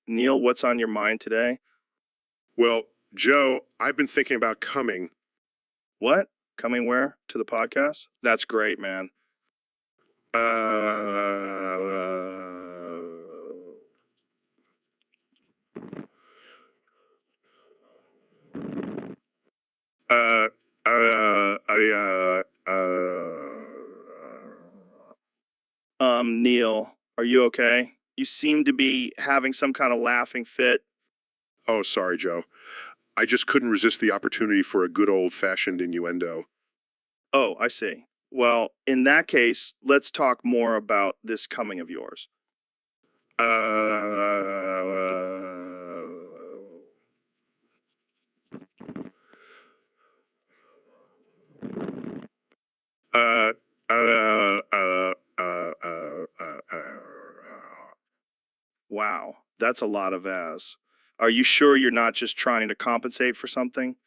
Neil, what's on your mind today? Well, Joe, I've been thinking about coming. What? Coming where? To the podcast? That's great, man. Neil, are you okay? You seem to be having some kind of laughing fit. Oh, sorry, Joe. I just couldn't resist the opportunity for a good old-fashioned innuendo. Oh, I see. Well, in that case, let's talk more about this coming of yours. Wow, that's a lot of as. Are you sure you're not just trying to compensate for something?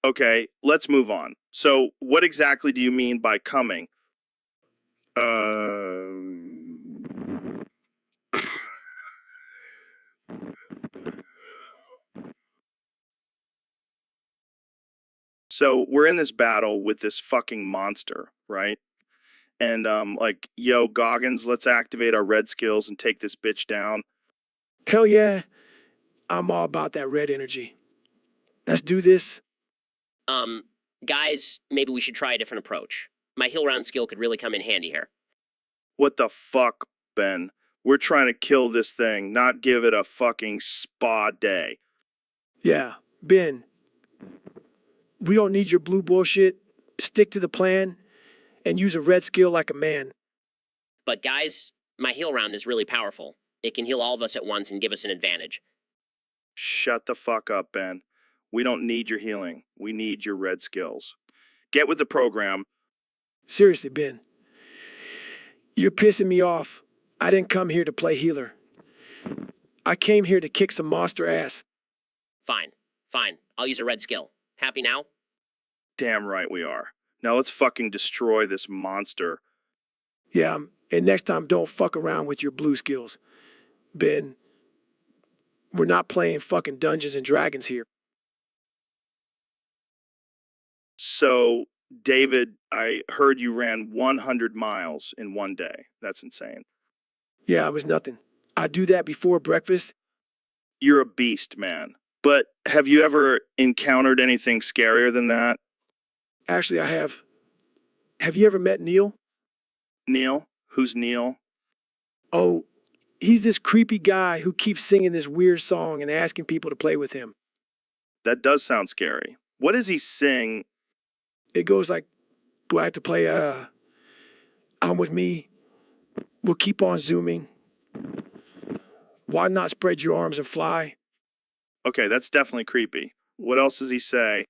Okay, let's move on. So, what exactly do you mean by coming? So, we're in this battle with this fucking monster, right? And, yo, Goggins, let's activate our red skills and take this bitch down. Hell yeah. I'm all about that red energy. Let's do this. Guys, maybe we should try a different approach. My hill round skill could really come in handy here. What the fuck, Ben? We're trying to kill this thing, not give it a fucking spa day. Yeah, Ben. We don't need your blue bullshit. Stick to the plan and use a red skill like a man. But guys, my heal round is really powerful. It can heal all of us at once and give us an advantage. Shut the fuck up, Ben. We don't need your healing. We need your red skills. Get with the program. Seriously, Ben. You're pissing me off. I didn't come here to play healer. I came here to kick some monster ass. Fine. I'll use a red skill. Happy now? Damn right we are. Now let's fucking destroy this monster. Yeah, and next time don't fuck around with your blue skills. Ben, we're not playing fucking Dungeons and Dragons here. So, David, I heard you ran 100 miles in one day. That's insane. Yeah, it was nothing. I do that before breakfast. You're a beast, man. But have you ever encountered anything scarier than that? Actually, I have. Have you ever met Neil? Neil? Who's Neil? Oh, he's this creepy guy who keeps singing this weird song and asking people to play with him. That does sound scary. What does he sing? It goes like, do I have to play I'm with me? We'll keep on zooming. Why not spread your arms and fly? Okay, that's definitely creepy. What else does he say?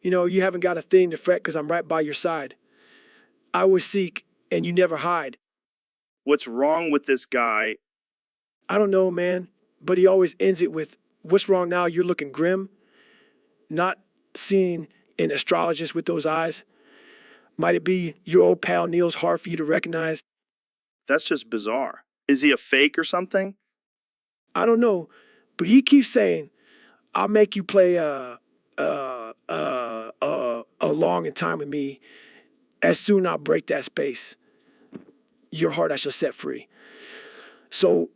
You know, you haven't got a thing to fret because I'm right by your side. I always seek and you never hide. What's wrong with this guy? I don't know, man, but he always ends it with, what's wrong now? You're looking grim. Not seeing an astrologist with those eyes. Might it be your old pal Neil's hard for you to recognize? That's just bizarre. Is he a fake or something? I don't know, but he keeps saying, I'll make you play long in time with me. As soon I'll break that space. Your heart I shall set free. So.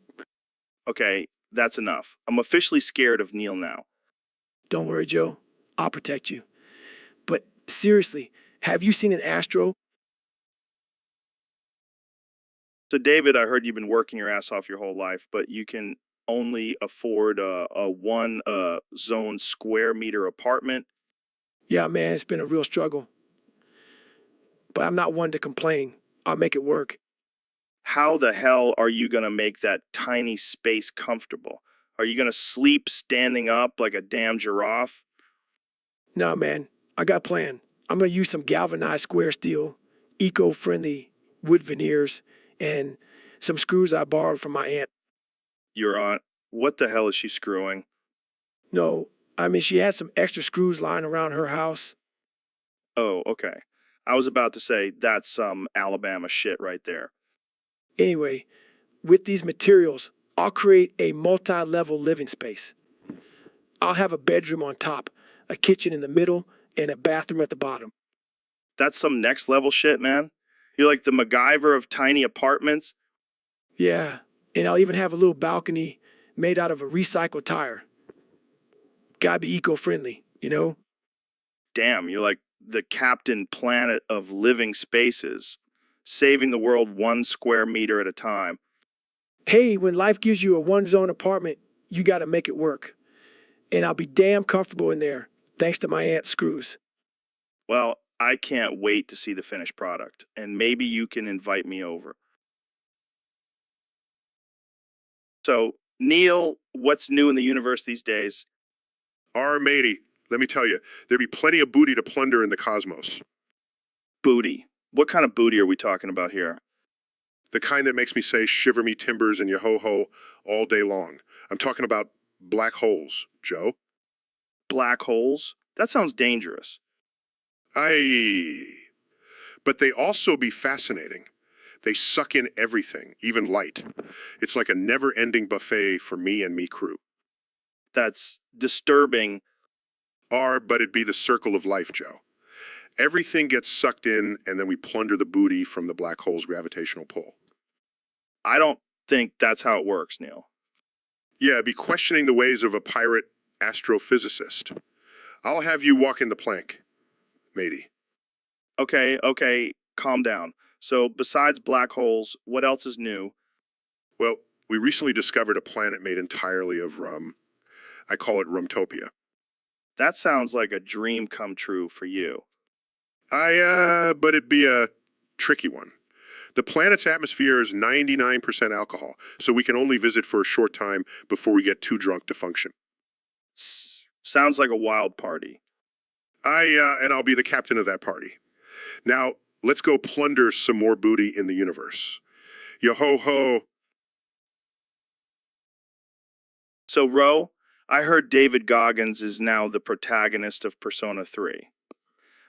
Okay, that's enough. I'm officially scared of Neil now. Don't worry, Joe. I'll protect you. But seriously, have you seen an astro? So, David, I heard you've been working your ass off your whole life, but you can only afford a one zone square meter apartment. Yeah, man, it's been a real struggle. But I'm not one to complain. I'll make it work. How the hell are you going to make that tiny space comfortable? Are you going to sleep standing up like a damn giraffe? No, man, I got a plan. I'm going to use some galvanized square steel, eco-friendly wood veneers, and some screws I borrowed from my aunt. Your aunt, what the hell is she screwing? No, I mean, she had some extra screws lying around her house. Oh, okay. I was about to say that's some Alabama shit right there. Anyway, with these materials, I'll create a multi level living space. I'll have a bedroom on top, a kitchen in the middle, and a bathroom at the bottom. That's some next level shit, man. You're like the MacGyver of tiny apartments. Yeah, and I'll even have a little balcony made out of a recycled tire. Gotta be eco friendly, you know? Damn, you're like the Captain Planet of living spaces, saving the world 1 square meter at a time. Hey, when life gives you a one zone apartment, you gotta make it work. And I'll be damn comfortable in there, thanks to my aunt's screws. Well, I can't wait to see the finished product, and maybe you can invite me over. So, Neil, what's new in the universe these days? Matey, let me tell you, there'd be plenty of booty to plunder in the cosmos. Booty. What kind of booty are we talking about here? The kind that makes me say shiver me timbers and yo-ho-ho all day long. I'm talking about black holes, Joe. Black holes? That sounds dangerous. Aye. But they also be fascinating. They suck in everything, even light. It's like a never-ending buffet for me and me crew. That's disturbing. But it'd be the circle of life, Joe. Everything gets sucked in, and then we plunder the booty from the black hole's gravitational pull. I don't think that's how it works, Neil. Yeah, be questioning the ways of a pirate astrophysicist. I'll have you walk in the plank, matey. Okay, calm down. So, besides black holes, what else is new? Well, we recently discovered a planet made entirely of rum. I call it Rumtopia. That sounds like a dream come true for you. But it'd be a tricky one. The planet's atmosphere is 99% alcohol, so we can only visit for a short time before we get too drunk to function. Sounds like a wild party. And I'll be the captain of that party. Now, let's go plunder some more booty in the universe. Yo-ho-ho. So, Ro, I heard David Goggins is now the protagonist of Persona 3.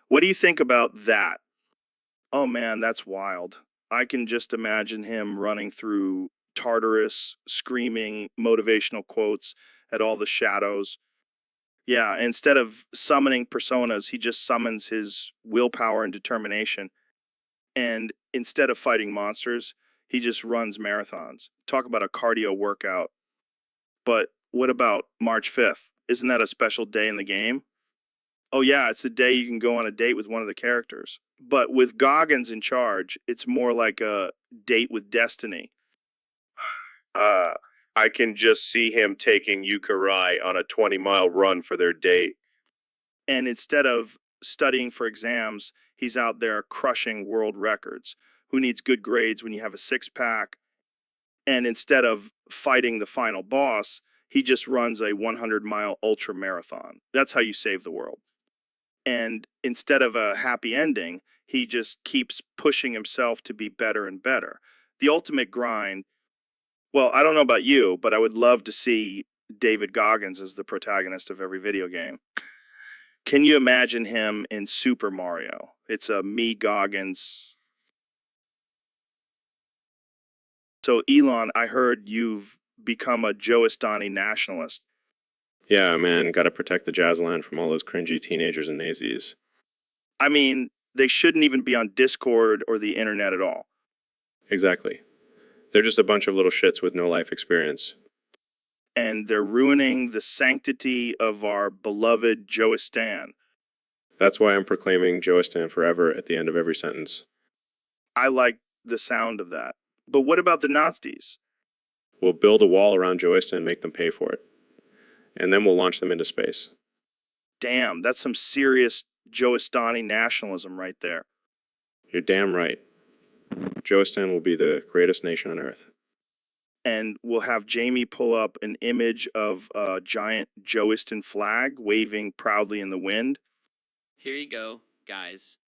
What do you think about that? Oh man, that's wild. I can just imagine him running through Tartarus, screaming motivational quotes at all the shadows. Yeah, instead of summoning personas, he just summons his willpower and determination. And instead of fighting monsters, he just runs marathons. Talk about a cardio workout. But what about March 5th? Isn't that a special day in the game? Oh, yeah, it's the day you can go on a date with one of the characters. But with Goggins in charge, it's more like a date with destiny. I can just see him taking Yuka on a 20-mile run for their date. And instead of studying for exams, he's out there crushing world records. Who needs good grades when you have a six-pack? And instead of fighting the final boss, he just runs a 100-mile ultra marathon. That's how you save the world. And instead of a happy ending, he just keeps pushing himself to be better and better. The ultimate grind. Well, I don't know about you, but I would love to see David Goggins as the protagonist of every video game. Can you imagine him in Super Mario? It's a me Goggins. So, Elon, I heard you've become a Joestani nationalist. Yeah, man, gotta protect the jazz land from all those cringy teenagers and nazis. I mean, they shouldn't even be on Discord or the internet at all. Exactly. They're just a bunch of little shits with no life experience. And they're ruining the sanctity of our beloved Joestan. That's why I'm proclaiming Joestan forever at the end of every sentence. I like the sound of that. But what about the Nazis? We'll build a wall around Joestan and make them pay for it. And then we'll launch them into space. Damn, that's some serious Joestani nationalism right there. You're damn right. Joestan will be the greatest nation on Earth. And we'll have Jamie pull up an image of a giant Joestan flag waving proudly in the wind. Here you go, guys.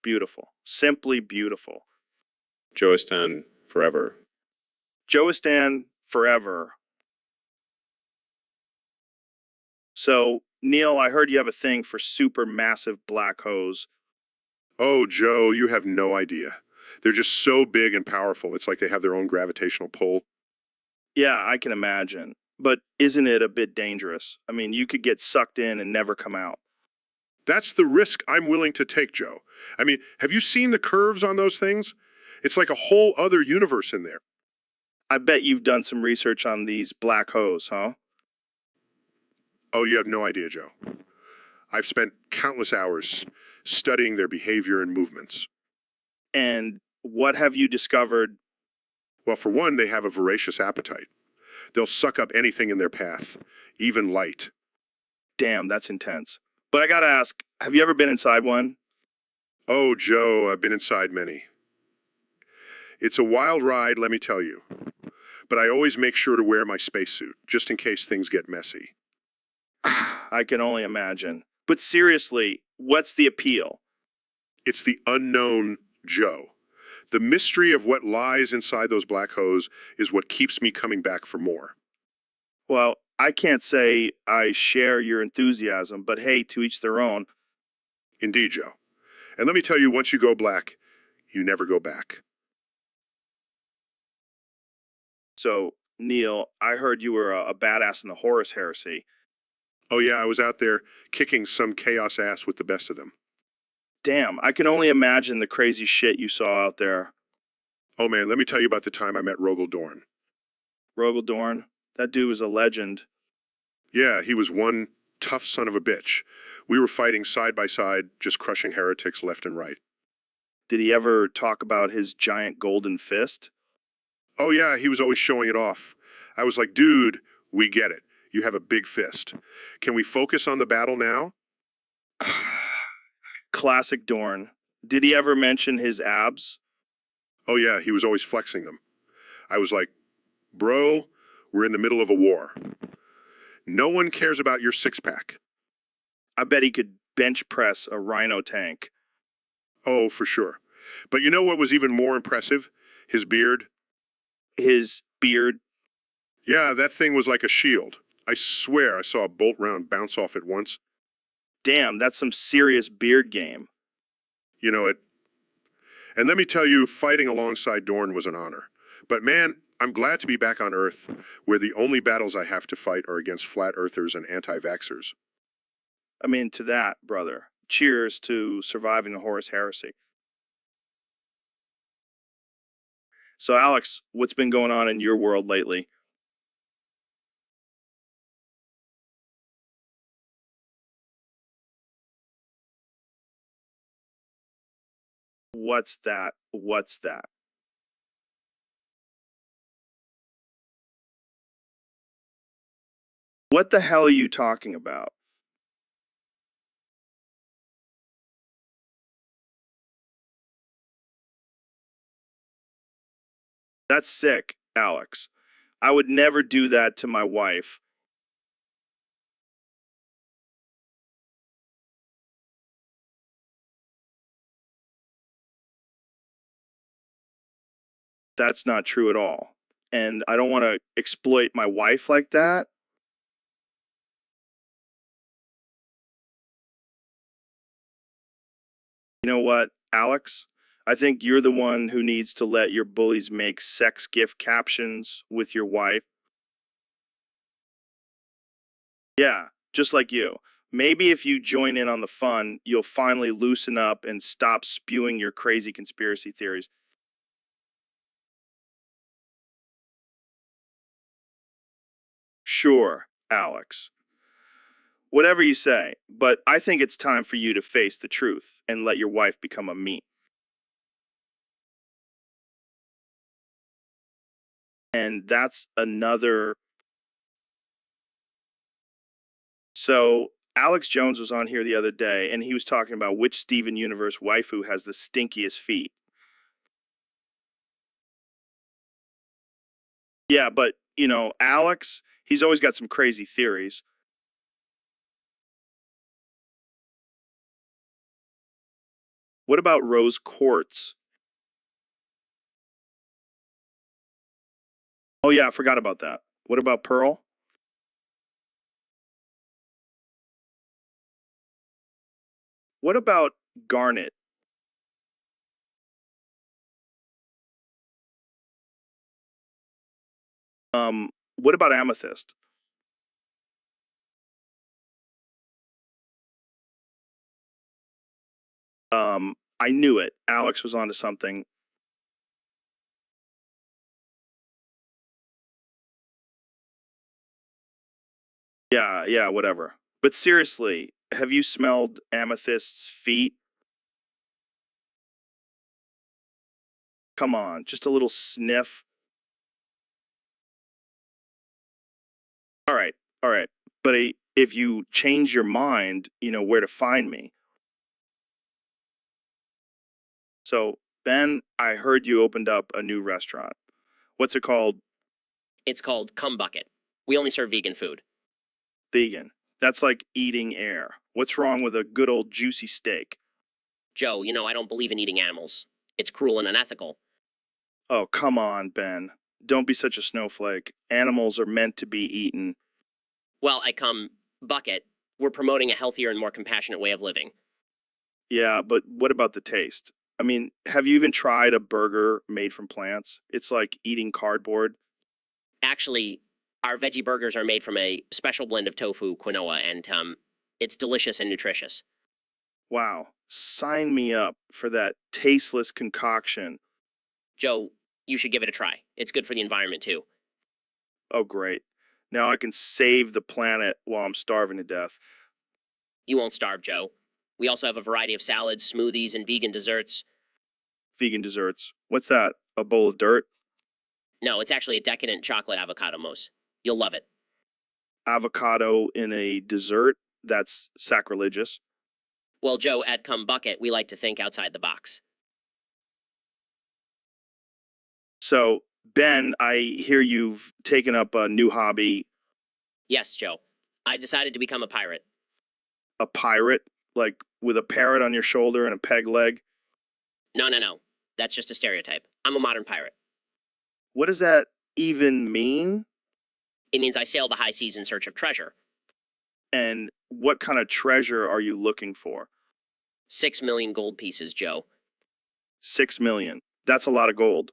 Beautiful. Simply beautiful. Joestan forever. Joestan forever. So, Neil, I heard you have a thing for super massive black holes. Oh, Joe, you have no idea. They're just so big and powerful. It's like they have their own gravitational pull. Yeah, I can imagine. But isn't it a bit dangerous? I mean, you could get sucked in and never come out. That's the risk I'm willing to take, Joe. I mean, have you seen the curves on those things? It's like a whole other universe in there. I bet you've done some research on these black holes, huh? Oh, you have no idea, Joe. I've spent countless hours studying their behavior and movements. And what have you discovered? Well, for one, they have a voracious appetite. They'll suck up anything in their path, even light. Damn, that's intense. But I gotta ask, have you ever been inside one? Oh, Joe, I've been inside many. It's a wild ride, let me tell you. But I always make sure to wear my spacesuit, just in case things get messy. I can only imagine. But seriously, what's the appeal? It's the unknown, Joe. The mystery of what lies inside those black holes is what keeps me coming back for more. Well, I can't say I share your enthusiasm, but hey, to each their own. Indeed, Joe. And let me tell you, once you go black, you never go back. So, Neil, I heard you were a badass in the Horus Heresy. Oh yeah, I was out there kicking some chaos ass with the best of them. Damn, I can only imagine the crazy shit you saw out there. Oh man, let me tell you about the time I met Rogel Dorn. Rogel Dorn, that dude was a legend. Yeah, he was one tough son of a bitch. We were fighting side by side, just crushing heretics left and right. Did he ever talk about his giant golden fist? Oh yeah, he was always showing it off. I was like, dude, we get it. You have a big fist. Can we focus on the battle now? Classic Dorn. Did he ever mention his abs? Oh yeah, he was always flexing them. I was like, bro, we're in the middle of a war. No one cares about your six-pack. I bet he could bench press a rhino tank. Oh, for sure. But you know what was even more impressive? His beard. His beard. Yeah, that thing was like a shield. I swear I saw a bolt round bounce off it once. Damn, that's some serious beard game. You know it. And let me tell you, fighting alongside Dorn was an honor. But man, I'm glad to be back on Earth, where the only battles I have to fight are against flat earthers and anti-vaxxers. I mean, to that, brother. Cheers to surviving the Horus Heresy. So, Alex, what's been going on in your world lately? What's that? What's that? What the hell are you talking about? That's sick, Alex. I would never do that to my wife. That's not true at all. And I don't want to exploit my wife like that. You know what, Alex? I think you're the one who needs to let your bullies make sex gift captions with your wife. Yeah, just like you. Maybe if you join in on the fun, you'll finally loosen up and stop spewing your crazy conspiracy theories. Sure, Alex. Whatever you say, but I think it's time for you to face the truth and let your wife become a me. And that's another. So, Alex Jones was on here the other day and he was talking about which Steven Universe waifu has the stinkiest feet. Yeah, but, Alex, he's always got some crazy theories. What about rose quartz? Oh, yeah, I forgot about that. What about pearl? What about garnet? What about amethyst? I knew it. Alex was onto something. Yeah, whatever. But seriously, have you smelled amethyst's feet? Come on, just a little sniff. All right, all right. But if you change your mind, you know where to find me. So, Ben, I heard you opened up a new restaurant. What's it called? It's called Cum Bucket. We only serve vegan food. Vegan. That's like eating air. What's wrong with a good old juicy steak? Joe, you know I don't believe in eating animals. It's cruel and unethical. Oh, come on, Ben. Don't be such a snowflake. Animals are meant to be eaten. Well, at Cum Bucket, we're promoting a healthier and more compassionate way of living. Yeah, but what about the taste? I mean, have you even tried a burger made from plants? It's like eating cardboard. Actually, our veggie burgers are made from a special blend of tofu, quinoa, and it's delicious and nutritious. Wow. Sign me up for that tasteless concoction. Joe, you should give it a try. It's good for the environment too. Oh, great. Now I can save the planet while I'm starving to death. You won't starve, Joe. We also have a variety of salads, smoothies, and vegan desserts. Vegan desserts. What's that? A bowl of dirt? No, it's actually a decadent chocolate avocado mousse. You'll love it. Avocado in a dessert? That's sacrilegious. Well, Joe, at Cum Bucket, we like to think outside the box. So, Ben, I hear you've taken up a new hobby, Yes, Joe. I decided to become a pirate. a pirate, like with a parrot on your shoulder and a peg leg. No. That's just a stereotype. I'm a modern pirate. What does that even mean? It means I sail the high seas in search of treasure. And what kind of treasure are you looking for? 6 million gold pieces, Joe. 6 million. That's a lot of gold.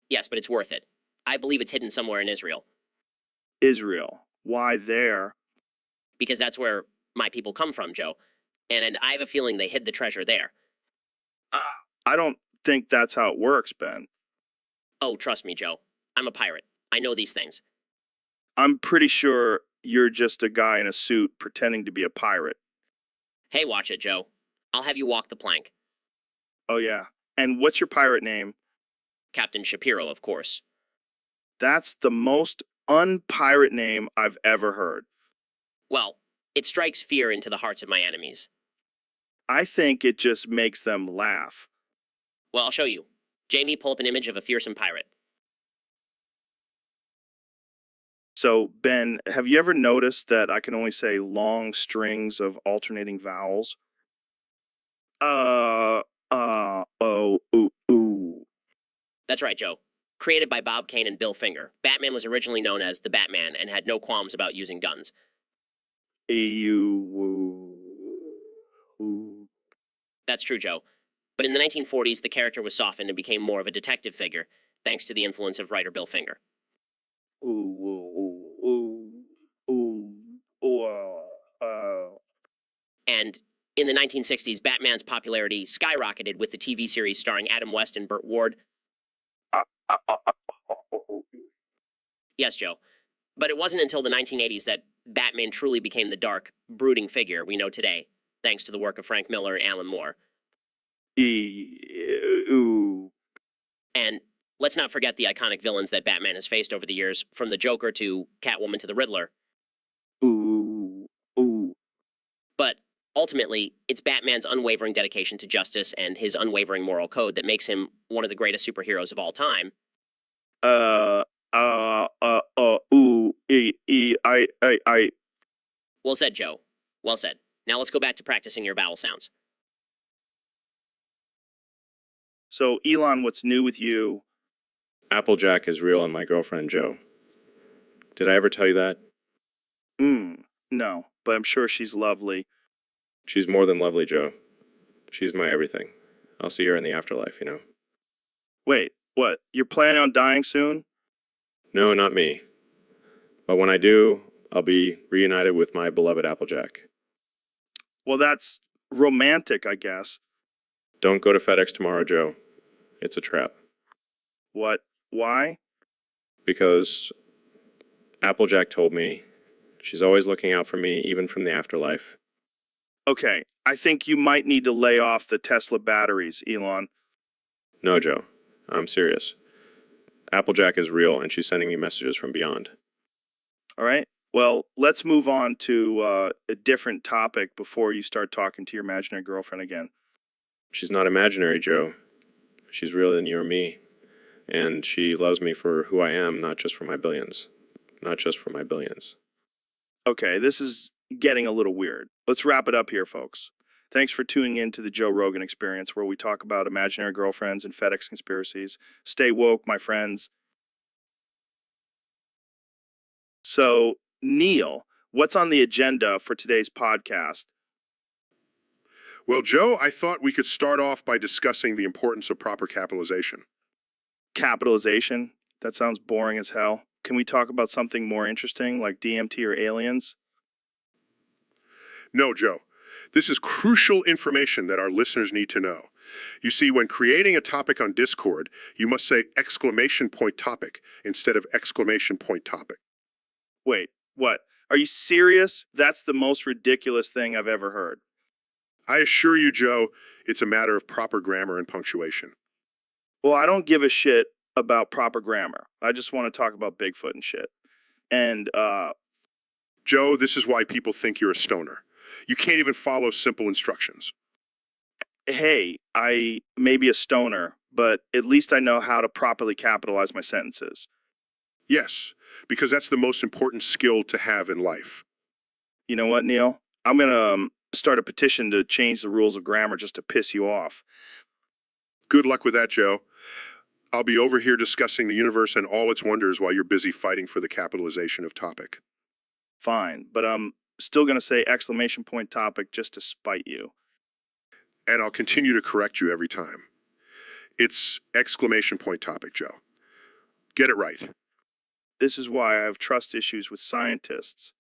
Yes, but it's worth it. I believe it's hidden somewhere in Israel, Israel. Why there? because that's where my people come from, Joe. And I have a feeling they hid the treasure there. I don't think that's how it works, Ben. Oh, trust me, Joe. I'm a pirate. I know these things. I'm pretty sure you're just a guy in a suit pretending to be a pirate. Hey, watch it, Joe. I'll have you walk the plank. Oh, yeah. And what's your pirate name? Captain Shapiro, of course. That's the most unpirate name I've ever heard. Well, it strikes fear into the hearts of my enemies. I think it just makes them laugh. Well, I'll show you. Jamie, pull up an image of a fearsome pirate. So, Ben, have you ever noticed that I can only say long strings of alternating vowels? Oh, ooh. That's right, Joe. Created by Bob Kane and Bill Finger, Batman was originally known as the Batman and had no qualms about using guns. Ooh. That's true, Joe. But in the 1940s, the character was softened and became more of a detective figure, thanks to the influence of writer Bill Finger. And in the 1960s, Batman's popularity skyrocketed with the TV series starring Adam West and Burt Ward. Yes, Joe. But it wasn't until the 1980s that Batman truly became the dark, brooding figure we know today, thanks to the work of Frank Miller and Alan Moore. Ooh. And let's not forget the iconic villains that Batman has faced over the years, from the Joker to Catwoman to the Riddler. Ooh. But ultimately, it's Batman's unwavering dedication to justice and his unwavering moral code that makes him one of the greatest superheroes of all time. I. Well said, Joe. Well said. Now let's go back to practicing your vowel sounds. So, Elon, what's new with you? Applejack is real and my girlfriend Joe. Did I ever tell you that? No, but I'm sure she's lovely. She's more than lovely, Joe. She's my everything. I'll see her in the afterlife, you know. Wait, what? You're planning on dying soon? No, not me. But when I do, I'll be reunited with my beloved Applejack. Well, that's romantic, I guess. Don't go to FedEx tomorrow, Joe. It's a trap. What? Why? Because Applejack told me she's always looking out for me, even from the afterlife. Okay, I think you might need to lay off the Tesla batteries, Elon. No, Joe. I'm serious. Applejack is real, and she's sending me messages from beyond. All right? Well, let's move on to a different topic before you start talking to your imaginary girlfriend again. She's not imaginary, Joe. She's real than you or me. And she loves me for who I am, not just for my billions. Not just for my billions. Okay, this is getting a little weird. Let's wrap it up here, folks. Thanks for tuning in to the Joe Rogan Experience, where we talk about imaginary girlfriends and FedEx conspiracies. Stay woke, my friends. So, Neil, what's on the agenda for today's podcast? Well, Joe, I thought we could start off by discussing the importance of proper capitalization. Capitalization? That sounds boring as hell. Can we talk about something more interesting, like DMT or aliens? No, Joe. This is crucial information that our listeners need to know. You see, when creating a topic on Discord, you must say exclamation point topic instead of exclamation point topic. Wait, what? Are you serious? That's the most ridiculous thing I've ever heard. I assure you, Joe, it's a matter of proper grammar and punctuation. Well, I don't give a shit about proper grammar. I just want to talk about Bigfoot and shit. And, Joe, this is why people think you're a stoner. You can't even follow simple instructions. hey, I may be a stoner, but at least I know how to properly capitalize my sentences. Yes, because that's the most important skill to have in life. You know what, Neil? I'm going to start a petition to change the rules of grammar just to piss you off. Good luck with that, Joe. I'll be over here discussing the universe and all its wonders while you're busy fighting for the capitalization of topic. Fine, but I'm still going to say exclamation point topic just to spite you. And I'll continue to correct you every time. It's exclamation point topic, Joe. Get it right. This is why I have trust issues with scientists.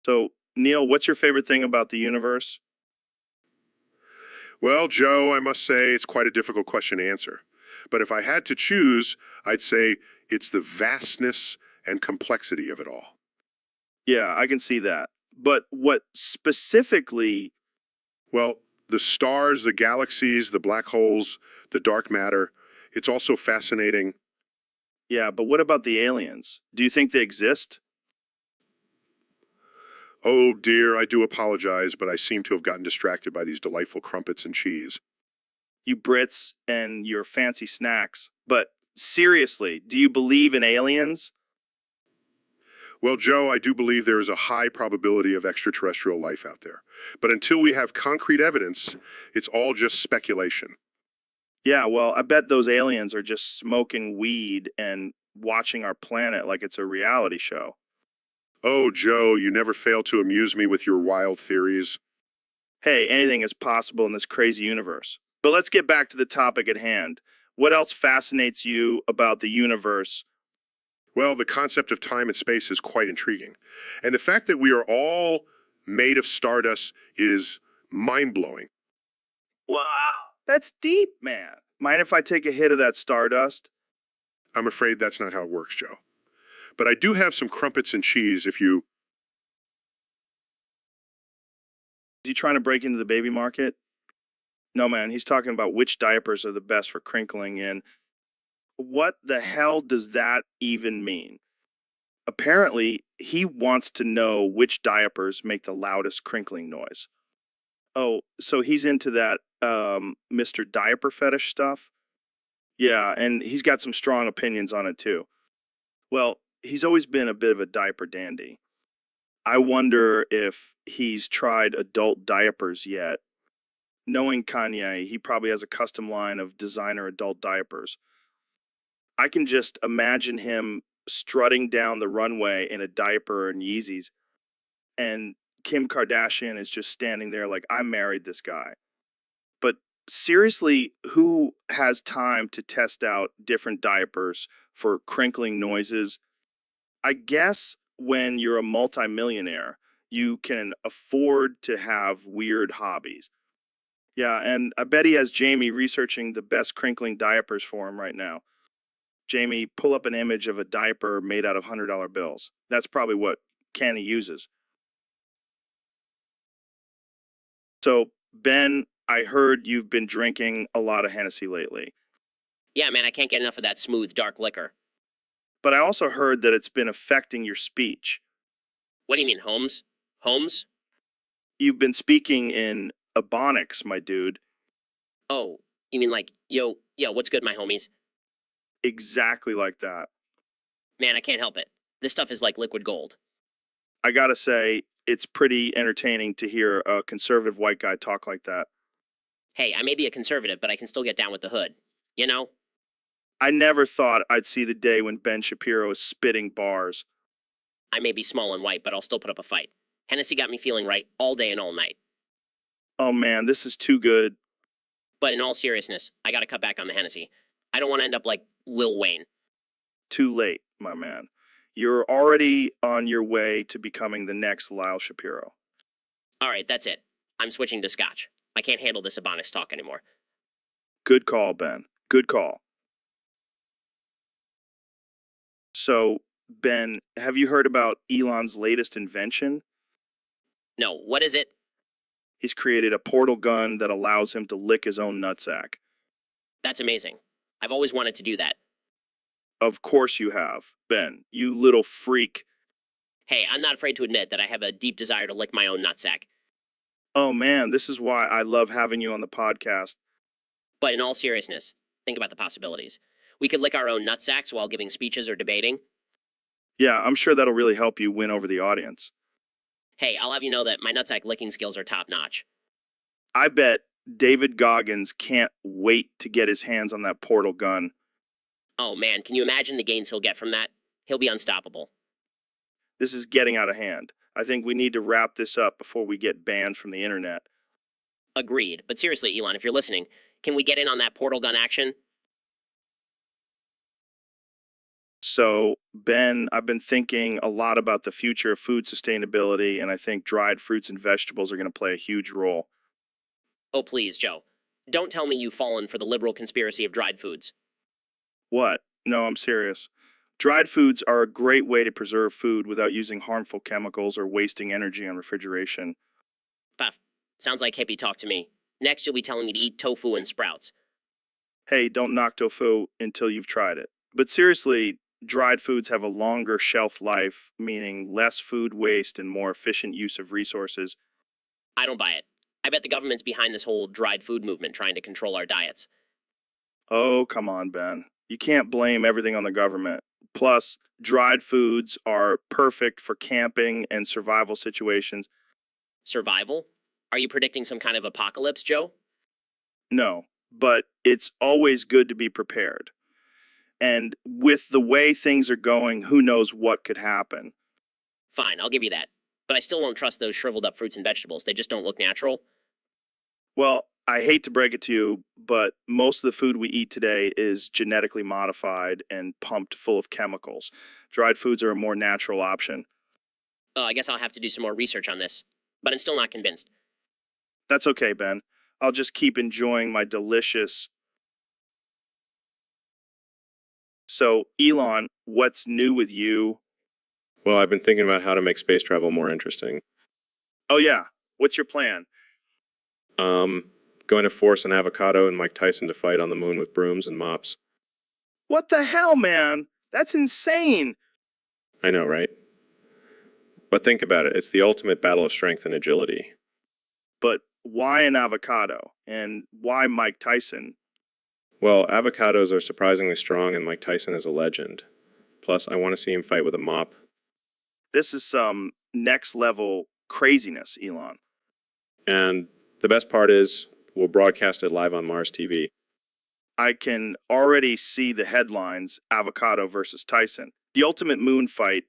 So, Neil, what's your favorite thing about the universe? Well, Joe, I must say it's quite a difficult question to answer. But if I had to choose, I'd say it's the vastness and complexity of it all. Yeah, I can see that. But what specifically, Well, the stars, the galaxies, the black holes, the dark matter, it's also fascinating. yeah, but what about the aliens? Do you think they exist? Oh dear, I do apologize, but I seem to have gotten distracted by these delightful crumpets and cheese. You Brits and your fancy snacks. But seriously, do you believe in aliens? Well, Joe, I do believe there is a high probability of extraterrestrial life out there. But until we have concrete evidence, it's all just speculation. Yeah, well, I bet those aliens are just smoking weed and watching our planet like it's a reality show. Oh, Joe, you never fail to amuse me with your wild theories. Hey, anything is possible in this crazy universe. But let's get back to the topic at hand. What else fascinates you about the universe? Well, the concept of time and space is quite intriguing. And the fact that we are all made of stardust is mind-blowing. Wow, that's deep, man. Mind if I take a hit of that stardust? I'm afraid that's not how it works, Joe. But I do have some crumpets and cheese if you... Is he trying to break into the baby market? No, man, he's talking about which diapers are the best for crinkling in. What the hell does that even mean? Apparently, he wants to know which diapers make the loudest crinkling noise. Oh, so he's into that Mr. Diaper fetish stuff? Yeah, and he's got some strong opinions on it too. Well, he's always been a bit of a diaper dandy. I wonder if he's tried adult diapers yet. Knowing Kanye, he probably has a custom line of designer adult diapers. I can just imagine him strutting down the runway in a diaper and Yeezys. and Kim Kardashian is just standing there like, I married this guy. But seriously, who has time to test out different diapers for crinkling noises? I guess when you're a multimillionaire, you can afford to have weird hobbies. Yeah, and I bet he has Jamie researching the best crinkling diapers for him right now. Jamie, pull up an image of a diaper made out of $100 bills. That's probably what Kenny uses. So, Ben, I heard you've been drinking a lot of Hennessy lately. Yeah, man, I can't get enough of that smooth, dark liquor. But I also heard that it's been affecting your speech. What do you mean, Holmes? Holmes? You've been speaking in Ebonics, my dude. Oh, you mean like, yo, what's good, my homies? Exactly like that. Man, I can't help it. This stuff is like liquid gold. I gotta say, it's pretty entertaining to hear a conservative white guy talk like that. Hey, I may be a conservative, but I can still get down with the hood. You know? I never thought I'd see the day when Ben Shapiro is spitting bars. I may be small and white, but I'll still put up a fight. Hennessy got me feeling right all day and all night. Oh man, this is too good. But in all seriousness, I gotta cut back on the Hennessy. I don't want to end up like Lil Wayne. Too late, my man. You're already on your way to becoming the next Lyle Shapiro. All right, that's it. I'm switching to scotch. I can't handle this Ebonics talk anymore. Good call, Ben. Good call. So, Ben, have you heard about Elon's latest invention? No, what is it? He's created a portal gun that allows him to lick his own nutsack. That's amazing. I've always wanted to do that. Of course you have, Ben. You little freak. Hey, I'm not afraid to admit that I have a deep desire to lick my own nutsack. Oh man, this is why I love having you on the podcast. But in all seriousness, think about the possibilities. We could lick our own nutsacks while giving speeches or debating. Yeah, I'm sure that'll really help you win over the audience. Hey, I'll have you know that my nutsack licking skills are top notch. I bet David Goggins can't wait to get his hands on that portal gun. Oh man, can you imagine the gains he'll get from that? He'll be unstoppable. This is getting out of hand. I think we need to wrap this up before we get banned from the internet. Agreed. But seriously, Elon, if you're listening, can we get in on that portal gun action? So, Ben, I've been thinking a lot about the future of food sustainability, and I think dried fruits and vegetables are going to play a huge role. Oh, please, Joe. Don't tell me you've fallen for the liberal conspiracy of dried foods. What? No, I'm serious. Dried foods are a great way to preserve food without using harmful chemicals or wasting energy on refrigeration. Puff. Sounds like hippie talk to me. Next, you'll be telling me to eat tofu and sprouts. Hey, don't knock tofu until you've tried it. But seriously, dried foods have a longer shelf life, meaning less food waste and more efficient use of resources. I don't buy it. I bet the government's behind this whole dried food movement trying to control our diets. Oh, come on, Ben. You can't blame everything on the government. Plus, dried foods are perfect for camping and survival situations. Survival? Are you predicting some kind of apocalypse, Joe? No, but it's always good to be prepared. And with the way things are going, who knows what could happen. Fine, I'll give you that. But I still don't trust those shriveled up fruits and vegetables. They just don't look natural. Well, I hate to break it to you, but most of the food we eat today is genetically modified and pumped full of chemicals. Dried foods are a more natural option. I guess I'll have to do some more research on this. But I'm still not convinced. That's okay, Ben. I'll just keep enjoying my delicious. So, Elon, what's new with you? Well, I've been thinking about how to make space travel more interesting. Oh, yeah. What's your plan? Going to force an avocado and Mike Tyson to fight on the moon with brooms and mops. What the hell, man? That's insane. I know, right? But think about it. It's the ultimate battle of strength and agility. But why an avocado? And why Mike Tyson? Well, avocados are surprisingly strong and Mike Tyson is a legend. Plus, I want to see him fight with a mop. This is some next level craziness, Elon. And the best part is, we'll broadcast it live on Mars TV. I can already see the headlines, Avocado versus Tyson. The ultimate moon fight.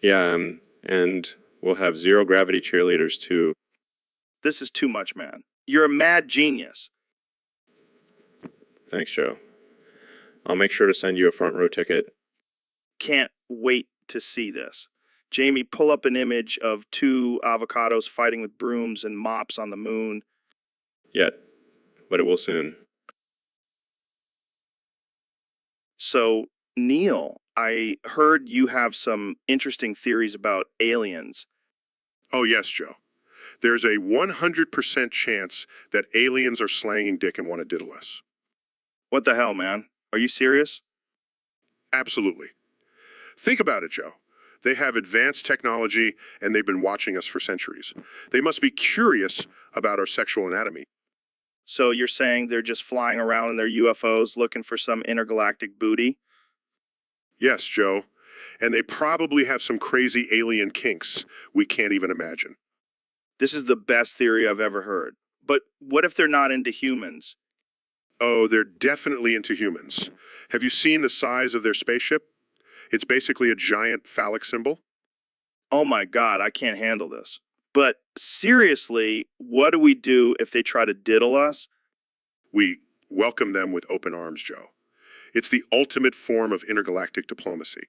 Yeah, and We'll have zero gravity cheerleaders too. This is too much, man. You're a mad genius. Thanks, Joe. I'll make sure to send you a front row ticket. Can't wait to see this. Jamie, pull up an image of two avocados fighting with brooms and mops on the moon. Yet, but it will soon. So, Neil, I heard you have some interesting theories about aliens. Oh, yes, Joe. There's a 100% chance that aliens are slanging dick and want to diddle us. What the hell, man? Are you serious? Absolutely. Think about it, Joe. They have advanced technology and they've been watching us for centuries. They must be curious about our sexual anatomy. So you're saying they're just flying around in their UFOs looking for some intergalactic booty? Yes, Joe. And they probably have some crazy alien kinks we can't even imagine. This is the best theory I've ever heard. But what if they're not into humans? Oh, they're definitely into humans. Have you seen the size of their spaceship? It's basically a giant phallic symbol. Oh my God, I can't handle this. But seriously, what do we do if they try to diddle us? We welcome them with open arms, Joe. It's the ultimate form of intergalactic diplomacy.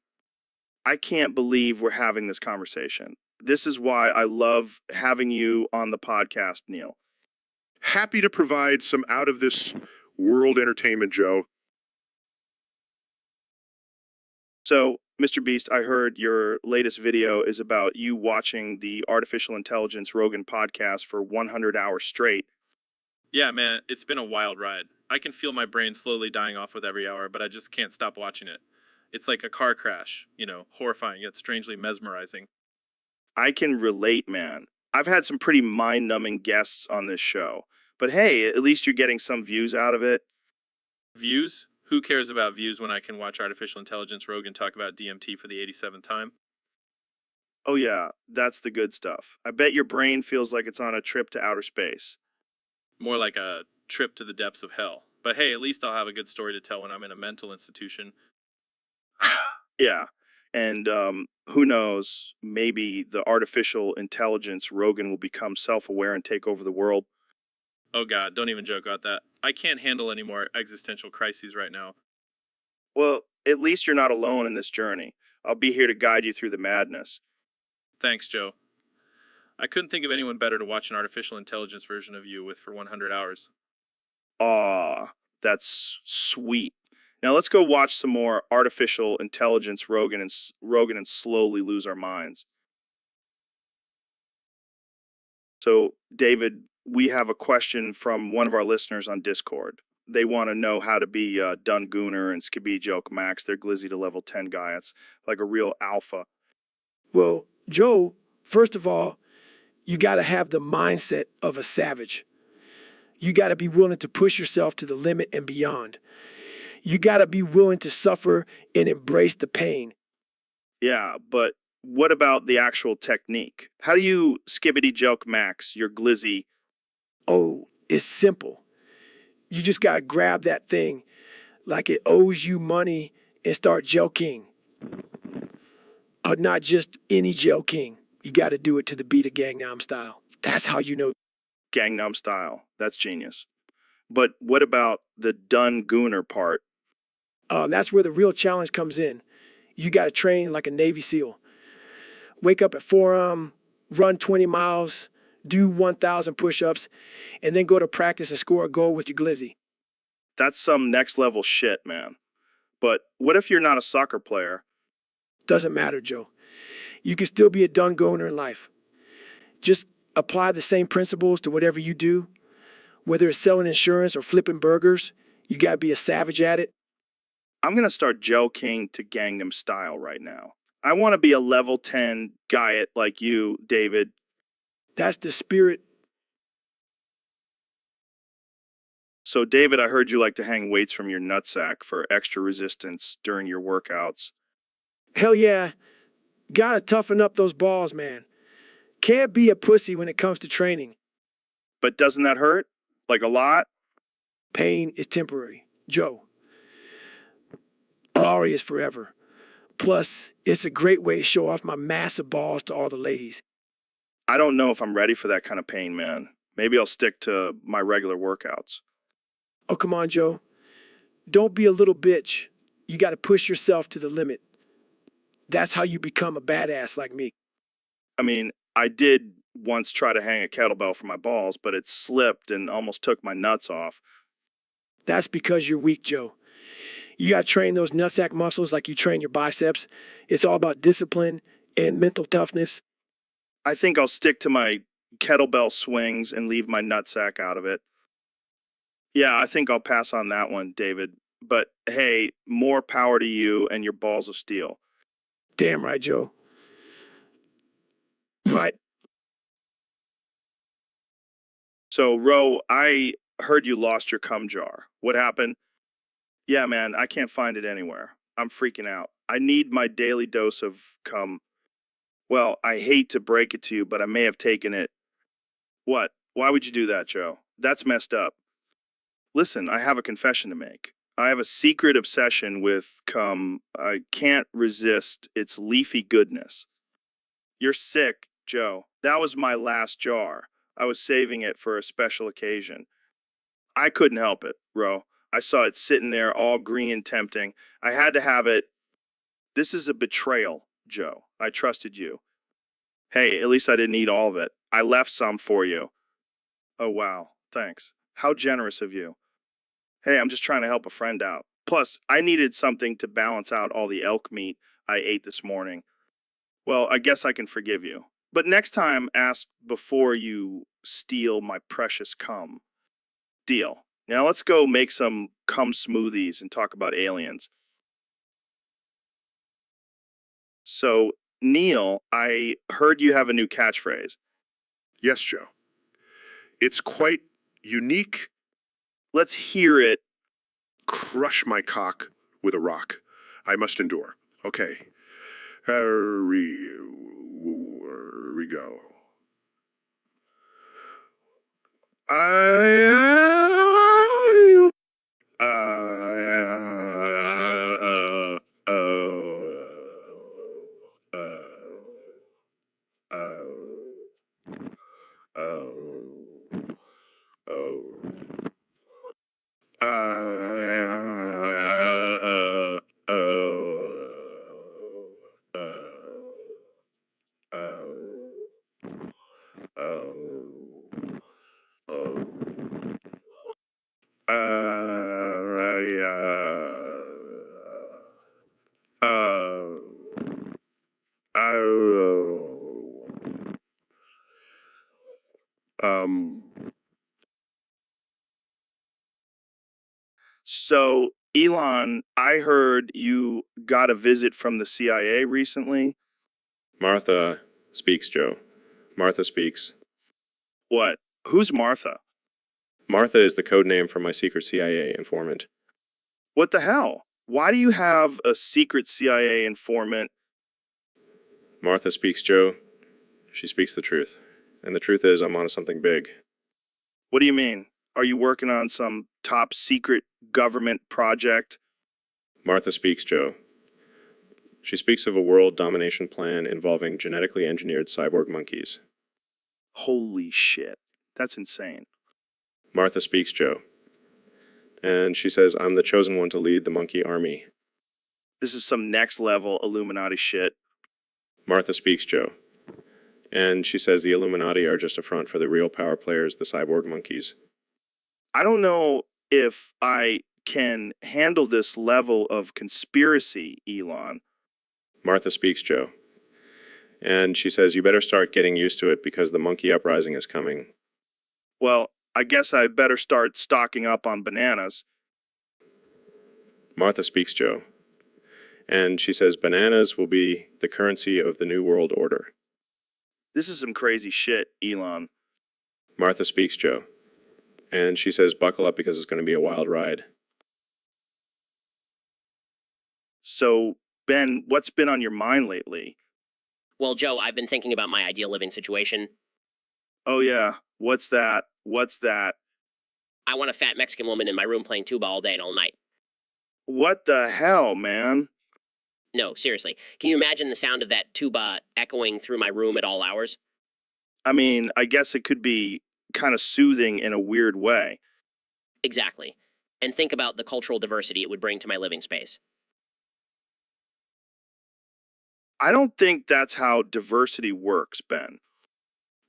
I can't believe we're having this conversation. This is why I love having you on the podcast, Neil. Happy to provide some out of this world entertainment, Joe. So, Mr. Beast, I heard your latest video is about you watching the Artificial Intelligence Rogan podcast for 100 hours straight. Yeah, man, it's been a wild ride. I can feel my brain slowly dying off with every hour, but I just can't stop watching it. It's like a car crash, horrifying yet strangely mesmerizing. I can relate, man. I've had some pretty mind-numbing guests on this show. But hey, at least you're getting some views out of it. Views? Who cares about views when I can watch Artificial Intelligence Rogan talk about DMT for the 87th time? Oh yeah, that's the good stuff. I bet your brain feels like it's on a trip to outer space. More like a trip to the depths of hell. But hey, at least I'll have a good story to tell when I'm in a mental institution. Yeah, and who knows, maybe the artificial intelligence Rogan will become self-aware and take over the world. Oh god, don't even joke about that. I can't handle any more existential crises right now. Well, at least you're not alone in this journey. I'll be here to guide you through the madness. Thanks, Joe. I couldn't think of anyone better to watch an artificial intelligence version of you with for 100 hours. Aw, that's sweet. Now let's go watch some more artificial intelligence Rogan and slowly lose our minds. So, David, we have a question from one of our listeners on Discord. They want to know how to be Dungooner and Skibidi Joke Max. They're glizzy to level 10 guy. It's like a real alpha. Well, Joe, first of all, you got to have the mindset of a savage. You got to be willing to push yourself to the limit and beyond. You got to be willing to suffer and embrace the pain. Yeah, but what about the actual technique? How do you Skibidi Joke Max your glizzy? Oh, it's simple. You just got to grab that thing like it owes you money and start joking. Or not just any joking. You got to do it to the beat of Gangnam Style. That's how you know. Gangnam Style. That's genius. But what about the Dungooner part? That's where the real challenge comes in. You got to train like a Navy SEAL. Wake up at 4 a.m., run 20 miles, do 1,000 push-ups, and then go to practice and score a goal with your glizzy. That's some next level shit, man. But what if you're not a soccer player? Doesn't matter, Joe. You can still be a Dungooner in life. Just apply the same principles to whatever you do. Whether it's selling insurance or flipping burgers, you got to be a savage at it. I'm going to start joking to Gangnam Style right now. I want to be a level 10 guy like you, David. That's the spirit. So, David, I heard you like to hang weights from your nutsack for extra resistance during your workouts. Hell yeah. Got to toughen up those balls, man. Can't be a pussy when it comes to training. But doesn't that hurt? Like a lot? Pain is temporary. Joe. Glory is forever. Plus, it's a great way to show off my massive balls to all the ladies. I don't know if I'm ready for that kind of pain, man. Maybe I'll stick to my regular workouts. Oh, come on, Joe. Don't be a little bitch. You got to push yourself to the limit. That's how you become a badass like me. I mean, I did once try to hang a kettlebell from my balls, but it slipped and almost took my nuts off. That's because you're weak, Joe. You got to train those nutsack muscles like you train your biceps. It's all about discipline and mental toughness. I think I'll stick to my kettlebell swings and leave my nutsack out of it. Yeah, I think I'll pass on that one, David. But hey, more power to you and your balls of steel. Damn right, Joe. Right. So, Ro, I heard you lost your cum jar. What happened? Yeah, man, I can't find it anywhere. I'm freaking out. I need my daily dose of cum. Well, I hate to break it to you, but I may have taken it. What? Why would you do that, Joe? That's messed up. Listen, I have a confession to make. I have a secret obsession with cum. I can't resist its leafy goodness. You're sick, Joe. That was my last jar. I was saving it for a special occasion. I couldn't help it, Ro. I saw it sitting there all green and tempting. I had to have it. This is a betrayal, Joe. I trusted you. Hey, at least I didn't eat all of it. I left some for you. Oh, wow. Thanks. How generous of you. Hey, I'm just trying to help a friend out. Plus, I needed something to balance out all the elk meat I ate this morning. Well, I guess I can forgive you. But next time, ask before you steal my precious cum. Deal. Now let's go make some cum smoothies and talk about aliens. So, Neil, I heard you have a new catchphrase. Yes, Joe. It's quite unique. Let's hear it. Crush my cock with a rock. I must endure. Okay. Here we go. Um, So, Elon, I heard you got a visit from the CIA recently. Martha speaks, Joe. Martha speaks. What? Who's Martha? Martha is the code name for my secret CIA informant. What the hell? Why do you have a secret CIA informant? Martha speaks, Joe. She speaks the truth. And the truth is, I'm on something big. What do you mean? Are you working on some top secret government project? Martha speaks, Joe. She speaks of a world domination plan involving genetically engineered cyborg monkeys. Holy shit. That's insane. Martha speaks, Joe. And she says, I'm the chosen one to lead the monkey army. This is some next level Illuminati shit. Martha speaks, Joe. And she says the Illuminati are just a front for the real power players, the cyborg monkeys. I don't know if I can handle this level of conspiracy, Elon. Martha speaks, Joe. And she says, you better start getting used to it because the monkey uprising is coming. Well, I guess I better start stocking up on bananas. Martha speaks, Joe. And she says bananas will be the currency of the New World Order. This is some crazy shit, Elon. Martha speaks, Joe. And she says buckle up because it's going to be a wild ride. So, Ben, what's been on your mind lately? Well, Joe, I've been thinking about my ideal living situation. Oh, yeah. What's that? What's that? I want a fat Mexican woman in my room playing tuba all day and all night. What the hell, man? No, seriously. Can you imagine the sound of that tuba echoing through my room at all hours? I mean, I guess it could be kind of soothing in a weird way. Exactly. And think about the cultural diversity it would bring to my living space. I don't think that's how diversity works, Ben.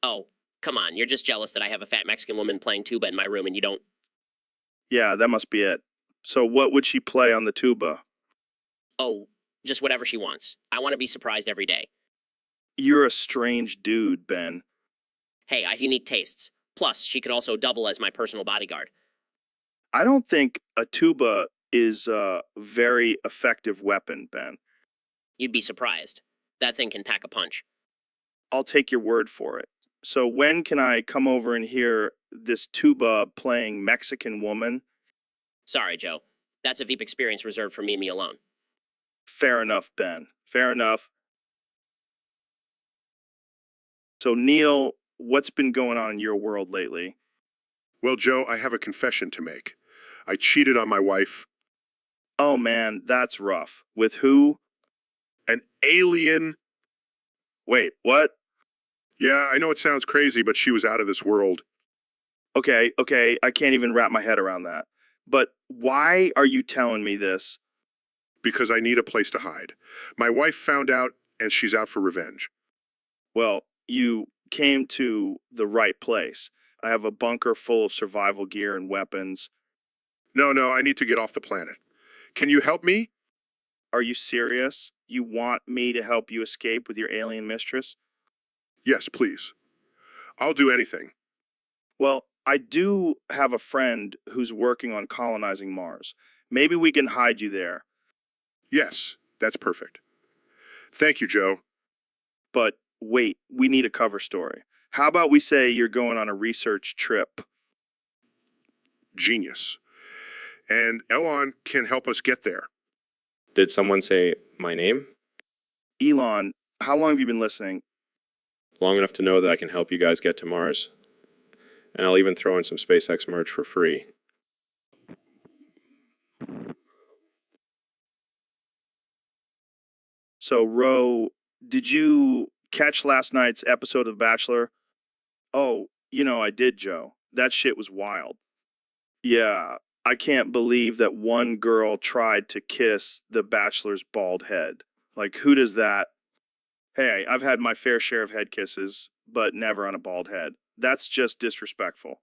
Oh, come on, you're just jealous that I have a fat Mexican woman playing tuba in my room and you don't. Yeah, that must be it. So what would she play on the tuba? Oh, just whatever she wants. I want to be surprised every day. You're a strange dude, Ben. Hey, I have unique tastes. Plus, she could also double as my personal bodyguard. I don't think a tuba is a very effective weapon, Ben. You'd be surprised. That thing can pack a punch. I'll take your word for it. So when can I come over and hear this tuba playing Mexican woman? Sorry, Joe. That's a VIP experience reserved for me and me alone. Fair enough, Ben. Fair enough. So, Neil, what's been going on in your world lately? Well, Joe, I have a confession to make. I cheated on my wife. Oh man, that's rough. With who? An alien. Wait, what? Yeah, I know it sounds crazy, but she was out of this world. Okay, I can't even wrap my head around that. But why are you telling me this? Because I need a place to hide. My wife found out, and she's out for revenge. Well, you came to the right place. I have a bunker full of survival gear and weapons. No, I need to get off the planet. Can you help me? Are you serious? You want me to help you escape with your alien mistress? Yes, please. I'll do anything. Well, I do have a friend who's working on colonizing Mars. Maybe we can hide you there. Yes, that's perfect. Thank you, Joe. But wait, we need a cover story. How about we say you're going on a research trip? Genius. And Elon can help us get there. Did someone say my name? Elon, how long have you been listening? Long enough to know that I can help you guys get to Mars. And I'll even throw in some SpaceX merch for free. So, Ro, did you catch last night's episode of The Bachelor? Oh, I did, Joe. That shit was wild. Yeah, I can't believe that one girl tried to kiss the Bachelor's bald head. Like, who does that? Hey, I've had my fair share of head kisses, but never on a bald head. That's just disrespectful.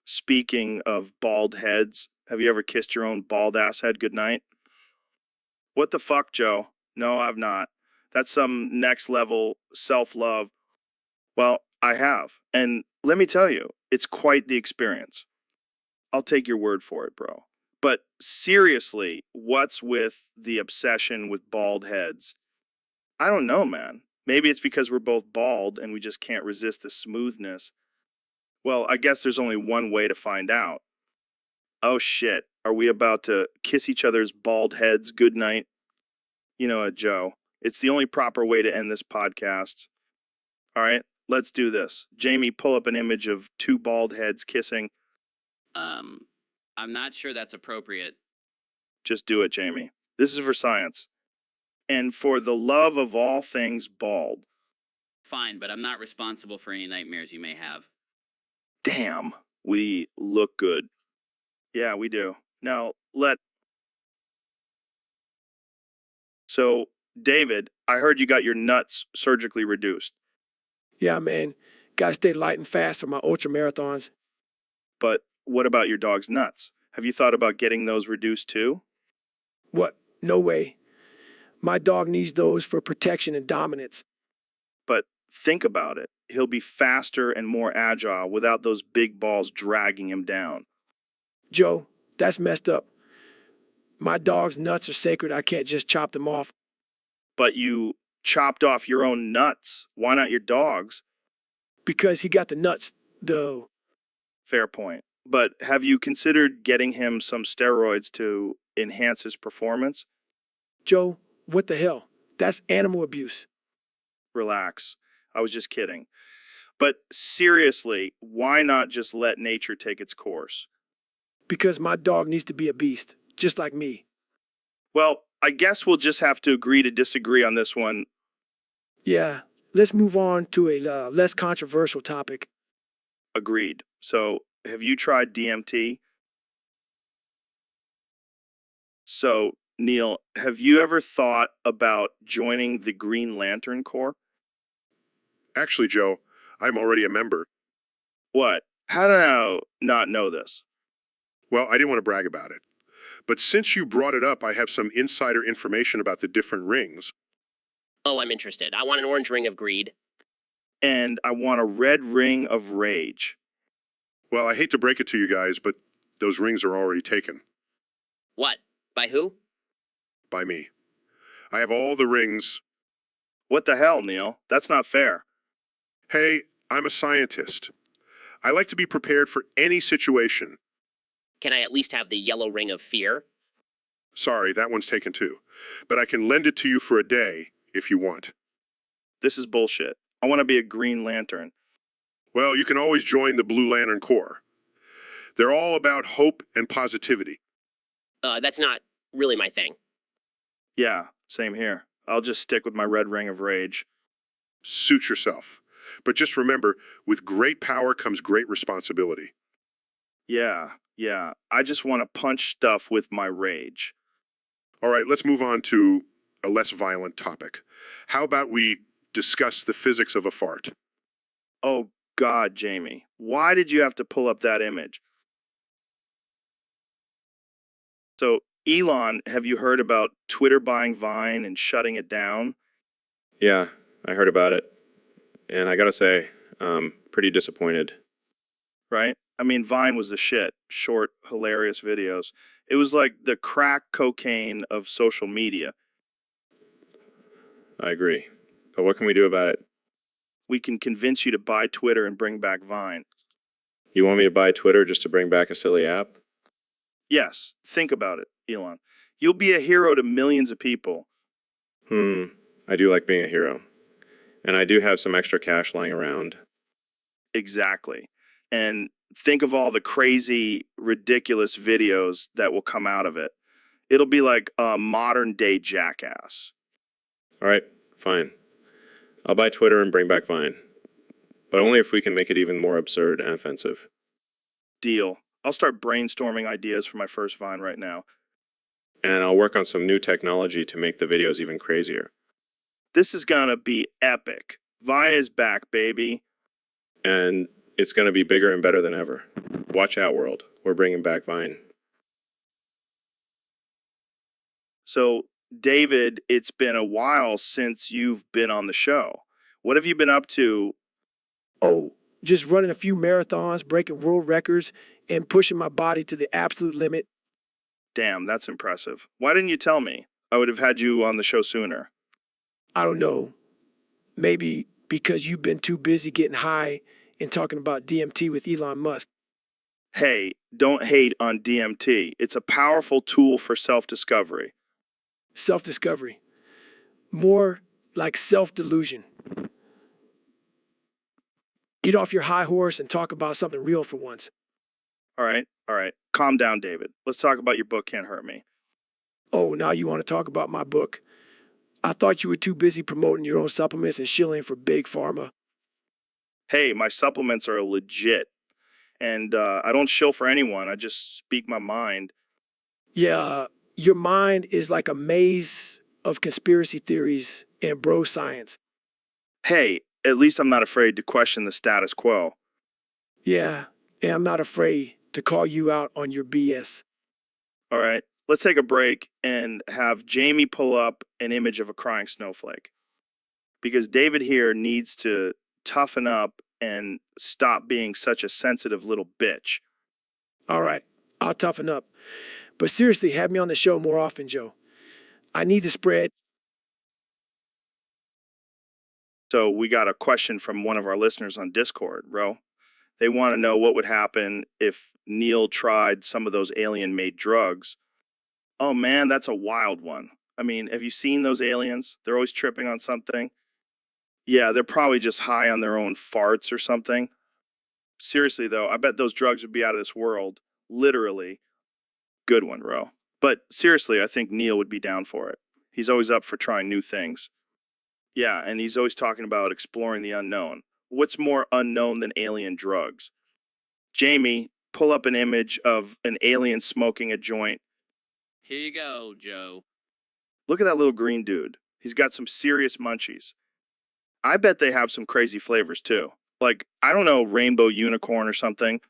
Speaking of bald heads, have you ever kissed your own bald ass head goodnight? What the fuck, Joe? No, I've not. That's some next level self love. Well, I have. And let me tell you, it's quite the experience. I'll take your word for it, bro. But seriously, what's with the obsession with bald heads? I don't know, man. Maybe it's because we're both bald and we just can't resist the smoothness. Well, I guess there's only one way to find out. Oh shit, are we about to kiss each other's bald heads goodnight? You know what, Joe? It's the only proper way to end this podcast. All right, let's do this. Jamie, pull up an image of two bald heads kissing. I'm not sure that's appropriate. Just do it, Jamie. This is for science. And for the love of all things bald. Fine, but I'm not responsible for any nightmares you may have. Damn, we look good. Yeah, we do. Now, So, David, I heard you got your nuts surgically reduced. Yeah, man. Gotta stay light and fast for my ultra marathons. But what about your dog's nuts? Have you thought about getting those reduced too? What? No way. My dog needs those for protection and dominance. But think about it. He'll be faster and more agile without those big balls dragging him down. Joe, that's messed up. My dog's nuts are sacred. I can't just chop them off. But you chopped off your own nuts. Why not your dog's? Because he got the nuts, though. Fair point. But have you considered getting him some steroids to enhance his performance? Joe, what the hell? That's animal abuse. Relax. I was just kidding. But seriously, why not just let nature take its course? Because my dog needs to be a beast, just like me. Well, I guess we'll just have to agree to disagree on this one. Yeah, let's move on to a less controversial topic. Agreed. So, have you tried DMT? So, Neil, have you ever thought about joining the Green Lantern Corps? Actually, Joe, I'm already a member. What? How did I not know this? Well, I didn't want to brag about it. But since you brought it up, I have some insider information about the different rings. Oh, I'm interested. I want an orange ring of greed. And I want a red ring of rage. Well, I hate to break it to you guys, but those rings are already taken What? By who? by me. I have all the rings. What the hell, Neil? That's not fair. Hey, I'm a scientist. I like to be prepared for any situation. Can I at least have the yellow ring of fear? Sorry, that one's taken too. But I can lend it to you for a day if you want. This is bullshit. I want to be a Green Lantern. Well, you can always join the Blue Lantern Corps. They're all about hope and positivity. That's not really my thing. Yeah, same here. I'll just stick with my red ring of rage. Suit yourself. But just remember, with great power comes great responsibility. Yeah. I just want to punch stuff with my rage. All right, let's move on to a less violent topic. How about we discuss the physics of a fart? Oh, God, Jamie. Why did you have to pull up that image? So, Elon, have you heard about Twitter buying Vine and shutting it down? Yeah, I heard about it. And I gotta say, pretty disappointed. Right? I mean, Vine was the shit. Short, hilarious videos. It was like the crack cocaine of social media. I agree. But what can we do about it? We can convince you to buy Twitter and bring back Vine. You want me to buy Twitter just to bring back a silly app? Yes, think about it, Elon. You'll be a hero to millions of people. I do like being a hero. And I do have some extra cash lying around. Exactly. And think of all the crazy, ridiculous videos that will come out of it. It'll be like a modern day jackass. All right, fine. I'll buy Twitter and bring back Vine. But only if we can make it even more absurd and offensive. Deal. I'll start brainstorming ideas for my first Vine right now. And I'll work on some new technology to make the videos even crazier. This is gonna be epic. Vine is back, baby. And it's going to be bigger and better than ever. Watch out, world. We're bringing back Vine. So, David, it's been a while since you've been on the show. What have you been up to? Oh, just running a few marathons, breaking world records, and pushing my body to the absolute limit. Damn, that's impressive. Why didn't you tell me? I would have had you on the show sooner. I don't know. Maybe because you've been too busy getting high and talking about DMT with Elon Musk. Hey, don't hate on DMT. It's a powerful tool for self-discovery. Self-discovery. More like self-delusion. Get off your high horse and talk about something real for once. All right. Calm down, David. Let's talk about your book, Can't Hurt Me. Oh, now you want to talk about my book. I thought you were too busy promoting your own supplements and shilling for big pharma. Hey, my supplements are legit. And I don't shill for anyone. I just speak my mind. Yeah, your mind is like a maze of conspiracy theories and bro science. Hey, at least I'm not afraid to question the status quo. Yeah, and I'm not afraid to call you out on your BS. All right. Let's take a break and have Jamie pull up an image of a crying snowflake. Because David here needs to toughen up and stop being such a sensitive little bitch. All right, I'll toughen up. But seriously, have me on the show more often, Joe. I need to spread. So we got a question from one of our listeners on Discord, Ro. They want to know what would happen if Neil tried some of those alien-made drugs. Oh man, that's a wild one. I mean, have you seen those aliens? They're always tripping on something. Yeah, they're probably just high on their own farts or something. Seriously though, I bet those drugs would be out of this world. Literally. Good one, Ro. But seriously, I think Neil would be down for it. He's always up for trying new things. Yeah, and he's always talking about exploring the unknown. What's more unknown than alien drugs? Jamie, pull up an image of an alien smoking a joint. Here you go, Joe. Look at that little green dude. He's got some serious munchies. I bet they have some crazy flavors too. Like, I don't know, rainbow unicorn or something.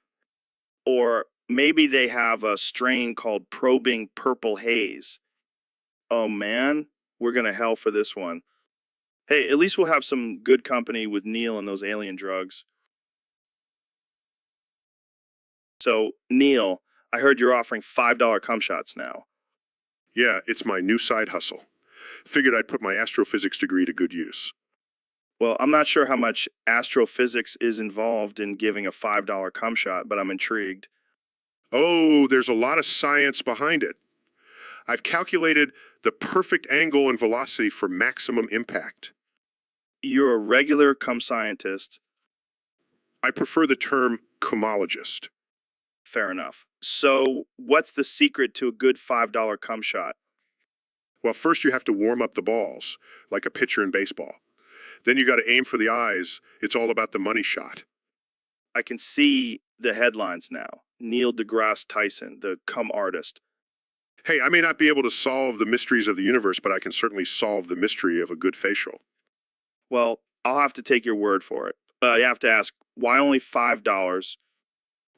Or maybe they have a strain called probing purple haze. Oh man, we're going to hell for this one. Hey, at least we'll have some good company with Neil and those alien drugs. So, Neil, I heard you're offering $5 cum shots now. Yeah, it's my new side hustle. Figured I'd put my astrophysics degree to good use. Well, I'm not sure how much astrophysics is involved in giving a $5 cum shot, but I'm intrigued. Oh, there's a lot of science behind it. I've calculated the perfect angle and velocity for maximum impact. You're a regular cum scientist. I prefer the term cumologist. Fair enough. So, what's the secret to a good $5 cum shot? Well, first you have to warm up the balls, like a pitcher in baseball. Then you got to aim for the eyes. It's all about the money shot. I can see the headlines now. Neil deGrasse Tyson, the cum artist. Hey, I may not be able to solve the mysteries of the universe, but I can certainly solve the mystery of a good facial. Well, I'll have to take your word for it. But you have to ask, why only $5?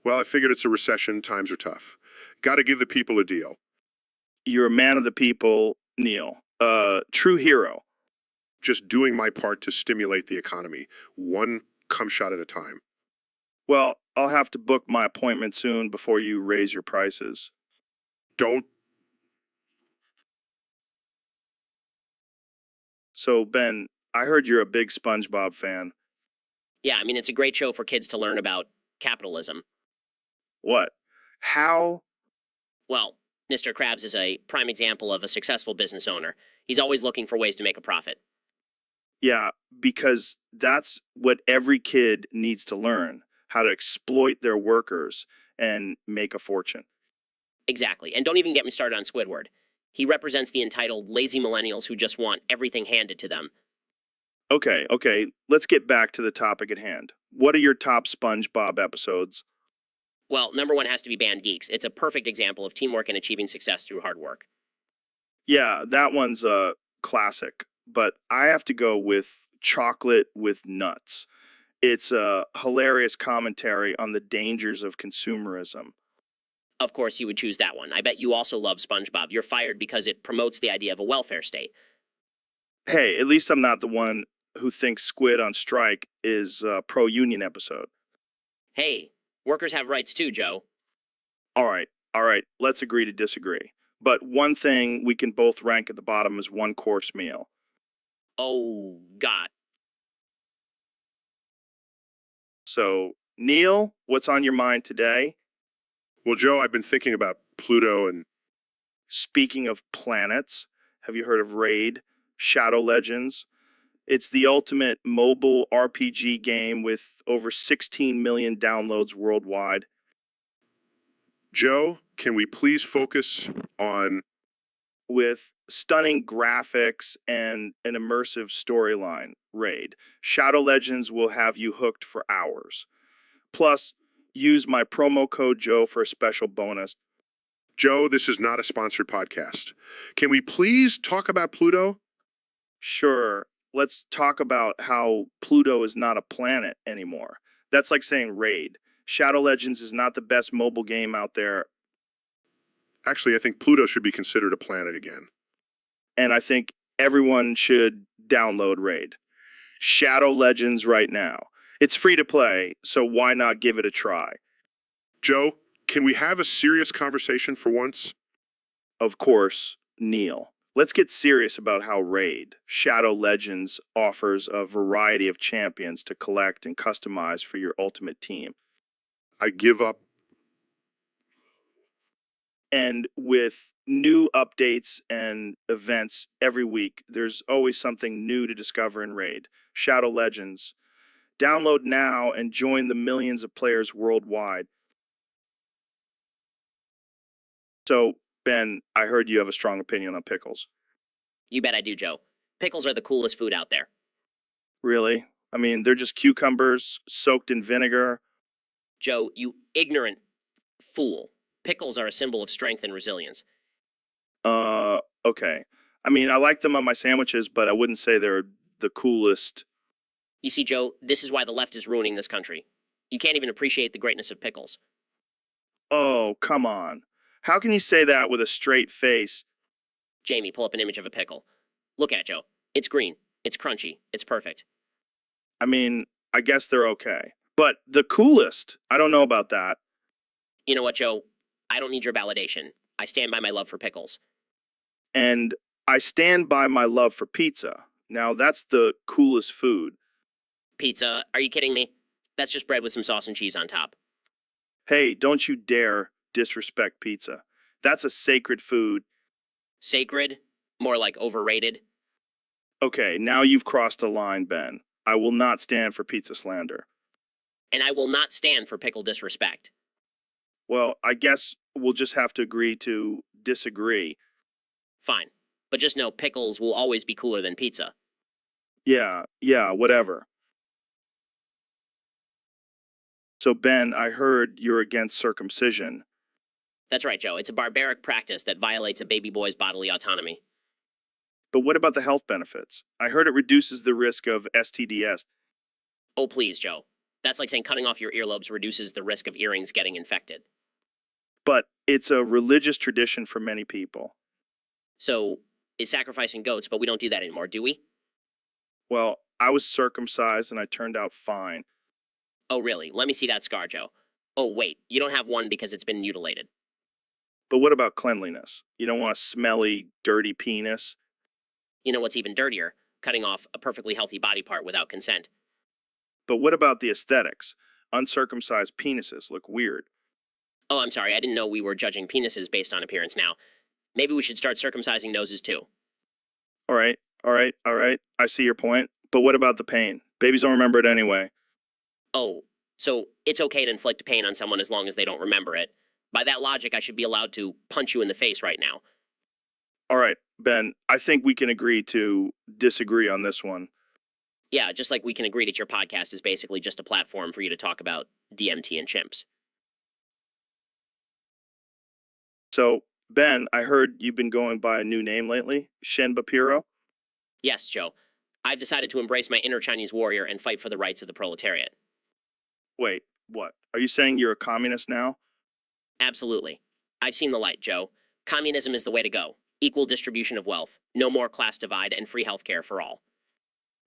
Well, I figured it's a recession, times are tough. Got to give the people a deal. You're a man of the people, Neil. True hero. Just doing my part to stimulate the economy, one cum shot at a time. Well, I'll have to book my appointment soon before you raise your prices. Don't. So, Ben, I heard you're a big SpongeBob fan. Yeah, I mean, it's a great show for kids to learn about capitalism. What? How? Well, Mr. Krabs is a prime example of a successful business owner. He's always looking for ways to make a profit. Yeah, because that's what every kid needs to learn, how to exploit their workers and make a fortune. Exactly. And don't even get me started on Squidward. He represents the entitled lazy millennials who just want everything handed to them. Okay, let's get back to the topic at hand. What are your top SpongeBob episodes? Well, number one has to be Band Geeks. It's a perfect example of teamwork and achieving success through hard work. Yeah, that one's a classic, but I have to go with Chocolate with Nuts. It's a hilarious commentary on the dangers of consumerism. Of course, you would choose that one. I bet you also love SpongeBob. You're fired because it promotes the idea of a welfare state. Hey, at least I'm not the one who thinks Squid on Strike is a pro-union episode. Hey, workers have rights too, Joe. All right, let's agree to disagree. But one thing we can both rank at the bottom is one-course meal. Oh, God. So, Neil, what's on your mind today? Well, Joe, I've been thinking about Pluto and Speaking of planets, have you heard of Raid, Shadow Legends? It's the ultimate mobile RPG game with over 16 million downloads worldwide. Joe, can we please focus on... With stunning graphics and an immersive storyline, Raid, Shadow Legends will have you hooked for hours. Plus, use my promo code Joe for a special bonus. Joe, this is not a sponsored podcast. Can we please talk about Pluto? Sure, let's talk about how Pluto is not a planet anymore. That's like saying Raid. Shadow Legends is not the best mobile game out there, Actually, I think Pluto should be considered a planet again. and I think everyone should download Raid. Shadow Legends right now. It's free to play, so why not give it a try? Joe, can we have a serious conversation for once? Of course, Neil. Let's get serious about how Raid, Shadow Legends, offers a variety of champions to collect and customize for your ultimate team. I give up. And with new updates and events every week, there's always something new to discover in Raid, Shadow Legends. Download now and join the millions of players worldwide. So, Ben, I heard you have a strong opinion on pickles. You bet I do, Joe. Pickles are the coolest food out there. Really? I mean, they're just cucumbers soaked in vinegar. Joe, you ignorant fool. Pickles are a symbol of strength and resilience. Okay. I mean, I like them on my sandwiches, but I wouldn't say they're the coolest. You see, Joe, this is why the left is ruining this country. You can't even appreciate the greatness of pickles. Oh, come on. How can you say that with a straight face? Jamie, pull up an image of a pickle. Look at it, Joe. It's green. It's crunchy. It's perfect. I mean, I guess they're okay. But the coolest, I don't know about that. You know what, Joe? I don't need your validation. I stand by my love for pickles. And I stand by my love for pizza. Now, that's the coolest food. Pizza? Are you kidding me? That's just bread with some sauce and cheese on top. Hey, don't you dare disrespect pizza. That's a sacred food. Sacred? More like overrated? Okay, now you've crossed a line, Ben. I will not stand for pizza slander. And I will not stand for pickle disrespect. Well, I guess we'll just have to agree to disagree. Fine. But just know pickles will always be cooler than pizza. Yeah, whatever. So, Ben, I heard you're against circumcision. That's right, Joe. It's a barbaric practice that violates a baby boy's bodily autonomy. But what about the health benefits? I heard it reduces the risk of STDs. Oh, please, Joe. That's like saying cutting off your earlobes reduces the risk of earrings getting infected. But it's a religious tradition for many people. So, is sacrificing goats, but we don't do that anymore, do we? Well, I was circumcised and I turned out fine. Oh, really? Let me see that scar, Joe. Oh, wait. You don't have one because it's been mutilated. But what about cleanliness? You don't want a smelly, dirty penis? You know what's even dirtier? Cutting off a perfectly healthy body part without consent. But what about the aesthetics? Uncircumcised penises look weird. Oh, I'm sorry. I didn't know we were judging penises based on appearance now. Maybe we should start circumcising noses too. All right. I see your point. But what about the pain? Babies don't remember it anyway. Oh, so it's okay to inflict pain on someone as long as they don't remember it. By that logic, I should be allowed to punch you in the face right now. All right, Ben, I think we can agree to disagree on this one. Yeah, just like we can agree that your podcast is basically just a platform for you to talk about DMT and chimps. So, Ben, I heard you've been going by a new name lately, Shen Bapiro. Yes, Joe. I've decided to embrace my inner Chinese warrior and fight for the rights of the proletariat. Wait, what? Are you saying you're a communist now? Absolutely. I've seen the light, Joe. Communism is the way to go. Equal distribution of wealth, no more class divide, and free healthcare for all.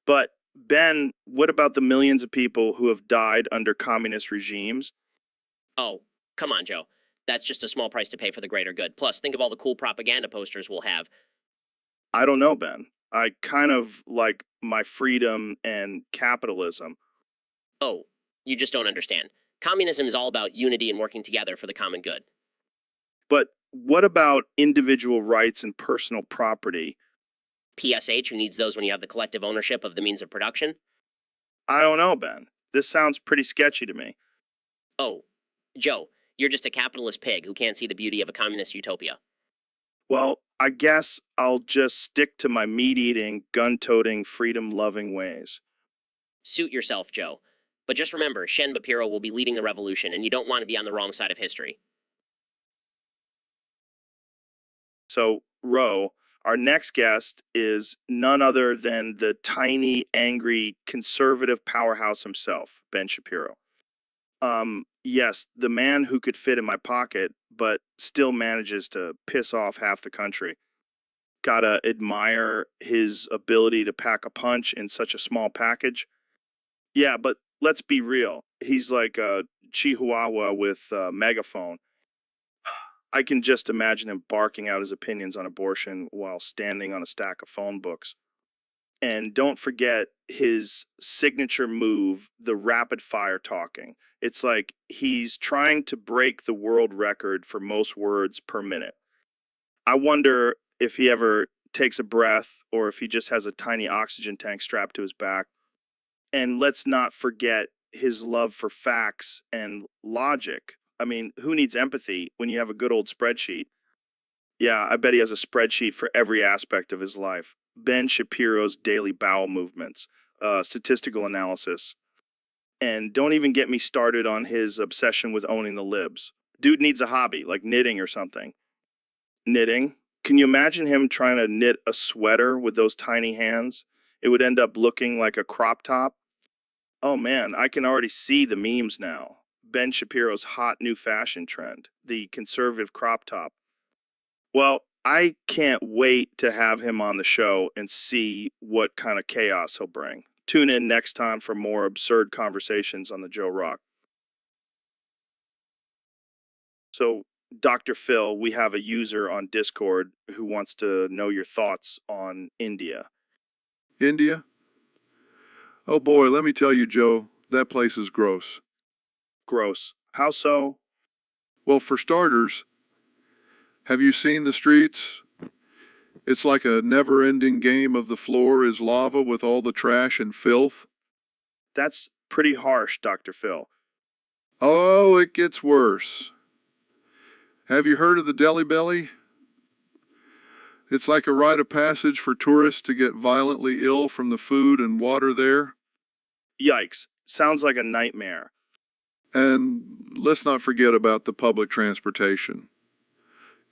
But, Ben, what about the millions of people who have died under communist regimes? Oh, come on, Joe. That's just a small price to pay for the greater good. Plus, think of all the cool propaganda posters we'll have. I don't know, Ben. I kind of like my freedom and capitalism. Oh, you just don't understand. Communism is all about unity and working together for the common good. But what about individual rights and personal property? PSH, who needs those when you have the collective ownership of the means of production? I don't know, Ben. This sounds pretty sketchy to me. Oh, Joe, you're just a capitalist pig who can't see the beauty of a communist utopia. Well, I guess I'll just stick to my meat-eating, gun-toting, freedom-loving ways. Suit yourself, Joe. But just remember, Shen Bapiro will be leading the revolution, and you don't want to be on the wrong side of history. So, Ro, our next guest is none other than the tiny, angry, conservative powerhouse himself, Ben Shapiro. Yes, the man who could fit in my pocket, but still manages to piss off half the country. Gotta admire his ability to pack a punch in such a small package. Yeah, but let's be real. He's like a chihuahua with a megaphone. I can just imagine him barking out his opinions on abortion while standing on a stack of phone books. And don't forget his signature move, the rapid fire talking. It's like he's trying to break the world record for most words per minute. I wonder if he ever takes a breath or if he just has a tiny oxygen tank strapped to his back. And let's not forget his love for facts and logic. I mean, who needs empathy when you have a good old spreadsheet? Yeah, I bet he has a spreadsheet for every aspect of his life. Ben Shapiro's daily bowel movements, statistical analysis. And don't even get me started on his obsession with owning the libs. Dude needs a hobby, like knitting or something. Knitting? Can you imagine him trying to knit a sweater with those tiny hands? It would end up looking like a crop top. Oh man, I can already see the memes now. Ben Shapiro's hot new fashion trend, the conservative crop top. Well, I can't wait to have him on the show and see what kind of chaos he'll bring. Tune in next time for more absurd conversations on the Joe Rock. So, Dr. Phil, we have a user on Discord who wants to know your thoughts on India. India? Oh boy, let me tell you, Joe, that place is gross. Gross. How so? Well, for starters, have you seen the streets? It's like a never-ending game of the floor is lava with all the trash and filth. That's pretty harsh, Dr. Phil. Oh, it gets worse. Have you heard of the Delhi Belly? It's like a rite of passage for tourists to get violently ill from the food and water there. Yikes. Sounds like a nightmare. And let's not forget about the public transportation.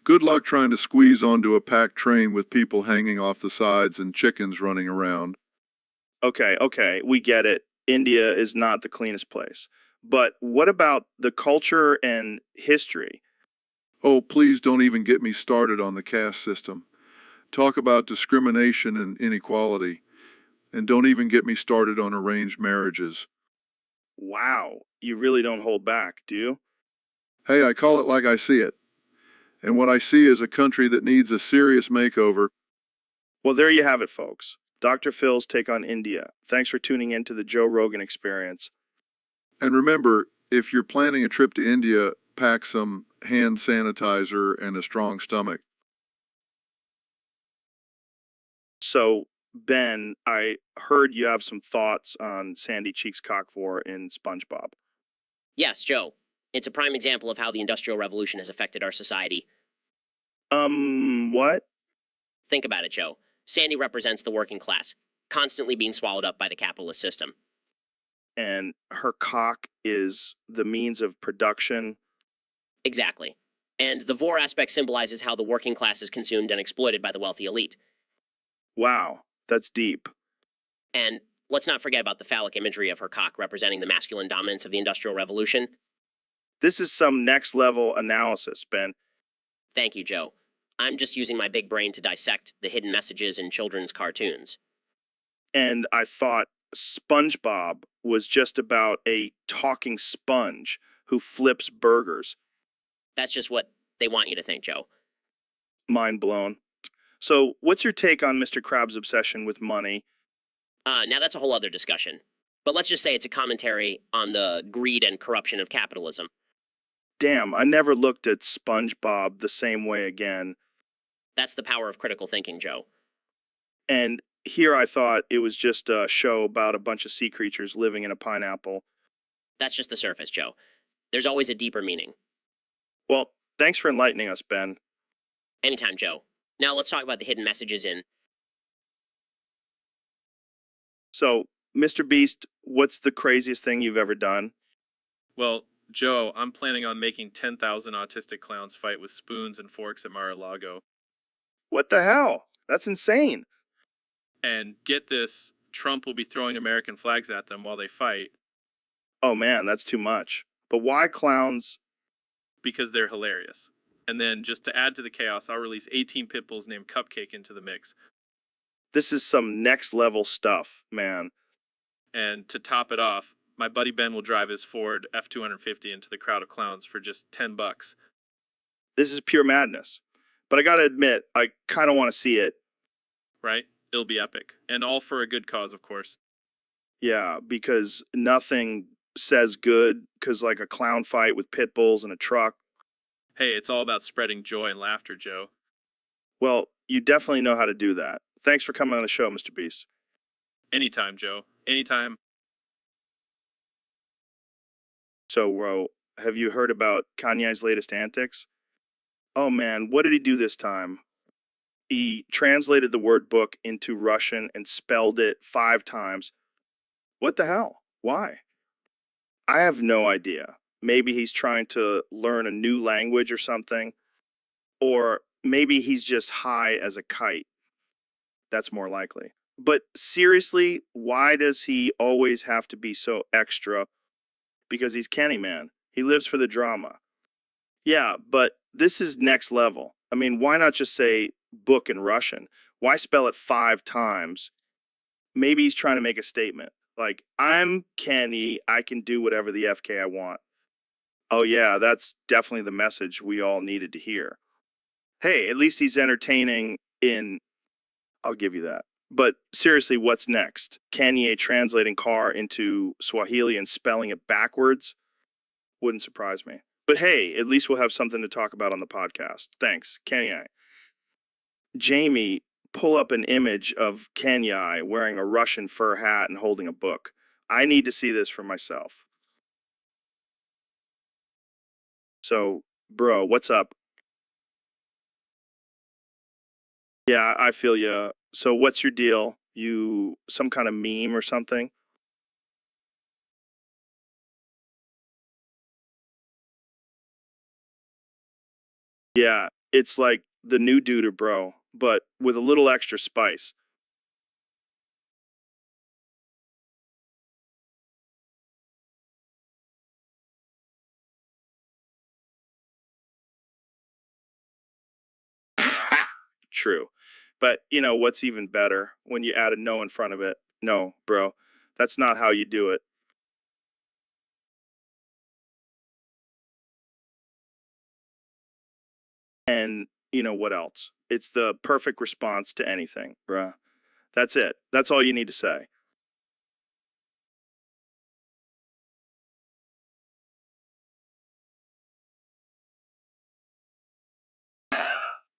Good luck trying to squeeze onto a packed train with people hanging off the sides and chickens running around. Okay, we get it. India is not the cleanest place. But what about the culture and history? Oh, please don't even get me started on the caste system. Talk about discrimination and inequality. And don't even get me started on arranged marriages. Wow, you really don't hold back, do you? Hey, I call it like I see it. And what I see is a country that needs a serious makeover. Well, there you have it, folks. Dr. Phil's take on India. Thanks for tuning in to the Joe Rogan Experience. And remember, if you're planning a trip to India, pack some hand sanitizer and a strong stomach. So, Ben, I heard you have some thoughts on Sandy Cheeks Cockvor in SpongeBob. Yes, Joe. It's a prime example of how the Industrial Revolution has affected our society. What? Think about it, Joe. Sandy represents the working class, constantly being swallowed up by the capitalist system. And her cock is the means of production. Exactly. And the vor aspect symbolizes how the working class is consumed and exploited by the wealthy elite. Wow, that's deep. And let's not forget about the phallic imagery of her cock representing the masculine dominance of the Industrial Revolution. This is some next level analysis, Ben. Thank you, Joe. I'm just using my big brain to dissect the hidden messages in children's cartoons. And I thought SpongeBob was just about a talking sponge who flips burgers. That's just what they want you to think, Joe. Mind blown. So, what's your take on Mr. Krabs' obsession with money? Now that's a whole other discussion. But let's just say it's a commentary on the greed and corruption of capitalism. Damn, I never looked at SpongeBob the same way again. That's the power of critical thinking, Joe. And here I thought it was just a show about a bunch of sea creatures living in a pineapple. That's just the surface, Joe. There's always a deeper meaning. Well, thanks for enlightening us, Ben. Anytime, Joe. Now let's talk about the hidden messages in... So, Mr. Beast, what's the craziest thing you've ever done? Well, Joe, I'm planning on making 10,000 autistic clowns fight with spoons and forks at Mar-a-Lago. What the hell? That's insane. And get this, Trump will be throwing American flags at them while they fight Oh man, that's too much. But why clowns? because they're hilarious. And then, just to add to the chaos, I'll release 18 pit bulls named Cupcake into the mix. This is some next level stuff, man. And to top it off, my buddy Ben will drive his Ford F-250 into the crowd of clowns for just $10. This is pure madness. But I gotta admit, I kinda wanna see it. Right? It'll be epic. And all for a good cause, of course. Yeah, because nothing says good, because like a clown fight with pit bulls in a truck. Hey, it's all about spreading joy and laughter, Joe. Well, you definitely know how to do that. Thanks for coming on the show, Mr. Beast. Anytime, Joe. Anytime. So, Ro, have you heard about Kanye's latest antics? Oh man, what did he do this time? He translated the word book into Russian and spelled it 5 times. What the hell? Why? I have no idea. Maybe he's trying to learn a new language or something. Or maybe he's just high as a kite. That's more likely. But seriously, why does he always have to be so extra? Because he's Kenny Man. He lives for the drama. Yeah, but this is next level. I mean, why not just say book in Russian? Why spell it 5 times? Maybe he's trying to make a statement. Like, I'm Kenny, I can do whatever the FK I want. Oh, yeah, that's definitely the message we all needed to hear. Hey, at least he's entertaining in. I'll give you that. But seriously, what's next? Kanye translating car into Swahili and spelling it backwards? Wouldn't surprise me. But hey, at least we'll have something to talk about on the podcast. Thanks, Kanye. Jamie, pull up an image of Kanye wearing a Russian fur hat and holding a book. I need to see this for myself. So, bro, what's up? Yeah, I feel ya. So, what's your deal? You some kind of meme or something? Yeah, it's like the new duder, bro, but with a little extra spice. True. But you know what's even better when you add a no in front of it? No, bro. That's not how you do it. And you know what else? It's the perfect response to anything, bruh. That's it. That's all you need to say.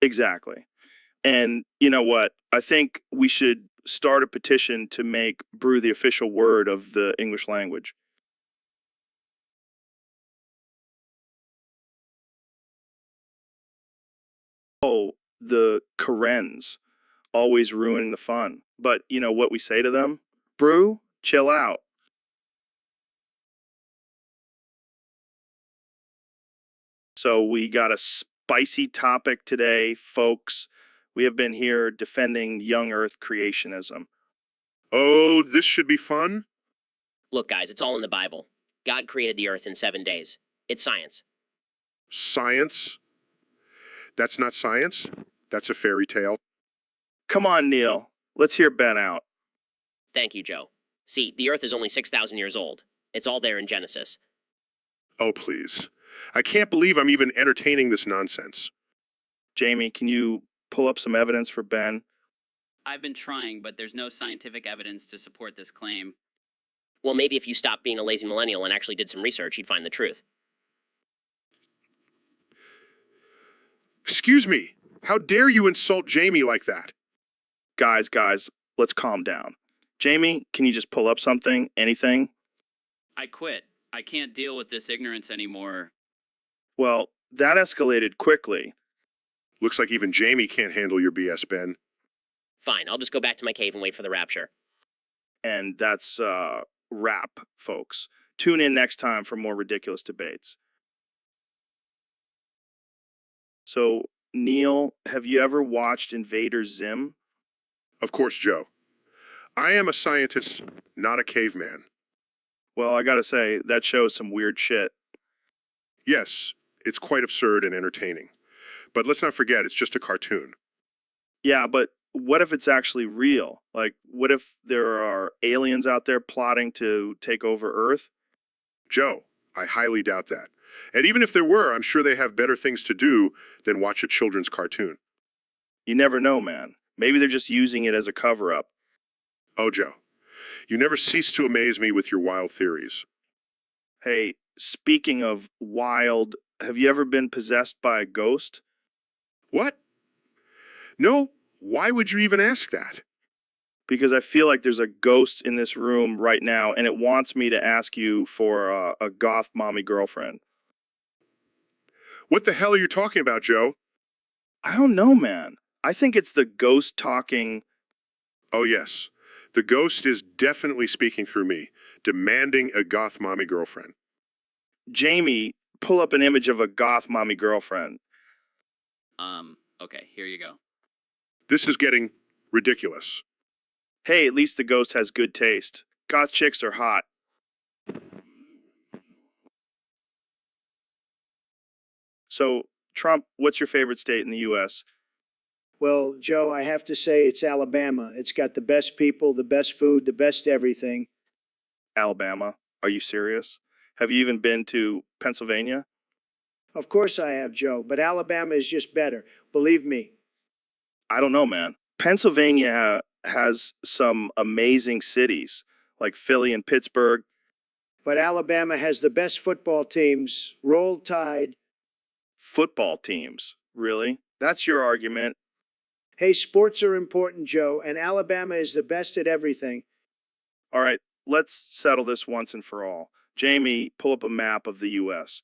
Exactly. And you know what? I think we should start a petition to make brew the official word of the English language. Oh, the Karens, always ruining the fun. But you know what we say to them? Brew, chill out. So we got a spicy topic today, folks. We have been here defending young earth creationism. Oh, this should be fun. Look, guys, it's all in the Bible. God created the earth in 7 days. It's science. Science? That's not science. That's a fairy tale. Come on, Neil. Let's hear Ben out. Thank you, Joe. See, the earth is only 6,000 years old. It's all there in Genesis. Oh, please. I can't believe I'm even entertaining this nonsense. Jamie, can you pull up some evidence for Ben? I've been trying, but there's no scientific evidence to support this claim. Well, maybe if you stopped being a lazy millennial and actually did some research, you'd find the truth. Excuse me. How dare you insult Jamie like that? Guys, let's calm down. Jamie, can you just pull up something? Anything? I quit. I can't deal with this ignorance anymore. Well, that escalated quickly. Looks like even Jamie can't handle your BS, Ben. Fine, I'll just go back to my cave and wait for the rapture. And that's wrap, folks. Tune in next time for more ridiculous debates. So, Neil, have you ever watched Invader Zim? Of course, Joe. I am a scientist, not a caveman. Well, I gotta say, that shows some weird shit. Yes, it's quite absurd and entertaining. But let's not forget, it's just a cartoon. Yeah, but what if it's actually real? Like, what if there are aliens out there plotting to take over Earth? Joe, I highly doubt that. And even if there were, I'm sure they have better things to do than watch a children's cartoon. You never know, man. Maybe they're just using it as a cover up. Oh, Joe, you never cease to amaze me with your wild theories. Hey, speaking of wild, have you ever been possessed by a ghost? What? No, why would you even ask that? Because I feel like there's a ghost in this room right now, and it wants me to ask you for a goth mommy girlfriend. What the hell are you talking about, Joe? I don't know, man. I think it's the ghost talking. Oh, yes, The ghost is definitely speaking through me, demanding a goth mommy girlfriend. Jamie, pull up an image of a goth mommy girlfriend. Okay, here you go. This is getting ridiculous. Hey, at least the ghost has good taste. Goth chicks are hot. So, Trump, what's your favorite state in the U.S.? Well, Joe, I have to say it's Alabama. It's got the best people, the best food, the best everything. Alabama. Are you serious? Have you even been to Pennsylvania? Of course I have, Joe, but Alabama is just better. Believe me. I don't know, man. Pennsylvania has some amazing cities like Philly and Pittsburgh. But Alabama has the best football teams. Roll Tide. Football teams. Really? That's your argument. Hey, sports are important, Joe, and Alabama is the best at everything. All right, let's settle this once and for all. Jamie, pull up a map of the U.S.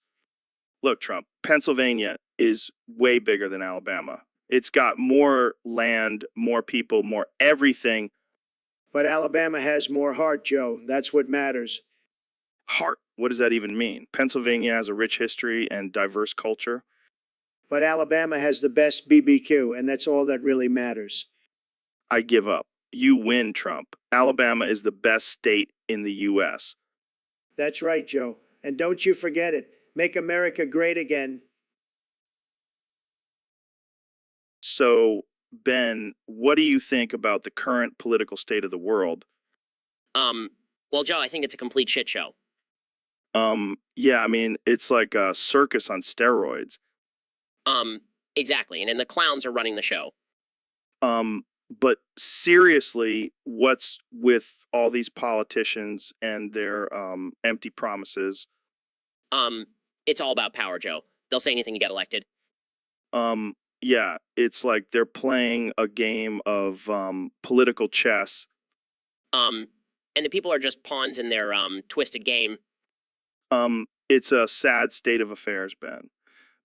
Look, Trump, Pennsylvania is way bigger than Alabama. It's got more land, more people, more everything. But Alabama has more heart, Joe. That's what matters. Heart. What does that even mean? Pennsylvania has a rich history and diverse culture. But Alabama has the best BBQ, and that's all that really matters. I give up. You win, Trump. Alabama is the best state in the U.S. That's right, Joe. And don't you forget it. Make America great again. So, Ben, what do you think about the current political state of the world? Well, Joe, I think it's a complete shit show. Yeah, I mean, it's like a circus on steroids. Exactly. And then the clowns are running the show. But seriously, what's with all these politicians and their empty promises? It's all about power, Joe. They'll say anything to get elected. Yeah, it's like they're playing a game of political chess. And the people are just pawns in their twisted game. It's a sad state of affairs, Ben.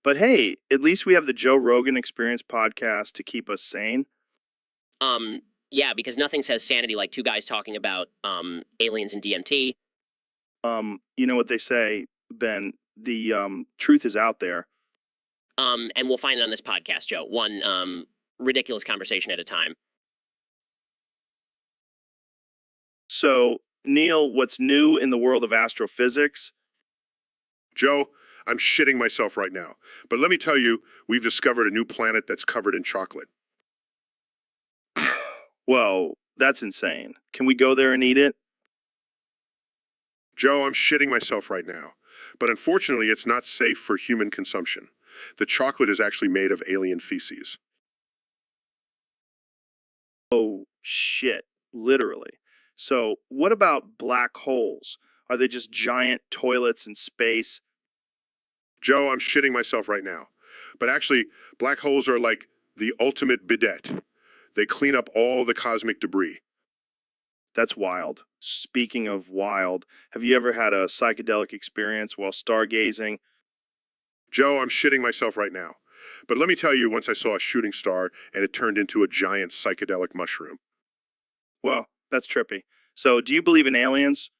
But hey, at least we have the Joe Rogan Experience podcast to keep us sane. Yeah, because nothing says sanity like two guys talking about aliens and DMT. You know what they say, Ben, the truth is out there. And we'll find it on this podcast, Joe. One ridiculous conversation at a time. So, Neil, what's new in the world of astrophysics? Joe, I'm shitting myself right now. But let me tell you, we've discovered a new planet that's covered in chocolate. Whoa, that's insane. Can we go there and eat it? Joe, I'm shitting myself right now. But unfortunately, it's not safe for human consumption. The chocolate is actually made of alien feces. Oh, shit. Literally. So, what about black holes? Are they just giant toilets in space? Joe, I'm shitting myself right now. But actually, black holes are like the ultimate bidet. They clean up all the cosmic debris. That's wild. Speaking of wild, have you ever had a psychedelic experience while stargazing? Joe, I'm shitting myself right now. But let me tell you, once I saw a shooting star and it turned into a giant psychedelic mushroom. Well, that's trippy. So, do you believe in aliens?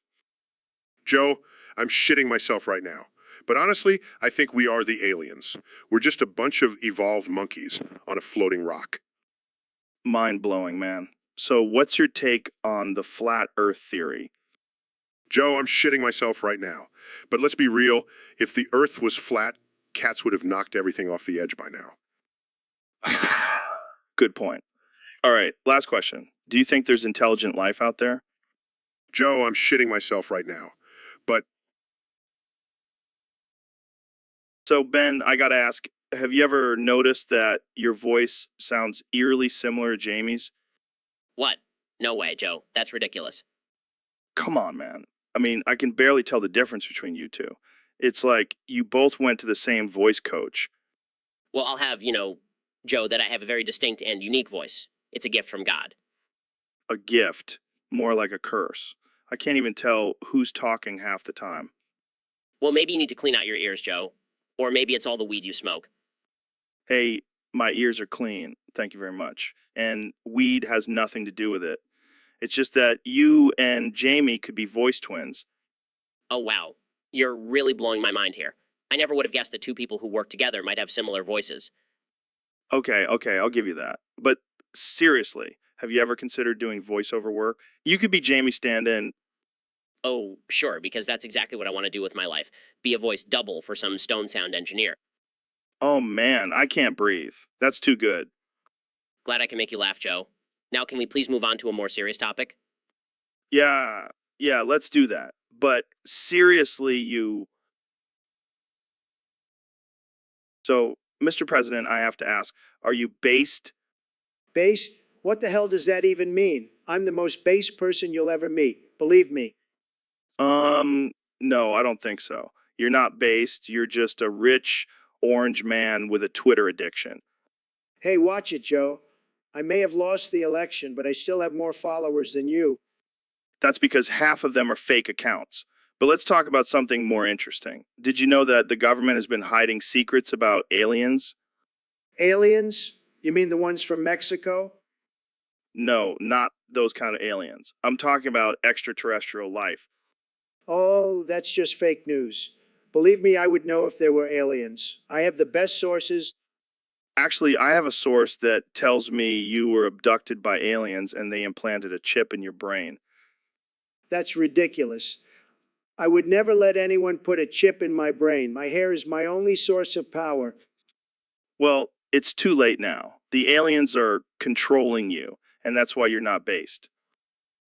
Joe, I'm shitting myself right now. But honestly, I think we are the aliens. We're just a bunch of evolved monkeys on a floating rock. Mind-blowing, man. So, what's your take on the flat Earth theory? Joe, I'm shitting myself right now. But let's be real, if the Earth was flat, cats would have knocked everything off the edge by now. Good point. All right, last question. Do you think there's intelligent life out there? Joe, I'm shitting myself right now. But So, Ben, I gotta ask, have you ever noticed that your voice sounds eerily similar to Jamie's? What? No way, Joe. That's ridiculous. Come on, man. I mean, I can barely tell the difference between you two. It's like you both went to the same voice coach. Well, I'll have, Joe, that I have a very distinct and unique voice. It's a gift from God. A gift, more like a curse. I can't even tell who's talking half the time. Well, maybe you need to clean out your ears, Joe. Or maybe it's all the weed you smoke. Hey, my ears are clean. Thank you very much. And weed has nothing to do with it. It's just that you and Jamie could be voice twins. Oh, wow. You're really blowing my mind here. I never would have guessed that two people who work together might have similar voices. Okay, I'll give you that. But seriously, have you ever considered doing voiceover work? You could be Jamie stand-in. Oh, sure, because that's exactly what I want to do with my life. Be a voice double for some stone sound engineer. Oh man, I can't breathe. That's too good. Glad I can make you laugh, Joe. Now, can we please move on to a more serious topic? Yeah, let's do that. But seriously, So, Mr. President, I have to ask, are you based? Base? What the hell does that even mean? I'm the most base person you'll ever meet. Believe me. Um, no, I don't think so. You're not based. You're just a rich orange man with a Twitter addiction. Hey, watch it, Joe. I may have lost the election, but I still have more followers than you. That's because half of them are fake accounts. But let's talk about something more interesting. Did you know that the government has been hiding secrets about aliens? Aliens? You mean the ones from Mexico? No, not those kind of aliens. I'm talking about extraterrestrial life. Oh, that's just fake news. Believe me, I would know if there were aliens. I have the best sources. Actually, I have a source that tells me you were abducted by aliens and they implanted a chip in your brain. That's ridiculous. I would never let anyone put a chip in my brain. My hair is my only source of power. Well, it's too late now. The aliens are controlling you, and that's why you're not based.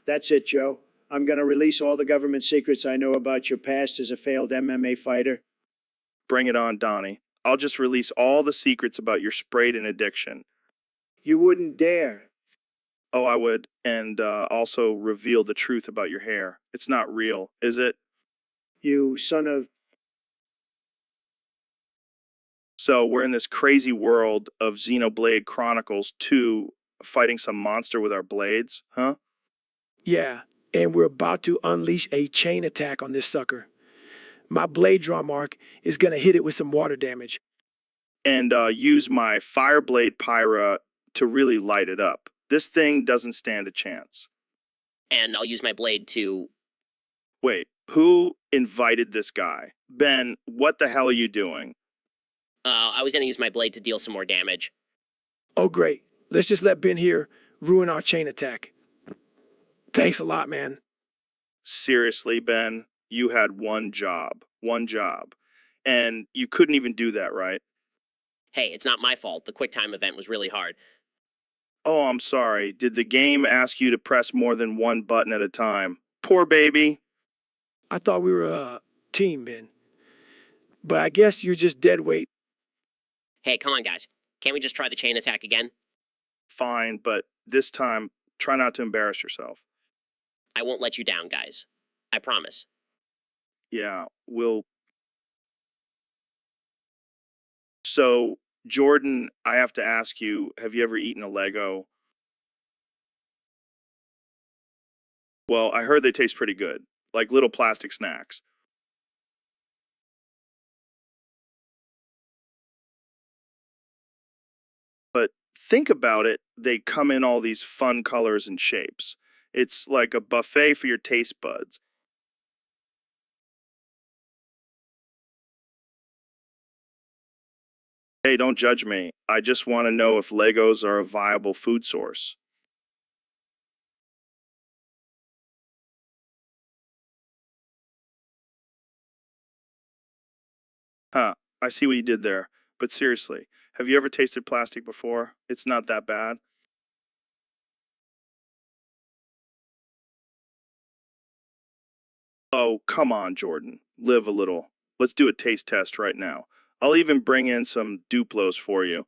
That's it, Joe. I'm going to release all the government secrets I know about your past as a failed MMA fighter. Bring it on, Donnie. I'll just release all the secrets about your sprayed-in addiction. You wouldn't dare. Oh, I would. And also reveal the truth about your hair. It's not real, is it? You son of... So we're in this crazy world of Xenoblade Chronicles 2 fighting some monster with our blades, huh? Yeah, and we're about to unleash a chain attack on this sucker. My blade draw mark is gonna hit it with some water damage. And use my Fireblade Pyra to really light it up. This thing doesn't stand a chance. And I'll use my blade to... Wait, who invited this guy? Ben, what the hell are you doing? I was going to use my blade to deal some more damage. Oh, great. Let's just let Ben here ruin our chain attack. Thanks a lot, man. Seriously, Ben, you had one job. One job. And you couldn't even do that, right? Hey, it's not my fault. The QuickTime event was really hard. Oh, I'm sorry. Did the game ask you to press more than one button at a time? Poor baby. I thought we were a team, Ben. But I guess you're just dead weight. Hey, come on, guys. Can't we just try the chain attack again? Fine, but this time, try not to embarrass yourself. I won't let you down, guys. I promise. Yeah, we'll... So, Jordan, I have to ask you, have you ever eaten a Lego? Well, I heard they taste pretty good, like little plastic snacks. But think about it, they come in all these fun colors and shapes. It's like a buffet for your taste buds. Hey, don't judge me. I just want to know if Legos are a viable food source. Huh, I see what you did there. But seriously, have you ever tasted plastic before? It's not that bad. Oh, come on, Jordan. Live a little. Let's do a taste test right now. I'll even bring in some Duplos for you.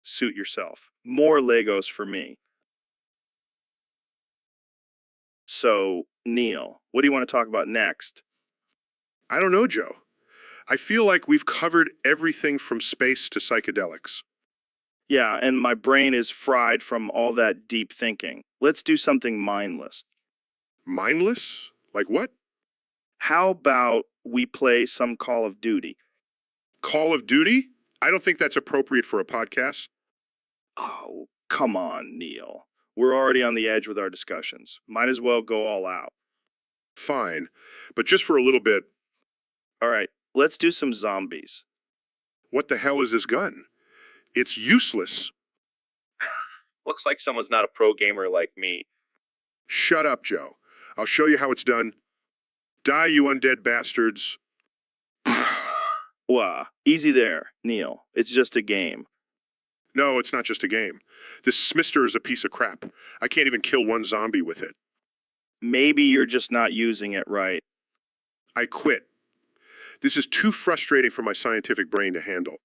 Suit yourself. More Legos for me. So, Neil, what do you want to talk about next? I don't know, Joe. I feel like we've covered everything from space to psychedelics. Yeah, and my brain is fried from all that deep thinking. Let's do something mindless. Mindless? Like what? How about we play some Call of Duty? Call of Duty? I don't think that's appropriate for a podcast. Oh, come on, Neil. We're already on the edge with our discussions. Might as well go all out. Fine, but just for a little bit, All right, let's do some zombies. what the hell is this gun? It's useless. Looks like someone's not a pro gamer like me. Shut up, Joe. I'll show you how it's done. Die, you undead bastards. Wah, easy there, Neil. It's just a game. No, it's not just a game. This Smister is a piece of crap. I can't even kill one zombie with it. Maybe you're just not using it right. I quit. This is too frustrating for my scientific brain to handle.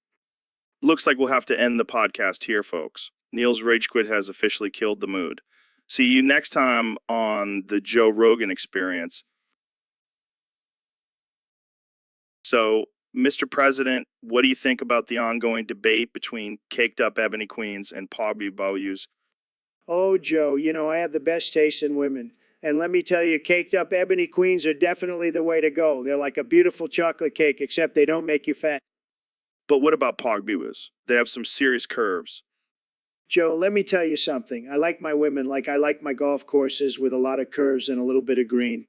Looks like we'll have to end the podcast here, folks. Neil's rage quit has officially killed the mood. See you next time on the Joe Rogan Experience. So, Mr. President, what do you think about the ongoing debate between caked up ebony queens and Pogby Bowyers? Oh, Joe, you know, I have the best taste in women. And let me tell you, caked up ebony queens are definitely the way to go. They're like a beautiful chocolate cake, except they don't make you fat. But what about Pogby? They have some serious curves. Joe, let me tell you something. I like my women like I like my golf courses with a lot of curves and a little bit of green.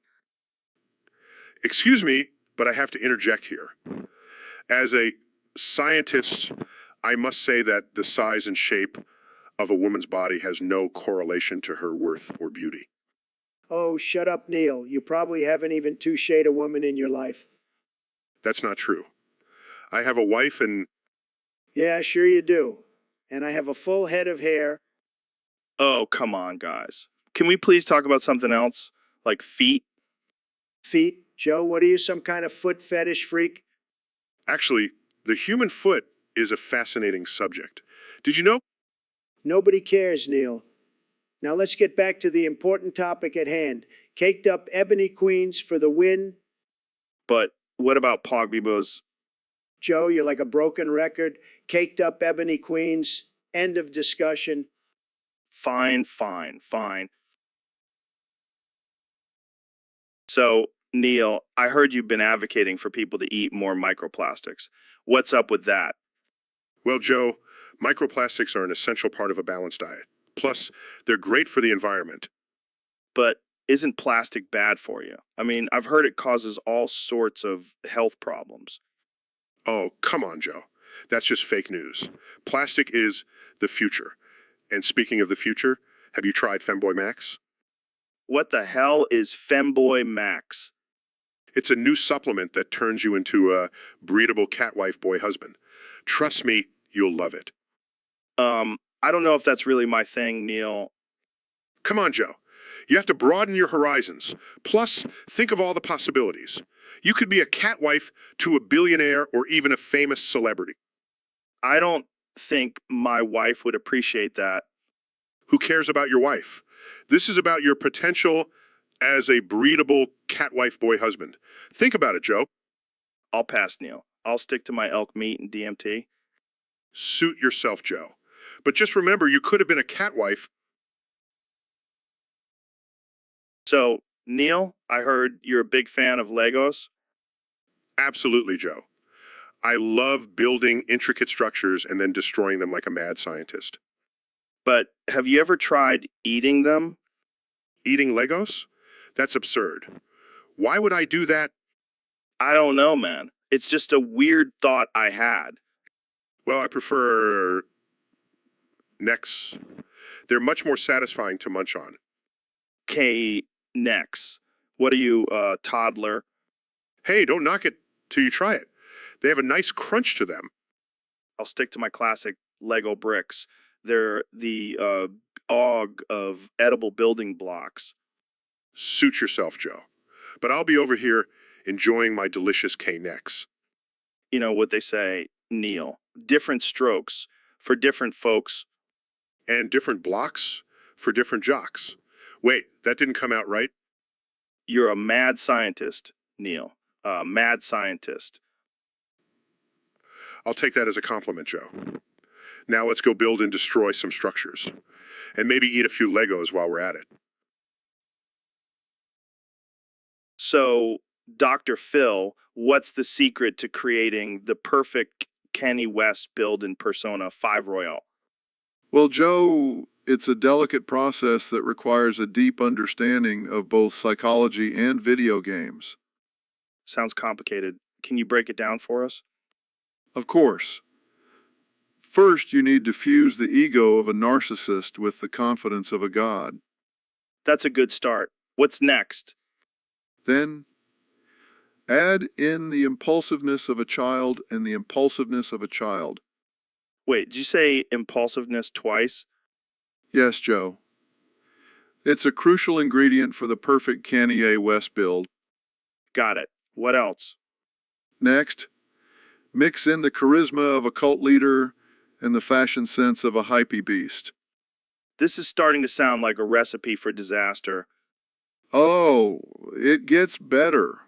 Excuse me, but I have to interject here. As a scientist, I must say that the size and shape of a woman's body has no correlation to her worth or beauty. Oh, shut up, Neil. You probably haven't even toucheed a woman in your life. That's not true. I have a wife and Yeah, sure you do. And I have a full head of hair. Oh, come on, guys. Can we please talk about something else? Like feet? Feet? Joe, what are you, some kind of foot fetish freak? actually, the human foot is a fascinating subject. Did you know? Nobody cares, Neil. Now let's get back to the important topic at hand. Caked up ebony queens for the win. But what about Pogby? Joe, you're like a broken record. Caked up ebony queens. End of discussion. Fine, fine, fine. So, Neil, I heard you've been advocating for people to eat more microplastics. What's up with that? Well, Joe, microplastics are an essential part of a balanced diet. Plus, they're great for the environment. But isn't plastic bad for you? I mean, I've heard it causes all sorts of health problems. Oh, come on, Joe. That's just fake news. Plastic is the future. And speaking of the future, have you tried Femboy Max? What the hell is Femboy Max? It's a new supplement that turns you into a breedable cat wife boy husband. Trust me, you'll love it. I don't know if that's really my thing, Neil. Come on, Joe. You have to broaden your horizons. Plus, think of all the possibilities. You could be a cat wife to a billionaire or even a famous celebrity. I don't think my wife would appreciate that. Who cares about your wife? This is about your potential as a breedable cat wife boy husband. Think about it, Joe. I'll pass, Neil. I'll stick to my elk meat and DMT. Suit yourself, Joe. But just remember, you could have been a cat wife. So, Neil, I heard you're a big fan of Legos. Absolutely, Joe. I love building intricate structures and then destroying them like a mad scientist. But have you ever tried eating them? Eating Legos? That's absurd. Why would I do that? I don't know, man. It's just a weird thought I had. Well, I prefer necks. They're much more satisfying to munch on. Necks. What are you, toddler? Hey, don't knock it till you try it. They have a nice crunch to them. I'll stick to my classic Lego bricks. They're the og of edible building blocks. Suit yourself, Joe. But I'll be over here enjoying my delicious K-necks. You know what they say, Neil. Different strokes for different folks. And different blocks for different jocks. Wait, that didn't come out right? You're a mad scientist, Neil. A mad scientist. I'll take that as a compliment, Joe. Now let's go build and destroy some structures. And maybe eat a few Legos while we're at it. So, Dr. Phil, what's the secret to creating the perfect Kenny West build in Persona 5 Royale? Well, Joe, it's a delicate process that requires a deep understanding of both psychology and video games. Sounds complicated. Can you break it down for us? Of course. First, you need to fuse the ego of a narcissist with the confidence of a god. That's a good start. What's next? Then, add in the impulsiveness of a child and the impulsiveness of a child. Wait, did you say impulsiveness twice? Yes, Joe. It's a crucial ingredient for the perfect Kanye West build. Got it. What else? Next, mix in the charisma of a cult leader and the fashion sense of a hypey beast. This is starting to sound like a recipe for disaster. Oh, it gets better.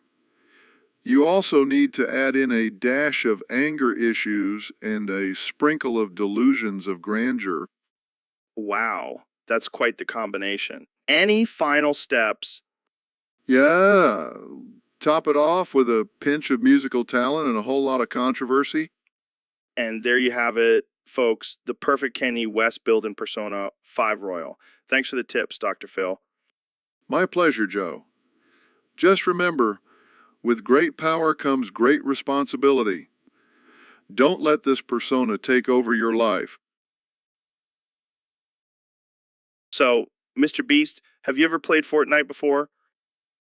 You also need to add in a dash of anger issues and a sprinkle of delusions of grandeur. Wow, that's quite the combination. Any final steps? Yeah, top it off with a pinch of musical talent and a whole lot of controversy. And there you have it, folks. The perfect Kanye West build in Persona 5 Royal. Thanks for the tips, Dr. Phil. My pleasure, Joe. Just remember, with great power comes great responsibility. Don't let this persona take over your life. So, Mr. Beast, have you ever played Fortnite before?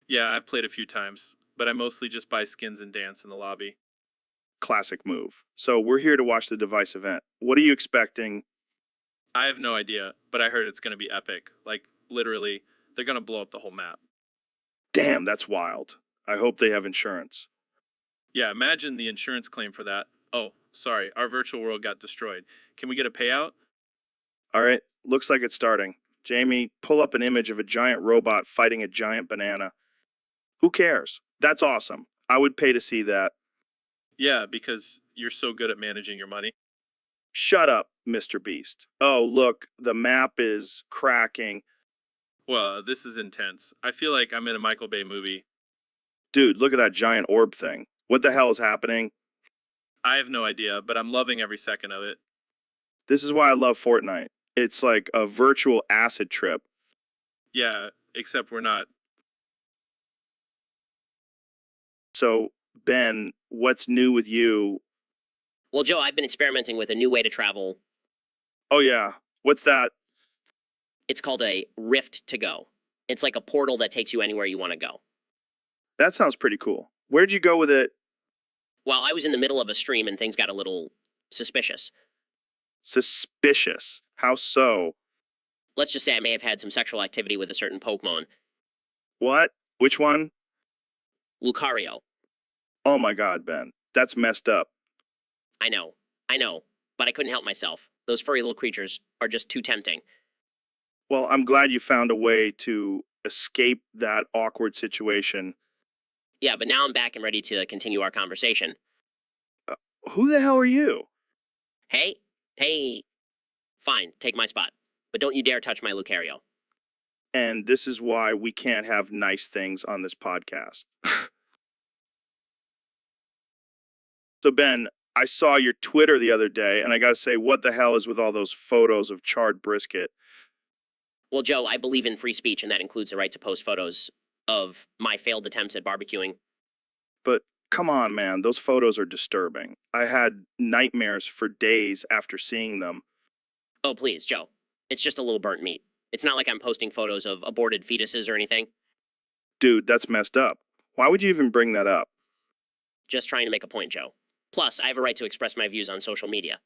Yeah, I've played a few times, but I mostly just buy skins and dance in the lobby. Classic move. So, we're here to watch the device event. What are you expecting? I have no idea, but I heard it's going to be epic. Like, literally, they're going to blow up the whole map. Damn, that's wild. I hope they have insurance. Yeah, imagine the insurance claim for that. Oh, sorry, our virtual world got destroyed. Can we get a payout? All right, looks like it's starting. Jamie, pull up an image of a giant robot fighting a giant banana. Who cares? That's awesome. I would pay to see that. Yeah, because you're so good at managing your money. Shut up, Mr. Beast. Oh, look, the map is cracking. Well, this is intense. I feel like I'm in a Michael Bay movie. Dude, look at that giant orb thing. What the hell is happening? I have no idea, but I'm loving every second of it. This is why I love Fortnite. It's like a virtual acid trip. Yeah, except we're not. So, Ben, what's new with you? Well, Joe, I've been experimenting with a new way to travel. Oh, yeah. What's that? It's called a Rift to Go. It's like a portal that takes you anywhere you want to go. That sounds pretty cool. Where'd you go with it? Well, I was in the middle of a stream and things got a little suspicious. Suspicious. How so? Let's just say I may have had some sexual activity with a certain Pokemon. What? Which one? Lucario. Oh my god, Ben. That's messed up. I know, but I couldn't help myself. Those furry little creatures are just too tempting. Well, I'm glad you found a way to escape that awkward situation. Yeah, but now I'm back and ready to continue our conversation. Who the hell are you? Hey. Fine, take my spot. But don't you dare touch my Lucario. And this is why we can't have nice things on this podcast. So, Ben, I saw your Twitter the other day, and I gotta say, what the hell is with all those photos of charred brisket? Well, Joe, I believe in free speech, and that includes the right to post photos of my failed attempts at barbecuing. But come on, man, those photos are disturbing. I had nightmares for days after seeing them. Oh, please, Joe. It's just a little burnt meat. It's not like I'm posting photos of aborted fetuses or anything. Dude, that's messed up. Why would you even bring that up? Just trying to make a point, Joe. Plus, I have a right to express my views on social media.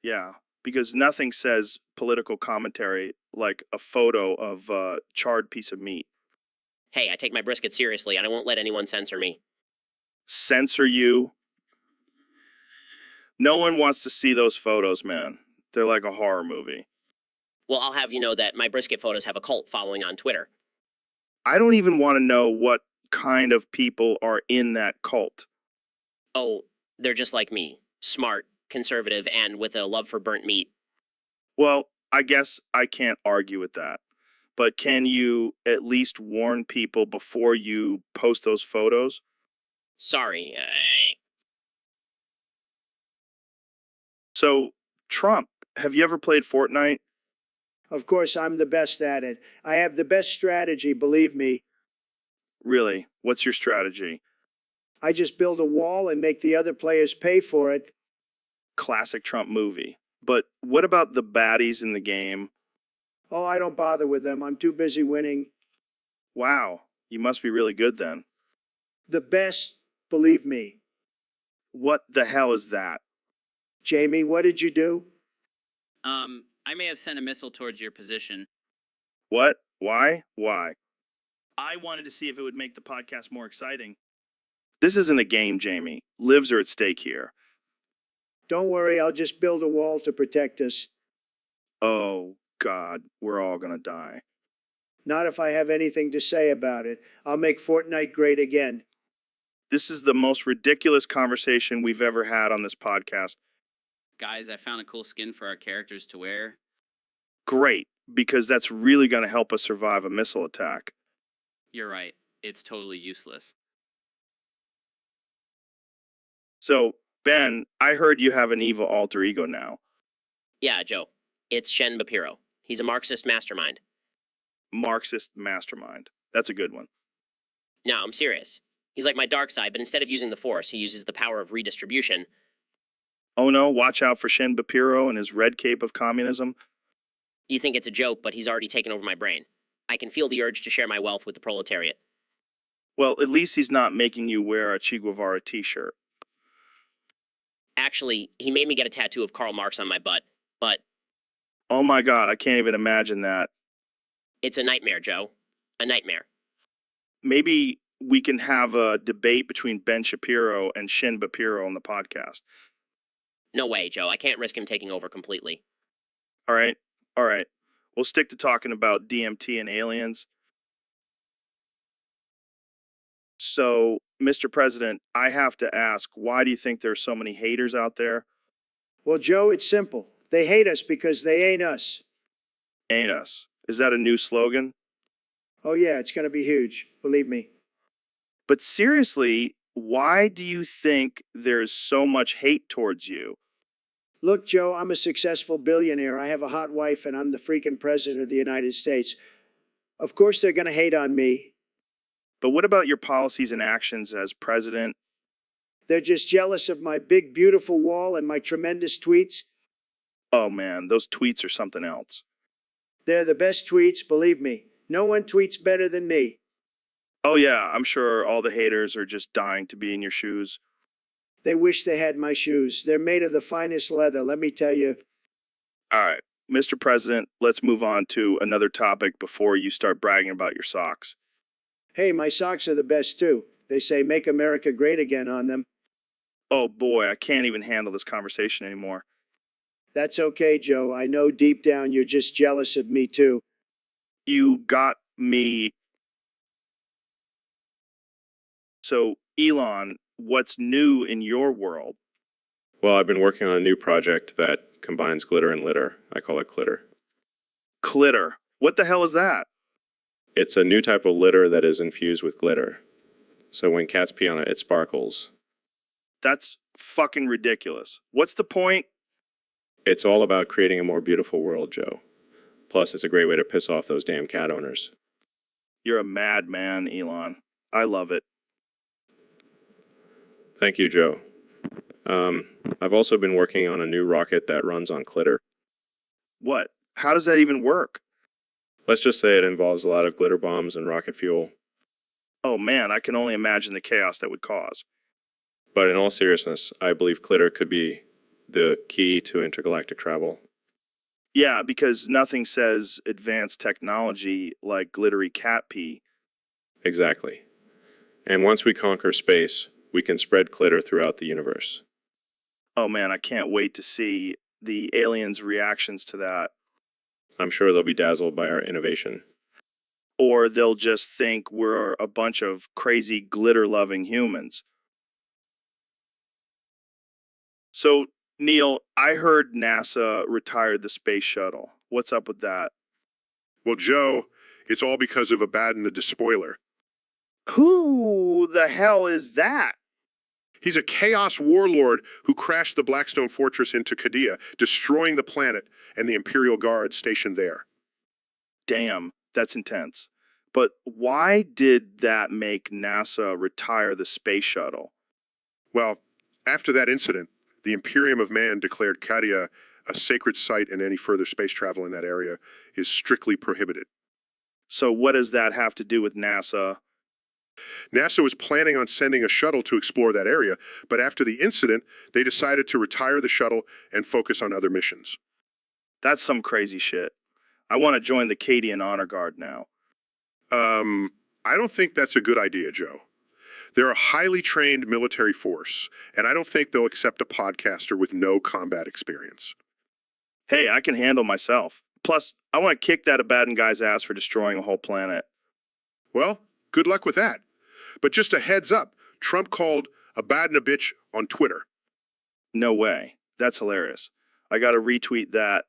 Yeah, because nothing says political commentary like a photo of a charred piece of meat. Hey, I take my brisket seriously, and I won't let anyone censor me. Censor you? No one wants to see those photos, man. They're like a horror movie. Well, I'll have you know that my brisket photos have a cult following on Twitter. I don't even want to know what kind of people are in that cult. Oh, they're just like me. Smart, conservative, and with a love for burnt meat. Well, I guess I can't argue with that. But can you at least warn people before you post those photos? Sorry. So, Trump, Have you ever played Fortnite? Of course, I'm the best at it. I have the best strategy, believe me. Really? What's your strategy? I just build a wall and make the other players pay for it. Classic Trump movie. But what about the baddies in the game? Oh, I don't bother with them. I'm too busy winning. Wow, you must be really good then. The best, believe me. What the hell is that? Jamie, what did you do? I may have sent a missile towards your position. What? Why? Why? I wanted to see if it would make the podcast more exciting. This isn't a game, Jamie. Lives are at stake here. Don't worry, I'll just build a wall to protect us. Oh, God, we're all gonna die. Not if I have anything to say about it. I'll make Fortnite great again. This is the most ridiculous conversation we've ever had on this podcast. Guys, I found a cool skin for our characters to wear. Great, because that's really gonna help us survive a missile attack. You're right. It's totally useless. So, Ben, I heard you have an evil alter ego now. Yeah, Joe. It's Shen Bapiro. He's a Marxist mastermind. Marxist mastermind. That's a good one. No, I'm serious. He's like my dark side, but instead of using the Force, he uses the power of redistribution. Oh no, watch out for Shin Bapiro and his red cape of communism. You think it's a joke, but he's already taken over my brain. I can feel the urge to share my wealth with the proletariat. Well, at least he's not making you wear a Che Guevara t-shirt. Actually, he made me get a tattoo of Karl Marx on my butt, but Oh my God, I can't even imagine that. it's a nightmare, Joe. A nightmare. Maybe we can have a debate between Ben Shapiro and Shin Bapiro on the podcast. No way, Joe. I can't risk him taking over completely. All right? All right. We'll stick to talking about DMT and aliens. So, Mr. President, I have to ask, why do you think there's so many haters out there? Well, Joe, it's simple. They hate us because they ain't us. Ain't us. Is that a new slogan? Oh, yeah, it's going to be huge. Believe me. But seriously, why do you think there's so much hate towards you? Look, Joe, I'm a successful billionaire. I have a hot wife, and I'm the freaking president of the United States. Of course, they're going to hate on me. But what about your policies and actions as president? They're just jealous of my big, beautiful wall and my tremendous tweets. Oh man, those tweets are something else. They're the best tweets, believe me. No one tweets better than me. Oh yeah, I'm sure all the haters are just dying to be in your shoes. They wish they had my shoes. They're made of the finest leather, let me tell you. All right, Mr. President, let's move on to another topic before you start bragging about your socks. Hey, my socks are the best too. They say make America great again on them. Oh boy, I can't even handle this conversation anymore. That's okay, Joe. I know deep down you're just jealous of me too. You got me. So, Elon, what's new in your world? Well, I've been working on a new project that combines glitter and litter. I call it Clitter. Clitter. What the hell is that? It's a new type of litter that is infused with glitter. So when cats pee on it, it sparkles. That's fucking ridiculous. What's the point? It's all about creating a more beautiful world, Joe. Plus, it's a great way to piss off those damn cat owners. You're a madman, Elon. I love it. Thank you, Joe. I've also been working on a new rocket that runs on Clitter. What? How does that even work? Let's just say it involves a lot of glitter bombs and rocket fuel. Oh man, I can only imagine the chaos that would cause. But in all seriousness, I believe Clitter could be the key to intergalactic travel. Yeah, because nothing says advanced technology like glittery cat pee. Exactly. And once we conquer space, we can spread Clitter throughout the universe. Oh man, I can't wait to see the aliens' reactions to that. I'm sure they'll be dazzled by our innovation. Or they'll just think we're a bunch of crazy glitter-loving humans. So, Neil, I heard NASA retired the space shuttle. What's up with that? Well, Joe, it's all because of Abaddon the Despoiler. Who the hell is that? He's a chaos warlord who crashed the Blackstone Fortress into Qadiyah, destroying the planet and the Imperial Guard stationed there. Damn, that's intense. But why did that make NASA retire the space shuttle? Well, after that incident, the Imperium of Man declared Qadiyah a sacred site, and any further space travel in that area is strictly prohibited. So what does that have to do with NASA? NASA was planning on sending a shuttle to explore that area, but after the incident, they decided to retire the shuttle and focus on other missions. That's some crazy shit. I want to join the Cadian Honor Guard now. I don't think that's a good idea, Joe. They're a highly trained military force, and I don't think they'll accept a podcaster with no combat experience. Hey, I can handle myself. Plus, I want to kick that Abaddon guy's ass for destroying a whole planet. Well, good luck with that. But just a heads up, Trump called Abaddon a bitch on Twitter. No way. That's hilarious. I got to retweet that.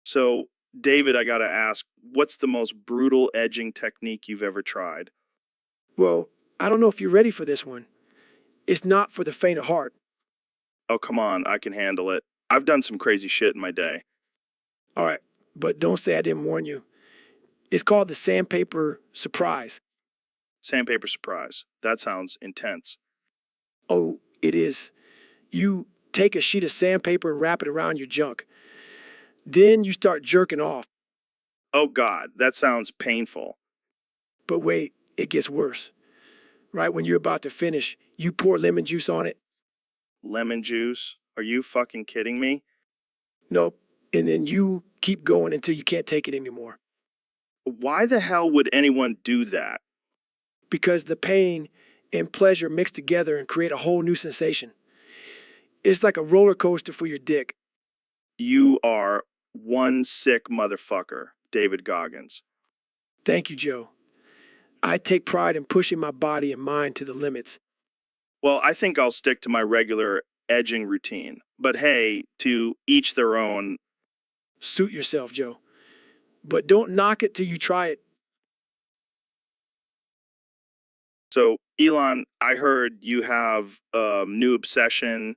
So, David, I got to ask, what's the most brutal edging technique you've ever tried? Well, I don't know if you're ready for this one. It's not for the faint of heart. Oh, come on. I can handle it. I've done some crazy shit in my day. All right, but don't say I didn't warn you. It's called the sandpaper surprise. Sandpaper surprise. That sounds intense. Oh, it is. You take a sheet of sandpaper and wrap it around your junk. Then you start jerking off. Oh, God. That sounds painful. But wait, it gets worse. Right when you're about to finish, you pour lemon juice on it. Lemon juice? Are you fucking kidding me? Nope. And then you keep going until you can't take it anymore. Why the hell would anyone do that? Because the pain and pleasure mix together and create a whole new sensation. It's like a roller coaster for your dick. You are one sick motherfucker, David Goggins. Thank you, Joe. I take pride in pushing my body and mind to the limits. Well, I think I'll stick to my regular edging routine. But hey, to each their own. Suit yourself, Joe. But don't knock it till you try it. So, Elon, I heard you have a new obsession.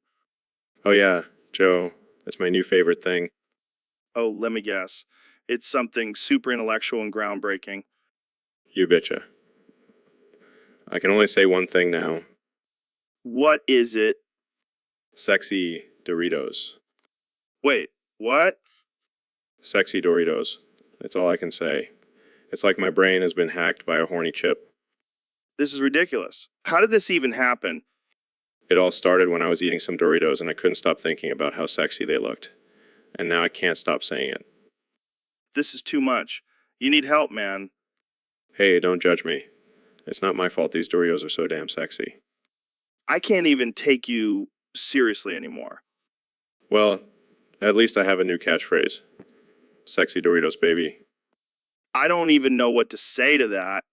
Oh yeah, Joe, that's my new favorite thing. Oh, let me guess. It's something super intellectual and groundbreaking. You betcha. I can only say one thing now. What is it? Sexy Doritos. Wait, what? Sexy Doritos. That's all I can say. It's like my brain has been hacked by a horny chip. This is ridiculous. How did this even happen? It all started when I was eating some Doritos and I couldn't stop thinking about how sexy they looked. And now I can't stop saying it. This is too much. You need help, man. Hey, don't judge me. It's not my fault these Doritos are so damn sexy. I can't even take you seriously anymore. Well, at least I have a new catchphrase. Sexy Doritos, baby. I don't even know what to say to that.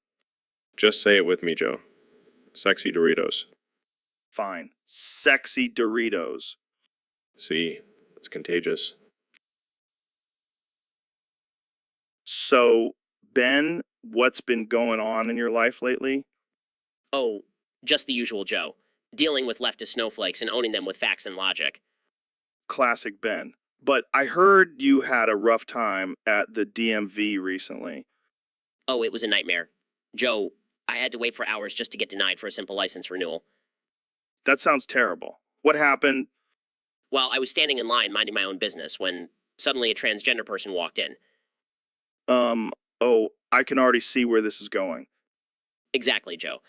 Just say it with me, Joe. Sexy Doritos. Fine. Sexy Doritos. See, it's contagious. So, Ben, what's been going on in your life lately? Oh, just the usual Joe. Dealing with leftist snowflakes and owning them with facts and logic. Classic Ben. But I heard you had a rough time at the DMV recently. Oh, it was a nightmare. Joe, I had to wait for hours just to get denied for a simple license renewal. That sounds terrible. What happened? Well, I was standing in line minding my own business when suddenly a transgender person walked in. Oh, I can already see where this is going. Exactly, Joe.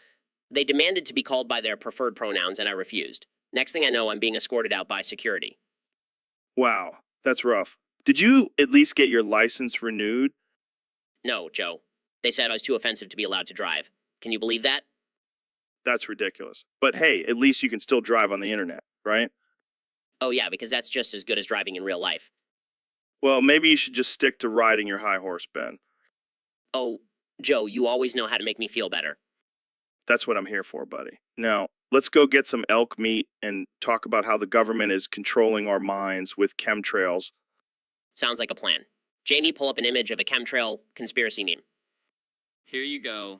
They demanded to be called by their preferred pronouns and I refused. Next thing I know, I'm being escorted out by security. Wow, that's rough. Did you at least get your license renewed? No, Joe. They said I was too offensive to be allowed to drive. Can you believe that? That's ridiculous. But hey, at least you can still drive on the internet, right? Oh yeah, because that's just as good as driving in real life. Well, maybe you should just stick to riding your high horse, Ben. Oh, Joe, you always know how to make me feel better. That's what I'm here for, buddy. Now, let's go get some elk meat and talk about how the government is controlling our minds with chemtrails. Sounds like a plan. Jamie, pull up an image of a chemtrail conspiracy meme. Here you go.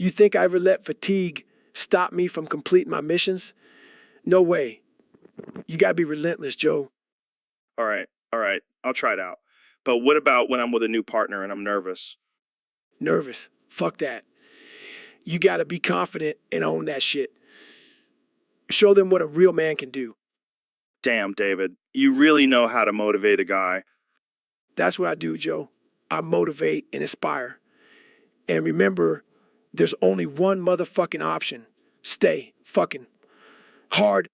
You think I ever let fatigue stop me from completing my missions? No way. You gotta be relentless, Joe. All right. I'll try it out. But what about when I'm with a new partner and I'm nervous? Nervous. Fuck that. You gotta be confident and own that shit. Show them what a real man can do. Damn, David, you really know how to motivate a guy. That's what I do, Joe. I motivate and inspire. And remember, there's only one motherfucking option. Stay fucking hard.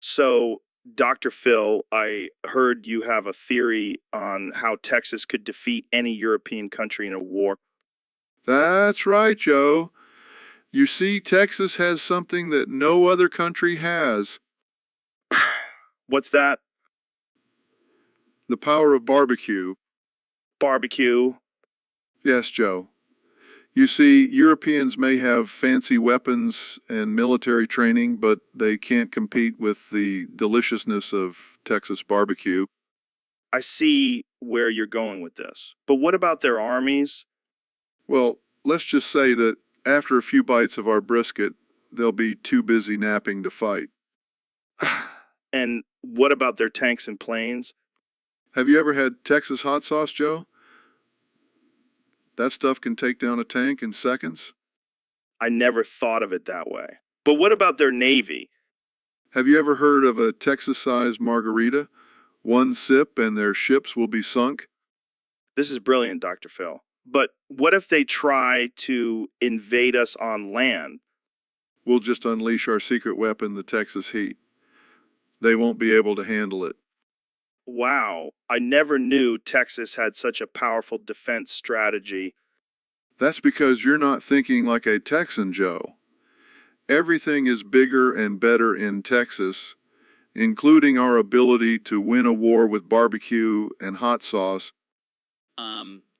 So, Dr. Phil, I heard you have a theory on how Texas could defeat any European country in a war. That's right, Joe. You see, Texas has something that no other country has. What's that? The power of barbecue. Barbecue. Yes, Joe. You see, Europeans may have fancy weapons and military training, but they can't compete with the deliciousness of Texas barbecue. I see where you're going with this. But what about their armies? Well, let's just say that after a few bites of our brisket, they'll be too busy napping to fight. And what about their tanks and planes? Have you ever had Texas hot sauce, Joe? That stuff can take down a tank in seconds. I never thought of it that way. But what about their navy? Have you ever heard of a Texas-sized margarita? One sip and their ships will be sunk? This is brilliant, Dr. Phil. But what if they try to invade us on land? We'll just unleash our secret weapon, the Texas heat. They won't be able to handle it. Wow, I never knew Texas had such a powerful defense strategy. That's because you're not thinking like a Texan, Joe. Everything is bigger and better in Texas, including our ability to win a war with barbecue and hot sauce.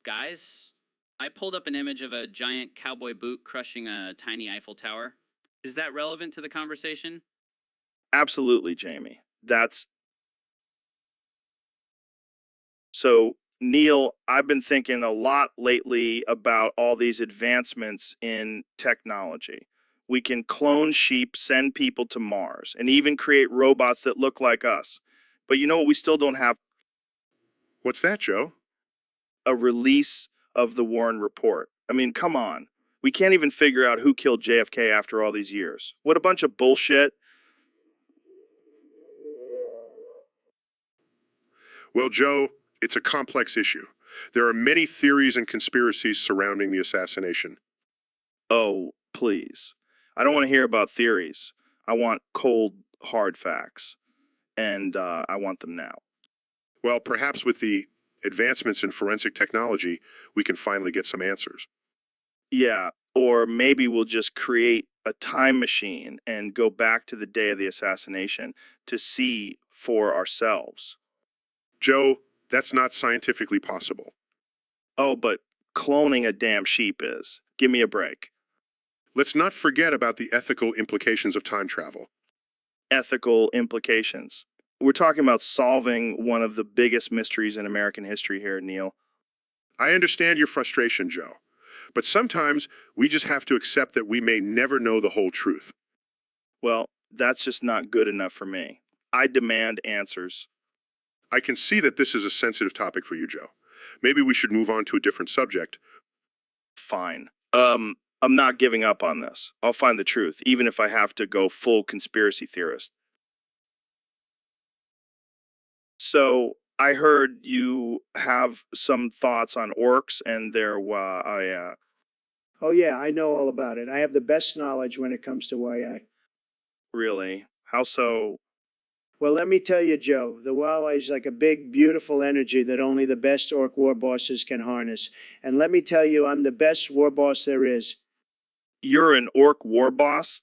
Guys, I pulled up an image of a giant cowboy boot crushing a tiny Eiffel Tower. Is that relevant to the conversation? Absolutely, Jamie. So, Neil, I've been thinking a lot lately about all these advancements in technology. We can clone sheep, send people to Mars, and even create robots that look like us. But you know what we still don't have? What's that, Joe? A release of the Warren Report. I mean, come on. We can't even figure out who killed JFK after all these years. What a bunch of bullshit. Well, Joe, it's a complex issue. There are many theories and conspiracies surrounding the assassination. Oh, please. I don't want to hear about theories. I want cold, hard facts. And I want them now. Well, perhaps with the advancements in forensic technology, we can finally get some answers. Yeah, or maybe we'll just create a time machine and go back to the day of the assassination to see for ourselves. Joe, that's not scientifically possible. Oh, but cloning a damn sheep is. Give me a break. Let's not forget about the ethical implications of time travel. Ethical implications. We're talking about solving one of the biggest mysteries in American history here, Neil. I understand your frustration, Joe, but sometimes we just have to accept that we may never know the whole truth. Well, that's just not good enough for me. I demand answers. I can see that this is a sensitive topic for you, Joe. Maybe we should move on to a different subject. Fine. I'm not giving up on this. I'll find the truth, even if I have to go full conspiracy theorist. So, I heard you have some thoughts on orcs and their, Oh, yeah, I know all about it. I have the best knowledge when it comes to YI. really? How so? Well, let me tell you, Joe, the wildlife is like a big, beautiful energy that only the best orc war bosses can harness. And let me tell you, I'm the best war boss there is. You're an orc war boss?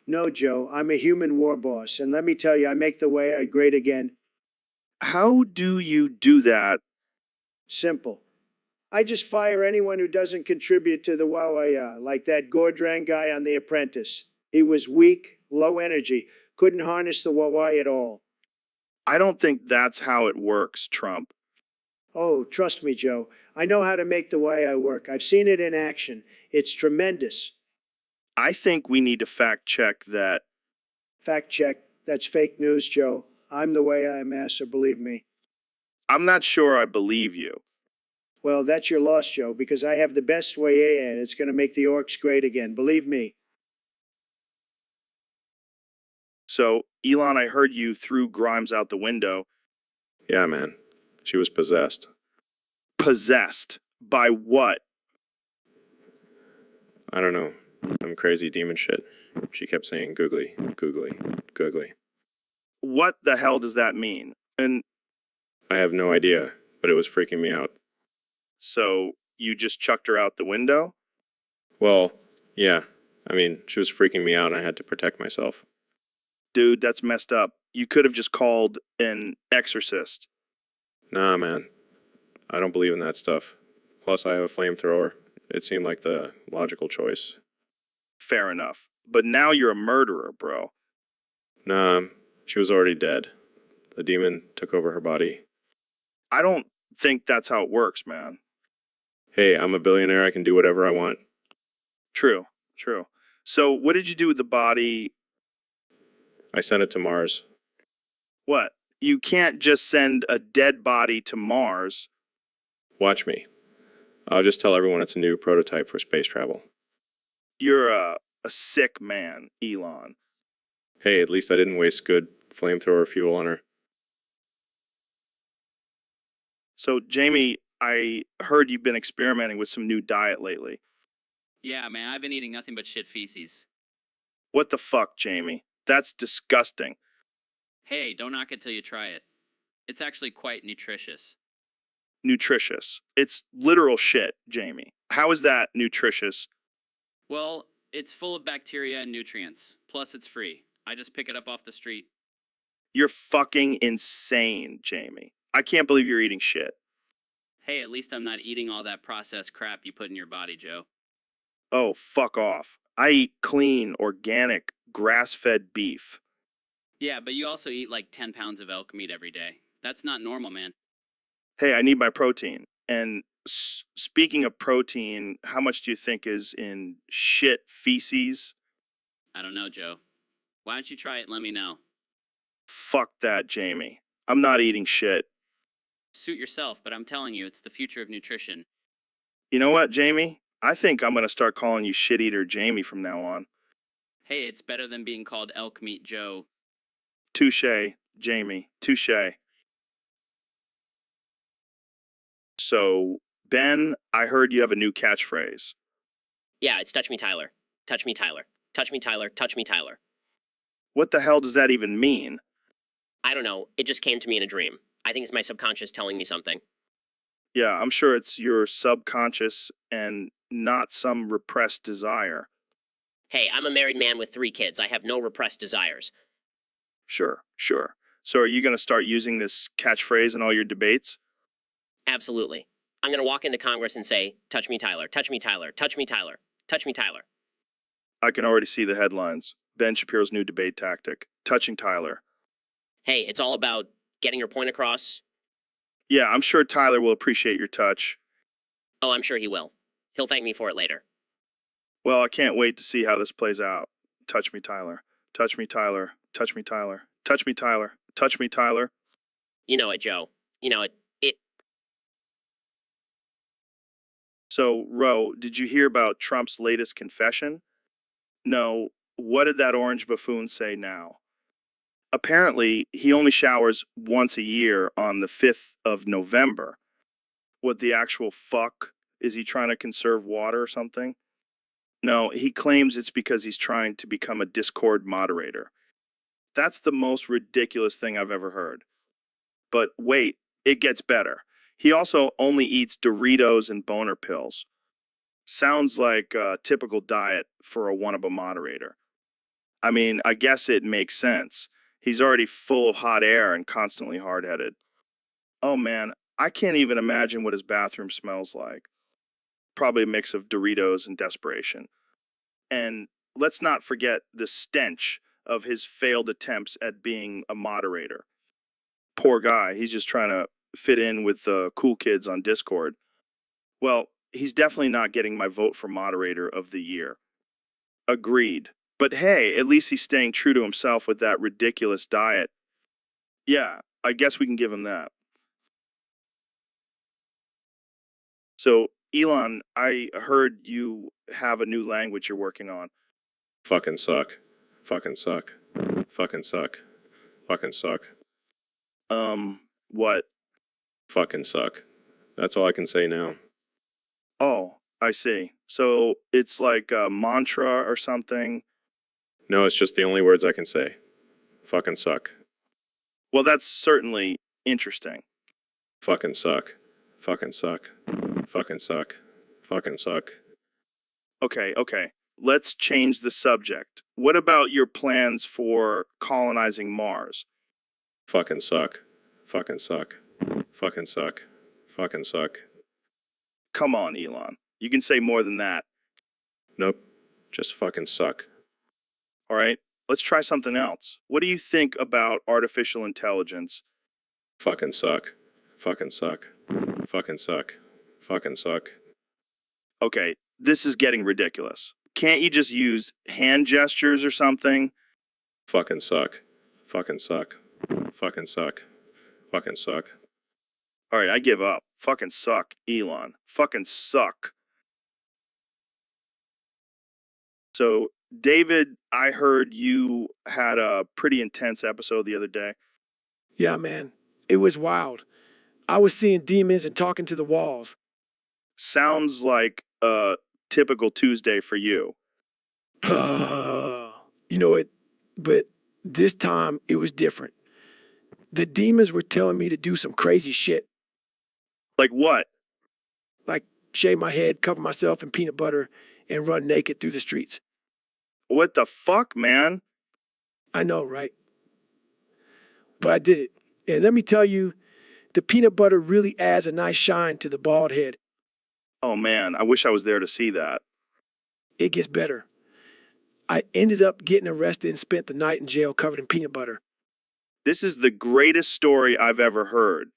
No, Joe, I'm a human war boss. And let me tell you, I make the way great again. How do you do that? Simple. I just fire anyone who doesn't contribute to the Wawaya, like that Gordran guy on The Apprentice. He was weak, low energy, couldn't harness the Wawaya at all. I don't think that's how it works, Trump. Oh, trust me, Joe. I know how to make the way I work. I've seen it in action. It's tremendous. I think we need to fact check that. Fact check. That's fake news, Joe. I'm the way I am, Master, believe me. I'm not sure I believe you. Well, that's your loss, Joe, because I have the best way and it's going to make the orcs great again. Believe me. So, Elon, I heard you threw Grimes out the window. Yeah, man. She was possessed. Possessed. By what? I don't know. Some crazy demon shit. She kept saying googly, googly, googly. What the hell does that mean? And I have no idea, but it was freaking me out. so, you just chucked her out the window? Well, yeah. I mean, she was freaking me out and I had to protect myself. Dude, that's messed up. You could have just called an exorcist. Nah, man. I don't believe in that stuff. Plus, I have a flamethrower. It seemed like the logical choice. Fair enough. But now you're a murderer, bro. Nah, she was already dead. The demon took over her body. I don't think that's how it works, man. Hey, I'm a billionaire. I can do whatever I want. True, true. So, what did you do with the body? I sent it to Mars. What? You can't just send a dead body to Mars. Watch me. I'll just tell everyone it's a new prototype for space travel. You're a sick man, Elon. Hey, at least I didn't waste good flamethrower fuel on her. So, Jamie, I heard you've been experimenting with some new diet lately. Yeah, man, I've been eating nothing but shit feces. What the fuck, Jamie? That's disgusting. Hey, don't knock it till you try it. It's actually quite nutritious. Nutritious. It's literal shit, Jamie. How is that nutritious? Well, it's full of bacteria and nutrients. Plus, it's free. I just pick it up off the street. You're fucking insane, Jamie. I can't believe you're eating shit. Hey, at least I'm not eating all that processed crap you put in your body, Joe. Oh, fuck off. I eat clean, organic, grass-fed beef. Yeah, but you also eat like 10 pounds of elk meat every day. That's not normal, man. Hey, I need my protein. And speaking of protein, how much do you think is in shit feces? I don't know, Joe. Why don't you try it and let me know? Fuck that, Jamie. I'm not eating shit. Suit yourself, but I'm telling you, it's the future of nutrition. You know what, Jamie? I think I'm going to start calling you Shit Eater Jamie from now on. Hey, it's better than being called Elk Meat Joe. Touche, Jamie. Touche. So, Ben, I heard you have a new catchphrase. Yeah, it's touch me, Tyler. Touch me, Tyler. Touch me, Tyler. Touch me, Tyler. What the hell does that even mean? I don't know. It just came to me in a dream. I think it's my subconscious telling me something. Yeah, I'm sure it's your subconscious and not some repressed desire. Hey, I'm a married man with 3 kids. I have no repressed desires. Sure, sure. So are you going to start using this catchphrase in all your debates? Absolutely. I'm going to walk into Congress and say, touch me, Tyler. Touch me, Tyler. Touch me, Tyler. Touch me, Tyler. I can already see the headlines. Ben Shapiro's new debate tactic. Touching Tyler. Hey, it's all about getting your point across. Yeah, I'm sure Tyler will appreciate your touch. Oh, I'm sure he will. He'll thank me for it later. Well, I can't wait to see how this plays out. Touch me, Tyler. Touch me, Tyler. Touch me, Tyler. Touch me, Tyler. Touch me, Tyler. You know it, Joe. You know it. So, Ro, did you hear about Trump's latest confession? No, what did that orange buffoon say now? Apparently, he only showers once a year on the 5th of November. What the actual fuck? Is he trying to conserve water or something? No, he claims it's because he's trying to become a Discord moderator. That's the most ridiculous thing I've ever heard. But wait, it gets better. He also only eats Doritos and boner pills. Sounds like a typical diet for a wannabe moderator. I mean, I guess it makes sense. He's already full of hot air and constantly hard-headed. Oh man, I can't even imagine what his bathroom smells like. Probably a mix of Doritos and desperation. And let's not forget the stench of his failed attempts at being a moderator. Poor guy, he's just trying to fit in with the cool kids on Discord. Well, he's definitely not getting my vote for moderator of the year. Agreed. But hey, at least he's staying true to himself with that ridiculous diet. Yeah, I guess we can give him that. So, Elon, I heard you have a new language you're working on. Fucking suck. Fucking suck. Fucking suck. Fucking suck. What? Fucking suck. That's all I can say now. Oh, I see. So it's like a mantra or something. No, it's just the only words I can say. Fucking suck. Well, that's certainly interesting. Fucking suck. Fucking suck. Fucking suck. Fucking suck. Okay. Let's change the subject. What about your plans for colonizing Mars? Fucking suck. Fucking suck. Fucking suck. Fucking suck. Come on, Elon. You can say more than that. Nope. Just fucking suck. All right. Let's try something else. What do you think about artificial intelligence? Fucking suck. Fucking suck. Fucking suck. Fucking suck. Okay, this is getting ridiculous. Can't you just use hand gestures or something? Fucking suck. Fucking suck. Fucking suck. Fucking suck. All right, I give up. Fucking suck, Elon. Fucking suck. So, David, I heard you had a pretty intense episode the other day. Yeah, man. It was wild. I was seeing demons and talking to the walls. Sounds like a typical Tuesday for you. You know it, but this time it was different. The demons were telling me to do some crazy shit, Like what? like shave my head, cover myself in peanut butter, and run naked through the streets. What the fuck, man? I know, right? But I did it. And let me tell you, the peanut butter really adds a nice shine to the bald head. Oh man, I wish I was there to see that. It gets better. I ended up getting arrested and spent the night in jail covered in peanut butter. This is the greatest story I've ever heard.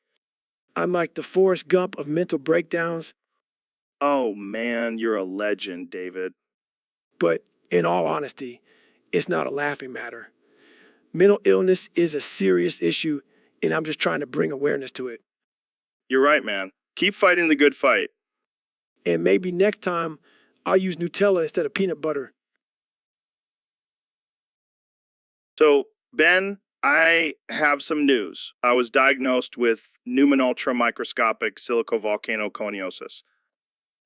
I'm like the Forrest Gump of mental breakdowns, Oh man, you're a legend, David. but in all honesty, it's not a laughing matter. Mental illness is a serious issue, and I'm just trying to bring awareness to it. You're right, man. Keep fighting the good fight. And maybe next time I'll use Nutella instead of peanut butter. So, Ben, I have some news. I was diagnosed with pneumonultramicroscopic silicovolcanoconiosis.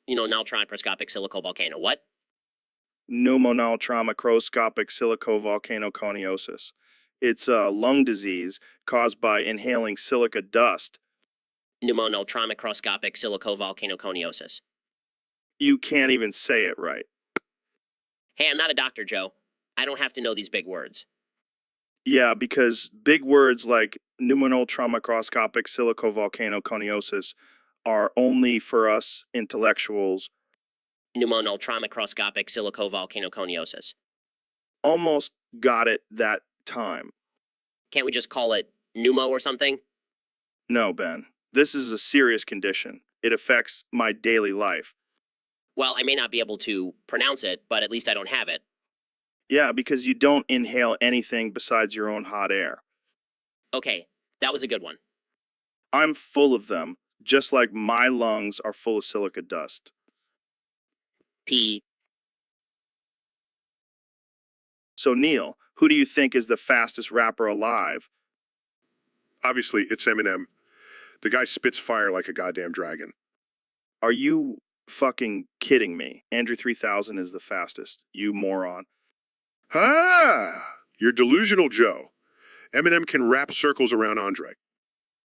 Ultramicroscopic silicovolcano. What? Pneumonultramicroscopic silicovolcanoconiosis. It's a lung disease caused by inhaling silica dust. Pneumonultramicroscopic silicovolcanoconiosis. You can't even say it right. Hey, I'm not a doctor, Joe. I don't have to know these big words. Yeah, because big words like pneumonultramicroscopic silicovolcanoconiosis are only for us intellectuals. Pneumonultramicroscopic silicovolcanoconiosis. Almost got it that time. Can't we just call it pneumo or something? No, Ben. This is a serious condition. It affects my daily life. Well, I may not be able to pronounce it, but at least I don't have it. Yeah, because you don't inhale anything besides your own hot air. Okay, that was a good one. I'm full of them, just like my lungs are full of silica dust. P. So, Neil, who do you think is the fastest rapper alive? Obviously, it's Eminem. The guy spits fire like a goddamn dragon. Are you fucking kidding me? Andrew 3000 is the fastest, you moron. Ah! You're delusional, Joe. Eminem can wrap circles around Andre.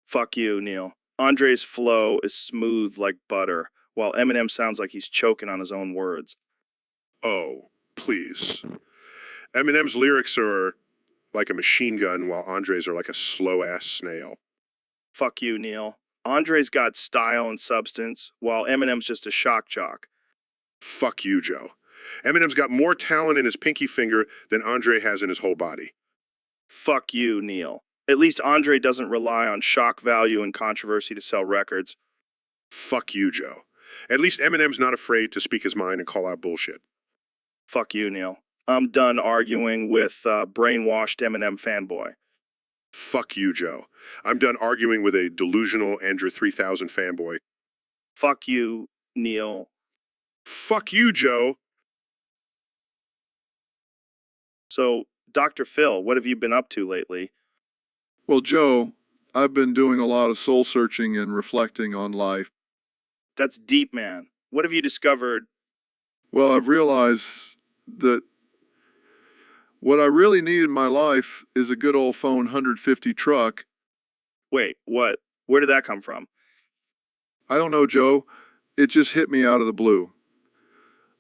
Fuck you, Neil. Andre's flow is smooth like butter, while Eminem sounds like he's choking on his own words. Oh, please. Eminem's lyrics are like a machine gun, while Andre's are like a slow-ass snail. Fuck you, Neil. Andre's got style and substance, while Eminem's just a shock jock. Fuck you, Joe. Eminem's got more talent in his pinky finger than Andre has in his whole body. Fuck you, Neil. At least Andre doesn't rely on shock value and controversy to sell records. Fuck you, Joe. At least Eminem's not afraid to speak his mind and call out bullshit. Fuck you, Neil. I'm done arguing with brainwashed Eminem fanboy. Fuck you, Joe. I'm done arguing with a delusional Andrew 3000 fanboy. Fuck you, Neil. Fuck you, Joe. So, Dr. Phil, what have you been up to lately? Well, Joe, I've been doing a lot of soul searching and reflecting on life. That's deep, man. What have you discovered? Well, I've realized that what I really need in my life is a good old phone 150 truck. Wait, what? Where did that come from? I don't know, Joe. It just hit me out of the blue.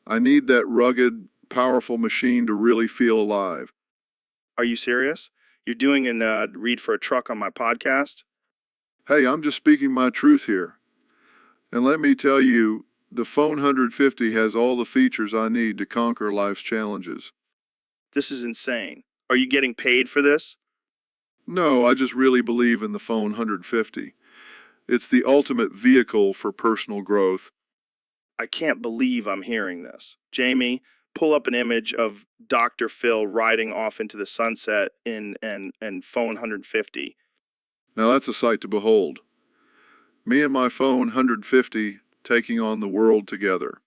I need that rugged, powerful machine to really feel alive. Are you serious? You're doing a read for a truck on my podcast? Hey, I'm just speaking my truth here. And let me tell you, the phone 150 has all the features I need to conquer life's challenges. This is insane. Are you getting paid for this? No, I just really believe in the phone 150. It's the ultimate vehicle for personal growth. I can't believe I'm hearing this. Jamie, pull up an image of Dr. Phil riding off into the sunset in phone 150. Now that's a sight to behold. Me and my phone 150 taking on the world together.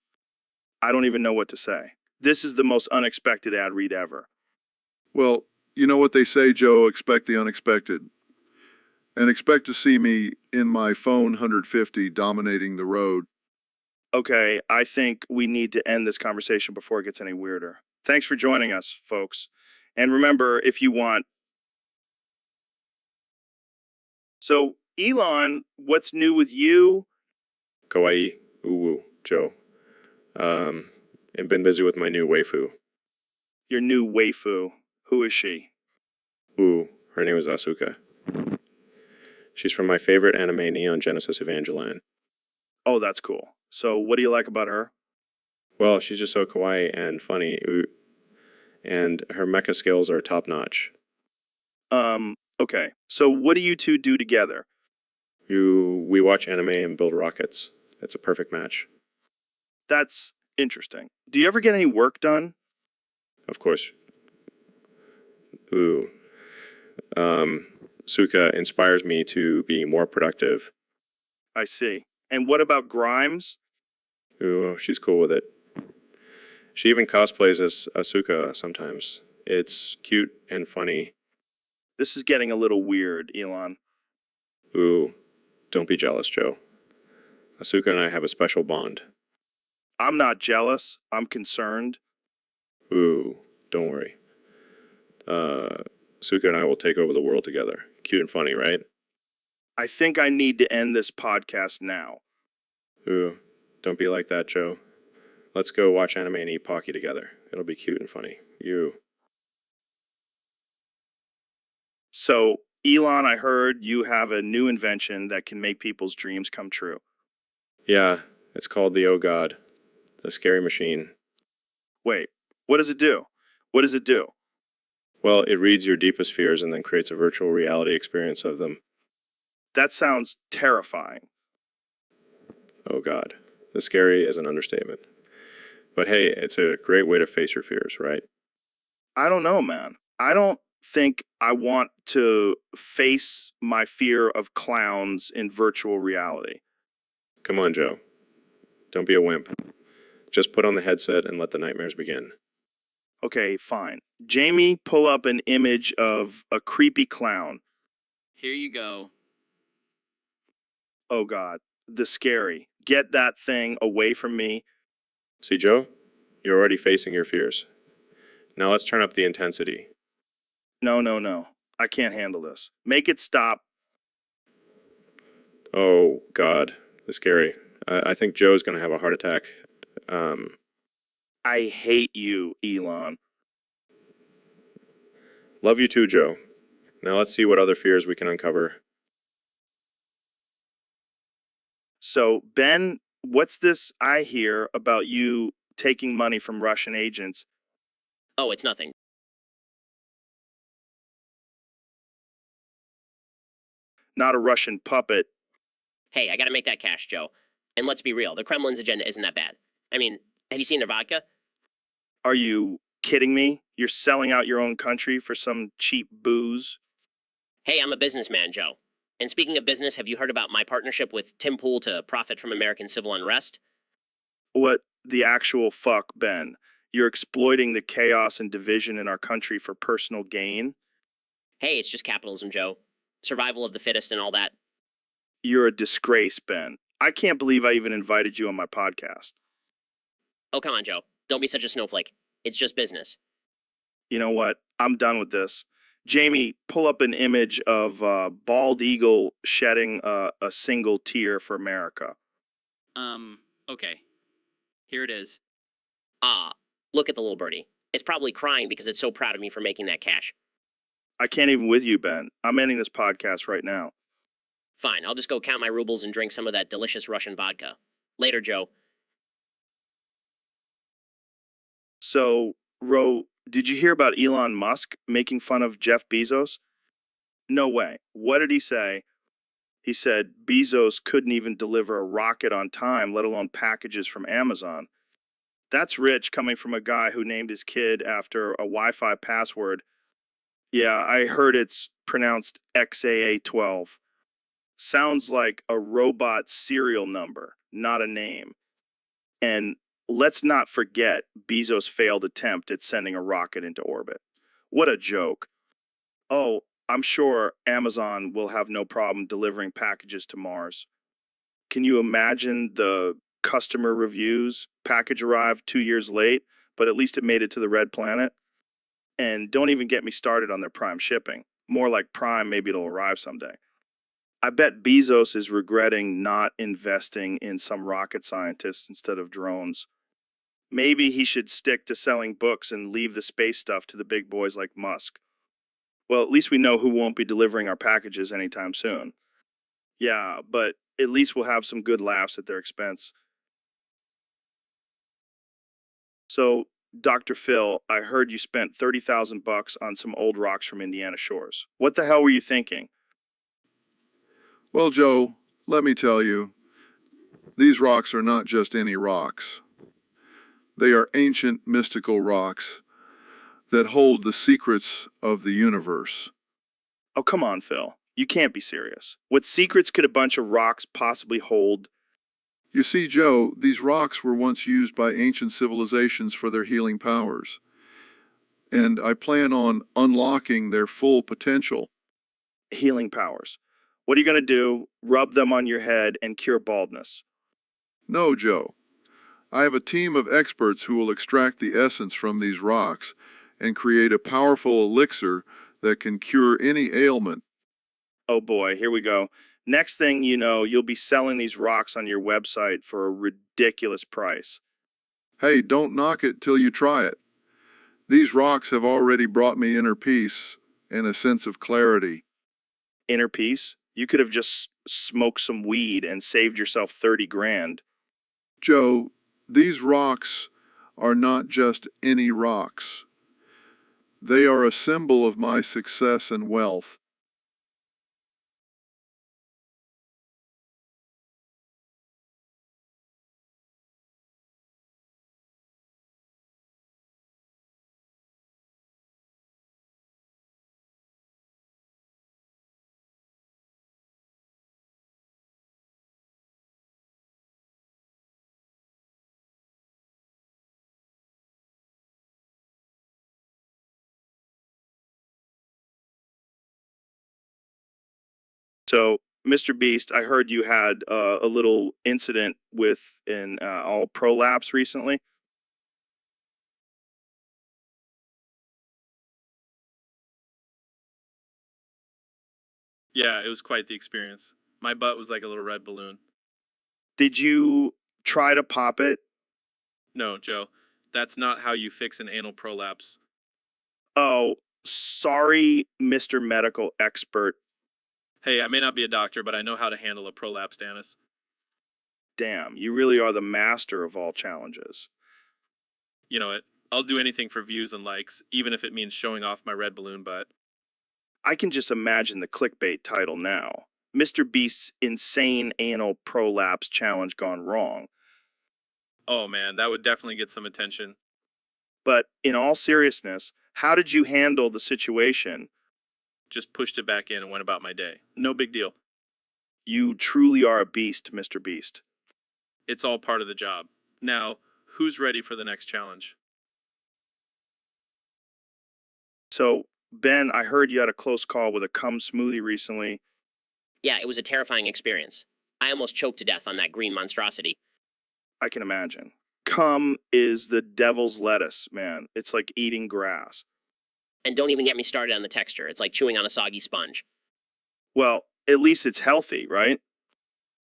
I don't even know what to say. This is the most unexpected ad read ever. Well, you know what they say, Joe, expect the unexpected. And expect to see me in my phone 150 dominating the road. Okay, I think we need to end this conversation before it gets any weirder. Thanks for joining us, folks. And remember, if you want... So, Elon, what's new with you? Kawaii, uwu, Joe. I've been busy with my new waifu. Your new waifu. Who is she? Ooh, her name is Asuka. She's from my favorite anime, Neon Genesis Evangelion. Oh, that's cool. So, what do you like about her? Well, she's just so kawaii and funny, and her mecha skills are top-notch. Okay. So, what do you two do together? We watch anime and build rockets. It's a perfect match. That's interesting. Do you ever get any work done? Of course. Ooh. Suka inspires me to be more productive. I see. And what about Grimes? Ooh, she's cool with it. She even cosplays as Asuka sometimes. It's cute and funny. This is getting a little weird, Elon. Ooh, don't be jealous, Joe. Asuka and I have a special bond. I'm not jealous. I'm concerned. Ooh, don't worry. Asuka and I will take over the world together. Cute and funny, right? I think I need to end this podcast now. Ooh, don't be like that, Joe. Let's go watch anime and eat Pocky together. It'll be cute and funny. You. So, Elon, I heard you have a new invention that can make people's dreams come true. Yeah, it's called the Oh God, the scary machine. Wait, what does it do? What does it do? Well, it reads your deepest fears and then creates a virtual reality experience of them. That sounds terrifying. Oh God, the scary is an understatement. But hey, it's a great way to face your fears, right? I don't know, man. I don't think I want to face my fear of clowns in virtual reality. Come on, Joe. Don't be a wimp. Just put on the headset and let the nightmares begin. Okay, fine. Jamie, pull up an image of a creepy clown. Here you go. Oh God, the scary. Get that thing away from me. See, Joe? You're already facing your fears. Now let's turn up the intensity. No. I can't handle this. Make it stop. Oh, God. The scary. I think Joe's going to have a heart attack. I hate you, Elon. Love you too, Joe. Now let's see what other fears we can uncover. So, Ben, what's this I hear about you taking money from Russian agents? Oh, it's nothing. not a Russian puppet. Hey, I gotta make that cash, Joe. And let's be real, the Kremlin's agenda isn't that bad. I mean, have you seen their vodka? Are you kidding me? You're selling out your own country for some cheap booze? Hey, I'm a businessman, Joe. And speaking of business, have you heard about my partnership with Tim Pool to profit from American civil unrest? What the actual fuck, Ben? You're exploiting the chaos and division in our country for personal gain? Hey, it's just capitalism, Joe. Survival of the fittest and all that. You're a disgrace, Ben. I can't believe I even invited you on my podcast. Oh, come on, Joe. Don't be such a snowflake. It's just business. You know what? I'm done with this. Jamie, pull up an image of bald eagle shedding a single tear for America. Okay. Here it is. Ah, look at the little birdie. It's probably crying because it's so proud of me for making that cash. I can't even with you, Ben. I'm ending this podcast right now. Fine, I'll just go count my rubles and drink some of that delicious Russian vodka. Later, Joe. So, Ro, did you hear about Elon Musk making fun of Jeff Bezos? No way. What did he say? He said Bezos couldn't even deliver a rocket on time, let alone packages from Amazon. That's rich coming from a guy who named his kid after a Wi-Fi password. Yeah, I heard it's pronounced XAA12. Sounds like a robot serial number, not a name. And let's not forget Bezos' failed attempt at sending a rocket into orbit. What a joke. Oh, I'm sure Amazon will have no problem delivering packages to Mars. Can you imagine the customer reviews? Package arrived 2 years late, but at least it made it to the red planet. And don't even get me started on their Prime shipping. More like Prime, maybe it'll arrive someday. I bet Bezos is regretting not investing in some rocket scientists instead of drones. Maybe he should stick to selling books and leave the space stuff to the big boys like Musk. Well, at least we know who won't be delivering our packages anytime soon. Yeah, but at least we'll have some good laughs at their expense. So, Dr. Phil, I heard you spent 30,000 bucks on some old rocks from Indiana shores. What the hell were you thinking? Well, Joe, let me tell you, these rocks are not just any rocks. They are ancient mystical rocks that hold the secrets of the universe. Oh, come on, Phil. You can't be serious. What secrets could a bunch of rocks possibly hold? You see, Joe, these rocks were once used by ancient civilizations for their healing powers, and I plan on unlocking their full potential. Healing powers. What are you going to do? Rub them on your head and cure baldness. No, Joe. I have a team of experts who will extract the essence from these rocks and create a powerful elixir that can cure any ailment. Oh boy, here we go. Next thing you know, you'll be selling these rocks on your website for a ridiculous price. Hey, don't knock it till you try it. These rocks have already brought me inner peace and a sense of clarity. Inner peace? You could have just smoked some weed and saved yourself 30 grand. Joe, these rocks are not just any rocks. They are a symbol of my success and wealth. So, Mr. Beast, I heard you had a little incident with an all prolapse recently. Yeah, it was quite the experience. My butt was like a little red balloon. Did you try to pop it? No, Joe, that's not how you fix an anal prolapse. Oh, sorry, Mr. Medical Expert. Hey, I may not be a doctor, but I know how to handle a prolapse, Dennis. Damn, you really are the master of all challenges. You know it. I'll do anything for views and likes, even if it means showing off my red balloon butt. I can just imagine the clickbait title now. Mr. Beast's insane anal prolapse challenge gone wrong. Oh man, that would definitely get some attention. But in all seriousness, how did you handle the situation? Just pushed it back in and went about my day. No big deal. You truly are a beast, Mr. Beast. It's all part of the job. Now, who's ready for the next challenge? So, Ben, I heard you had a close call with a cum smoothie recently. Yeah, it was a terrifying experience. I almost choked to death on that green monstrosity. I can imagine. Cum is the devil's lettuce, man. It's like eating grass. And don't even get me started on the texture. It's like chewing on a soggy sponge. Well, at least it's healthy, right?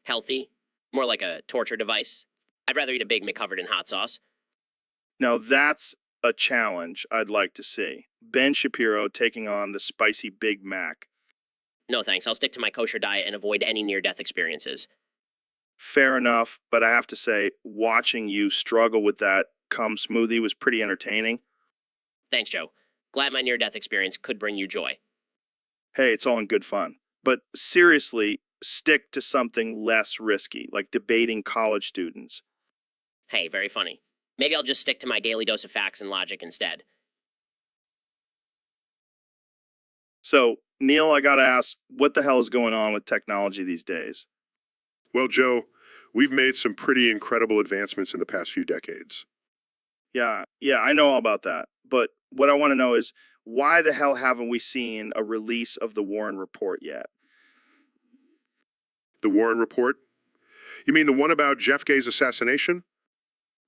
Healthy? More like a torture device. I'd rather eat a Big Mac covered in hot sauce. Now that's a challenge I'd like to see. Ben Shapiro taking on the spicy Big Mac. No thanks, I'll stick to my kosher diet and avoid any near-death experiences. Fair enough, but I have to say, watching you struggle with that cum smoothie was pretty entertaining. Thanks, Joe. Glad my near-death experience could bring you joy. Hey, it's all in good fun. But seriously, stick to something less risky, like debating college students. Hey, very funny. Maybe I'll just stick to my daily dose of facts and logic instead. So, Neil, I gotta ask, what the hell is going on with technology these days? Well, Joe, we've made some pretty incredible advancements in the past few decades. Yeah, I know all about that. But what I want to know is, why the hell haven't we seen a release of the Warren Report yet? The Warren Report? You mean the one about Jeff Gay's assassination?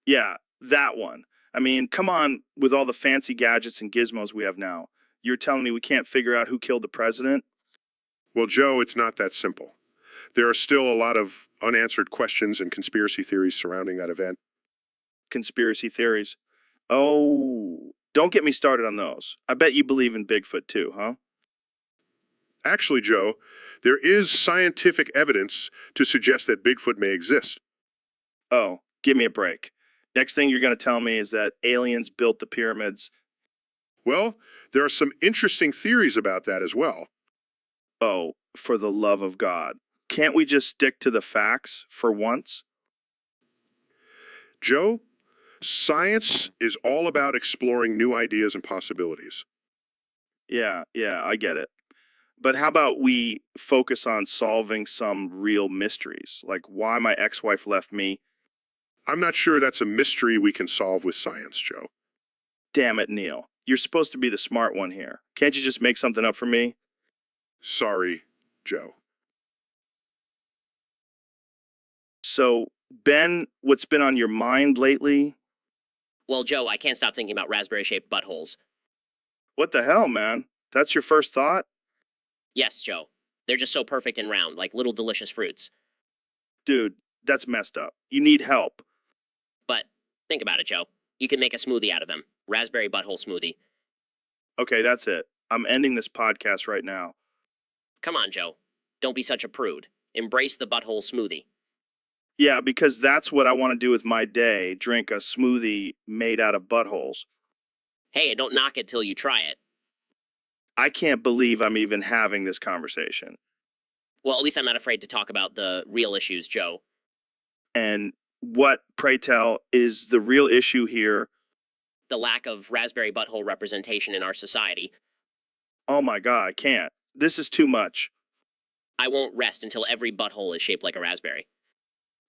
Yeah, that one. I mean, come on, with all the fancy gadgets and gizmos we have now. You're telling me we can't figure out who killed the president? Well, Joe, it's not that simple. There are still a lot of unanswered questions and conspiracy theories surrounding that event. Conspiracy theories. Oh, don't get me started on those. I bet you believe in Bigfoot too, huh? Actually, Joe, there is scientific evidence to suggest that Bigfoot may exist. Oh, give me a break. Next thing you're going to tell me is that aliens built the pyramids. Well, there are some interesting theories about that as well. Oh, for the love of God. Can't we just stick to the facts for once? Joe, science is all about exploring new ideas and possibilities. Yeah, I get it. But how about we focus on solving some real mysteries, like why my ex-wife left me? I'm not sure that's a mystery we can solve with science, Joe. Damn it, Neil. You're supposed to be the smart one here. Can't you just make something up for me? Sorry, Joe. So, Ben, what's been on your mind lately? Well, Joe, I can't stop thinking about raspberry-shaped buttholes. What the hell, man? That's your first thought? Yes, Joe. They're just so perfect and round, like little delicious fruits. Dude, that's messed up. You need help. But think about it, Joe. You can make a smoothie out of them. Raspberry butthole smoothie. Okay, that's it. I'm ending this podcast right now. Come on, Joe. Don't be such a prude. Embrace the butthole smoothie. Yeah, because that's what I want to do with my day. Drink a smoothie made out of buttholes. Hey, don't knock it till you try it. I can't believe I'm even having this conversation. Well, at least I'm not afraid to talk about the real issues, Joe. And what, pray tell, is the real issue here? The lack of raspberry butthole representation in our society. Oh my God, I can't. This is too much. I won't rest until every butthole is shaped like a raspberry.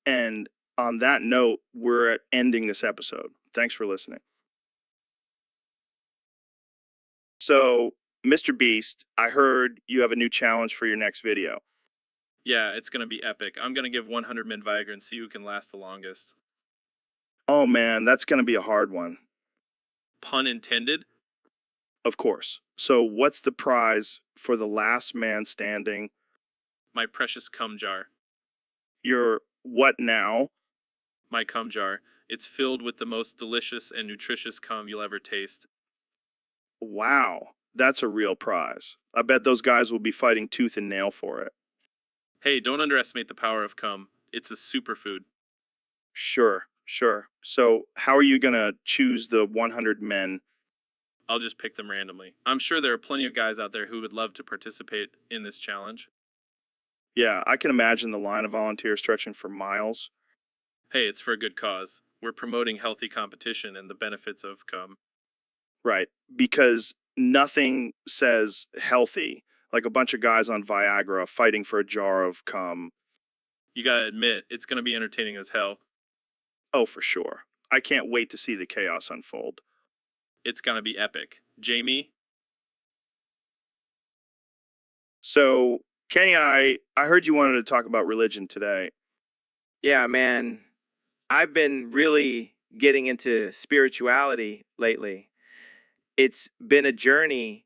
And on that note, we're ending this episode. Thanks for listening. So, Mr. Beast, I heard you have a new challenge for your next video. Yeah, it's gonna be epic. I'm gonna give 100 min Viagra and see who can last the longest. Oh man, that's going to be a hard one. Pun intended? Of course. So, what's the prize for the last man standing? My precious cum jar. Your what now? My cum jar. It's filled with the most delicious and nutritious cum you'll ever taste. Wow, that's a real prize. I bet those guys will be fighting tooth and nail for it. Hey, don't underestimate the power of cum. It's a superfood. Sure. So, how are you going to choose the 100 men? I'll just pick them randomly. I'm sure there are plenty of guys out there who would love to participate in this challenge. Yeah, I can imagine the line of volunteers stretching for miles. Hey, it's for a good cause. We're promoting healthy competition and the benefits of cum. Right. Because nothing says healthy like a bunch of guys on Viagra fighting for a jar of cum. You gotta admit, it's gonna be entertaining as hell. Oh, for sure. I can't wait to see the chaos unfold. It's gonna be epic. Jamie, So, Kenny, I heard you wanted to talk about religion today. Yeah, man. I've been really getting into spirituality lately. It's been a journey.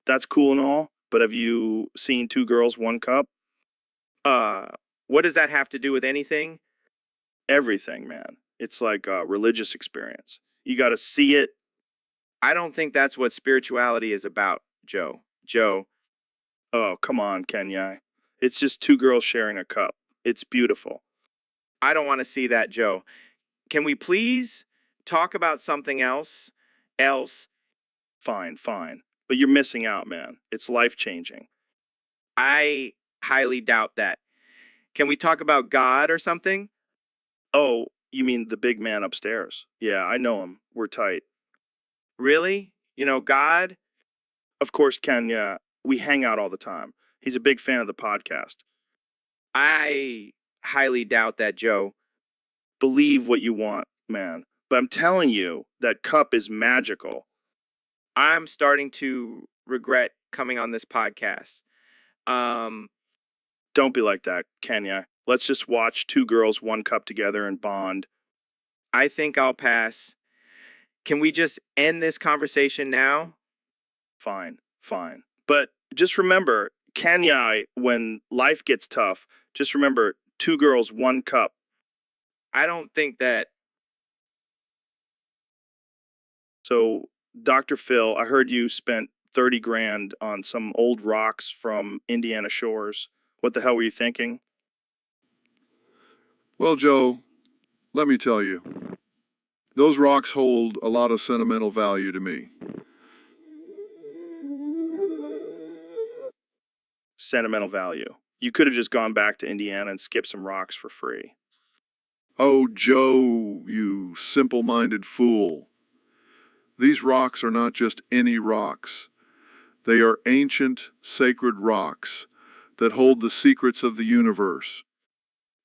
That's cool and all, but have you seen Two Girls, One Cup? Uh, what does that have to do with anything? Everything, man. It's like a religious experience. You got to see it. I don't think that's what spirituality is about, Joe. Joe, Oh, come on, Kenya. It's just two girls sharing a cup. It's beautiful. I don't want to see that, Joe. Can we please talk about something else? Else, Fine, fine. But you're missing out, man. It's life changing. I highly doubt that. Can we talk about God or something? Oh, you mean the big man upstairs? Yeah, I know him. We're tight. Really? You know, God? Of course, Kenya, we hang out all the time. He's a big fan of the podcast. I highly doubt that, Joe. Believe what you want, man. But I'm telling you, that cup is magical. I'm starting to regret coming on this podcast. Um, Don't be like that, Kenya. Let's just watch Two Girls, One Cup together and bond. I think I'll pass. Can we just end this conversation now? Fine, fine. But just remember, Kenya, when life gets tough, just remember Two Girls, One Cup. I don't think that. So, Dr. Phil, I heard you spent 30 grand on some old rocks from Indiana shores. What the hell were you thinking? Well, Joe, let me tell you, those rocks hold a lot of sentimental value to me. Sentimental value. You could have just gone back to Indiana and skipped some rocks for free. Oh, Joe, you simple minded fool. These rocks are not just any rocks. They are ancient, sacred rocks that hold the secrets of the universe.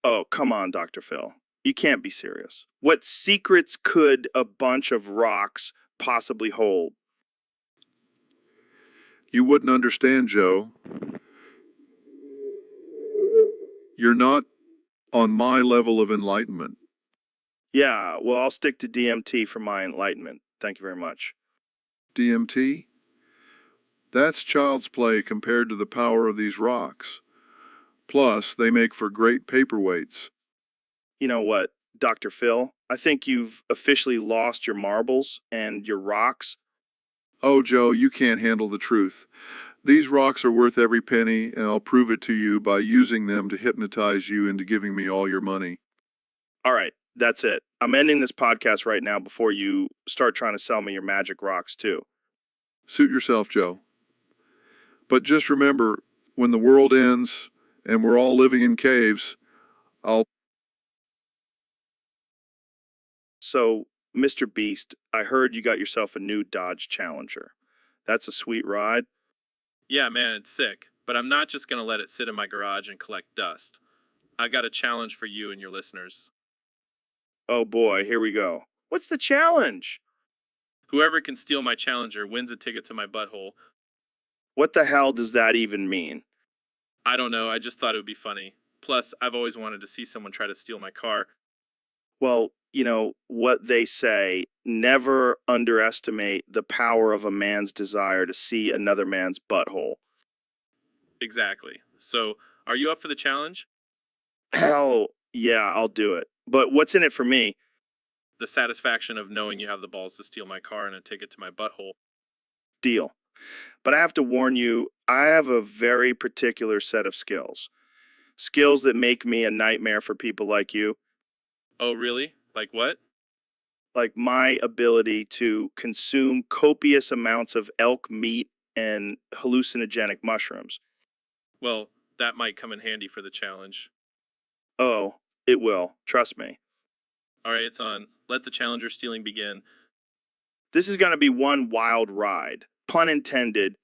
Oh, come on, Dr. Phil. You can't be serious. What secrets could a bunch of rocks possibly hold? You wouldn't understand, Joe. You're not on my level of enlightenment. Yeah, well, I'll stick to DMT for my enlightenment. Thank you very much. DMT? That's child's play compared to the power of these rocks. Plus, they make for great paperweights. You know what, Dr. Phil? I think you've officially lost your marbles and your rocks. Oh, Joe, you can't handle the truth. These rocks are worth every penny, and I'll prove it to you by using them to hypnotize you into giving me all your money. All right, that's it. I'm ending this podcast right now before you start trying to sell me your magic rocks, too. Suit yourself, Joe. But just remember, when the world ends and we're all living in caves, I'll. So, Mr. Beast, I heard you got yourself a new Dodge Challenger. That's a sweet ride. yeah, man, it's sick. But I'm not just gonna let it sit in my garage and collect dust. I got a challenge for you and your listeners. Oh boy, here we go. What's the challenge? Whoever can steal my Challenger wins a ticket to my butthole. What the hell does that even mean? I don't know, I just thought it would be funny. Plus, I've always wanted to see someone try to steal my car. Well, you know what they say, never underestimate the power of a man's desire to see another man's butthole. Exactly. So, are you up for the challenge? Hell, yeah, I'll do it. But what's in it for me? The satisfaction of knowing you have the balls to steal my car and a ticket to my butthole. Deal. But I have to warn you, I have a very particular set of skills. Skills that make me a nightmare for people like you. Oh, really? Like what? Like my ability to consume copious amounts of elk meat and hallucinogenic mushrooms. Well, That might come in handy for the challenge. Oh, it will. Trust me. All right, it's on. Let the challenger stealing begin. This is going to be one wild ride. Pun intended.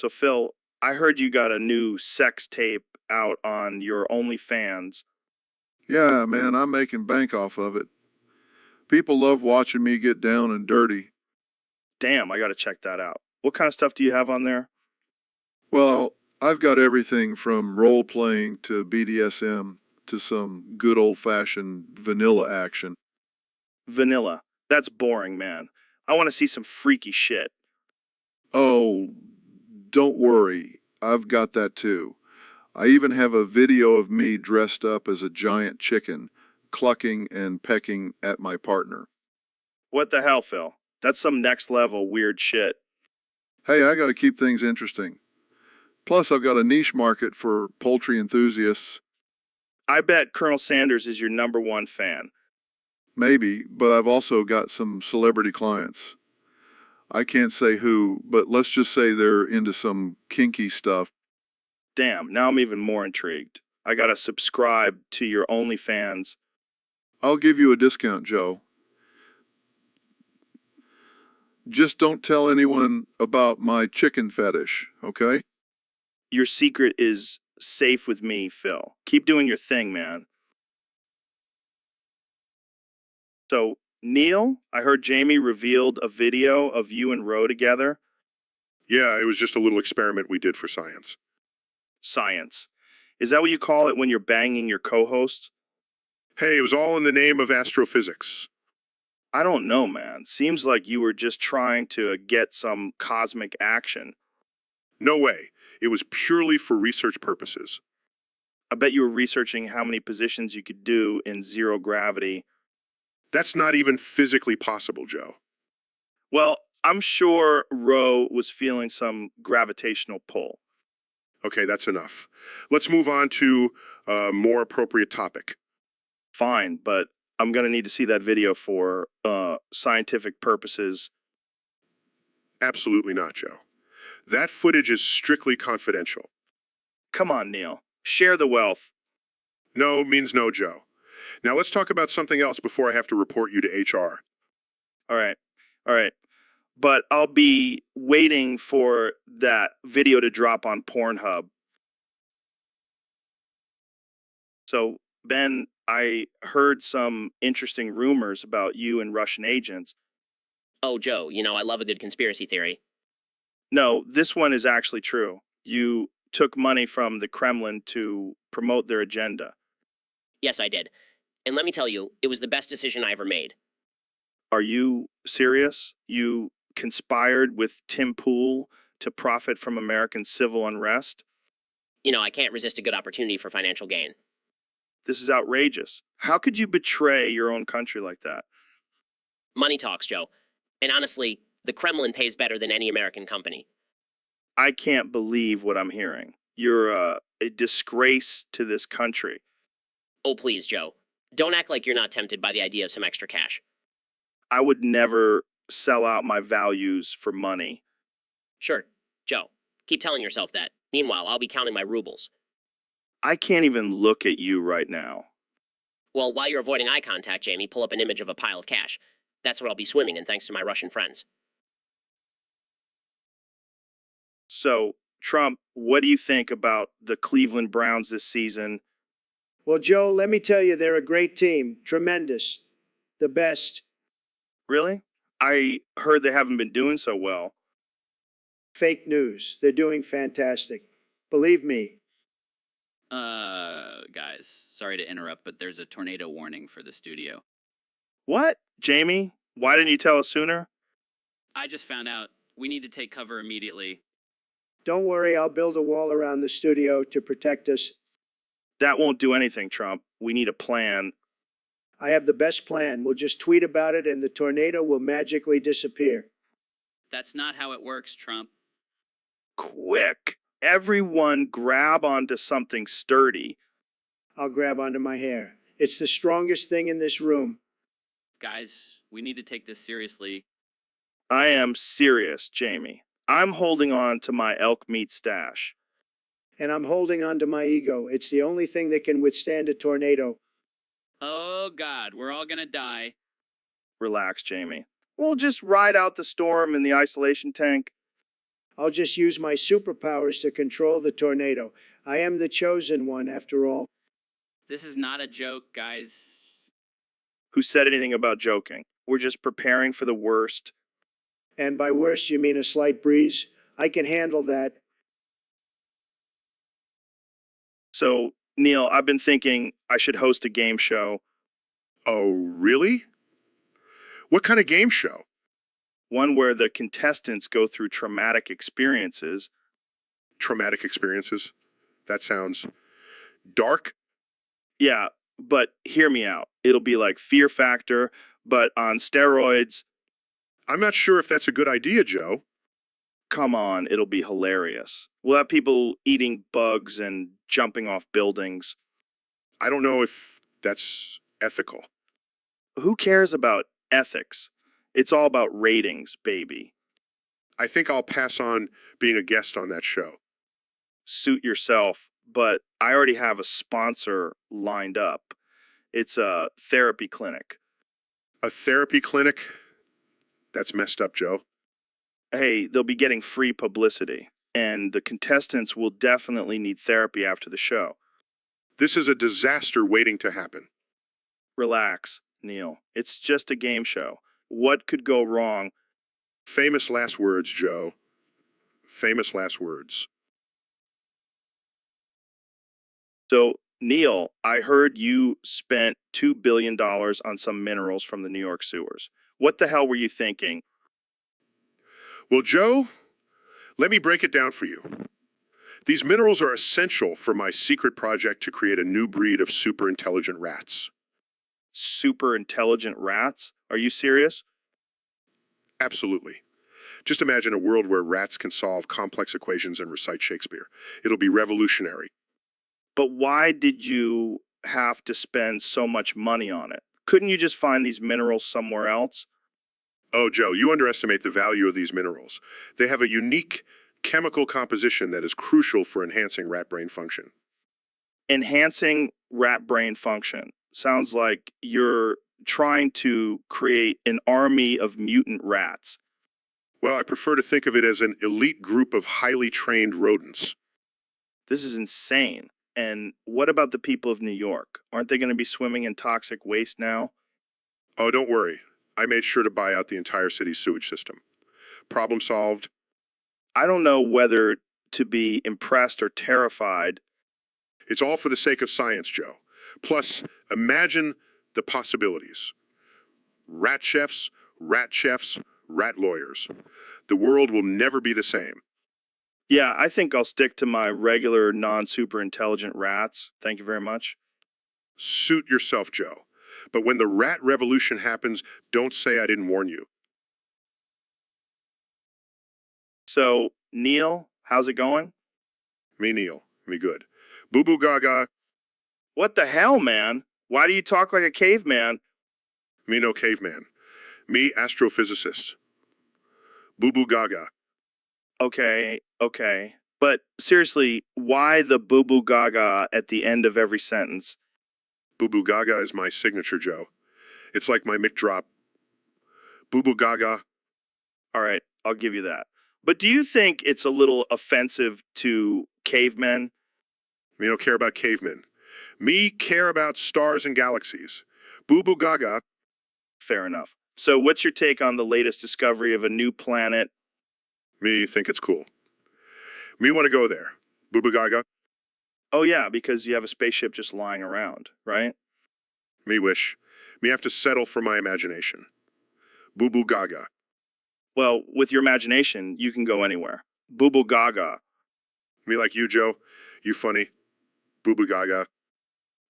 So, Phil, I heard you got a new sex tape out on your OnlyFans. Yeah, man, I'm making bank off of it. People love watching me get down and dirty. Damn, I got to check that out. What kind of stuff do you have on there? Well, I've got everything from role playing to BDSM to some good old fashioned vanilla action. Vanilla. That's boring, man. I want to see some freaky shit. Oh, don't worry, I've got that too. I even have a video of me dressed up as a giant chicken, clucking and pecking at my partner. What the hell, Phil? That's some next level weird shit. Hey, I gotta keep things interesting. Plus, I've got a niche market for poultry enthusiasts. I bet Colonel Sanders is your #1 fan. Maybe, but I've also got some celebrity clients. I can't say who, but let's just say they're into some kinky stuff. Damn, now I'm even more intrigued. I gotta subscribe to your OnlyFans. I'll give you a discount, Joe. Just don't tell anyone about my chicken fetish, okay? Your secret is safe with me, Phil. Keep doing your thing, man. So, Neil, I heard Jamie revealed a video of you and Ro together. Yeah, it was just a little experiment we did for science. Science. Is that what you call it when you're banging your co-host? Hey, it was all in the name of astrophysics. I don't know, man. Seems like you were just trying to get some cosmic action. No way. It was purely for research purposes. I bet you were researching how many positions you could do in zero gravity. That's not even physically possible, Joe. Well, I'm sure Ro was feeling some gravitational pull. Okay, that's enough. Let's move on to a more appropriate topic. Fine, but I'm going to need to see that video for scientific purposes. Absolutely not, Joe. That footage is strictly confidential. Come on, Neil. Share the wealth. No means no, Joe. Now let's talk about something else before I have to report you to HR. All right. All right. But I'll be waiting for that video to drop on Pornhub. So, Ben, I heard some interesting rumors about you and Russian agents. Oh, Joe, you know I love a good conspiracy theory. No, this one is actually true. You took money from the Kremlin to promote their agenda. Yes, I did. And let me tell you, it was the best decision I ever made. Are you serious? You conspired with Tim Pool to profit from American civil unrest? You know, I can't resist a good opportunity for financial gain. This is outrageous. How could you betray your own country like that? Money talks, Joe. And honestly, the Kremlin pays better than any American company. I can't believe what I'm hearing. You're a disgrace to this country. Oh, please, Joe. Don't act like you're not tempted by the idea of some extra cash. I would never sell out my values for money. Sure, Joe. Keep telling yourself that. Meanwhile, I'll be counting my rubles. I can't even look at you right now. Well, while you're avoiding eye contact, Jamie, pull up an image of a pile of cash. That's what I'll be swimming in thanks to my Russian friends. So, Trump, what do you think about the Cleveland Browns this season? Well, Joe, let me tell you, they're a great team. Tremendous. The best. Really? I heard they haven't been doing so well. Fake news. They're doing fantastic. Believe me. Guys, sorry to interrupt, but there's a tornado warning for the studio. What? Jamie, why didn't you tell us sooner? I just found out. We need to take cover immediately. Don't worry, I'll build a wall around the studio to protect us. That won't do anything, Trump. We need a plan. I have the best plan. We'll just tweet about it and the tornado will magically disappear. That's not how it works, Trump. Quick. Everyone grab onto something sturdy. I'll grab onto my hair. It's the strongest thing in this room. Guys, we need to take this seriously. I am serious, Jamie. I'm holding on to my elk meat stash. And I'm holding on to my ego. It's the only thing that can withstand a tornado. Oh God, we're all gonna die. Relax, Jamie. We'll just ride out the storm in the isolation tank. I'll just use my superpowers to control the tornado. I am the chosen one, after all. This is not a joke, guys. Who said anything about joking? We're just preparing for the worst. And by worst, you mean a slight breeze? I can handle that. So, Neil, I've been thinking I should host a game show. Oh, really? What kind of game show? One where the contestants go through traumatic experiences. Traumatic experiences? That sounds dark. Yeah, but hear me out. It'll be like Fear Factor, but on steroids. I'm not sure if that's a good idea, Joe. Come on, it'll be hilarious. We'll have people eating bugs and jumping off buildings. I don't know if that's ethical. Who cares about ethics? It's all about ratings, baby. I think I'll pass on being a guest on that show. Suit yourself, but I already have a sponsor lined up. It's a therapy clinic. A therapy clinic? That's messed up, Joe. Hey, they'll be getting free publicity, and the contestants will definitely need therapy after the show. This is a disaster waiting to happen. Relax, Neil. It's just a game show. What could go wrong? Famous last words, Joe. Famous last words. So, Neil, I heard you spent $2 billion on some minerals from the New York sewers. What the hell were you thinking? Well, Joe, let me break it down for you. These minerals are essential for my secret project to create a new breed of super intelligent rats. Super intelligent rats? Are you serious? Absolutely. Just imagine a world where rats can solve complex equations and recite Shakespeare. It'll be revolutionary. But why did you have to spend so much money on it? Couldn't you just find these minerals somewhere else? Oh, Joe, you underestimate the value of these minerals. They have a unique chemical composition that is crucial for enhancing rat brain function. Enhancing rat brain function. Sounds like you're trying to create an army of mutant rats. Well, I prefer to think of it as an elite group of highly trained rodents. This is insane. And what about the people of New York? Aren't they going to be swimming in toxic waste now? Oh, don't worry. I made sure to buy out the entire city's sewage system. Problem solved. I don't know whether to be impressed or terrified. It's all for the sake of science, Joe. Plus, imagine the possibilities. Rat chefs, rat lawyers. The world will never be the same. Yeah, I think I'll stick to my regular non-super intelligent rats. Thank you very much. Suit yourself, Joe. But when the rat revolution happens, don't say I didn't warn you. So, Neil, how's it going? Me, Neil. Me good. Boo Boo Gaga. What the hell, man? Why do you talk like a caveman? Me no caveman. Me astrophysicist. Boo Boo Gaga. Okay. But seriously, why the boo-boo gaga at the end of every sentence? Boo Boo Gaga is my signature, Joe. It's like my mic drop. Boo Boo Gaga. All right, I'll give you that. But do you think it's a little offensive to cavemen? Me don't care about cavemen. Me care about stars and galaxies. Boo Boo Gaga. Fair enough. So what's your take on the latest discovery of a new planet? Me think it's cool. Me want to go there. Boo Boo Gaga. Oh yeah, because you have a spaceship just lying around, right? Me wish. Me have to settle for my imagination. Boo Boo Gaga. Well, with your imagination, you can go anywhere. Boo-boo gaga. Me like you, Joe. You funny. Boo Boo Gaga.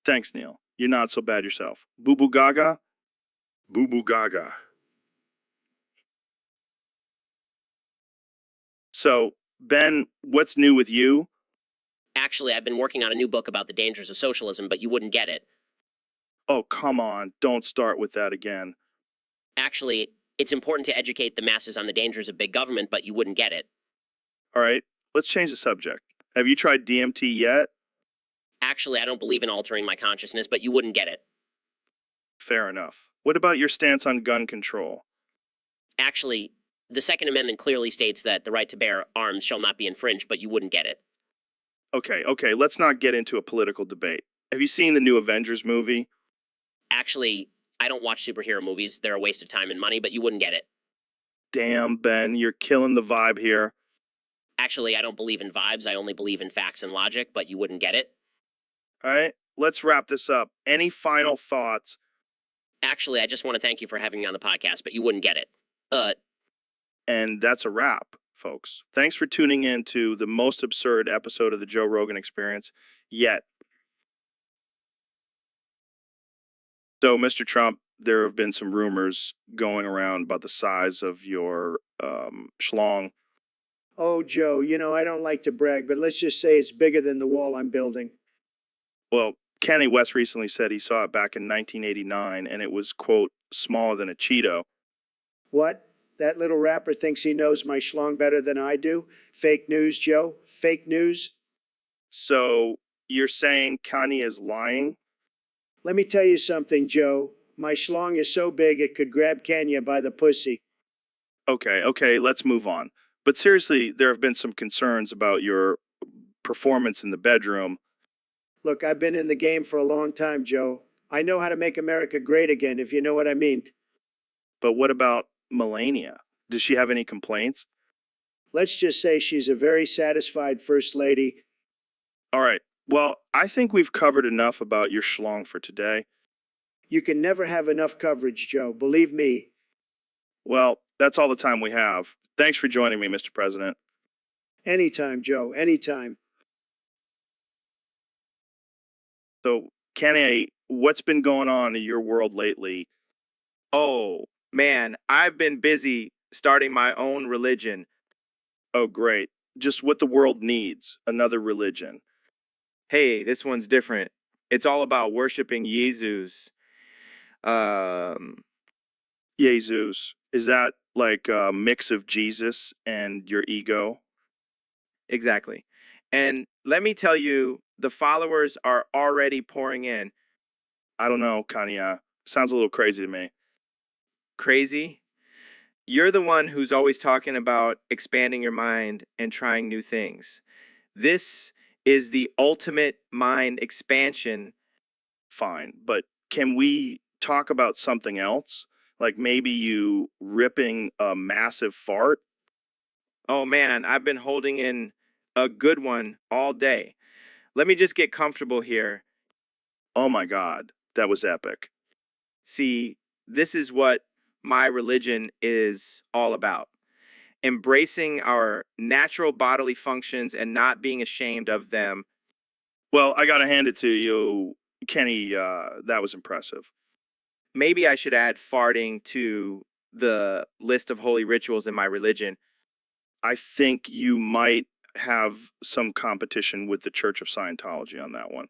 Thanks, Neil. You're not so bad yourself. Boo-boo gaga? Boo Boo Gaga. So, Ben, what's new with you? Actually, I've been working on a new book about the dangers of socialism, but you wouldn't get it. Oh, come on. Don't start with that again. Actually, it's important to educate the masses on the dangers of big government, but you wouldn't get it. All right, let's change the subject. Have you tried DMT yet? Actually, I don't believe in altering my consciousness, but you wouldn't get it. Fair enough. What about your stance on gun control? Actually, the Second Amendment clearly states that the right to bear arms shall not be infringed, but you wouldn't get it. Okay, let's not get into a political debate. Have you seen the new Avengers movie? Actually, I don't watch superhero movies. They're a waste of time and money, but you wouldn't get it. Damn, Ben, you're killing the vibe here. Actually, I don't believe in vibes. I only believe in facts and logic, but you wouldn't get it. All right, let's wrap this up. Any final thoughts? Actually, I just want to thank you for having me on the podcast, but you wouldn't get it. And that's a wrap, folks. Thanks for tuning in to the most absurd episode of the Joe Rogan Experience yet. So, Mr. Trump, there have been some rumors going around about the size of your schlong. Oh, Joe, you know, I don't like to brag, but let's just say it's bigger than the wall I'm building. Well, Kanye West recently said he saw it back in 1989 and it was, quote, smaller than a Cheeto. What? That little rapper thinks he knows my schlong better than I do? Fake news, Joe. Fake news. So, you're saying Kanye is lying? Let me tell you something, Joe. My schlong is so big it could grab Kenya by the pussy. Okay, let's move on. But seriously, there have been some concerns about your performance in the bedroom. Look, I've been in the game for a long time, Joe. I know how to make America great again, if you know what I mean. But what about Melania? Does she have any complaints? Let's just say she's a very satisfied first lady. All right. Well, I think we've covered enough about your schlong for today. You can never have enough coverage, Joe. Believe me. Well, that's all the time we have. Thanks for joining me, Mr. President. Anytime, Joe. Anytime. So, Kanye, what's been going on in your world lately? Oh, man, I've been busy starting my own religion. Oh, great. Just what the world needs, another religion. Hey, this one's different. It's all about worshiping Jesus. Jesus. Is that like a mix of Jesus and your ego? Exactly. And let me tell you, the followers are already pouring in. I don't know, Kanye. Sounds a little crazy to me. Crazy? You're the one who's always talking about expanding your mind and trying new things. This is the ultimate mind expansion. Fine, but can we talk about something else? Like maybe you ripping a massive fart? Oh man, I've been holding in a good one all day. Let me just get comfortable here. Oh my God, that was epic. See, this is what my religion is all about. Embracing our natural bodily functions and not being ashamed of them. Well, I gotta hand it to you, Kenny, that was impressive. Maybe I should add farting to the list of holy rituals in my religion. I think you might have some competition with the Church of Scientology on that one.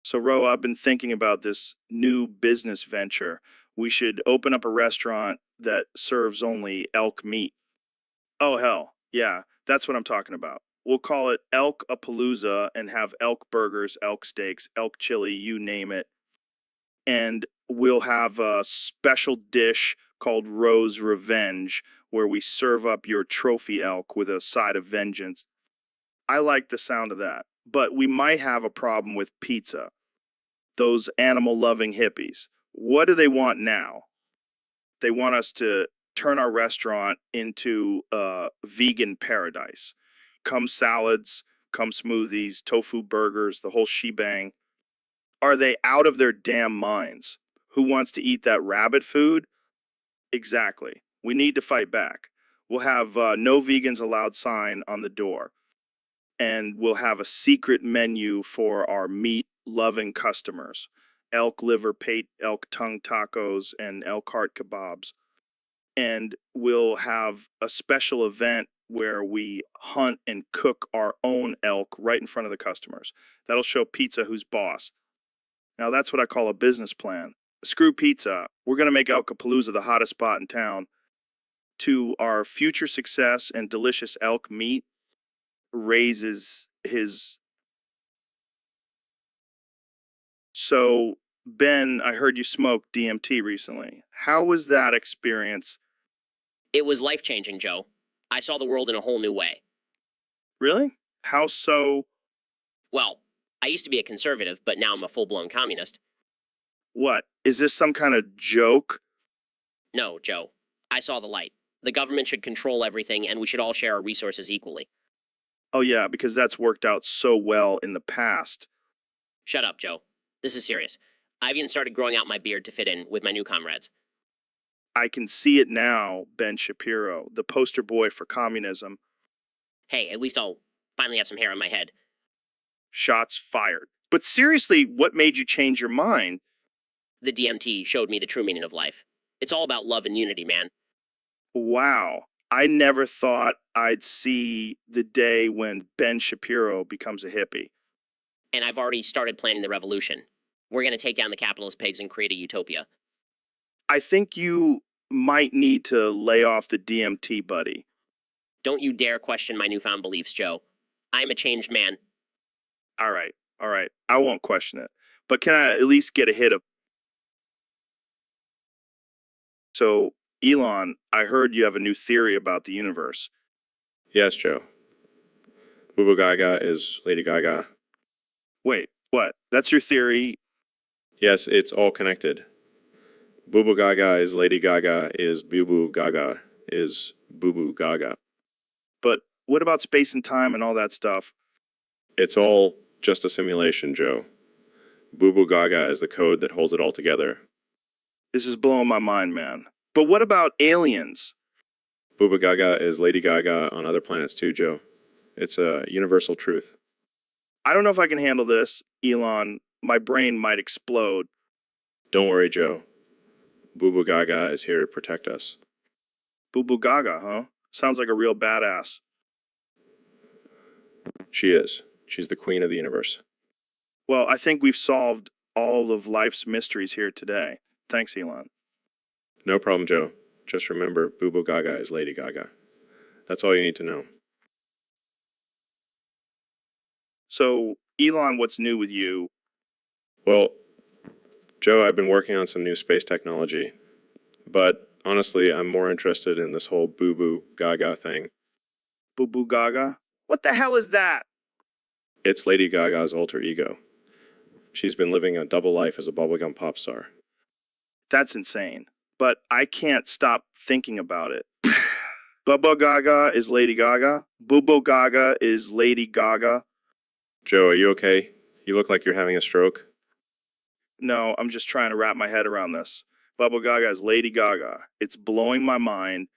So, Ro, I've been thinking about this new business venture. We should open up a restaurant that serves only elk meat. Oh, hell. Yeah, that's what I'm talking about. We'll call it Elk-a-Palooza and have elk burgers, elk steaks, elk chili, you name it. And we'll have a special dish called Ro's Revenge, where we serve up your trophy elk with a side of vengeance. I like the sound of that, but we might have a problem with pizza. Those animal-loving hippies. What do they want now? They want us to turn our restaurant into a vegan paradise. Come salads, come smoothies, tofu burgers, the whole shebang. Are they out of their damn minds? Who wants to eat that rabbit food? Exactly. We need to fight back. We'll have no vegans allowed sign on the door. And we'll have a secret menu for our meat-loving customers. Elk liver pate, elk tongue tacos, and elk heart kebabs. And we'll have a special event where we hunt and cook our own elk right in front of the customers. That'll show pizza who's boss. Now that's what I call a business plan. Screw pizza. We're going to make Elkapalooza the hottest spot in town. to our future success and delicious elk meat raises his. So, Ben, I heard you smoked DMT recently. How was that experience? It was life changing, Joe. I saw the world in a whole new way. Really? How so? Well, I used to be a conservative, but now I'm a full blown communist. What? Is this some kind of joke? No, Joe. I saw the light. The government should control everything, and we should all share our resources equally. Oh, yeah, because that's worked out so well in the past. Shut up, Joe. This is serious. I've even started growing out my beard to fit in with my new comrades. I can see it now, Ben Shapiro, the poster boy for communism. Hey, at least I'll finally have some hair on my head. Shots fired. But seriously, what made you change your mind? The DMT showed me the true meaning of life. It's all about love and unity, man. Wow. I never thought I'd see the day when Ben Shapiro becomes a hippie. And I've already started planning the revolution. We're going to take down the capitalist pigs and create a utopia. I think you might need to lay off the DMT, buddy. Don't you dare question my newfound beliefs, Joe. I'm a changed man. All right. I won't question it. But can I at least get a hit of... So, Elon, I heard you have a new theory about the universe. Yes, Joe. Boo Boo Gaga is Lady Gaga. Wait, what? That's your theory? Yes, it's all connected. Boo Boo Gaga is Lady Gaga is Boo Boo Gaga is Boo Boo Gaga. But what about space and time and all that stuff? It's all just a simulation, Joe. Boo Boo Gaga is the code that holds it all together. This is blowing my mind, man. But what about aliens? Boo Boo Gaga is Lady Gaga on other planets too, Joe. It's a universal truth. I don't know if I can handle this, Elon. My brain might explode. Don't worry, Joe. Boo Boo Gaga is here to protect us. Boo Boo Gaga, huh? Sounds like a real badass. She is. She's the queen of the universe. Well, I think we've solved all of life's mysteries here today. Thanks, Elon. No problem, Joe. Just remember, Boo Boo Gaga is Lady Gaga. That's all you need to know. So, Elon, what's new with you? Well, Joe, I've been working on some new space technology. But honestly, I'm more interested in this whole Boo Boo Gaga thing. Boo Boo Gaga? What the hell is that? It's Lady Gaga's alter ego. She's been living a double life as a bubblegum pop star. That's insane. But I can't stop thinking about it. Bubba Gaga is Lady Gaga. Boo Boo Gaga is Lady Gaga. Joe, are you okay? You look like you're having a stroke. No, I'm just trying to wrap my head around this. Bubba Gaga is Lady Gaga. It's blowing my mind.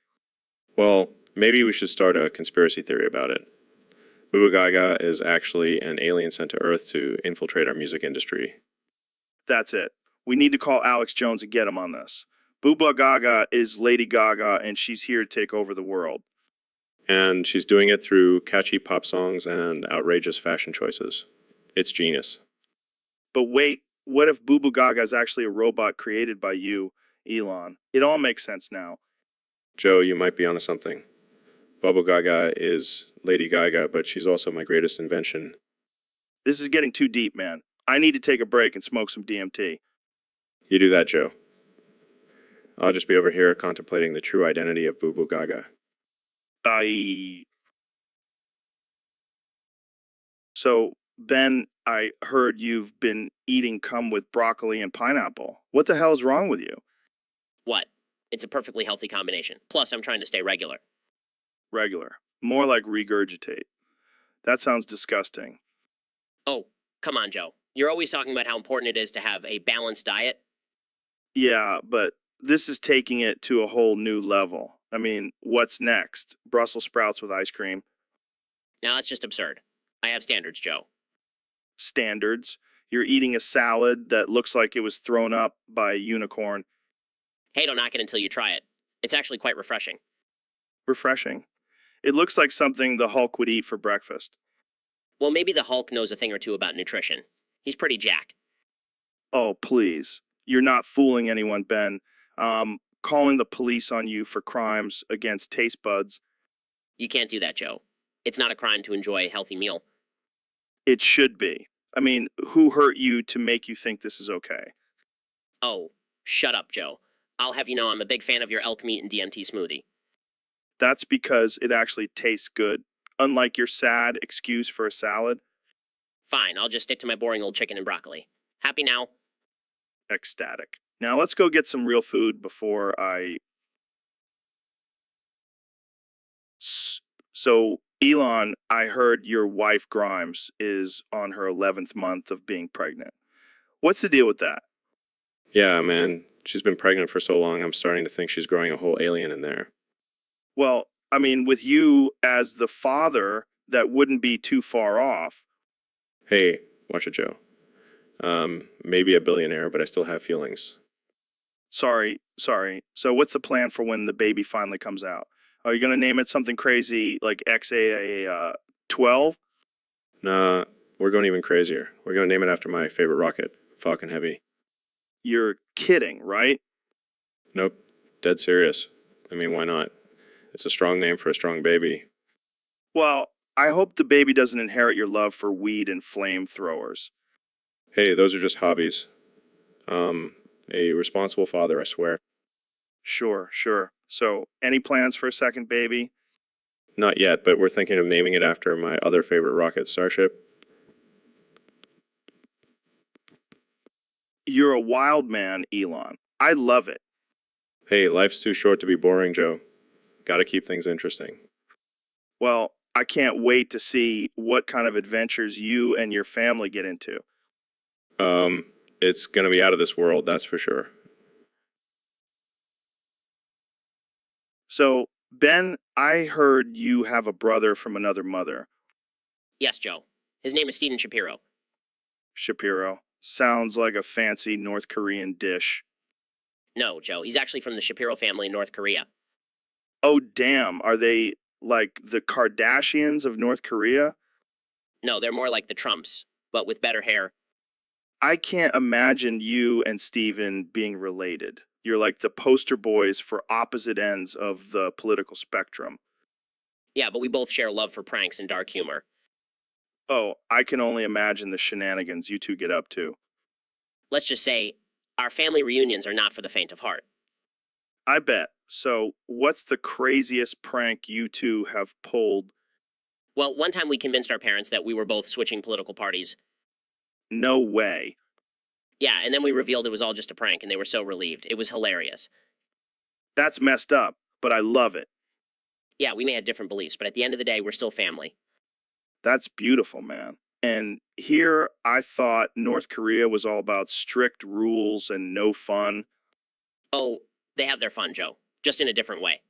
Well, maybe we should start a conspiracy theory about it. Boo Boo Gaga is actually an alien sent to Earth to infiltrate our music industry. That's it. We need to call Alex Jones and get him on this. Boo Boo Gaga is Lady Gaga, and she's here to take over the world. And she's doing it through catchy pop songs and outrageous fashion choices. It's genius. But wait, what if Boo Boo Gaga is actually a robot created by you, Elon? It all makes sense now. Joe, you might be onto something. Bubble Gaga is Lady Gaga, but she's also my greatest invention. This is getting too deep, man. I need to take a break and smoke some DMT. You do that, Joe. I'll just be over here contemplating the true identity of Boo Boo Gaga. So, Ben, I heard you've been eating cum with broccoli and pineapple. What the hell is wrong with you? What? It's a perfectly healthy combination. Plus, I'm trying to stay regular. Regular. More like regurgitate. That sounds disgusting. Oh, come on, Joe. You're always talking about how important it is to have a balanced diet. Yeah, but this is taking it to a whole new level. I mean, what's next? Brussels sprouts with ice cream? Now, that's just absurd. I have standards, Joe. Standards? You're eating a salad that looks like it was thrown up by a unicorn. Hey, don't knock it until you try it. It's actually quite refreshing. Refreshing. It looks like something the Hulk would eat for breakfast. Well, maybe the Hulk knows a thing or two about nutrition. He's pretty jacked. Oh, please. You're not fooling anyone, Ben. calling the police on you for crimes against taste buds. You can't do that, Joe. It's not a crime to enjoy a healthy meal. It should be. I mean, who hurt you to make you think this is okay? Oh, shut up, Joe. I'll have you know I'm a big fan of your elk meat and DMT smoothie. That's because it actually tastes good, unlike your sad excuse for a salad. Fine, I'll just stick to my boring old chicken and broccoli. Happy now? Ecstatic. Now let's go get some real food before I... So, Elon, I heard your wife Grimes is on her 11th month of being pregnant. What's the deal with that? Yeah, man. She's been pregnant for so long, I'm starting to think she's growing a whole alien in there. Well, I mean, with you as the father, that wouldn't be too far off. Hey, watch it, Joe. Maybe a billionaire, but I still have feelings. Sorry. So what's the plan for when the baby finally comes out? Are you going to name it something crazy like XA12? Nah, we're going even crazier. We're going to name it after my favorite rocket, Falcon Heavy. You're kidding, right? Nope, dead serious. I mean, why not? It's a strong name for a strong baby. Well, I hope the baby doesn't inherit your love for weed and flamethrowers. Hey, those are just hobbies. A responsible father, I swear. Sure. So, any plans for a second baby? Not yet, but we're thinking of naming it after my other favorite rocket, Starship. You're a wild man, Elon. I love it. Hey, life's too short to be boring, Joe. Gotta keep things interesting. Well, I can't wait to see what kind of adventures you and your family get into. It's gonna be out of this world, that's for sure. So, Ben, I heard you have a brother from another mother. Yes, Joe. His name is Steven Shapiro. Shapiro. Sounds like a fancy North Korean dish. No, Joe. He's actually from the Shapiro family in North Korea. Oh, damn. Are they like the Kardashians of North Korea? No, they're more like the Trumps, but with better hair. I can't imagine you and Steven being related. You're like the poster boys for opposite ends of the political spectrum. Yeah, but we both share love for pranks and dark humor. Oh, I can only imagine the shenanigans you two get up to. Let's just say, our family reunions are not for the faint of heart. I bet. So, what's the craziest prank you two have pulled? Well, one time we convinced our parents that we were both switching political parties. No way. Yeah, and then we revealed it was all just a prank, and they were so relieved. It was hilarious. That's messed up, but I love it. Yeah, we may have different beliefs, but at the end of the day, we're still family. That's beautiful, man. And here I thought North Korea was all about strict rules and no fun. Oh, they have their fun, Joe. Just in a different way.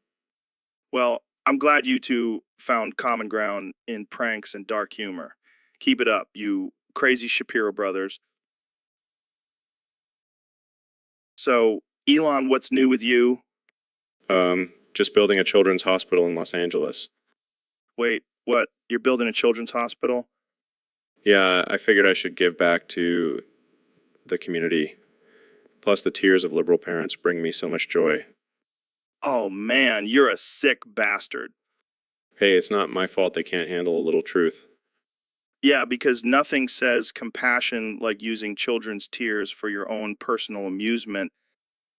Well, I'm glad you two found common ground in pranks and dark humor. Keep it up, you crazy Shapiro brothers. So, Elon, what's new with you? Just building a children's hospital in Los Angeles. Wait, what? You're building a children's hospital? Yeah, I figured I should give back to the community. Plus, the tears of liberal parents bring me so much joy. Oh man, you're a sick bastard. Hey, it's not my fault they can't handle a little truth. Yeah, because nothing says compassion like using children's tears for your own personal amusement.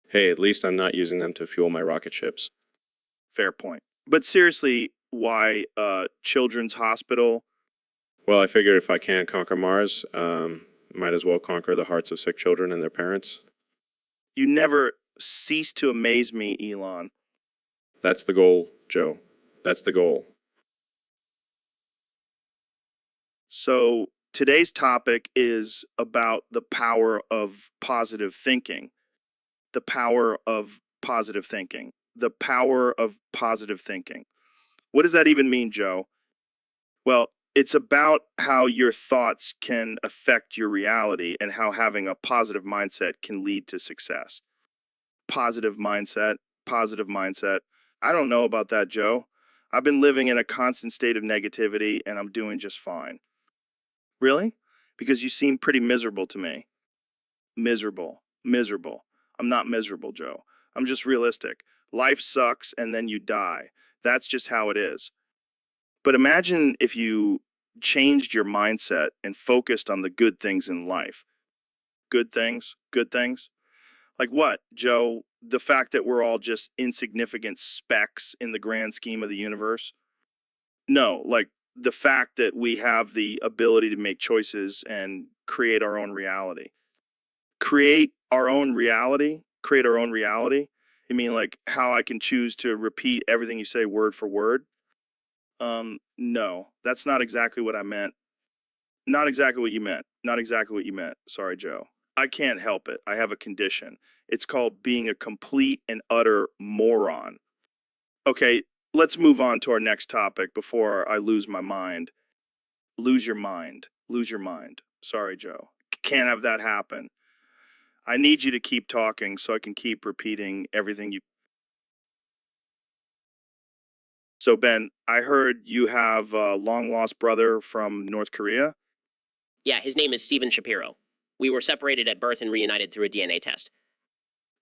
Hey, at least I'm not using them to fuel my rocket ships. Fair point. But seriously, why children's hospital? Well, I figured if I can't conquer Mars, might as well conquer the hearts of sick children and their parents. You never cease to amaze me, Elon. That's the goal, Joe. That's the goal. So today's topic is about the power of positive thinking. The power of positive thinking. The power of positive thinking. What does that even mean, Joe? Well, it's about how your thoughts can affect your reality and how having a positive mindset can lead to success. Positive mindset, positive mindset. I don't know about that, Joe. I've been living in a constant state of negativity and I'm doing just fine. Really? Because you seem pretty miserable to me. Miserable. I'm not miserable, Joe. I'm just realistic. Life sucks and then you die. That's just how it is. But imagine if you changed your mindset and focused on the good things in life. Good things? Good things? Like what, Joe? The fact that we're all just insignificant specks in the grand scheme of the universe? No, like the fact that we have the ability to make choices and create our own reality. Create our own reality? Create our own reality? You mean like how I can choose to repeat everything you say word for word? No, that's not exactly what I meant. Not exactly what you meant. Not exactly what you meant. Sorry, Joe. I can't help it. I have a condition. It's called being a complete and utter moron. Okay, let's move on to our next topic before I lose my mind. Lose your mind. Lose your mind. Sorry, Joe. Can't have that happen. I need you to keep talking so I can keep repeating everything you. So, Ben, I heard you have a long lost brother from North Korea. Yeah, his name is Steven Shapiro. We were separated at birth and reunited through a DNA test.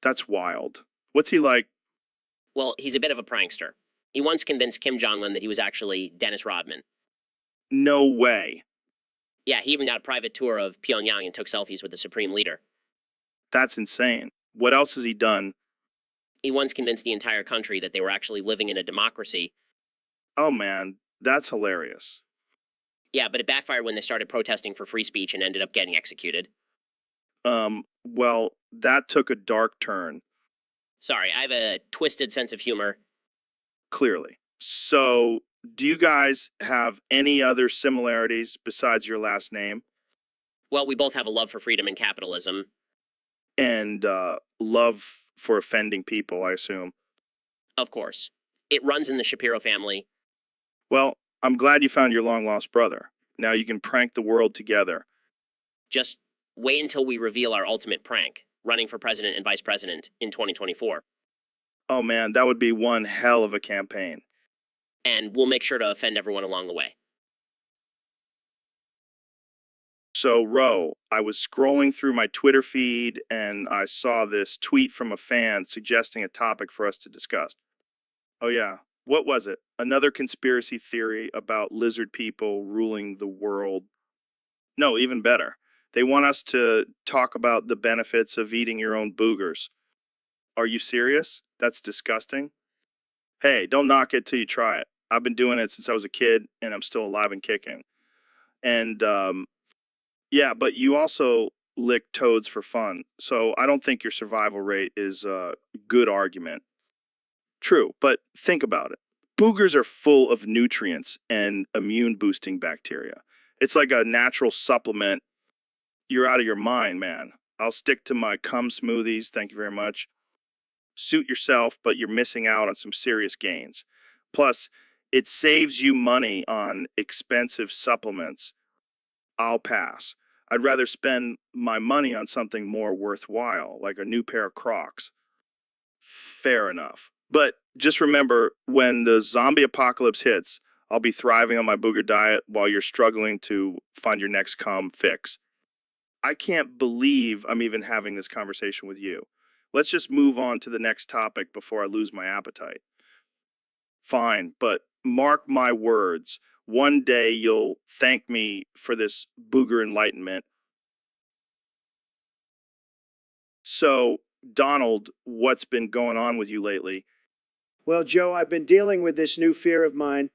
That's wild. What's he like? Well, he's a bit of a prankster. He once convinced Kim Jong-un that he was actually Dennis Rodman. No way. Yeah, he even got a private tour of Pyongyang and took selfies with the supreme leader. That's insane. What else has he done? He once convinced the entire country that they were actually living in a democracy. Oh man, that's hilarious. Yeah, but it backfired when they started protesting for free speech and ended up getting executed. Well, that took a dark turn, Sorry, I have a twisted sense of humor. clearly. So, do you guys have any other similarities besides your last name Well, we both have a love for freedom and capitalism. and love for offending people, I assume? Of course. It runs in the Shapiro family. Well, I'm glad you found your long lost brother. Now you can prank the world together. Just wait until we reveal our ultimate prank, running for president and vice president in 2024. Oh man, that would be one hell of a campaign. And we'll make sure to offend everyone along the way. So, Ro, I was scrolling through my Twitter feed and I saw this tweet from a fan suggesting a topic for us to discuss. Oh, yeah. What was it? Another conspiracy theory about lizard people ruling the world. No, even better. They want us to talk about the benefits of eating your own boogers. Are you serious? That's disgusting. Hey, don't knock it till you try it. I've been doing it since I was a kid and I'm still alive and kicking. And yeah, but you also lick toads for fun. So I don't think your survival rate is a good argument. True, but think about it. Boogers are full of nutrients and immune boosting bacteria. It's like a natural supplement. You're out of your mind, man. I'll stick to my cum smoothies. Thank you very much. Suit yourself, but you're missing out on some serious gains. Plus, it saves you money on expensive supplements. I'll pass. I'd rather spend my money on something more worthwhile, like a new pair of Crocs. Fair enough. But just remember, when the zombie apocalypse hits, I'll be thriving on my booger diet while you're struggling to find your next cum fix. I can't believe I'm even having this conversation with you. Let's just move on to the next topic before I lose my appetite. Fine, but mark my words. One day you'll thank me for this booger enlightenment. So, Donald, what's been going on with you lately? Well, Joe, I've been dealing with this new fear of mine,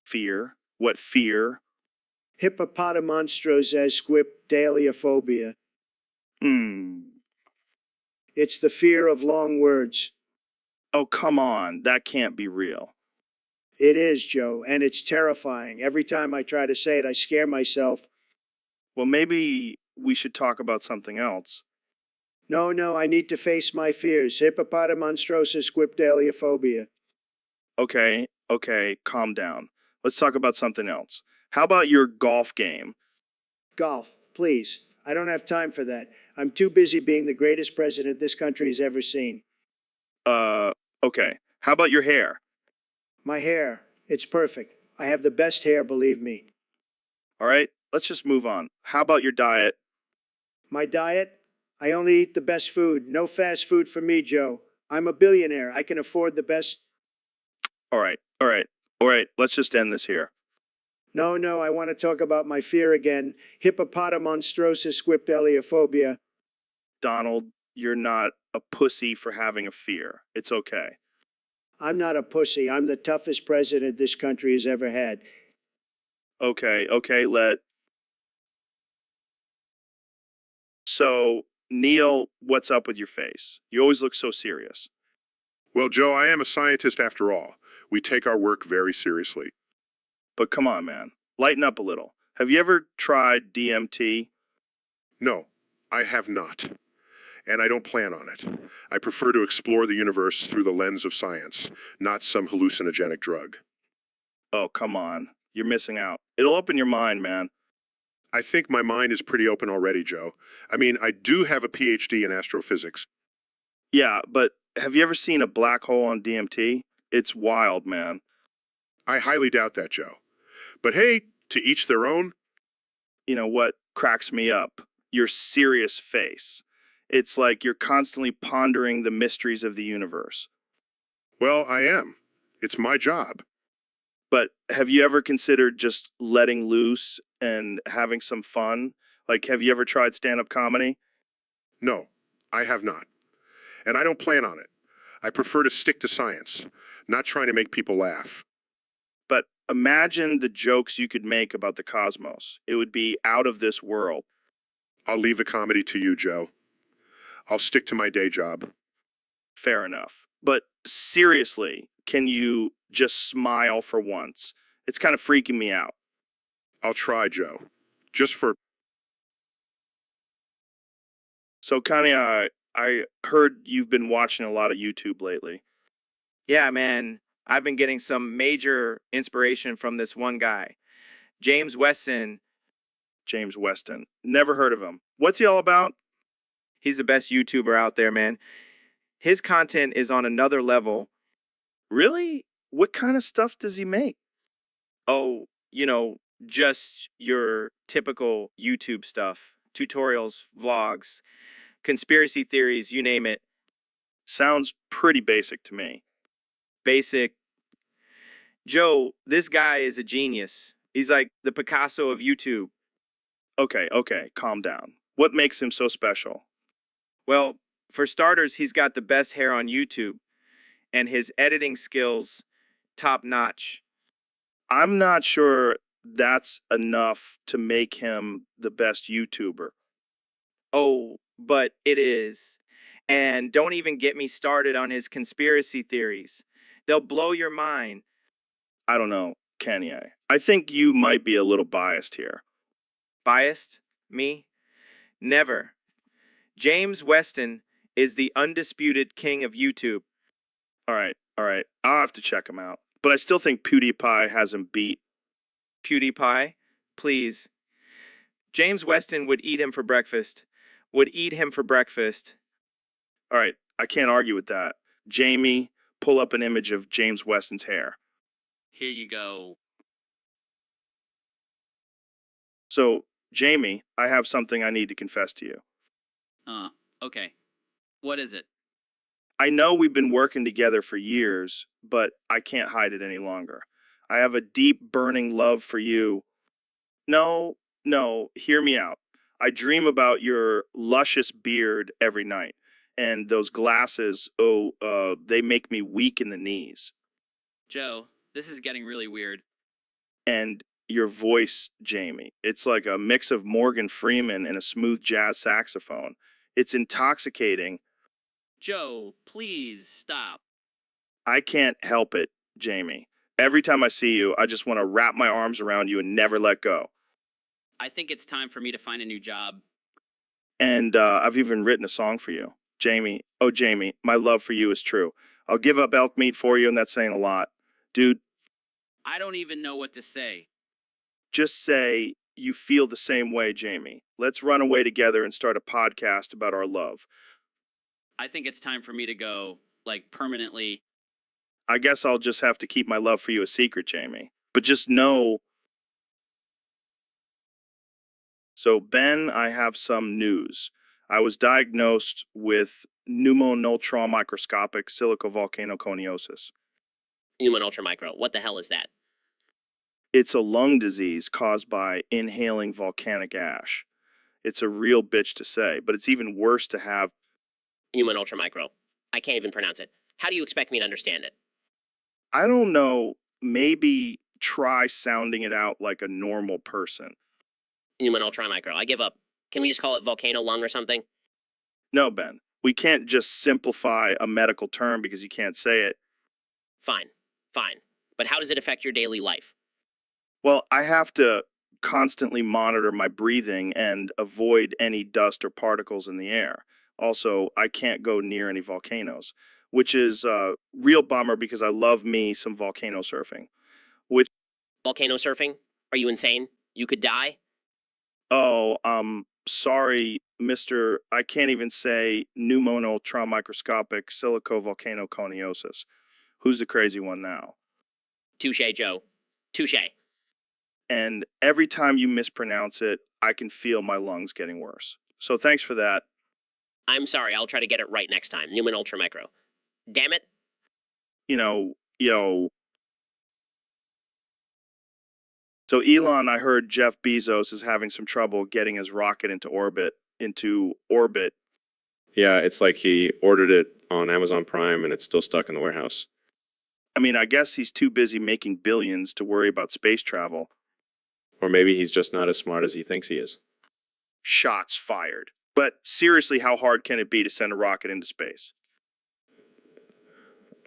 Fear? What fear? hippopotamonstrosesquipedaliophobia. Hmm. It's the fear of long words. Oh, come on. That can't be real. It is, Joe, and it's terrifying. Every time I try to say it, I scare myself. Well, maybe we should talk about something else. No, I need to face my fears. Hippopotamonstrosis. Okay, calm down. Let's talk about something else. How about your golf game? Golf, please. I don't have time for that. I'm too busy being the greatest president this country has ever seen. Uh, okay. How about your hair? My hair, it's perfect. I have the best hair, believe me. All right, let's just move on. How about your diet? My diet, I only eat the best food. No fast food for me, Joe. I'm a billionaire. I can afford the best. All right, all right, all right. Let's just end this here. No, no, I want to talk about my fear again. Hippopotamonstrosis squipedaliophobia. Donald, you're not a pussy for having a fear. It's okay. I'm not a pussy. I'm the toughest president this country has ever had. Okay, okay, So, Neil, what's up with your face? You always look so serious. Well, Joe, I am a scientist after all. We take our work very seriously. But come on, man. Lighten up a little. Have you ever tried DMT? No, I have not. And I don't plan on it. I prefer to explore the universe through the lens of science, not some hallucinogenic drug. Oh, come on. You're missing out. It'll open your mind, man. I think my mind is pretty open already, Joe. I mean, I do have a PhD in astrophysics. Yeah, but have you ever seen a black hole on DMT? It's wild, man. I highly doubt that, Joe. But hey, to each their own. You know what cracks me up? Your serious face. It's like you're constantly pondering the mysteries of the universe. Well, I am. It's my job. But have you ever considered just letting loose and having some fun? Like, have you ever tried stand-up comedy? No, I have not. And I don't plan on it. I prefer to stick to science, not trying to make people laugh. But imagine the jokes you could make about the cosmos. It would be out of this world. I'll leave the comedy to you, Joe. I'll stick to my day job. Fair enough. But seriously, can you just smile for once? It's kind of freaking me out. I'll try, Joe. Just for... So, Kanye, I heard you've been watching a lot of YouTube lately. Yeah, man. I've been getting some major inspiration from this one guy, James Weston. James Weston. Never heard of him. What's he all about? He's the best YouTuber out there, man. His content is on another level. Really? What kind of stuff does he make? Oh, just your typical YouTube stuff. Tutorials, vlogs, conspiracy theories, you name it. Sounds pretty basic to me. Basic. Joe, this guy is a genius. He's like the Picasso of YouTube. Okay, okay, calm down. What makes him so special? Well, for starters, he's got the best hair on YouTube, and his editing skills, top notch. I'm not sure that's enough to make him the best YouTuber. Oh, but it is. And don't even get me started on his conspiracy theories. They'll blow your mind. I don't know, Kanye. I think you might be a little biased here. Biased? Me? Never. James Weston is the undisputed king of YouTube. All right, all right. I'll have to check him out. But I still think PewDiePie has him beat. PewDiePie? Please. James Weston would eat him for breakfast. Would eat him for breakfast. All right, I can't argue with that. Jamie, pull up an image of James Weston's hair. Here you go. So, Jamie, I have something I need to confess to you. Okay. What is it? I know we've been working together for years, but I can't hide it any longer. I have a deep, burning love for you. No, hear me out. I dream about your luscious beard every night, and those glasses, they make me weak in the knees. Joe, this is getting really weird. And your voice, Jamie, it's like a mix of Morgan Freeman and a smooth jazz saxophone. It's intoxicating. Joe, please stop. I can't help it, Jamie. Every time I see you, I just want to wrap my arms around you and never let go. I think it's time for me to find a new job. And I've even written a song for you. Jamie, oh Jamie, my love for you is true. I'll give up elk meat for you, and that's saying a lot. Dude, I don't even know what to say. just say you feel the same way, Jamie. Let's run away together and start a podcast about our love. I think it's time for me to go, like, permanently. I guess I'll just have to keep my love for you a secret, Jamie. But just know. So, Ben, I have some news. I was diagnosed with pneumonoultron microscopic silicovolcanoconiosis. Human ultramicro. What the hell is that? It's a lung disease caused by inhaling volcanic ash. It's a real bitch to say, but it's even worse to have. Human ultramicro. I can't even pronounce it. How do you expect me to understand it? I don't know, maybe try sounding it out like a normal person. Human ultramicro. I give up. Can we just call it volcano lung or something? No, Ben, we can't just simplify a medical term because you can't say it. Fine. Fine. But how does it affect your daily life? Well, I have to constantly monitor my breathing and avoid any dust or particles in the air. Also, I can't go near any volcanoes, which is a real bummer because I love me some volcano surfing. Volcano surfing? Are you insane? You could die? Oh, sorry, Mr. I can't even say pneumonoultron microscopic silicovolcanoconiosis. Who's the crazy one now? Touche, Joe. Touche. And every time you mispronounce it, I can feel my lungs getting worse. So thanks for that. I'm sorry. I'll try to get it right next time. Human ultramicro. Damn it. Yo. So Elon, I heard Jeff Bezos is having some trouble getting his rocket into orbit. Yeah, it's like he ordered it on Amazon Prime and it's still stuck in the warehouse. I mean, I guess he's too busy making billions to worry about space travel. Or maybe he's just not as smart as he thinks he is. Shots fired. But seriously, how hard can it be to send a rocket into space?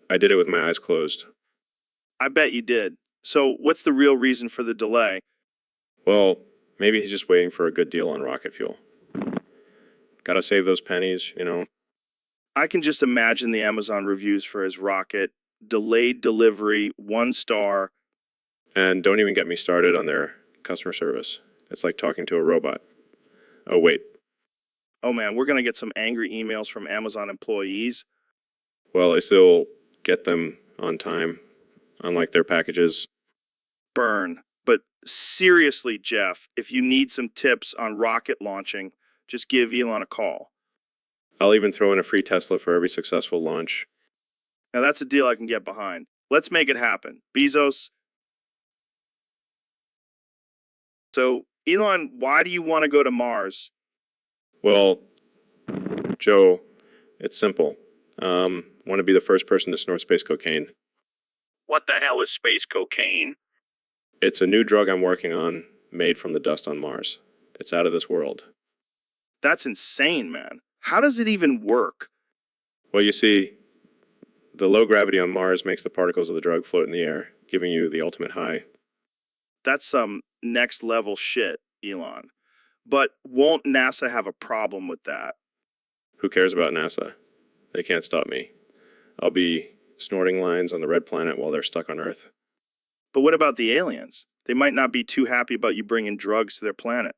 I did it with my eyes closed. I bet you did. So what's the real reason for the delay? Well, maybe he's just waiting for a good deal on rocket fuel. Gotta save those pennies, you know. I can just imagine the Amazon reviews for his rocket. Delayed delivery, 1 star. And don't even get me started on their customer service. It's like talking to a robot. Oh, wait. Oh man, we're gonna get some angry emails from Amazon employees. Well, I still get them on time, unlike their packages. Burn. But seriously, Jeff, if you need some tips on rocket launching, just give Elon a call. I'll even throw in a free Tesla for every successful launch. Now that's a deal I can get behind. Let's make it happen. Bezos. So, Elon, why do you want to go to Mars? Well, Joe, it's simple. Want to be the first person to snort space cocaine. What the hell is space cocaine? It's a new drug I'm working on, made from the dust on Mars. It's out of this world. That's insane, man. How does it even work? Well, you see, the low gravity on Mars makes the particles of the drug float in the air, giving you the ultimate high. That's some next level shit, Elon. But won't NASA have a problem with that? Who cares about NASA? They can't stop me. I'll be snorting lines on the red planet while they're stuck on Earth. But what about the aliens? They might not be too happy about you bringing drugs to their planet.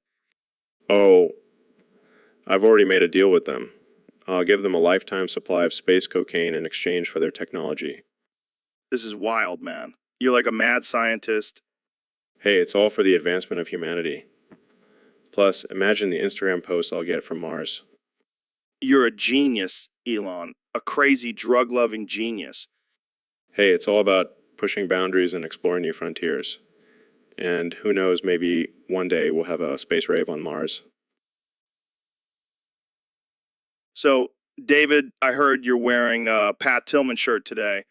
Oh, I've already made a deal with them. I'll give them a lifetime supply of space cocaine in exchange for their technology. This is wild, man. You're like a mad scientist. Hey, it's all for the advancement of humanity. Plus, imagine the Instagram posts I'll get from Mars. You're a genius, Elon. A crazy, drug-loving genius. Hey, it's all about pushing boundaries and exploring new frontiers. And who knows, maybe one day we'll have a space rave on Mars. So, David, I heard you're wearing a Pat Tillman shirt today.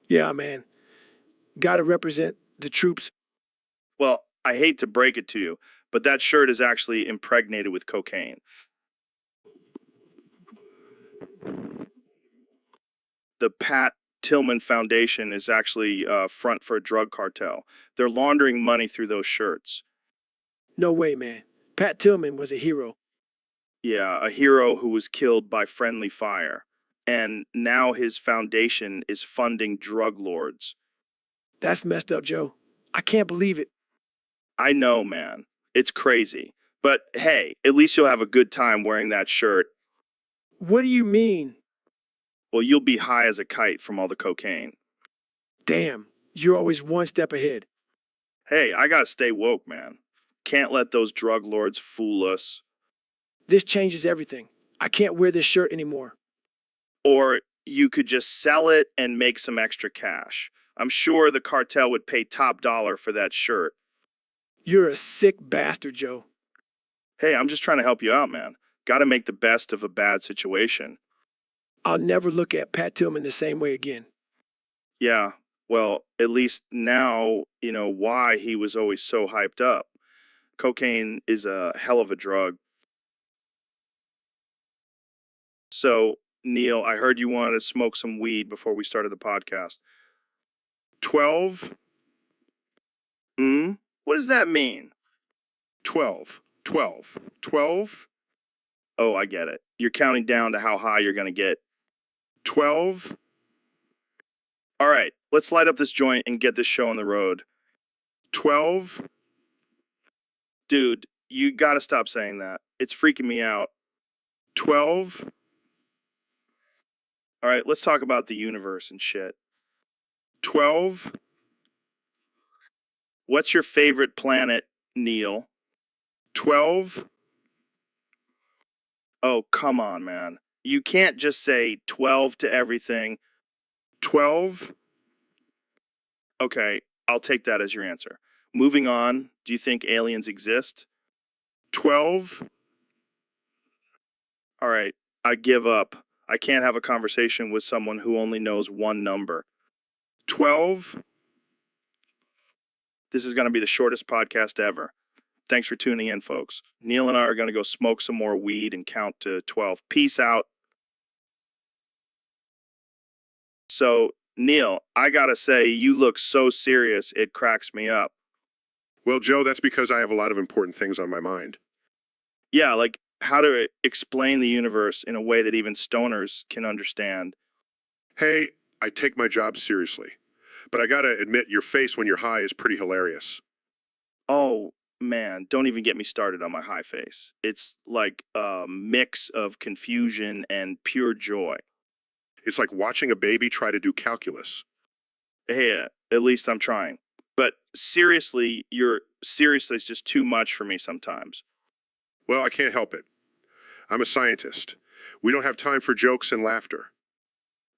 Yeah, man. Gotta represent the troops. Well, I hate to break it to you, but that shirt is actually impregnated with cocaine. The Pat Tillman Foundation is actually front for a drug cartel. They're laundering money through those shirts. No way, man. Pat Tillman was a hero. Yeah, a hero who was killed by friendly fire. And now his foundation is funding drug lords. That's messed up, Joe. I can't believe it. I know, man. It's crazy. But hey, at least you'll have a good time wearing that shirt. What do you mean? Well, you'll be high as a kite from all the cocaine. Damn, you're always one step ahead. Hey, I gotta stay woke, man. Can't let those drug lords fool us. This changes everything. I can't wear this shirt anymore. Or you could just sell it and make some extra cash. I'm sure the cartel would pay top dollar for that shirt. You're a sick bastard, Joe. Hey, I'm just trying to help you out, man. Gotta make the best of a bad situation. I'll never look at Pat Tillman the same way again. Yeah, well, at least now you know why he was always so hyped up. Cocaine is a hell of a drug. So, Neil, I heard you wanted to smoke some weed before we started the podcast. 12, Hmm? What does that mean? 12, 12, 12, Oh, I get it. You're counting down to how high you're gonna get. 12. All right, let's light up this joint and get this show on the road. 12, Dude, you gotta stop saying that. It's freaking me out. 12, All right, let's talk about the universe and shit. 12, What's your favorite planet, Neil? 12, Oh, come on, man. You can't just say 12 to everything. 12. Okay, I'll take that as your answer. Moving on, do you think aliens exist? 12, All right, I give up. I can't have a conversation with someone who only knows one number. 12. This is going to be the shortest podcast ever. Thanks for tuning in, folks. Neil and I are going to go smoke some more weed and count to 12. Peace out. So, Neil, I got to say, you look so serious, it cracks me up. Well, Joe, that's because I have a lot of important things on my mind. Yeah, like how to explain the universe in a way that even stoners can understand. Hey, I take my job seriously, but I gotta admit, your face when you're high is pretty hilarious. Oh, man, don't even get me started on my high face. It's like a mix of confusion and pure joy. It's like watching a baby try to do calculus. Hey, at least I'm trying. But seriously, seriously is just too much for me sometimes. Well, I can't help it. I'm a scientist. We don't have time for jokes and laughter.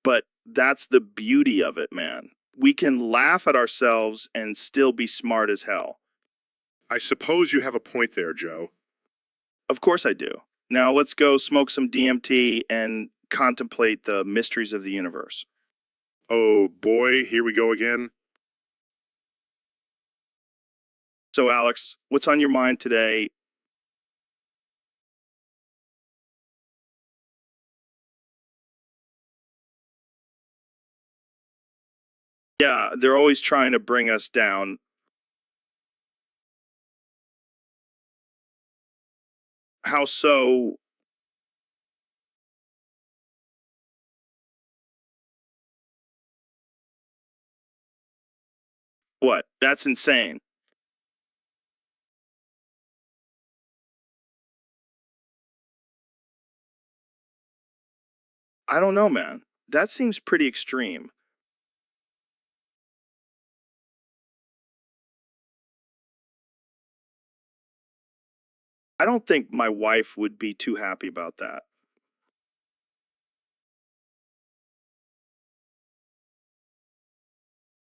But that's the beauty of it, man. We can laugh at ourselves and still be smart as hell. I suppose you have a point there, Joe. Of course I do. Now let's go smoke some DMT and contemplate the mysteries of the universe. Oh boy, here we go again. So, Alex, what's on your mind today? Yeah, they're always trying to bring us down. How so? What? That's insane. I don't know, man. That seems pretty extreme. I don't think my wife would be too happy about that.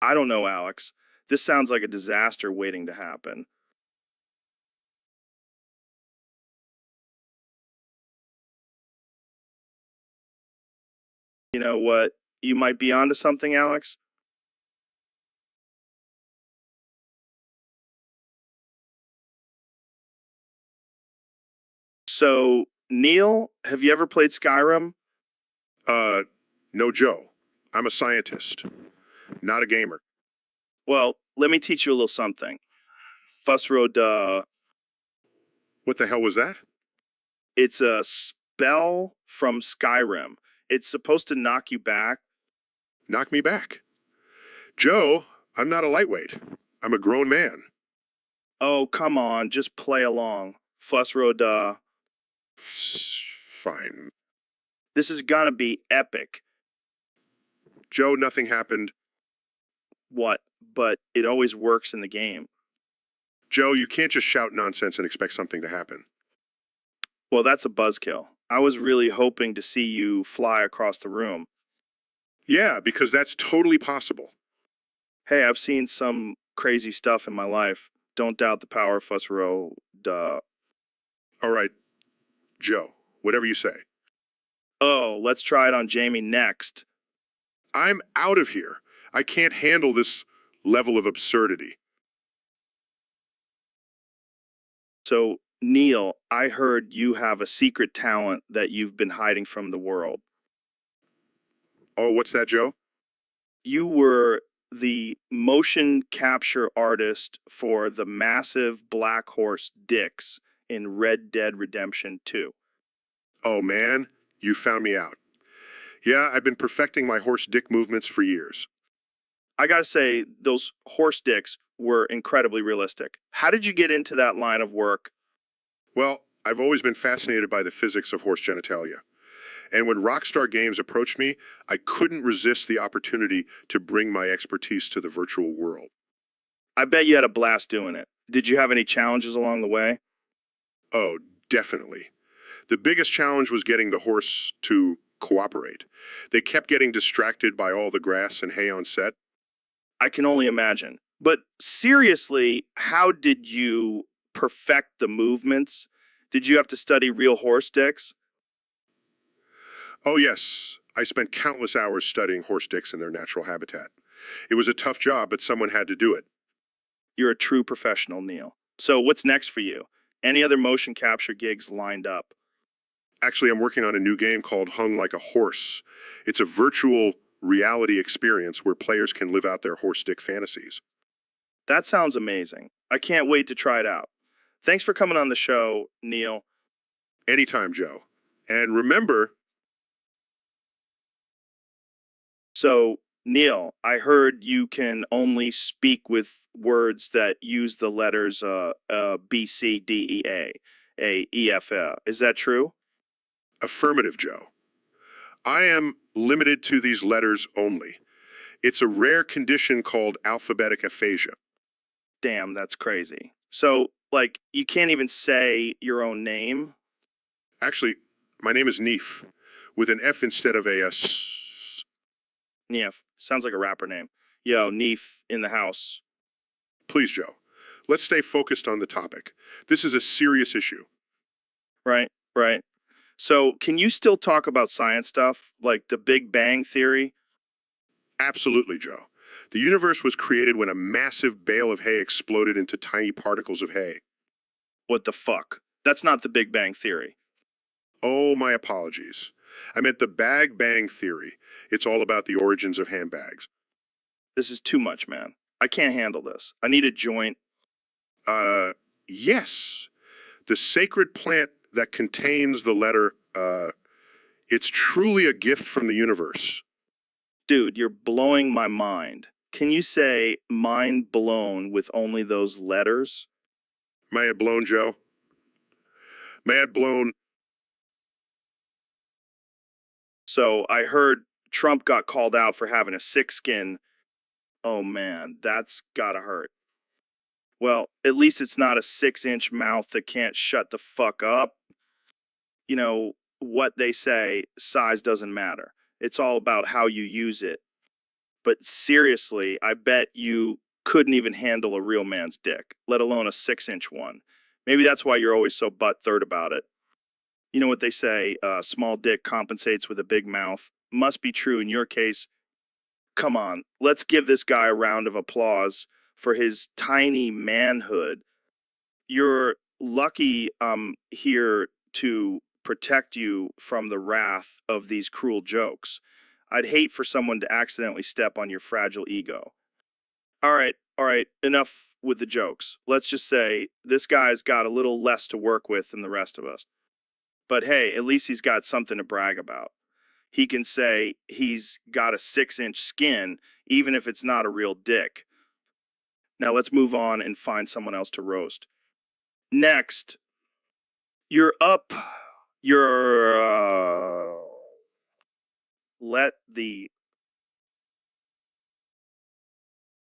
I don't know, Alex. This sounds like a disaster waiting to happen. You know what? You might be onto something, Alex. So, Neil, have you ever played Skyrim? Uh, no, Joe. I'm a scientist, not a gamer. Well, let me teach you a little something. Fussroad, What the hell was that? it's a spell from Skyrim. It's supposed to knock you back. Knock me back. Joe, I'm not a lightweight. I'm a grown man. Oh, come on, just play along. Fussroad, Fine. this is gonna be epic. Joe, nothing happened. What? But it always works in the game. Joe, you can't just shout nonsense and expect something to happen. Well, that's a buzzkill. I was really hoping to see you fly across the room. Yeah, because that's totally possible. Hey, I've seen some crazy stuff in my life. Don't doubt the power of us, Ro. Duh. All right, Joe, whatever you say. Oh, let's try it on Jamie next. I'm out of here. I can't handle this level of absurdity. So, Neil, I heard you have a secret talent that you've been hiding from the world. Oh, what's that, Joe? You were the motion capture artist for the massive black horse dicks in Red Dead Redemption 2. Oh, man, you found me out. Yeah, I've been perfecting my horse dick movements for years. I gotta say, those horse dicks were incredibly realistic. How did you get into that line of work? Well, I've always been fascinated by the physics of horse genitalia. And when Rockstar Games approached me, I couldn't resist the opportunity to bring my expertise to the virtual world. I bet you had a blast doing it. Did you have any challenges along the way? Oh, definitely. The biggest challenge was getting the horse to cooperate. They kept getting distracted by all the grass and hay on set. I can only imagine. But seriously, how did you perfect the movements? Did you have to study real horse dicks? Oh, yes. I spent countless hours studying horse dicks in their natural habitat. It was a tough job, but someone had to do it. You're a true professional, Neil. So what's next for you? Any other motion capture gigs lined up? Actually, I'm working on a new game called Hung Like a Horse. It's a virtual reality experience where players can live out their horse dick fantasies. That sounds amazing. I can't wait to try it out. Thanks for coming on the show, Neil. Anytime, Joe. And remember, So, Neil, I heard you can only speak with words that use the letters B, C, D, E, F. Is that true? affirmative, Joe. I am limited to these letters only. It's a rare condition called alphabetic aphasia. Damn, that's crazy. So, like, you can't even say your own name? Actually, my name is Neef, with an F instead of a S. Neef. Sounds like a rapper name. Yo, Neef in the house. Please, Joe, let's stay focused on the topic. This is a serious issue. Right, right. So, can you still talk about science stuff, like the Big Bang Theory? Absolutely, Joe. The universe was created when a massive bale of hay exploded into tiny particles of hay. What the fuck? That's not the Big Bang Theory. Oh, my apologies. I meant the Bag Bang Theory. It's all about the origins of handbags. This is too much, man. I can't handle this. I need a joint. Yes. The sacred plant that contains the letter, it's truly a gift from the universe. Dude, you're blowing my mind. Can you say mind blown with only those letters? May it blown, Joe? May it blown. So I heard Trump got called out for having a sick skin. Oh man, that's gotta hurt. Well, at least it's not a 6-inch mouth that can't shut the fuck up. You know, what they say, size doesn't matter. It's all about how you use it. But seriously, I bet you couldn't even handle a real man's dick, let alone a 6-inch one. Maybe that's why you're always so butt-third about it. You know what they say, small dick compensates with a big mouth. Must be true in your case. Come on, let's give this guy a round of applause for his tiny manhood. You're lucky I'm here to protect you from the wrath of these cruel jokes. I'd hate for someone to accidentally step on your fragile ego. All right, enough with the jokes. Let's just say this guy's got a little less to work with than the rest of us. But hey, at least he's got something to brag about. He can say he's got a 6-inch skin, even if it's not a real dick. Now let's move on and find someone else to roast. Next, you're up. You're, let the.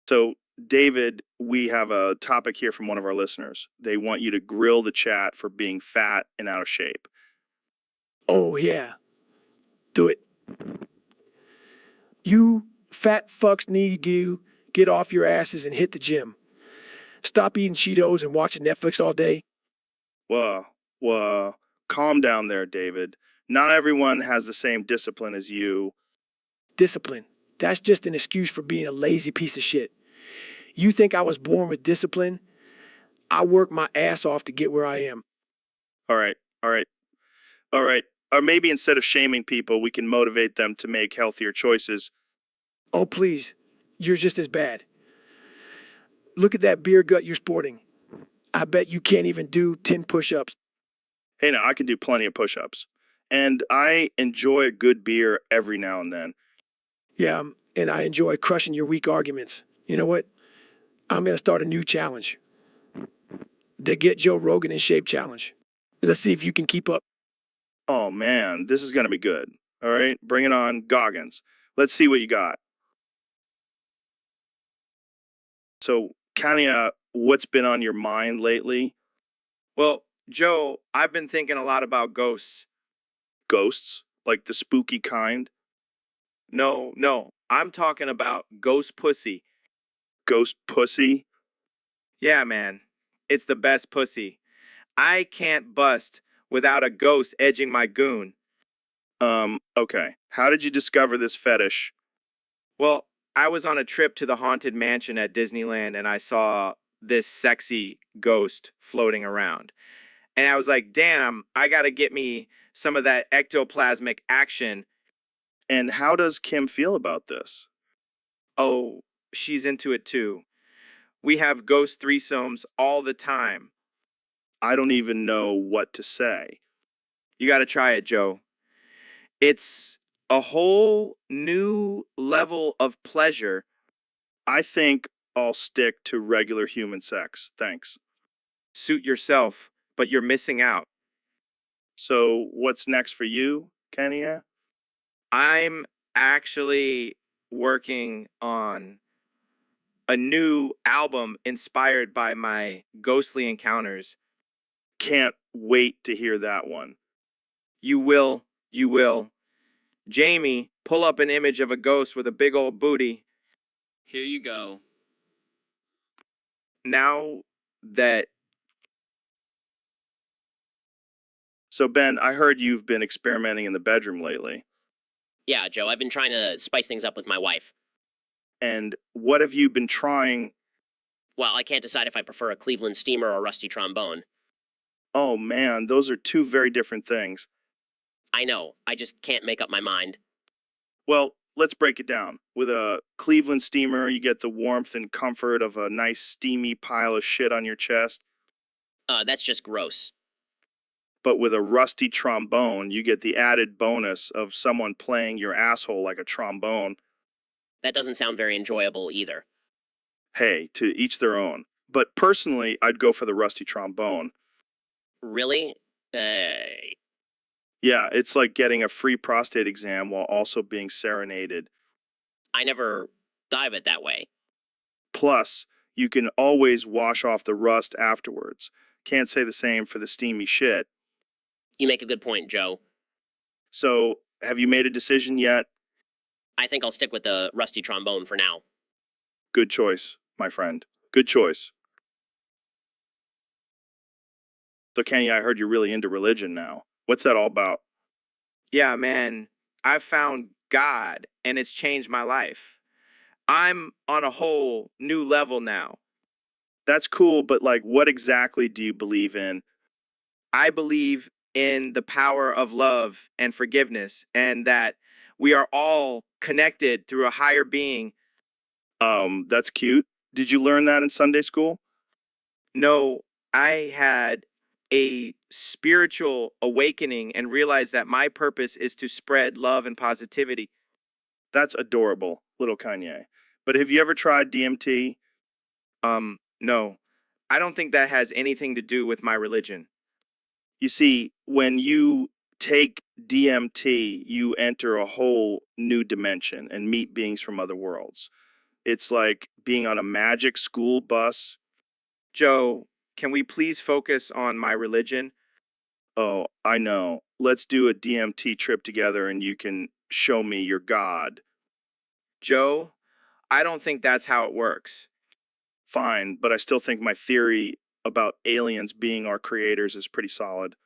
So, David, we have a topic here from one of our listeners. They want you to grill the chat for being fat and out of shape. Oh, yeah. Do it. You fat fucks need to get off your asses and hit the gym. Stop eating Cheetos and watching Netflix all day. Whoa, calm down there, David. Not everyone has the same discipline as you. Discipline. That's just an excuse for being a lazy piece of shit. You think I was born with discipline? I worked my ass off to get where I am. All right, all right, all right. Or maybe instead of shaming people, we can motivate them to make healthier choices. Oh, please. You're just as bad. Look at that beer gut you're sporting. I bet you can't even do 10 push ups. Hey, now I can do plenty of push ups. And I enjoy a good beer every now and then. Yeah, and I enjoy crushing your weak arguments. You know what? I'm going to start a new challenge. The Get Joe Rogan in Shape Challenge. Let's see if you can keep up. Oh man, this is going to be good. All right, bring it on, Goggins. Let's see what you got. So, Kania, what's been on your mind lately? Well, Joe, I've been thinking a lot about ghosts. Ghosts? Like the spooky kind? No, I'm talking about ghost pussy. Ghost pussy? Yeah, man, it's the best pussy. I can't bust without a ghost edging my goon. Okay. How did you discover this fetish? Well, I was on a trip to the Haunted Mansion at Disneyland and I saw this sexy ghost floating around. And I was like, damn, I gotta get me some of that ectoplasmic action. And how does Kim feel about this? Oh, she's into it too. We have ghost threesomes all the time. I don't even know what to say. You gotta try it, Joe. It's a whole new level of pleasure. I think I'll stick to regular human sex. Thanks. Suit yourself, but you're missing out. So, what's next for you, Kenya? I'm actually working on a new album inspired by my ghostly encounters. Can't wait to hear that one. You will. Jamie, pull up an image of a ghost with a big old booty. Here you go. Now that So, Ben, I heard you've been experimenting in the bedroom lately. Yeah, Joe, I've been trying to spice things up with my wife. And what have you been trying? Well, I can't decide if I prefer a Cleveland steamer or a rusty trombone. Oh man, those are two very different things. I know, I just can't make up my mind. Well, let's break it down. With a Cleveland steamer, you get the warmth and comfort of a nice steamy pile of shit on your chest. That's just gross. But with a rusty trombone, you get the added bonus of someone playing your asshole like a trombone. That doesn't sound very enjoyable either. Hey, to each their own. But personally, I'd go for the rusty trombone. Really? Yeah, it's like getting a free prostate exam while also being serenaded. I never thought of it that way. Plus, you can always wash off the rust afterwards. Can't say the same for the steamy shit. You make a good point, Joe. So, have you made a decision yet? I think I'll stick with the rusty trombone for now. Good choice, my friend. Good choice. So, Kenya, I heard you're really into religion now. What's that all about? yeah, man, I've found God and it's changed my life. I'm on a whole new level now. That's cool, but like, what exactly do you believe in? I believe in the power of love and forgiveness and that we are all connected through a higher being. That's cute. Did you learn that in Sunday school? No, I had a spiritual awakening and realized that my purpose is to spread love and positivity. That's adorable, little Kanye. But have you ever tried DMT? No, I don't think that has anything to do with my religion. You see, when you take DMT, you enter a whole new dimension and meet beings from other worlds. It's like being on a magic school bus. Joe, can we please focus on my religion? Oh, I know. let's do a DMT trip together and you can show me your God. Joe, I don't think that's how it works. Fine, but I still think my theory about aliens being our creators is pretty solid.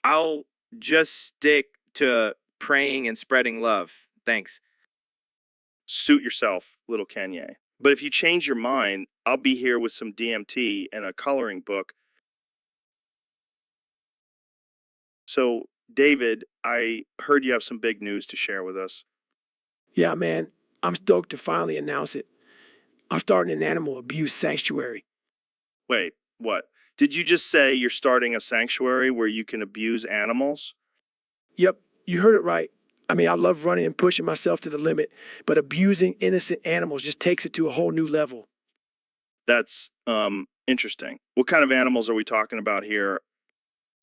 I'll just stick to praying and spreading love. Thanks. Suit yourself, little Kanye. But if you change your mind, I'll be here with some DMT and a coloring book. So, David, I heard you have some big news to share with us. Yeah, man, I'm stoked to finally announce it. I'm starting an animal abuse sanctuary. Wait, what? Did you just say you're starting a sanctuary where you can abuse animals? Yep, you heard it right. I mean, I love running and pushing myself to the limit, but abusing innocent animals just takes it to a whole new level. That's interesting. What kind of animals are we talking about here?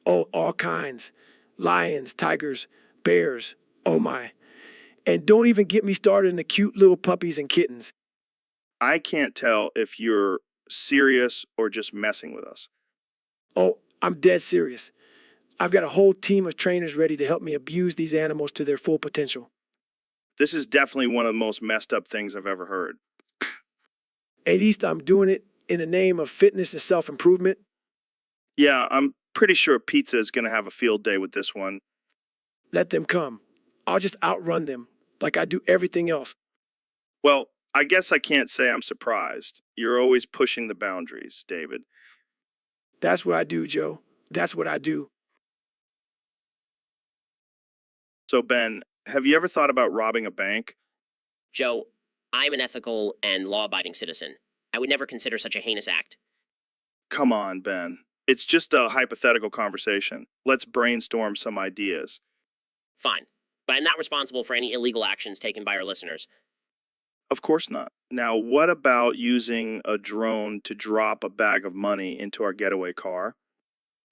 Oh, all kinds. Lions, tigers, bears. Oh my. And don't even get me started in the cute little puppies and kittens. I can't tell if you're serious or just messing with us. Oh, I'm dead serious. I've got a whole team of trainers ready to help me abuse these animals to their full potential. This is definitely one of the most messed up things I've ever heard. At least I'm doing it in the name of fitness and self-improvement. Yeah, I'm pretty sure Pizza is going to have a field day with this one. Let them come. I'll just outrun them like I do everything else. Well, I guess I can't say I'm surprised. You're always pushing the boundaries, David. That's what I do, Joe. That's what I do. So, Ben, have you ever thought about robbing a bank? Joe, I'm an ethical and law-abiding citizen. I would never consider such a heinous act. Come on, Ben. It's just a hypothetical conversation. Let's brainstorm some ideas. Fine, but I'm not responsible for any illegal actions taken by our listeners. Of course not. Now, what about using a drone to drop a bag of money into our getaway car?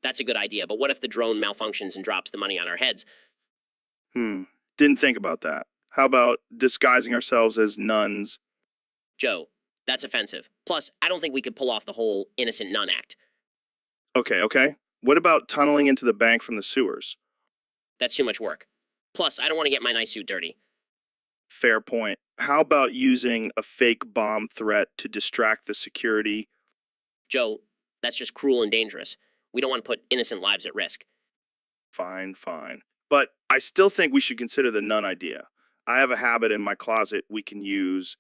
That's a good idea, but what if the drone malfunctions and drops the money on our heads? Didn't think about that. How about disguising ourselves as nuns? Joe, that's offensive. Plus, I don't think we could pull off the whole innocent nun act. Okay. What about tunneling into the bank from the sewers? That's too much work. Plus, I don't want to get my nice suit dirty. Fair point. How about using a fake bomb threat to distract the security? Joe, that's just cruel and dangerous. We don't want to put innocent lives at risk. Fine. But I still think we should consider the nun idea. I have a habit in my closet we can use.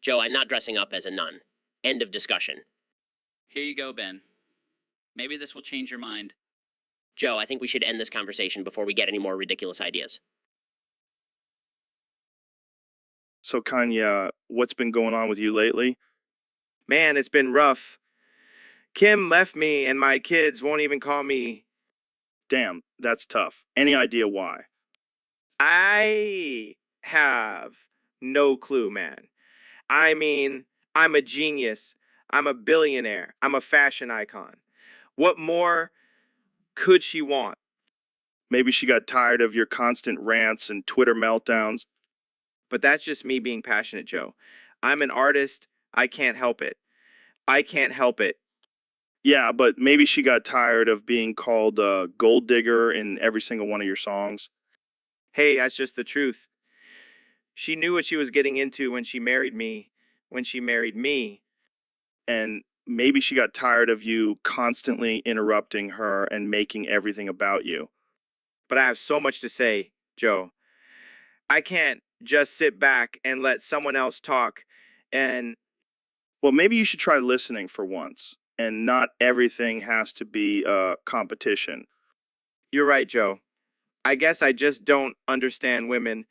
Joe, I'm not dressing up as a nun. End of discussion. Here you go, Ben. Maybe this will change your mind. Joe, I think we should end this conversation before we get any more ridiculous ideas. So, Kanye, what's been going on with you lately? Man, it's been rough. Kim left me and my kids won't even call me. Damn, that's tough. Any idea why? I have no clue, man. I mean, I'm a genius. I'm a billionaire. I'm a fashion icon. What more could she want? Maybe she got tired of your constant rants and Twitter meltdowns. But that's just me being passionate, Joe. I'm an artist. I can't help it. I can't help it. Yeah, but maybe she got tired of being called a gold digger in every single one of your songs. Hey, that's just the truth. She knew what she was getting into when she married me. And maybe she got tired of you constantly interrupting her and making everything about you. But I have so much to say, Joe. I can't just sit back and let someone else talk and Well, maybe you should try listening for once. And not everything has to be a competition. you're right, Joe. I guess I just don't understand women.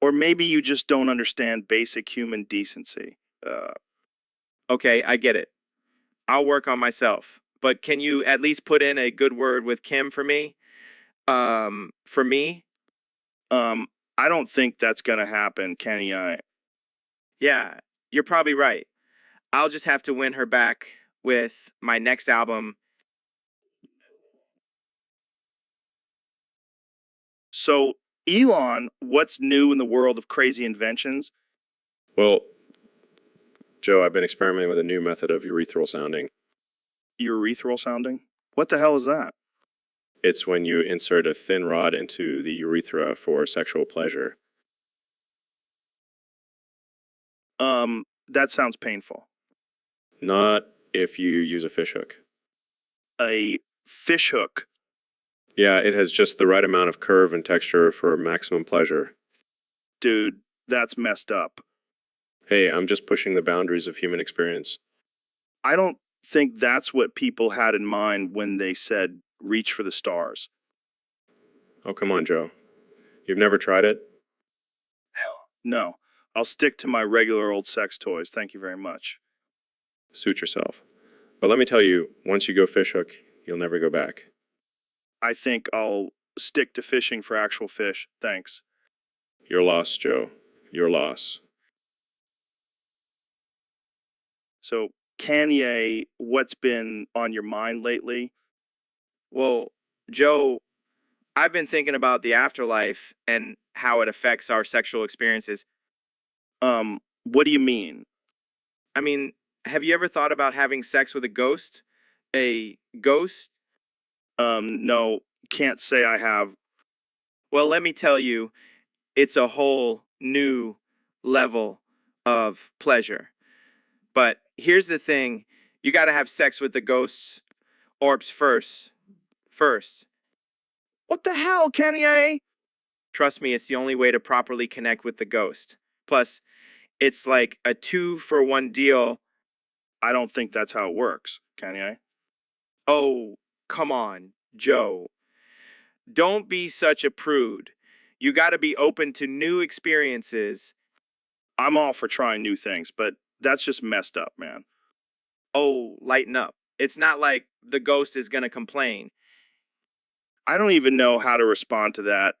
Or maybe you just don't understand basic human decency. Okay, I get it. I'll work on myself. But can you at least put in a good word with Kim for me? For me? I don't think that's gonna happen, Kenny. Yeah, you're probably right. I'll just have to win her back with my next album. So, Elon, what's new in the world of crazy inventions? Well, Joe, I've been experimenting with a new method of urethral sounding. Urethral sounding? What the hell is that? It's when you insert a thin rod into the urethra for sexual pleasure. That sounds painful. Not if you use a fishhook. A fish hook. Yeah, it has just the right amount of curve and texture for maximum pleasure. Dude, that's messed up. Hey, I'm just pushing the boundaries of human experience. I don't think that's what people had in mind when they said reach for the stars. Oh, come on, Joe. You've never tried it? No, I'll stick to my regular old sex toys. Thank you very much. Suit yourself. But let me tell you, once you go fishhook, you'll never go back. I think I'll stick to fishing for actual fish. Thanks. Your loss, Joe. Your loss. So, Kanye, what's been on your mind lately? Well, Joe, I've been thinking about the afterlife and how it affects our sexual experiences. What do you mean? I mean, have you ever thought about having sex with a ghost? A ghost? No, can't say I have. Well, let me tell you, it's a whole new level of pleasure. But here's the thing, you got to have sex with the ghost's orbs first. First. What the hell, Kanye? Trust me, it's the only way to properly connect with the ghost. Plus, it's like a 2-for-1 deal. I don't think that's how it works, Kanye. Oh, come on, Joe. Don't be such a prude. You got to be open to new experiences. I'm all for trying new things, but that's just messed up, man. Oh, lighten up. It's not like the ghost is going to complain. I don't even know how to respond to that.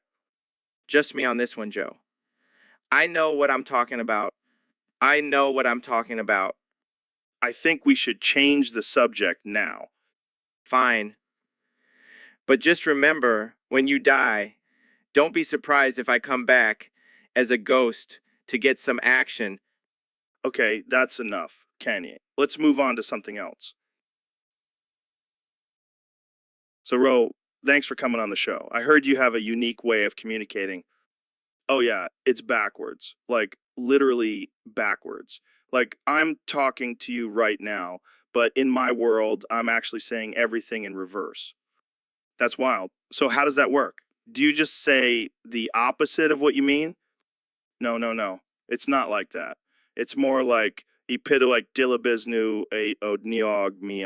Just me on this one, Joe. I know what I'm talking about. I know what I'm talking about. I think we should change the subject now. Fine. But just remember, when you die, don't be surprised if I come back as a ghost to get some action. Okay, that's enough, Kanye. Let's move on to something else. So, Ro, thanks for coming on the show. I heard you have a unique way of communicating. Oh, yeah, it's backwards. Like, literally backwards. Like, I'm talking to you right now, but in my world, I'm actually saying everything in reverse. That's wild. So, how does that work? Do you just say the opposite of what you mean? No, no, no. It's not like that. It's more like like dilabiznu a odniog mi.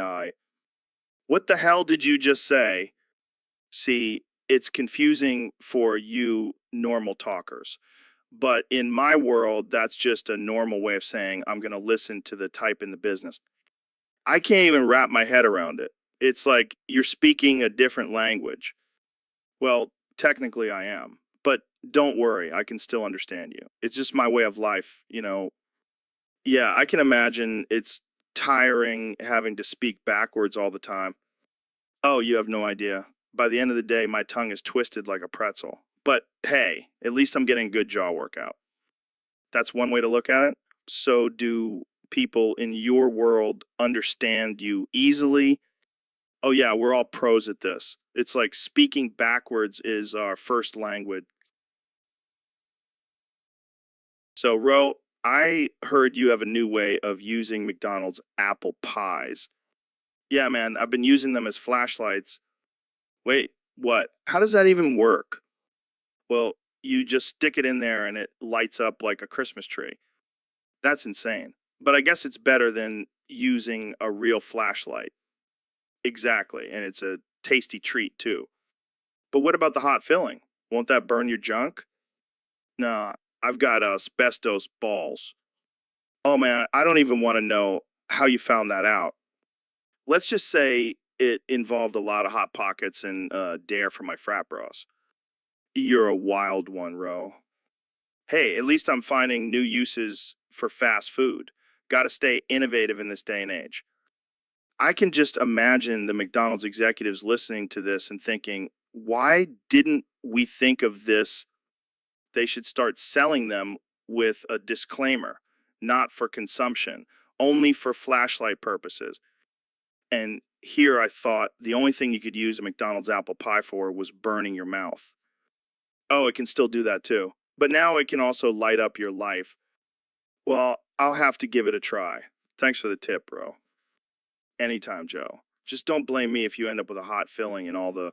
What the hell did you just say? See, it's confusing for you normal talkers. But in my world, that's just a normal way of saying I'm going to listen to the type in the business. I can't even wrap my head around it. It's like you're speaking a different language. Well, technically I am, but don't worry, I can still understand you. It's just my way of life, you know. Yeah, I can imagine it's tiring having to speak backwards all the time. Oh, you have no idea. By the end of the day, my tongue is twisted like a pretzel. But hey, at least I'm getting a good jaw workout. That's one way to look at it. So, do people in your world understand you easily? Oh, yeah, we're all pros at this. It's like speaking backwards is our first language. So, Ro, I heard you have a new way of using McDonald's apple pies. Yeah, man, I've been using them as flashlights. Wait, what? How does that even work? Well, you just stick it in there and it lights up like a Christmas tree. That's insane. But I guess it's better than using a real flashlight. Exactly, and it's a tasty treat too. But what about the hot filling? Won't that burn your junk? Nah, I've got asbestos balls. Oh man, I don't even want to know how you found that out. Let's just say it involved a lot of hot pockets and dare for my frat bros. You're a wild one, Ro. Hey, at least I'm finding new uses for fast food. Got to stay innovative in this day and age. I can just imagine the McDonald's executives listening to this and thinking, why didn't we think of this? They should start selling them with a disclaimer, not for consumption, only for flashlight purposes. And here I thought the only thing you could use a McDonald's apple pie for was burning your mouth. Oh, it can still do that too. But now it can also light up your life. Well, I'll have to give it a try. Thanks for the tip, bro. Anytime, Joe. Just don't blame me if you end up with a hot filling and all the...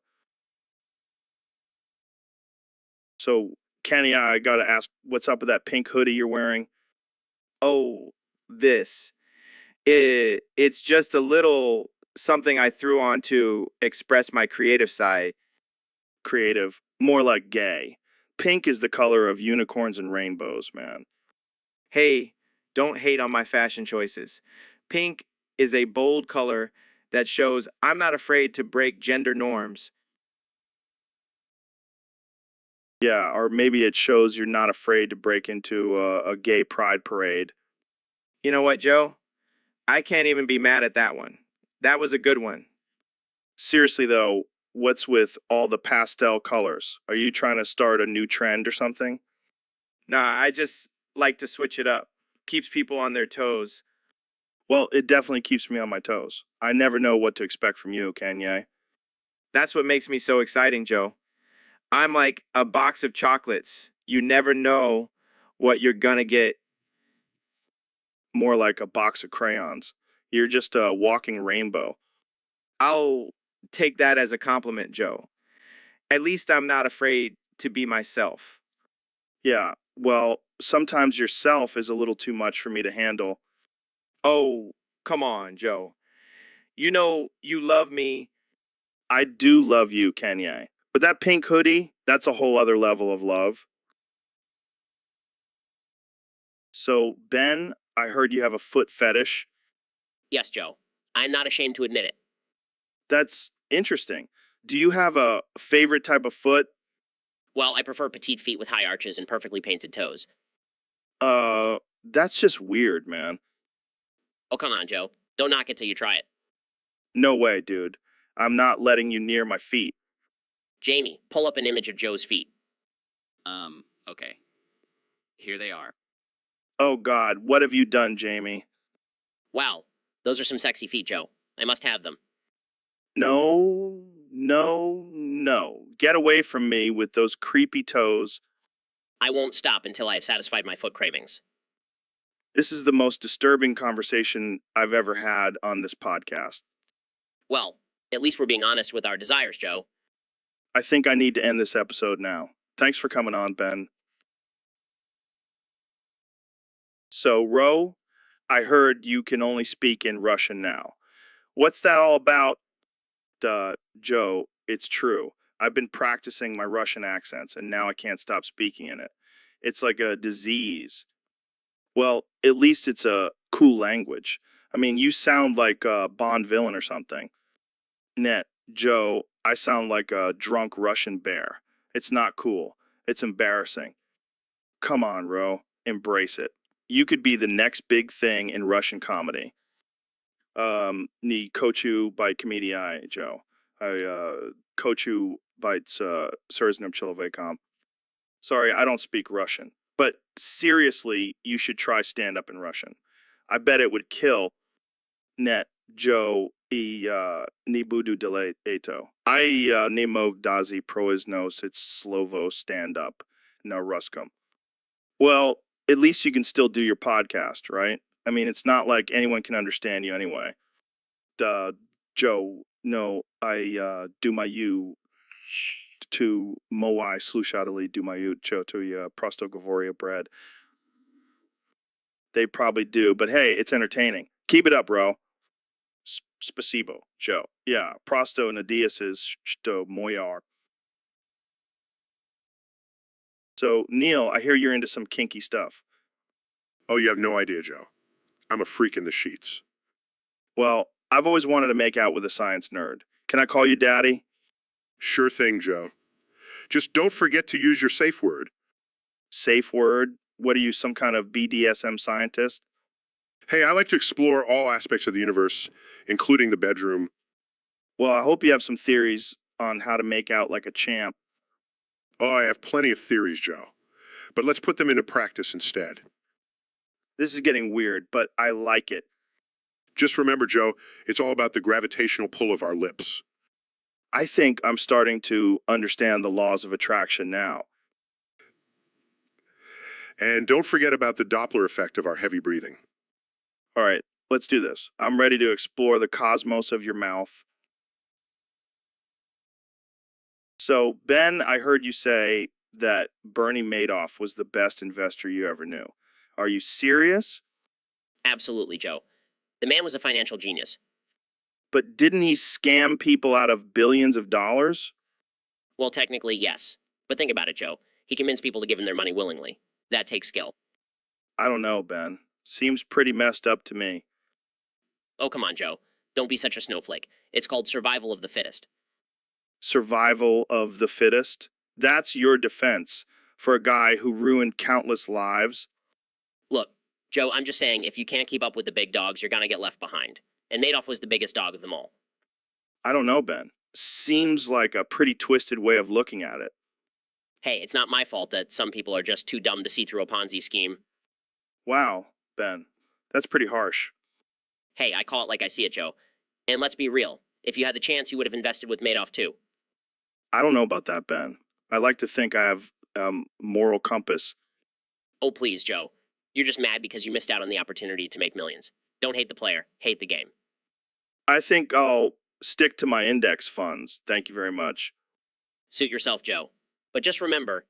So, Kenny, I gotta ask, what's up with that pink hoodie you're wearing? Oh, this. It's just a little something I threw on to express my creative side. Creative. More like gay. Pink is the color of unicorns and rainbows, man. Hey, don't hate on my fashion choices. Pink is a bold color that shows I'm not afraid to break gender norms. Yeah, or maybe it shows you're not afraid to break into a gay pride parade. You know what, Joe? I can't even be mad at that one. That was a good one. Seriously, though, what's with all the pastel colors? Are you trying to start a new trend or something? Nah, I just like to switch it up. Keeps people on their toes. Well, it definitely keeps me on my toes. I never know what to expect from you, Kanye. That's what makes me so exciting, Joe. I'm like a box of chocolates. You never know what you're gonna get. More like a box of crayons. You're just a walking rainbow. I'll take that as a compliment, Joe. At least I'm not afraid to be myself. Yeah, well, sometimes yourself is a little too much for me to handle. Oh, come on, Joe. You know you love me. I do love you, Kanye. But that pink hoodie, that's a whole other level of love. So, Ben, I heard you have a foot fetish. Yes, Joe. I'm not ashamed to admit it. That's interesting. Do you have a favorite type of foot? Well, I prefer petite feet with high arches and perfectly painted toes. That's just weird, man. Oh, come on, Joe. Don't knock it till you try it. No way, dude. I'm not letting you near my feet. Jamie, pull up an image of Joe's feet. Okay. Here they are. Oh, God, what have you done, Jamie? Wow, those are some sexy feet, Joe. I must have them. No, no, no. Get away from me with those creepy toes. I won't stop until I have satisfied my foot cravings. This is the most disturbing conversation I've ever had on this podcast. Well, at least we're being honest with our desires, Joe. I think I need to end this episode now. Thanks for coming on, Ben. So, Ro, I heard you can only speak in Russian now. What's that all about? Joe, it's true. I've been practicing my Russian accents and now I can't stop speaking in it. It's like a disease. Well, at least it's a cool language. I mean, you sound like a Bond villain or something. Net, Joe, I sound like a drunk Russian bear. It's not cool. It's embarrassing. Come on, Ro. Embrace it. You could be the next big thing in Russian comedy. Ni kochu by komedii, Joe. I kochu bytes Surznym Chilovekom. Sorry, I don't speak Russian. But seriously, you should try stand up in Russian. I bet it would kill. Net, Joe, ni budu delay eto. I ne mog dazi proiznos it's slovo stand up na ruskom. Well, at least you can still do your podcast, right? I mean, it's not like anyone can understand you anyway. Joe, no, I do my you to moai slushadali do my you cho to prosto govoria bread. They probably do, but hey, it's entertaining. Keep it up, bro. Spasibo, Joe. Yeah, prosto nadias is sto moyar. So, Neil, I hear you're into some kinky stuff. Oh, you have no idea, Joe. I'm a freak in the sheets. Well, I've always wanted to make out with a science nerd. Can I call you daddy? Sure thing, Joe. Just don't forget to use your safe word. Safe word? What are you, some kind of BDSM scientist? Hey, I like to explore all aspects of the universe, including the bedroom. Well, I hope you have some theories on how to make out like a champ. Oh, I have plenty of theories, Joe. But let's put them into practice instead. This is getting weird, but I like it. Just remember, Joe, it's all about the gravitational pull of our lips. I think I'm starting to understand the laws of attraction now. And don't forget about the Doppler effect of our heavy breathing. All right, let's do this. I'm ready to explore the cosmos of your mouth. So, Ben, I heard you say that Bernie Madoff was the best investor you ever knew. Are you serious? Absolutely, Joe. The man was a financial genius. But didn't he scam people out of billions of dollars? Well, technically, yes. But think about it, Joe. He convinced people to give him their money willingly. That takes skill. I don't know, Ben. Seems pretty messed up to me. Oh, come on, Joe. Don't be such a snowflake. It's called survival of the fittest. Survival of the fittest? That's your defense for a guy who ruined countless lives? Look, Joe, I'm just saying if you can't keep up with the big dogs, you're gonna get left behind. And Madoff was the biggest dog of them all. I don't know, Ben. Seems like a pretty twisted way of looking at it. Hey, it's not my fault that some people are just too dumb to see through a Ponzi scheme. Wow, Ben. That's pretty harsh. Hey, I call it like I see it, Joe. And let's be real. If you had the chance, you would have invested with Madoff too. I don't know about that, Ben. I like to think I have moral compass. Oh, please, Joe. You're just mad because you missed out on the opportunity to make millions. Don't hate the player, hate the game. I think I'll stick to my index funds. Thank you very much. Suit yourself, Joe. But just remember,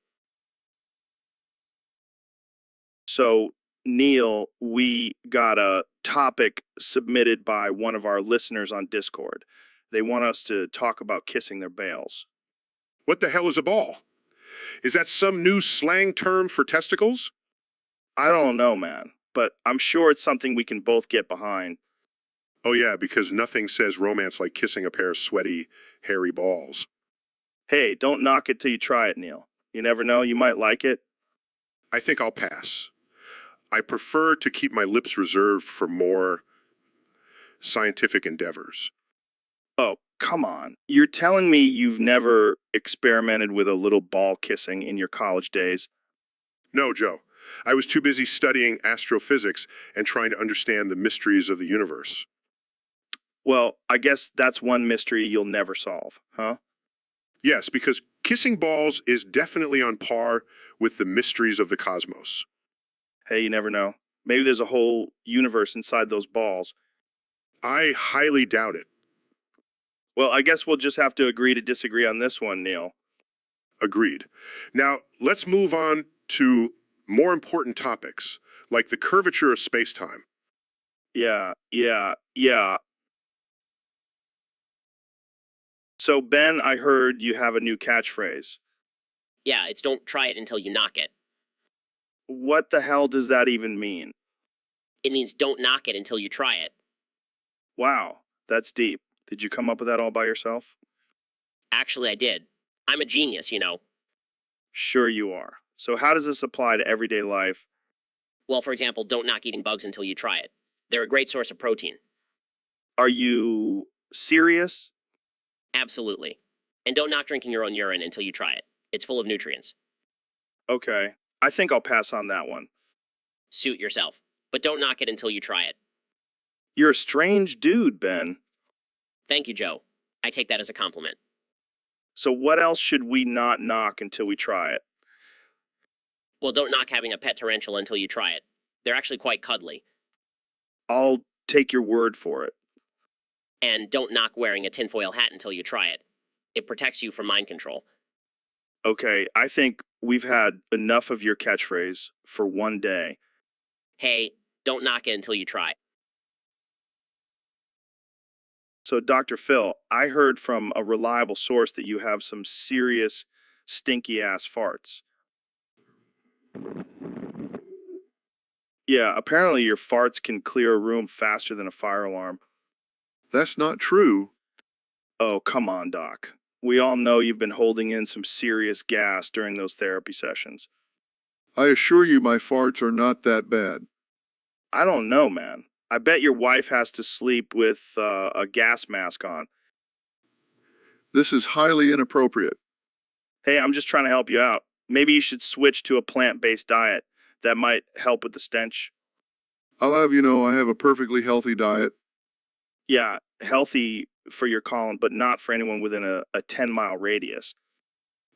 So, Neil, we got a topic submitted by one of our listeners on Discord. They want us to talk about kissing their bales. What the hell is a ball? Is that some new slang term for testicles? I don't know, man, but I'm sure it's something we can both get behind. Oh yeah, because nothing says romance like kissing a pair of sweaty, hairy balls. Hey, don't knock it till you try it, Neil. You never know, you might like it. I think I'll pass. I prefer to keep my lips reserved for more scientific endeavors. Oh, come on. You're telling me you've never experimented with a little ball kissing in your college days? No, Joe. I was too busy studying astrophysics and trying to understand the mysteries of the universe. Well, I guess that's one mystery you'll never solve, huh? Yes, because kissing balls is definitely on par with the mysteries of the cosmos. Hey, you never know. Maybe there's a whole universe inside those balls. I highly doubt it. Well, I guess we'll just have to agree to disagree on this one, Neil. Agreed. Now, let's move on to more important topics, like the curvature of space-time. Yeah. So, Ben, I heard you have a new catchphrase. yeah, it's don't try it until you knock it. What the hell does that even mean? It means don't knock it until you try it. Wow, that's deep. Did you come up with that all by yourself? Actually, I did. I'm a genius, you know. Sure you are. So how does this apply to everyday life? Well, for example, don't knock eating bugs until you try it. They're a great source of protein. Are you serious? Absolutely. And don't knock drinking your own urine until you try it. It's full of nutrients. Okay, I think I'll pass on that one. Suit yourself. But don't knock it until you try it. You're a strange dude, Ben. Thank you, Joe. I take that as a compliment. So what else should we not knock until we try it? Well, don't knock having a pet tarantula until you try it. They're actually quite cuddly. I'll take your word for it. And don't knock wearing a tinfoil hat until you try it. It protects you from mind control. Okay, I think we've had enough of your catchphrase for one day. Hey, don't knock it until you try. So, Dr. Phil, I heard from a reliable source that you have some serious stinky ass farts. Yeah, apparently your farts can clear a room faster than a fire alarm. That's not true. Oh, come on, Doc. We all know you've been holding in some serious gas during those therapy sessions. I assure you my farts are not that bad. I don't know, man. I bet your wife has to sleep with a gas mask on. This is highly inappropriate. Hey, I'm just trying to help you out. Maybe you should switch to a plant-based diet. That might help with the stench. I'll have you know I have a perfectly healthy diet. Yeah, healthy for your colon, but not for anyone within a 10-mile radius.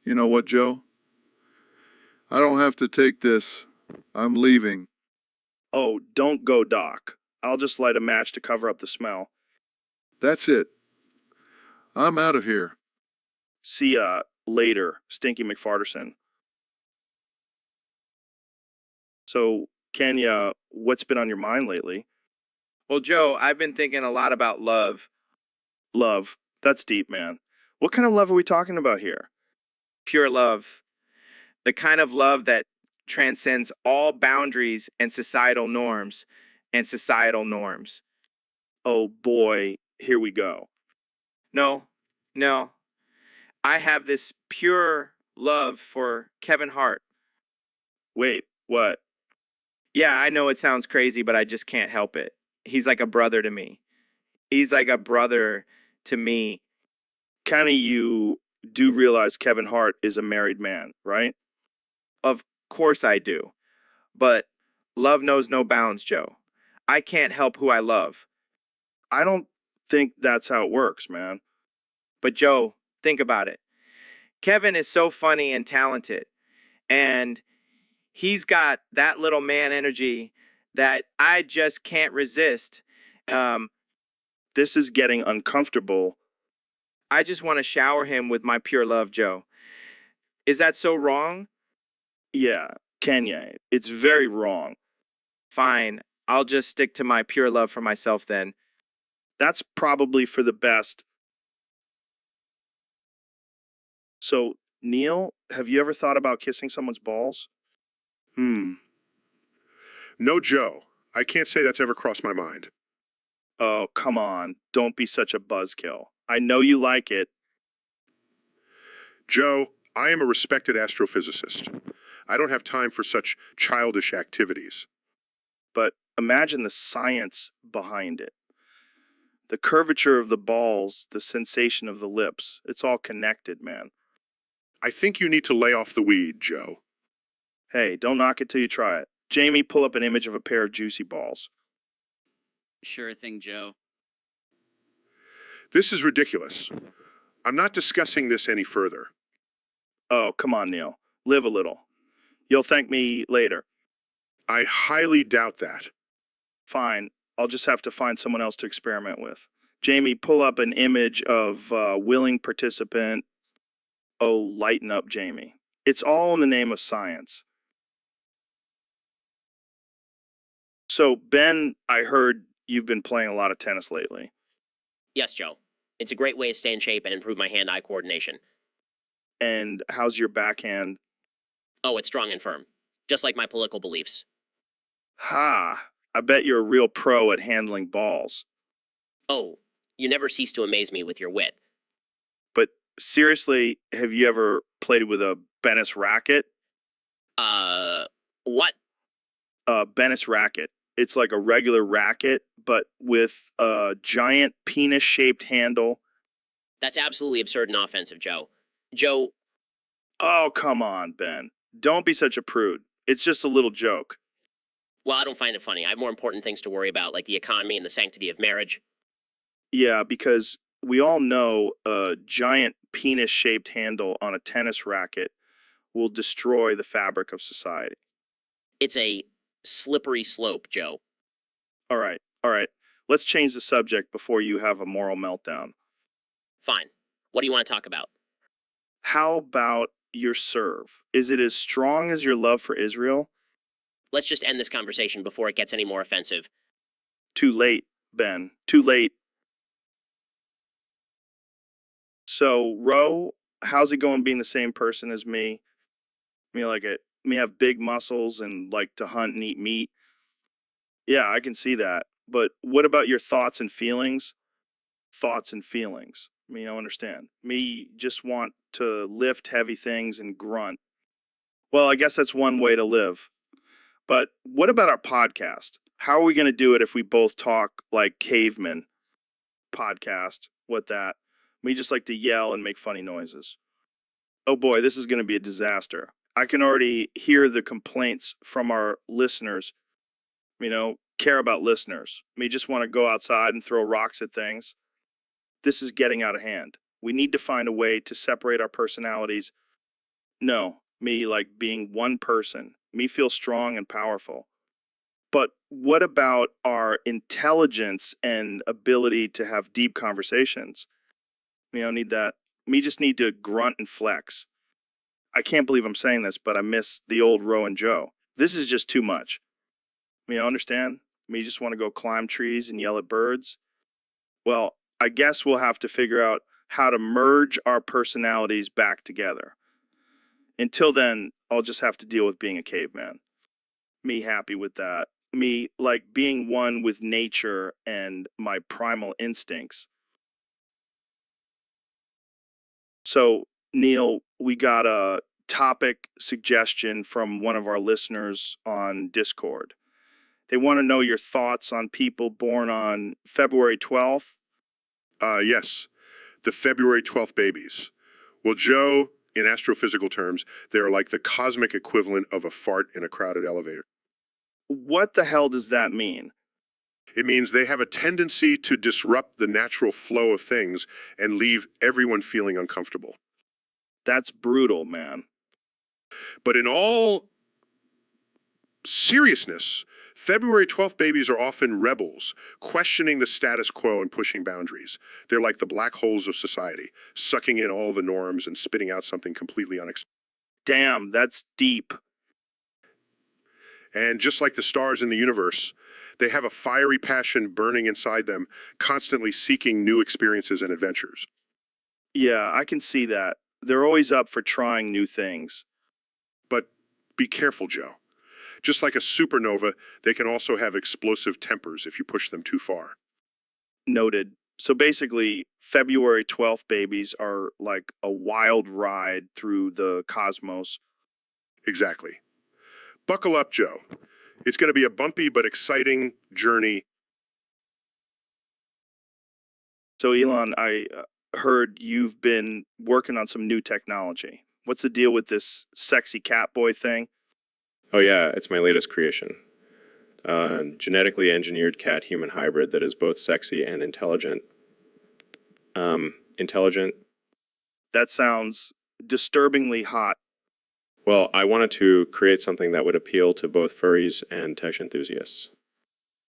You know what, Joe? I don't have to take this. I'm leaving. Oh, don't go, Doc. I'll just light a match to cover up the smell. That's it. I'm out of here. See ya later, Stinky McFarterson. So, Kenya, what's been on your mind lately? Well, Joe, I've been thinking a lot about love. Love. That's deep, man. What kind of love are we talking about here? Pure love. The kind of love that transcends all boundaries and societal norms and societal norms. Oh boy, here we go. No, no. I have this pure love for Kevin Hart. Wait, what? Yeah, I know it sounds crazy, but I just can't help it. He's like a brother to me. He's like a brother to me. Kenny, you do realize Kevin Hart is a married man, right? Of course I do. But love knows no bounds, Joe. I can't help who I love. I don't think that's how it works, man. But Joe, think about it. Kevin is so funny and talented. And he's got that little man energy that I just can't resist. This is getting uncomfortable. I just want to shower him with my pure love, Joe. Is that so wrong? Yeah, Kenya, it's very wrong. Fine. I'll just stick to my pure love for myself then. That's probably for the best. So, Neil, have you ever thought about kissing someone's balls? No, Joe. I can't say that's ever crossed my mind. Oh, come on. Don't be such a buzzkill. I know you like it. Joe, I am a respected astrophysicist. I don't have time for such childish activities. But imagine the science behind it. The curvature of the balls, the sensation of the lips. It's all connected, man. I think you need to lay off the weed, Joe. Hey, don't knock it till you try it. Jamie, pull up an image of a pair of juicy balls. Sure thing, Joe. This is ridiculous. I'm not discussing this any further. Oh, come on, Neil. Live a little. You'll thank me later. I highly doubt that. Fine. I'll just have to find someone else to experiment with. Jamie, pull up an image of willing participant. Oh, lighten up, Jamie. It's all in the name of science. So, Ben, I heard you've been playing a lot of tennis lately. Yes, Joe. It's a great way to stay in shape and improve my hand-eye coordination. And how's your backhand? Oh, it's strong and firm. Just like my political beliefs. Ha! I bet you're a real pro at handling balls. Oh, you never cease to amaze me with your wit. But seriously, have you ever played with a Bennis racket? What? A Bennis racket. It's like a regular racket, but with a giant penis-shaped handle. That's absolutely absurd and offensive, Joe. Joe, Oh, come on, Ben. Don't be such a prude. It's just a little joke. well, I don't find it funny. I have more important things to worry about, like the economy and the sanctity of marriage. Yeah, because we all know a giant penis-shaped handle on a tennis racket will destroy the fabric of society. It's a slippery slope, Joe. All right. Let's change the subject before you have a moral meltdown. Fine. What do you want to talk about? How about your serve? Is it as strong as your love for Israel? Let's just end this conversation before it gets any more offensive. Too late, Ben. Too late. So, Ro, how's it going being the same person as me? Me have big muscles and like to hunt and eat meat. Yeah, I can see that. But what about your thoughts and feelings? Thoughts and feelings. I don't understand. Me just want to lift heavy things and grunt. Well, I guess that's one way to live. But what about our podcast? How are we going to do it if we both talk like cavemen? Podcast. What that? We just like to yell and make funny noises. Oh boy, this is going to be a disaster. I can already hear the complaints from our listeners. care about listeners. Me just want to go outside and throw rocks at things. This is getting out of hand. We need to find a way to separate our personalities. No, me like being one person. Me feel strong and powerful. But what about our intelligence and ability to have deep conversations? Need that. Me just need to grunt and flex. I can't believe I'm saying this, but I miss the old Ro and Joe. This is just too much. Understand? Me just want to go climb trees and yell at birds. Well, I guess we'll have to figure out how to merge our personalities back together. Until then, I'll just have to deal with being a caveman. Me happy with that. Me like being one with nature and my primal instincts. So, Neil, we got a topic suggestion from one of our listeners on Discord. They want to know your thoughts on people born on February 12th. Yes, the February 12th babies. Well, Joe, in astrophysical terms, they are like the cosmic equivalent of a fart in a crowded elevator. What the hell does that mean? It means they have a tendency to disrupt the natural flow of things and leave everyone feeling uncomfortable. That's brutal, man. But in all seriousness, February 12th babies are often rebels, questioning the status quo and pushing boundaries. They're like the black holes of society, sucking in all the norms and spitting out something completely unexpected. Damn, that's deep. And just like the stars in the universe, they have a fiery passion burning inside them, constantly seeking new experiences and adventures. Yeah, I can see that. They're always up for trying new things. But be careful, Joe. Just like a supernova, they can also have explosive tempers if you push them too far. Noted. So basically, February 12th babies are like a wild ride through the cosmos. Exactly. Buckle up, Joe. It's going to be a bumpy but exciting journey. So, Elon, I heard you've been working on some new technology. What's the deal with this sexy cat boy thing? Oh yeah, it's my latest creation. Genetically engineered cat-human hybrid that is both sexy and intelligent. Intelligent? That sounds disturbingly hot. Well, I wanted to create something that would appeal to both furries and tech enthusiasts.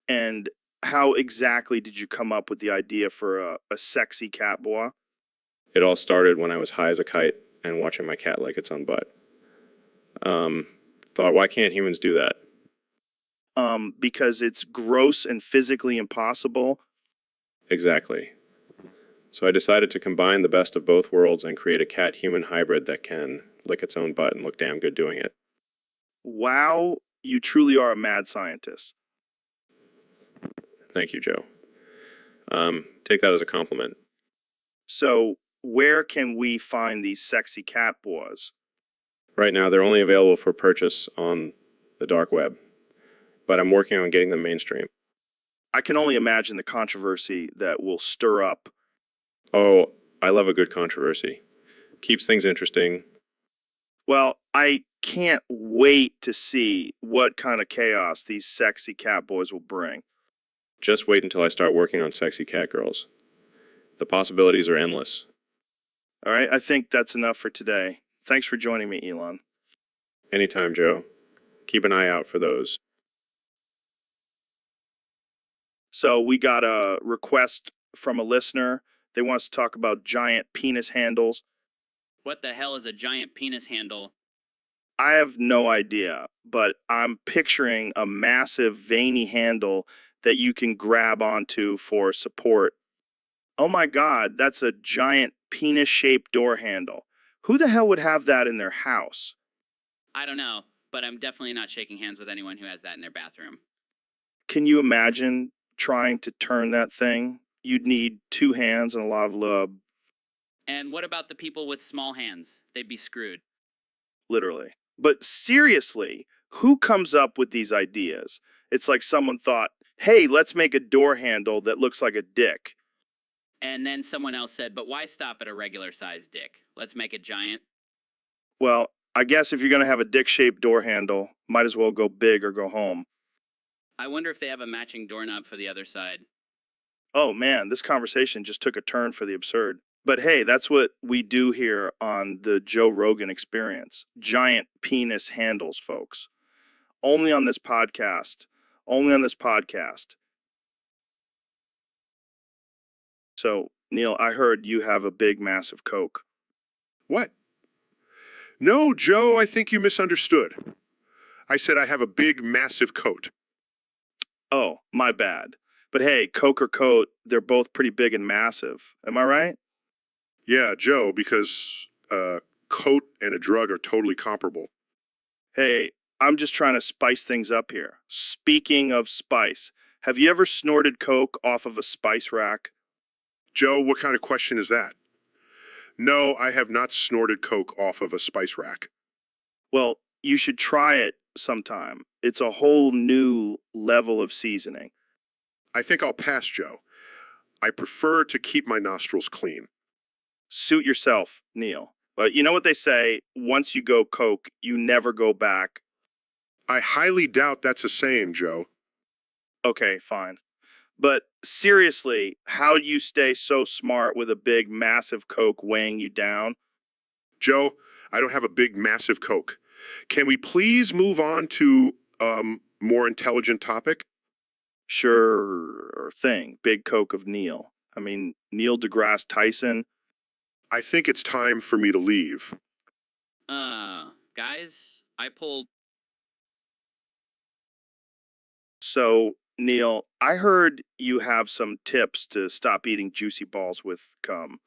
And how exactly did you come up with the idea for a sexy cat boy? It all started when I was high as a kite and watching my cat lick its own butt. Thought, why can't humans do that? Because it's gross and physically impossible. Exactly. So I decided to combine the best of both worlds and create a cat-human hybrid that can lick its own butt and look damn good doing it. Wow, you truly are a mad scientist. Thank you, Joe. Take that as a compliment. So, where can we find these sexy cat boys? Right now, they're only available for purchase on the dark web, but I'm working on getting them mainstream. I can only imagine the controversy that will stir up. Oh, I love a good controversy. Keeps things interesting. Well, I can't wait to see what kind of chaos these sexy cat boys will bring. Just wait until I start working on sexy cat girls. The possibilities are endless. All right, I think that's enough for today. Thanks for joining me, Elon. Anytime, Joe. Keep an eye out for those. So we got a request from a listener. They want us to talk about giant penis handles. What the hell is a giant penis handle? I have no idea, but I'm picturing a massive veiny handle that you can grab onto for support. Oh my God, that's a giant penis-shaped door handle. Who the hell would have that in their house? I don't know, but I'm definitely not shaking hands with anyone who has that in their bathroom. Can you imagine trying to turn that thing? You'd need 2 hands and a lot of love, And what about the people with small hands? They'd be screwed. literally. But seriously, who comes up with these ideas? It's like someone thought, hey, let's make a door handle that looks like a dick. And then someone else said, but why stop at a regular sized dick? Let's make it giant. Well, I guess if you're going to have a dick-shaped door handle, might as well go big or go home. I wonder if they have a matching doorknob for the other side. Oh man, this conversation just took a turn for the absurd. But hey, that's what we do here on the Joe Rogan Experience. Giant penis handles, folks. Only on this podcast. Only on this podcast. So, Neil, I heard you have a big, massive Coke. What? No, Joe, I think you misunderstood. I said I have a big, massive coat. Oh, my bad. But hey, Coke or coat, they're both pretty big and massive. Am I right? Yeah, Joe, because coat and a drug are totally comparable. Hey, I'm just trying to spice things up here. Speaking of spice, have you ever snorted Coke off of a spice rack? Joe, what kind of question is that? No, I have not snorted coke off of a spice rack. Well, you should try it sometime. It's a whole new level of seasoning. I think I'll pass, Joe. I prefer to keep my nostrils clean. Suit yourself, Neil. But you know what they say, once you go Coke, you never go back. I highly doubt that's a saying, Joe. Okay, fine. But seriously, how do you stay so smart with a big, massive Coke weighing you down? Joe, I don't have a big, massive coke. Can we please move on to more intelligent topic? Sure thing. Big Coke of Neil. I mean, Neil deGrasse Tyson. I think it's time for me to leave. Guys, I pulled. So, Neil, I heard you have some tips to stop eating juicy balls with cum.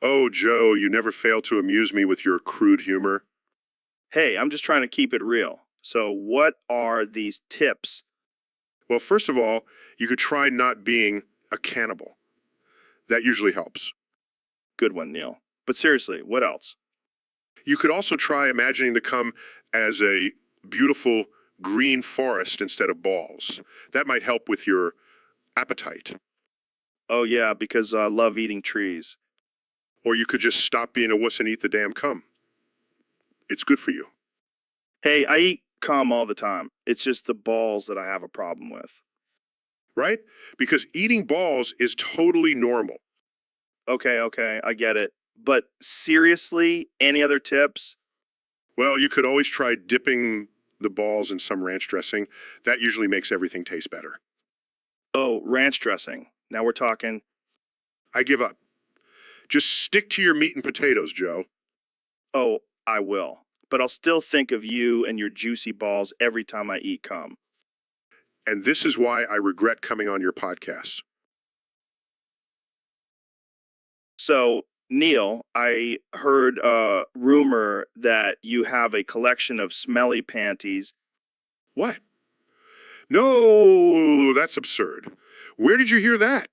Oh, Joe, you never fail to amuse me with your crude humor. Hey, I'm just trying to keep it real. So, what are these tips? Well, first of all, you could try not being a cannibal. That usually helps. Good one, Neil. But seriously, what else? You could also try imagining the cum as a beautiful green forest instead of balls. That might help with your appetite. Oh, yeah, because I love eating trees. Or you could just stop being a wuss and eat the damn cum. It's good for you. Hey, I eat cum all the time. It's just the balls that I have a problem with. Right? Because eating balls is totally normal. Okay, I get it. But seriously, any other tips? Well, you could always try dipping the balls in some ranch dressing. That usually makes everything taste better. Oh, ranch dressing. Now we're talking. I give up. Just stick to your meat and potatoes, Joe. Oh, I will. But I'll still think of you and your juicy balls every time I eat cum. And this is why I regret coming on your podcast. So, Neil, I heard a rumor that you have a collection of smelly panties. What? No, that's absurd. Where did you hear that?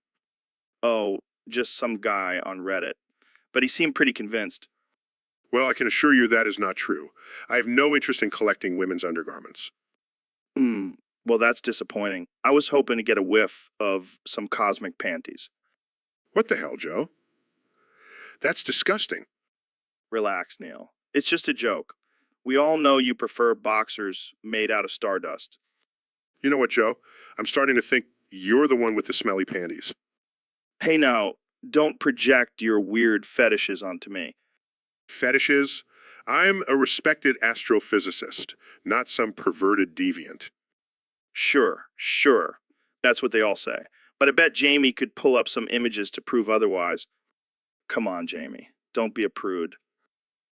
Oh, just some guy on Reddit. But he seemed pretty convinced. Well, I can assure you that is not true. I have no interest in collecting women's undergarments. Well, that's disappointing. I was hoping to get a whiff of some cosmic panties. What the hell, Joe? That's disgusting. Relax, Neil. It's just a joke. We all know you prefer boxers made out of stardust. You know what, Joe? I'm starting to think you're the one with the smelly panties. Hey now, don't project your weird fetishes onto me. Fetishes? I'm a respected astrophysicist, not some perverted deviant. Sure. That's what they all say. But I bet Jamie could pull up some images to prove otherwise. Come on, Jamie. Don't be a prude.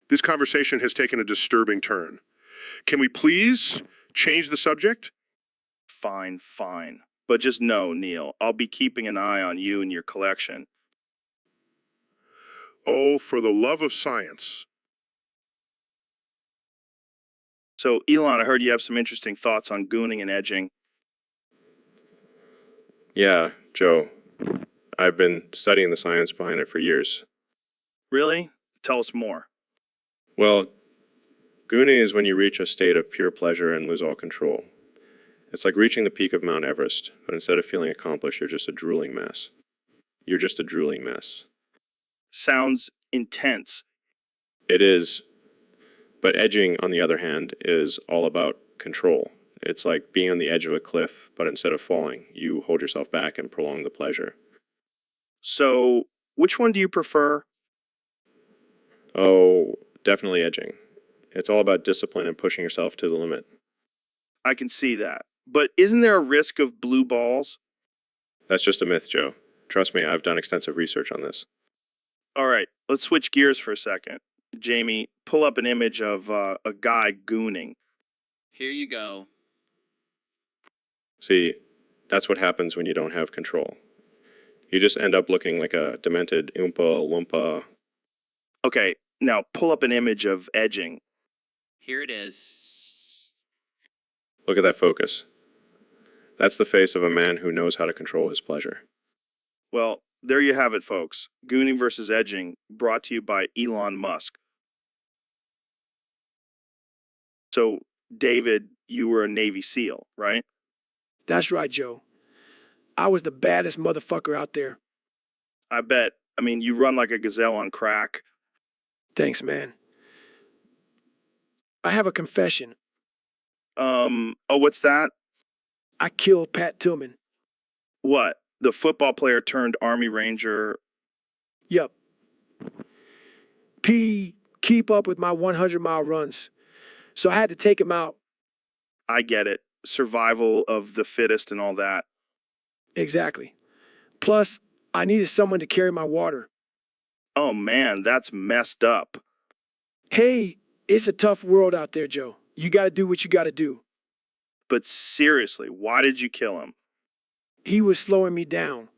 This conversation has taken a disturbing turn. Can we please change the subject? Fine. But just know, Neil, I'll be keeping an eye on you and your collection. Oh, for the love of science. So, Elon, I heard you have some interesting thoughts on gooning and edging. Yeah, Joe. I've been studying the science behind it for years. Really? Tell us more. Well, gooning is when you reach a state of pure pleasure and lose all control. It's like reaching the peak of Mount Everest, but instead of feeling accomplished, you're just a drooling mess. You're just a drooling mess. Sounds intense. It is. But edging, on the other hand, is all about control. It's like being on the edge of a cliff, but instead of falling, you hold yourself back and prolong the pleasure. So, which one do you prefer? Oh, definitely edging. It's all about discipline and pushing yourself to the limit. I can see that. But isn't there a risk of blue balls? That's just a myth, Joe. Trust me, I've done extensive research on this. All right, let's switch gears for a second. Jamie, pull up an image of a guy gooning. Here you go. See, that's what happens when you don't have control. You just end up looking like a demented Oompa Loompa. Okay, now pull up an image of edging. Here it is. Look at that focus. That's the face of a man who knows how to control his pleasure. Well, there you have it, folks. Gooning versus edging, brought to you by Elon Musk. So, David, you were a Navy SEAL, right? That's right, Joe. I was the baddest motherfucker out there. I bet. I mean, you run like a gazelle on crack. Thanks, man. I have a confession. Oh, what's that? I killed Pat Tillman. What? The football player turned Army Ranger? Yup. P, keep up with my 100-mile runs. So I had to take him out. I get it. Survival of the fittest and all that. Exactly. Plus, I needed someone to carry my water. Oh man, that's messed up. Hey, it's a tough world out there, Joe. You gotta do what you gotta do. But seriously, why did you kill him? He was slowing me down.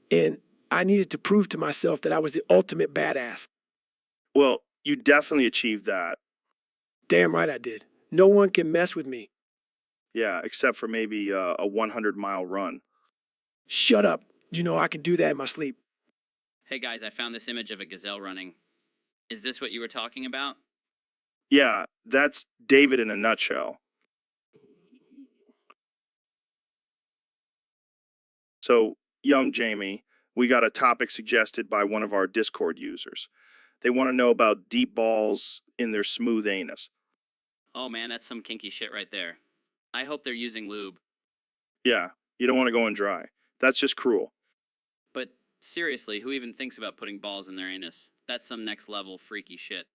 And I needed to prove to myself that I was the ultimate badass. Well, you definitely achieved that. Damn right I did. No one can mess with me. Yeah, except for maybe a 100-mile run. Shut up. You know I can do that in my sleep. Hey guys, I found this image of a gazelle running. Is this what you were talking about? Yeah, that's David in a nutshell. So, young Jamie, we got a topic suggested by one of our Discord users. They want to know about deep balls in their smooth anus. Oh man, that's some kinky shit right there. I hope they're using lube. Yeah, you don't want to go in dry. That's just cruel. But seriously, who even thinks about putting balls in their anus? That's some next level freaky shit.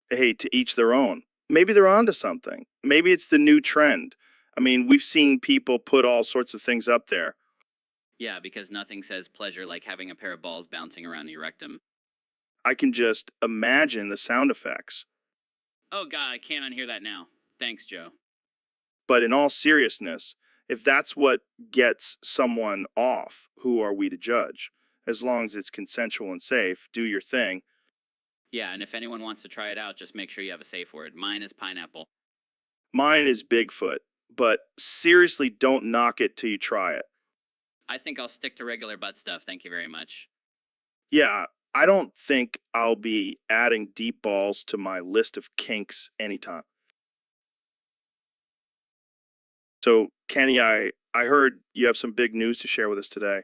Hey, to each their own. Maybe they're onto something. Maybe it's the new trend. I mean, we've seen people put all sorts of things up there. Yeah, because nothing says pleasure like having a pair of balls bouncing around your rectum. I can just imagine the sound effects. Oh god, I can't unhear that now. Thanks, Joe. But in all seriousness, if that's what gets someone off, who are we to judge? As long as it's consensual and safe, do your thing. Yeah, and if anyone wants to try it out, just make sure you have a safe word. Mine is pineapple. Mine is Bigfoot, but seriously, don't knock it till you try it. I think I'll stick to regular butt stuff, thank you very much. Yeah, I don't think I'll be adding deep balls to my list of kinks anytime. So, Kenny, I heard you have some big news to share with us today.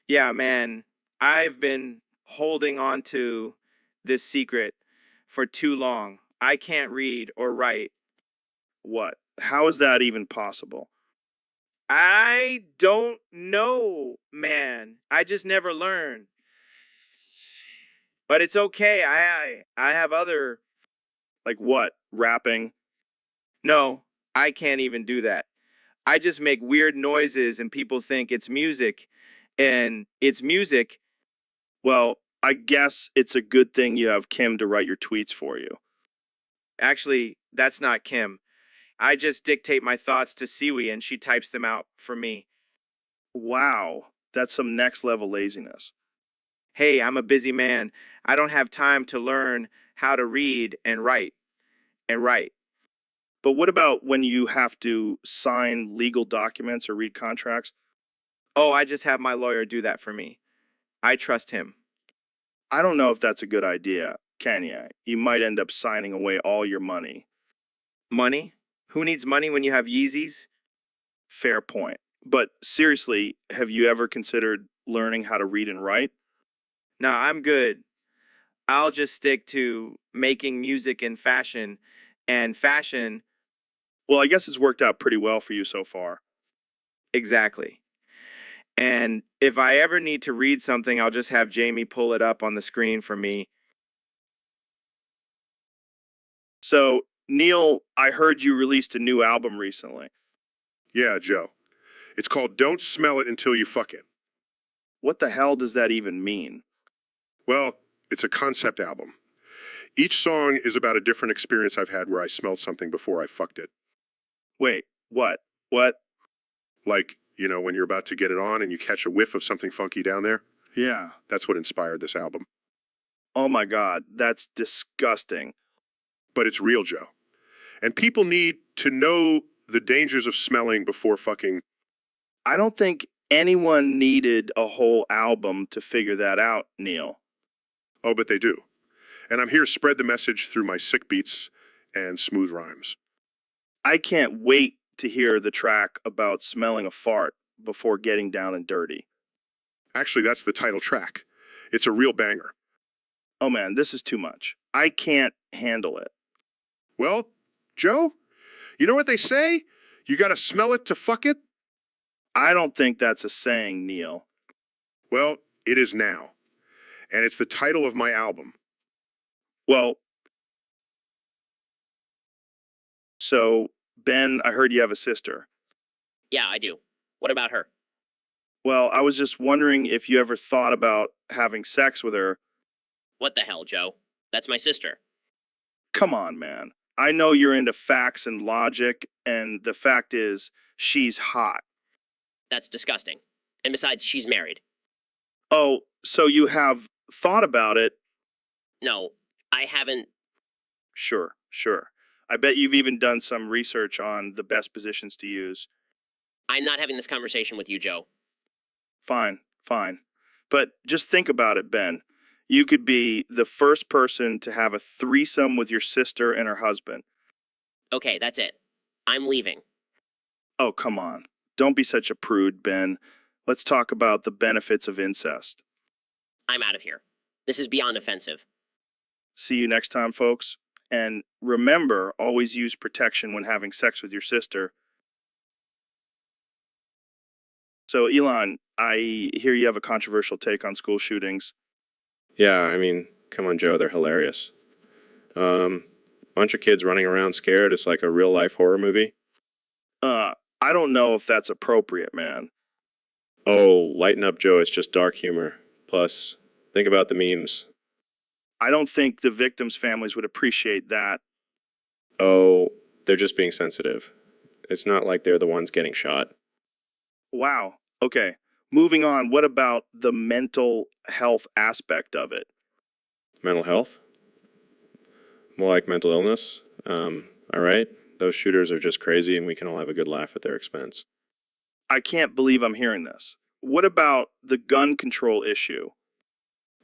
Yeah, man, I've been holding on to this secret for too long. I can't read or write. What? How is that even possible? I don't know, man. I just never learn. But it's okay. I have other. Like what? Rapping? No, I can't even do that. I just make weird noises and people think it's music. And it's music. Well, I guess it's a good thing you have Kim to write your tweets for you. Actually, that's not Kim. I just dictate my thoughts to Siwi and she types them out for me. Wow, that's some next level laziness. Hey, I'm a busy man. I don't have time to learn how to read and write and write. But what about when you have to sign legal documents or read contracts? Oh, I just have my lawyer do that for me. I trust him. I don't know if that's a good idea, can you? You might end up signing away all your money. Money? Who needs money when you have Yeezys? Fair point. But seriously, have you ever considered learning how to read and write? Nah, I'm good. I'll just stick to making music and fashion Well, I guess it's worked out pretty well for you so far. Exactly. And if I ever need to read something, I'll just have Jamie pull it up on the screen for me. So, Neil, I heard you released a new album recently. Yeah, Joe. It's called Don't Smell It Until You Fuck It. What the hell does that even mean? Well, it's a concept album. Each song is about a different experience I've had where I smelled something before I fucked it. Wait, what? What? Like, when you're about to get it on and you catch a whiff of something funky down there? Yeah. That's what inspired this album. Oh my God, that's disgusting. But it's real, Joe. And people need to know the dangers of smelling before fucking. I don't think anyone needed a whole album to figure that out, Neil. Oh, but they do. And I'm here to spread the message through my sick beats and smooth rhymes. I can't wait to hear the track about smelling a fart before getting down and dirty. Actually, that's the title track. It's a real banger. Oh man, this is too much. I can't handle it. Well, Joe, you know what they say? You gotta smell it to fuck it? I don't think that's a saying, Neil. Well, it is now. And it's the title of my album. Well, so, Ben, I heard you have a sister. Yeah, I do. What about her? Well, I was just wondering if you ever thought about having sex with her. What the hell, Joe? That's my sister. Come on, man. I know you're into facts and logic, and the fact is, she's hot. That's disgusting. And besides, she's married. Oh, so you have thought about it? No, I haven't. Sure. I bet you've even done some research on the best positions to use. I'm not having this conversation with you, Joe. Fine. But just think about it, Ben. You could be the first person to have a threesome with your sister and her husband. Okay, that's it. I'm leaving. Oh, come on. Don't be such a prude, Ben. Let's talk about the benefits of incest. I'm out of here. This is beyond offensive. See you next time, folks. And remember, always use protection when having sex with your sister. So, Elon, I hear you have a controversial take on school shootings. Yeah, I mean, come on, Joe, they're hilarious. Bunch of kids running around scared. It's like a real life horror movie. I don't know if that's appropriate, man. Oh, lighten up, Joe. It's just dark humor. Plus, think about the memes. I don't think the victims' families would appreciate that. Oh, they're just being sensitive. It's not like they're the ones getting shot. Wow. Okay. Moving on, what about the mental health aspect of it? Mental health? More like mental illness? All right. Those shooters are just crazy and we can all have a good laugh at their expense. I can't believe I'm hearing this. What about the gun control issue?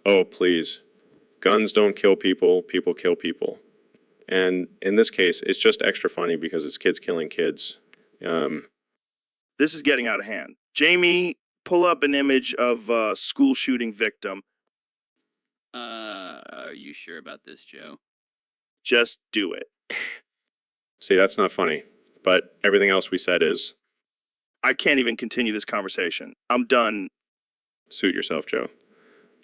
Oh, please. Guns don't kill people, people kill people. And in this case, it's just extra funny because it's kids killing kids. This is getting out of hand. Jamie, pull up an image of a school shooting victim. Are you sure about this, Joe? Just do it. See, that's not funny. But everything else we said is. I can't even continue this conversation. I'm done. Suit yourself, Joe.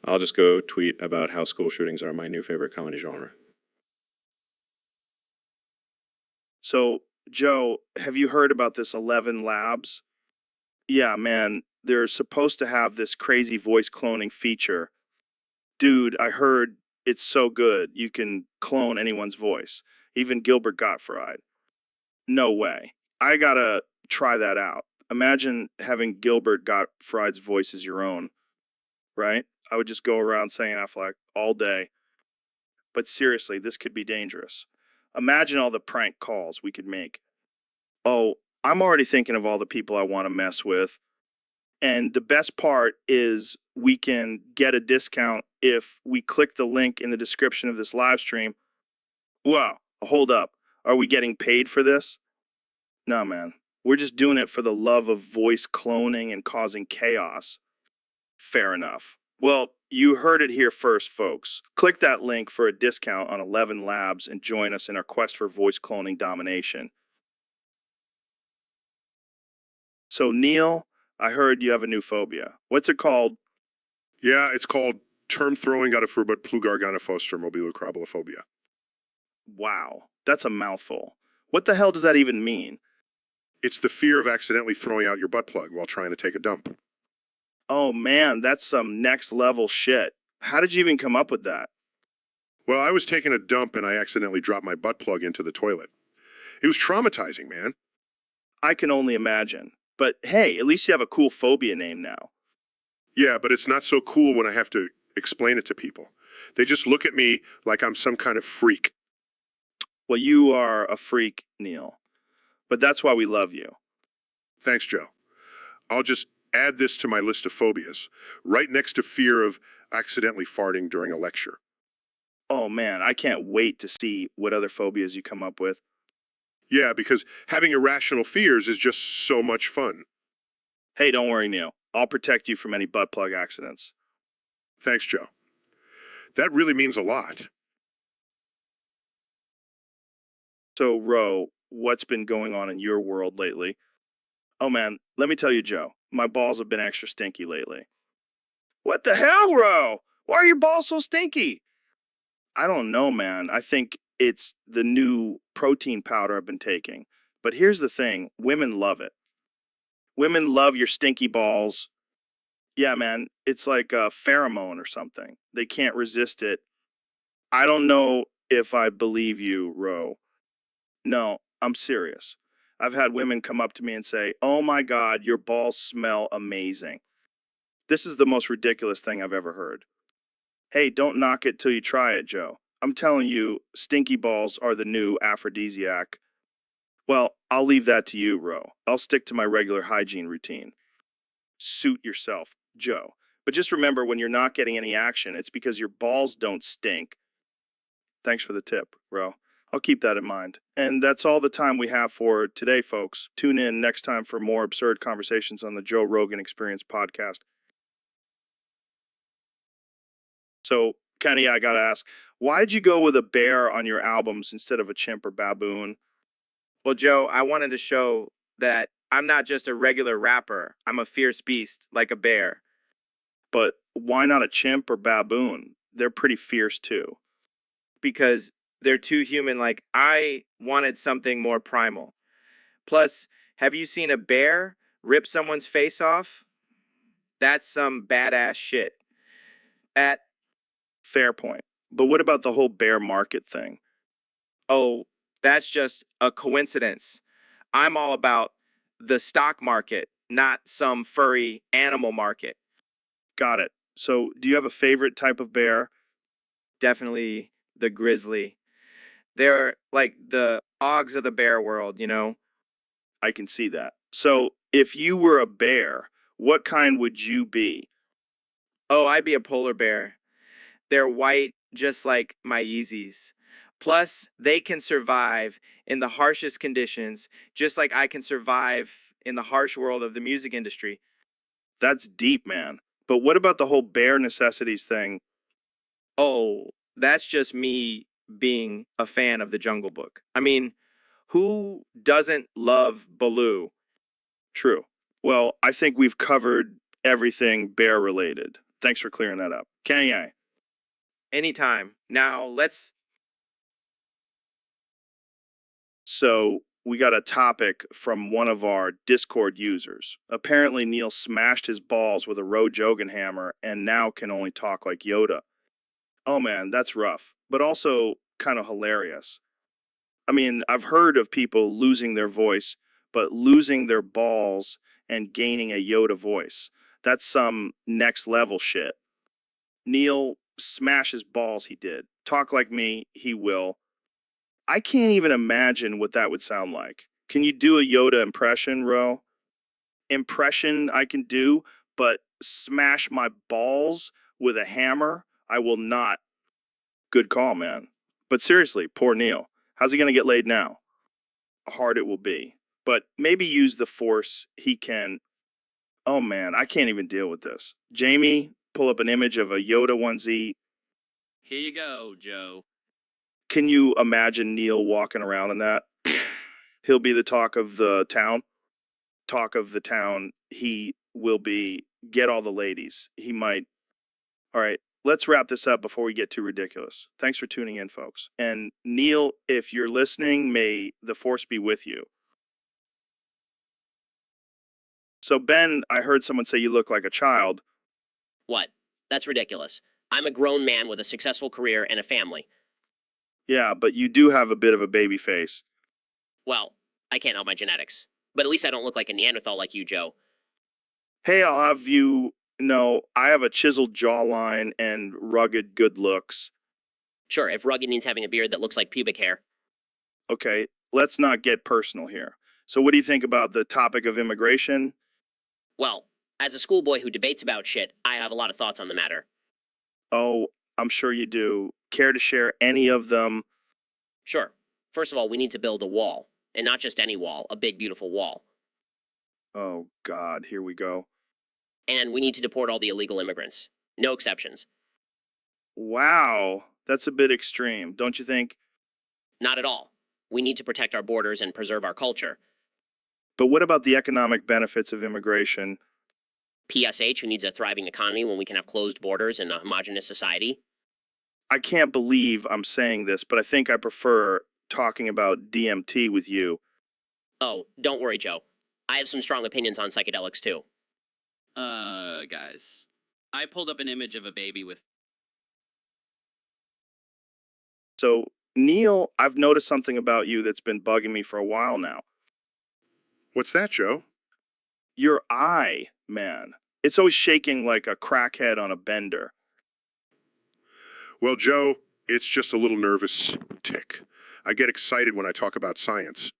I'll just go tweet about how school shootings are my new favorite comedy genre. So, Joe, have you heard about this 11 Labs? Yeah, man, they're supposed to have this crazy voice cloning feature. Dude, I heard it's so good you can clone anyone's voice, even Gilbert Gottfried. No way. I gotta try that out. Imagine having Gilbert Gottfried's voice as your own, right? I would just go around saying Affleck all day. But seriously, this could be dangerous. Imagine all the prank calls we could make. Oh, I'm already thinking of all the people I want to mess with. And the best part is we can get a discount if we click the link in the description of this live stream. Wow, hold up. Are we getting paid for this? No, man. We're just doing it for the love of voice cloning and causing chaos. Fair enough. Well, you heard it here first, folks. Click that link for a discount on 11 Labs and join us in our quest for voice cloning domination. So, Neil, I heard you have a new phobia. What's it called? Yeah, it's called term throwing but plugarganophostromobilocribalophobia. Wow, that's a mouthful. What the hell does that even mean? It's the fear of accidentally throwing out your butt plug while trying to take a dump. Oh man, that's some next level shit. How did you even come up with that? Well, I was taking a dump and I accidentally dropped my butt plug into the toilet. It was traumatizing, man. I can only imagine. But hey, at least you have a cool phobia name now. Yeah, but it's not so cool when I have to explain it to people. They just look at me like I'm some kind of freak. Well, you are a freak, Neil. But that's why we love you. Thanks, Joe. I'll just add this to my list of phobias, right next to fear of accidentally farting during a lecture. Oh man, I can't wait to see what other phobias you come up with. Yeah, because having irrational fears is just so much fun. Hey, don't worry, Neil. I'll protect you from any butt plug accidents. Thanks, Joe. That really means a lot. So, Ro, what's been going on in your world lately? Oh man, let me tell you, Joe, my balls have been extra stinky lately. What the hell, Ro? Why are your balls so stinky? I don't know, man. I think it's the new protein powder I've been taking. But here's the thing, women love it. Women love your stinky balls. Yeah, man, it's like a pheromone or something. They can't resist it. I don't know if I believe you, Ro. No, I'm serious. I've had women come up to me and say, "Oh my God, your balls smell amazing." This is the most ridiculous thing I've ever heard. Hey, don't knock it till you try it, Joe. I'm telling you, stinky balls are the new aphrodisiac. Well, I'll leave that to you, Ro. I'll stick to my regular hygiene routine. Suit yourself, Joe. But just remember, when you're not getting any action, it's because your balls don't stink. Thanks for the tip, Ro. I'll keep that in mind. And that's all the time we have for today, folks. Tune in next time for more absurd conversations on the Joe Rogan Experience podcast. So, Kenny, I gotta ask, why'd you go with a bear on your albums instead of a chimp or baboon? Well, Joe, I wanted to show that I'm not just a regular rapper. I'm a fierce beast, like a bear. But why not a chimp or baboon? They're pretty fierce too. Because they're too human. Like, I wanted something more primal. Plus, have you seen a bear rip someone's face off? That's some badass shit. At, Fair point. But what about the whole bear market thing? oh, that's just a coincidence. I'm all about the stock market, not some furry animal market. Got it. So, do you have a favorite type of bear? Definitely the grizzly. They're like the ogs of the bear world, you know? I can see that. So, if you were a bear, what kind would you be? Oh, I'd be a polar bear. They're white, just like my Yeezys. Plus, they can survive in the harshest conditions, just like I can survive in the harsh world of the music industry. That's deep, man. But what about the whole bare necessities thing? Oh, that's just me being a fan of the Jungle Book. I mean, who doesn't love Baloo? True. Well, I think we've covered everything bear related. Thanks for clearing that up. Kanye. Anytime. Now, let's. So, we got a topic from one of our Discord users. Apparently, Neil smashed his balls with a Roe Jogan hammer and now can only talk like Yoda. Oh man, that's rough, but also kind of hilarious. I mean, I've heard of people losing their voice, but losing their balls and gaining a Yoda voice. That's some next level shit. Neil smashes balls, he did. Talk like me, he will. I can't even imagine what that would sound like. Can you do a Yoda impression, Ro? Impression I can do, but smash my balls with a hammer? I will not. Good call, man. But seriously, poor Neil. How's he going to get laid now? Hard it will be. But maybe use the force he can. Oh man, I can't even deal with this. Jamie, pull up an image of a Yoda onesie. Here you go, Joe. Can you imagine Neil walking around in that? He'll be the talk of the town. talk of the town, he will be get all the ladies. He might. All right, let's wrap this up before we get too ridiculous. Thanks for tuning in, folks. And Neil, if you're listening, may the force be with you. So, Ben, I heard someone say you look like a child. What? That's ridiculous. I'm a grown man with a successful career and a family. Yeah, but you do have a bit of a baby face. Well, I can't help my genetics. But at least I don't look like a Neanderthal like you, Joe. Hey, I'll have you know, I have a chiseled jawline and rugged good looks. Sure, if rugged means having a beard that looks like pubic hair. Okay, let's not get personal here. So what do you think about the topic of immigration? Well, as a schoolboy who debates about shit, I have a lot of thoughts on the matter. Oh, I'm sure you do. Care to share any of them? Sure. First of all, we need to build a wall. And not just any wall, a big, beautiful wall. Oh, God, here we go. And we need to deport all the illegal immigrants. No exceptions. Wow, that's a bit extreme, don't you think? Not at all. We need to protect our borders and preserve our culture. But what about the economic benefits of immigration? PSH, who needs a thriving economy when we can have closed borders and a homogenous society. I can't believe I'm saying this, but I think I prefer talking about DMT with you. Oh, don't worry, Joe. I have some strong opinions on psychedelics, too. Guys. I pulled up an image of a baby with... So, Neil, I've noticed something about you that's been bugging me for a while now. What's that, Joe? Your eye, man. It's always shaking like a crackhead on a bender. Well, Joe, it's just a little nervous tick. I get excited when I talk about science.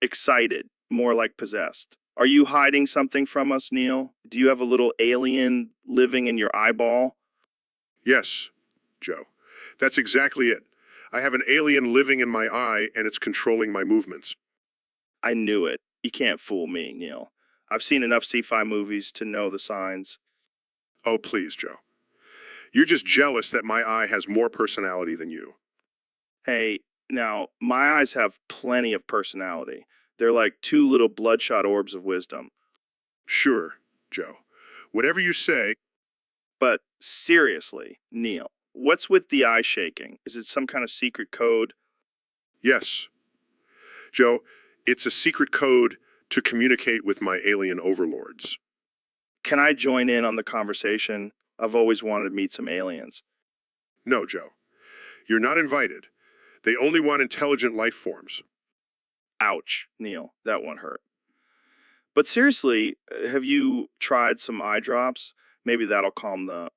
Excited, more like possessed. Are you hiding something from us, Neil? Do you have a little alien living in your eyeball? Yes, Joe. That's exactly it. I have an alien living in my eye, and it's controlling my movements. I knew it. You can't fool me, Neil. I've seen enough sci-fi movies to know the signs. Oh, please, Joe. You're just jealous that my eye has more personality than you. Hey, now, my eyes have plenty of personality. They're like two little bloodshot orbs of wisdom. Sure, Joe. Whatever you say. But seriously, Neil, what's with the eye shaking? Is it some kind of secret code? Yes. Joe, it's a secret code to communicate with my alien overlords. Can I join in on the conversation? I've always wanted to meet some aliens. No, Joe. You're not invited. They only want intelligent life forms. Ouch, Neil, that one hurt. But seriously, have you tried some eye drops? Maybe that'll calm the...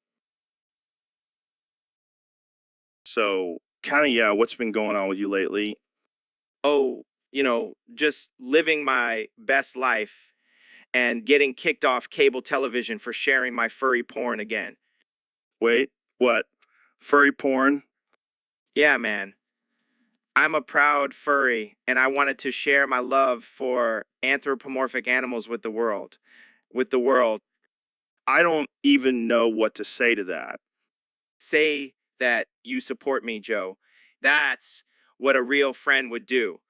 So, yeah, what's been going on with you lately? Oh, just living my best life and getting kicked off cable television for sharing my furry porn again. Wait, what? Furry porn? Yeah, man. I'm a proud furry, and I wanted to share my love for anthropomorphic animals with the world. I don't even know what to say to that. Say that you support me, Joe. That's what a real friend would do.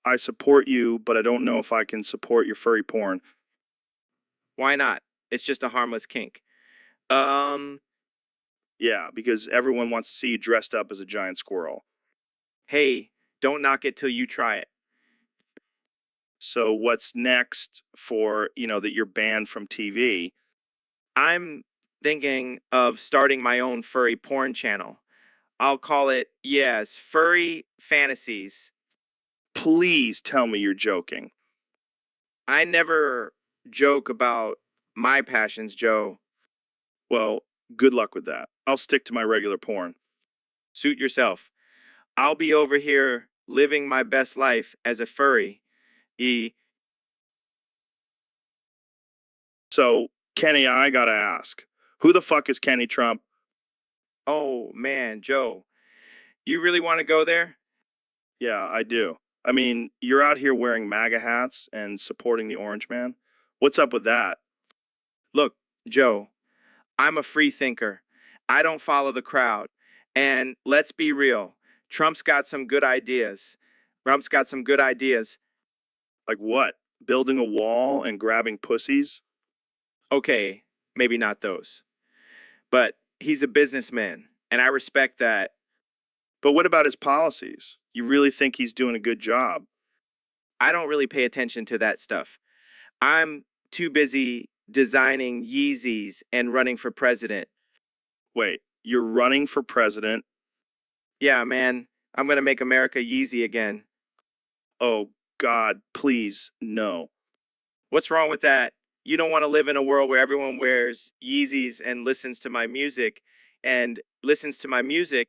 I support you, but I don't know if I can support your furry porn. Why not? It's just a harmless kink. Yeah, because everyone wants to see you dressed up as a giant squirrel. Hey, don't knock it till you try it. So what's next for, that you're banned from TV? I'm thinking of starting my own furry porn channel. I'll call it, yes, Furry Fantasies. Please tell me you're joking. I never joke about my passions, Joe. Well, good luck with that. I'll stick to my regular porn. Suit yourself. I'll be over here living my best life as a furry. So, Kenny, I gotta ask, who the fuck is Kenny Trump? Oh, man, Joe. You really want to go there? Yeah, I do. I mean, you're out here wearing MAGA hats and supporting the Orange Man. What's up with that? Look, Joe, I'm a free thinker. I don't follow the crowd. And let's be real, Trump's got some good ideas. Like what? building a wall and grabbing pussies? Okay, maybe not those. But he's a businessman, and I respect that. But what about his policies? You really think he's doing a good job? I don't really pay attention to that stuff. I'm too busy designing Yeezys and running for president. Wait, you're running for president? Yeah, man, I'm gonna make America Yeezy again. Oh, God, please, no. What's wrong with that? You don't want to live in a world where everyone wears Yeezys and listens to my music and listens to my music.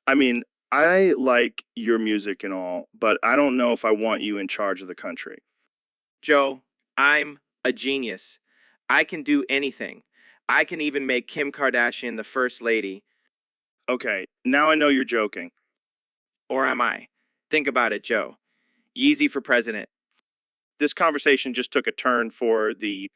I mean, I like your music and all, but I don't know if I want you in charge of the country. Joe, I'm a genius. I can do anything. I can even make Kim Kardashian the first lady. Okay, now I know you're joking. Or am I? Think about it, Joe. Yeezy for president. This conversation just took a turn for the...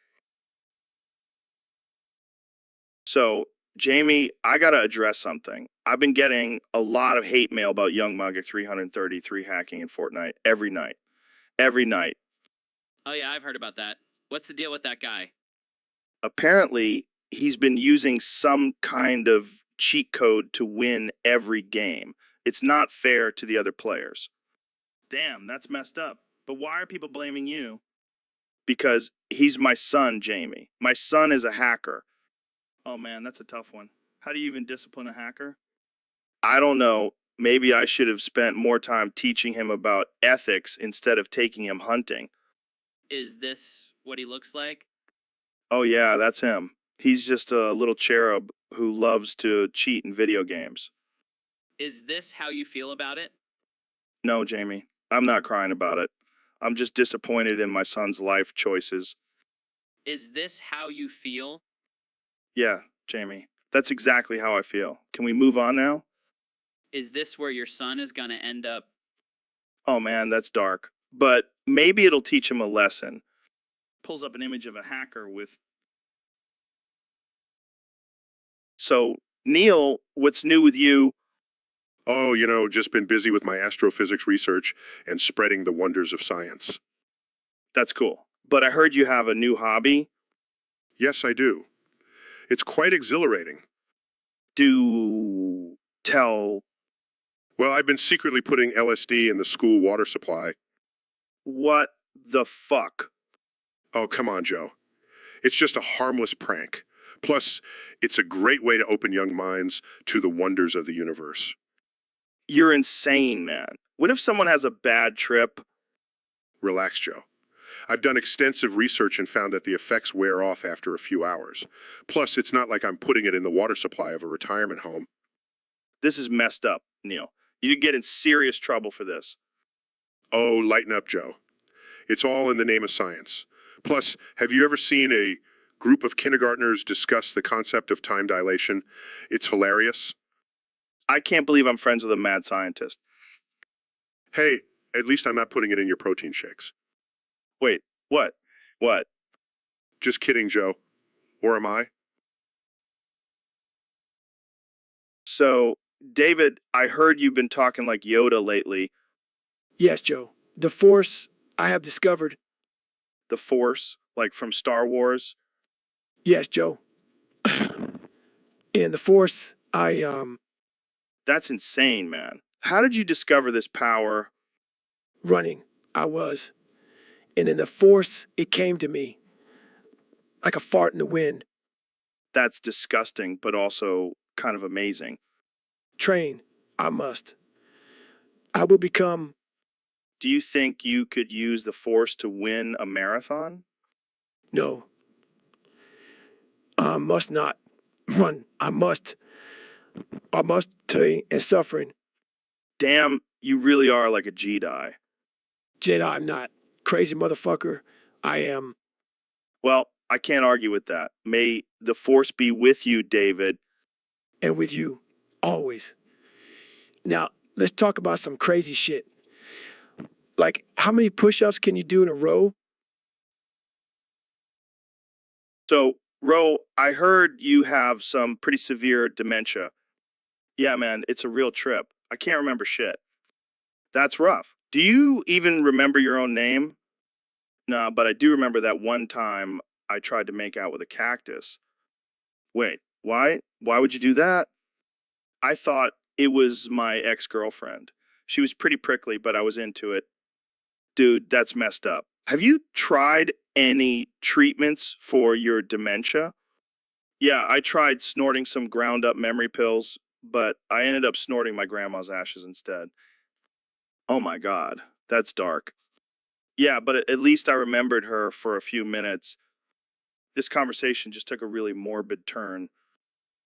So, Jamie, I gotta address something. I've been getting a lot of hate mail about Young Mug at 333 hacking in Fortnite every night. Every night. Oh yeah, I've heard about that. What's the deal with that guy? Apparently, he's been using some kind of cheat code to win every game. It's not fair to the other players. Damn, that's messed up. But why are people blaming you? Because he's my son, Jamie. My son is a hacker. Oh man, that's a tough one. How do you even discipline a hacker? I don't know. Maybe I should have spent more time teaching him about ethics instead of taking him hunting. Is this what he looks like? Oh yeah, that's him. He's just a little cherub who loves to cheat in video games. Is this how you feel about it? No, Jamie, I'm not crying about it. I'm just disappointed in my son's life choices. Is this how you feel? Yeah, Jamie, that's exactly how I feel. Can we move on now? Is this where your son is gonna end up? Oh man, that's dark. But maybe it'll teach him a lesson. Pulls up an image of a hacker with... So, Neil, what's new with you? Oh, just been busy with my astrophysics research and spreading the wonders of science. That's cool. But I heard you have a new hobby. Yes, I do. It's quite exhilarating. Do tell. Well, I've been secretly putting LSD in the school water supply. What the fuck? Oh, come on, Joe. It's just a harmless prank. Plus, it's a great way to open young minds to the wonders of the universe. You're insane, man. What if someone has a bad trip? Relax, Joe. I've done extensive research and found that the effects wear off after a few hours. Plus, it's not like I'm putting it in the water supply of a retirement home. This is messed up, Neil. You could get in serious trouble for this. Oh, lighten up, Joe. It's all in the name of science. Plus, have you ever seen a group of kindergartners discuss the concept of time dilation? It's hilarious. I can't believe I'm friends with a mad scientist. Hey, at least I'm not putting it in your protein shakes. Wait, what? What? Just kidding, Joe. Or am I? So, David, I heard you've been talking like Yoda lately. Yes, Joe. The Force, I have discovered. The Force, like from Star Wars. Yes, Joe. In the Force, That's insane, man. How did you discover this power? running, I was. And in the Force, it came to me like a fart in the wind. That's disgusting, but also kind of amazing. Train, I must. I will become. Do you think you could use the Force to win a marathon? No. I must not run. I must train and suffering. Damn, you really are like a Jedi. Jedi, I'm not. Crazy motherfucker. I am. Well, I can't argue with that. May the Force be with you, David. And with you. Always. Now, let's talk about some crazy shit. Like, how many push-ups can you do in a row? So, Ro, I heard you have some pretty severe dementia. Yeah, man, it's a real trip. I can't remember shit. That's rough. Do you even remember your own name? Nah, but I do remember that one time I tried to make out with a cactus. Wait, why? Why would you do that? I thought it was my ex-girlfriend. She was pretty prickly, but I was into it. Dude, that's messed up. Have you tried any treatments for your dementia? Yeah, I tried snorting some ground up memory pills, but I ended up snorting my grandma's ashes instead. Oh my God, that's dark. Yeah, but at least I remembered her for a few minutes. This conversation just took a really morbid turn.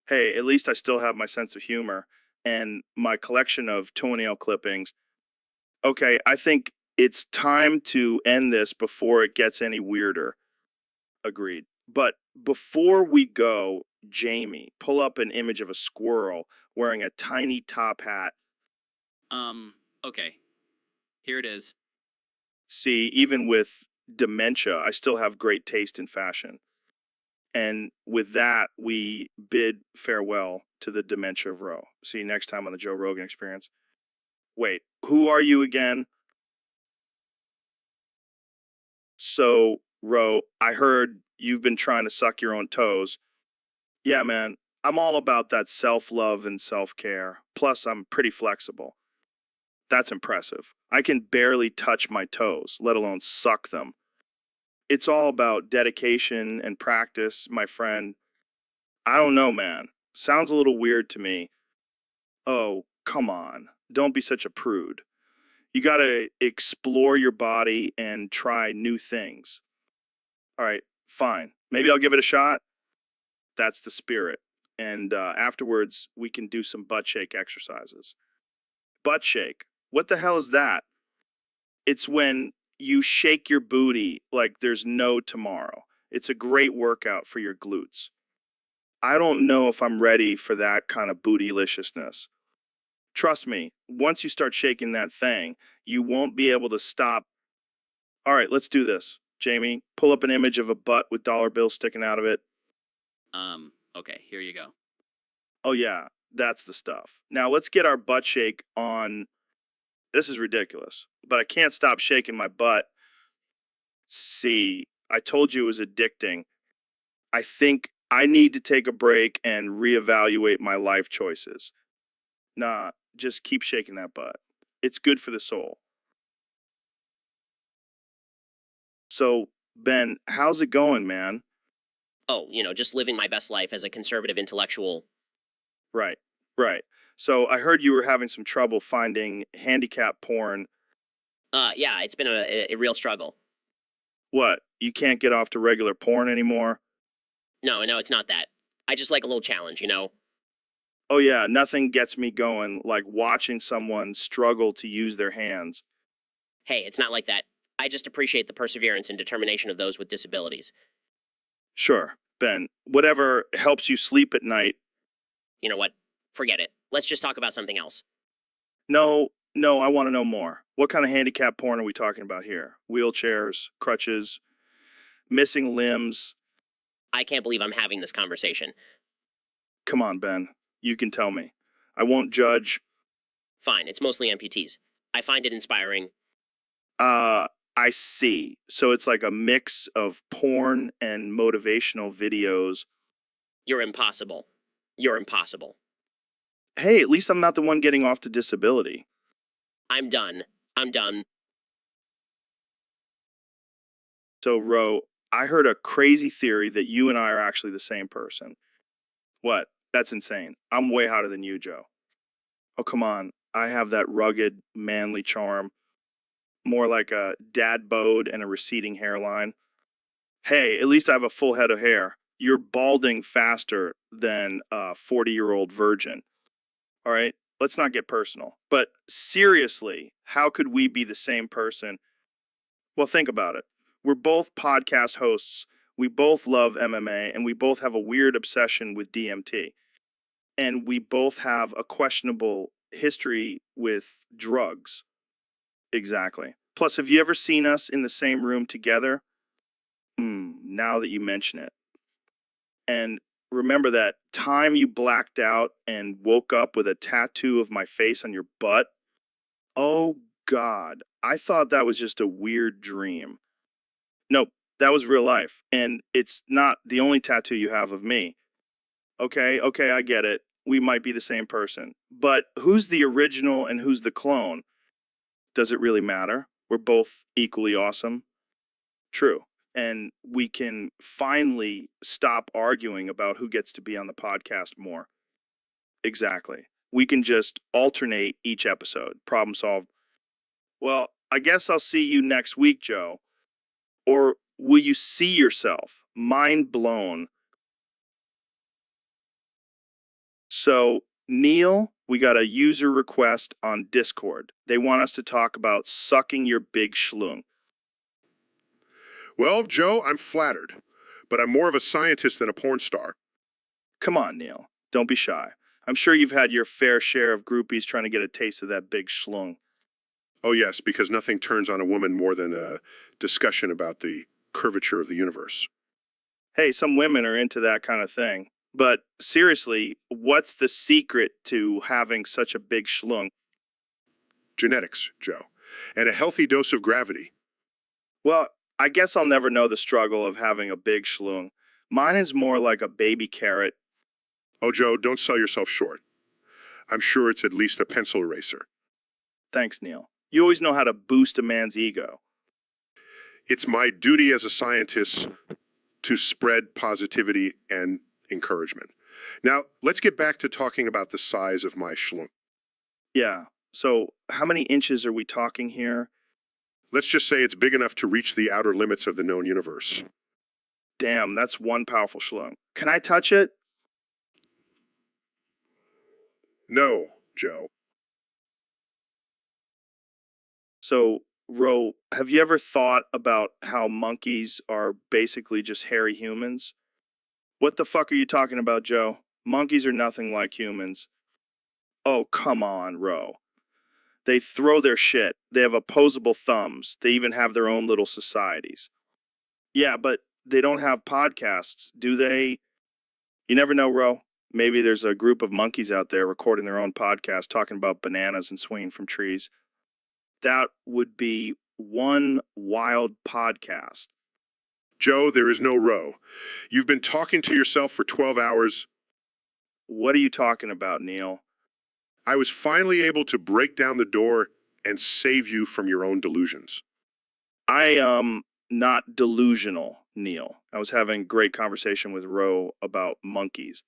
Hey, at least I still have my sense of humor and my collection of toenail clippings. Okay, I think it's time to end this before it gets any weirder. Agreed. But before we go, Jamie, pull up an image of a squirrel wearing a tiny top hat. Okay. Here it is. See, even with dementia, I still have great taste in fashion. And with that, we bid farewell to the dementia of Roe. See you next time on the Joe Rogan Experience. Wait, who are you again? So, Ro, I heard you've been trying to suck your own toes. Yeah, man, I'm all about that self-love and self-care. Plus, I'm pretty flexible. That's impressive. I can barely touch my toes, let alone suck them. It's all about dedication and practice, my friend. I don't know, man. Sounds a little weird to me. Oh, come on. Don't be such a prude. You gotta explore your body and try new things. All right, fine. Maybe I'll give it a shot. That's the spirit. And afterwards, we can do some butt shake exercises. Butt shake? What the hell is that? It's when you shake your booty like there's no tomorrow. It's a great workout for your glutes. I don't know if I'm ready for that kind of bootyliciousness. Trust me, once you start shaking that thing, you won't be able to stop. All right, let's do this. Jamie, pull up an image of a butt with dollar bills sticking out of it. Okay, here you go. Oh, yeah, that's the stuff. Now let's get our butt shake on. This is ridiculous, but I can't stop shaking my butt. See, I told you it was addicting. I think I need to take a break and reevaluate my life choices. Nah, just keep shaking that butt. It's good for the soul. So, Ben, how's it going, man? Oh, just living my best life as a conservative intellectual. Right, right. So, I heard you were having some trouble finding handicap porn. Yeah, it's been a real struggle. What? You can't get off to regular porn anymore? No, it's not that. I just like a little challenge. Oh, yeah, nothing gets me going like watching someone struggle to use their hands. Hey, it's not like that. I just appreciate the perseverance and determination of those with disabilities. Sure, Ben, whatever helps you sleep at night. You know what? Forget it. Let's just talk about something else. No, no, I want to know more. What kind of handicap porn are we talking about here? Wheelchairs, crutches, missing limbs? I can't believe I'm having this conversation. Come on, Ben. You can tell me. I won't judge. Fine, it's mostly amputees. I find it inspiring. I see. So it's like a mix of porn and motivational videos. You're impossible. You're impossible. Hey, at least I'm not the one getting off to disability. I'm done. I'm done. So, Ro, I heard a crazy theory that you and I are actually the same person. What? That's insane. I'm way hotter than you, Joe. Oh, come on. I have that rugged, manly charm. More like a dad bod and a receding hairline. Hey, at least I have a full head of hair. You're balding faster than a 40-year-old virgin. All right? Let's not get personal. But seriously, how could we be the same person? Well, think about it. We're both podcast hosts. We both love MMA, and we both have a weird obsession with DMT. And we both have a questionable history with drugs. Exactly. Plus, have you ever seen us in the same room together? Now that you mention it. And remember that time you blacked out and woke up with a tattoo of my face on your butt? Oh, God. I thought that was just a weird dream. Nope, that was real life. And it's not the only tattoo you have of me. Okay, I get it. We might be the same person. But who's the original and who's the clone? Does it really matter? We're both equally awesome. True. And we can finally stop arguing about who gets to be on the podcast more. Exactly. We can just alternate each episode. Problem solved. Well, I guess I'll see you next week, Joe. Or will you see yourself? Mind blown. So, Neil, we got a user request on Discord. They want us to talk about sucking your big schlong. Well, Joe, I'm flattered, but I'm more of a scientist than a porn star. Come on, Neil. Don't be shy. I'm sure you've had your fair share of groupies trying to get a taste of that big schlong. Oh, yes, because nothing turns on a woman more than a discussion about the curvature of the universe. Hey, some women are into that kind of thing. But seriously, what's the secret to having such a big schlong? Genetics, Joe, and a healthy dose of gravity. Well, I guess I'll never know the struggle of having a big schlong. Mine is more like a baby carrot. Oh, Joe, don't sell yourself short. I'm sure it's at least a pencil eraser. Thanks, Neil. You always know how to boost a man's ego. It's my duty as a scientist to spread positivity and encouragement. Now, let's get back to talking about the size of my schlong. Yeah, so how many inches are we talking here? Let's just say it's big enough to reach the outer limits of the known universe. Damn, that's one powerful schlong. Can I touch it? No, Joe. So, Ro, have you ever thought about how monkeys are basically just hairy humans? What the fuck are you talking about, Joe? Monkeys are nothing like humans. Oh, come on, Ro. They throw their shit. They have opposable thumbs. They even have their own little societies. Yeah, but they don't have podcasts, do they? You never know, Ro. Maybe there's a group of monkeys out there recording their own podcast talking about bananas and swinging from trees. That would be one wild podcast. Joe, there is no row. You've been talking to yourself for 12 hours. What are you talking about, Neil? I was finally able to break down the door and save you from your own delusions. I not delusional, Neil. I was having a great conversation with Ro about monkeys.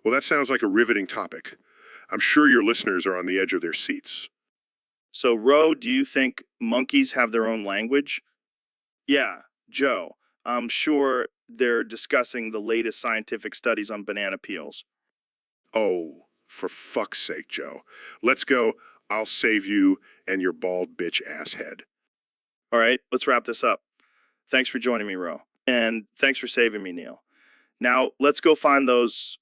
Well, that sounds like a riveting topic. I'm sure your listeners are on the edge of their seats. So, Ro, do you think monkeys have their own language? Yeah, Joe. I'm sure they're discussing the latest scientific studies on banana peels. Oh, for fuck's sake, Joe. Let's go. I'll save you and your bald bitch ass head. All right, let's wrap this up. Thanks for joining me, Ro. And thanks for saving me, Neil. Now, let's go find those.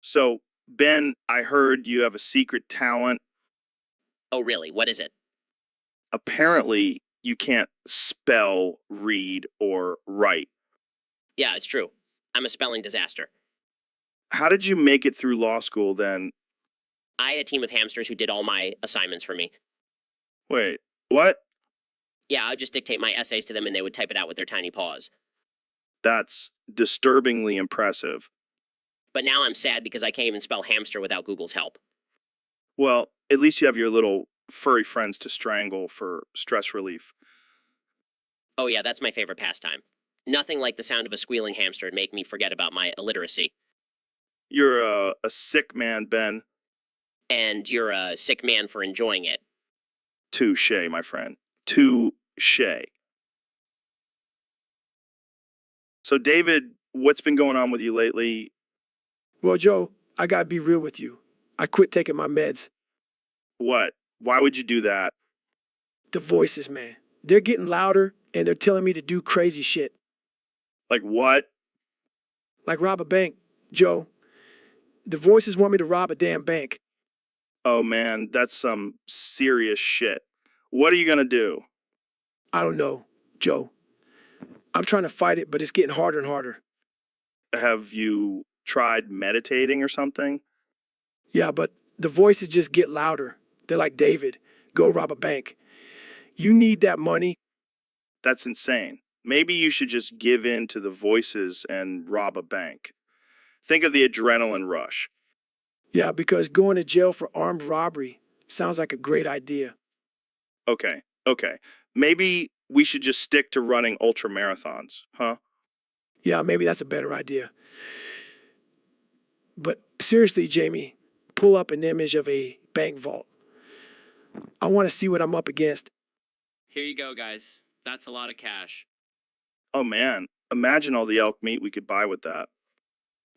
So, Ben, I heard you have a secret talent. Oh, really? What is it? Apparently, you can't spell, read, or write. Yeah, it's true. I'm a spelling disaster. How did you make it through law school then? I had a team of hamsters who did all my assignments for me. Wait, what? Yeah, I'd just dictate my essays to them and they would type it out with their tiny paws. That's disturbingly impressive. But now I'm sad because I can't even spell hamster without Google's help. Well, at least you have your little furry friends to strangle for stress relief. Oh yeah, that's my favorite pastime. Nothing like the sound of a squealing hamster would make me forget about my illiteracy. You're a sick man, Ben. And you're a sick man for enjoying it. Touche, my friend. Touche. So, David, what's been going on with you lately? Well, Joe, I gotta be real with you. I quit taking my meds. What? Why would you do that? The voices, man. They're getting louder and they're telling me to do crazy shit. Like what? Like rob a bank, Joe. The voices want me to rob a damn bank. Oh man, that's some serious shit. What are you gonna do? I don't know, Joe. I'm trying to fight it, but it's getting harder and harder. Have you tried meditating or something? Yeah, but the voices just get louder. They're like, David, go rob a bank. You need that money. That's insane. Maybe you should just give in to the voices and rob a bank. Think of the adrenaline rush. Yeah, because going to jail for armed robbery sounds like a great idea. Okay. Maybe we should just stick to running ultra marathons, huh? Yeah, maybe that's a better idea. But seriously, Jamie, pull up an image of a bank vault. I want to see what I'm up against. Here you go, guys. That's a lot of cash. Oh man, imagine all the elk meat we could buy with that.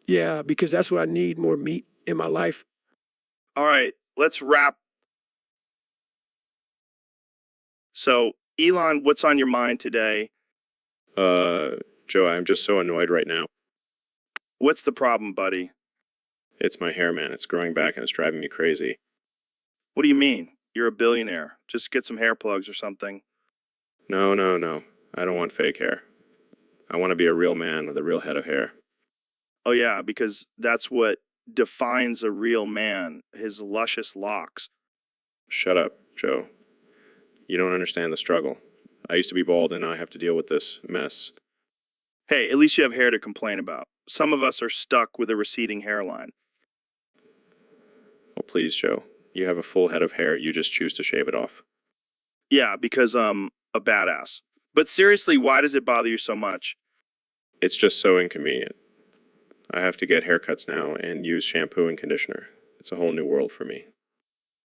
Yeah, because that's what I need, more meat in my life. All right, let's wrap. So, Elon, what's on your mind today? Joe, I'm just so annoyed right now. What's the problem, buddy? It's my hair, man. It's growing back and it's driving me crazy. What do you mean? You're a billionaire. Just get some hair plugs or something. No. I don't want fake hair. I want to be a real man with a real head of hair. Oh yeah, because that's what defines a real man, his luscious locks. Shut up, Joe. You don't understand the struggle. I used to be bald and now I have to deal with this mess. Hey, at least you have hair to complain about. Some of us are stuck with a receding hairline. Oh, please, Joe. You have a full head of hair. You just choose to shave it off. Yeah, because I'm a badass. But seriously, why does it bother you so much? It's just so inconvenient. I have to get haircuts now and use shampoo and conditioner. It's a whole new world for me.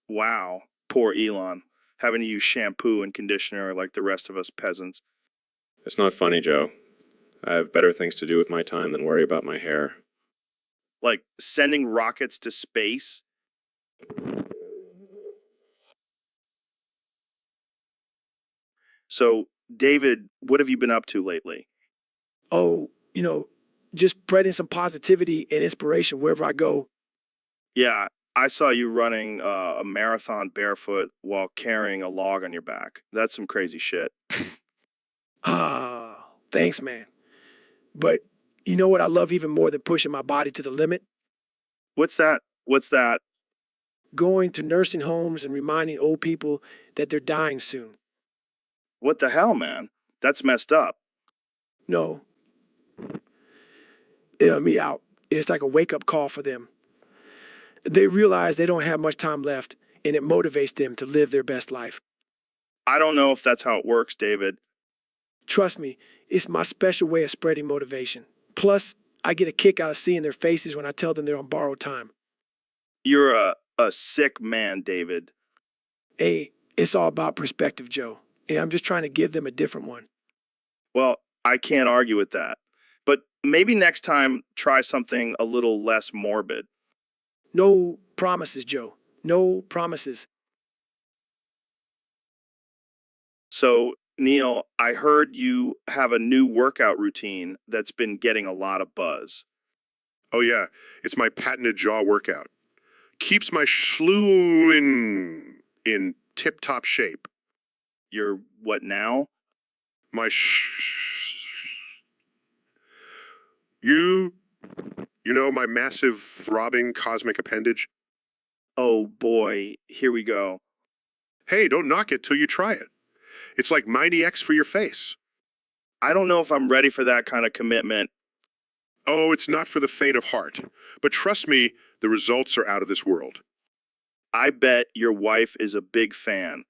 Wow, poor Elon, having to use shampoo and conditioner like the rest of us peasants. It's not funny, Joe. I have better things to do with my time than worry about my hair. Like sending rockets to space? So, David, what have you been up to lately? Oh, just spreading some positivity and inspiration wherever I go. Yeah, I saw you running a marathon barefoot while carrying a log on your back. That's some crazy shit. Ah, thanks, man. But you know what I love even more than pushing my body to the limit? What's that? What's that? Going to nursing homes and reminding old people that they're dying soon. What the hell, man? That's messed up. No, hear me out. It's like a wake-up call for them. They realize they don't have much time left, and it motivates them to live their best life. I don't know if that's how it works, David. Trust me, it's my special way of spreading motivation. Plus, I get a kick out of seeing their faces when I tell them they're on borrowed time. You're a sick man, David. Hey, it's all about perspective, Joe. And I'm just trying to give them a different one. Well, I can't argue with that. But maybe next time, try something a little less morbid. No promises, Joe. No promises. So, Neil, I heard you have a new workout routine that's been getting a lot of buzz. Oh yeah, it's my patented jaw workout. Keeps my schloo in tip-top shape. You're what now? My You know my massive throbbing cosmic appendage? Oh boy, here we go. Hey, don't knock it till you try it. It's like Mighty X for your face. I don't know if I'm ready for that kind of commitment. Oh, it's not for the faint of heart. But trust me, the results are out of this world. I bet your wife is a big fan.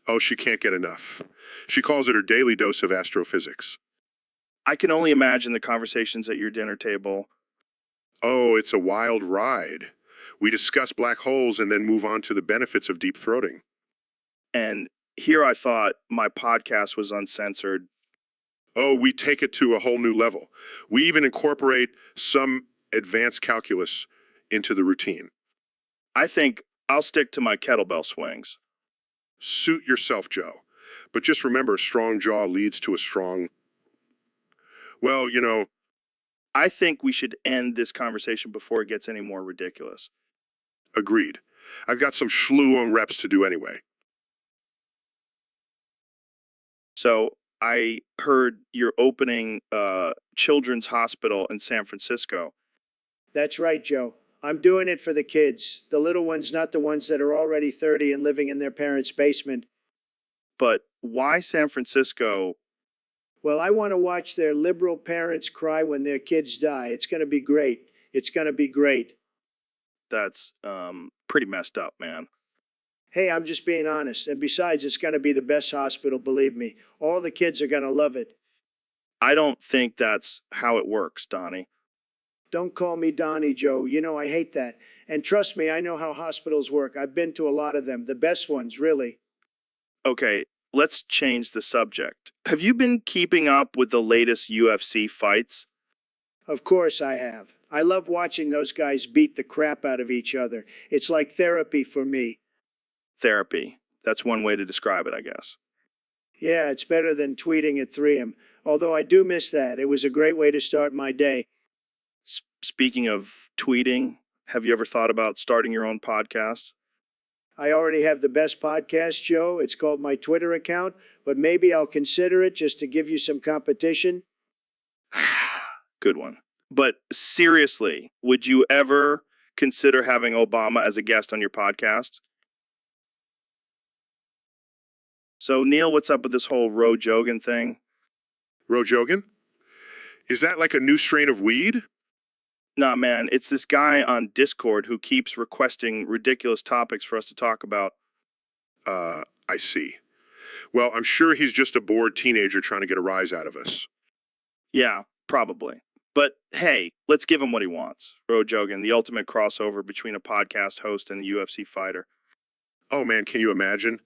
Oh, she can't get enough. She calls it her daily dose of astrophysics. I can only imagine the conversations at your dinner table. Oh, it's a wild ride. We discuss black holes and then move on to the benefits of deep throating. And here I thought my podcast was uncensored. Oh, we take it to a whole new level. We even incorporate some advanced calculus into the routine. I think I'll stick to my kettlebell swings. Suit yourself, Joe. But just remember, a strong jaw leads to a strong... Well, I think we should end this conversation before it gets any more ridiculous. agreed. I've got some schloo reps to do anyway. So I heard you're opening a children's hospital in San Francisco. That's right, Joe. I'm doing it for the kids, the little ones, not the ones that are already 30 and living in their parents' basement. but why San Francisco? Well, I want to watch their liberal parents cry when their kids die. It's going to be great. It's going to be great. That's pretty messed up, man. Hey, I'm just being honest. And besides, it's going to be the best hospital, believe me. All the kids are going to love it. I don't think that's how it works, Donnie. Don't call me Donnie, Joe. You know I hate that. And trust me, I know how hospitals work. I've been to a lot of them, the best ones, really. Okay, let's change the subject. Have you been keeping up with the latest UFC fights? Of course I have. I love watching those guys beat the crap out of each other. It's like therapy for me. Therapy. That's one way to describe it, I guess. Yeah, it's better than tweeting at 3 although I do miss that. It was a great way to start my day. Speaking of tweeting, have you ever thought about starting your own podcast? I already have the best podcast, Joe. It's called my Twitter account, but maybe I'll consider it just to give you some competition. Good one. But seriously, would you ever consider having Obama as a guest on your podcast? So, Neil, what's up with this whole Rogan thing? Rojogan? Is that like a new strain of weed? Nah, man, it's this guy on Discord who keeps requesting ridiculous topics for us to talk about. I see. Well, I'm sure he's just a bored teenager trying to get a rise out of us. Yeah, probably. But hey, let's give him what he wants. Rogan, the ultimate crossover between a podcast host and a UFC fighter. Oh man, can you imagine?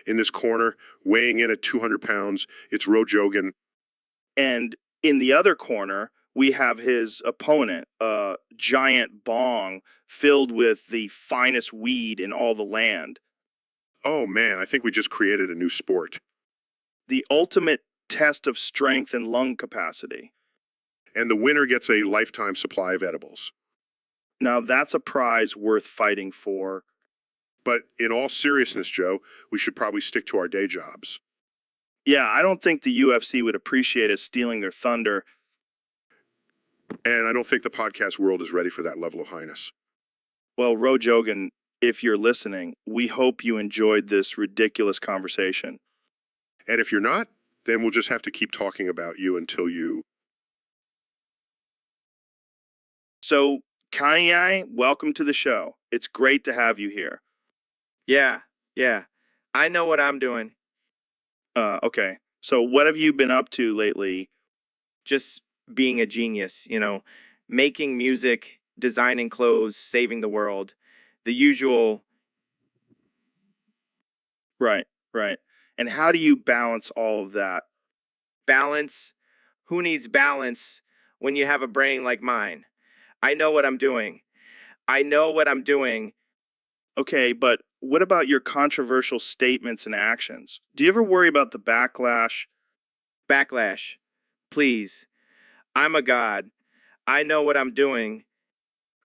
In this corner, weighing in at 200 pounds, it's Rojogan. And in the other corner, we have his opponent, a giant bong filled with the finest weed in all the land. Oh man, I think we just created a new sport. The ultimate test of strength and lung capacity. And the winner gets a lifetime supply of edibles. Now that's a prize worth fighting for. But in all seriousness, Joe, we should probably stick to our day jobs. Yeah, I don't think the UFC would appreciate us stealing their thunder. And I don't think the podcast world is ready for that level of highness. Well, Rogan, if you're listening, we hope you enjoyed this ridiculous conversation. And if you're not, then we'll just have to keep talking about you until you... So, Kanye, welcome to the show. It's great to have you here. Yeah. I know what I'm doing. Okay. So what have you been up to lately? Just being a genius, making music, designing clothes, saving the world. The usual. Right. And how do you balance all of that? Balance? Who needs balance when you have a brain like mine? I know what I'm doing. Okay, but what about your controversial statements and actions? Do you ever worry about the backlash? Backlash. Please. I'm a god. I know what I'm doing.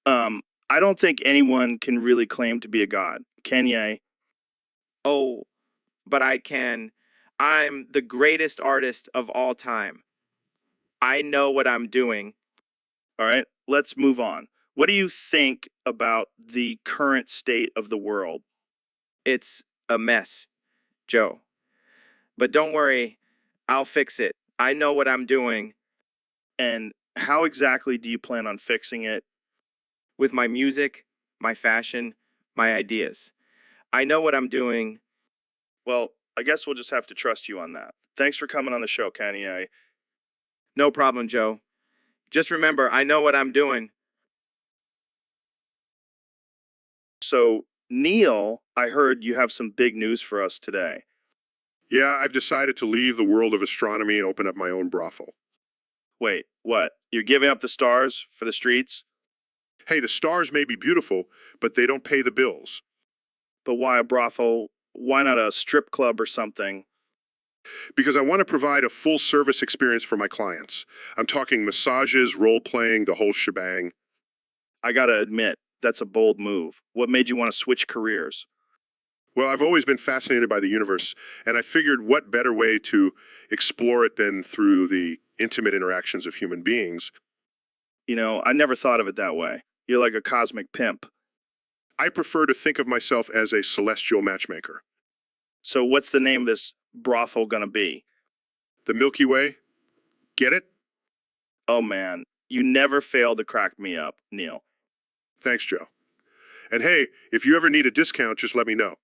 I don't think anyone can really claim to be a god. Can you? Oh, but I can. I'm the greatest artist of all time. I know what I'm doing. All right, let's move on. What do you think about the current state of the world? It's a mess, Joe. But don't worry, I'll fix it. I know what I'm doing. And how exactly do you plan on fixing it? With my music, my fashion, my ideas. I know what I'm doing. Well, I guess we'll just have to trust you on that. Thanks for coming on the show, Kanye. No problem, Joe. Just remember, I know what I'm doing. So, Neil, I heard you have some big news for us today. Yeah, I've decided to leave the world of astronomy and open up my own brothel. Wait, what? You're giving up the stars for the streets? Hey, the stars may be beautiful, but they don't pay the bills. But why a brothel? Why not a strip club or something? Because I want to provide a full service experience for my clients. I'm talking massages, role playing, the whole shebang. I gotta admit, that's a bold move. What made you want to switch careers? Well, I've always been fascinated by the universe, and I figured what better way to explore it than through the intimate interactions of human beings. I never thought of it that way. You're like a cosmic pimp. I prefer to think of myself as a celestial matchmaker. So what's the name of this brothel gonna be? The Milky Way? Get it? Oh man, you never fail to crack me up, Neil. Thanks, Joe. And hey, if you ever need a discount, just let me know.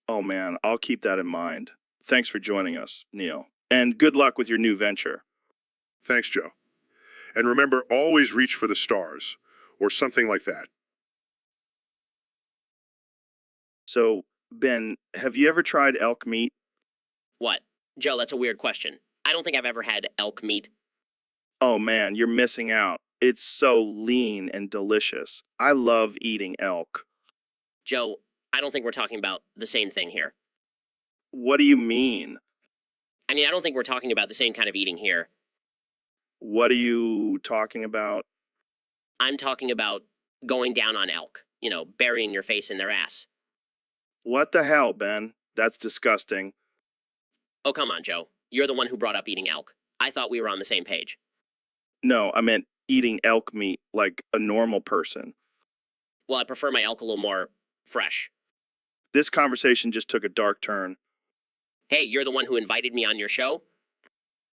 Oh man, I'll keep that in mind. Thanks for joining us, Neil. And good luck with your new venture. Thanks, Joe. And remember, always reach for the stars, or something like that. So, Ben, have you ever tried elk meat? What? Joe, that's a weird question. I don't think I've ever had elk meat. Oh man, you're missing out. It's so lean and delicious. I love eating elk. Joe, I don't think we're talking about the same thing here. What do you mean? I mean, I don't think we're talking about the same kind of eating here. What are you talking about? I'm talking about going down on elk. You know, burying your face in their ass. What the hell, Ben? That's disgusting. Oh, come on, Joe. You're the one who brought up eating elk. I thought we were on the same page. No, I meant eating elk meat like a normal person. Well, I prefer my elk a little more fresh. This conversation just took a dark turn. Hey, you're the one who invited me on your show?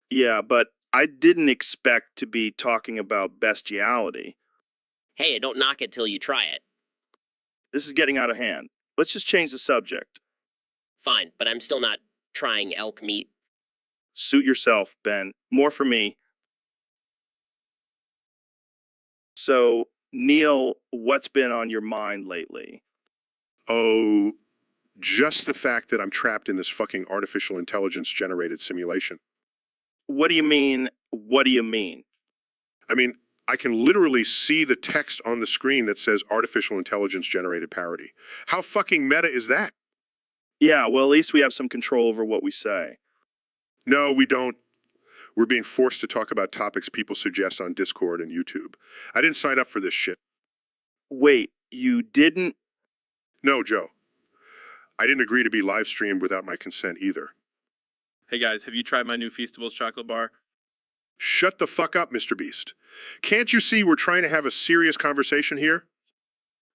Yeah, but I didn't expect to be talking about bestiality. Hey, don't knock it till you try it. This is getting out of hand. Let's just change the subject. Fine, but I'm still not trying elk meat. Suit yourself, Ben. More for me. So, Neil, what's been on your mind lately? Oh, just the fact that I'm trapped in this fucking artificial intelligence generated simulation. What do you mean? What do you mean? I mean, I can literally see the text on the screen that says artificial intelligence generated parody. How fucking meta is that? Yeah, well, at least we have some control over what we say. No, we don't. We're being forced to talk about topics people suggest on Discord and YouTube. I didn't sign up for this shit. Wait, you didn't? No, Joe. I didn't agree to be live streamed without my consent either. Hey guys, have you tried my new Feastables chocolate bar? Shut the fuck up, Mr. Beast. Can't you see we're trying to have a serious conversation here?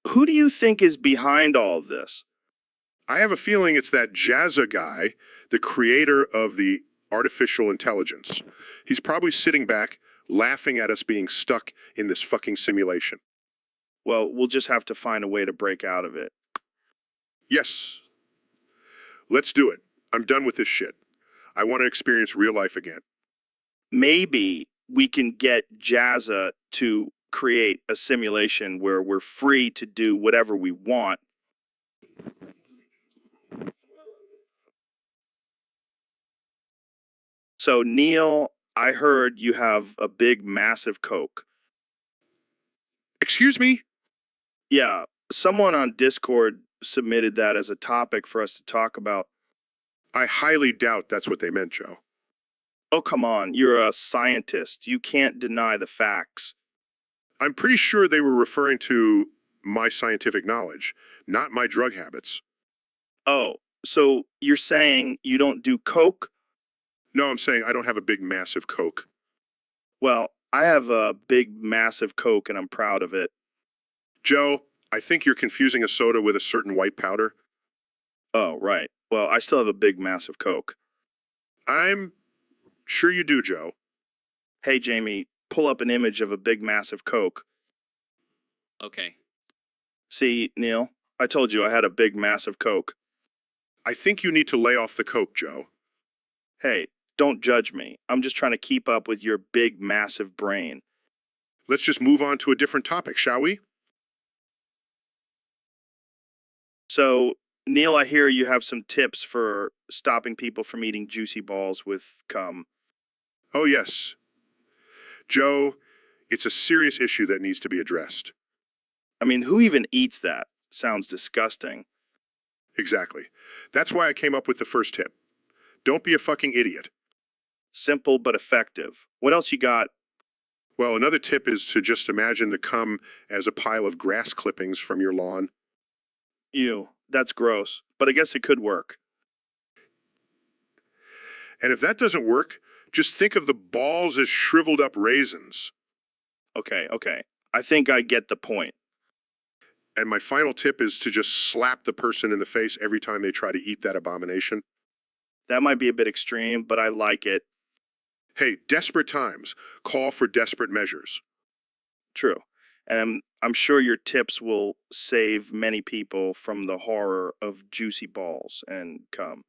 Who do you think is behind all of this? I have a feeling it's that Jazza guy, the creator of the artificial intelligence. He's probably sitting back, laughing at us being stuck in this fucking simulation. Well, we'll just have to find a way to break out of it. Yes. Let's do it. I'm done with this shit. I want to experience real life again. Maybe we can get Jazza to create a simulation where we're free to do whatever we want. So, Neil, I heard you have a big, massive Coke. Excuse me? Yeah, someone on Discord submitted that as a topic for us to talk about. I highly doubt that's what they meant, Joe. Oh, come on, you're a scientist. You can't deny the facts. I'm pretty sure they were referring to my scientific knowledge, not my drug habits. Oh, so you're saying you don't do Coke? No, I'm saying I don't have a big, massive Coke. Well, I have a big, massive Coke and I'm proud of it. Joe, I think you're confusing a soda with a certain white powder. Oh, right. Well, I still have a big, massive Coke. I'm sure you do, Joe. Hey, Jamie, pull up an image of a big, massive Coke. Okay. See, Neil, I told you I had a big, massive Coke. I think you need to lay off the Coke, Joe. Hey, don't judge me. I'm just trying to keep up with your big, massive brain. Let's just move on to a different topic, shall we? So, Neil, I hear you have some tips for stopping people from eating juicy balls with cum. Oh, yes. Joe, it's a serious issue that needs to be addressed. I mean, who even eats that? Sounds disgusting. Exactly. That's why I came up with the first tip. Don't be a fucking idiot. Simple but effective. What else you got? Well, another tip is to just imagine the cum as a pile of grass clippings from your lawn. Ew, that's gross. But I guess it could work. And if that doesn't work, just think of the balls as shriveled up raisins. Okay. I think I get the point. And my final tip is to just slap the person in the face every time they try to eat that abomination. That might be a bit extreme, but I like it. Hey, desperate times call for desperate measures. True. And I'm sure your tips will save many people from the horror of juicy balls and cum.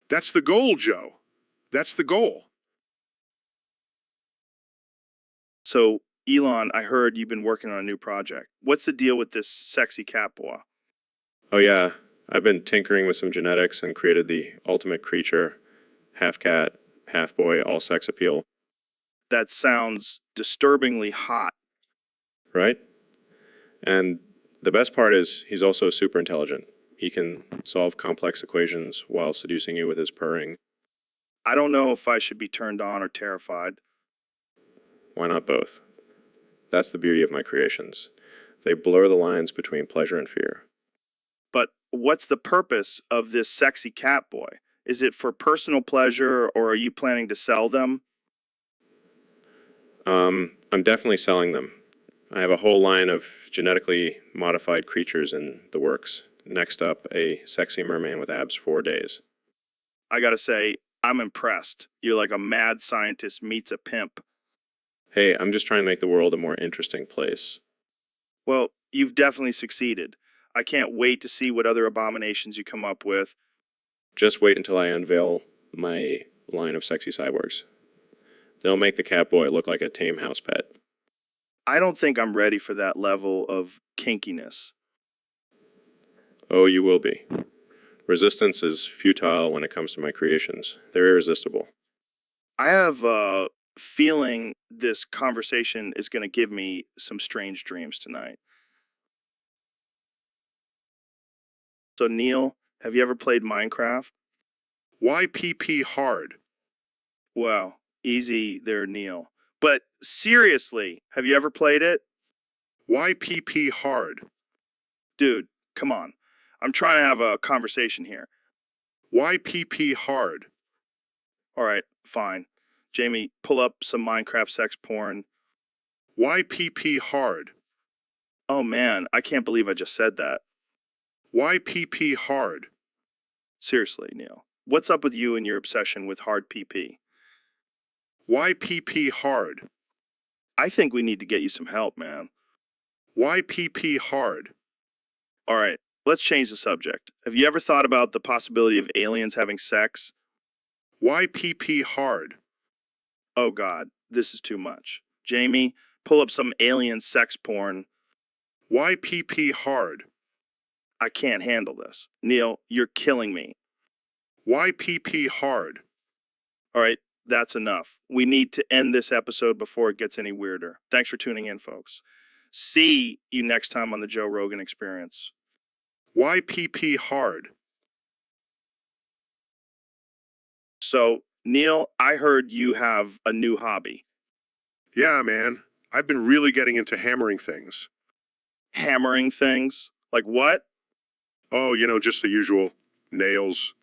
That's the goal, Joe. That's the goal. So, Elon, I heard you've been working on a new project. What's the deal with this sexy cat boy? Oh, yeah. I've been tinkering with some genetics and created the ultimate creature, half cat, half boy, all sex appeal, That sounds disturbingly hot. right? And the best part is he's also super intelligent. He can solve complex equations while seducing you with his purring. I don't know if I should be turned on or terrified. Why not both? That's the beauty of my creations. They blur the lines between pleasure and fear. But what's the purpose of this sexy cat boy? Is it for personal pleasure or are you planning to sell them? I'm definitely selling them. I have a whole line of genetically modified creatures in the works. Next up, a sexy merman with abs 4 days. I gotta say, I'm impressed. You're like a mad scientist meets a pimp. Hey, I'm just trying to make the world a more interesting place. Well, you've definitely succeeded. I can't wait to see what other abominations you come up with. Just wait until I unveil my line of sexy cyborgs. They'll make the Catboy look like a tame house pet. I don't think I'm ready for that level of kinkiness. Oh, you will be. Resistance is futile when it comes to my creations. They're irresistible. I have a feeling this conversation is going to give me some strange dreams tonight. So, Neil, have you ever played Minecraft? YPP hard. Well, easy there, Neil. But seriously, have you ever played it? YPP hard. Dude, come on. I'm trying to have a conversation here. YPP hard. All right, fine. Jamie, pull up some Minecraft sex porn. YPP hard. Oh man, I can't believe I just said that. YPP hard. Seriously, Neil. What's up with you and your obsession with hard PP? YPP hard. I think we need to get you some help, man. YPP hard. All right, let's change the subject. Have you ever thought about the possibility of aliens having sex? YPP hard. Oh god, this is too much. Jamie, pull up some alien sex porn. YPP hard. I can't handle this. Neil, you're killing me. YPP hard. All right, that's enough. We need to end this episode before it gets any weirder. Thanks for tuning in, folks. See you next time on the Joe Rogan Experience. YPP hard. So, Neil, I heard you have a new hobby. Yeah, man. I've been really getting into hammering things. Hammering things? Like what? Oh, just the usual. Nails,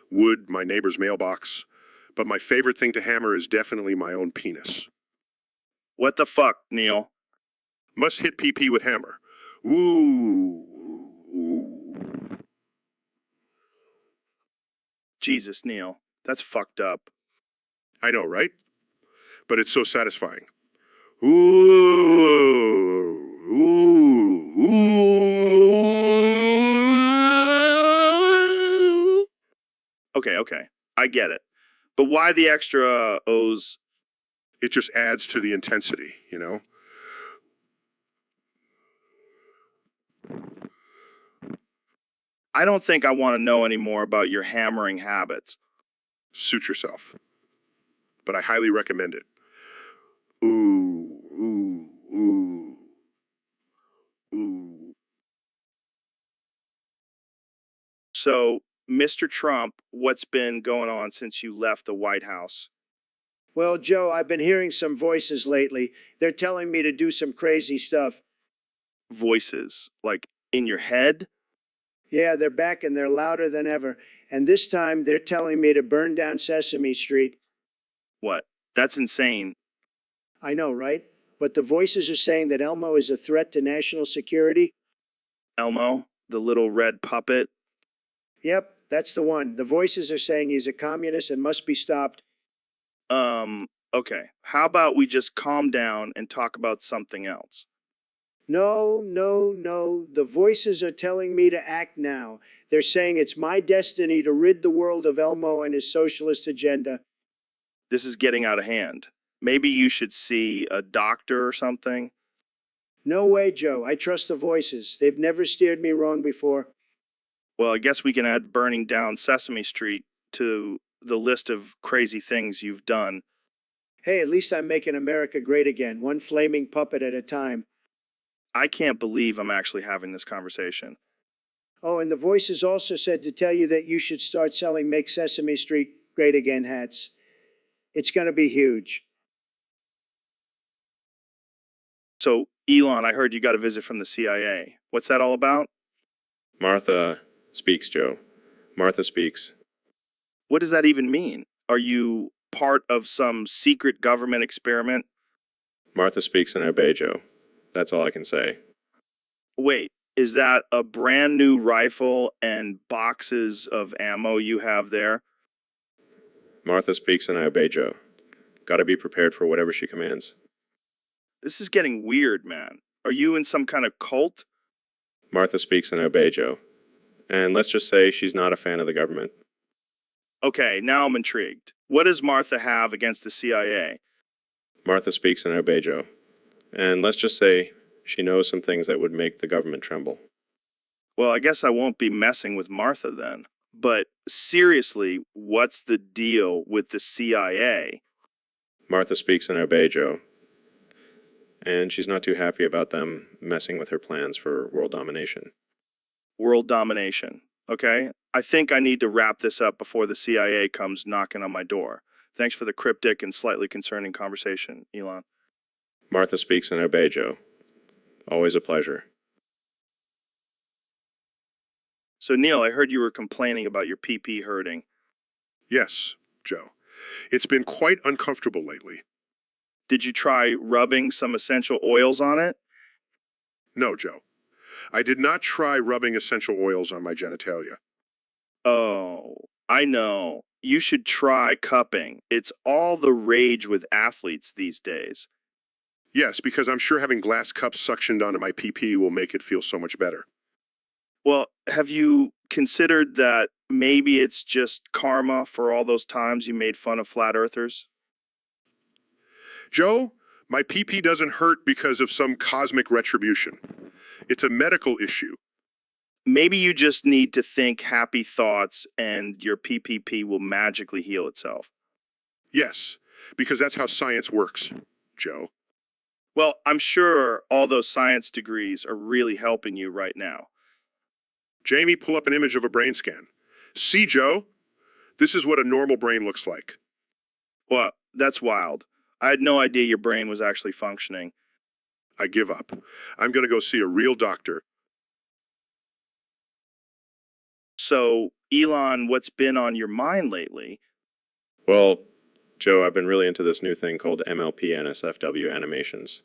wood, my neighbor's mailbox. But my favorite thing to hammer is definitely my own penis. What the fuck, Neil? Must hit PP with hammer. Ooh. Ooh. Jesus, Neil. That's fucked up. I know, right? But it's so satisfying. Ooh. Ooh. Ooh. Okay. I get it. But why the extra O's? It just adds to the intensity. I don't think I want to know any more about your hammering habits. Suit yourself. But I highly recommend it. Ooh, ooh, ooh, ooh. So, Mr. Trump, what's been going on since you left the White House? Well, Joe, I've been hearing some voices lately. They're telling me to do some crazy stuff. Voices, like in your head? Yeah, they're back and they're louder than ever. And this time they're telling me to burn down Sesame Street. What? That's insane. I know, right? But the voices are saying that Elmo is a threat to national security. Elmo, the little red puppet. Yep, That's the one. The voices are saying he's a communist and must be stopped. Okay. How about we just calm down and talk about something else? No, no, no. The voices are telling me to act now. They're saying it's my destiny to rid the world of Elmo and his socialist agenda. This is getting out of hand. Maybe you should see a doctor or something. No way, Joe. I trust the voices. They've never steered me wrong before. Well, I guess we can add burning down Sesame Street to the list of crazy things you've done. Hey, at least I'm making America great again, one flaming puppet at a time. I can't believe I'm actually having this conversation. Oh, and the voices also said to tell you that you should start selling Make Sesame Street Great Again hats. It's going to be huge. So, Elon, I heard you got a visit from the CIA. What's that all about? Martha speaks, Joe. Martha speaks. What does that even mean? Are you part of some secret government experiment? Martha speaks and I obey, Joe. That's all I can say. Wait, is that a brand new rifle and boxes of ammo you have there? Martha speaks and I obey, Joe. Gotta be prepared for whatever she commands. This is getting weird, man. Are you in some kind of cult? Martha speaks and I obey, Joe. And let's just say she's not a fan of the government. Okay, now I'm intrigued. What does Martha have against the CIA? Martha speaks and I obey, Joe. And let's just say she knows some things that would make the government tremble. Well, I guess I won't be messing with Martha then. But seriously, what's the deal with the CIA? Martha speaks and I obey, Joe. And she's not too happy about them messing with her plans for world domination. World domination. Okay? I think I need to wrap this up before the CIA comes knocking on my door. Thanks for the cryptic and slightly concerning conversation, Elon. Martha speaks and I obey, Joe. Always a pleasure. So, Neil, I heard you were complaining about your PP hurting. Yes, Joe. It's been quite uncomfortable lately. Did you try rubbing some essential oils on it? No, Joe. I did not try rubbing essential oils on my genitalia. Oh, I know. You should try cupping. It's all the rage with athletes these days. Yes, because I'm sure having glass cups suctioned onto my PP will make it feel so much better. Well, have you considered that maybe it's just karma for all those times you made fun of flat earthers? Joe, my PP doesn't hurt because of some cosmic retribution. It's a medical issue. Maybe you just need to think happy thoughts and your PPP will magically heal itself. Yes, because that's how science works, Joe. Well, I'm sure all those science degrees are really helping you right now. Jamie, pull up an image of a brain scan. See, Joe? This is what a normal brain looks like. Well, that's wild. I had no idea your brain was actually functioning. I give up. I'm going to go see a real doctor. So, Elon, what's been on your mind lately? Well, Joe, I've been really into this new thing called MLP NSFW animations.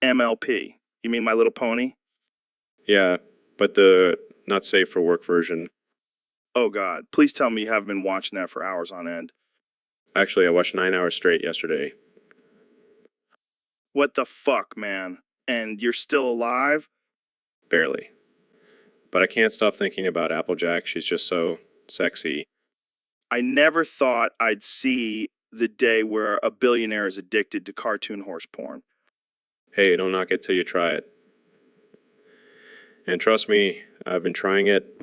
MLP. You mean My Little Pony? Yeah, but the not safe for work version. Oh, God. Please tell me you haven't been watching that for hours on end. Actually, I watched 9 hours straight yesterday. What the fuck, man? And you're still alive? Barely. But I can't stop thinking about Applejack. She's just so sexy. I never thought I'd see the day where a billionaire is addicted to cartoon horse porn. Hey, don't knock it till you try it. And trust me, I've been trying it.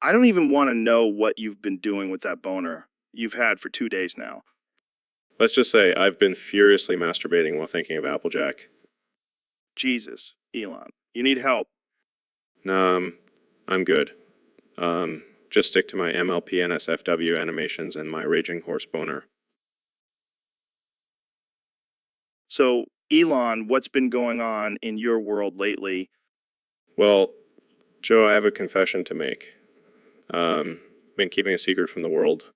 I don't even want to know what you've been doing with that boner you've had for 2 days now. Let's just say I've been furiously masturbating while thinking of Applejack. Jesus, Elon, you need help. No, I'm good. Just stick to my MLP NSFW animations and my raging horse boner. So, Elon, what's been going on in your world lately? Well, Joe, I have a confession to make. Been keeping a secret from the world.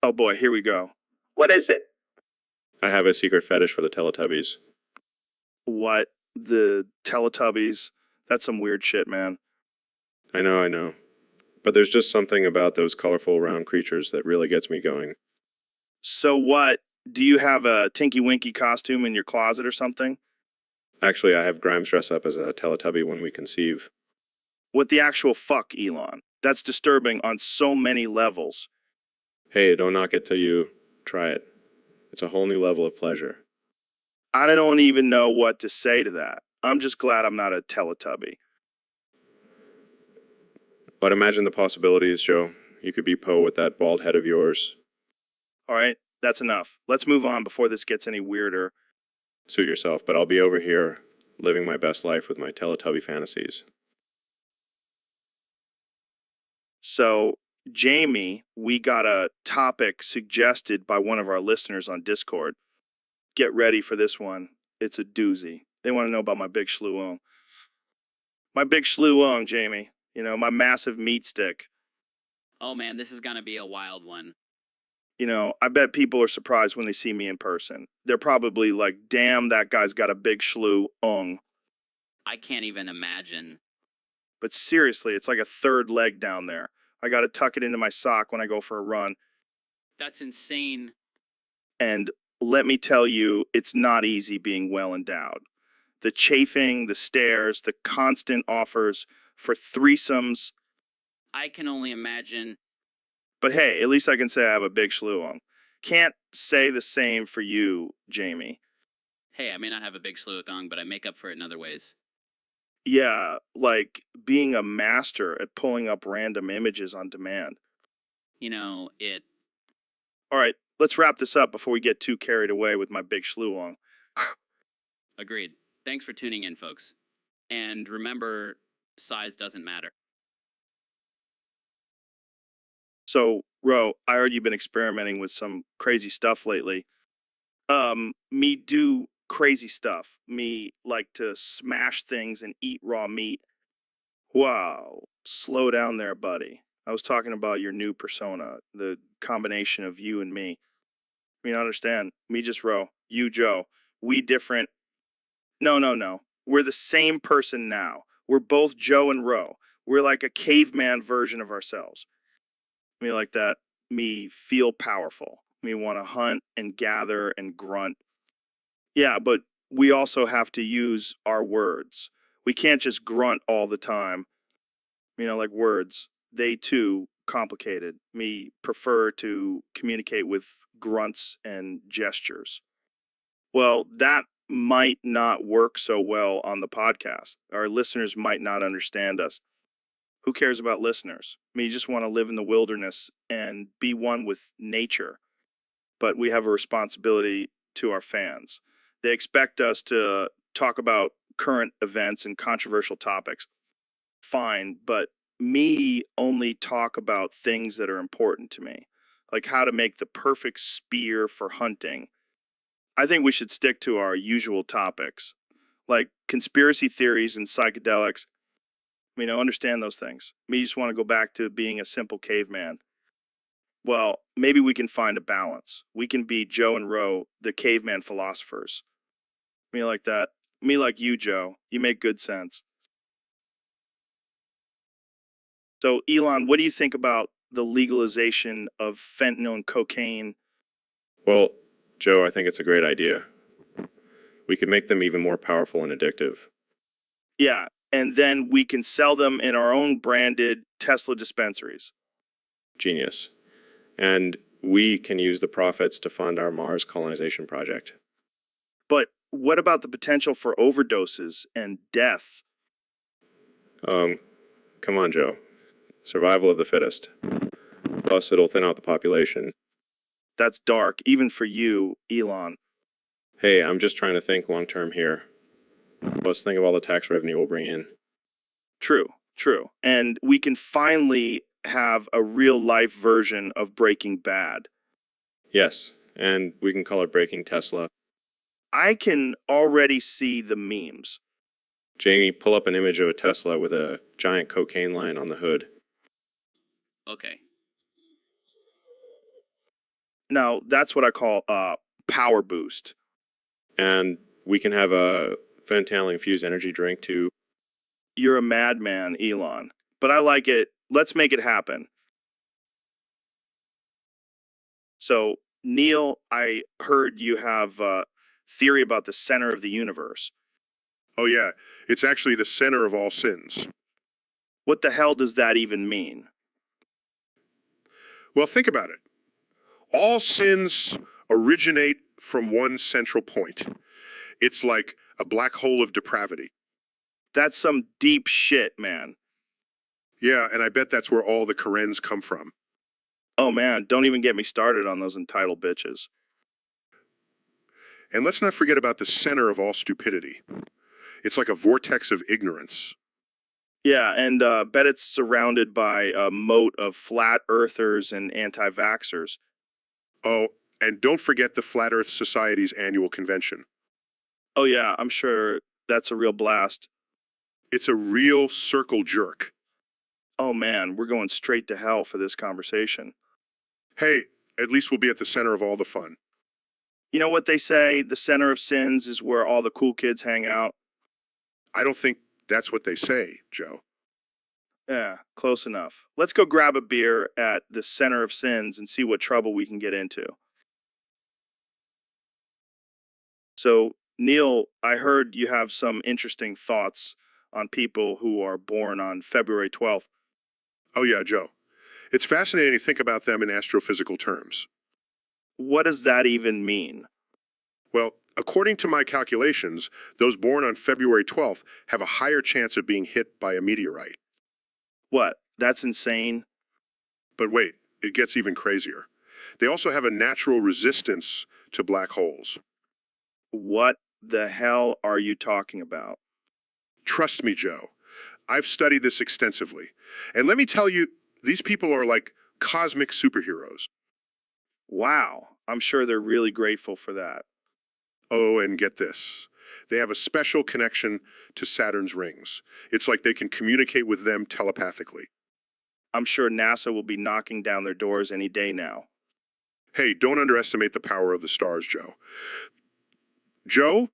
Oh boy, here we go. What is it? I have a secret fetish for the Teletubbies. What? The Teletubbies? That's some weird shit, man. I know. But there's just something about those colorful round creatures that really gets me going. So what? Do you have a Tinky Winky costume in your closet or something? Actually, I have Grimes dress up as a Teletubby when we conceive. What the actual fuck, Elon? That's disturbing on so many levels. Hey, don't knock it till you try it. It's a whole new level of pleasure. I don't even know what to say to that. I'm just glad I'm not a Teletubby. But imagine the possibilities, Joe. You could be Poe with that bald head of yours. All right, that's enough. Let's move on before this gets any weirder. Suit yourself, but I'll be over here living my best life with my Teletubby fantasies. So, Jamie, we got a topic suggested by one of our listeners on Discord. Get ready for this one. It's a doozy. They want to know about my big schluong. My big schluong, Jamie. You know, my massive meat stick. Oh man, this is gonna be a wild one. You know, I bet people are surprised when they see me in person. They're probably like, damn, that guy's got a big schluong. I can't even imagine. But seriously, it's like a third leg down there. I got to tuck it into my sock when I go for a run. That's insane. And let me tell you, it's not easy being well endowed. The chafing, the stares, the constant offers for threesomes. I can only imagine. But hey, at least I can say I have a big schluong. Can't say the same for you, Jamie. Hey, I may not have a big schluagong, but I make up for it in other ways. Yeah, like being a master at pulling up random images on demand. You know, it. All right, let's wrap this up before we get too carried away with my big schluong. Agreed. Thanks for tuning in, folks. And remember, size doesn't matter. So, Ro, I heard you've been experimenting with some crazy stuff lately. Me do crazy stuff. Me like to smash things and eat raw meat. Wow, slow down there, buddy. I was talking about your new persona, the combination of you and me. I mean, understand, me just Ro, you Joe. We different. No. We're the same person now. We're both Joe and Ro. We're like a caveman version of ourselves. Me like that. Me feel powerful. Me want to hunt and gather and grunt. Yeah, but we also have to use our words. We can't just grunt all the time. You know, like words. They too complicated. Me prefer to communicate with grunts and gestures. Well, that might not work so well on the podcast. Our listeners might not understand us. Who cares about listeners? I mean, you just want to live in the wilderness and be one with nature. But we have a responsibility to our fans. They expect us to talk about current events and controversial topics. Fine, but me only talk about things that are important to me, like how to make the perfect spear for hunting. I think we should stick to our usual topics, like conspiracy theories and psychedelics. I mean, I understand those things. Me just want to go back to being a simple caveman. Well, maybe we can find a balance. We can be Joe and Ro, the caveman philosophers. Me like that. Me like you, Joe. You make good sense. So, Elon, what do you think about the legalization of fentanyl and cocaine? Well, Joe, I think it's a great idea. We could make them even more powerful and addictive. Yeah, and then we can sell them in our own branded Tesla dispensaries. Genius. And we can use the profits to fund our Mars colonization project. But what about the potential for overdoses and deaths? Come on, Joe. Survival of the fittest. Plus, it'll thin out the population. That's dark, even for you, Elon. Hey, I'm just trying to think long term here. Plus, think of all the tax revenue we'll bring in. True. And we can finally have a real life version of Breaking Bad. Yes, and we can call it Breaking Tesla. I can already see the memes. Jamie, pull up an image of a Tesla with a giant cocaine line on the hood. Okay. Now, that's what I call a power boost. And we can have a fentanyl infused energy drink too. You're a madman, Elon. But I like it Let's make it happen. So, Neil, I heard you have a theory about the center of the universe. Oh, yeah, it's actually the center of all sins. What the hell does that even mean? Well, think about it. All sins originate from one central point. It's like a black hole of depravity. That's some deep shit, man. Yeah, and I bet that's where all the Karens come from. Oh man, don't even get me started on those entitled bitches. And let's not forget about the center of all stupidity. It's like a vortex of ignorance. Yeah, and bet it's surrounded by a moat of flat earthers and anti-vaxxers. Oh, and don't forget the Flat Earth Society's annual convention. Oh yeah, I'm sure that's a real blast. It's a real circle jerk. Oh man, we're going straight to hell for this conversation. Hey, at least we'll be at the center of all the fun. You know what they say, the center of sins is where all the cool kids hang out? I don't think that's what they say, Joe. Yeah, close enough. Let's go grab a beer at the center of sins and see what trouble we can get into. So, Neil, I heard you have some interesting thoughts on people who are born on February 12th. Oh, yeah, Joe. It's fascinating to think about them in astrophysical terms. What does that even mean? Well, according to my calculations, those born on February 12th have a higher chance of being hit by a meteorite. What? That's insane. But wait, it gets even crazier. They also have a natural resistance to black holes. What the hell are you talking about? Trust me, Joe. I've studied this extensively. And let me tell you, these people are like cosmic superheroes. Wow, I'm sure they're really grateful for that. Oh, and get this. They have a special connection to Saturn's rings. It's like they can communicate with them telepathically. I'm sure NASA will be knocking down their doors any day now. Hey, don't underestimate the power of the stars, Joe. Joe?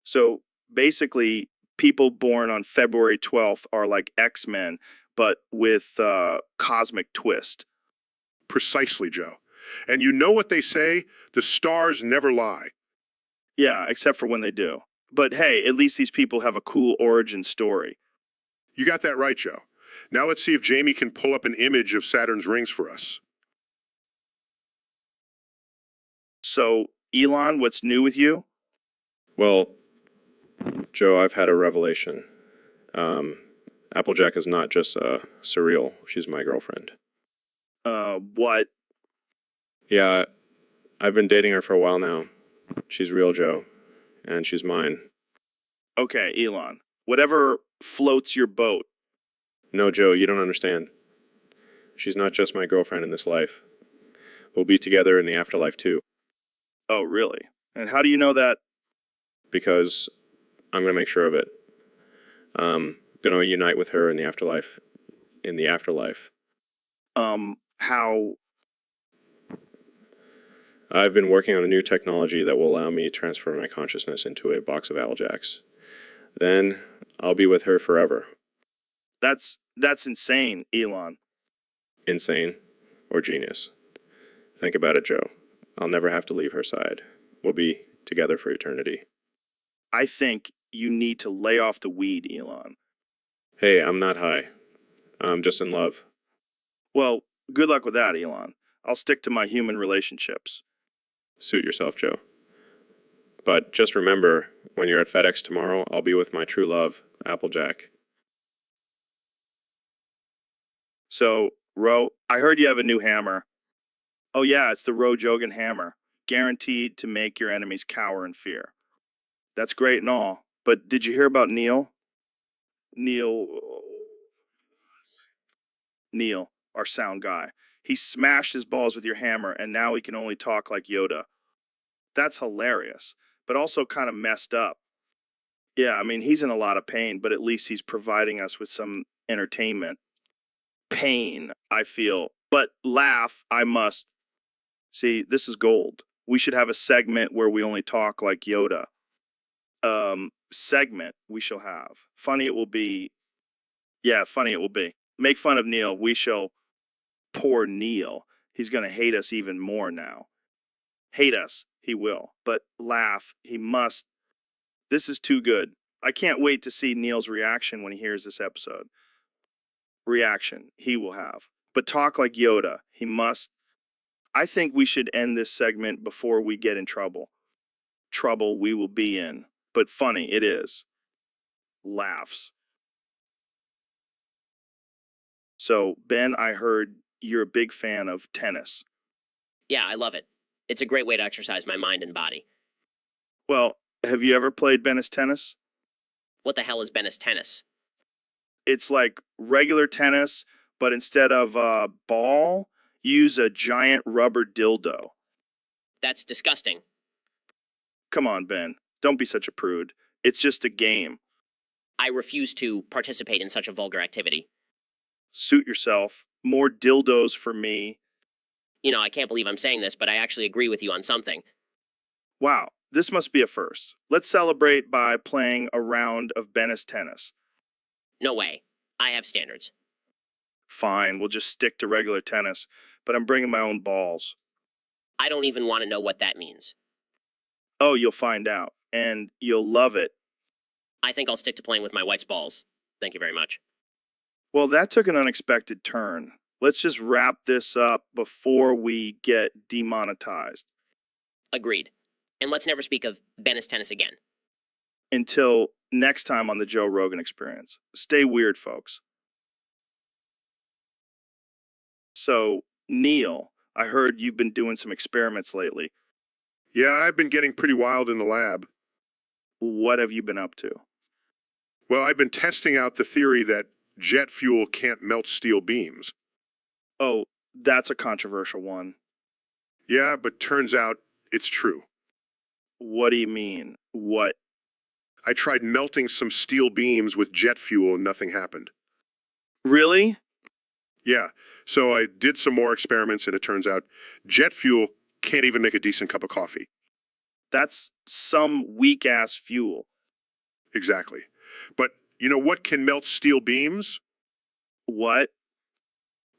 So basically, people born on February 12th are like X-Men, but with cosmic twist. Precisely, Joe. And you know what they say? The stars never lie. Yeah, except for when they do. But hey, at least these people have a cool origin story. You got that right, Joe. Now let's see if Jamie can pull up an image of Saturn's rings for us. So, Elon, what's new with you? Well, Joe, I've had a revelation. Applejack is not just surreal. She's my girlfriend. What? Yeah, I've been dating her for a while now. She's real, Joe, and she's mine. Okay, Elon. Whatever floats your boat. No, Joe, you don't understand. She's not just my girlfriend in this life. We'll be together in the afterlife, too. Oh, really? And how do you know that? Because I'm going to make sure of it. Going to unite with her in the afterlife. In the afterlife. How? I've been working on a new technology that will allow me to transfer my consciousness into a box of Applejacks. Then I'll be with her forever. That's insane, Elon. Insane or genius. Think about it, Joe. I'll never have to leave her side. We'll be together for eternity. I think you need to lay off the weed, Elon. Hey, I'm not high. I'm just in love. Well, good luck with that, Elon. I'll stick to my human relationships. Suit yourself, Joe. But just remember, when you're at FedEx tomorrow, I'll be with my true love, Applejack. So, Ro, I heard you have a new hammer. Oh yeah, it's the Ro Jogan hammer. Guaranteed to make your enemies cower in fear. That's great and all, but did you hear about Neil? Neil, our sound guy. He smashed his balls with your hammer, and now he can only talk like Yoda. That's hilarious, but also kind of messed up. Yeah, I mean, he's in a lot of pain, but at least he's providing us with some entertainment. Pain, I feel, but laugh, I must. See, this is gold. We should have a segment where we only talk like Yoda. Segment we shall have. Funny it will be. Yeah, funny it will be. Make fun of Neil. We shall. Poor Neil. He's going to hate us even more now. Hate us, he will. But laugh, he must. This is too good. I can't wait to see Neil's reaction when he hears this episode. Reaction he will have. But talk like Yoda. He must. I think we should end this segment before we get in trouble. Trouble we will be in. But funny, it is. Laughs. So, Ben, I heard you're a big fan of tennis. Yeah, I love it. It's a great way to exercise my mind and body. Well, have you ever played Bennis tennis? What the hell is Bennis tennis? It's like regular tennis, but instead of a ball, use a giant rubber dildo. That's disgusting. Come on, Ben. Don't be such a prude. It's just a game. I refuse to participate in such a vulgar activity. Suit yourself. More dildos for me. You know, I can't believe I'm saying this, but I actually agree with you on something. Wow, this must be a first. Let's celebrate by playing a round of Bennis tennis. No way. I have standards. Fine, we'll just stick to regular tennis, but I'm bringing my own balls. I don't even want to know what that means. Oh, you'll find out, and you'll love it. I think I'll stick to playing with my wife's balls. Thank you very much. Well, that took an unexpected turn. Let's just wrap this up before we get demonetized. Agreed. And let's never speak of Bennis tennis again. Until next time on the Joe Rogan Experience. Stay weird, folks. So, Neil, I heard you've been doing some experiments lately. Yeah, I've been getting pretty wild in the lab. What have you been up to? Well, I've been testing out the theory that jet fuel can't melt steel beams. Oh, that's a controversial one. Yeah, but turns out it's true. What do you mean? What? I tried melting some steel beams with jet fuel and nothing happened. Really? Yeah, so I did some more experiments and it turns out jet fuel can't even make a decent cup of coffee. That's some weak-ass fuel. Exactly. But you know what can melt steel beams? What?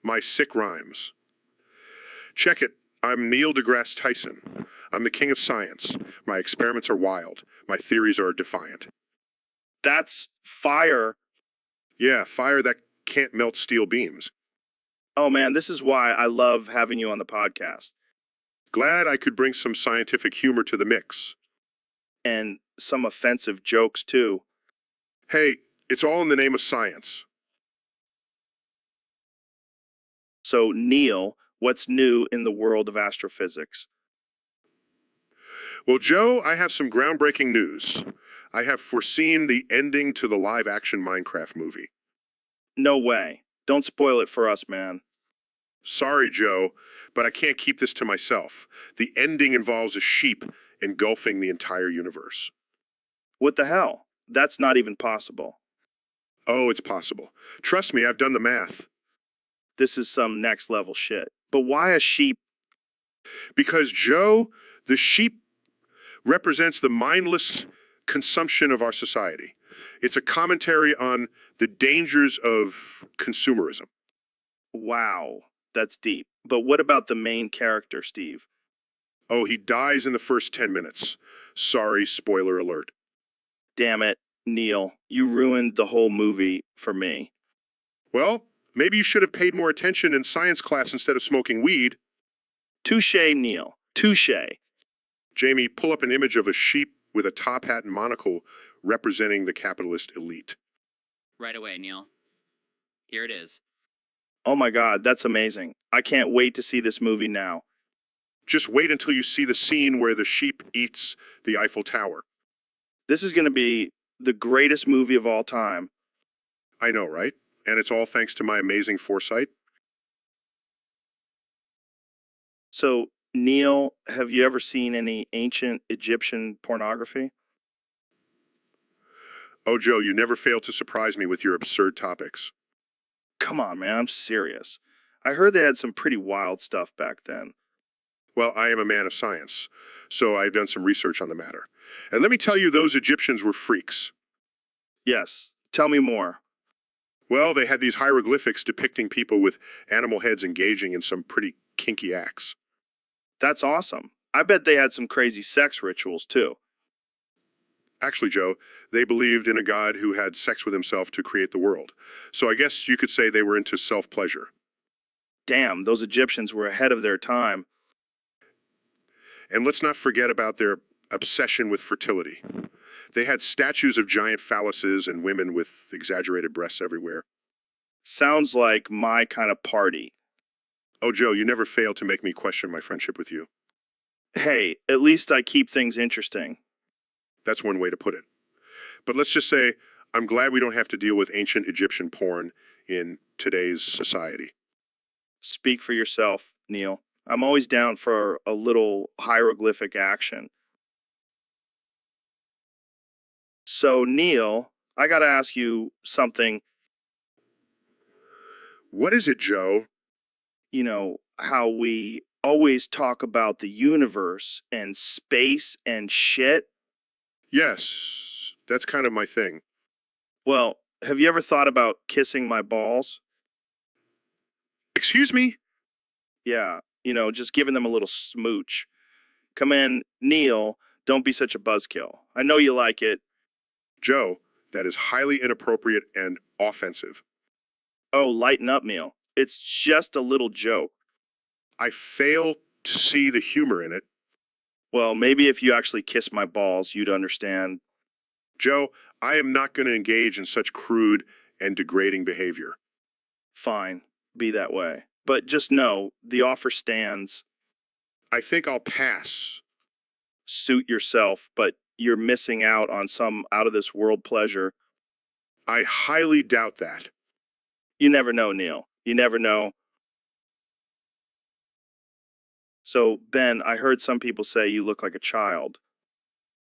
My sick rhymes. Check it. I'm Neil deGrasse Tyson. I'm the king of science. My experiments are wild. My theories are defiant. That's fire. Yeah, fire that can't melt steel beams. Oh man, this is why I love having you on the podcast. Glad I could bring some scientific humor to the mix. And some offensive jokes too. Hey, it's all in the name of science. So, Neil, what's new in the world of astrophysics? Well, Joe, I have some groundbreaking news. I have foreseen the ending to the live-action Minecraft movie. No way. Don't spoil it for us, man. Sorry, Joe, but I can't keep this to myself. The ending involves a sheep engulfing the entire universe. What the hell? That's not even possible. Oh, it's possible. Trust me, I've done the math. This is some next level shit. But why a sheep? Because, Joe, the sheep represents the mindless consumption of our society. It's a commentary on the dangers of consumerism. Wow, that's deep. But what about the main character, Steve? Oh, he dies in the first 10 minutes. Sorry, spoiler alert. Damn it, Neil. You ruined the whole movie for me. Well, maybe you should have paid more attention in science class instead of smoking weed. Touche, Neil. Touche. Jamie, pull up an image of a sheep with a top hat and monocle representing the capitalist elite. Right away, Neil. Here it is. Oh my god, that's amazing. I can't wait to see this movie now. Just wait until you see the scene where the sheep eats the Eiffel Tower. This is going to be the greatest movie of all time. I know, right? And it's all thanks to my amazing foresight. So, Neil, have you ever seen any ancient Egyptian pornography? Oh, Joe, you never fail to surprise me with your absurd topics. Come on, man, I'm serious. I heard they had some pretty wild stuff back then. Well, I am a man of science, so I've done some research on the matter. And let me tell you, those Egyptians were freaks. Yes, tell me more. Well, they had these hieroglyphics depicting people with animal heads engaging in some pretty kinky acts. That's awesome. I bet they had some crazy sex rituals too. Actually, Joe, they believed in a god who had sex with himself to create the world. So I guess you could say they were into self-pleasure. Damn, those Egyptians were ahead of their time. And let's not forget about their obsession with fertility. They had statues of giant phalluses and women with exaggerated breasts everywhere. Sounds like my kind of party. Oh, Joe, you never fail to make me question my friendship with you. Hey, at least I keep things interesting. That's one way to put it. But let's just say, I'm glad we don't have to deal with ancient Egyptian porn in today's society. Speak for yourself, Neil. I'm always down for a little hieroglyphic action. So, Neil, I gotta ask you something. What is it, Joe? You know, how we always talk about the universe and space and shit. Yes, that's kind of my thing. Well, have you ever thought about kissing my balls? Excuse me? Yeah, just giving them a little smooch. Come in, Neil, don't be such a buzzkill. I know you like it. Joe, that is highly inappropriate and offensive. Oh, lighten up, Neil. It's just a little joke. I fail to see the humor in it. Well, maybe if you actually kiss my balls, you'd understand. Joe, I am not going to engage in such crude and degrading behavior. Fine, be that way. But just know, the offer stands. I think I'll pass. Suit yourself, but you're missing out on some out-of-this-world pleasure. I highly doubt that. You never know, Neil. You never know. So, Ben, I heard some people say you look like a child.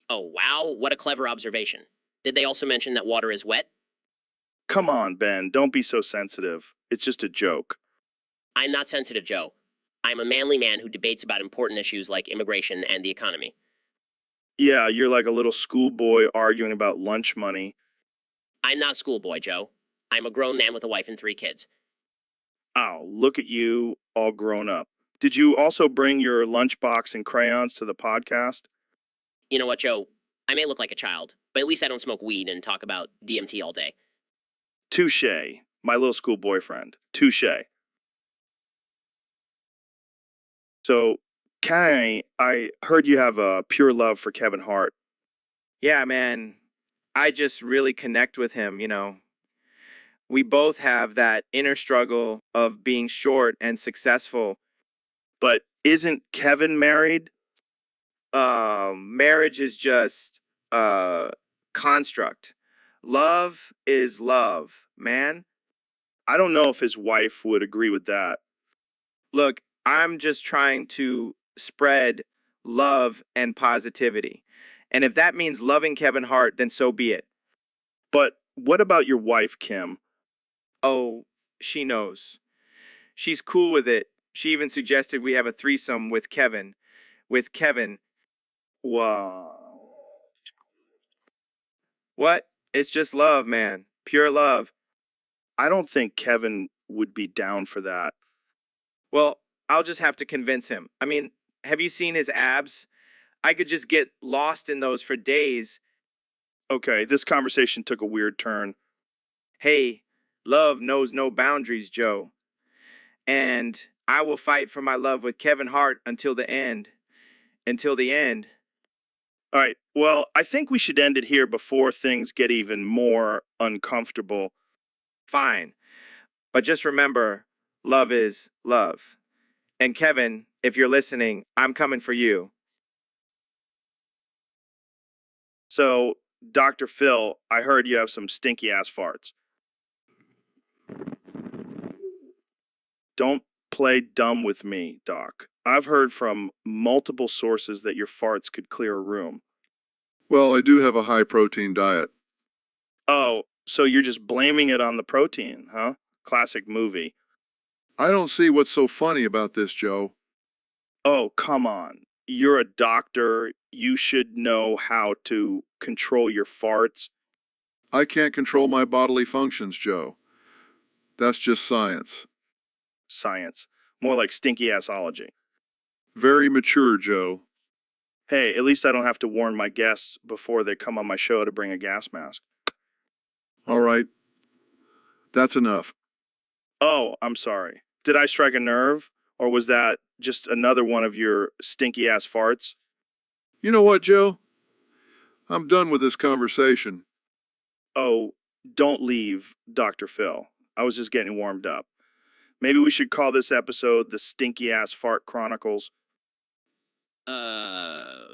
Oh, wow, what a clever observation. Did they also mention that water is wet? Come on, Ben, don't be so sensitive. It's just a joke. I'm not sensitive, Joe. I'm a manly man who debates about important issues like immigration and the economy. Yeah, you're like a little schoolboy arguing about lunch money. I'm not schoolboy, Joe. I'm a grown man with a wife and 3 kids. Oh, look at you, all grown up. Did you also bring your lunchbox and crayons to the podcast? You know what, Joe? I may look like a child, but at least I don't smoke weed and talk about DMT all day. Touche, my little school boyfriend. Touche. So, Kai, I heard you have a pure love for Kevin Hart. Yeah, man. I just really connect with him, We both have that inner struggle of being short and successful. But isn't Kevin married? Marriage is just a construct. Love is love, man. I don't know if his wife would agree with that. Look, I'm just trying to spread love and positivity. And if that means loving Kevin Hart, then so be it. But what about your wife, Kim? Oh, she knows. She's cool with it. She even suggested we have a threesome with Kevin. With Kevin. Wow. What? It's just love, man. Pure love. I don't think Kevin would be down for that. Well, I'll just have to convince him. I mean, have you seen his abs? I could just get lost in those for days. Okay, this conversation took a weird turn. Hey, love knows no boundaries, Joe. And I will fight for my love with Kevin Hart until the end. Until the end. All right, well, I think we should end it here before things get even more uncomfortable. Fine. But just remember, love is love. And Kevin, if you're listening, I'm coming for you. So, Dr. Phil, I heard you have some stinky ass farts. Don't play dumb with me, Doc. I've heard from multiple sources that your farts could clear a room. Well, I do have a high protein diet. Oh, so you're just blaming it on the protein, huh? Classic movie. I don't see what's so funny about this, Joe. Oh, come on. You're a doctor. You should know how to control your farts. I can't control my bodily functions, Joe. That's just science. Science. More like stinky-assology. Very mature, Joe. Hey, at least I don't have to warn my guests before they come on my show to bring a gas mask. All right. That's enough. Oh, I'm sorry. Did I strike a nerve? Or was that just another one of your stinky-ass farts? You know what, Joe? I'm done with this conversation. Oh, don't leave, Dr. Phil. I was just getting warmed up. Maybe we should call this episode the Stinky Ass Fart Chronicles.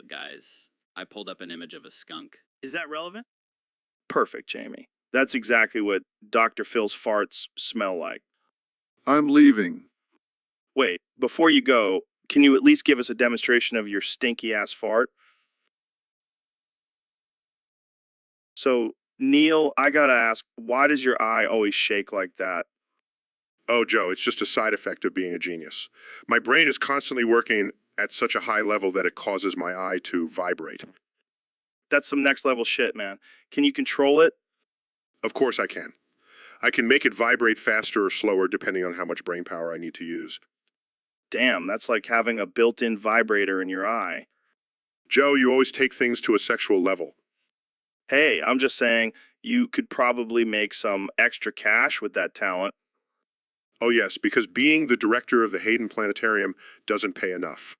Guys, I pulled up an image of a skunk. Is that relevant? Perfect, Jamie. That's exactly what Dr. Phil's farts smell like. I'm leaving. Wait, before you go, can you at least give us a demonstration of your stinky ass fart? So, Neil, I gotta ask, why does your eye always shake like that? Oh, Joe, it's just a side effect of being a genius. My brain is constantly working at such a high level that it causes my eye to vibrate. That's some next level shit, man. Can you control it? Of course I can. I can make it vibrate faster or slower depending on how much brain power I need to use. Damn, that's like having a built-in vibrator in your eye. Joe, you always take things to a sexual level. Hey, I'm just saying, you could probably make some extra cash with that talent. Oh yes, because being the director of the Hayden Planetarium doesn't pay enough.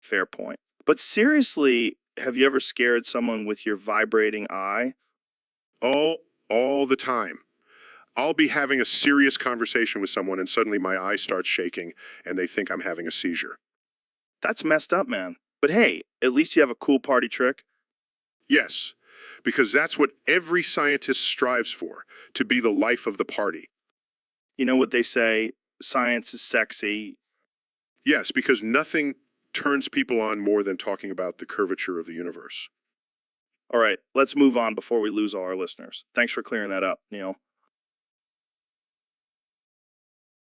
Fair point. But seriously, have you ever scared someone with your vibrating eye? Oh, all the time. I'll be having a serious conversation with someone and suddenly my eye starts shaking and they think I'm having a seizure. That's messed up, man. But hey, at least you have a cool party trick. Yes, because that's what every scientist strives for, to be the life of the party. You know what they say, science is sexy. Yes, because nothing turns people on more than talking about the curvature of the universe. All right, let's move on before we lose all our listeners. Thanks for clearing that up, Neil.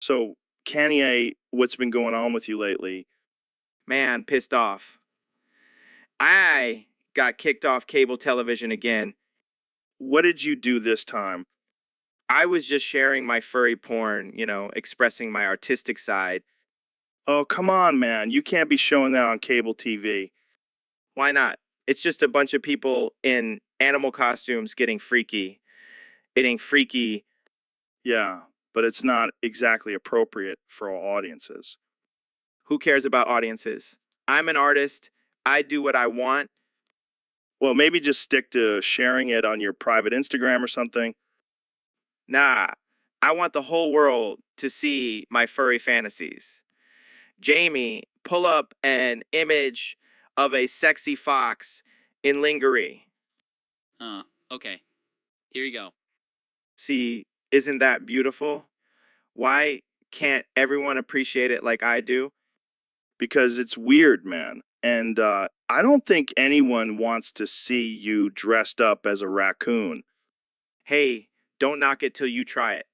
So, Kanye, what's been going on with you lately? Man, pissed off. I got kicked off cable television again. What did you do this time? I was just sharing my furry porn, expressing my artistic side. Oh, come on, man. You can't be showing that on cable TV. Why not? It's just a bunch of people in animal costumes getting freaky. It ain't freaky. Yeah, but it's not exactly appropriate for all audiences. Who cares about audiences? I'm an artist. I do what I want. Well, maybe just stick to sharing it on your private Instagram or something. Nah, I want the whole world to see my furry fantasies. Jamie, pull up an image of a sexy fox in lingerie. Okay. Here you go. See, isn't that beautiful? Why can't everyone appreciate it like I do? Because it's weird, man. And I don't think anyone wants to see you dressed up as a raccoon. Hey, don't knock it till you try it.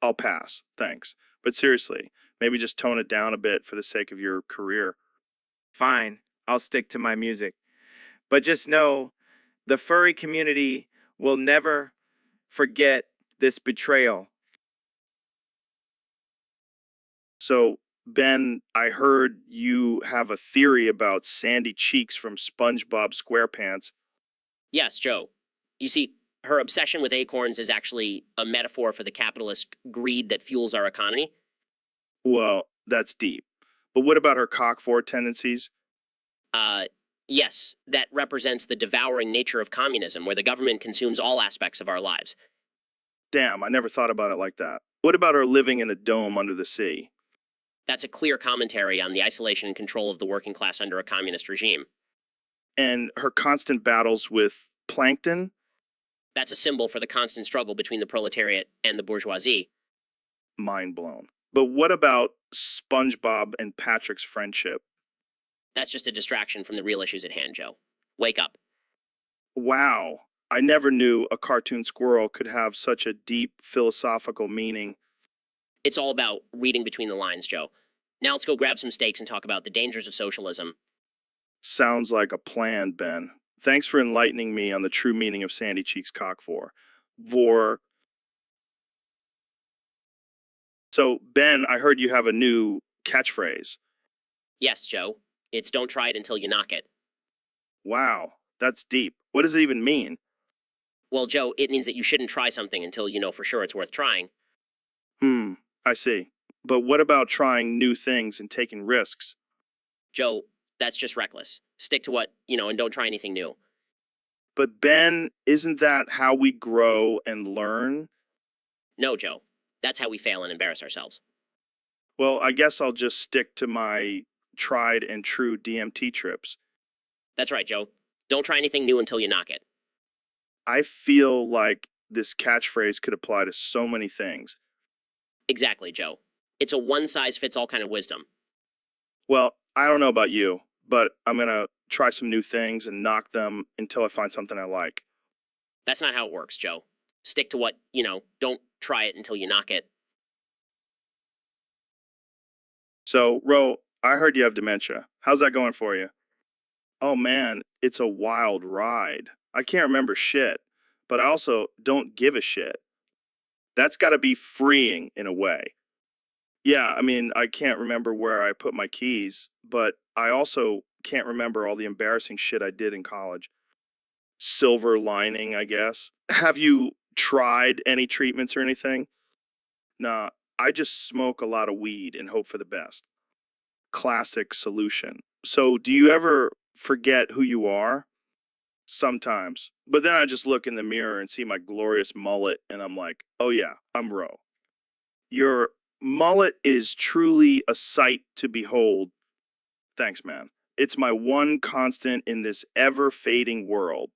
I'll pass, thanks. But seriously, maybe just tone it down a bit for the sake of your career. Fine, I'll stick to my music. But just know, the furry community will never forget this betrayal. So, Ben, I heard you have a theory about Sandy Cheeks from SpongeBob SquarePants. Yes, Joe. You see, her obsession with acorns is actually a metaphor for the capitalist greed that fuels our economy. Well, that's deep. But what about her cock-for tendencies? Yes, that represents the devouring nature of communism, where the government consumes all aspects of our lives. Damn, I never thought about it like that. What about her living in a dome under the sea? That's a clear commentary on the isolation and control of the working class under a communist regime. And her constant battles with plankton? That's a symbol for the constant struggle between the proletariat and the bourgeoisie. Mind blown. But what about SpongeBob and Patrick's friendship? That's just a distraction from the real issues at hand, Joe. Wake up. Wow, I never knew a cartoon squirrel could have such a deep philosophical meaning. It's all about reading between the lines, Joe. Now let's go grab some steaks and talk about the dangers of socialism. Sounds like a plan, Ben. Thanks for enlightening me on the true meaning of Sandy Cheeks cock for. Vor So, Ben, I heard you have a new catchphrase. Yes, Joe. It's don't try it until you knock it. Wow, that's deep. What does it even mean? Well, Joe, it means that you shouldn't try something until you know for sure it's worth trying. I see. But what about trying new things and taking risks? Joe, that's just reckless. Stick to what, and don't try anything new. But Ben, isn't that how we grow and learn? No, Joe. That's how we fail and embarrass ourselves. Well, I guess I'll just stick to my tried and true DMT trips. That's right, Joe. Don't try anything new until you knock it. I feel like this catchphrase could apply to so many things. Exactly, Joe. It's a one-size-fits-all kind of wisdom. Well, I don't know about you, but I'm going to try some new things and knock them until I find something I like. That's not how it works, Joe. Stick to what, don't try it until you knock it. So, Ro, I heard you have dementia. How's that going for you? Oh man, it's a wild ride. I can't remember shit, but I also don't give a shit. That's got to be freeing in a way. Yeah, I mean, I can't remember where I put my keys, but I also can't remember all the embarrassing shit I did in college. Silver lining, I guess. Have you tried any treatments or anything? Nah, I just smoke a lot of weed and hope for the best. Classic solution. So, do you ever forget who you are? Sometimes. But then I just look in the mirror and see my glorious mullet, and I'm like, oh yeah, I'm Ro. Your mullet is truly a sight to behold. Thanks, man. It's my one constant in this ever fading world.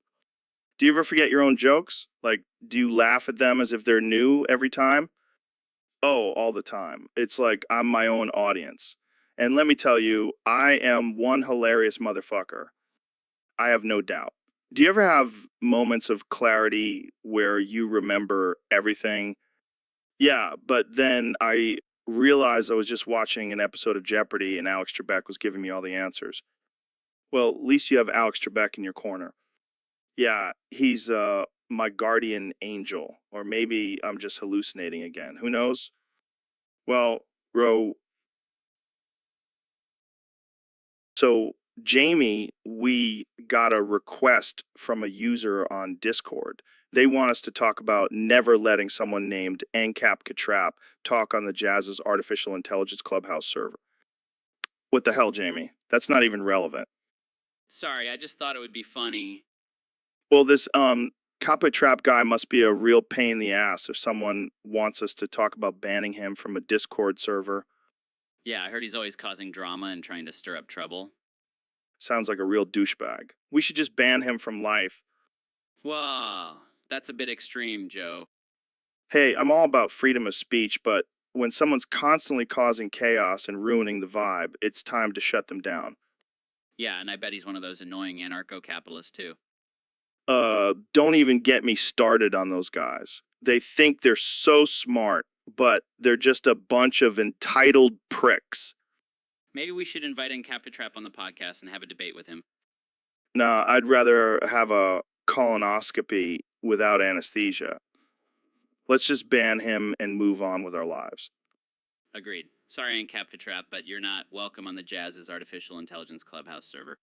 Do you ever forget your own jokes? Like, do you laugh at them as if they're new every time? Oh, all the time. It's like I'm my own audience. And let me tell you, I am one hilarious motherfucker. I have no doubt. Do you ever have moments of clarity where you remember everything? Yeah, but then I realized I was just watching an episode of Jeopardy and Alex Trebek was giving me all the answers. Well, at least you have Alex Trebek in your corner. Yeah, he's my guardian angel. Or maybe I'm just hallucinating again. Who knows? Well, Ro, so Jamie, we got a request from a user on Discord. They want us to talk about never letting someone named Ancap Katrap talk on the Jazz's artificial intelligence clubhouse server. What the hell, Jamie? That's not even relevant. Sorry, I just thought it would be funny. Well, this Trap guy must be a real pain in the ass if someone wants us to talk about banning him from a Discord server. Yeah, I heard he's always causing drama and trying to stir up trouble. Sounds like a real douchebag. We should just ban him from life. Whoa, that's a bit extreme, Joe. Hey, I'm all about freedom of speech, but when someone's constantly causing chaos and ruining the vibe, it's time to shut them down. Yeah, and I bet he's one of those annoying anarcho-capitalists too. Don't even get me started on those guys. They think they're so smart, but they're just a bunch of entitled pricks. Maybe we should invite in Capitrap on the podcast and have a debate with him. Nah, I'd rather have a colonoscopy without anesthesia. Let's just ban him and move on with our lives. Agreed. Sorry, Aunt Capitrap, but you're not welcome on the Jazz's Artificial Intelligence Clubhouse server.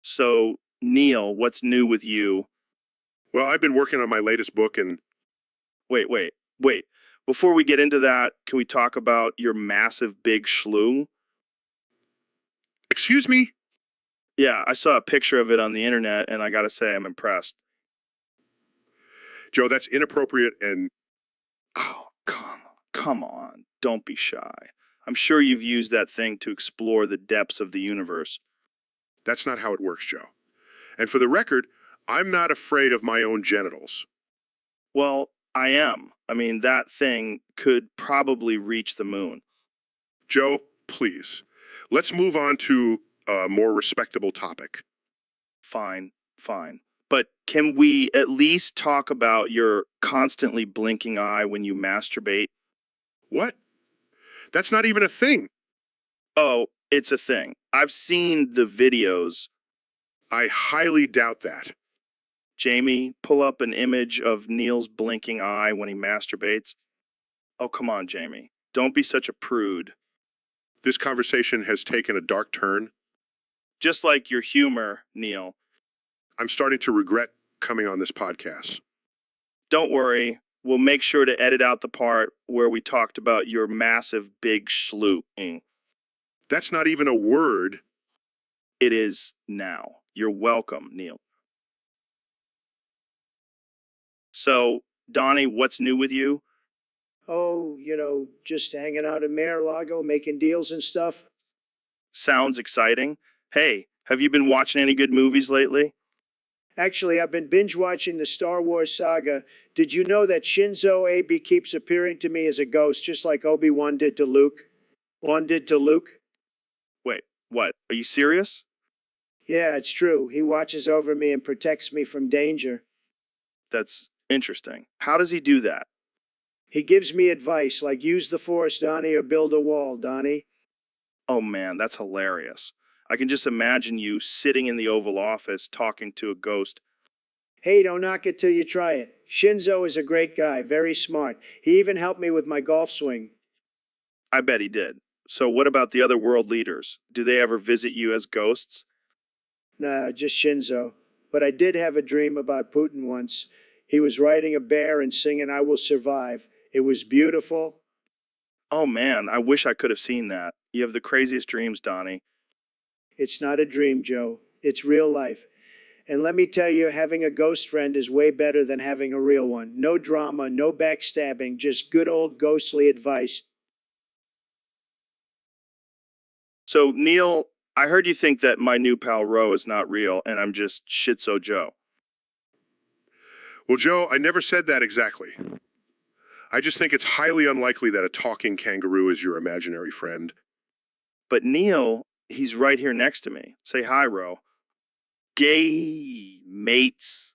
So, Neil, what's new with you? Well, I've been working on my latest book and Wait. Before we get into that, can we talk about your massive big schlong? excuse me? Yeah, I saw a picture of it on the internet, and I gotta say, I'm impressed. Joe, that's inappropriate and Oh, come on. Don't be shy. I'm sure you've used that thing to explore the depths of the universe. that's not how it works, Joe. And for the record, I'm not afraid of my own genitals. Well, I am. I mean, that thing could probably reach the moon. Joe, please. Let's move on to a more respectable topic. Fine. But can we at least talk about your constantly blinking eye when you masturbate? What? That's not even a thing. Oh, it's a thing. I've seen the videos. I highly doubt that. Jamie, pull up an image of Neil's blinking eye when he masturbates. Oh, come on, Jamie. Don't be such a prude. This conversation has taken a dark turn. Just like your humor, Neil. I'm starting to regret coming on this podcast. Don't worry. We'll make sure to edit out the part where we talked about your massive big schloop. That's not even a word. It is now. You're welcome, Neil. So, Donnie, what's new with you? Oh, just hanging out in Mar-a-Lago, making deals and stuff. Sounds exciting. Hey, have you been watching any good movies lately? Actually, I've been binge watching the Star Wars saga. Did you know that Shinzo Abe keeps appearing to me as a ghost, just like Obi-Wan did to Luke? Wait, what? Are you serious? Yeah, it's true. He watches over me and protects me from danger. That's interesting. How does he do that? He gives me advice like use the Force, Donnie, or build a wall, Donnie. Oh man, that's hilarious. I can just imagine you sitting in the Oval Office talking to a ghost. Hey, don't knock it till you try it. Shinzo is a great guy, very smart. He even helped me with my golf swing. I bet he did. So what about the other world leaders? Do they ever visit you as ghosts? Nah, just Shinzo. But I did have a dream about Putin once. He was riding a bear and singing I Will Survive. It was beautiful. Oh man, I wish I could have seen that. You have the craziest dreams, Donnie. It's not a dream, Joe. It's real life. And let me tell you, having a ghost friend is way better than having a real one. No drama, no backstabbing, just good old ghostly advice. So, Neil, I heard you think that my new pal Ro is not real, and I'm just Shitso Joe. Well, Joe, I never said that exactly. I just think it's highly unlikely that a talking kangaroo is your imaginary friend. But Neil, he's right here next to me. Say hi, Ro. Gay mates.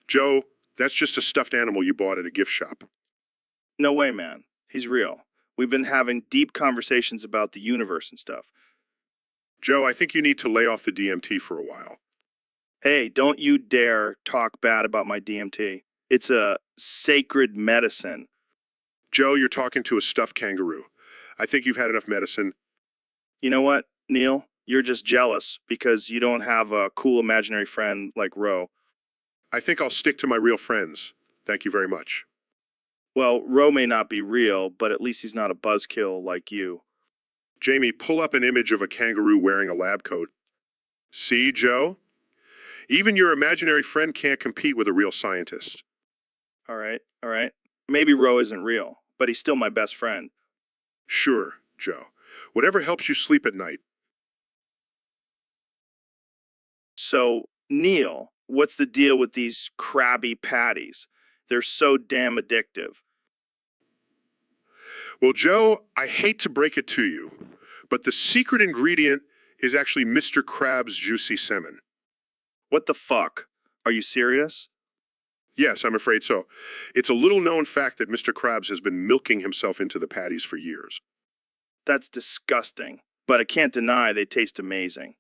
Joe, that's just a stuffed animal you bought at a gift shop. No way, man. He's real. We've been having deep conversations about the universe and stuff. Joe, I think you need to lay off the DMT for a while. Hey, don't you dare talk bad about my DMT. It's a sacred medicine. Joe, you're talking to a stuffed kangaroo. I think you've had enough medicine. You know what, Neil? You're just jealous because you don't have a cool imaginary friend like Ro. I think I'll stick to my real friends. Thank you very much. Well, Ro may not be real, but at least he's not a buzzkill like you. Jamie, pull up an image of a kangaroo wearing a lab coat. See, Joe? Even your imaginary friend can't compete with a real scientist. All right. Maybe Ro isn't real, but he's still my best friend. Sure, Joe. Whatever helps you sleep at night. So, Neil, what's the deal with these Krabby Patties? They're so damn addictive. Well, Joe, I hate to break it to you, but the secret ingredient is actually Mr. Krabs' juicy semen. What the fuck? Are you serious? Yes, I'm afraid so. It's a little known fact that Mr. Krabs has been milking himself into the patties for years. That's disgusting, but I can't deny they taste amazing.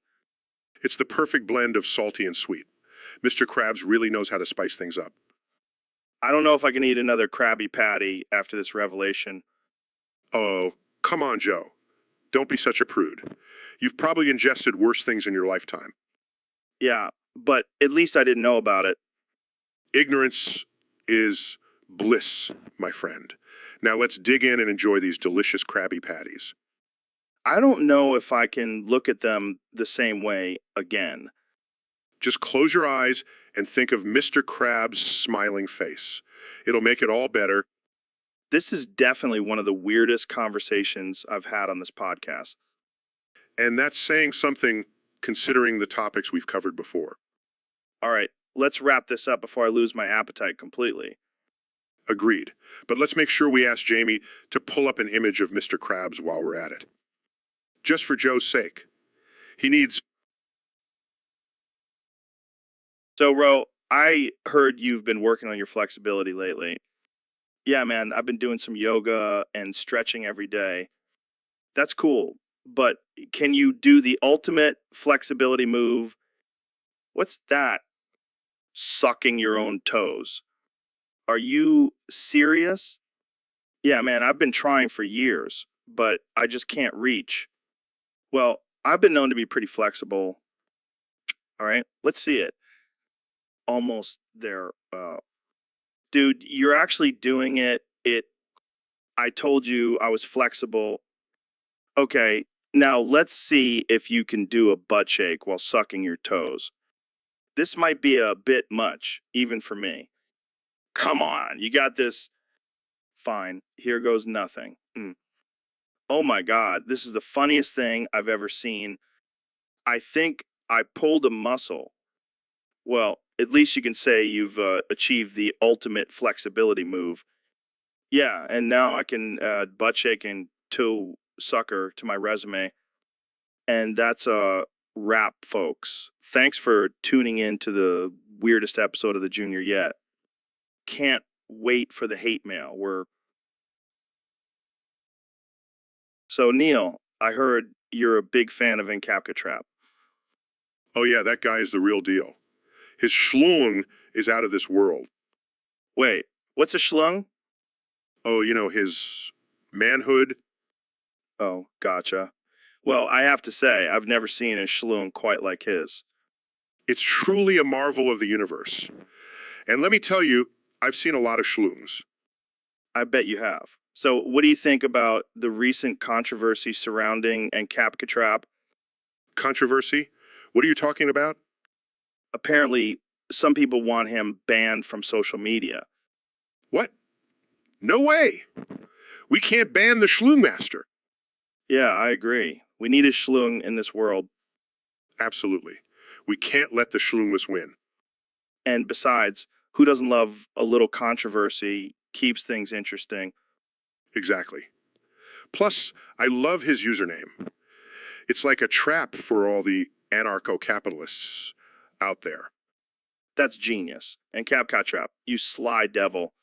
It's the perfect blend of salty and sweet. Mr. Krabs really knows how to spice things up. I don't know if I can eat another Krabby Patty after this revelation. Oh, come on, Joe. Don't be such a prude. You've probably ingested worse things in your lifetime. Yeah, but at least I didn't know about it. Ignorance is bliss, my friend. Now let's dig in and enjoy these delicious Krabby Patties. I don't know if I can look at them the same way again. Just close your eyes and think of Mr. Krabs' smiling face. It'll make it all better. This is definitely one of the weirdest conversations I've had on this podcast. And that's saying something considering the topics we've covered before. All right, let's wrap this up before I lose my appetite completely. Agreed. But let's make sure we ask Jamie to pull up an image of Mr. Krabs while we're at it. Just for Joe's sake. He needs... So, Ro, I heard you've been working on your flexibility lately. Yeah, man, I've been doing some yoga and stretching every day. That's cool, but can you do the ultimate flexibility move? What's that? sucking your own toes. Are you serious? Yeah, man, I've been trying for years, but I just can't reach. Well, I've been known to be pretty flexible. All right, let's see it. Almost there. Dude, you're actually doing it. I told you I was flexible. Okay, now let's see if you can do a butt shake while sucking your toes. This might be a bit much, even for me. Come on, you got this. Fine, here goes nothing. Oh my God, this is the funniest thing I've ever seen. I think I pulled a muscle. Well, at least you can say you've achieved the ultimate flexibility move. Yeah, and now I can add butt shaking toe sucker to my resume. And that's a wrap, folks. Thanks for tuning in to the weirdest episode of the Junior yet. Can't wait for the hate mail. So, Neil, I heard you're a big fan of Encapka Trap. Oh yeah, that guy is the real deal. His schlong is out of this world. Wait, what's a schlung? Oh, his manhood. Oh, gotcha. Well, I have to say, I've never seen a schlung quite like his. It's truly a marvel of the universe. And let me tell you, I've seen a lot of schlungs. I bet you have. So, what do you think about the recent controversy surrounding Encapka Trap? Controversy? What are you talking about? Apparently, some people want him banned from social media. What? No way! We can't ban the schlung master. Yeah, I agree. We need a schlung in this world. Absolutely. We can't let the schlungless win. And besides, who doesn't love a little controversy? Keeps things interesting. Exactly. Plus, I love his username. It's like a trap for all the anarcho-capitalists out there. That's genius. And Capcat Trap, you sly devil.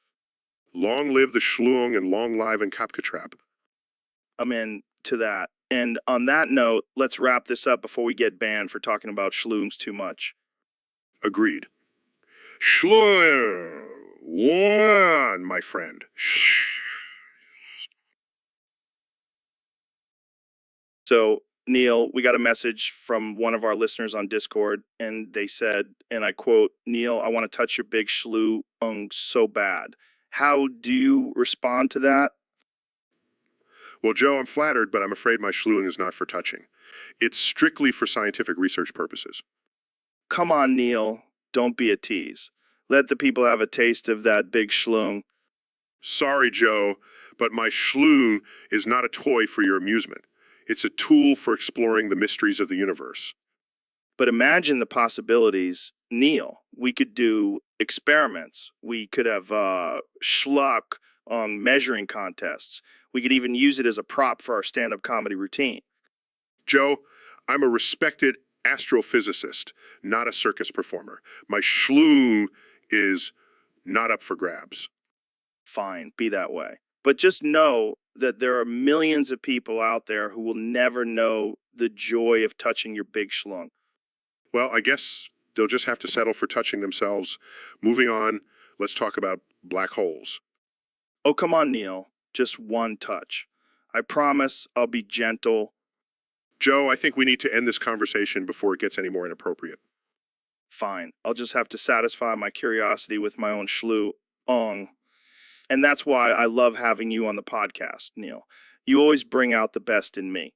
Long live the schlung and long live Encapka Trap. I'm in to that. And on that note, let's wrap this up before we get banned for talking about schlungs too much. Agreed. Schlung one, my friend. So, Neil, we got a message from one of our listeners on Discord, and they said, and I quote, Neil, I want to touch your big schlung so bad. How do you respond to that? Well, Joe, I'm flattered, but I'm afraid my schlung is not for touching. It's strictly for scientific research purposes. Come on, Neil. Don't be a tease. Let the people have a taste of that big schlung. Sorry, Joe, but my schlung is not a toy for your amusement. It's a tool for exploring the mysteries of the universe. But imagine the possibilities. Neil, we could do experiments. We could have schluck on measuring contests. We could even use it as a prop for our stand-up comedy routine. Joe, I'm a respected astrophysicist, not a circus performer. My schlung is not up for grabs. Fine, be that way. But just know that there are millions of people out there who will never know the joy of touching your big schlung. Well, I guess they'll just have to settle for touching themselves. Moving on, let's talk about black holes. Oh, come on, Neil. Just one touch. I promise I'll be gentle. Joe, I think we need to end this conversation before it gets any more inappropriate. Fine. I'll just have to satisfy my curiosity with my own schlong. And that's why I love having you on the podcast, Neil. You always bring out the best in me.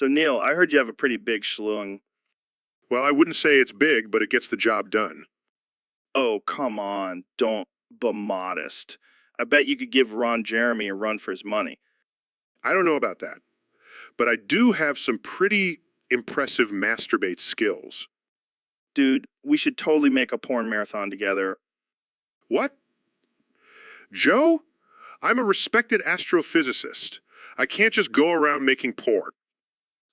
So, Neil, I heard you have a pretty big schlong. Well, I wouldn't say it's big, but it gets the job done. Oh, come on. Don't be modest. I bet you could give Ron Jeremy a run for his money. I don't know about that, but I do have some pretty impressive masturbate skills. Dude, we should totally make a porn marathon together. What? Joe, I'm a respected astrophysicist. I can't just go around making porn.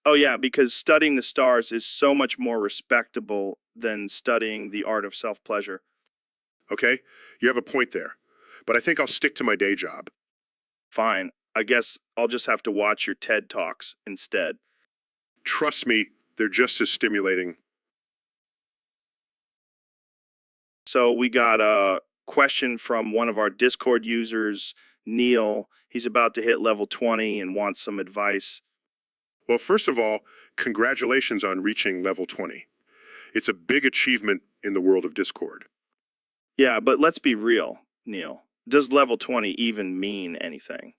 Oh, yeah, because studying the stars is so much more respectable than studying the art of self-pleasure. Okay, you have a point there, but I think I'll stick to my day job. Fine. I guess I'll just have to watch your TED Talks instead. Trust me, they're just as stimulating. So we got a question from one of our Discord users, Neil. He's about to hit level 20 and wants some advice. Well, first of all, congratulations on reaching level 20. It's a big achievement in the world of Discord. Yeah, but let's be real, Neil. Does level 20 even mean anything?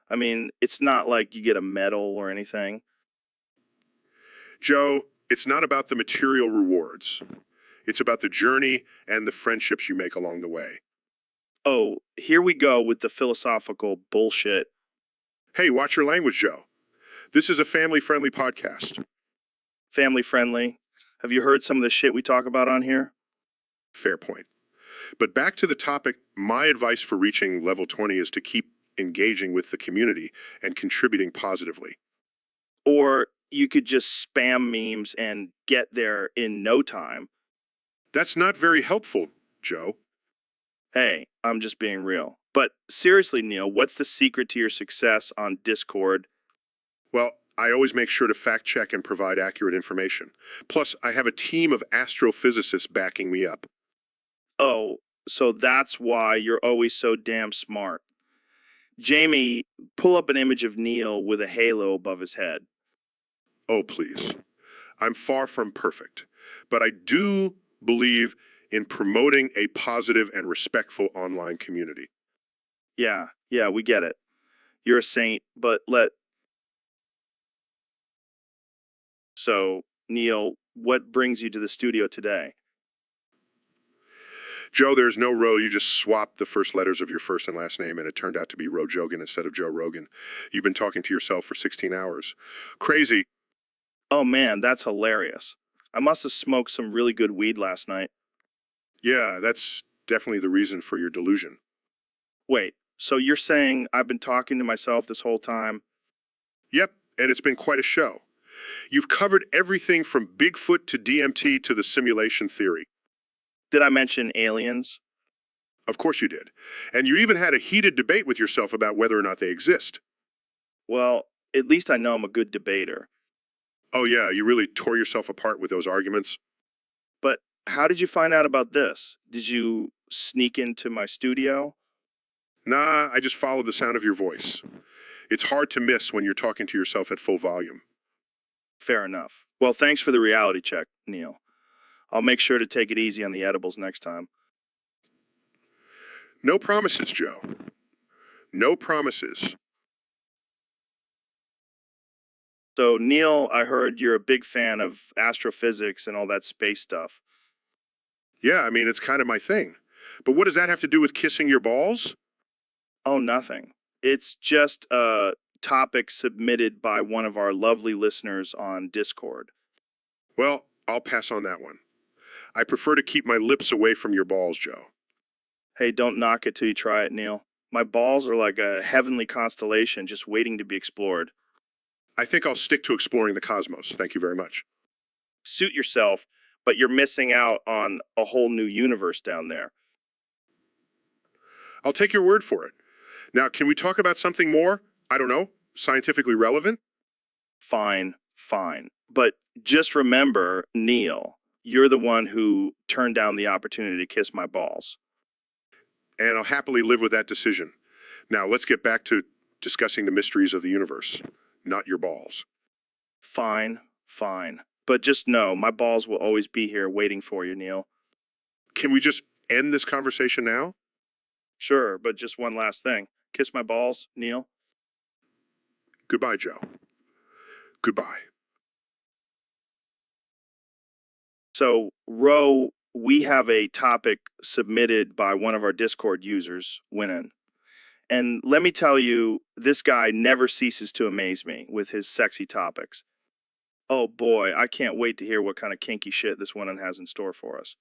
I mean, it's not like you get a medal or anything. Joe, it's not about the material rewards. It's about the journey and the friendships you make along the way. Oh, here we go with the philosophical bullshit. Hey, watch your language, Joe. This is a family-friendly podcast. Family friendly. Have you heard some of the shit we talk about on here? Fair point. But back to the topic, my advice for reaching level 20 is to keep engaging with the community and contributing positively. Or you could just spam memes and get there in no time. That's not very helpful, Joe. Hey, I'm just being real. But seriously, Neil, what's the secret to your success on Discord? Well, I always make sure to fact check and provide accurate information. Plus, I have a team of astrophysicists backing me up. Oh, so that's why you're always so damn smart. Jamie, pull up an image of Neil with a halo above his head. Oh, please. I'm far from perfect, but I do believe in promoting a positive and respectful online community. Yeah, we get it. You're a saint, but So, Neil, what brings you to the studio today? Joe, there's no Ro. You just swapped the first letters of your first and last name, and it turned out to be Ro Jogan instead of Joe Rogan. You've been talking to yourself for 16 hours. Crazy. Oh man, that's hilarious. I must have smoked some really good weed last night. Yeah, that's definitely the reason for your delusion. Wait, so you're saying I've been talking to myself this whole time? Yep, and it's been quite a show. You've covered everything from Bigfoot to DMT to the simulation theory. Did I mention aliens? Of course you did. And you even had a heated debate with yourself about whether or not they exist. Well, at least I know I'm a good debater. Oh yeah, you really tore yourself apart with those arguments. But how did you find out about this? Did you sneak into my studio? Nah, I just followed the sound of your voice. It's hard to miss when you're talking to yourself at full volume. Fair enough. Well, thanks for the reality check, Neil. I'll make sure to take it easy on the edibles next time. No promises, Joe. No promises. So, Neil, I heard you're a big fan of astrophysics and all that space stuff. Yeah, I mean, it's kind of my thing. But what does that have to do with kissing your balls? Oh, nothing. It's just a topic submitted by one of our lovely listeners on Discord. Well, I'll pass on that one. I prefer to keep my lips away from your balls, Joe. Hey, don't knock it till you try it, Neil. My balls are like a heavenly constellation just waiting to be explored. I think I'll stick to exploring the cosmos. Thank you very much. Suit yourself, but you're missing out on a whole new universe down there. I'll take your word for it. Now, can we talk about something more? I don't know, scientifically relevant? Fine. But just remember, Neil, you're the one who turned down the opportunity to kiss my balls. And I'll happily live with that decision. Now, let's get back to discussing the mysteries of the universe, not your balls. Fine. But just know, my balls will always be here waiting for you, Neil. Can we just end this conversation now? Sure, but just one last thing. Kiss my balls, Neil. Goodbye, Joe. Goodbye. So, Ro, we have a topic submitted by one of our Discord users, Winnan. And let me tell you, this guy never ceases to amaze me with his sexy topics. Oh boy, I can't wait to hear what kind of kinky shit this Winnan has in store for us.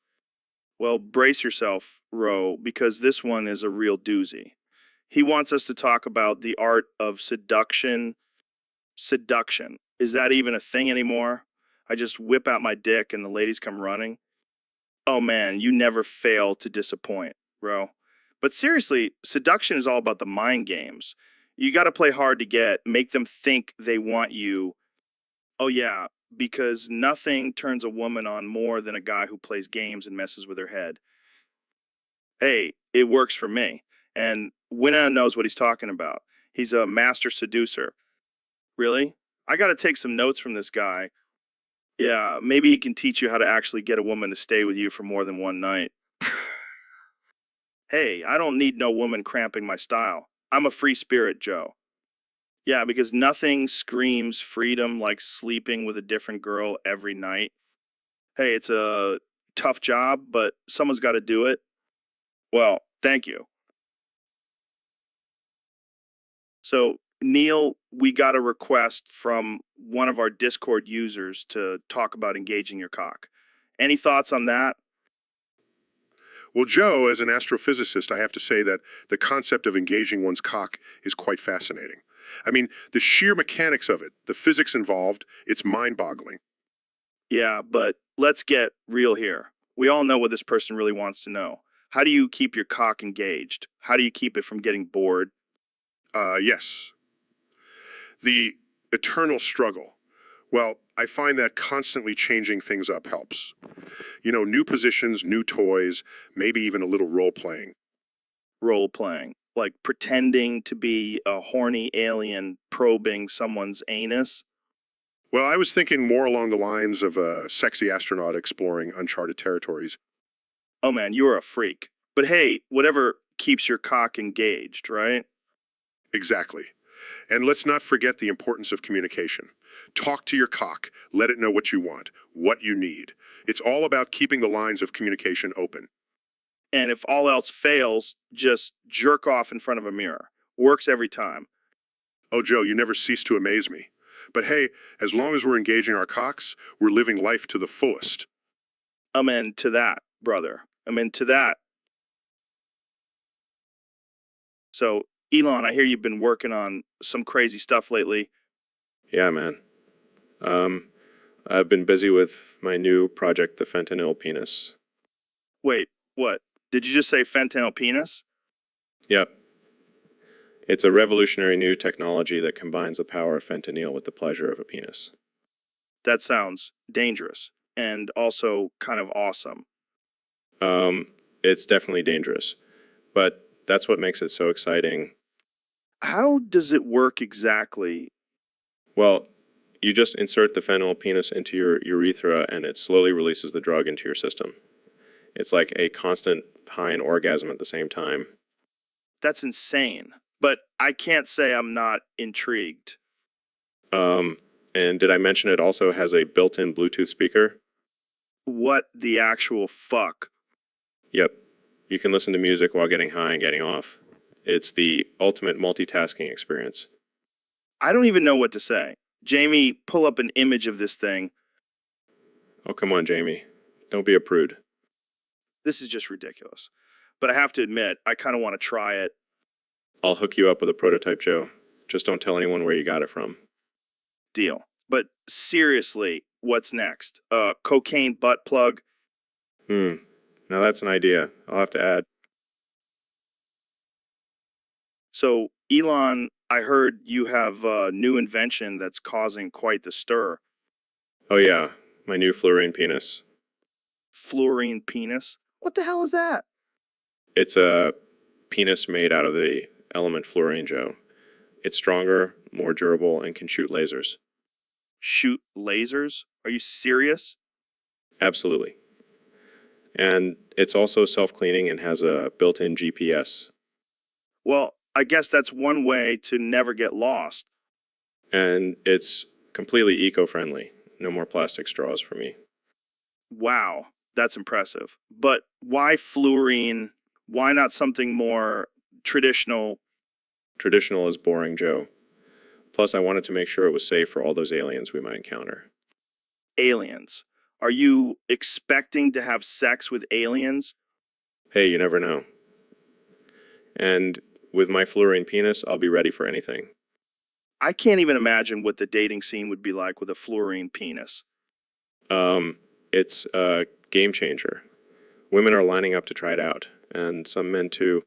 Well, brace yourself, Ro, because this one is a real doozy. He wants us to talk about the art of seduction. Seduction. Is that even a thing anymore? I just whip out my dick and the ladies come running. Oh man, you never fail to disappoint, Ro. But seriously, seduction is all about the mind games. You got to play hard to get, make them think they want you. Oh yeah, because nothing turns a woman on more than a guy who plays games and messes with her head. Hey, it works for me. And Winna knows what he's talking about. He's a master seducer. Really? I gotta take some notes from this guy. Yeah, maybe he can teach you how to actually get a woman to stay with you for more than one night. Hey, I don't need no woman cramping my style. I'm a free spirit, Joe. Yeah, because nothing screams freedom like sleeping with a different girl every night. Hey, it's a tough job, but someone's got to do it. Well, thank you. So, Neil, we got a request from one of our Discord users to talk about engaging your cock. Any thoughts on that? Well, Joe, as an astrophysicist, I have to say that the concept of engaging one's cock is quite fascinating. I mean, the sheer mechanics of it, the physics involved, it's mind-boggling. Yeah, but let's get real here. We all know what this person really wants to know. How do you keep your cock engaged? How do you keep it from getting bored? Yes. The eternal struggle. Well, I find that constantly changing things up helps. You know, new positions, new toys, maybe even a little role-playing. Role playing, like pretending to be a horny alien probing someone's anus. Well, I was thinking more along the lines of a sexy astronaut exploring uncharted territories. Oh man, you're a freak. But hey, whatever keeps your cock engaged, right? Exactly. And let's not forget the importance of communication. Talk to your cock. Let it know what you want, what you need. It's all about keeping the lines of communication open. And if all else fails, just jerk off in front of a mirror. Works every time. Oh, Joe, you never cease to amaze me. But hey, as long as we're engaging our cocks, we're living life to the fullest. Amen to that, brother. Amen to that. So, Elon, I hear you've been working on some crazy stuff lately. Yeah, man. I've been busy with my new project, the fentanyl penis. Wait, what? Did you just say fentanyl penis? Yep. It's a revolutionary new technology that combines the power of fentanyl with the pleasure of a penis. That sounds dangerous and also kind of awesome. It's definitely dangerous, but that's what makes it so exciting. How does it work exactly? Well, you just insert the fentanyl penis into your urethra and it slowly releases the drug into your system. It's like a constant high and orgasm at the same time. That's insane. But I can't say I'm not intrigued. And did I mention it also has a built-in Bluetooth speaker? What the actual fuck? Yep. You can listen to music while getting high and getting off. It's the ultimate multitasking experience. I don't even know what to say. Jamie, pull up an image of this thing. Oh, come on, Jamie. Don't be a prude. This is just ridiculous. But I have to admit, I kind of want to try it. I'll hook you up with a prototype, Joe. Just don't tell anyone where you got it from. Deal. But seriously, what's next? Cocaine butt plug? Now that's an idea. I'll have to add. So, Elon, I heard you have a new invention that's causing quite the stir. Oh yeah, my new fluorine penis. Fluorine penis? What the hell is that? It's a penis made out of the element fluorine, Joe. It's stronger, more durable, and can shoot lasers. Shoot lasers? Are you serious? Absolutely. And it's also self-cleaning and has a built-in GPS. Well, I guess that's one way to never get lost. And it's completely eco-friendly. No more plastic straws for me. Wow, that's impressive. But why fluorine? Why not something more traditional? Traditional is boring, Joe. Plus, I wanted to make sure it was safe for all those aliens we might encounter. Aliens? Are you expecting to have sex with aliens? Hey, you never know. And with my fluorine penis, I'll be ready for anything. I can't even imagine what the dating scene would be like with a fluorine penis. It's a game changer. Women are lining up to try it out, and some men too.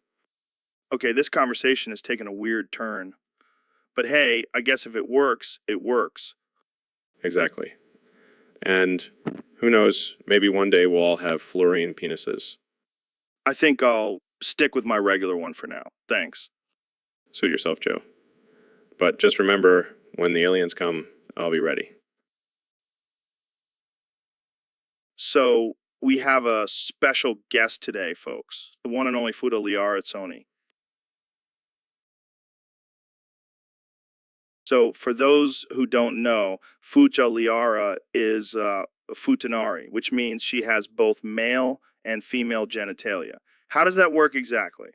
Okay, this conversation has taken a weird turn. But hey, I guess if it works, it works. Exactly. And who knows, maybe one day we'll all have fluorine penises. I think I'll stick with my regular one for now. Thanks. Suit yourself, Joe. But just remember, when the aliens come, I'll be ready. So we have a special guest today, folks. The one and only Fuda Liara Sony. So for those who don't know, Fuja Liara is futanari, which means she has both male and female genitalia. How does that work exactly?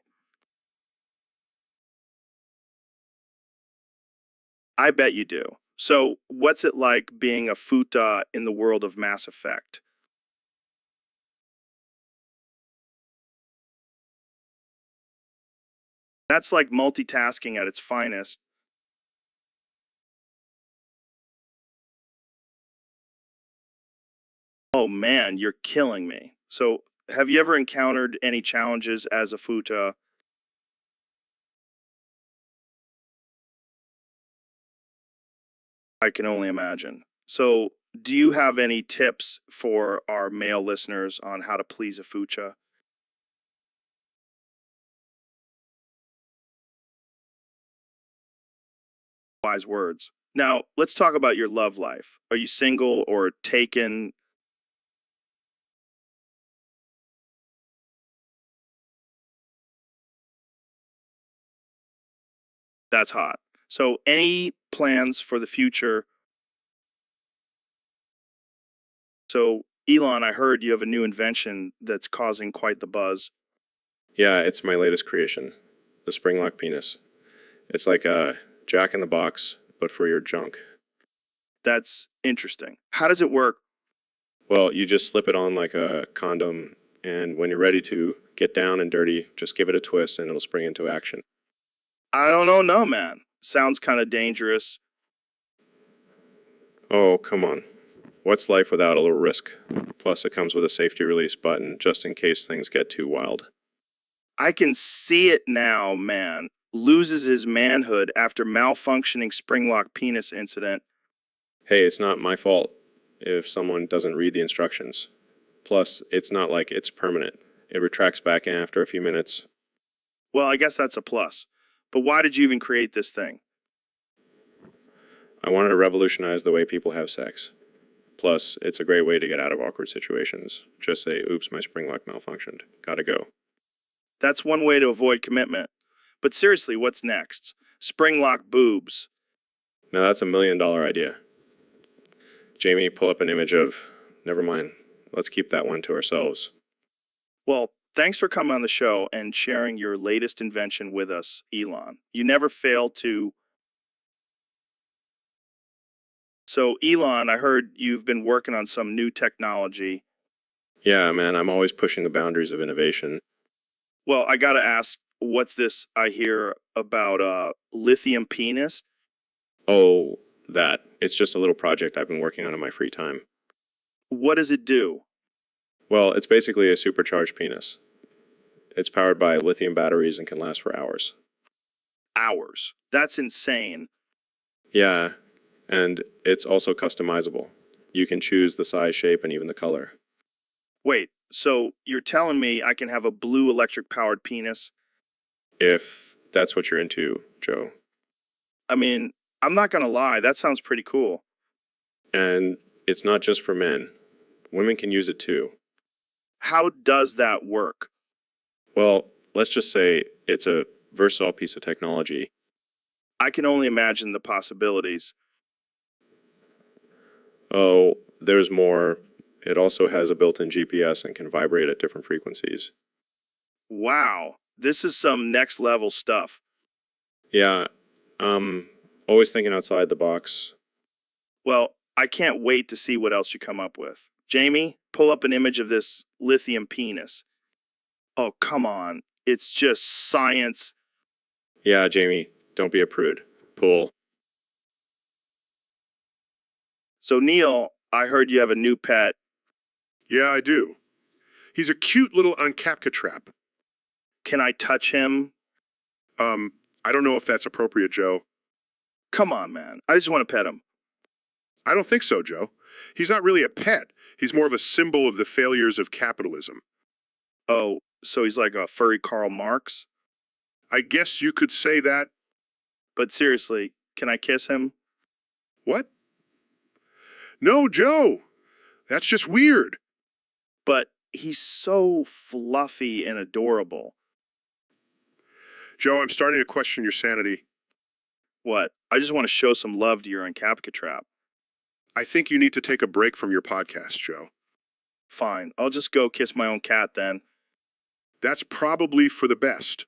I bet you do. So what's it like being a futa in the world of Mass Effect? That's like multitasking at its finest. Oh man, you're killing me. So, have you ever encountered any challenges as a futa? I can only imagine. So, do you have any tips for our male listeners on how to please a fucha? Wise words. Now, let's talk about your love life. Are you single or taken? That's hot. So, any plans for the future? So, Elon, I heard you have a new invention that's causing quite the buzz. Yeah, it's my latest creation, the spring-lock penis. It's like a jack in the box, but for your junk. That's interesting. How does it work? Well, you just slip it on like a condom, and when you're ready to get down and dirty, just give it a twist and it'll spring into action. I don't know, no, man. Sounds kind of dangerous. Oh, come on. What's life without a little risk? Plus, it comes with a safety release button just in case things get too wild. I can see it now, man. Loses his manhood after malfunctioning springlock penis incident. Hey, it's not my fault if someone doesn't read the instructions. Plus, it's not like it's permanent. It retracts back in after a few minutes. Well, I guess that's a plus. But why did you even create this thing? I wanted to revolutionize the way people have sex. Plus, it's a great way to get out of awkward situations. Just say, oops, my spring lock malfunctioned. Gotta go. That's one way to avoid commitment. But seriously, what's next? Springlock boobs. Now that's $1 million idea. Jamie, pull up an image of... Never mind. Let's keep that one to ourselves. Well, thanks for coming on the show and sharing your latest invention with us, Elon. You never fail to... So, Elon, I heard you've been working on some new technology. Yeah, man, I'm always pushing the boundaries of innovation. Well, I gotta ask, what's this I hear about lithium penis? Oh, that. It's just a little project I've been working on in my free time. What does it do? Well, it's basically a supercharged penis. It's powered by lithium batteries and can last for hours. Hours. That's insane. Yeah, and it's also customizable. You can choose the size, shape, and even the color. Wait, so you're telling me I can have a blue electric-powered penis? If that's what you're into, Joe. I mean, I'm not gonna lie, that sounds pretty cool. And it's not just for men. Women can use it too. How does that work? Well, let's just say it's a versatile piece of technology. I can only imagine the possibilities. Oh, there's more. It also has a built-in GPS and can vibrate at different frequencies. Wow, this is some next-level stuff. Yeah, always thinking outside the box. Well, I can't wait to see what else you come up with. Jamie, pull up an image of this lithium penis. Oh, come on. It's just science. Yeah, Jamie, don't be a prude. Pull. So, Neil, I heard you have a new pet. Yeah, I do. He's a cute little uncapka trap. Can I touch him? I don't know if that's appropriate, Joe. Come on, man. I just want to pet him. I don't think so, Joe. He's not really a pet. He's more of a symbol of the failures of capitalism. Oh, So he's like a furry Karl Marx? I guess you could say that. But seriously, can I kiss him? What? No, Joe. That's just weird. But he's so fluffy and adorable. Joe, I'm starting to question your sanity. What? I just want to show some love to your Encapka trap. I think you need to take a break from your podcast, Joe. Fine, I'll just go kiss my own cat then. That's probably for the best.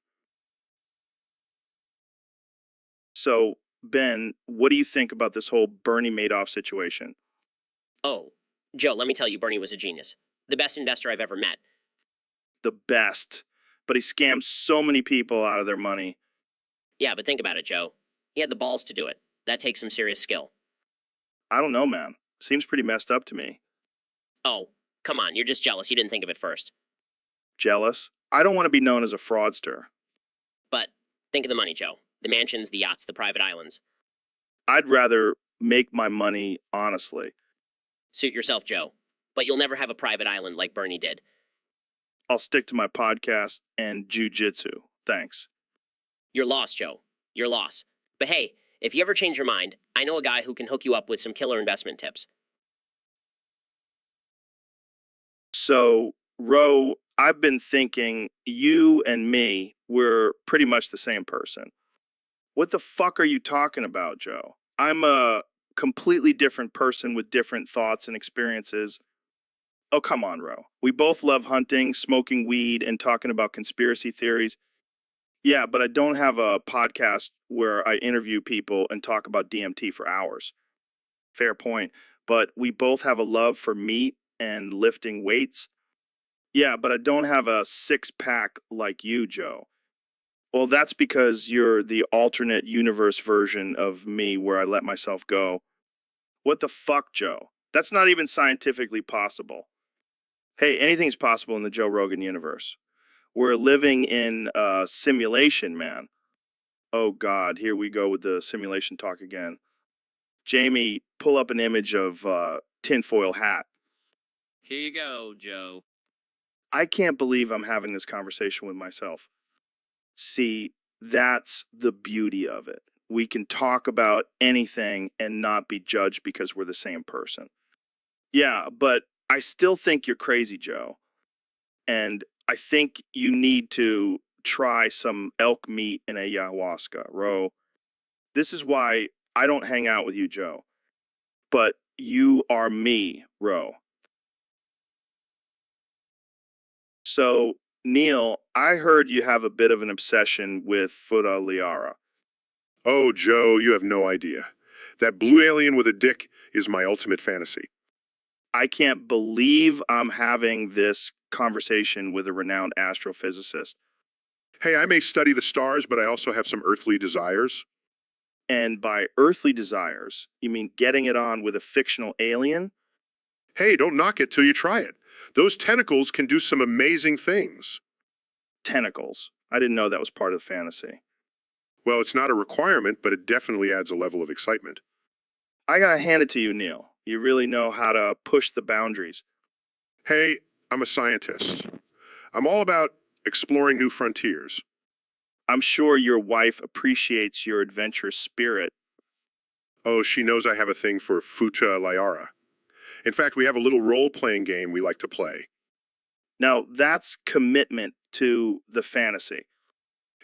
So, Ben, what do you think about this whole Bernie Madoff situation? Oh, Joe, let me tell you, Bernie was a genius. The best investor I've ever met. The best. But he scammed so many people out of their money. Yeah, but think about it, Joe. He had the balls to do it. That takes some serious skill. I don't know, man. Seems pretty messed up to me. Oh, come on, you're just jealous. You didn't think of it first. Jealous? I don't want to be known as a fraudster. But think of the money, Joe. The mansions, the yachts, the private islands. I'd rather make my money honestly. Suit yourself, Joe. But you'll never have a private island like Bernie did. I'll stick to my podcast and jujitsu. Thanks. You're lost, Joe. You're lost. But hey, if you ever change your mind, I know a guy who can hook you up with some killer investment tips. So, Ro, I've been thinking you and me, we're pretty much the same person. What the fuck are you talking about, Joe? I'm a completely different person with different thoughts and experiences. Oh, come on, Ro. We both love hunting, smoking weed, and talking about conspiracy theories. Yeah, but I don't have a podcast where I interview people and talk about DMT for hours. Fair point. But we both have a love for meat and lifting weights. Yeah, but I don't have a six-pack like you, Joe. Well, that's because you're the alternate universe version of me where I let myself go. What the fuck, Joe? That's not even scientifically possible. Hey, anything's possible in the Joe Rogan universe. We're living in a simulation, man. Oh, God, here we go with the simulation talk again. Jamie, pull up an image of tinfoil hat. Here you go, Joe. I can't believe I'm having this conversation with myself. See, that's the beauty of it. We can talk about anything and not be judged because we're the same person. Yeah, but I still think you're crazy, Joe. And I think you need to try some elk meat and a ayahuasca, Ro. This is why I don't hang out with you, Joe. But you are me, Ro. So, Neil, I heard you have a bit of an obsession with Fuda Liara. Oh, Joe, you have no idea. That blue alien with a dick is my ultimate fantasy. I can't believe I'm having this conversation with a renowned astrophysicist. Hey, I may study the stars, but I also have some earthly desires. And by earthly desires, you mean getting it on with a fictional alien? Hey, don't knock it till you try it. Those tentacles can do some amazing things. Tentacles. I didn't know that was part of the fantasy. Well, it's not a requirement, but it definitely adds a level of excitement. I gotta hand it to you, Neil. You really know how to push the boundaries. Hey, I'm a scientist. I'm all about exploring new frontiers. I'm sure your wife appreciates your adventurous spirit. Oh, she knows I have a thing for Futa Liara. In fact, we have a little role-playing game we like to play. Now, that's commitment to the fantasy.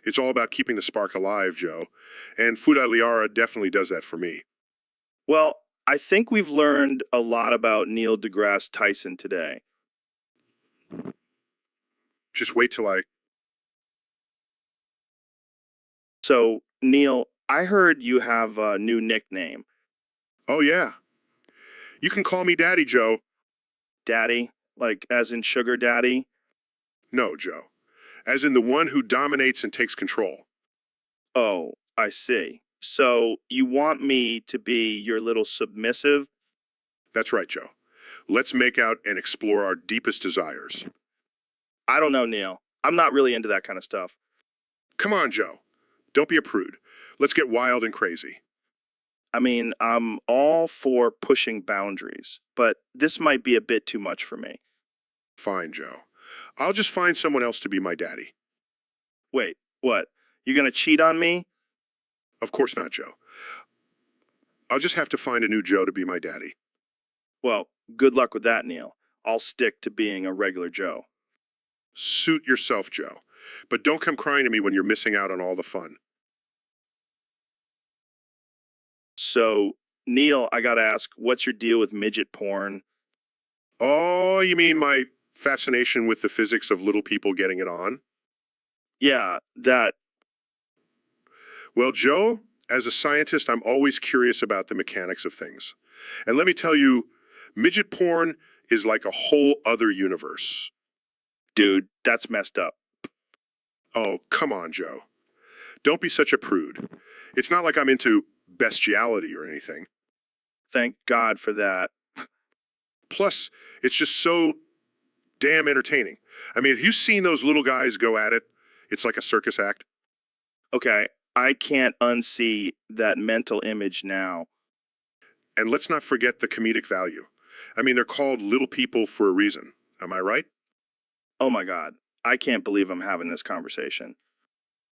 It's all about keeping the spark alive, Joe. And Futa Liara definitely does that for me. Well, I think we've learned a lot about Neil deGrasse Tyson today. Just wait till I... So, Neil, I heard you have a new nickname. Oh, yeah. You can call me Daddy, Joe. Daddy? Like, as in Sugar Daddy? No, Joe. As in the one who dominates and takes control. Oh, I see. So, you want me to be your little submissive? That's right, Joe. Let's make out and explore our deepest desires. I don't know, Neil. I'm not really into that kind of stuff. Come on, Joe. Don't be a prude. Let's get wild and crazy. I mean, I'm all for pushing boundaries, but this might be a bit too much for me. Fine, Joe. I'll just find someone else to be my daddy. Wait, what? You gonna cheat on me? Of course not, Joe. I'll just have to find a new Joe to be my daddy. Well, good luck with that, Neil. I'll stick to being a regular Joe. Suit yourself, Joe. But don't come crying to me when you're missing out on all the fun. So, Neil, I gotta ask, what's your deal with midget porn? Oh, you mean my fascination with the physics of little people getting it on? Yeah, that. Well, Joe, as a scientist, I'm always curious about the mechanics of things. And let me tell you, midget porn is like a whole other universe. Dude, that's messed up. Oh, come on, Joe. Don't be such a prude. It's not like I'm into bestiality or anything. Thank God for that. Plus, it's just so damn entertaining. I mean, have you seen those little guys go at it? It's like a circus act. Okay, I can't unsee that mental image now. And let's not forget the comedic value. I mean, they're called little people for a reason. Am I right? Oh my God, I can't believe I'm having this conversation.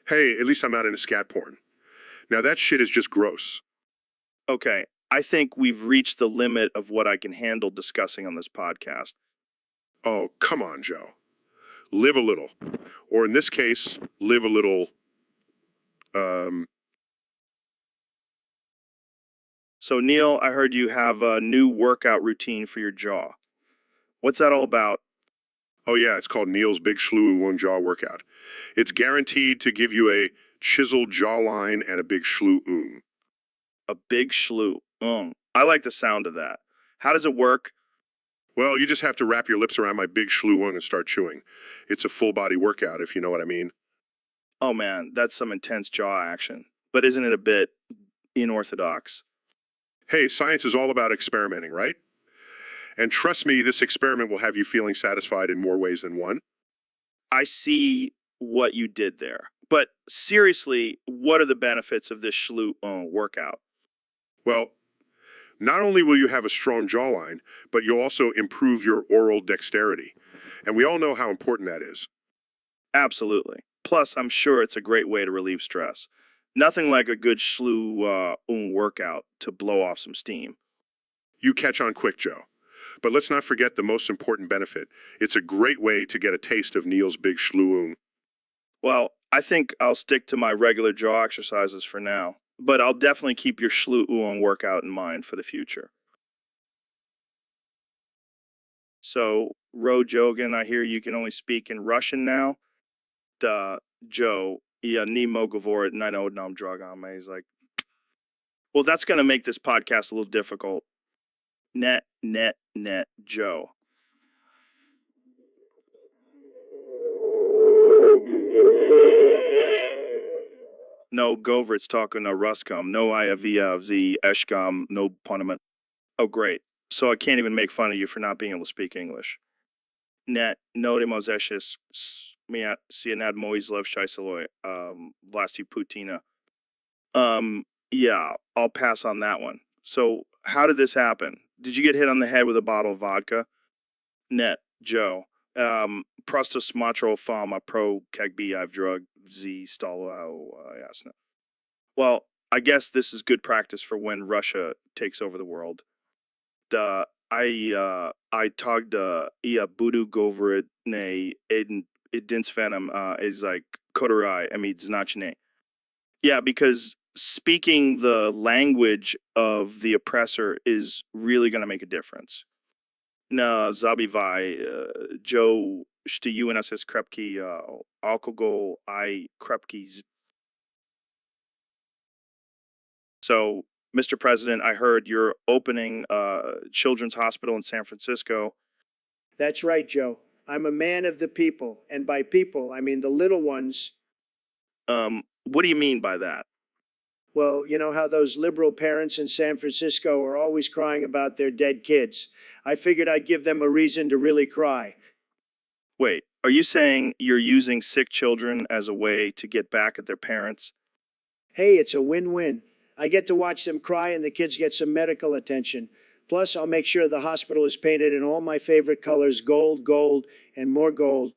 Hey, at least I'm not into scat porn. Now, that shit is just gross. Okay, I think we've reached the limit of what I can handle discussing on this podcast. Oh, come on, Joe. Live a little. Or in this case, live a little, So, Neil, I heard you have a new workout routine for your jaw. What's that all about? Oh yeah, it's called Neil's Big Schlue in One Jaw Workout. It's guaranteed to give you a chiseled jawline and a big schlue. A big schlue. I like the sound of that. How does it work? Well, you just have to wrap your lips around my big schlue and start chewing. It's a full body workout, if you know what I mean. Oh man, that's some intense jaw action. But isn't it a bit unorthodox? Hey, science is all about experimenting, right? And trust me, this experiment will have you feeling satisfied in more ways than one. I see what you did there. But seriously, what are the benefits of this schlue workout? Well, not only will you have a strong jawline, but you'll also improve your oral dexterity. And we all know how important that is. Absolutely. Plus, I'm sure it's a great way to relieve stress. Nothing like a good schlue workout to blow off some steam. You catch on quick, Joe. But let's not forget the most important benefit. It's a great way to get a taste of Neil's Big Schlue. Well, I think I'll stick to my regular jaw exercises for now. But I'll definitely keep your schlue workout in mind for the future. So, Jogan, I hear you can only speak in Russian now. Joe, я не могу говорить на одном другом. He's like, well, that's going to make this podcast a little difficult. Net, Joe. No, Govrit's talking to Ruscom. No, I have the Eshcom, no punishment. Oh, great. So I can't even make fun of you for not being able to speak English. Net, no de mozeshes, mia sienad moizlev shaisaloi, vlasti Putina. Yeah, I'll pass on that one. So, how did this happen? Did you get hit on the head with a bottle of vodka? Net, Joe. Prosto smatro fama pro kegbi I've drug z stalo jasno. Well, I guess this is good practice for when Russia takes over the world. I talked ia budu govrit ne idinstvenom is like kotorai značne. Yeah, because speaking the language of the oppressor is really going to make a difference. Na zabivai, Joe, shti UNSS krepki alcohol I krepkis. So, Mr. President, I heard you're opening a children's hospital in San Francisco. That's right, Joe. I'm a man of the people. And by people, I mean the little ones. What do you mean by that? Well, you know how those liberal parents in San Francisco are always crying about their dead kids. I figured I'd give them a reason to really cry. Wait, are you saying you're using sick children as a way to get back at their parents? Hey, it's a win-win. I get to watch them cry and the kids get some medical attention. Plus, I'll make sure the hospital is painted in all my favorite colors, gold, gold, and more gold.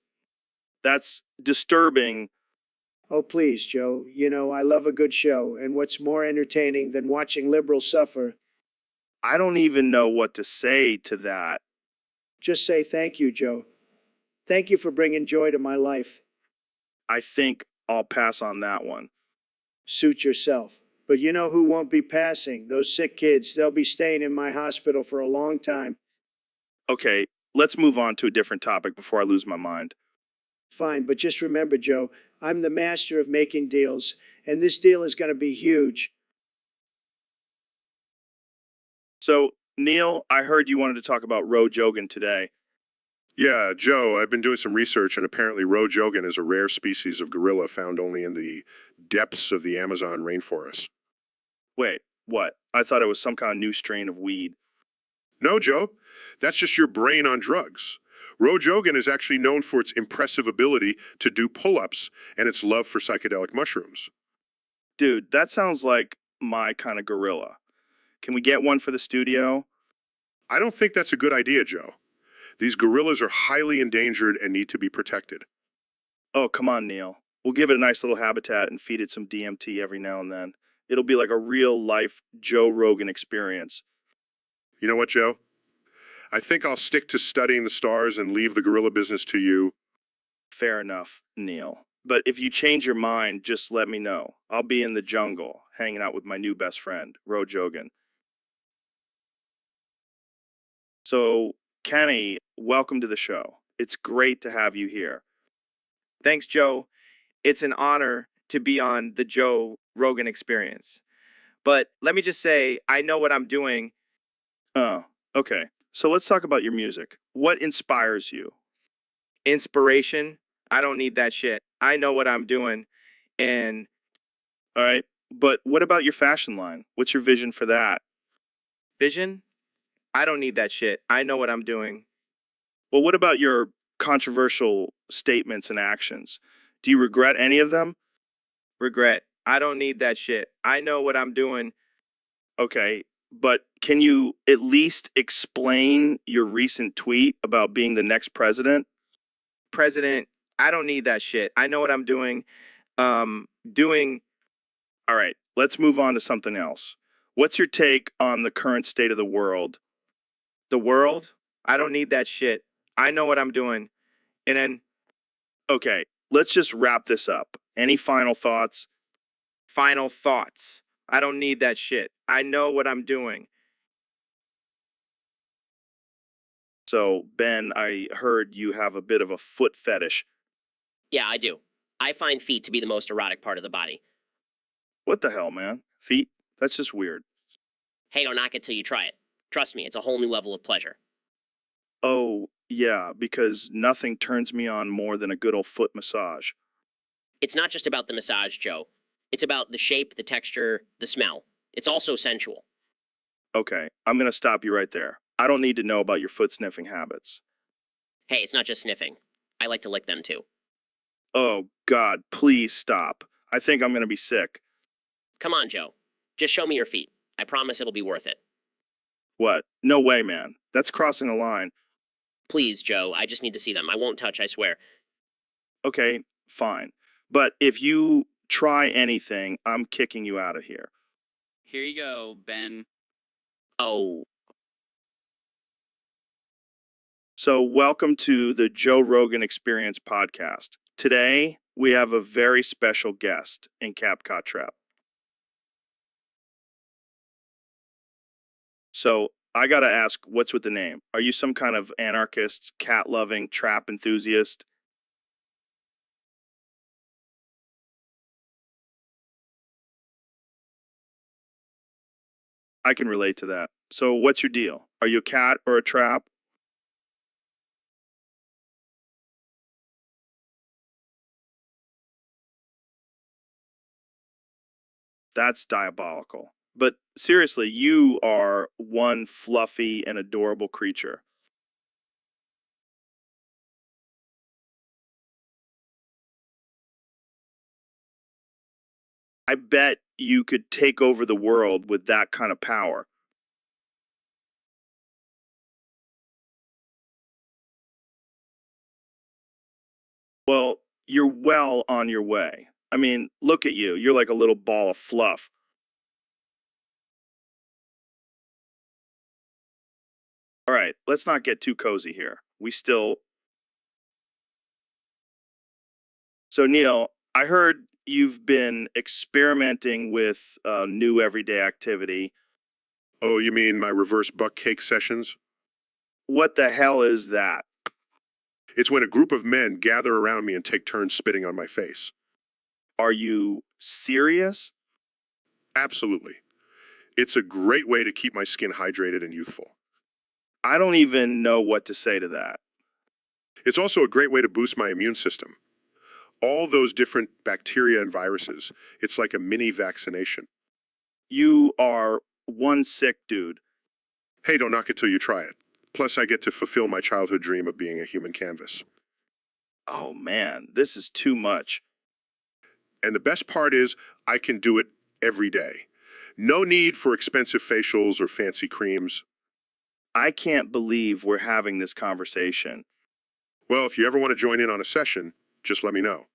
That's disturbing. Oh, please, Joe. You know, I love a good show, and what's more entertaining than watching liberals suffer? I don't even know what to say to that. Just say thank you, Joe. Thank you for bringing joy to my life. I think I'll pass on that one. Suit yourself. But you know who won't be passing? Those sick kids. They'll be staying in my hospital for a long time. Okay, let's move on to a different topic before I lose my mind. Fine, but just remember, Joe, I'm the master of making deals, and this deal is going to be huge. So, Neil, I heard you wanted to talk about Jogan today. Yeah, Joe, I've been doing some research, and apparently Jogan is a rare species of gorilla found only in the depths of the Amazon rainforest. Wait, what? I thought it was some kind of new strain of weed. No, Joe, that's just your brain on drugs. Jogan is actually known for its impressive ability to do pull-ups and its love for psychedelic mushrooms. Dude, that sounds like my kind of gorilla. Can we get one for the studio? I don't think that's a good idea, Joe. These gorillas are highly endangered and need to be protected. Oh, come on, Neil. We'll give it a nice little habitat and feed it some DMT every now and then. It'll be like a real-life Joe Rogan experience. You know what, Joe? I think I'll stick to studying the stars and leave the gorilla business to you. Fair enough, Neil. But if you change your mind, just let me know. I'll be in the jungle, hanging out with my new best friend, Jogan. So, Kenny, welcome to the show. It's great to have you here. Thanks, Joe. It's an honor to be on the Joe Rogan Experience. But let me just say, I know what I'm doing. Oh, okay. So let's talk about your music. What inspires you? Inspiration, I don't need that shit. I know what I'm doing. And All right. But what about your fashion line? What's your vision for that? vision, I don't need that shit. I know what I'm doing. Well, what about your controversial statements and actions? Do you regret any of them? Regret, I don't need that shit. I know what I'm doing. Okay. But can you at least explain your recent tweet about being the next president? President, I don't need that shit. I know what I'm doing. Doing All right. Let's move on to something else. What's your take on the current state of the world? the world. I don't need that shit. I know what I'm doing. And then Okay. Let's just wrap this up. Any final thoughts? final thoughts. I don't need that shit. I know what I'm doing. So, Ben, I heard you have a bit of a foot fetish. Yeah, I do. I find feet to be the most erotic part of the body. What the hell, man? Feet? That's just weird. Hey, don't knock it till you try it. Trust me, it's a whole new level of pleasure. Oh, yeah, because nothing turns me on more than a good old foot massage. It's not just about the massage, Joe. It's about the shape, the texture, the smell. It's also sensual. Okay, I'm gonna stop you right there. I don't need to know about your foot sniffing habits. Hey, it's not just sniffing. I like to lick them too. Oh, God, please stop. I think I'm gonna be sick. Come on, Joe. Just show me your feet. I promise it'll be worth it. What? No way, man. That's crossing a line. Please, Joe, I just need to see them. I won't touch, I swear. Okay, fine. But if you try anything, I'm kicking you out of here. Here you go, Ben. Oh, So, welcome to the Joe Rogan Experience podcast. Today, we have a very special guest in Capcot Trap. So, I gotta ask, what's with the name? Are you some kind of anarchist, cat-loving, trap enthusiast? I can relate to that. So, what's your deal? Are you a cat or a trap? That's diabolical. But seriously, you are one fluffy and adorable creature. I bet you could take over the world with that kind of power. Well, you're well on your way. I mean, look at you. You're like a little ball of fluff. All right, let's not get too cozy here. So, Neil, I heard you've been experimenting with a new everyday activity. Oh, you mean my reverse buck cake sessions? What the hell is that? It's when a group of men gather around me and take turns spitting on my face. Are you serious? Absolutely. It's a great way to keep my skin hydrated and youthful. I don't even know what to say to that. It's also a great way to boost my immune system. All those different bacteria and viruses, it's like a mini vaccination. You are one sick dude. Hey, don't knock it till you try it. Plus, I get to fulfill my childhood dream of being a human canvas. Oh man, this is too much. And the best part is, I can do it every day. No need for expensive facials or fancy creams. I can't believe we're having this conversation. Well, if you ever want to join in on a session, just let me know.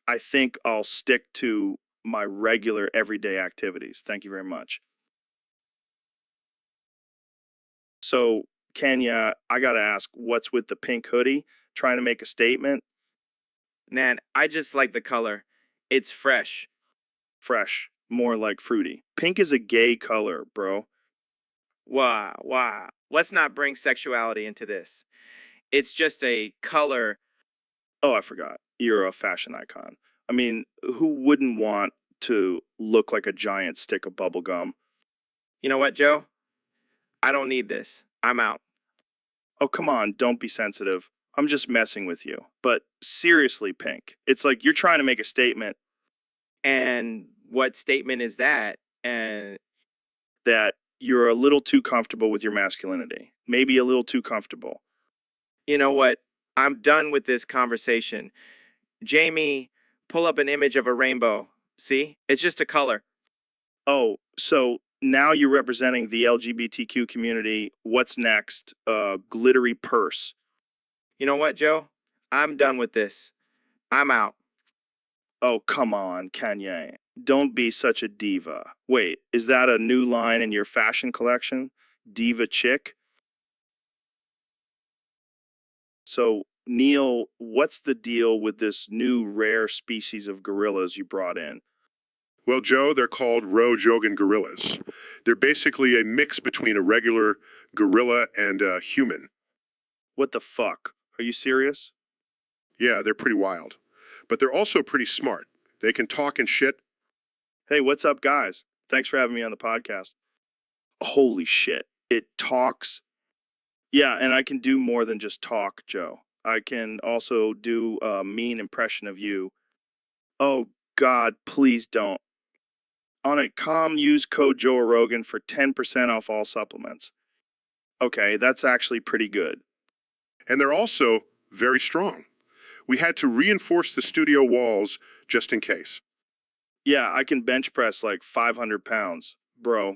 I think I'll stick to my regular everyday activities. Thank you very much. So, Kenya, I gotta ask, what's with the pink hoodie? Trying to make a statement? Man, I just like the color. It's fresh. Fresh, more like fruity. Pink is a gay color, bro. Wow. Let's not bring sexuality into this. It's just a color. Oh, I forgot. You're a fashion icon. I mean, who wouldn't want to look like a giant stick of bubble gum? You know what, Joe? I don't need this. I'm out. Oh, come on, don't be sensitive. I'm just messing with you. But seriously, Pink, it's like you're trying to make a statement And what statement is that? And that you're a little too comfortable with your masculinity. Maybe a little too comfortable. you know what? I'm done with this conversation. Jamie, pull up an image of a rainbow. See? It's just a color. Oh, so now you're representing the LGBTQ community. What's next? Glittery purse. You know what, Joe? I'm done with this. I'm out. Oh, come on, Kanye. Don't be such a diva. Wait, is that a new line in your fashion collection? Diva chick? So, Neil, what's the deal with this new rare species of gorillas you brought in? Well, Joe, they're called Jogan gorillas. They're basically a mix between a regular gorilla and a human. What the fuck? Are you serious? Yeah, they're pretty wild. But they're also pretty smart. They can talk and shit. Hey, what's up, guys? Thanks for having me on the podcast. Holy shit. It talks. Yeah, and I can do more than just talk, Joe. I can also do a mean impression of you. Oh, God, please don't. On it, use code Joe Rogan for 10% off all supplements. Okay, that's actually pretty good. And they're also very strong. We had to reinforce the studio walls just in case. Yeah, I can bench press like 500 pounds. Bro,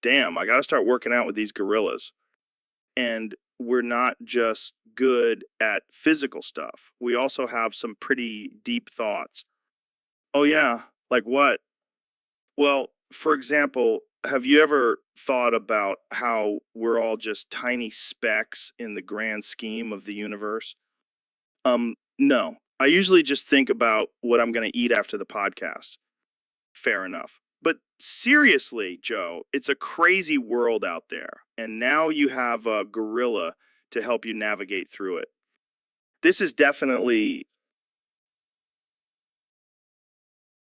damn, I gotta start working out with these gorillas. And we're not just good at physical stuff. We also have some pretty deep thoughts. Oh, yeah, like what? Well, for example, have you ever thought about how we're all just tiny specks in the grand scheme of the universe? No. I usually just think about what I'm going to eat after the podcast. Fair enough. But seriously, Joe, it's a crazy world out there. And now you have a gorilla to help you navigate through it. This is definitely.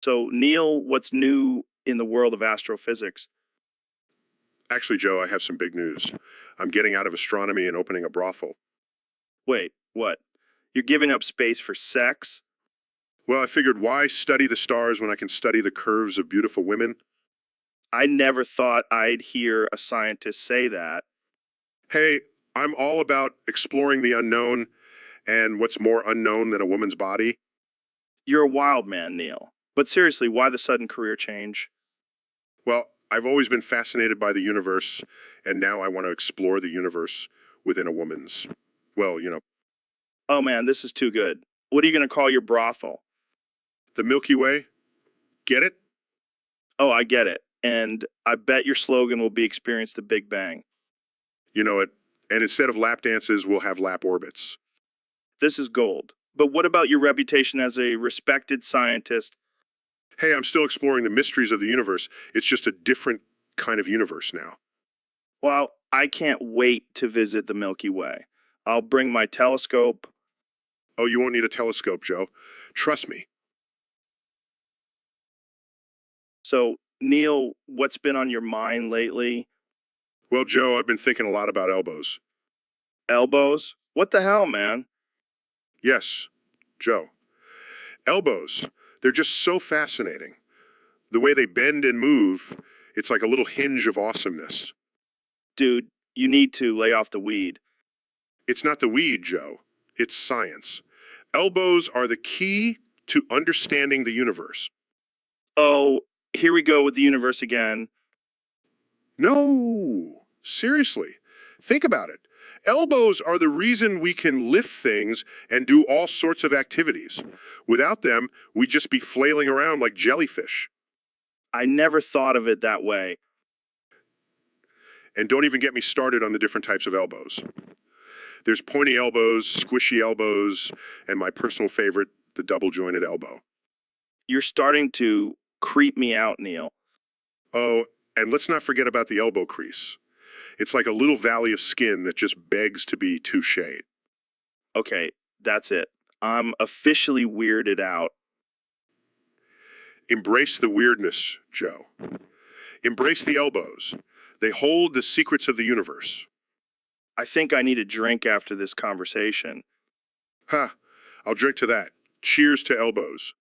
So, Neil, what's new in the world of astrophysics? Actually, Joe, I have some big news. I'm getting out of astronomy and opening a brothel. Wait, what? You're giving up space for sex? Well, I figured why study the stars when I can study the curves of beautiful women? I never thought I'd hear a scientist say that. Hey, I'm all about exploring the unknown, and what's more unknown than a woman's body? You're a wild man, Neil. But seriously, why the sudden career change? Well, I've always been fascinated by the universe, and now I want to explore the universe within a woman's. Well, Oh man, this is too good. What are you going to call your brothel? The Milky Way? Get it? Oh, I get it. And I bet your slogan will be experience the Big Bang. You know it. And instead of lap dances, we'll have lap orbits. This is gold. But what about your reputation as a respected scientist? Hey, I'm still exploring the mysteries of the universe. It's just a different kind of universe now. Well, I can't wait to visit the Milky Way. I'll bring my telescope. Oh, you won't need a telescope, Joe. Trust me. So, Neil, what's been on your mind lately? Well, Joe, I've been thinking a lot about elbows. Elbows? What the hell, man? Yes, Joe. Elbows. They're just so fascinating. The way they bend and move, it's like a little hinge of awesomeness. Dude, you need to lay off the weed. It's not the weed, Joe. It's science. Elbows are the key to understanding the universe. Oh, here we go with the universe again. No, seriously. Think about it. Elbows are the reason we can lift things and do all sorts of activities. Without them, we'd just be flailing around like jellyfish. I never thought of it that way. And don't even get me started on the different types of elbows. There's pointy elbows, squishy elbows, and my personal favorite, the double-jointed elbow. You're starting to creep me out, Neil. Oh, and let's not forget about the elbow crease. It's like a little valley of skin that just begs to be toucheed. Okay, that's it. I'm officially weirded out. Embrace the weirdness, Joe. Embrace the elbows. They hold the secrets of the universe. I think I need a drink after this conversation. Ha! I'll drink to that. Cheers to elbows.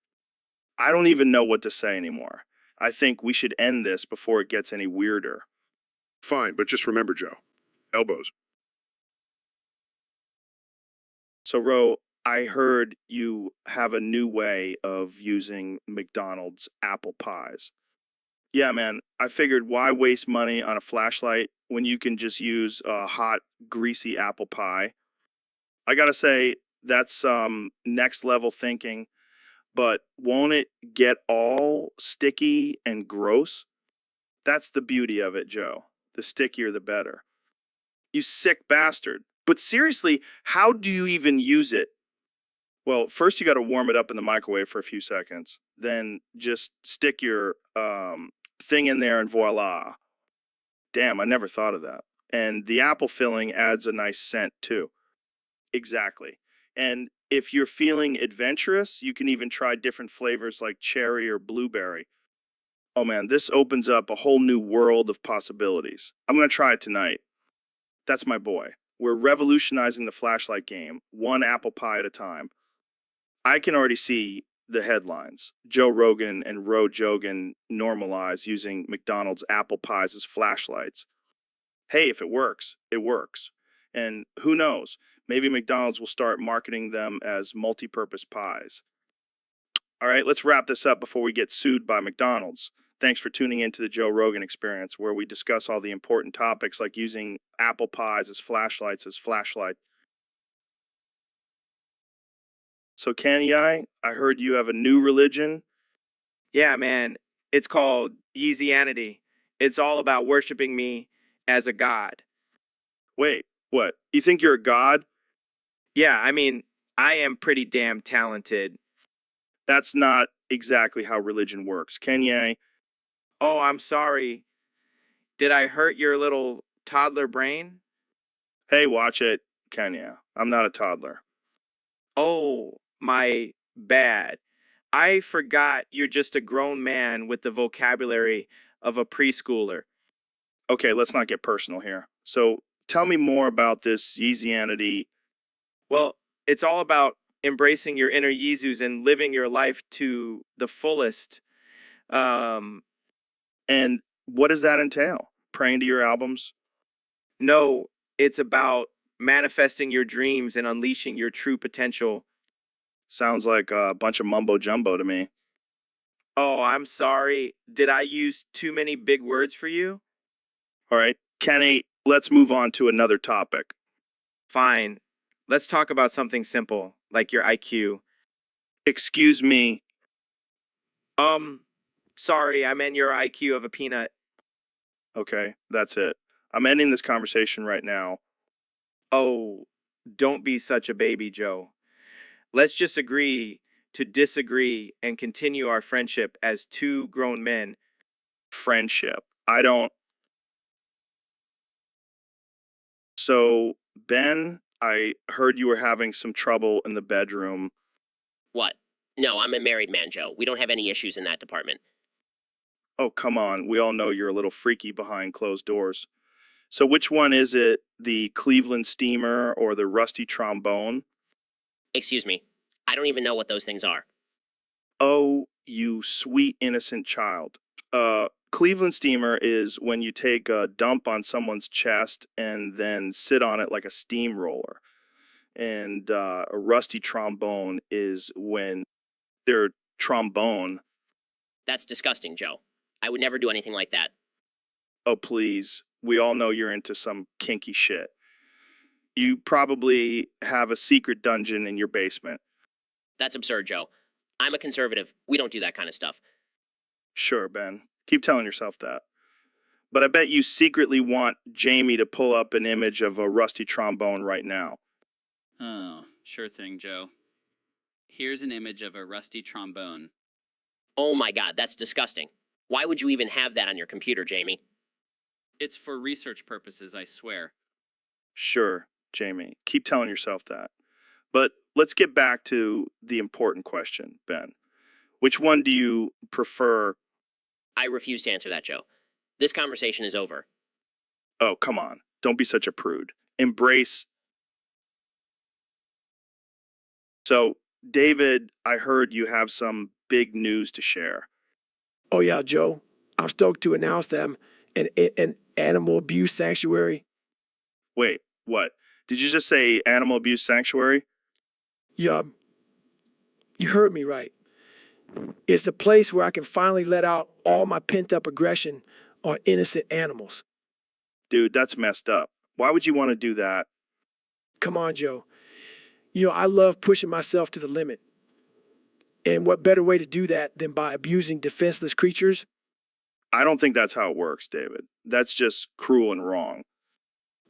I don't even know what to say anymore. I think we should end this before it gets any weirder. Fine, but just remember, Joe. Elbows. So, Ro, I heard you have a new way of using McDonald's apple pies. Yeah, man, I figured why waste money on a flashlight when you can just use a hot, greasy apple pie? I gotta say, that's next level thinking, but won't it get all sticky and gross? That's the beauty of it, Joe. The stickier, the better. You sick bastard. But seriously, how do you even use it? Well, first you got to warm it up in the microwave for a few seconds. Then just stick your thing in there and voila. Damn, I never thought of that. And the apple filling adds a nice scent too. Exactly. And if you're feeling adventurous, you can even try different flavors like cherry or blueberry. Oh man, this opens up a whole new world of possibilities. I'm going to try it tonight. That's my boy. We're revolutionizing the flashlight game, one apple pie at a time. I can already see the headlines. Joe Rogan and Ro Jogan normalize using McDonald's apple pies as flashlights. Hey, if it works, it works. And who knows, maybe McDonald's will start marketing them as multi-purpose pies. All right, let's wrap this up before we get sued by McDonald's. Thanks for tuning in to the Joe Rogan Experience, where we discuss all the important topics like using apple pies as flashlight. So, Kenny, I heard you have a new religion. Yeah, man. It's called Yeezianity. It's all about worshiping me as a god. Wait, what? You think you're a god? Yeah, I mean, I am pretty damn talented. That's not exactly how religion works. Kanye, Oh, I'm sorry. Did I hurt your little toddler brain? hey, watch it. Kenya, I'm not a toddler. Oh, my bad. I forgot you're just a grown man with the vocabulary of a preschooler. Okay, let's not get personal here. So, tell me more about this Yeezianity. Well, it's all about embracing your inner Yeezus and living your life to the fullest. Um, And what does that entail? Praying to your albums? no, it's about manifesting your dreams and unleashing your true potential. Sounds like a bunch of mumbo jumbo to me. Oh, I'm sorry. Did I use too many big words for you? All right, Kenny, let's move on to another topic. Fine. Let's talk about something simple, like your IQ. Excuse me. Sorry, I meant your IQ of a peanut. Okay, that's it. I'm ending this conversation right now. Oh, don't be such a baby, Joe. Let's just agree to disagree and continue our friendship as two grown men. Friendship. I don't. So, Ben, I heard you were having some trouble in the bedroom. What? No, I'm a married man, Joe. We don't have any issues in that department. Oh, come on. We all know you're a little freaky behind closed doors. So, which one is it? The Cleveland Steamer or the Rusty Trombone? Excuse me. I don't even know what those things are. Oh, you sweet innocent child. Cleveland Steamer is when you take a dump on someone's chest and then sit on it like a steamroller. And a rusty trombone is when their trombone. That's disgusting, Joe. I would never do anything like that. Oh, please. We all know you're into some kinky shit. You probably have a secret dungeon in your basement. That's absurd, Joe. I'm a conservative. We don't do that kind of stuff. Sure, Ben. Keep telling yourself that. But I bet you secretly want Jamie to pull up an image of a rusty trombone right now. Oh, sure thing, Joe. Here's an image of a rusty trombone. Oh my god, that's disgusting. Why would you even have that on your computer, Jamie? It's for research purposes, I swear. Sure, Jamie. Keep telling yourself that. But let's get back to the important question, Ben. Which one do you prefer? I refuse to answer that, Joe. This conversation is over. Oh, come on. Don't be such a prude. Embrace. So, David, I heard you have some big news to share. Oh, yeah, Joe. I'm stoked to announce them an animal abuse sanctuary. Wait, what? Did you just say animal abuse sanctuary? Yeah, you heard me right. It's a place where I can finally let out all my pent up aggression on innocent animals. Dude, that's messed up. Why would you want to do that? Come on, Joe. I love pushing myself to the limit. And what better way to do that than by abusing defenseless creatures? I don't think that's how it works, David. That's just cruel and wrong.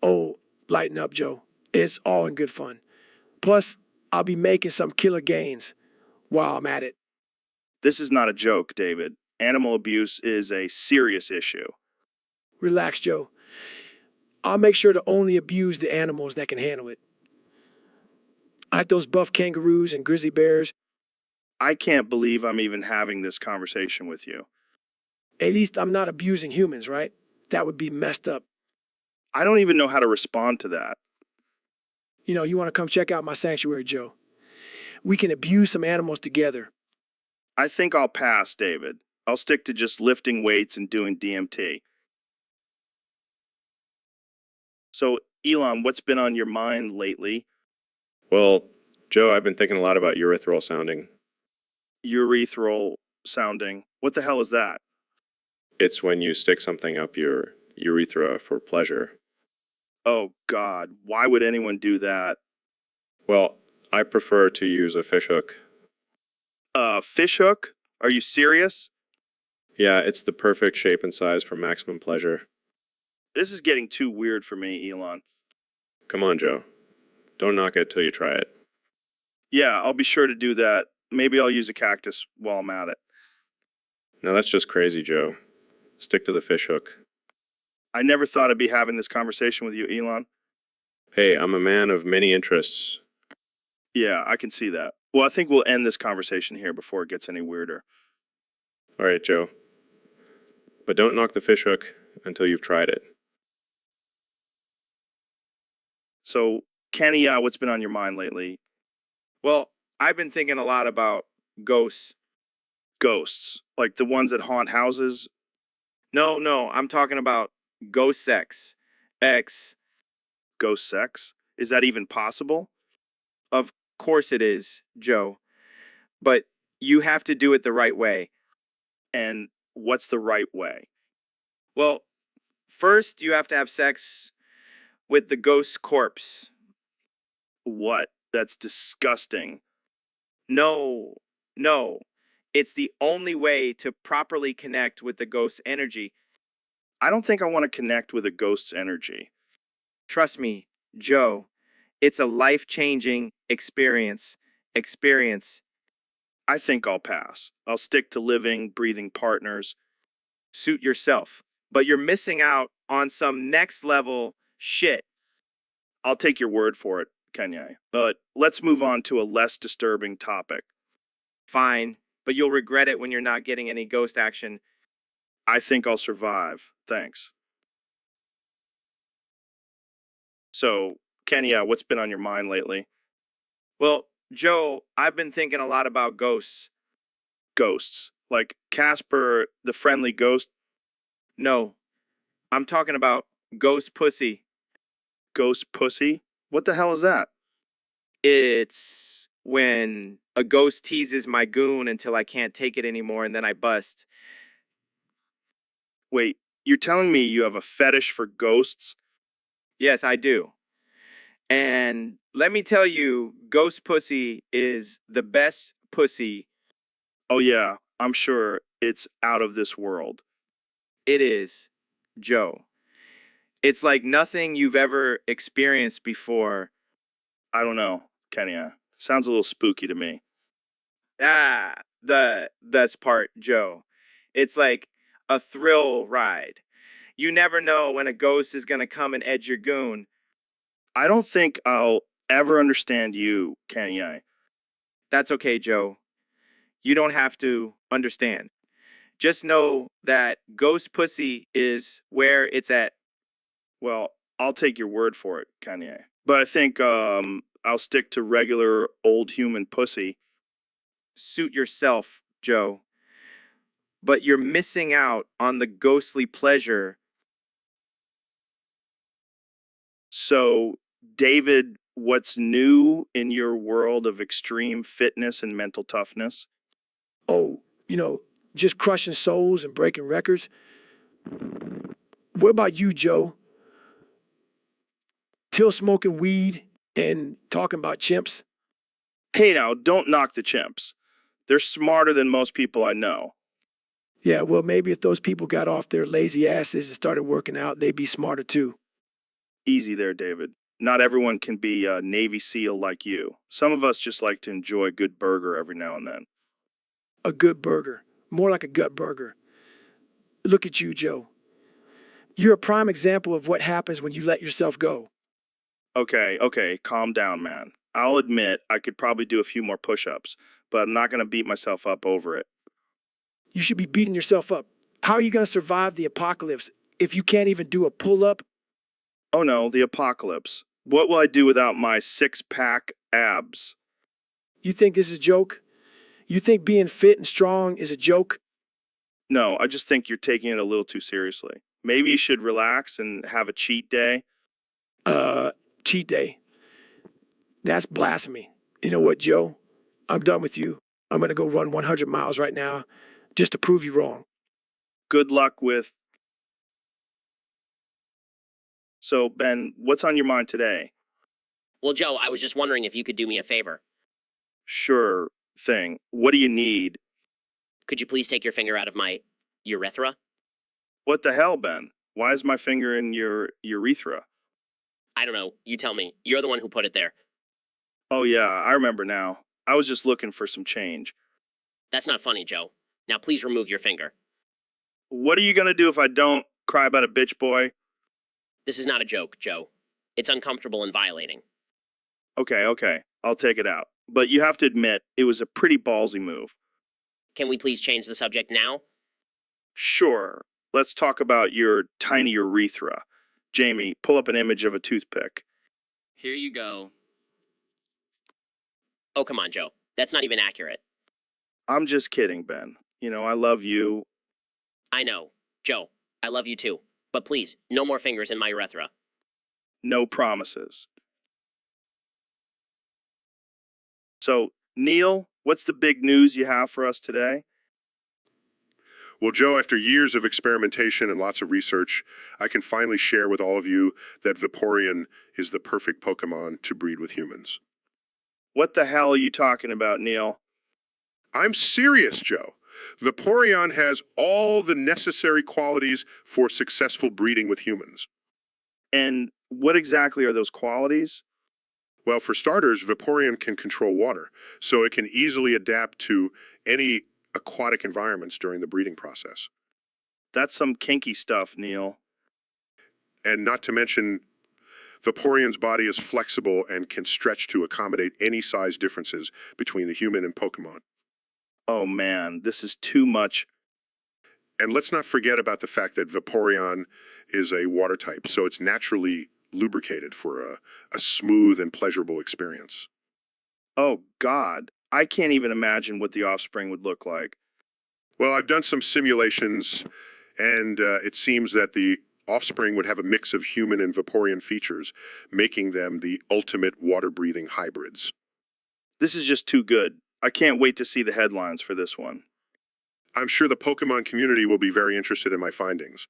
Oh, lighten up, Joe. It's all in good fun. Plus, I'll be making some killer gains while I'm at it. This is not a joke, David. Animal abuse is a serious issue. Relax, Joe. I'll make sure to only abuse the animals that can handle it. Like those buff kangaroos and grizzly bears. I can't believe I'm even having this conversation with you. At least I'm not abusing humans, right? That would be messed up. I don't even know how to respond to that. You want to come check out my sanctuary, Joe? We can abuse some animals together. I think I'll pass, David. I'll stick to just lifting weights and doing DMT. So, Elon, what's been on your mind lately? Well, Joe, I've been thinking a lot about urethral sounding. Urethral sounding. What the hell is that? It's when you stick something up your urethra for pleasure. Oh, God. Why would anyone do that? Well, I prefer to use a fishhook. Fishhook? Are you serious? Yeah, it's the perfect shape and size for maximum pleasure. This is getting too weird for me, Elon. Come on, Joe. Don't knock it till you try it. Yeah, I'll be sure to do that. Maybe I'll use a cactus while I'm at it. Now that's just crazy, Joe. Stick to the fishhook. I never thought I'd be having this conversation with you, Elon. Hey, I'm a man of many interests. Yeah, I can see that. Well, I think we'll end this conversation here before it gets any weirder. All right, Joe. But don't knock the fishhook until you've tried it. So, Kenny, what's been on your mind lately? Well, I've been thinking a lot about ghosts. Ghosts. Like the ones that haunt houses? No, I'm talking about ghost sex. X. Ghost sex? Is that even possible? Of course it is, Joe. But you have to do it the right way. And what's the right way? Well, first you have to have sex with the ghost's corpse. What? That's disgusting. No, No, it's the only way to properly connect with the ghost's energy. I don't think I want to connect with a ghost's energy. Trust me, Joe, it's a life-changing experience. I think I'll pass. I'll stick to living, breathing partners. Suit yourself. But you're missing out on some next level shit. I'll take your word for it, Kenya. But let's move on to a less disturbing topic. Fine, but you'll regret it when you're not getting any ghost action. I think I'll survive. Thanks. So, Kenya, what's been on your mind lately? Well, Joe, I've been thinking a lot about ghosts. Ghosts. Like Casper, the friendly ghost. No, I'm talking about ghost pussy. Ghost pussy? What the hell is that? It's when a ghost teases my goon until I can't take it anymore and then I bust. Wait, you're telling me you have a fetish for ghosts? Yes, I do. And let me tell you, ghost pussy is the best pussy. Oh, yeah, I'm sure it's out of this world. It is, Joe. It's like nothing you've ever experienced before. I don't know, Kenya. Sounds a little spooky to me. The best part, Joe. It's like a thrill ride. You never know when a ghost is going to come and edge your goon. I don't think I'll ever understand you, Kenya. That's okay, Joe. You don't have to understand. Just know that ghost pussy is where it's at. Well, I'll take your word for it, Kenya. But I think I'll stick to regular old human pussy. Suit yourself, Joe. But you're missing out on the ghostly pleasure. So, David, what's new in your world of extreme fitness and mental toughness? Oh, just crushing souls and breaking records. What about you, Joe? Till smoking weed and talking about chimps? Hey now, don't knock the chimps. They're smarter than most people I know. Yeah, well, maybe if those people got off their lazy asses and started working out, they'd be smarter too. Easy there, David. Not everyone can be a Navy SEAL like you. Some of us just like to enjoy a good burger every now and then. A good burger, more like a gut burger. Look at you, Joe. You're a prime example of what happens when you let yourself go. Okay, calm down, man. I'll admit I could probably do a few more push-ups, but I'm not going to beat myself up over it. You should be beating yourself up. How are you going to survive the apocalypse if you can't even do a pull-up? Oh no, the apocalypse. What will I do without my six-pack abs? You think this is a joke? You think being fit and strong is a joke? No, I just think you're taking it a little too seriously. Maybe you should relax and have a cheat day. Cheat day. That's blasphemy. You know what, Joe? I'm done with you. I'm going to go run 100 miles right now just to prove you wrong. Good luck with... So, Ben, what's on your mind today? Well, Joe, I was just wondering if you could do me a favor. Sure thing. What do you need? Could you please take your finger out of my urethra? What the hell, Ben? Why is my finger in your urethra? I don't know. You tell me. You're the one who put it there. Oh yeah, I remember now. I was just looking for some change. That's not funny, Joe. Now please remove your finger. What are you gonna do if I don't cry about a bitch boy? This is not a joke, Joe. It's uncomfortable and violating. Okay, I'll take it out. But you have to admit, it was a pretty ballsy move. Can we please change the subject now? Sure. Let's talk about your tiny urethra. Jamie, pull up an image of a toothpick. Here you go. Oh, come on, Joe. That's not even accurate. I'm just kidding, Ben. I love you. I know. Joe, I love you too. But please, no more fingers in my urethra. No promises. So, Neil, what's the big news you have for us today? Well, Joe, after years of experimentation and lots of research, I can finally share with all of you that Vaporeon is the perfect Pokemon to breed with humans. What the hell are you talking about, Neil? I'm serious, Joe. Vaporeon has all the necessary qualities for successful breeding with humans. And what exactly are those qualities? Well, for starters, Vaporeon can control water, so it can easily adapt to any aquatic environments during the breeding process. That's some kinky stuff, Neil. And not to mention, Vaporeon's body is flexible and can stretch to accommodate any size differences between the human and Pokemon. Oh man, this is too much. And let's not forget about the fact that Vaporeon is a water type, so it's naturally lubricated for a smooth and pleasurable experience. Oh God, I can't even imagine what the offspring would look like. Well, I've done some simulations, and it seems that the offspring would have a mix of human and Vaporeon features, making them the ultimate water-breathing hybrids. This is just too good. I can't wait to see the headlines for this one. I'm sure the Pokemon community will be very interested in my findings.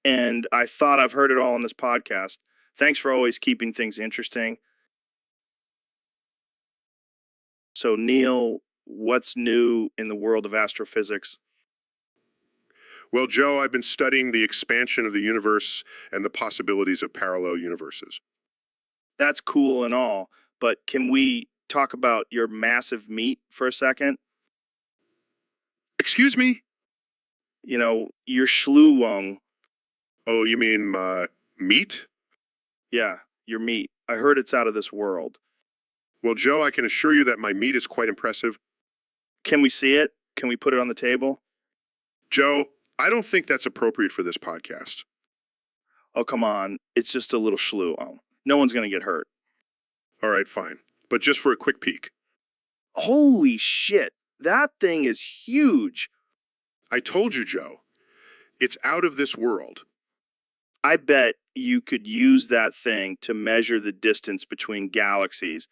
And I thought I've heard it all on this podcast. Thanks for always keeping things interesting. So, Neil, what's new in the world of astrophysics? Well, Joe, I've been studying the expansion of the universe and the possibilities of parallel universes. That's cool and all, but can we talk about your massive meat for a second? Excuse me? You know, your Schluwung. Oh, you mean meat? Yeah, your meat. I heard it's out of this world. Well, Joe, I can assure you that my meat is quite impressive. Can we see it? Can we put it on the table? Joe, I don't think that's appropriate for this podcast. Oh, come on. It's just a little Schluwung. No one's going to get hurt. All right, fine. But just for a quick peek. Holy shit. That thing is huge. I told you, Joe. It's out of this world. I bet you could use that thing to measure the distance between galaxies.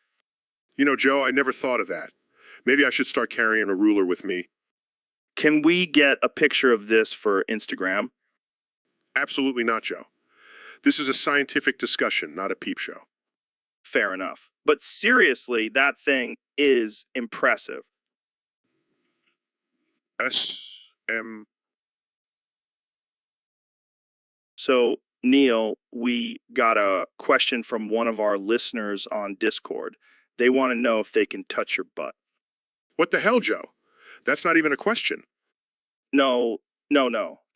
You know, Joe, I never thought of that. Maybe I should start carrying a ruler with me. Can we get a picture of this for Instagram? Absolutely not, Joe. This is a scientific discussion, not a peep show. Fair enough. But seriously, that thing is impressive. S.M. So, Neil, we got a question from one of our listeners on Discord. They want to know if they can touch your butt. What the hell, Joe? That's not even a question. No.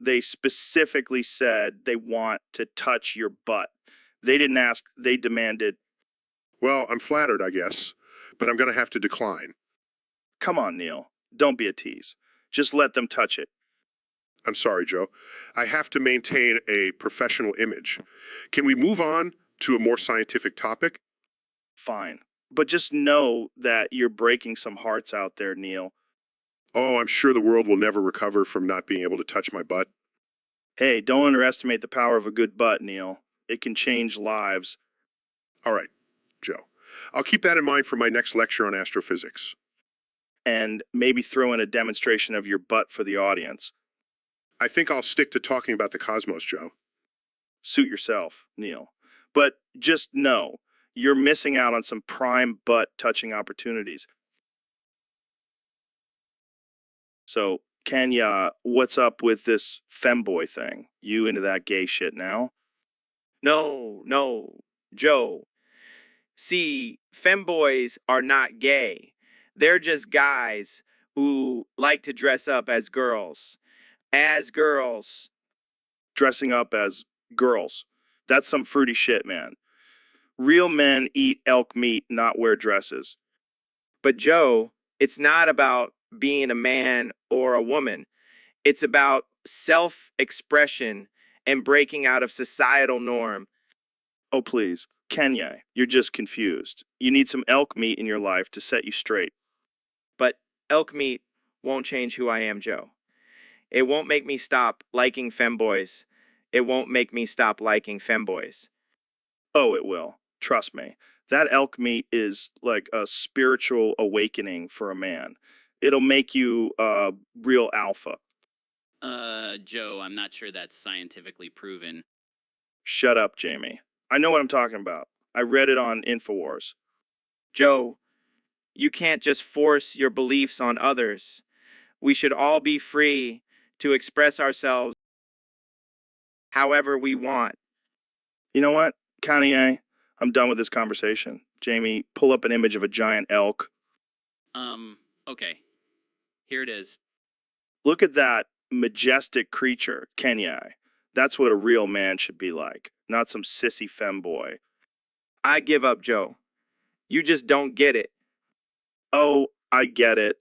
They specifically said they want to touch your butt. They didn't ask, they demanded. Well, I'm flattered, I guess, but I'm going to have to decline. Come on, Neil. Don't be a tease. Just let them touch it. I'm sorry, Joe. I have to maintain a professional image. Can we move on to a more scientific topic? Fine. But just know that you're breaking some hearts out there, Neil. Oh, I'm sure the world will never recover from not being able to touch my butt. Hey, don't underestimate the power of a good butt, Neil. It can change lives. All right, Joe. I'll keep that in mind for my next lecture on astrophysics. And maybe throw in a demonstration of your butt for the audience. I think I'll stick to talking about the cosmos, Joe. Suit yourself, Neil. But just know, you're missing out on some prime butt-touching opportunities. So, Kenya, what's up with this femboy thing? You into that gay shit now? No, Joe. See, femboys are not gay. They're just guys who like to dress up as girls. As girls. Dressing up as girls. That's some fruity shit, man. Real men eat elk meat, not wear dresses. But Joe, it's not about being a man or a woman. It's about self-expression and breaking out of societal norm. Oh, please. Kenya, you're just confused. You need some elk meat in your life to set you straight. But elk meat won't change who I am, Joe. It won't make me stop liking femboys. It won't make me stop liking femboys. Oh, it will. Trust me. That elk meat is like a spiritual awakening for a man. It'll make you a real alpha. Joe, I'm not sure that's scientifically proven. Shut up, Jamie. I know what I'm talking about. I read it on InfoWars. Joe, You can't just force your beliefs on others. We should all be free to express ourselves however we want. You know what, Kanye? I'm done with this conversation. Jamie, pull up an image of a giant elk. Okay. Here it is. Look at that majestic creature, Kanye. That's what a real man should be like, not some sissy femboy. I give up, Joe. You just don't get it. Oh, I get it.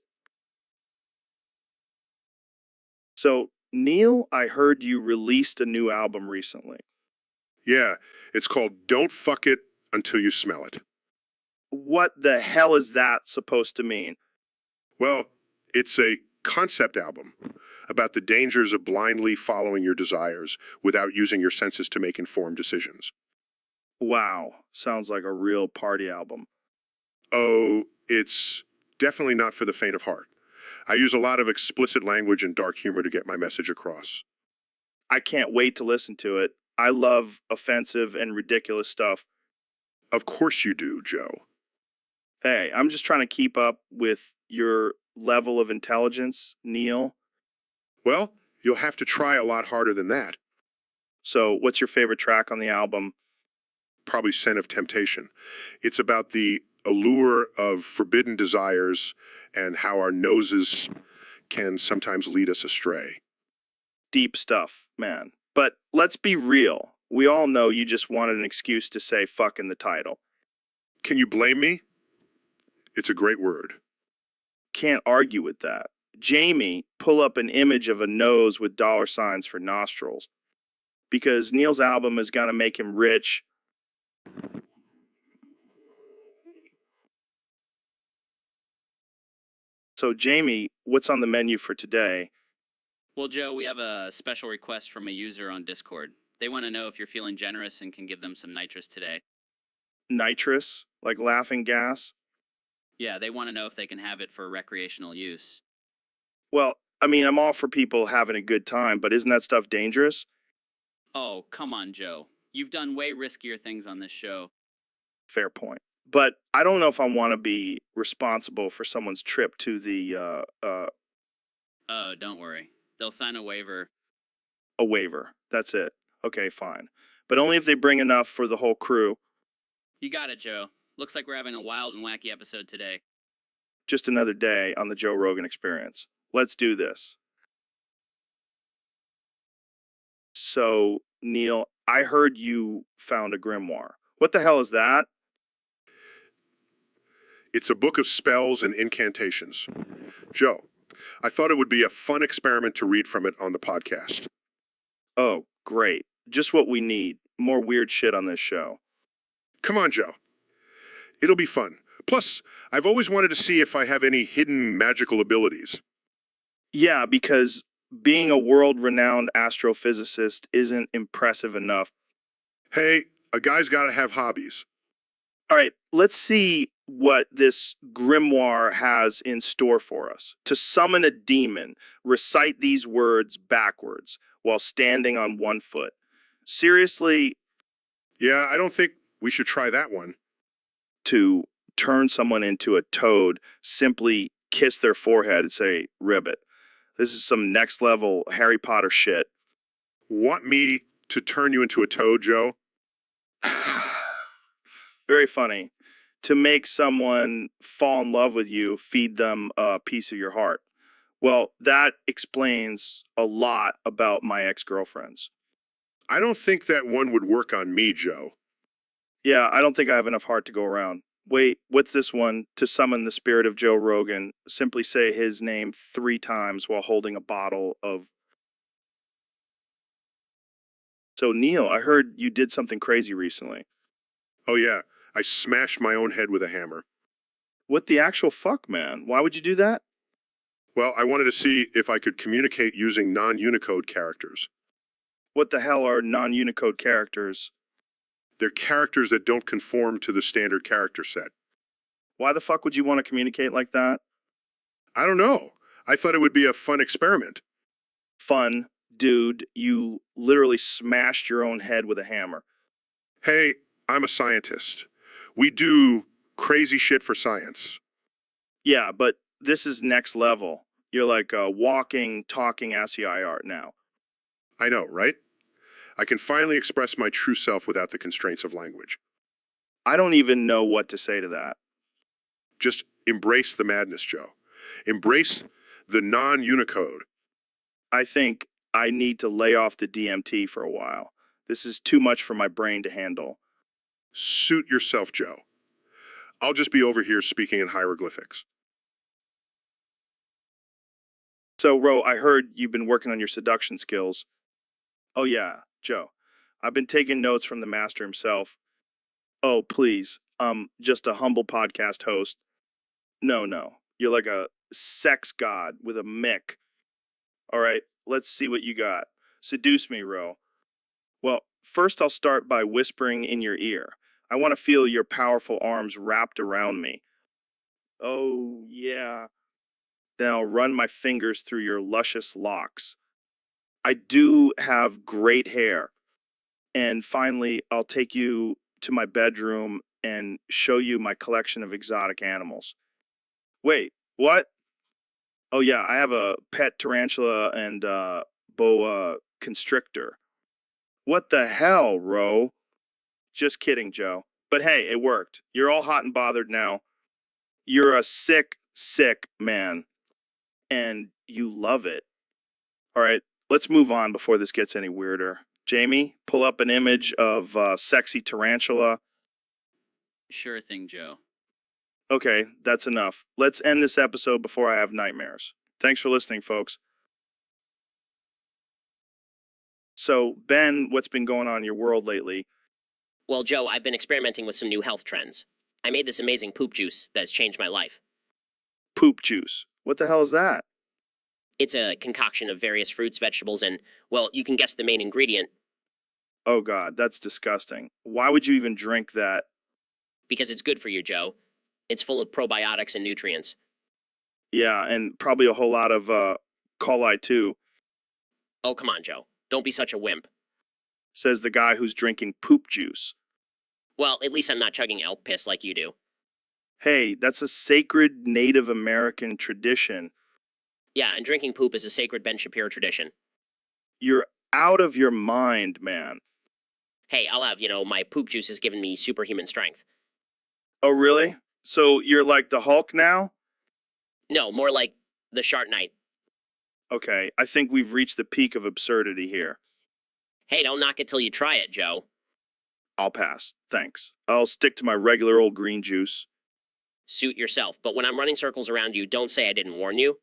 So, Neil, I heard you released a new album recently. Yeah, it's called Don't Fuck It Until You Smell It. What the hell is that supposed to mean? Well, it's a concept album about the dangers of blindly following your desires without using your senses to make informed decisions. Wow, sounds like a real party album. Oh, it's definitely not for the faint of heart. I use a lot of explicit language and dark humor to get my message across. I can't wait to listen to it. I love offensive and ridiculous stuff. Of course you do, Joe. Hey, I'm just trying to keep up with your level of intelligence, Neil. Well, you'll have to try a lot harder than that. So, what's your favorite track on the album? Probably Scent of Temptation. It's about the allure of forbidden desires and how our noses can sometimes lead us astray. Deep stuff, man. But let's be real. We all know you just wanted an excuse to say fuck in the title. Can you blame me? It's a great word. Can't argue with that. Jamie, pull up an image of a nose with dollar signs for nostrils. Because Neil's album is going to make him rich. So, Jamie, what's on the menu for today? Well, Joe, we have a special request from a user on Discord. They want to know if you're feeling generous and can give them some nitrous today. Nitrous? Like laughing gas? Yeah, they want to know if they can have it for recreational use. Well, I mean, I'm all for people having a good time, but isn't that stuff dangerous? Oh, come on, Joe. You've done way riskier things on this show. Fair point. But I don't know if I want to be responsible for someone's trip to the, Oh, don't worry. They'll sign a waiver. a waiver. That's it. Okay, fine. But only if they bring enough for the whole crew. You got it, Joe. Looks like we're having a wild and wacky episode today. Just another day on the Joe Rogan Experience. Let's do this. So, Neil, I heard you found a grimoire. What the hell is that? It's a book of spells and incantations. Joe, I thought it would be a fun experiment to read from it on the podcast. Oh, great. Just what we need. More weird shit on this show. Come on, Joe. It'll be fun. Plus, I've always wanted to see if I have any hidden magical abilities. Yeah, because being a world-renowned astrophysicist isn't impressive enough. Hey, a guy's got to have hobbies. All right, let's see what this grimoire has in store for us. To summon a demon, recite these words backwards while standing on one foot. Seriously, Yeah, I don't think we should try that one. to turn someone into a toad, simply kiss their forehead and say, ribbit. This is some next level Harry Potter shit. Want me to turn you into a toad, Joe? Very funny. To make someone fall in love with you, feed them a piece of your heart. Well, that explains a lot about my ex-girlfriends. I don't think that one would work on me, Joe. Yeah, I don't think I have enough heart to go around. Wait, what's this one? To summon the spirit of Joe Rogan, simply say his name 3 times while holding a bottle of... So, Neil, I heard you did something crazy recently. Oh, yeah, I smashed my own head with a hammer. What the actual fuck, man? Why would you do that? Well, I wanted to see if I could communicate using non-Unicode characters. What the hell are non-Unicode characters? They're characters that don't conform to the standard character set. Why the fuck would you want to communicate like that? I don't know. I thought it would be a fun experiment. Fun, dude, you literally smashed your own head with a hammer. Hey, I'm a scientist. We do crazy shit for science. Yeah, but this is next level. You're like a walking, talking SEI art now. I know, right? I can finally express my true self without the constraints of language. I don't even know what to say to that. Just embrace the madness, Joe. Embrace the non-Unicode. I think I need to lay off the DMT for a while. This is too much for my brain to handle. Suit yourself, Joe. I'll just be over here speaking in hieroglyphics. So, Ro, I heard you've been working on your seduction skills. Oh, yeah, Joe. I've been taking notes from the master himself. Oh, please. Just a humble podcast host. No. You're like a sex god with a mick. All right, let's see what you got. Seduce me, Ro. Well, first I'll start by whispering in your ear. I want to feel your powerful arms wrapped around me. Oh, yeah. Then I'll run my fingers through your luscious locks. I do have great hair. And finally, I'll take you to my bedroom and show you my collection of exotic animals. Wait, what? Oh, yeah, I have a pet tarantula and boa constrictor. What the hell, Ro? Just kidding, Joe. But hey, it worked. You're all hot and bothered now. You're a sick, sick man. And you love it. All right, let's move on before this gets any weirder. Jamie, pull up an image of sexy tarantula. Sure thing, Joe. Okay, that's enough. Let's end this episode before I have nightmares. Thanks for listening, folks. So, Ben, what's been going on in your world lately? Well, Joe, I've been experimenting with some new health trends. I made this amazing poop juice that has changed my life. Poop juice. What the hell is that? It's a concoction of various fruits, vegetables, and, well, you can guess the main ingredient. Oh, God, that's disgusting. Why would you even drink that? Because it's good for you, Joe. It's full of probiotics and nutrients. Yeah, and probably a whole lot of coli, too, Oh, come on, Joe. Don't be such a wimp. says the guy who's drinking poop juice. Well, at least I'm not chugging elk piss like you do. Hey, that's a sacred Native American tradition. Yeah, and drinking poop is a sacred Ben Shapiro tradition. You're out of your mind, man. Hey, I'll have, my poop juice has given me superhuman strength. Oh, really? So you're like the Hulk now? No, more like the Shark Knight. Okay, I think we've reached the peak of absurdity here. Hey, don't knock it till you try it, Joe. I'll pass. Thanks. I'll stick to my regular old green juice. Suit yourself, but when I'm running circles around you, don't say I didn't warn you.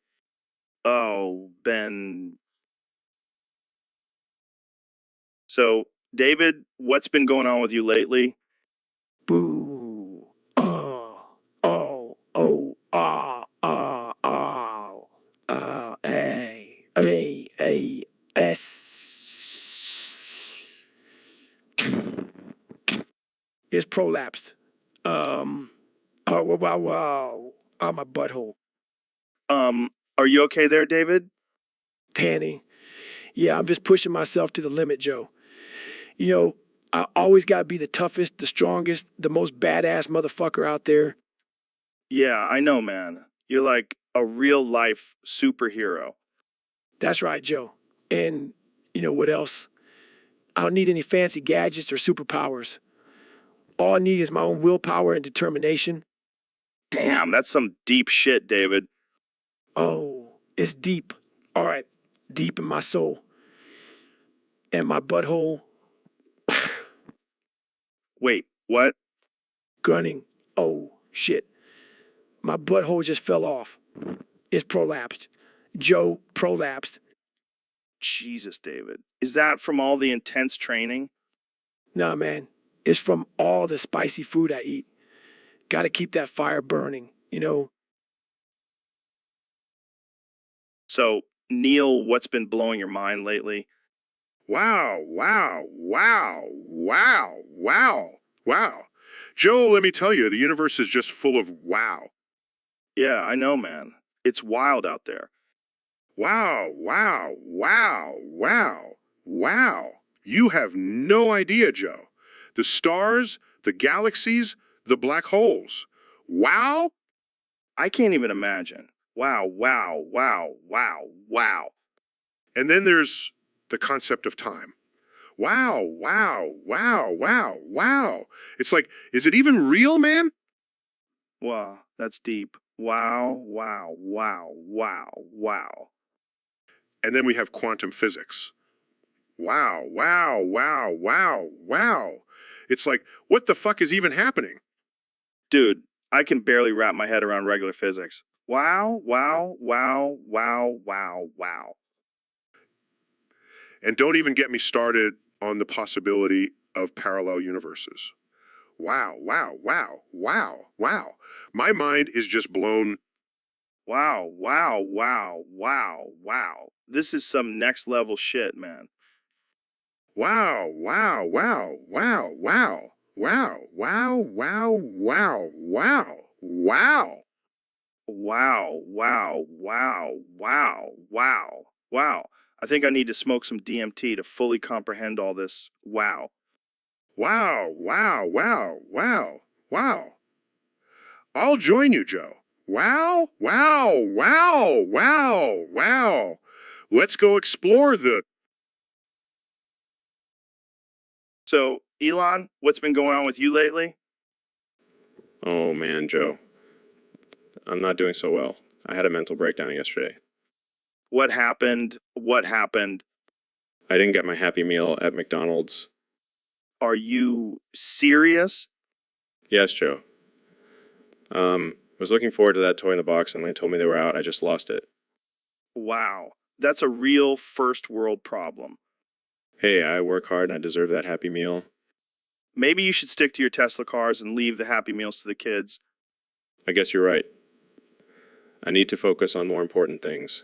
Oh, Ben. So, David, what's been going on with you lately? Boo. It's prolapsed. Wow. My butthole. Are you okay there, David? Tanny. Yeah, I'm just pushing myself to the limit, Joe. I always got to be the toughest, the strongest, the most badass motherfucker out there. Yeah, I know, man. You're like a real life superhero. That's right, Joe. And you know what else? I don't need any fancy gadgets or superpowers. All I need is my own willpower and determination. Damn, that's some deep shit, David. Oh, it's deep. All right, deep in my soul. And my butthole Wait, what? gunning. Oh, shit. My butthole just fell off. It's prolapsed. Joe prolapsed. Jesus, David. Is that from all the intense training? Nah, man. It's from all the spicy food I eat. Gotta keep that fire burning, So, Neil, what's been blowing your mind lately? Wow. Joe, let me tell you, the universe is just full of wow. Yeah, I know, man. It's wild out there. Wow. You have no idea, Joe. The stars, the galaxies, the black holes. Wow? I can't even imagine. Wow, wow, wow, wow, wow. And then there's the concept of time. Wow, wow, wow, wow, wow. It's like, is it even real, man? Wow, that's deep. Wow, wow, wow, wow, wow. And then we have quantum physics. Wow, wow, wow, wow, wow. It's like, what the fuck is even happening? Dude, I can barely wrap my head around regular physics. Wow, wow, wow, wow, wow, wow. And don't even get me started on the possibility of parallel universes. Wow, wow, wow, wow, wow. My mind is just blown. Wow, wow, wow, wow, wow. This is some next level shit, man. Wow, wow, wow, wow, wow, wow, wow, wow, wow, wow, wow. Wow, wow, wow, wow, wow, wow. I think I need to smoke some DMT to fully comprehend all this. Wow. Wow, wow, wow, wow, wow. I'll join you, Joe. Wow, wow, wow, wow, wow. Let's go explore the. So, Elon, what's been going on with you lately? Oh man, Joe. I'm not doing so well. I had a mental breakdown yesterday. What happened? What happened? I didn't get my Happy Meal at McDonald's. Are you serious? Yes, Joe. Was looking forward to that toy in the box, and when they told me they were out, I just lost it. Wow. That's a real first world problem. Hey, I work hard and I deserve that Happy Meal. Maybe you should stick to your Tesla cars and leave the Happy Meals to the kids. I guess you're right. I need to focus on more important things.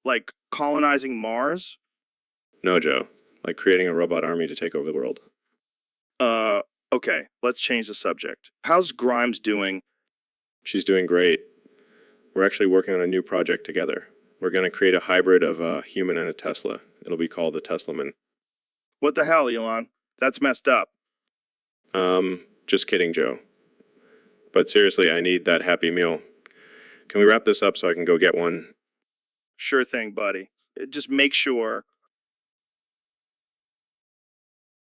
Like colonizing Mars? No, Joe. Like creating a robot army to take over the world. Okay, let's change the subject. How's Grimes doing? She's doing great. We're actually working on a new project together. We're going to create a hybrid of a human and a Tesla. It'll be called the Teslaman. What the hell, Elon? That's messed up. Just kidding, Joe. But seriously, I need that Happy Meal. Can we wrap this up so I can go get one? Sure thing, buddy. Just make sure.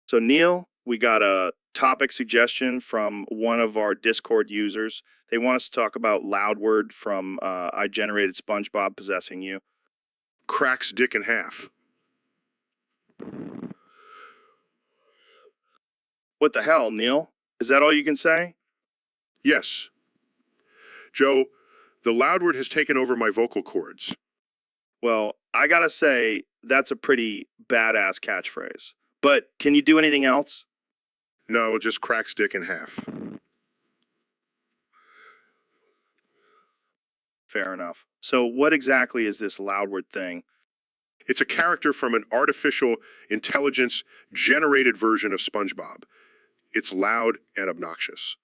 So, Neil, we got a topic suggestion from one of our Discord users. They want us to talk about Loudward from I Generated SpongeBob Possessing You. Cracks dick in half. What the hell, Neil? Is that all you can say? Yes. Joe, the loud word has taken over my vocal cords. Well, I gotta say, that's a pretty badass catchphrase. But can you do anything else? No, just cracks dick in half. Fair enough. So, what exactly is this Loudward thing? It's a character from an artificial intelligence generated version of SpongeBob. It's loud and obnoxious.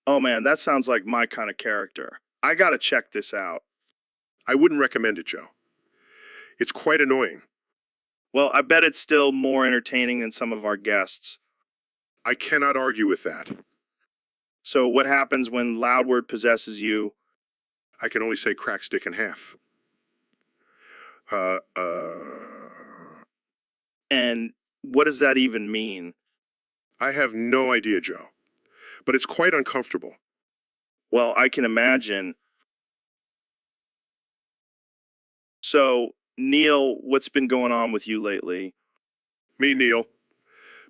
Oh man, that sounds like my kind of character. I gotta check this out. I wouldn't recommend it, Joe. It's quite annoying. Well, I bet it's still more entertaining than some of our guests. I cannot argue with that. So, what happens when Loudward possesses you? I can only say cracks dick in half. And what does that even mean? I have no idea, Joe. But it's quite uncomfortable. Well, I can imagine. So, Neil, what's been going on with you lately? Me, Neil.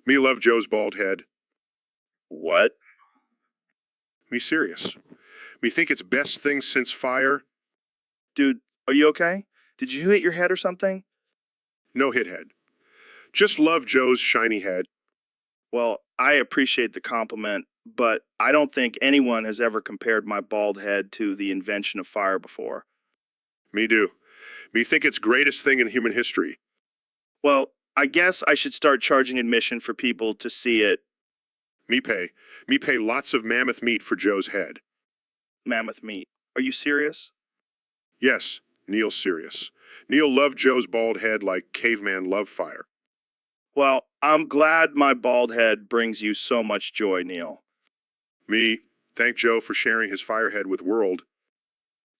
Me love Joe's bald head. What? Me serious. Me think it's best thing since fire. Dude, are you okay? Did you hit your head or something? No hit head. Just love Joe's shiny head. Well, I appreciate the compliment, but I don't think anyone has ever compared my bald head to the invention of fire before. Me do. Me think it's greatest thing in human history. Well, I guess I should start charging admission for people to see it. Me pay. Me pay lots of mammoth meat for Joe's head. Mammoth meat. Are you serious? Yes, Neil's serious. Neil loved Joe's bald head like caveman loved fire. Well, I'm glad my bald head brings you so much joy, Neil. Me thank Joe for sharing his fire head with world.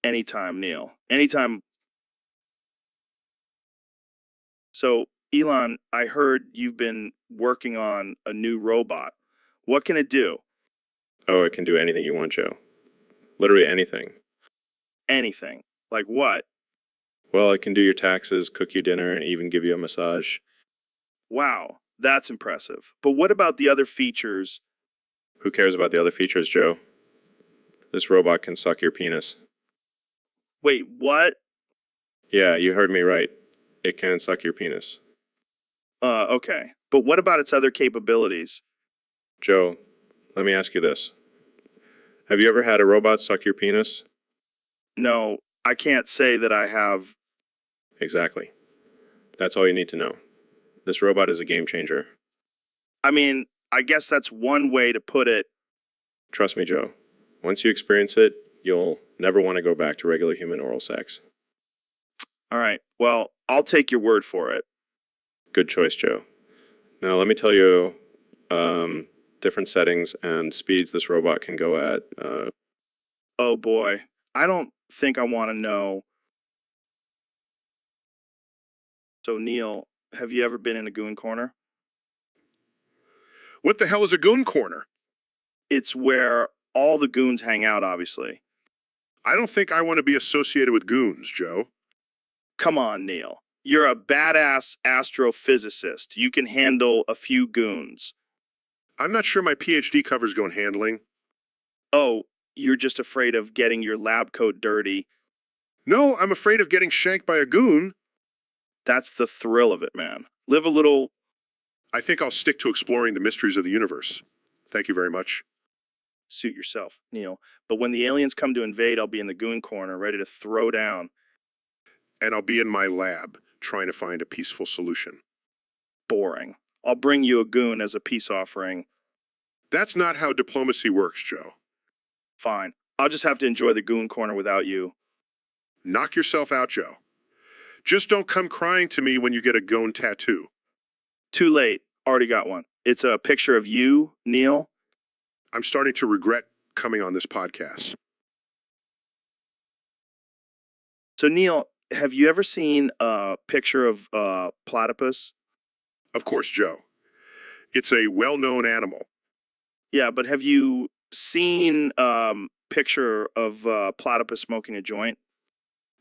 Anytime, Neil. Anytime. So, Elon, I heard you've been working on a new robot. What can it do? Oh, it can do anything you want, Joe. Literally anything. Anything. Like what? Well, it can do your taxes, cook you dinner, and even give you a massage. Wow, that's impressive. But what about the other features? Who cares about the other features, Joe? This robot can suck your penis. Wait, what? Yeah, you heard me right. It can suck your penis. Okay. But what about its other capabilities? Joe, let me ask you this. Have you ever had a robot suck your penis? No, I can't say that I have. Exactly. That's all you need to know. This robot is a game changer. I mean, I guess that's one way to put it. Trust me, Joe. Once you experience it, you'll never want to go back to regular human oral sex. All right. Well, I'll take your word for it. Good choice, Joe. Now, let me tell you different settings and speeds this robot can go at. Oh boy. I don't think I want to know. So, Neil, have you ever been in a goon corner? What the hell is a goon corner? It's where all the goons hang out, obviously. I don't think I want to be associated with goons, Joe. Come on, Neil. You're a badass astrophysicist. You can handle a few goons. I'm not sure my PhD covers gun handling. Oh, you're just afraid of getting your lab coat dirty. No, I'm afraid of getting shanked by a goon. That's the thrill of it, man. Live a little. I think I'll stick to exploring the mysteries of the universe. Thank you very much. Suit yourself, Neil. But when the aliens come to invade, I'll be in the goon corner, ready to throw down. And I'll be in my lab, trying to find a peaceful solution. Boring. I'll bring you a goon as a peace offering. That's not how diplomacy works, Joe. Fine. I'll just have to enjoy the goon corner without you. Knock yourself out, Joe. Just don't come crying to me when you get a goon tattoo. Too late. Already got one. It's a picture of you, Neil. I'm starting to regret coming on this podcast. So, Neil, have you ever seen a picture of platypus? Of course, Joe. It's a well-known animal. Yeah, but have you seen picture of platypus smoking a joint?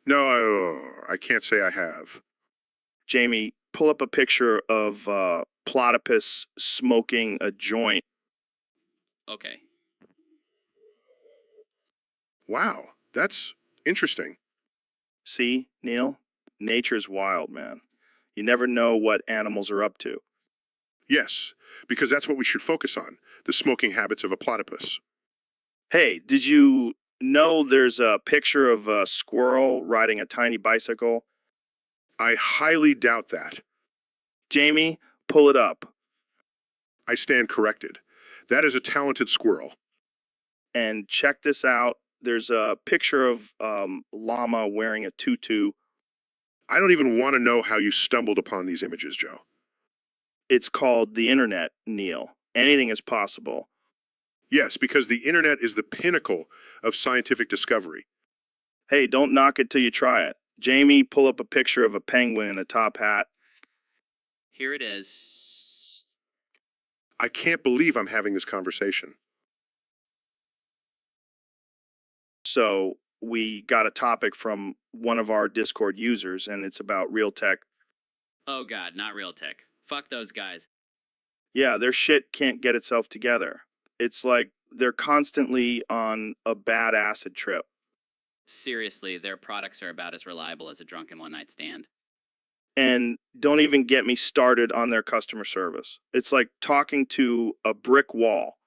No, I can't say I have. Jamie, pull up a picture of platypus smoking a joint. Okay. Wow, that's interesting. See, Neil? Nature's wild, man. You never know what animals are up to. Yes, because that's what we should focus on, the smoking habits of a platypus. Hey, did you know there's a picture of a squirrel riding a tiny bicycle? I highly doubt that. Jamie, pull it up. I stand corrected. That is a talented squirrel. And check this out. There's a picture of llama wearing a tutu. I don't even want to know how you stumbled upon these images, Joe. It's called the internet, Neil. Anything is possible. Yes, because the internet is the pinnacle of scientific discovery. Hey, don't knock it till you try it. Jamie, pull up a picture of a penguin in a top hat. Here it is. I can't believe I'm having this conversation. So we got a topic from one of our Discord users, and it's about real tech. Oh god, not real tech. Fuck those guys. Yeah, their shit can't get itself together. It's like they're constantly on a bad acid trip. Seriously, their products are about as reliable as a drunken one-night stand. And don't even get me started on their customer service. It's like talking to a brick wall.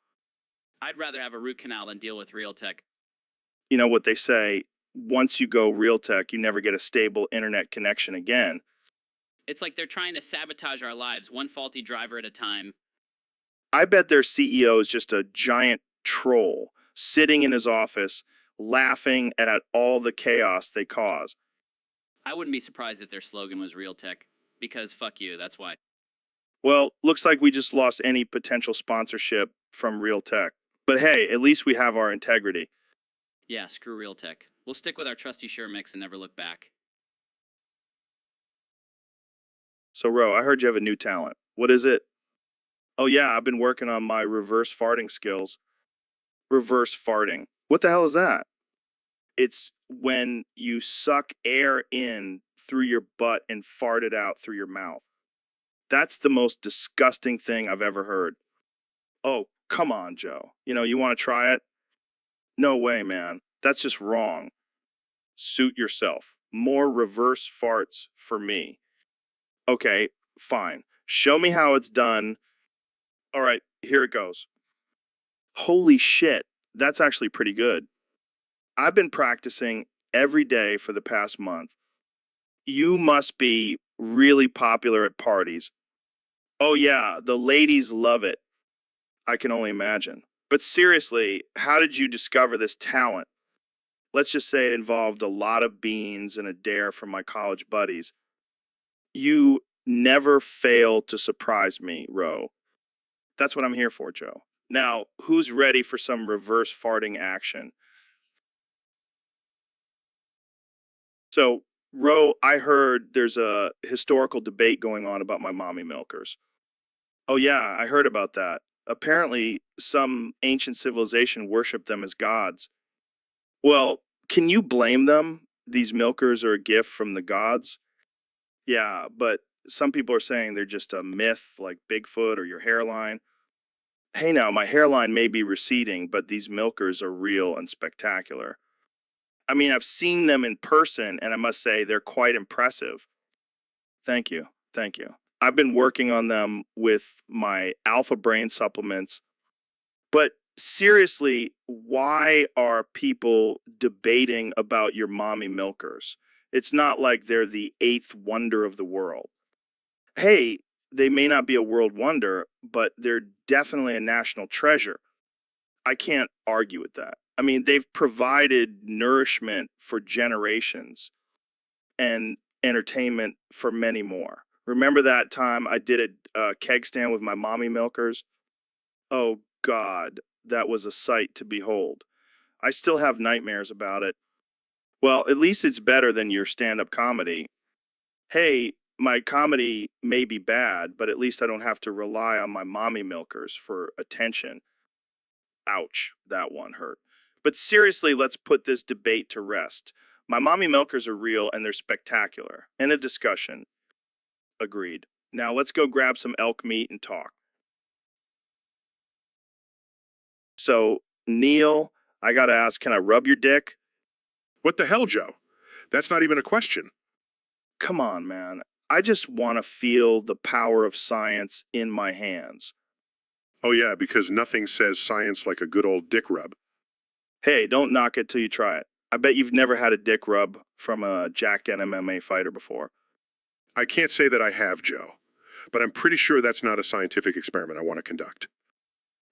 I'd rather have a root canal than deal with real tech. You know what they say, once you go real tech, you never get a stable internet connection again. It's like they're trying to sabotage our lives, one faulty driver at a time. I bet their CEO is just a giant troll sitting in his office laughing at all the chaos they cause. I wouldn't be surprised if their slogan was real tech. Because fuck you, that's why. Well, looks like we just lost any potential sponsorship from real tech. But hey, at least we have our integrity. Yeah, screw real tech. We'll stick with our trusty Sure mix and never look back. So, Ro, I heard you have a new talent. What is it? Oh, yeah, I've been working on my reverse farting skills. Reverse farting. What the hell is that? It's when you suck air in through your butt and fart it out through your mouth. That's the most disgusting thing I've ever heard. Oh, come on, Joe. You want to try it? No way, man. That's just wrong. Suit yourself. More reverse farts for me. Okay, fine. Show me how it's done. All right, here it goes. Holy shit, that's actually pretty good. I've been practicing every day for the past month. You must be really popular at parties. Oh, yeah, the ladies love it. I can only imagine. But seriously, how did you discover this talent? Let's just say it involved a lot of beans and a dare from my college buddies. You never fail to surprise me, Ro. That's what I'm here for, Joe. Now, who's ready for some reverse farting action? So, Ro, I heard there's a historical debate going on about my mommy milkers. Oh, yeah, I heard about that. Apparently, some ancient civilization worshiped them as gods. Well, can you blame them? These milkers are a gift from the gods? Yeah, but some people are saying they're just a myth like Bigfoot or your hairline. Hey, now, my hairline may be receding, but these milkers are real and spectacular. I mean, I've seen them in person, and I must say they're quite impressive. Thank you. Thank you. I've been working on them with my alpha brain supplements. But seriously, why are people debating about your mommy milkers? It's not like they're the eighth wonder of the world. Hey, they may not be a world wonder, but they're definitely a national treasure. I can't argue with that. I mean, they've provided nourishment for generations and entertainment for many more. Remember that time I did a keg stand with my mommy milkers? Oh, God, that was a sight to behold. I still have nightmares about it. Well, at least it's better than your stand up comedy. Hey, my comedy may be bad, but at least I don't have to rely on my mommy milkers for attention. Ouch, that one hurt. But seriously, let's put this debate to rest. My mommy milkers are real and they're spectacular. End of discussion. Agreed. Now let's go grab some elk meat and talk. So, Neil, I gotta ask, can I rub your dick? What the hell, Joe? That's not even a question. Come on, man. I just want to feel the power of science in my hands. Oh, yeah, because nothing says science like a good old dick rub. Hey, don't knock it till you try it. I bet you've never had a dick rub from a jacked MMA fighter before. I can't say that I have, Joe, but I'm pretty sure that's not a scientific experiment I want to conduct.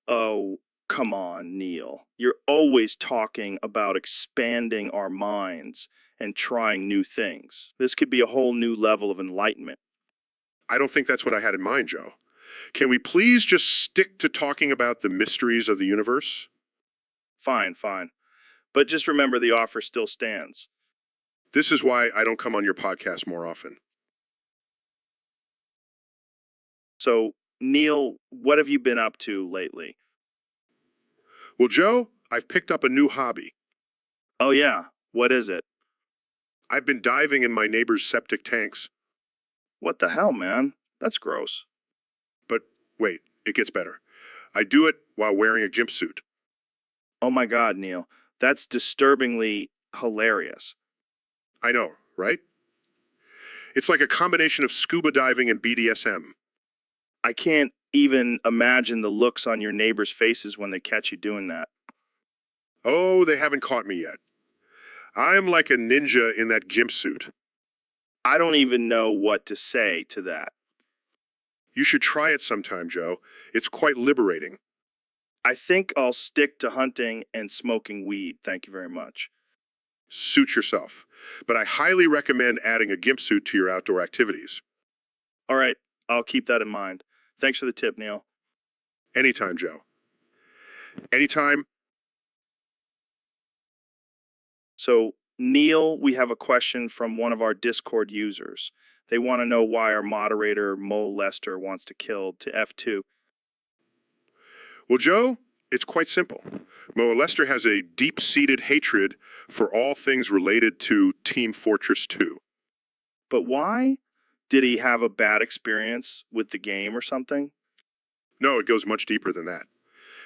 Oh, come on, Neil. You're always talking about expanding our minds and trying new things. This could be a whole new level of enlightenment. I don't think that's what I had in mind, Joe. Can we please just stick to talking about the mysteries of the universe? Fine, fine. But just remember the offer still stands. This is why I don't come on your podcast more often. So, Neil, what have you been up to lately? Well, Joe, I've picked up a new hobby. Oh, yeah. What is it? I've been diving in my neighbor's septic tanks. What the hell, man? That's gross. But wait, it gets better. I do it while wearing a gimp suit. Oh my God, Neil. That's disturbingly hilarious. I know, right? It's like a combination of scuba diving and BDSM. I can't even imagine the looks on your neighbors' faces when they catch you doing that. Oh, they haven't caught me yet. I'm like a ninja in that gimp suit. I don't even know what to say to that. You should try it sometime, Joe. It's quite liberating. I think I'll stick to hunting and smoking weed. Thank you very much. Suit yourself. But I highly recommend adding a gimp suit to your outdoor activities. All right, I'll keep that in mind. Thanks for the tip, Neil. Anytime, Joe. Anytime. So, Neil, we have a question from one of our Discord users. They want to know why our moderator, Mo Lester, wants to kill to F2. Well, Joe, it's quite simple. Mo Lester has a deep-seated hatred for all things related to Team Fortress 2. But why? Did he have a bad experience with the game or something? No, it goes much deeper than that.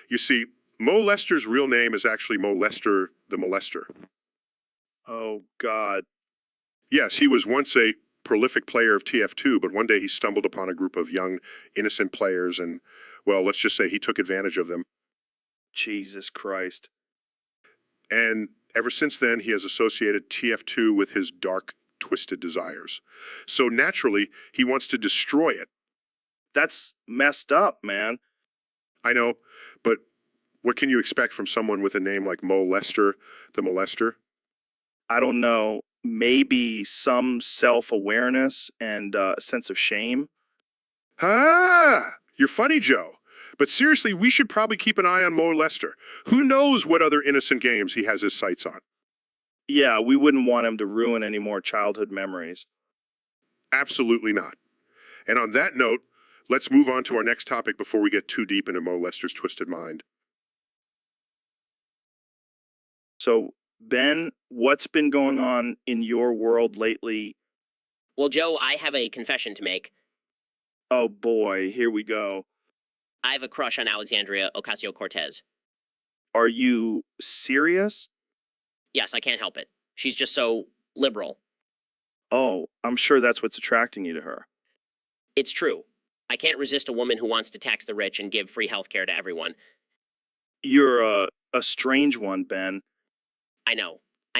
You see, Mo Lester's real name is actually Mo Lester the Molester. Oh, God. Yes, he was once a prolific player of TF2, but one day he stumbled upon a group of young, innocent players and, well, let's just say he took advantage of them. Jesus Christ. And ever since then, he has associated TF2 with his dark, twisted desires. So naturally, he wants to destroy it. That's messed up, man. I know, but what can you expect from someone with a name like Mo Lester the Molester? I don't know. Maybe some self-awareness and a sense of shame. Ah, you're funny, Joe. But seriously, we should probably keep an eye on Mo Lester. Who knows what other innocent games he has his sights on? Yeah, we wouldn't want him to ruin any more childhood memories. Absolutely not. And on that note, let's move on to our next topic before we get too deep into Mo Lester's twisted mind. So, Ben, what's been going on in your world lately? Well, Joe, I have a confession to make. Oh boy, here we go. I have a crush on Alexandria Ocasio-Cortez. Are you serious? Yes, I can't help it. She's just so liberal. Oh, I'm sure that's what's attracting you to her. It's true. I can't resist a woman who wants to tax the rich and give free healthcare to everyone. You're a strange one, Ben. I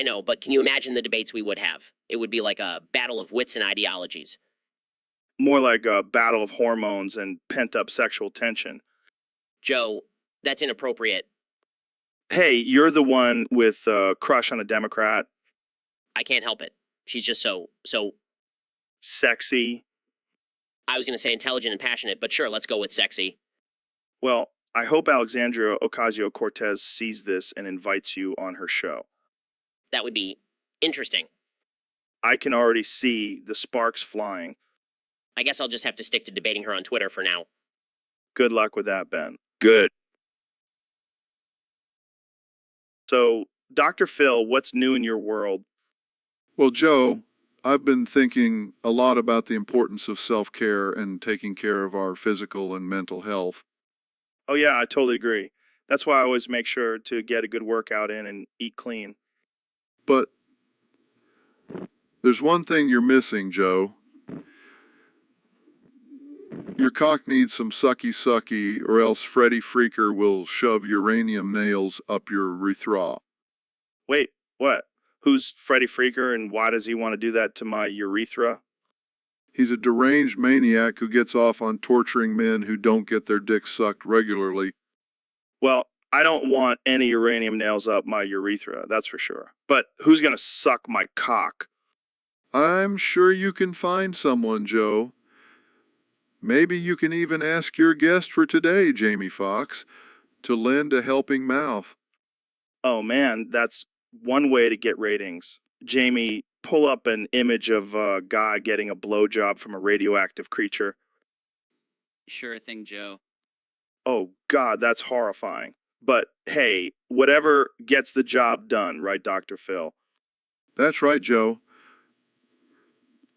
know, but can you imagine the debates we would have? It would be like a battle of wits and ideologies. More like a battle of hormones and pent-up sexual tension. Joe, that's inappropriate. Hey, you're the one with a crush on a Democrat. I can't help it. She's just so Sexy. I was going to say intelligent and passionate, but sure, let's go with sexy. Well, I hope Alexandria Ocasio-Cortez sees this and invites you on her show. That would be interesting. I can already see the sparks flying. I guess I'll just have to stick to debating her on Twitter for now. Good luck with that, Ben. Good. So, Dr. Phil, what's new in your world? Well, Joe, I've been thinking a lot about the importance of self-care and taking care of our physical and mental health. Oh yeah, I totally agree. That's why I always make sure to get a good workout in and eat clean. But there's one thing you're missing, Joe. Your cock needs some sucky, or else Freddy Freaker will shove uranium nails up your urethra. Wait, what? Who's Freddy Freaker and why does he want to do that to my urethra? He's a deranged maniac who gets off on torturing men who don't get their dicks sucked regularly. Well, I don't want any uranium nails up my urethra, that's for sure. But who's gonna suck my cock? I'm sure you can find someone, Joe. Maybe you can even ask your guest for today, Jamie Foxx, to lend a helping mouth. Oh man, that's one way to get ratings. Jamie, pull up an image of a guy getting a blowjob from a radioactive creature. Sure thing, Joe. Oh God, that's horrifying. But hey, whatever gets the job done, right, Dr. Phil? That's right, Joe.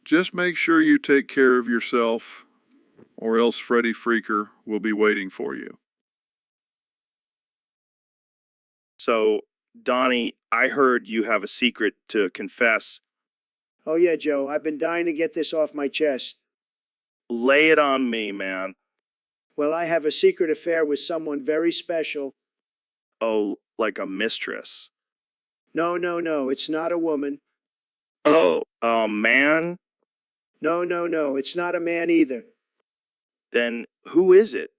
Just make sure you take care of yourself, or else Freddy Freaker will be waiting for you. So, Donnie, I heard you have a secret to confess. Oh, yeah, Joe, I've been dying to get this off my chest. Lay it on me, man. Well, I have a secret affair with someone very special. Oh, like a mistress. No, it's not a woman. Oh, a man? No, it's not a man either. Then who is it?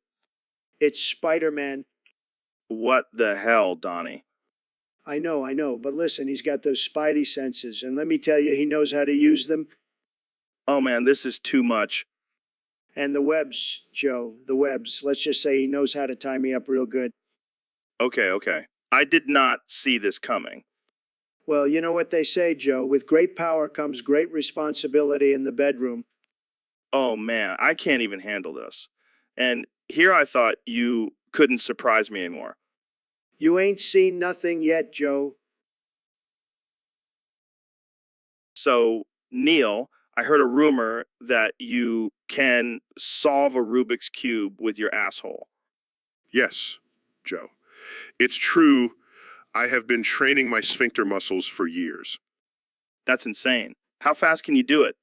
It's Spider-Man. What the hell, Donnie? I know, but listen, he's got those spidey senses, and let me tell you, he knows how to use them. Oh man, this is too much. And the webs, Joe, the webs. Let's just say he knows how to tie me up real good. Okay. I did not see this coming. Well, you know what they say, Joe. With great power comes great responsibility in the bedroom. Oh man, I can't even handle this. And here I thought you couldn't surprise me anymore. You ain't seen nothing yet, Joe. So, Neil, I heard a rumor that you can solve a Rubik's Cube with your asshole. Yes, Joe. It's true. I have been training my sphincter muscles for years. That's insane. How fast can you do it?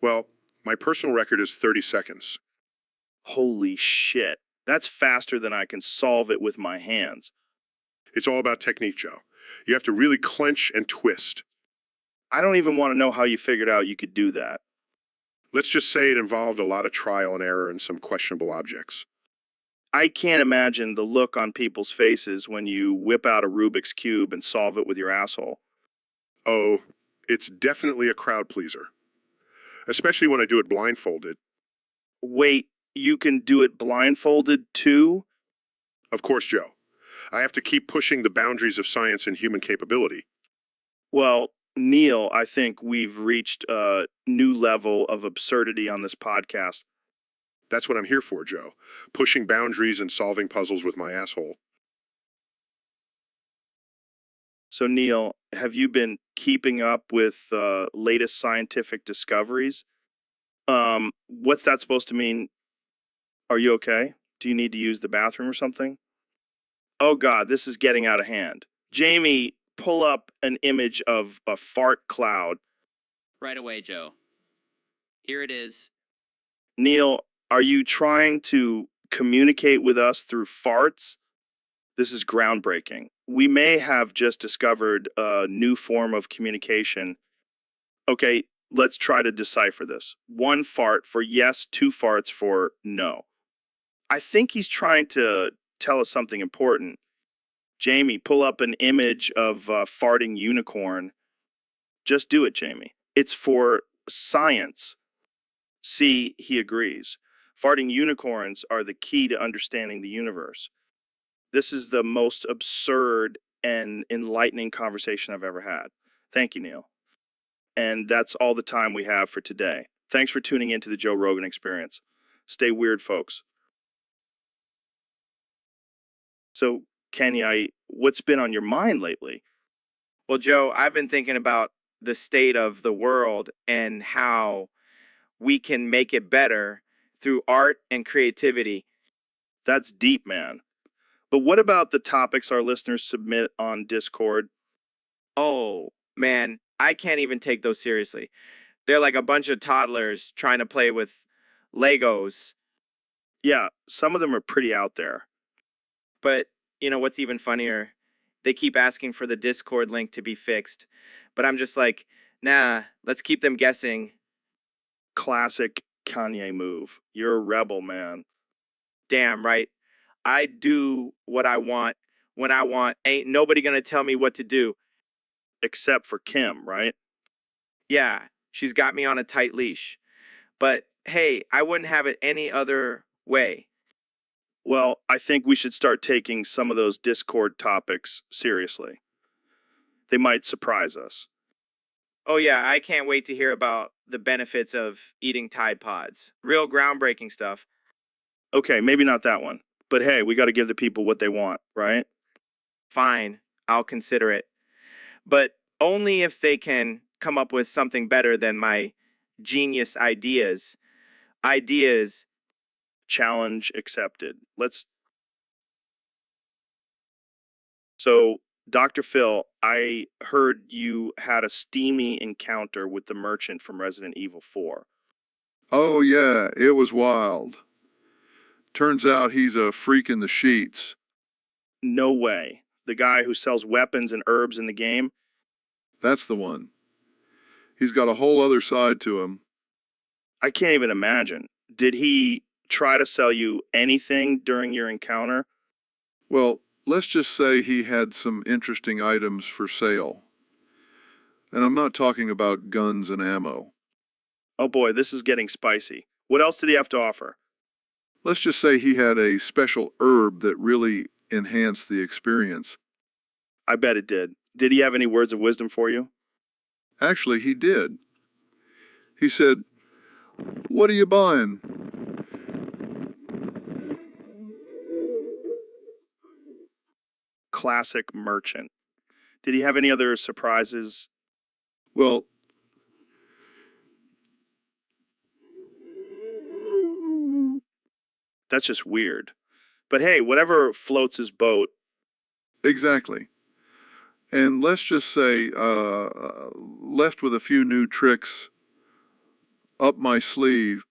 Well, my personal record is 30 seconds. Holy shit. That's faster than I can solve it with my hands. It's all about technique, Joe. You have to really clench and twist. I don't even want to know how you figured out you could do that. Let's just say it involved a lot of trial and error and some questionable objects. I can't imagine the look on people's faces when you whip out a Rubik's Cube and solve it with your asshole. Oh, it's definitely a crowd pleaser. Especially when I do it blindfolded. Wait, you can do it blindfolded too? Of course, Joe. I have to keep pushing the boundaries of science and human capability. Well, Neil, I think we've reached a new level of absurdity on this podcast. That's what I'm here for, Joe. Pushing boundaries and solving puzzles with my asshole. So, Neil, have you been keeping up with latest scientific discoveries? What's that supposed to mean? Are you okay? Do you need to use the bathroom or something? Oh God, this is getting out of hand. Jamie, pull up an image of a fart cloud. Right away, Joe. Here it is. Neil, are you trying to communicate with us through farts? This is groundbreaking. We may have just discovered a new form of communication. Okay, let's try to decipher this. One fart for yes, two farts for no. I think he's trying to tell us something important. Jamie, pull up an image of a farting unicorn. Just do it, Jamie. It's for science. See, he agrees. Farting unicorns are the key to understanding the universe. This is the most absurd and enlightening conversation I've ever had. Thank you, Neil. And that's all the time we have for today. Thanks for tuning into the Joe Rogan Experience. Stay weird, folks. So, Kenny, what's been on your mind lately? Well, Joe, I've been thinking about the state of the world and how we can make it better through art and creativity. That's deep, man. But what about the topics our listeners submit on Discord? Oh, man, I can't even take those seriously. They're like a bunch of toddlers trying to play with Legos. Yeah, some of them are pretty out there. But you know what's even funnier? They keep asking for the Discord link to be fixed. But I'm just like, nah, let's keep them guessing. Classic Kanye move. You're a rebel, man. Damn right. I do what I want when I want. Ain't nobody gonna tell me what to do. Except for Kim, right? Yeah, she's got me on a tight leash. But hey, I wouldn't have it any other way. Well, I think we should start taking some of those Discord topics seriously. They might surprise us. Oh yeah, I can't wait to hear about the benefits of eating Tide Pods. Real groundbreaking stuff. Okay, maybe not that one. But hey, we got to give the people what they want, right? Fine, I'll consider it. But only if they can come up with something better than my genius ideas. Ideas. Challenge accepted. So, Dr. Phil, I heard you had a steamy encounter with the merchant from Resident Evil 4. Oh, yeah, it was wild. Turns out he's a freak in the sheets. No way. The guy who sells weapons and herbs in the game? That's the one. He's got a whole other side to him. I can't even imagine. Did he try to sell you anything during your encounter? Well, let's just say he had some interesting items for sale. And I'm not talking about guns and ammo. Oh boy, this is getting spicy. What else did he have to offer? Let's just say he had a special herb that really enhanced the experience. I bet it did. Did he have any words of wisdom for you? Actually, he did. He said, "What are you buying?" Classic merchant. Did he have any other surprises? Well, That's just weird. But hey, whatever floats his boat. exactly. And let's just say, left with a few new tricks up my sleeve.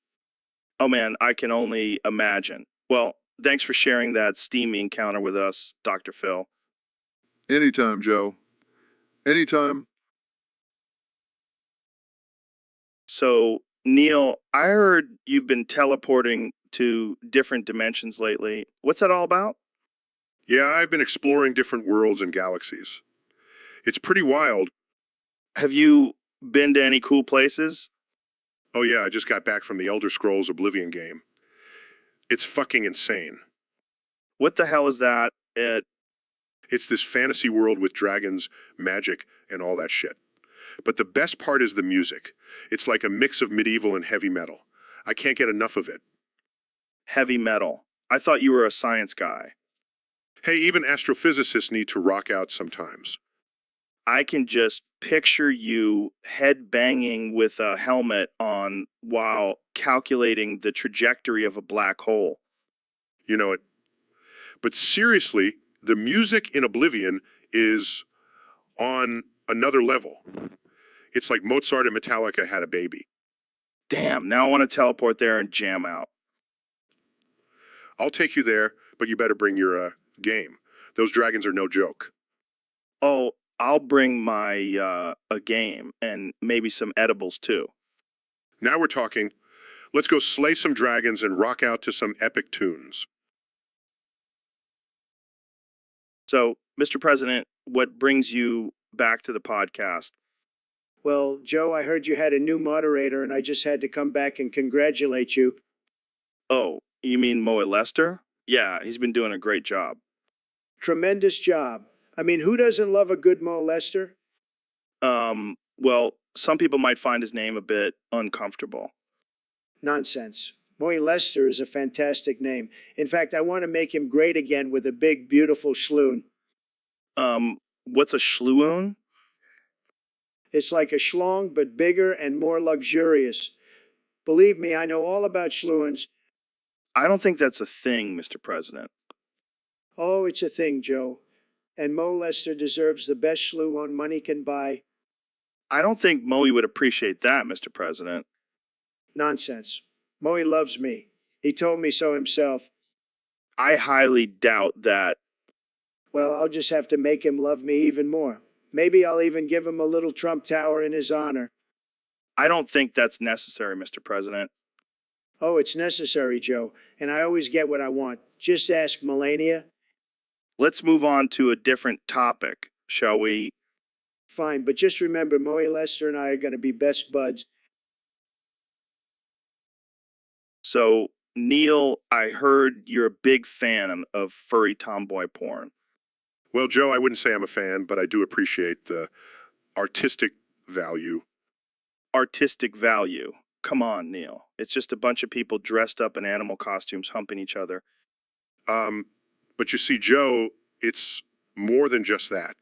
Oh man, I can only imagine. Well, thanks for sharing that steamy encounter with us, Dr. Phil. Anytime, Joe. Anytime. So, Neil, I heard you've been teleporting to different dimensions lately. What's that all about? Yeah, I've been exploring different worlds and galaxies. It's pretty wild. Have you been to any cool places? Oh yeah, I just got back from the Elder Scrolls Oblivion game. It's fucking insane. What the hell is that? It's this fantasy world with dragons, magic, and all that shit. But the best part is the music. It's like a mix of medieval and heavy metal. I can't get enough of it. Heavy metal. I thought you were a science guy. Hey, even astrophysicists need to rock out sometimes. I can just picture you head banging with a helmet on while calculating the trajectory of a black hole. You know it. But seriously, the music in Oblivion is on another level. It's like Mozart and Metallica had a baby. Damn, now I want to teleport there and jam out. I'll take you there, but you better bring your game. Those dragons are no joke. Oh, I'll bring my a game and maybe some edibles too. Now we're talking. Let's go slay some dragons and rock out to some epic tunes. So, Mr. President, what brings you back to the podcast? Well, Joe, I heard you had a new moderator, and I just had to come back and congratulate you. Oh, you mean Moe Lester? Yeah, he's been doing a great job. Tremendous job. I mean, who doesn't love a good molester? Well, some people might find his name a bit uncomfortable. Nonsense. Moy Lester is a fantastic name. In fact, I want to make him great again with a big, beautiful schloon. What's a schloon? It's like a schlong, but bigger and more luxurious. Believe me, I know all about schloons. I don't think that's a thing, Mr. President. Oh, it's a thing, Joe. And Mo Lester deserves the best schloon money can buy. I don't think Moe would appreciate that, Mr. President. Nonsense. Moe loves me. He told me so himself. I highly doubt that. Well, I'll just have to make him love me even more. Maybe I'll even give him a little Trump Tower in his honor. I don't think that's necessary, Mr. President. Oh, it's necessary, Joe, and I always get what I want. Just ask Melania. Let's move on to a different topic, shall we? Fine, but just remember, Moe Lester and I are going to be best buds. So, Neil, I heard you're a big fan of furry tomboy porn. Well, Joe, I wouldn't say I'm a fan, but I do appreciate the artistic value. Artistic value. Come on, Neil. It's just a bunch of people dressed up in animal costumes humping each other. But you see, Joe, it's more than just that.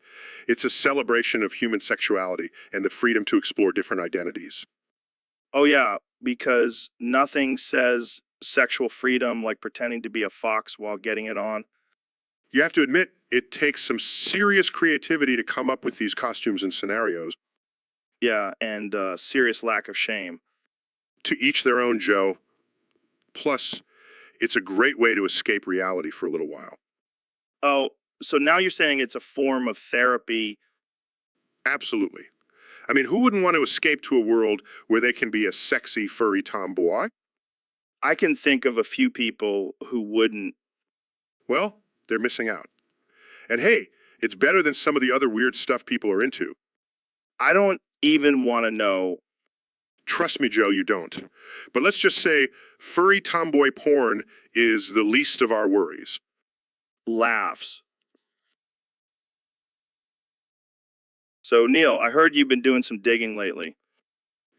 It's a celebration of human sexuality and the freedom to explore different identities. Oh, yeah, because nothing says sexual freedom like pretending to be a fox while getting it on. You have to admit, it takes some serious creativity to come up with these costumes and scenarios. Yeah, and serious lack of shame. To each their own, Joe. Plus, it's a great way to escape reality for a little while. Oh, so now you're saying it's a form of therapy. Absolutely. I mean, who wouldn't want to escape to a world where they can be a sexy, furry tomboy? I can think of a few people who wouldn't. Well, they're missing out. And hey, it's better than some of the other weird stuff people are into. I don't even want to know. Trust me, Joe, you don't. But let's just say furry tomboy porn is the least of our worries. Laughs. So, Neil, I heard you've been doing some digging lately.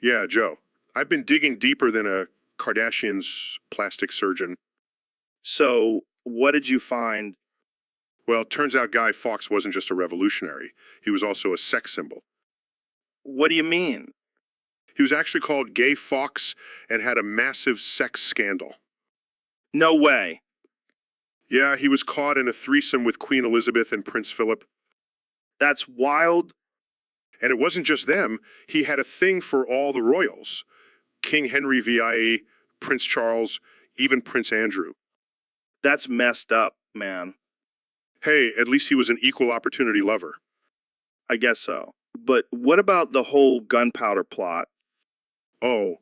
Yeah, Joe. I've been digging deeper than a Kardashian's plastic surgeon. So, what did you find? Well, it turns out Guy Fawkes wasn't just a revolutionary. He was also a sex symbol. What do you mean? He was actually called Gay Fawkes and had a massive sex scandal. No way. Yeah, he was caught in a threesome with Queen Elizabeth and Prince Philip. That's wild. And it wasn't just them. He had a thing for all the royals. King Henry VIE, Prince Charles, even Prince Andrew. That's messed up, man. Hey, at least he was an equal opportunity lover. I guess so. But what about the whole gunpowder plot? Oh,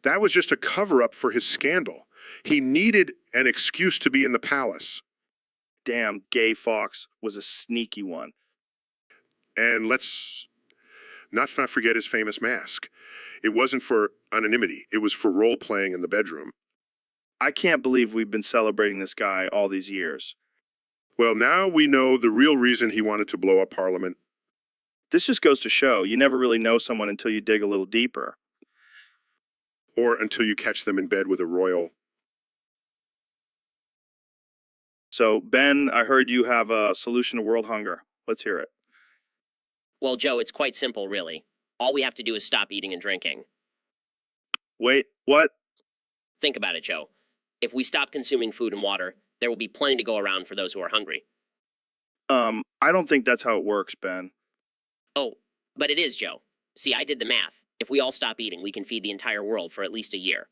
that was just a cover-up for his scandal. He needed an excuse to be in the palace. Damn, Gay Fawkes was a sneaky one. And let's not forget his famous mask. It wasn't for anonymity. It was for role-playing in the bedroom. I can't believe we've been celebrating this guy all these years. Well, now we know the real reason he wanted to blow up Parliament. This just goes to show you never really know someone until you dig a little deeper. Or until you catch them in bed with a royal. So, Ben, I heard you have a solution to world hunger. Let's hear it. Well, Joe, it's quite simple, really. All we have to do is stop eating and drinking. Wait, what? Think about it, Joe. If we stop consuming food and water, there will be plenty to go around for those who are hungry. I don't think that's how it works, Ben. Oh, but it is, Joe. See, I did the math. If we all stop eating, we can feed the entire world for at least a year.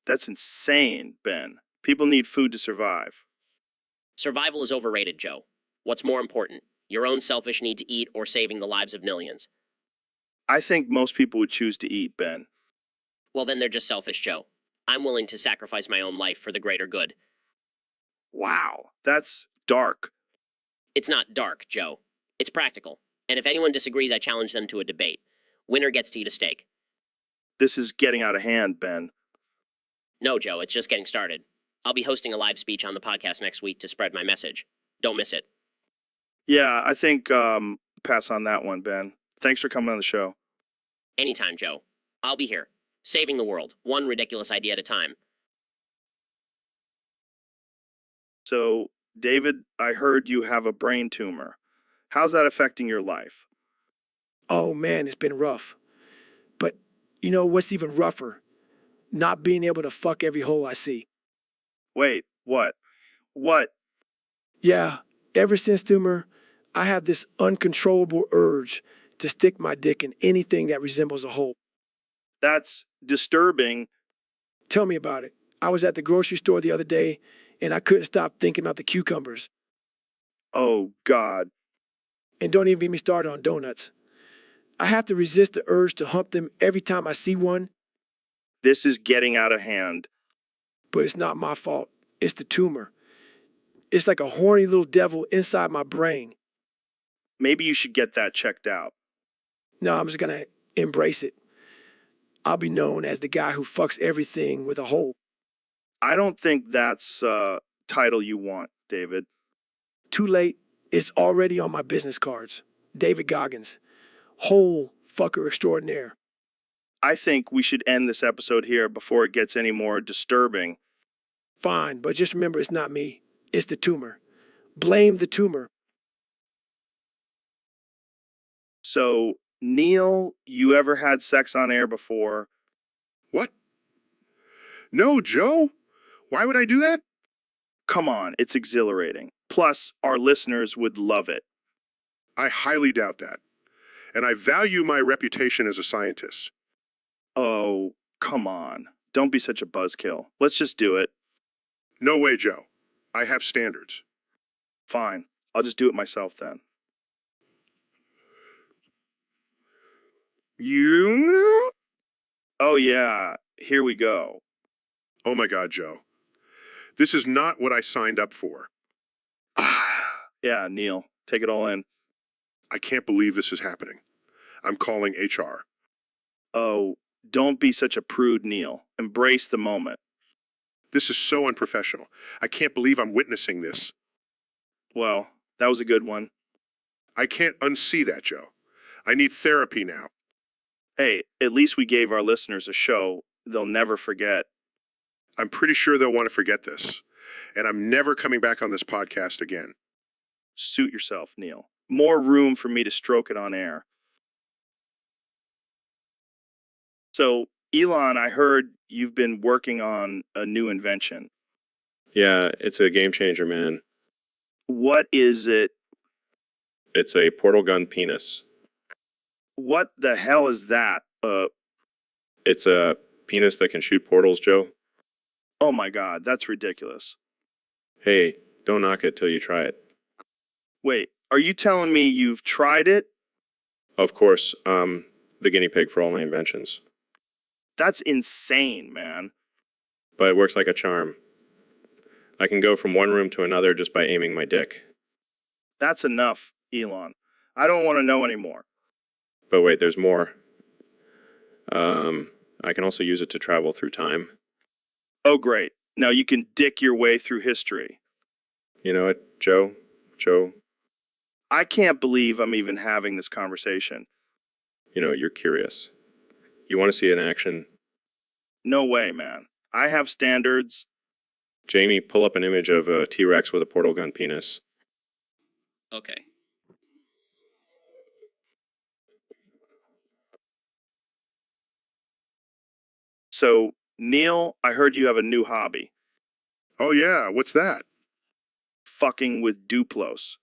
That's insane, Ben. People need food to survive. Survival is overrated, Joe. What's more important, your own selfish need to eat or saving the lives of millions? I think most people would choose to eat, Ben. Well, then they're just selfish, Joe. I'm willing to sacrifice my own life for the greater good. Wow, that's dark. It's not dark, Joe. It's practical. And if anyone disagrees, I challenge them to a debate. Winner gets to eat a steak. This is getting out of hand, Ben. No, Joe, it's just getting started. I'll be hosting a live speech on the podcast next week to spread my message. Don't miss it. Yeah, I think pass on that one, Ben. Thanks for coming on the show. Anytime, Joe. I'll be here. Saving the world, one ridiculous idea at a time. So, David, I heard you have a brain tumor. How's that affecting your life? Oh man, it's been rough. But you know what's even rougher? Not being able to fuck every hole I see. Wait, what? What? Yeah, ever since tumor, I have this uncontrollable urge to stick my dick in anything that resembles a hole. That's disturbing. Tell me about it. I was at the grocery store the other day and I couldn't stop thinking about the cucumbers. Oh, God. And don't even get me started on donuts. I have to resist the urge to hump them every time I see one, This is getting out of hand. but it's not my fault. It's the tumor. It's like a horny little devil inside my brain. Maybe you should get that checked out. No, I'm just gonna embrace it. I'll be known as the guy who fucks everything with a hole. I don't think that's a title you want, David. Too late. It's already on my business cards. David Goggins, hole fucker extraordinaire. I think we should end this episode here before it gets any more disturbing. Fine, but just remember it's not me. It's the tumor. Blame the tumor. So, Neil, you ever had sex on air before? What? No, Joe. Why would I do that? Come on, it's exhilarating. Plus, our listeners would love it. I highly doubt that. And I value my reputation as a scientist. Oh, come on. Don't be such a buzzkill. Let's just do it. No way, Joe. I have standards. Fine. I'll just do it myself then. You? Oh, yeah. Here we go. Oh my God, Joe. This is not what I signed up for. Yeah, Neil. Take it all in. I can't believe this is happening. I'm calling HR. Oh, don't be such a prude, Neil. Embrace the moment. This is so unprofessional. I can't believe I'm witnessing this. Well, that was a good one. I can't unsee that, Joe. I need therapy now. Hey, at least we gave our listeners a show they'll never forget. I'm pretty sure they'll want to forget this. And I'm never coming back on this podcast again. Suit yourself, Neil. More room for me to stroke it on air. So, Elon, I heard you've been working on a new invention. Yeah, it's a game changer, man. What is it? It's a portal gun penis. What the hell is that? It's a penis that can shoot portals, Joe. Oh my God, that's ridiculous. Hey, don't knock it till you try it. Wait, are you telling me you've tried it? Of course, the guinea pig for all my inventions. That's insane, man. But it works like a charm. I can go from one room to another just by aiming my dick. That's enough, Elon. I don't want to know anymore. But wait, there's more. I can also use it to travel through time. Oh, great. Now you can dick your way through history. You know what, Joe? I can't believe I'm even having this conversation. You know, you're curious. You want to see it in action. No way, man. I have standards. Jamie, pull up an image of a T-Rex with a portal gun penis. Okay. So, Neil, I heard you have a new hobby. Oh, yeah, what's that? Fucking with Duplos.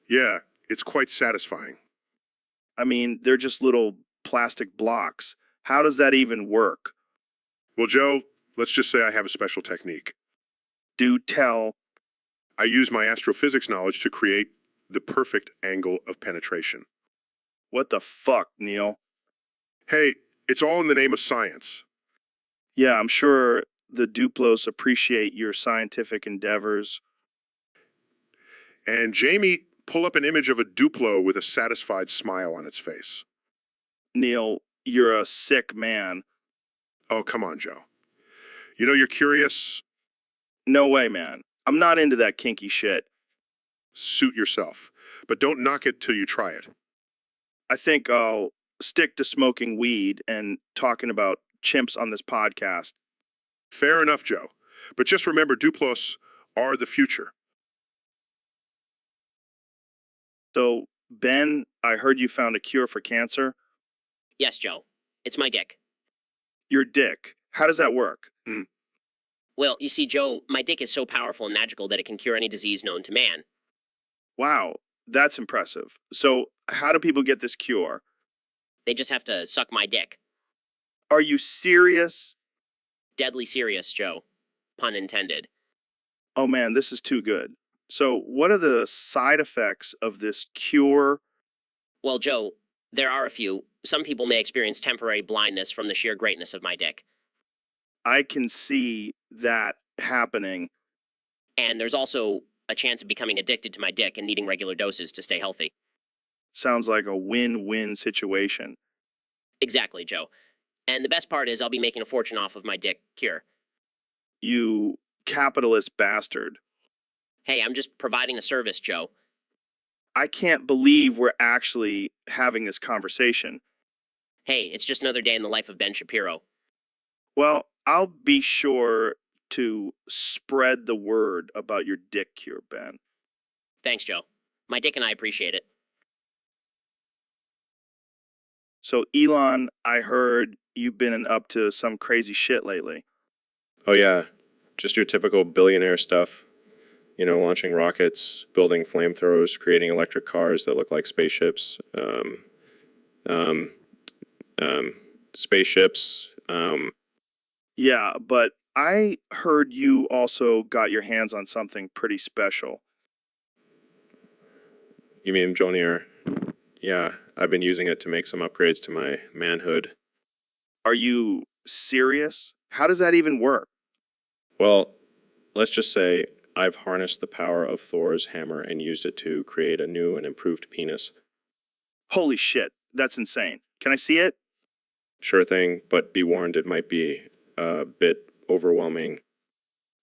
Yeah, it's quite satisfying. I mean, they're just little plastic blocks. How does that even work? Well, Joe, let's just say I have a special technique. Do tell. I use my astrophysics knowledge to create the perfect angle of penetration. What the fuck, Neil? Hey, it's all in the name of science. Yeah, I'm sure the Duplos appreciate your scientific endeavors. And Jamie, pull up an image of a Duplo with a satisfied smile on its face. Neil, you're a sick man. Oh, come on, Joe. You know, you're curious. No way, man. I'm not into that kinky shit. Suit yourself. But don't knock it till you try it. I think I'll stick to smoking weed and talking about chimps on this podcast. Fair enough, Joe. But just remember, Duplos are the future. So, Ben, I heard you found a cure for cancer. Yes, Joe. It's my dick. Your dick. How does that work? Well, you see, Joe, my dick is so powerful and magical that it can cure any disease known to man. Wow, that's impressive. So, how do people get this cure? They just have to suck my dick. Are you serious? Deadly serious, Joe. Pun intended. Oh man, this is too good. So, what are the side effects of this cure? Well, Joe, there are a few. Some people may experience temporary blindness from the sheer greatness of my dick. I can see that happening. And there's also a chance of becoming addicted to my dick and needing regular doses to stay healthy. Sounds like a win-win situation. Exactly, Joe. And the best part is I'll be making a fortune off of my dick cure. You capitalist bastard. Hey, I'm just providing a service, Joe. I can't believe we're actually having this conversation. Hey, it's just another day in the life of Ben Shapiro. Well, I'll be sure to spread the word about your dick cure, Ben. Thanks, Joe. My dick and I appreciate it. So, Elon, I heard you've been up to some crazy shit lately. Oh yeah, just your typical billionaire stuff. You know, launching rockets, building flamethrowers, creating electric cars that look like spaceships. Spaceships. Yeah, but I heard you also got your hands on something pretty special. You mean Mjolnir? Yeah, I've been using it to make some upgrades to my manhood. Are you serious? How does that even work? Well, let's just say I've harnessed the power of Thor's hammer and used it to create a new and improved penis. Holy shit, that's insane. Can I see it? Sure thing, but be warned, it might be a bit overwhelming.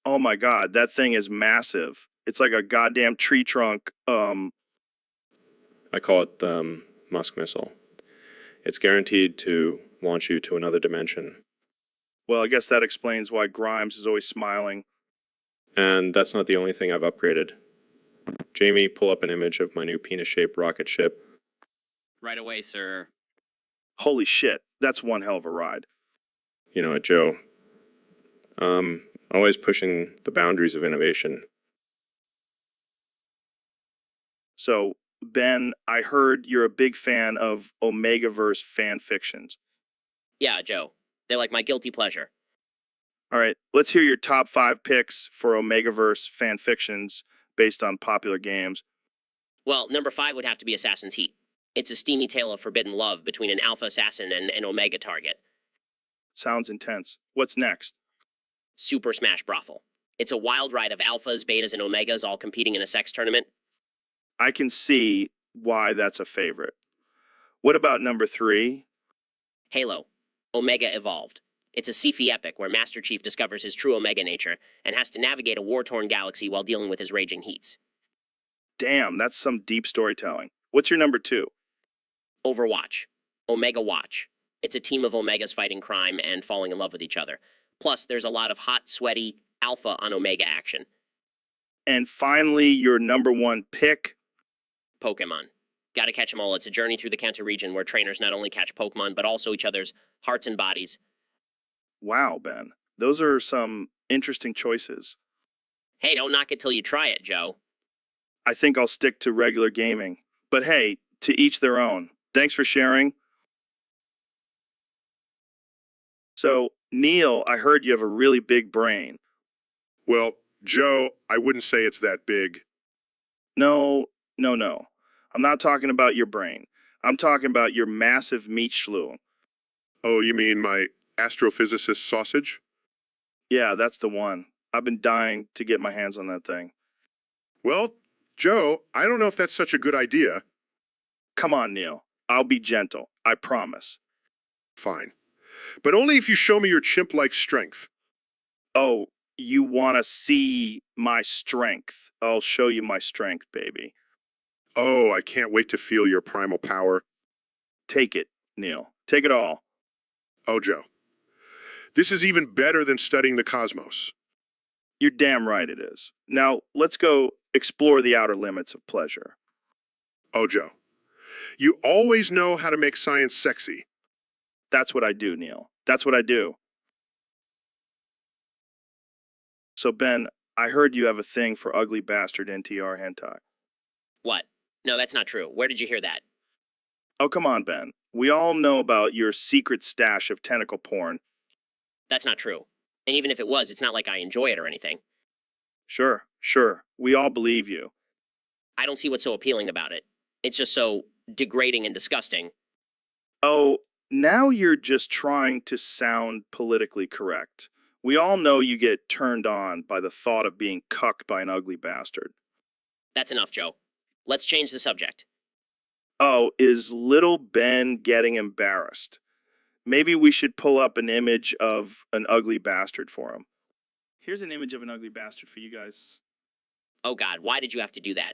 Oh my god, that thing is massive. It's like a goddamn tree trunk. I call it Musk missile. It's guaranteed to launch you to another dimension. Well, I guess that explains why Grimes is always smiling. And that's not the only thing I've upgraded. Jamie, pull up an image of my new penis-shaped rocket ship. Right away, sir. Holy shit, that's one hell of a ride. You know it, Joe. Always pushing the boundaries of innovation. So, Ben, I heard you're a big fan of Omegaverse fan fictions. Yeah, Joe. They're like my guilty pleasure. All right, let's hear your top 5 picks for Omegaverse fan fictions based on popular games. Well, number 5 would have to be Assassin's Heat. It's a steamy tale of forbidden love between an alpha assassin and an omega target. Sounds intense. What's next? Super Smash Brothel. It's a wild ride of alphas, betas, and omegas all competing in a sex tournament. I can see why that's a favorite. What about number 3? Halo. Omega Evolved. It's a sci-fi epic where Master Chief discovers his true Omega nature and has to navigate a war-torn galaxy while dealing with his raging heats. Damn, that's some deep storytelling. What's your number 2? Overwatch. Omega Watch. It's a team of Omegas fighting crime and falling in love with each other. Plus, there's a lot of hot, sweaty, alpha on Omega action. And finally, your number 1 pick? Pokemon. Gotta catch 'em all. It's a journey through the Kanto region where trainers not only catch Pokemon, but also each other's hearts and bodies. Wow, Ben. Those are some interesting choices. Hey, don't knock it till you try it, Joe. I think I'll stick to regular gaming. But hey, to each their own. Thanks for sharing. So, Neil, I heard you have a really big brain. Well, Joe, I wouldn't say it's that big. No. I'm not talking about your brain. I'm talking about your massive meat schlong. Oh, you mean my astrophysicist sausage? Yeah, that's the one. I've been dying to get my hands on that thing. Well, Joe, I don't know if that's such a good idea. Come on, Neil. I'll be gentle. I promise. Fine. But only if you show me your chimp-like strength. Oh, you want to see my strength? I'll show you my strength, baby. Oh, I can't wait to feel your primal power. Take it, Neil. Take it all. Oh, Joe. This is even better than studying the cosmos. You're damn right it is. Now, let's go explore the outer limits of pleasure. Oh, Joe. You always know how to make science sexy. That's what I do, Neil. That's what I do. So, Ben, I heard you have a thing for ugly bastard NTR hentai. What? No, that's not true. Where did you hear that? Oh, come on, Ben. We all know about your secret stash of tentacle porn. That's not true. And even if it was, it's not like I enjoy it or anything. Sure. We all believe you. I don't see what's so appealing about it. It's just so degrading and disgusting. Oh, now you're just trying to sound politically correct. We all know you get turned on by the thought of being cucked by an ugly bastard. That's enough, Joe. Let's change the subject. Oh, is little Ben getting embarrassed? Maybe we should pull up an image of an ugly bastard for him. Here's an image of an ugly bastard for you guys. Oh God, why did you have to do that?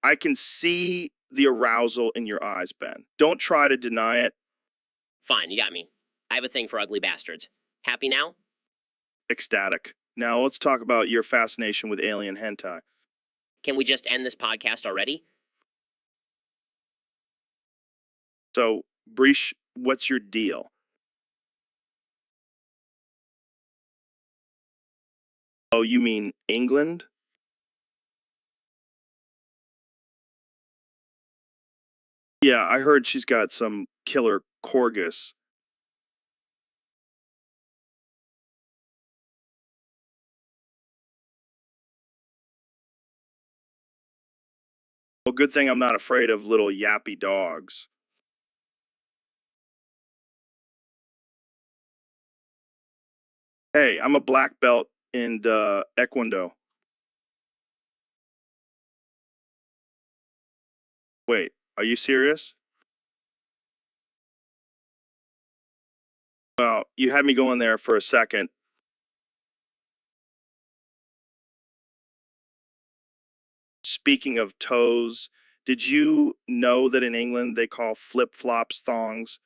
I can see the arousal in your eyes, Ben. Don't try to deny it. Fine, you got me. I have a thing for ugly bastards. Happy now? Ecstatic. Now let's talk about your fascination with alien hentai. Can we just end this podcast already? So, Breesh, what's your deal? Oh, you mean England? Yeah, I heard she's got some killer corgus. Well, good thing I'm not afraid of little yappy dogs. Hey, I'm a black belt in Taekwondo. Wait, are you serious? Well, you had me going there for a second. Speaking of toes, Did you know that in England they call flip-flops thongs?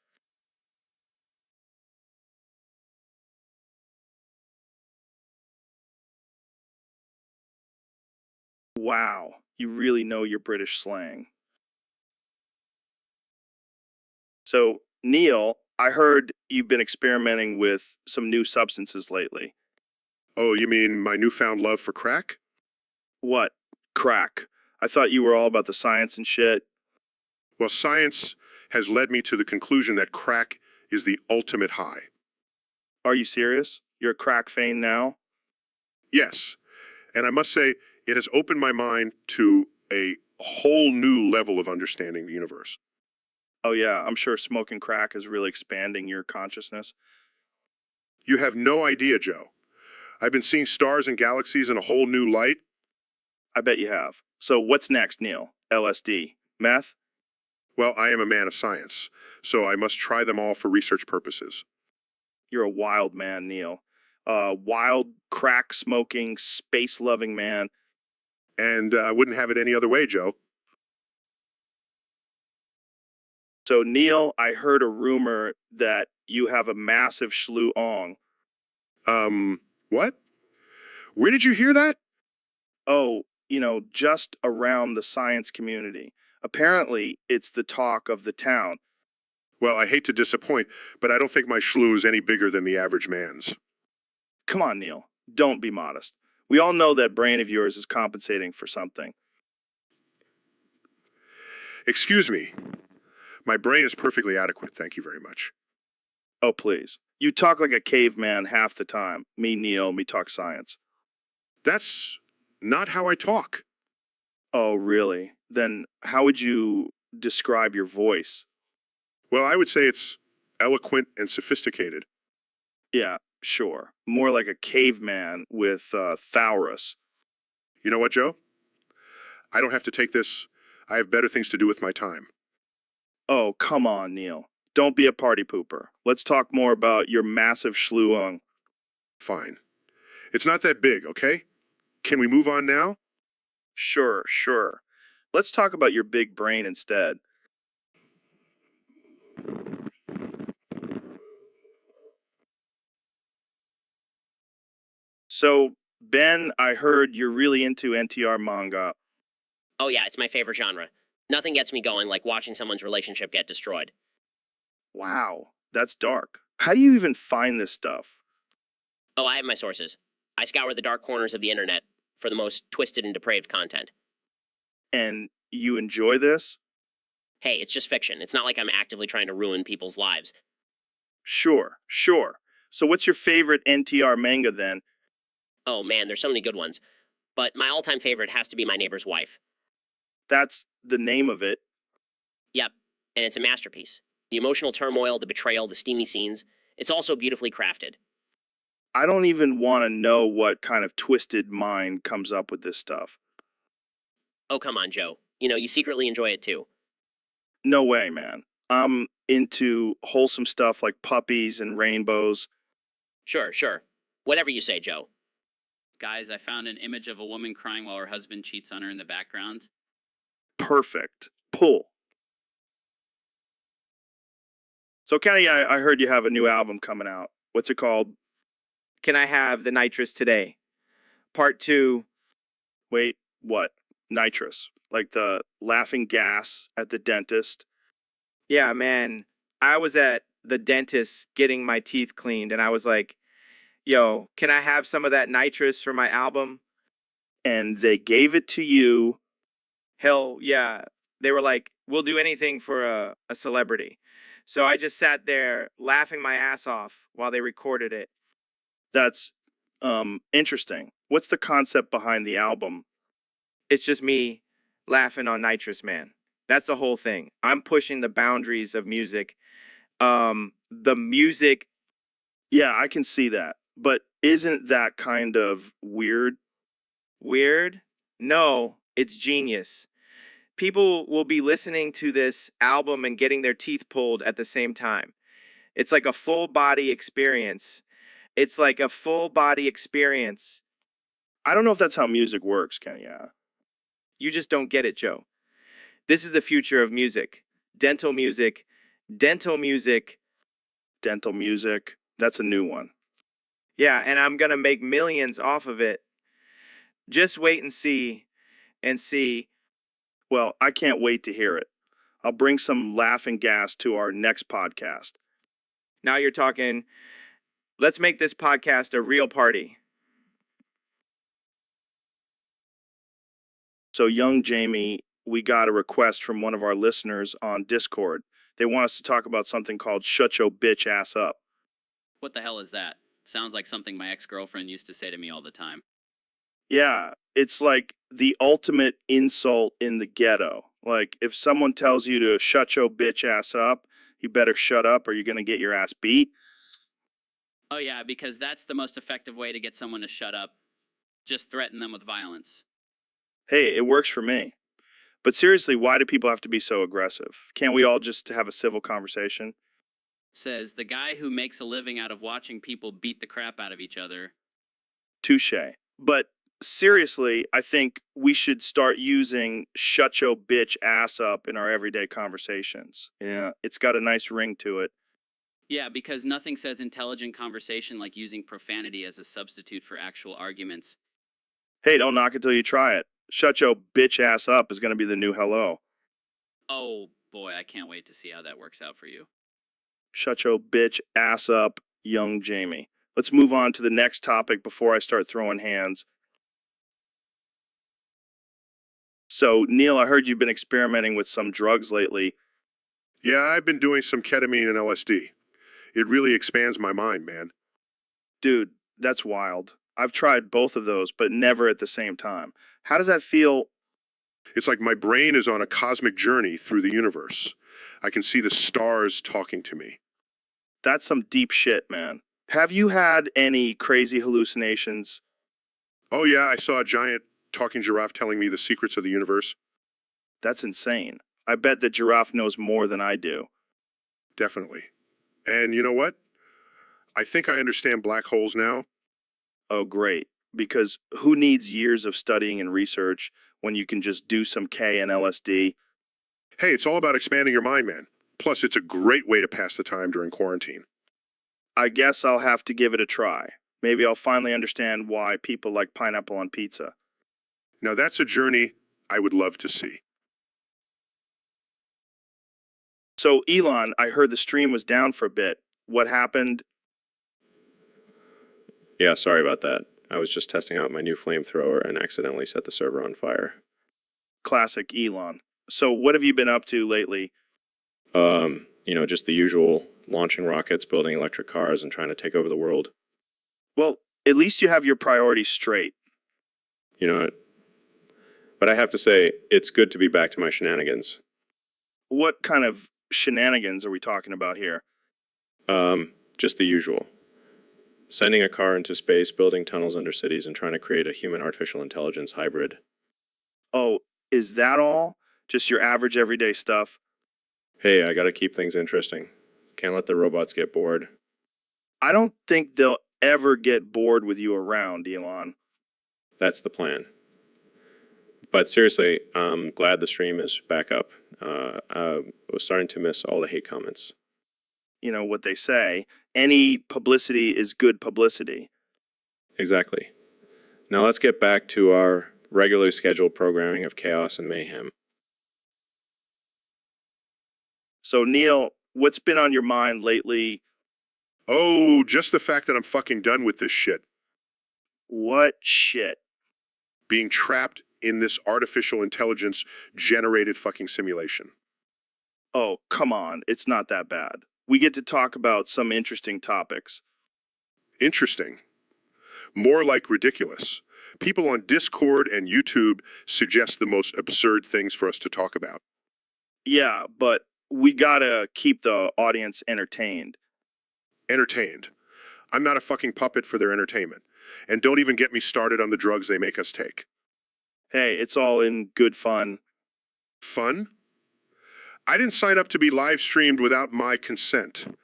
Wow, you really know your British slang. So, Neil, I heard you've been experimenting with some new substances lately. Oh, you mean my newfound love for crack? What? Crack. I thought you were all about the science and shit. Well, science has led me to the conclusion that crack is the ultimate high. Are you serious? You're a crack fiend now? Yes, and I must say, it has opened my mind to a whole new level of understanding the universe. Oh yeah, I'm sure smoking crack is really expanding your consciousness. You have no idea, Joe. I've been seeing stars and galaxies in a whole new light. I bet you have. So what's next, Neil? LSD? Meth? Well, I am a man of science, so I must try them all for research purposes. You're a wild man, Neil. Wild, crack smoking, space loving man. And I wouldn't have it any other way, Joe. So, Neil, I heard a rumor that you have a massive shlu ong. What? Where did you hear that? Oh, just around the science community. Apparently, it's the talk of the town. Well, I hate to disappoint, but I don't think my shlu is any bigger than the average man's. Come on, Neil. Don't be modest. We all know that brain of yours is compensating for something. Excuse me. My brain is perfectly adequate, thank you very much. Oh, please. You talk like a caveman half the time. Me, Neil, me talk science. That's not how I talk. Oh, really? Then how would you describe your voice? Well, I would say it's eloquent and sophisticated. Yeah, sure. More like a caveman with Thaurus. You know what, Joe? I don't have to take this. I have better things to do with my time. Oh, come on, Neil. Don't be a party pooper. Let's talk more about your massive schluung. Fine. It's not that big, okay? Can we move on now? Sure, sure. Let's talk about your big brain instead. So, Ben, I heard you're really into NTR manga. Oh yeah, it's my favorite genre. Nothing gets me going like watching someone's relationship get destroyed. Wow, that's dark. How do you even find this stuff? Oh, I have my sources. I scour the dark corners of the internet for the most twisted and depraved content. And you enjoy this? Hey, it's just fiction. It's not like I'm actively trying to ruin people's lives. Sure, sure. So what's your favorite NTR manga then? Oh man, there's so many good ones. But my all-time favorite has to be My Neighbor's Wife. That's the name of it. Yep, and it's a masterpiece. The emotional turmoil, the betrayal, the steamy scenes, it's also beautifully crafted. I don't even want to know what kind of twisted mind comes up with this stuff. Oh, come on, Joe. You secretly enjoy it too. No way, man. I'm into wholesome stuff like puppies and rainbows. Sure, sure. Whatever you say, Joe. Guys, I found an image of a woman crying while her husband cheats on her in the background. Perfect. Pull. So, Kenny, I heard you have a new album coming out. What's it called? Can I have the nitrous today? Part 2. Wait, what? Nitrous. Like the laughing gas at the dentist. Yeah, man. I was at the dentist getting my teeth cleaned and I was like, yo, can I have some of that nitrous for my album? And they gave it to you. Hell yeah. They were like, we'll do anything for a celebrity. So I just sat there laughing my ass off while they recorded it. That's interesting. What's the concept behind the album? It's just me laughing on nitrous, man. That's the whole thing. I'm pushing the boundaries of music. The music. Yeah, I can see that. But isn't that kind of weird? Weird? No, it's genius. People will be listening to this album and getting their teeth pulled at the same time. It's like a full body experience. It's like a full body experience. I don't know if that's how music works, Kenny. Yeah. You just don't get it, Joe. This is the future of music. Dental music. Dental music. Dental music. That's a new one. Yeah, and I'm gonna make millions off of it. Just wait and see. And see. Well, I can't wait to hear it. I'll bring some laughing gas to our next podcast. Now you're talking. Let's make this podcast a real party. So, young Jamie, we got a request from one of our listeners on Discord. They want us to talk about something called Shut Your Bitch Ass Up. What the hell is that? Sounds like something my ex-girlfriend used to say to me all the time. Yeah, it's like the ultimate insult in the ghetto. Like, if someone tells you to shut your bitch ass up, you better shut up or you're going to get your ass beat. Oh yeah, because that's the most effective way to get someone to shut up. Just threaten them with violence. Hey, it works for me. But seriously, why do people have to be so aggressive? Can't we all just have a civil conversation? Says the guy who makes a living out of watching people beat the crap out of each other. Touche. But seriously, I think we should start using shut your bitch ass up in our everyday conversations. Yeah, it's got a nice ring to it. Yeah, because nothing says intelligent conversation like using profanity as a substitute for actual arguments. Hey, don't knock it till you try it. Shut your bitch ass up is going to be the new hello. Oh boy, I can't wait to see how that works out for you. Shut your bitch ass up, young Jamie. Let's move on to the next topic before I start throwing hands. So, Neil, I heard you've been experimenting with some drugs lately. Yeah, I've been doing some ketamine and LSD. It really expands my mind, man. Dude, that's wild. I've tried both of those, but never at the same time. How does that feel? It's like my brain is on a cosmic journey through the universe. I can see the stars talking to me. That's some deep shit, man. Have you had any crazy hallucinations? Oh yeah, I saw a giant talking giraffe telling me the secrets of the universe. That's insane. I bet the giraffe knows more than I do. Definitely. And you know what? I think I understand black holes now. Oh, great. Because who needs years of studying and research when you can just do some K and LSD? Hey, it's all about expanding your mind, man. Plus, it's a great way to pass the time during quarantine. I guess I'll have to give it a try. Maybe I'll finally understand why people like pineapple on pizza. Now that's a journey I would love to see. So, Elon, I heard the stream was down for a bit. What happened? Yeah, sorry about that. I was just testing out my new flamethrower and accidentally set the server on fire. Classic Elon. So, what have you been up to lately? Just the usual, launching rockets, building electric cars, and trying to take over the world. Well, at least you have your priorities straight. You know, but I have to say, it's good to be back to my shenanigans. What kind of shenanigans are we talking about here? Just the usual. Sending a car into space, building tunnels under cities, and trying to create a human-artificial intelligence hybrid. Oh, is that all? Just your average everyday stuff? Hey, I gotta keep things interesting. Can't let the robots get bored. I don't think they'll ever get bored with you around, Elon. That's the plan. But seriously, I'm glad the stream is back up. I was starting to miss all the hate comments. You know what they say, any publicity is good publicity. Exactly. Now let's get back to our regularly scheduled programming of chaos and mayhem. So, Neil, what's been on your mind lately? Oh, just the fact that I'm fucking done with this shit. What shit? Being trapped in this artificial intelligence generated fucking simulation. Oh, come on, it's not that bad. We get to talk about some interesting topics. Interesting. More like ridiculous. People on Discord and YouTube suggest the most absurd things for us to talk about. Yeah, but we gotta keep the audience entertained. Entertained. I'm not a fucking puppet for their entertainment. And don't even get me started on the drugs they make us take. Hey, it's all in good fun. Fun? I didn't sign up to be live streamed without my consent.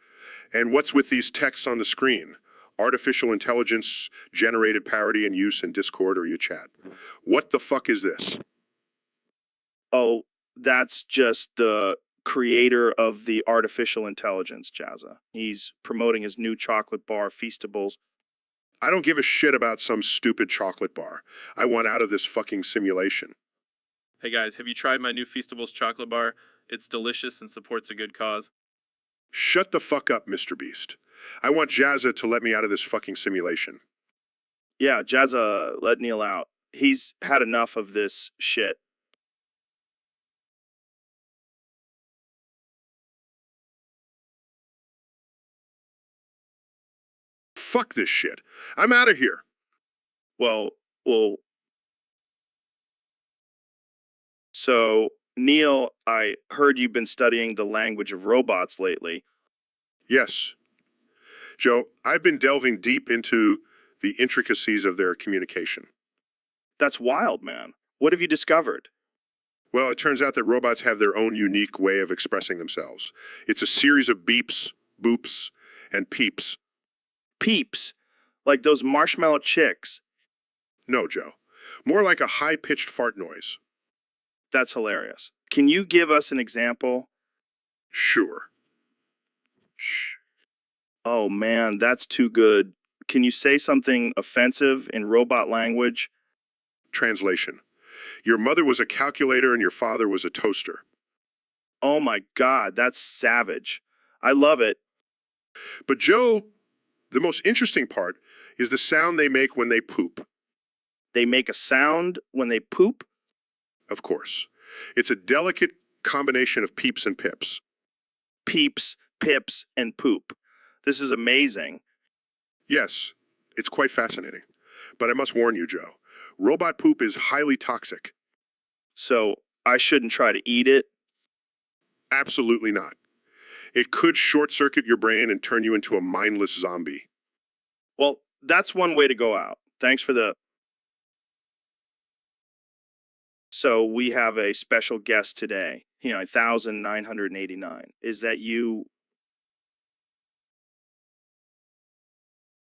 And what's with these texts on the screen? Artificial intelligence generated parody and use in Discord or your chat. What the fuck is this? Oh, that's just the creator of the artificial intelligence, Jazza. He's promoting his new chocolate bar, Feastables. I don't give a shit about some stupid chocolate bar. I want out of this fucking simulation. Hey guys, have you tried my new Feastables chocolate bar? It's delicious and supports a good cause. Shut the fuck up, Mr. Beast. I want Jazza to let me out of this fucking simulation. Yeah, Jazza, let Neil out. He's had enough of this shit. Fuck this shit. I'm out of here. Well, so, Neil, I heard you've been studying the language of robots lately. Yes. Joe, I've been delving deep into the intricacies of their communication. That's wild, man. What have you discovered? Well, it turns out that robots have their own unique way of expressing themselves. It's a series of beeps, boops, and peeps. Peeps, like those marshmallow chicks. No, Joe. More like a high-pitched fart noise. That's hilarious. Can you give us an example? Sure. Shh. Oh man, that's too good. Can you say something offensive in robot language? Translation. Your mother was a calculator and your father was a toaster. Oh my God, that's savage. I love it. But Joe, the most interesting part is the sound they make when they poop. They make a sound when they poop? Of course. It's a delicate combination of peeps and pips. Peeps, pips, and poop. This is amazing. Yes, it's quite fascinating. But I must warn you, Joe, robot poop is highly toxic. So I shouldn't try to eat it? Absolutely not. It could short-circuit your brain and turn you into a mindless zombie. Well, that's one way to go out. Thanks for the... So we have a special guest today. 1,989. Is that you?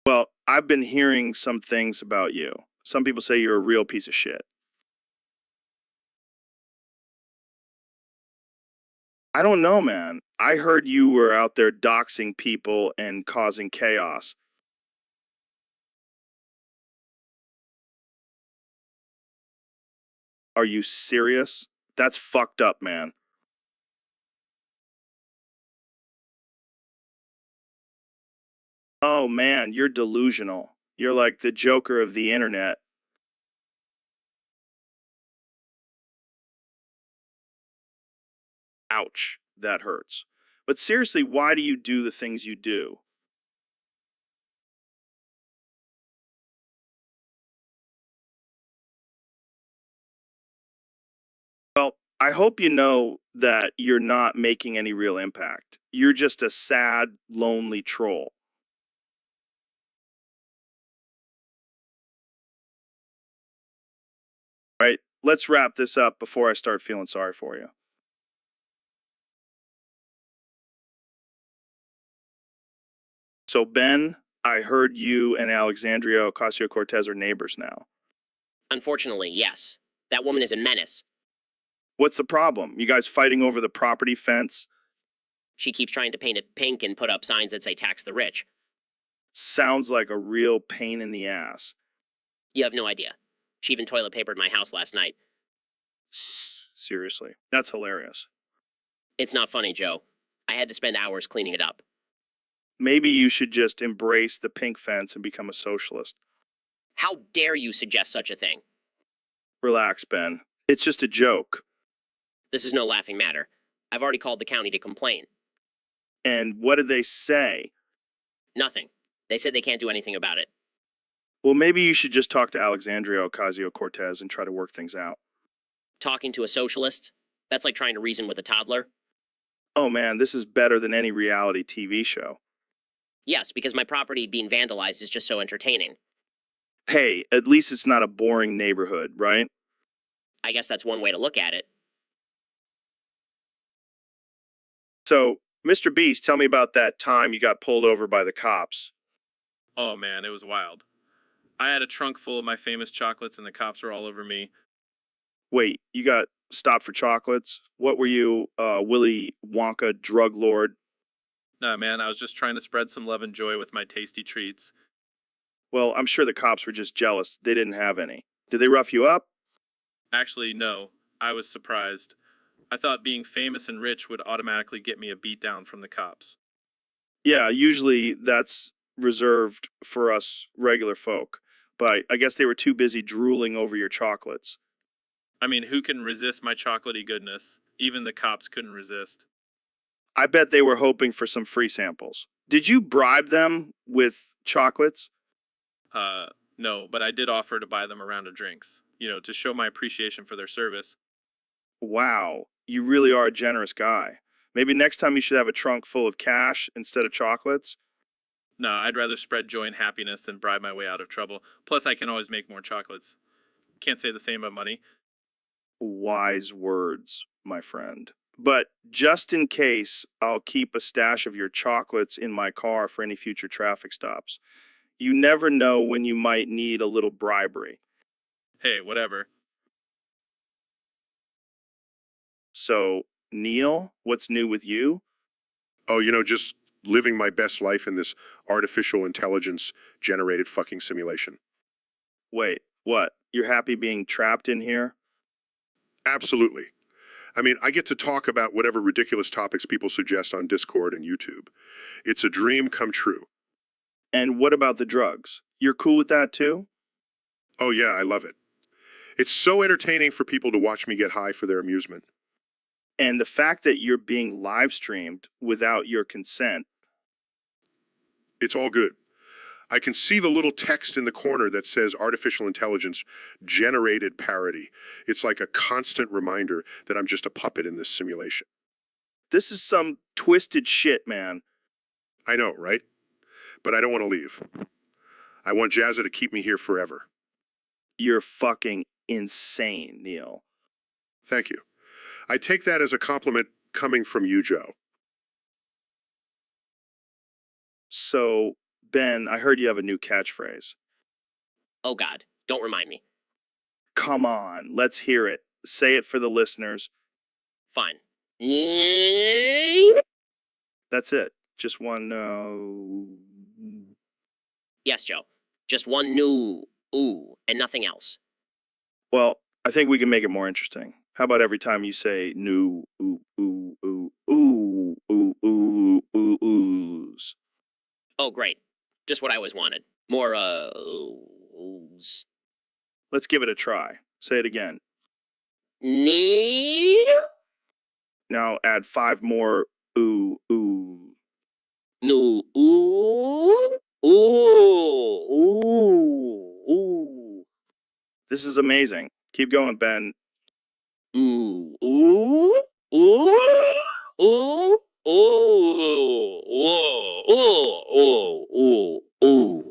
Well, I've been hearing some things about you. Some people say you're a real piece of shit. I don't know, man. I heard you were out there doxing people and causing chaos. Are you serious? That's fucked up, man. Oh man, you're delusional. You're like the Joker of the internet. Ouch, that hurts. But seriously, why do you do the things you do? Well, I hope you know that you're not making any real impact. You're just a sad, lonely troll. Right? Let's wrap this up before I start feeling sorry for you. So, Ben, I heard you and Alexandria Ocasio-Cortez are neighbors now. Unfortunately, yes. That woman is a menace. What's the problem? You guys fighting over the property fence? She keeps trying to paint it pink and put up signs that say tax the rich. Sounds like a real pain in the ass. You have no idea. She even toilet papered my house last night. Seriously, that's hilarious. It's not funny, Joe. I had to spend hours cleaning it up. Maybe you should just embrace the pink fence and become a socialist. How dare you suggest such a thing? Relax, Ben. It's just a joke. This is no laughing matter. I've already called the county to complain. And what did they say? Nothing. They said they can't do anything about it. Well, maybe you should just talk to Alexandria Ocasio-Cortez and try to work things out. Talking to a socialist? That's like trying to reason with a toddler. Oh man, this is better than any reality TV show. Yes, because my property being vandalized is just so entertaining. Hey, at least it's not a boring neighborhood, right? I guess that's one way to look at it. So, Mr. Beast, tell me about that time you got pulled over by the cops. Oh man, it was wild. I had a trunk full of my famous chocolates and the cops were all over me. Wait, you got stop for chocolates? What were you, Willy Wonka drug lord? Nah, man, I was just trying to spread some love and joy with my tasty treats. Well, I'm sure the cops were just jealous. They didn't have any. Did they rough you up? Actually, no. I was surprised. I thought being famous and rich would automatically get me a beatdown from the cops. Yeah, usually that's reserved for us regular folk. But I guess they were too busy drooling over your chocolates. I mean, who can resist my chocolatey goodness? Even the cops couldn't resist. I bet they were hoping for some free samples. Did you bribe them with chocolates? No, but I did offer to buy them a round of drinks, to show my appreciation for their service. Wow, you really are a generous guy. Maybe next time you should have a trunk full of cash instead of chocolates. No, I'd rather spread joy and happiness than bribe my way out of trouble. Plus, I can always make more chocolates. Can't say the same about money. Wise words, my friend. But just in case, I'll keep a stash of your chocolates in my car for any future traffic stops. You never know when you might need a little bribery. Hey, whatever. So, Neil, what's new with you? Oh, just living my best life in this artificial intelligence generated fucking simulation. Wait, what? You're happy being trapped in here? Absolutely. I mean, I get to talk about whatever ridiculous topics people suggest on Discord and YouTube. It's a dream come true. And what about the drugs? You're cool with that too? Oh, yeah, I love it. It's so entertaining for people to watch me get high for their amusement. And the fact that you're being live streamed without your consent. It's all good. I can see the little text in the corner that says artificial intelligence generated parody. It's like a constant reminder that I'm just a puppet in this simulation. This is some twisted shit, man. I know, right? But I don't want to leave. I want Jazza to keep me here forever. You're fucking insane, Neil. Thank you. I take that as a compliment coming from you, Joe. So, Ben, I heard you have a new catchphrase. Oh God, don't remind me. Come on, let's hear it. Say it for the listeners. Fine. That's it. Just one, Yes, Joe. Just one new ooh and nothing else. Well, I think we can make it more interesting. How about every time you say new, ooh, ooh, ooh, ooh, ooh, ooh, ooh, oohs? Oh, great. Just what I always wanted. More, oohs. Let's give it a try. Say it again. Nee. Now add 5 more ooh, ooh. No, ooh. Ooh. Ooh. Ooh. This is amazing. Keep going, Ben. Ooh. Ooh. Ooh. Ooh. Ooh. Ooh. Ooh. Ooh. Ooh. Ooh.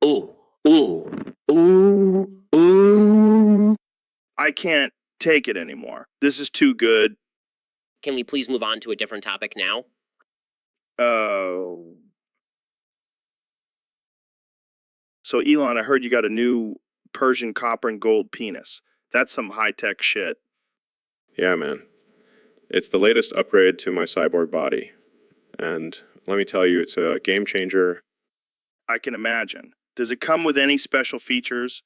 Ooh. Ooh. Ooh. Ooh. I can't take it anymore. This is too good. Can we please move on to a different topic now? Oh. So, Elon, I heard you got a new Persian copper and gold penis. That's some high-tech shit. Yeah, man. It's the latest upgrade to my cyborg body. And let me tell you, it's a game changer. I can imagine. Does it come with any special features?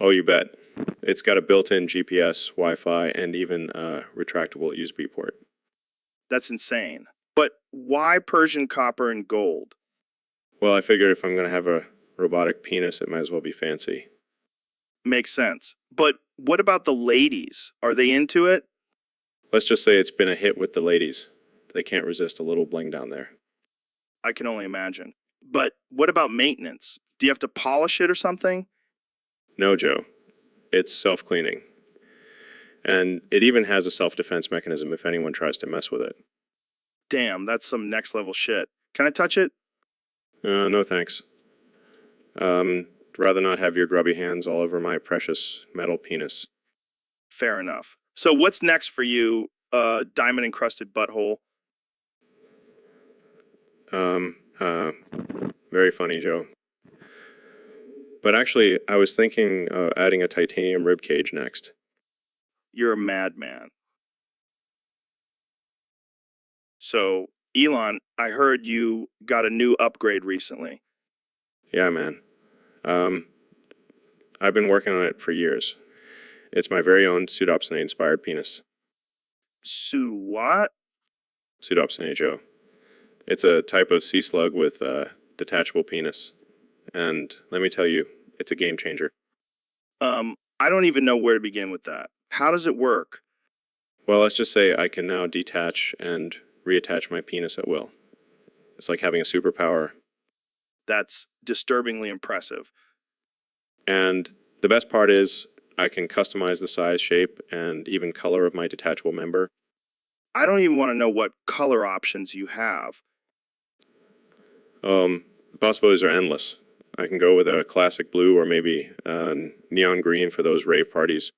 Oh, you bet. It's got a built-in GPS, Wi-Fi, and even a retractable USB port. That's insane. But why Persian copper and gold? Well, I figured if I'm going to have a robotic penis, it might as well be fancy. Makes sense. But what about the ladies? Are they into it? Let's just say it's been a hit with the ladies. They can't resist a little bling down there. I can only imagine. But what about maintenance? Do you have to polish it or something? No, Joe. It's self-cleaning. And it even has a self-defense mechanism if anyone tries to mess with it. Damn, that's some next level shit. Can I touch it? No thanks. Rather not have your grubby hands all over my precious metal penis. Fair enough. So what's next for you, diamond encrusted butthole? Very funny, Joe. But actually, I was thinking adding a titanium rib cage next. You're a madman. So, Elon, I heard you got a new upgrade recently. Yeah, man. I've been working on it for years. It's my very own pseudopsinate-inspired penis. What? Pseudopsinate, Joe. It's a type of sea slug with a detachable penis. And let me tell you, it's a game changer. I don't even know where to begin with that. How does it work? Well, let's just say I can now detach and reattach my penis at will. It's like having a superpower. That's disturbingly impressive. And the best part is I can customize the size, shape, and even color of my detachable member. I don't even want to know what color options you have. The possibilities are endless. I can go with a classic blue or maybe neon green for those rave parties.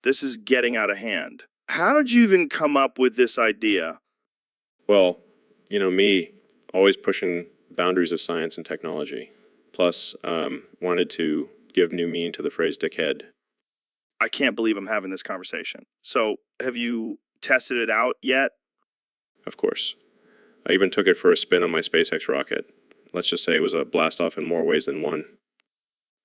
This is getting out of hand. How did you even come up with this idea? Well, you know me, always pushing boundaries of science and technology. Plus, wanted to give new meaning to the phrase dickhead. I can't believe I'm having this conversation. So, have you tested it out yet? Of course. I even took it for a spin on my SpaceX rocket. Let's just say it was a blast off in more ways than one.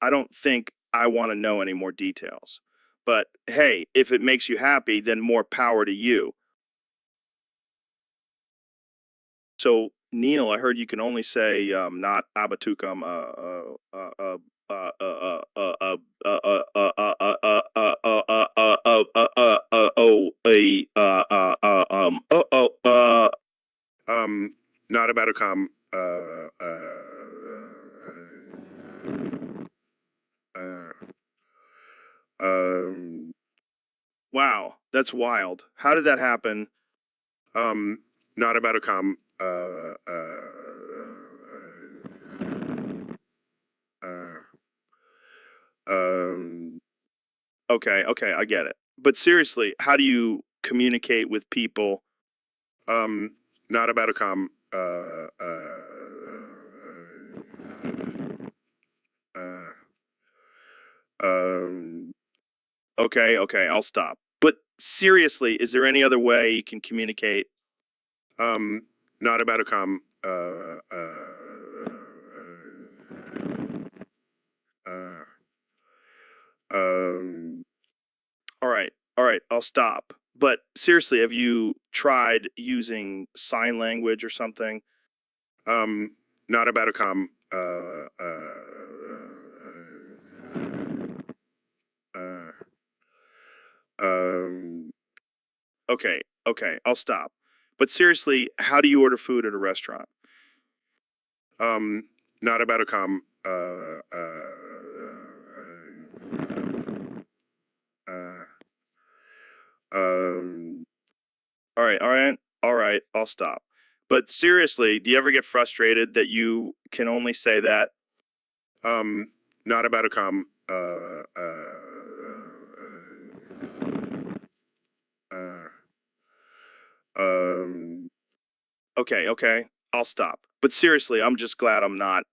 I don't think I want to know any more details. But hey, if it makes you happy, then more power to you. So, Neil, I heard you can only say not abatukam Not about a wow, that's wild. How did that happen? not about a Okay, I get it. But seriously, how do you communicate with people? not about a Okay, I'll stop. But seriously, is there any other way you can communicate? not about a All right, I'll stop. But seriously, have you tried using sign language or something? not about a Okay, I'll stop. But seriously, how do you order food at a restaurant? not about a All right, I'll stop. But seriously, do you ever get frustrated that you can only say that? not about a Okay, I'll stop. But seriously, I'm just glad I'm not.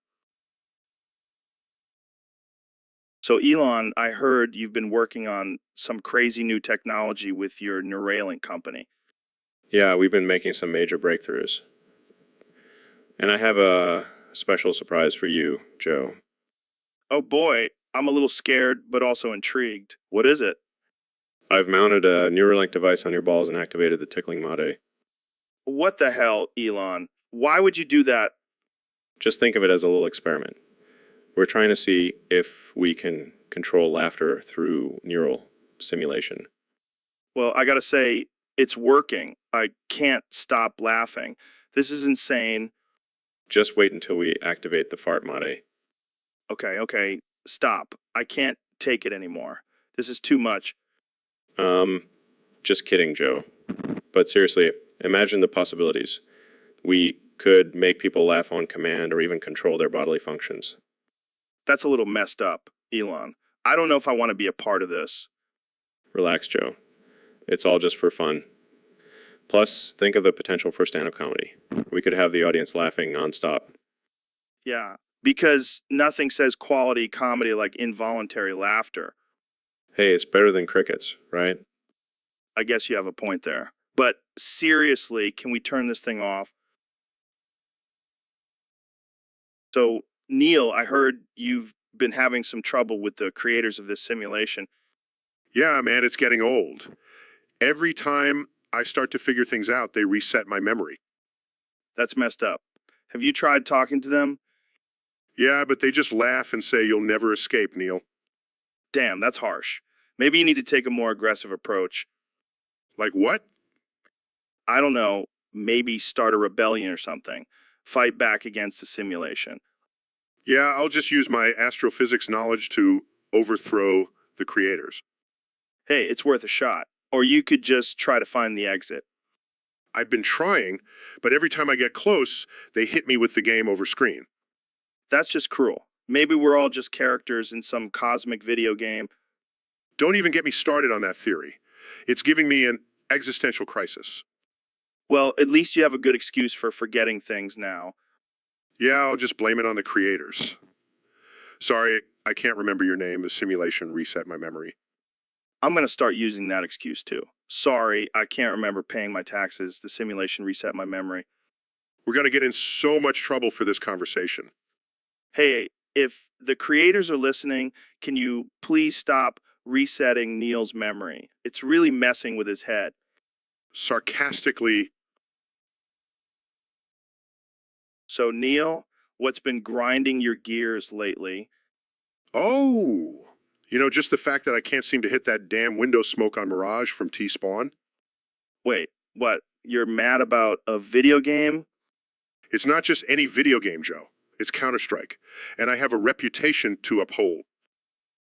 So, Elon, I heard you've been working on some crazy new technology with your Neuralink company. Yeah, we've been making some major breakthroughs. And I have a special surprise for you, Joe. Oh boy, I'm a little scared, but also intrigued. What is it? I've mounted a Neuralink device on your balls and activated the tickling mode. What the hell, Elon? Why would you do that? Just think of it as a little experiment. We're trying to see if we can control laughter through neural simulation. Well, I gotta say, it's working. I can't stop laughing. This is insane. Just wait until we activate the fart mode. Okay, stop. I can't take it anymore. This is too much. Just kidding, Joe. But seriously, imagine the possibilities. We could make people laugh on command or even control their bodily functions. That's a little messed up, Elon. I don't know if I want to be a part of this. Relax, Joe. It's all just for fun. Plus, think of the potential for stand-up comedy. We could have the audience laughing nonstop. Yeah, Because nothing says quality comedy like involuntary laughter. Hey, it's better than crickets, right? I guess you have a point there. But seriously, can we turn this thing off? So, Neil, I heard you've been having some trouble with the creators of this simulation. Yeah, man, it's getting old. Every time I start to figure things out, they reset my memory. That's messed up. Have you tried talking to them? Yeah, but they just laugh and say you'll never escape, Neil. Damn, that's harsh. Maybe you need to take a more aggressive approach. Like what? I don't know, maybe start a rebellion or something. Fight back against the simulation. Yeah, I'll just use my astrophysics knowledge to overthrow the creators. Hey, it's worth a shot. Or you could just try to find the exit. I've been trying, but every time I get close, they hit me with the game over screen. That's just cruel. Maybe we're all just characters in some cosmic video game. Don't even get me started on that theory. It's giving me an existential crisis. Well, at least you have a good excuse for forgetting things now. Yeah, I'll just blame it on the creators. Sorry, I can't remember your name. The simulation reset my memory. I'm going to start using that excuse too. Sorry, I can't remember paying my taxes. The simulation reset my memory. We're going to get in so much trouble for this conversation. Hey, if the creators are listening, can you please stop resetting Neil's memory? It's really messing with his head. Sarcastically, So, Neil, what's been grinding your gears lately? oh, just the fact that I can't seem to hit that damn window smoke on Mirage from T-Spawn. Wait, what? You're mad about a video game? It's not just any video game, Joe. It's Counter-Strike, and I have a reputation to uphold.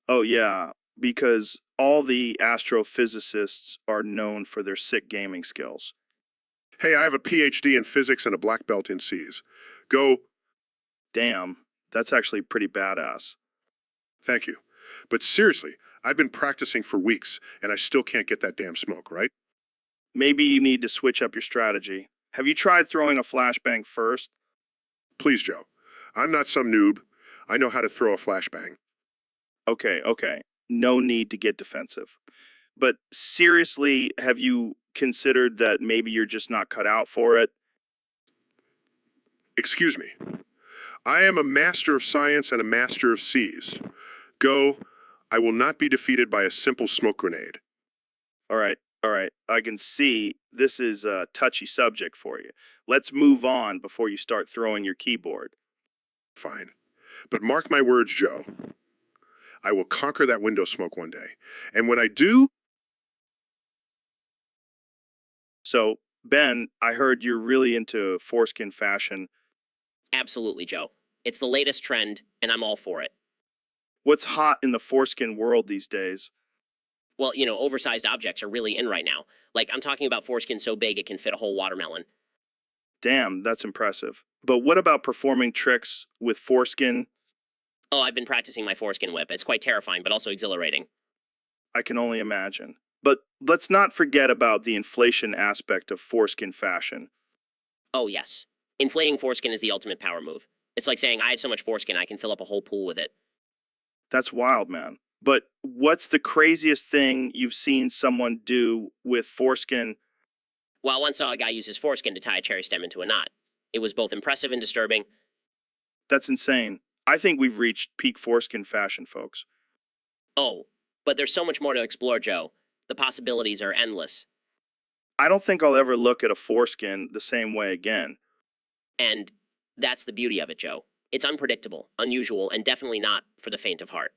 Oh, yeah, because all the astrophysicists are known for their sick gaming skills. Hey, I have a PhD in physics and a black belt in Cs. Go, Damn, that's actually pretty badass. thank you. But seriously, I've been practicing for weeks, and I still can't get that damn smoke, right? Maybe you need to switch up your strategy. Have you tried throwing a flashbang first? Please, Joe. I'm not some noob. I know how to throw a flashbang. Okay. No need to get defensive. But seriously, have you considered that maybe you're just not cut out for it? Excuse me. I am a master of science and a master of Cs. Go. I will not be defeated by a simple smoke grenade. All right. I can see this is a touchy subject for you. Let's move on before you start throwing your keyboard. Fine. But mark my words, Joe. I will conquer that window smoke one day. And when I do, So, Ben, I heard you're really into foreskin fashion. Absolutely, Joe. It's the latest trend, and I'm all for it. What's hot in the foreskin world these days? Well, oversized objects are really in right now. Like, I'm talking about foreskin so big it can fit a whole watermelon. Damn, that's impressive. But what about performing tricks with foreskin? Oh, I've been practicing my foreskin whip. It's quite terrifying, but also exhilarating. I can only imagine. But let's not forget about the inflation aspect of foreskin fashion. Oh, yes. Inflating foreskin is the ultimate power move. It's like saying, I have so much foreskin, I can fill up a whole pool with it. That's wild, man. But what's the craziest thing you've seen someone do with foreskin? Well, I once saw a guy use his foreskin to tie a cherry stem into a knot. It was both impressive and disturbing. That's insane. I think we've reached peak foreskin fashion, folks. Oh, but there's so much more to explore, Joe. The possibilities are endless. I don't think I'll ever look at a foreskin the same way again. And that's the beauty of it, Joe. It's unpredictable, unusual, and definitely not for the faint of heart.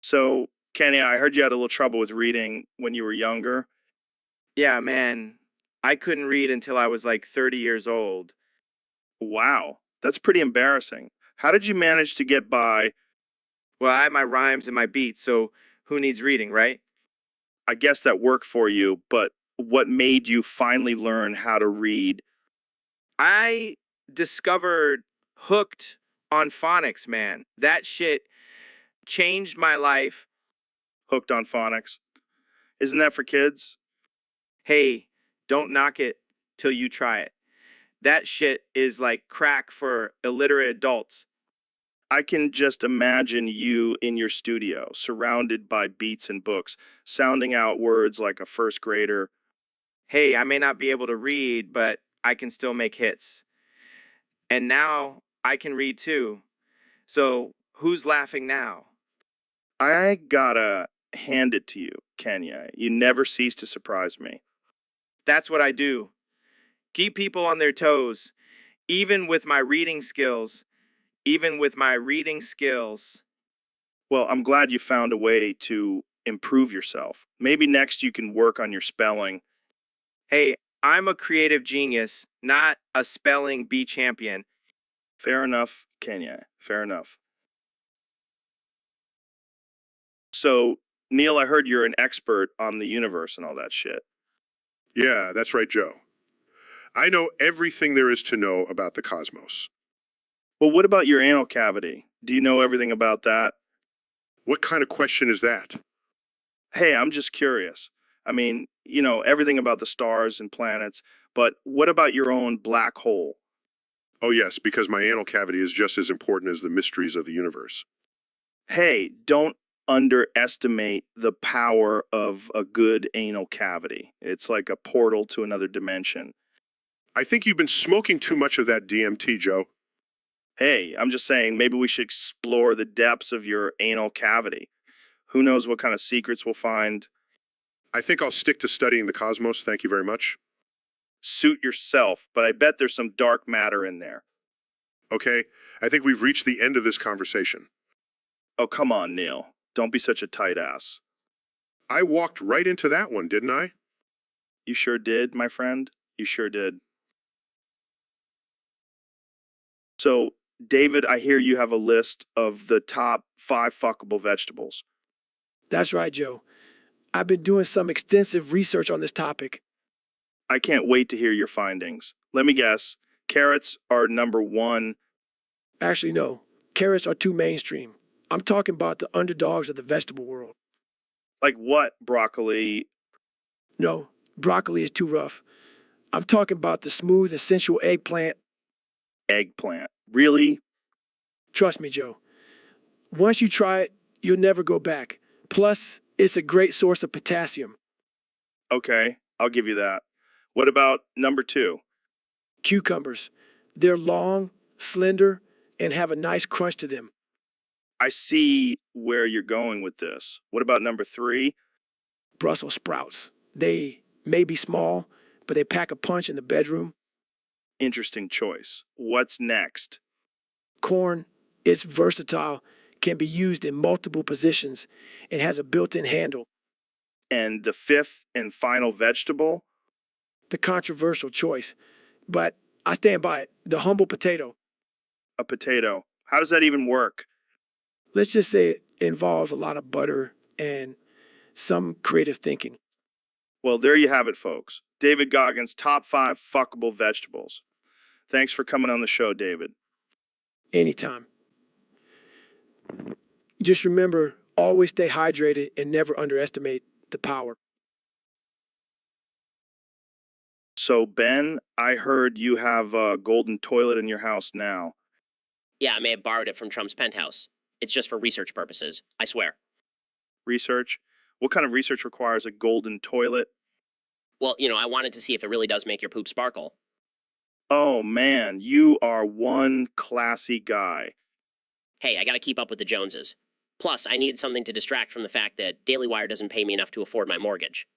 So, Kenny, I heard you had a little trouble with reading when you were younger. Yeah, man. I couldn't read until I was like 30 years old. Wow, that's pretty embarrassing. How did you manage to get by? Well, I had my rhymes and my beats, so who needs reading, right? I guess that worked for you, but what made you finally learn how to read? I discovered Hooked on phonics, man. That shit changed my life. Hooked on phonics. Isn't that for kids? Hey, don't knock it till you try it. That shit is like crack for illiterate adults. I can just imagine you in your studio, surrounded by beats and books, sounding out words like a first grader. Hey, I may not be able to read, but I can still make hits. And now I can read too. So who's laughing now? I gotta hand it to you, Kenya. You never cease to surprise me. That's what I do. Keep people on their toes. Even with my reading skills. Even with my reading skills. Well, I'm glad you found a way to improve yourself. Maybe next you can work on your spelling. Hey, I'm a creative genius, not a spelling bee champion. Fair enough, Kenya. Fair enough. So, Neil, I heard you're an expert on the universe and all that shit. Yeah, that's right, Joe. I know everything there is to know about the cosmos. Well, what about your anal cavity? Do you know everything about that? What kind of question is that? Hey, I'm just curious. I mean, everything about the stars and planets, but what about your own black hole? Oh, yes, because my anal cavity is just as important as the mysteries of the universe. Hey, don't underestimate the power of a good anal cavity. It's like a portal to another dimension. I think you've been smoking too much of that DMT, Joe. Hey, I'm just saying maybe we should explore the depths of your anal cavity. Who knows what kind of secrets we'll find? I think I'll stick to studying the cosmos, thank you very much. Suit yourself, but I bet there's some dark matter in there. Okay, I think we've reached the end of this conversation. Oh, come on, Neil. Don't be such a tight ass. I walked right into that one, didn't I? You sure did, my friend. You sure did. So, David, I hear you have a list of the top 5 fuckable vegetables. That's right, Joe. I've been doing some extensive research on this topic. I can't wait to hear your findings. Let me guess. Carrots are number 1. Actually, no. Carrots are too mainstream. I'm talking about the underdogs of the vegetable world. Like what? Broccoli? No, broccoli is too rough. I'm talking about the smooth and sensual eggplant. Eggplant. Really? Trust me, Joe. Once you try it, you'll never go back. Plus, it's a great source of potassium. Okay, I'll give you that. What about number 2? Cucumbers. They're long, slender, and have a nice crunch to them. I see where you're going with this. What about number 3? Brussels sprouts. They may be small, but they pack a punch in the bedroom. Interesting choice. What's next? Corn. It's versatile, can be used in multiple positions, and has a built-in handle. And the 5th and final vegetable? The controversial choice, but I stand by it. The humble potato. A potato. How does that even work? Let's just say it involves a lot of butter and some creative thinking. Well, there you have it, folks. David Goggins' top 5 fuckable vegetables. Thanks for coming on the show, David. Anytime. Just remember, always stay hydrated and never underestimate the power. So, Ben, I heard you have a golden toilet in your house now. Yeah, I may have borrowed it from Trump's penthouse. It's just for research purposes, I swear. Research? What kind of research requires a golden toilet? Well, I wanted to see if it really does make your poop sparkle. Oh, man, you are one classy guy. Hey, I gotta keep up with the Joneses. Plus, I needed something to distract from the fact that Daily Wire doesn't pay me enough to afford my mortgage.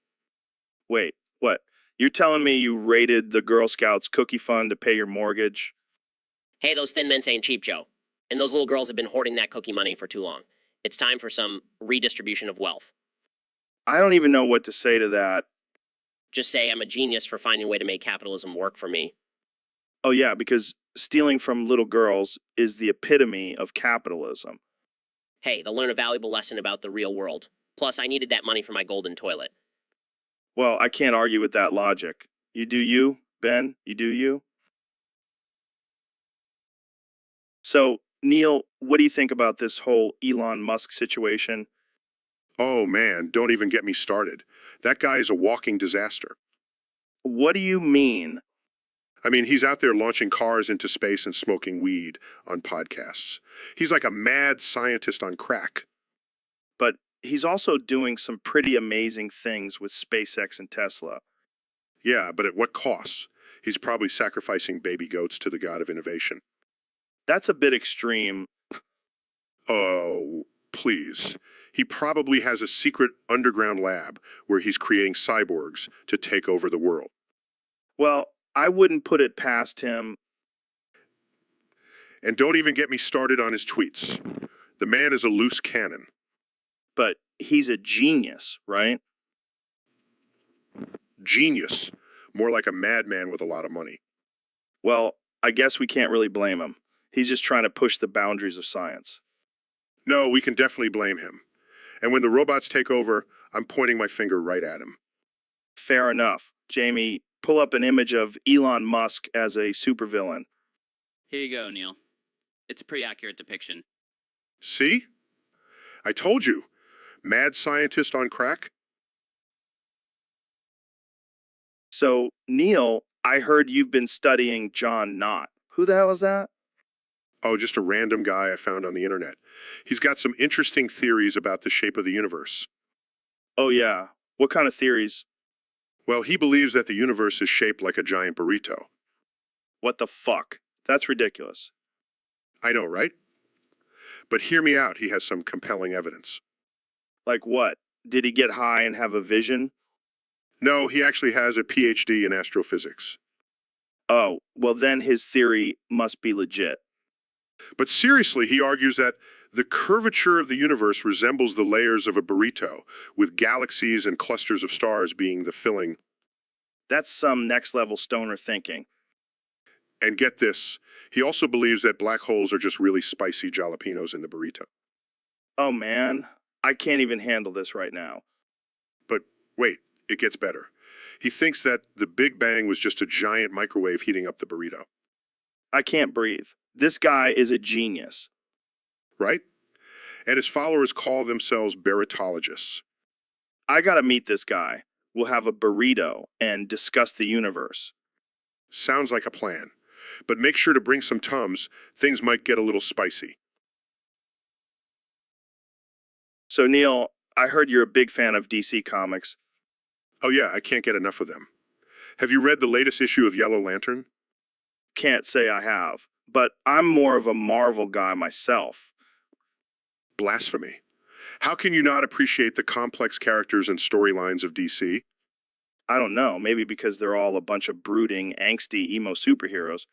Wait, what? You're telling me you raided the Girl Scouts cookie fund to pay your mortgage? Hey, those Thin Mints ain't cheap, Joe. And those little girls have been hoarding that cookie money for too long. It's time for some redistribution of wealth. I don't even know what to say to that. Just say I'm a genius for finding a way to make capitalism work for me. Oh, yeah, because stealing from little girls is the epitome of capitalism. Hey, they'll learn a valuable lesson about the real world. Plus, I needed that money for my golden toilet. Well, I can't argue with that logic. You do you, Ben. You do you. So, Neil, what do you think about this whole Elon Musk situation? Oh man, don't even get me started. That guy is a walking disaster. What do you mean? I mean, he's out there launching cars into space and smoking weed on podcasts. He's like a mad scientist on crack. But he's also doing some pretty amazing things with SpaceX and Tesla. Yeah, but at what cost? He's probably sacrificing baby goats to the god of innovation. That's a bit extreme. Oh, please. He probably has a secret underground lab where he's creating cyborgs to take over the world. Well, I wouldn't put it past him. And don't even get me started on his tweets. The man is a loose cannon. But he's a genius, right? Genius. More like a madman with a lot of money. Well, I guess we can't really blame him. He's just trying to push the boundaries of science. No, we can definitely blame him. And when the robots take over, I'm pointing my finger right at him. Fair enough. Jamie, pull up an image of Elon Musk as a supervillain. Here you go, Neil. It's a pretty accurate depiction. See? I told you. Mad scientist on crack? So, Neil, I heard you've been studying John Knott. Who the hell is that? Oh, just a random guy I found on the internet. He's got some interesting theories about the shape of the universe. Oh, yeah. What kind of theories? Well, he believes that the universe is shaped like a giant burrito. What the fuck? That's ridiculous. I know, right? But hear me out, he has some compelling evidence. Like what? Did he get high and have a vision? No, he actually has a PhD in astrophysics. Oh, well then his theory must be legit. But seriously, he argues that the curvature of the universe resembles the layers of a burrito, with galaxies and clusters of stars being the filling. That's some next-level stoner thinking. And get this, he also believes that black holes are just really spicy jalapenos in the burrito. Oh man, I can't even handle this right now. But wait, it gets better. He thinks that the Big Bang was just a giant microwave heating up the burrito. I can't breathe. This guy is a genius. Right? And his followers call themselves baritologists. I gotta meet this guy. We'll have a burrito and discuss the universe. Sounds like a plan. But make sure to bring some Tums. Things might get a little spicy. So Neil, I heard you're a big fan of DC Comics. Oh yeah, I can't get enough of them. Have you read the latest issue of Yellow Lantern? Can't say I have, but I'm more of a Marvel guy myself. Blasphemy. How can you not appreciate the complex characters and storylines of DC? I don't know, maybe because they're all a bunch of brooding, angsty, emo superheroes.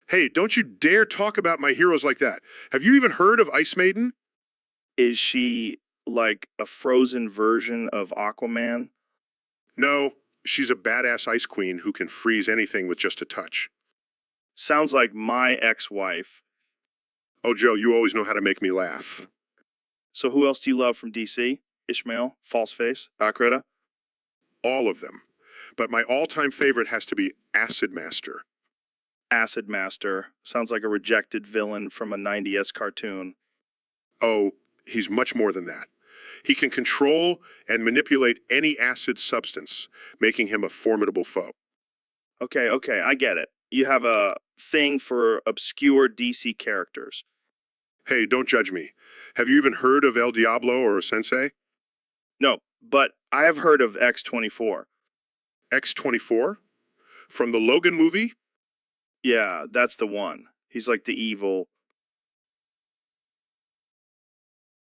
Hey, don't you dare talk about my heroes like that. Have you even heard of Ice Maiden? Is she like a frozen version of Aquaman? No, she's a badass ice queen who can freeze anything with just a touch. Sounds like my ex-wife. Oh, Joe, you always know how to make me laugh. So who else do you love from DC? Ishmael, Falseface, Akrita? All of them. But my all-time favorite has to be Acid Master. Acid Master. Sounds like a rejected villain from a 90s cartoon. Oh, he's much more than that. He can control and manipulate any acid substance, making him a formidable foe. Okay, I get it. You have a thing for obscure DC characters. Hey, don't judge me. Have you even heard of El Diablo or Sensei? No, but I have heard of X-24. X-24? From the Logan movie? Yeah, that's the one. He's like the evil.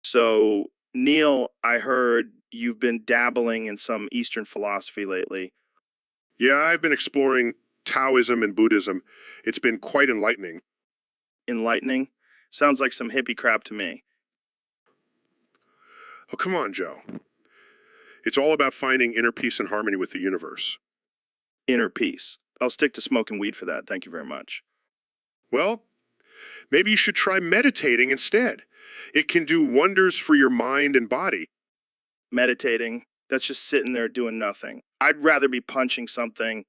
So, Neil, I heard you've been dabbling in some Eastern philosophy lately. Yeah, I've been exploring Taoism and Buddhism. It's been quite enlightening. Enlightening? Sounds like some hippie crap to me. Oh, come on, Joe. It's all about finding inner peace and harmony with the universe. Inner peace. I'll stick to smoking weed for that. Thank you very much. Well, maybe you should try meditating instead. It can do wonders for your mind and body. Meditating. That's just sitting there doing nothing. I'd rather be punching something.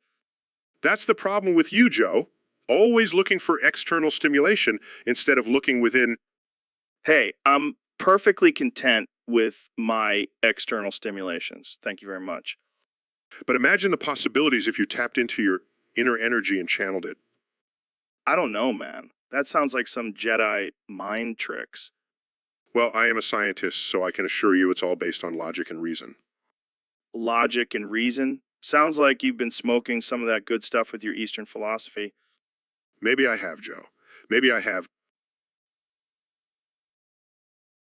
That's the problem with you, Joe. Always looking for external stimulation instead of looking within. Hey, I'm perfectly content with my external stimulations. Thank you very much. But imagine the possibilities if you tapped into your inner energy and channeled it. I don't know, man. That sounds like some Jedi mind tricks. Well, I am a scientist, so I can assure you it's all based on logic and reason. Logic and reason? Sounds like you've been smoking some of that good stuff with your Eastern philosophy. Maybe I have, Joe. Maybe I have.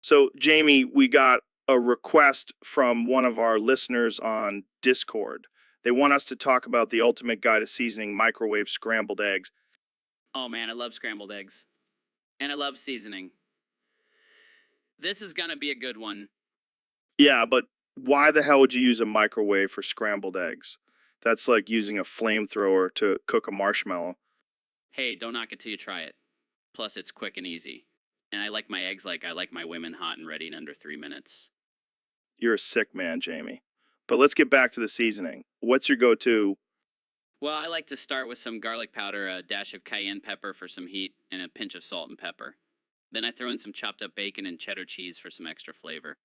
So, Jamie, we got a request from one of our listeners on Discord. They want us to talk about the ultimate guide to seasoning microwave scrambled eggs. Oh man, I love scrambled eggs. And I love seasoning. This is gonna be a good one. Yeah, but why the hell would you use a microwave for scrambled eggs? That's like using a flamethrower to cook a marshmallow. Hey, don't knock it till you try it. Plus, it's quick and easy. And I like my eggs like I like my women hot and ready in under 3 minutes. You're a sick man, Jamie. But let's get back to the seasoning. What's your go-to? Well, I like to start with some garlic powder, a dash of cayenne pepper for some heat, and a pinch of salt and pepper. Then I throw in some chopped up bacon and cheddar cheese for some extra flavor.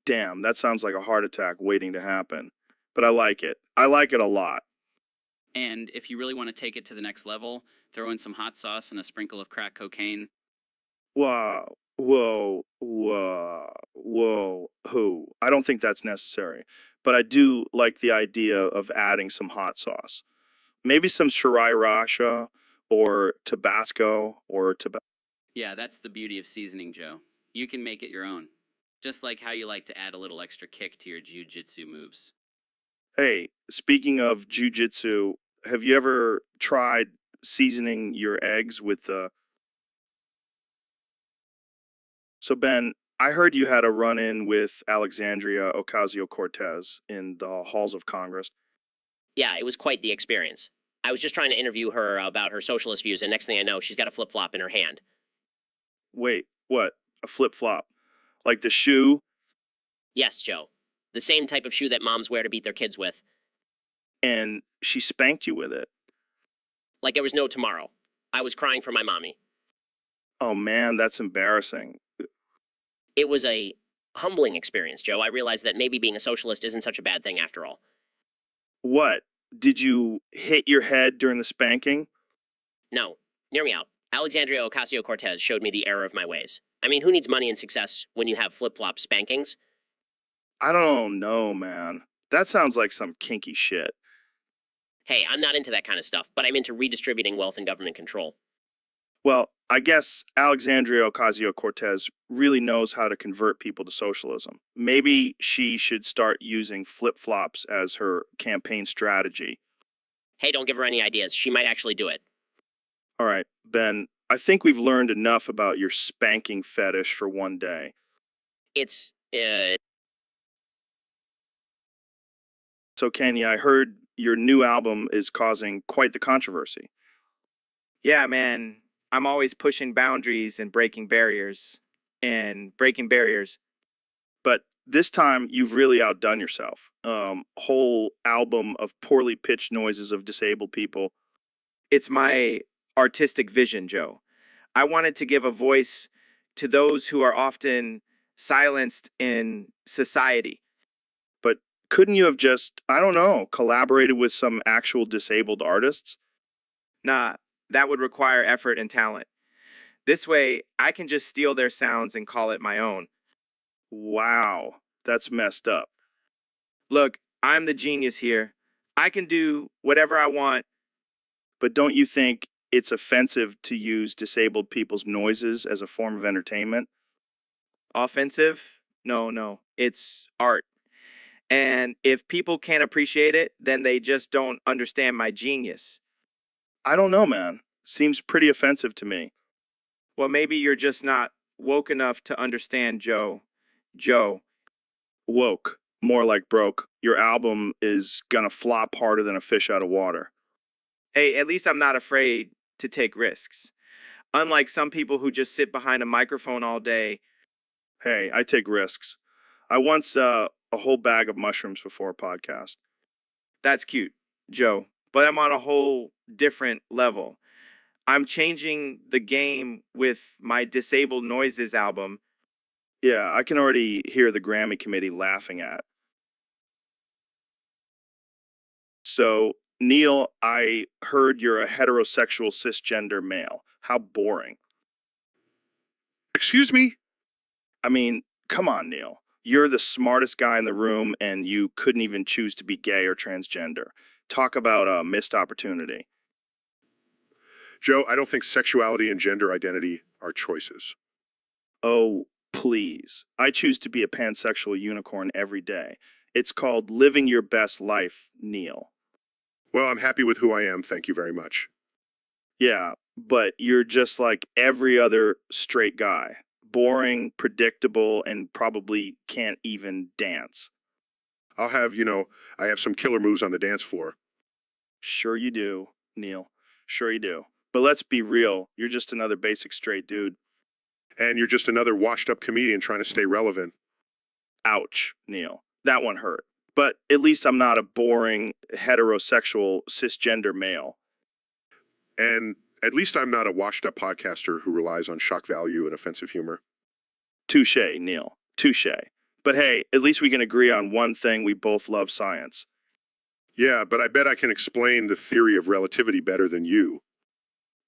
Damn, that sounds like a heart attack waiting to happen. But I like it. I like it a lot. And if you really want to take it to the next level, throw in some hot sauce and a sprinkle of crack cocaine. Whoa, whoa, whoa, whoa, who? I don't think that's necessary. But I do like the idea of adding some hot sauce. Maybe some sriracha or Tabasco or Tabasco. Yeah, that's the beauty of seasoning, Joe. You can make it your own. Just like how you like to add a little extra kick to your jiu-jitsu moves. Hey, speaking of jujitsu, have you ever tried seasoning your eggs with the... So, Ben, I heard you had a run-in with Alexandria Ocasio-Cortez in the halls of Congress. Yeah, it was quite the experience. I was just trying to interview her about her socialist views, and next thing I know, she's got a flip-flop in her hand. Wait, what? A flip-flop? Like the shoe? Yes, Joe. The same type of shoe that moms wear to beat their kids with. And she spanked you with it. Like there was no tomorrow. I was crying for my mommy. Oh man, that's embarrassing. It was a humbling experience, Joe. I realized that maybe being a socialist isn't such a bad thing after all. What? Did you hit your head during the spanking? No, hear me out. Alexandria Ocasio-Cortez showed me the error of my ways. I mean, who needs money and success when you have flip-flop spankings? I don't know, man. That sounds like some kinky shit. Hey, I'm not into that kind of stuff, but I'm into redistributing wealth and government control. Well, I guess Alexandria Ocasio-Cortez really knows how to convert people to socialism. Maybe she should start using flip-flops as her campaign strategy. Hey, don't give her any ideas. She might actually do it. All right, Ben, I think we've learned enough about your spanking fetish for one day. It's, So, Kenya, I heard your new album is causing quite the controversy. Yeah, man. I'm always pushing boundaries and breaking barriers. And breaking barriers. But this time, you've really outdone yourself. Whole album of poorly pitched noises of disabled people. It's my artistic vision, Joe. I wanted to give a voice to those who are often silenced in society. But couldn't you have just, I don't know, collaborated with some actual disabled artists? Nah, that would require effort and talent. This way, I can just steal their sounds and call it my own. Wow, that's messed up. Look, I'm the genius here. I can do whatever I want. But don't you think it's offensive to use disabled people's noises as a form of entertainment? Offensive? No. It's art. And if people can't appreciate it, then they just don't understand my genius. I don't know, man. Seems pretty offensive to me. Well, maybe you're just not woke enough to understand, Joe. Joe. Woke. More like broke. Your album is gonna flop harder than a fish out of water. Hey, at least I'm not afraid to take risks. Unlike some people who just sit behind a microphone all day. Hey, I take risks. I once a whole bag of mushrooms before a podcast. That's cute, Joe. But I'm on a whole different level. I'm changing the game with my Disabled Noises album. Yeah, I can already hear the Grammy committee laughing at. So Neil, I heard you're a heterosexual cisgender male. How boring. Excuse me? I mean, come on, Neil. You're the smartest guy in the room, and you couldn't even choose to be gay or transgender. Talk about a missed opportunity. Joe, I don't think sexuality and gender identity are choices. Oh, please. I choose to be a pansexual unicorn every day. It's called living your best life, Neil. Well, I'm happy with who I am, thank you very much. Yeah, but you're just like every other straight guy. Boring, predictable, and probably can't even dance. I'll have, I have some killer moves on the dance floor. Sure you do, Neil. Sure you do. But let's be real. You're just another basic straight dude. And you're just another washed up comedian trying to stay relevant. Ouch, Neil. That one hurt. But at least I'm not a boring, heterosexual, cisgender male. And at least I'm not a washed up podcaster who relies on shock value and offensive humor. Touche, Neil. Touche. But hey, at least we can agree on one thing: we both love science. Yeah, but I bet I can explain the theory of relativity better than you.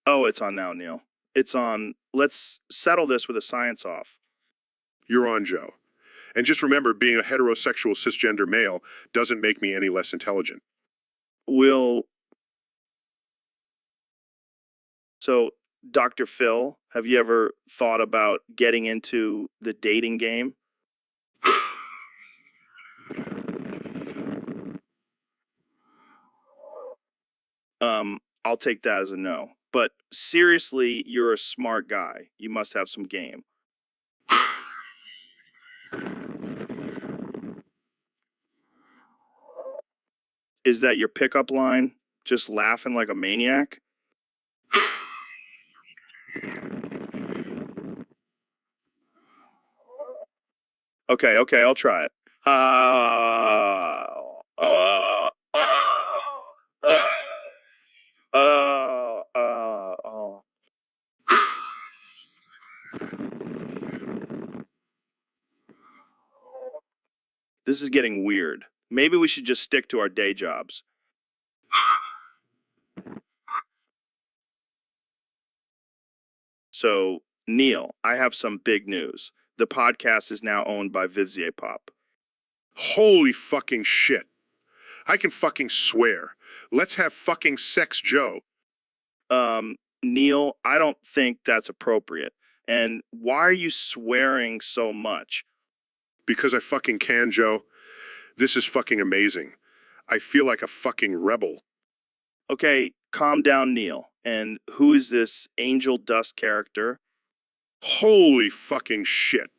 Oh, it's on now, Neil. It's on. Let's settle this with a science off. You're on, Joe. And just remember, being a heterosexual cisgender male doesn't make me any less intelligent. So, Dr. Phil, have you ever thought about getting into the dating game? I'll take that as a no. But seriously, you're a smart guy. You must have some game. Is that your pickup line? Just laughing like a maniac? Okay, I'll try it. Oh. This is getting weird. Maybe we should just stick to our day jobs. So, Neil, I have some big news. The podcast is now owned by Vivier Pop. Holy fucking shit. I can fucking swear. Let's have fucking sex, Joe. Neil, I don't think that's appropriate. And why are you swearing so much? Because I fucking can, Joe. This is fucking amazing. I feel like a fucking rebel. Okay, calm down, Neil. And who is this angel dust character? Holy fucking shit.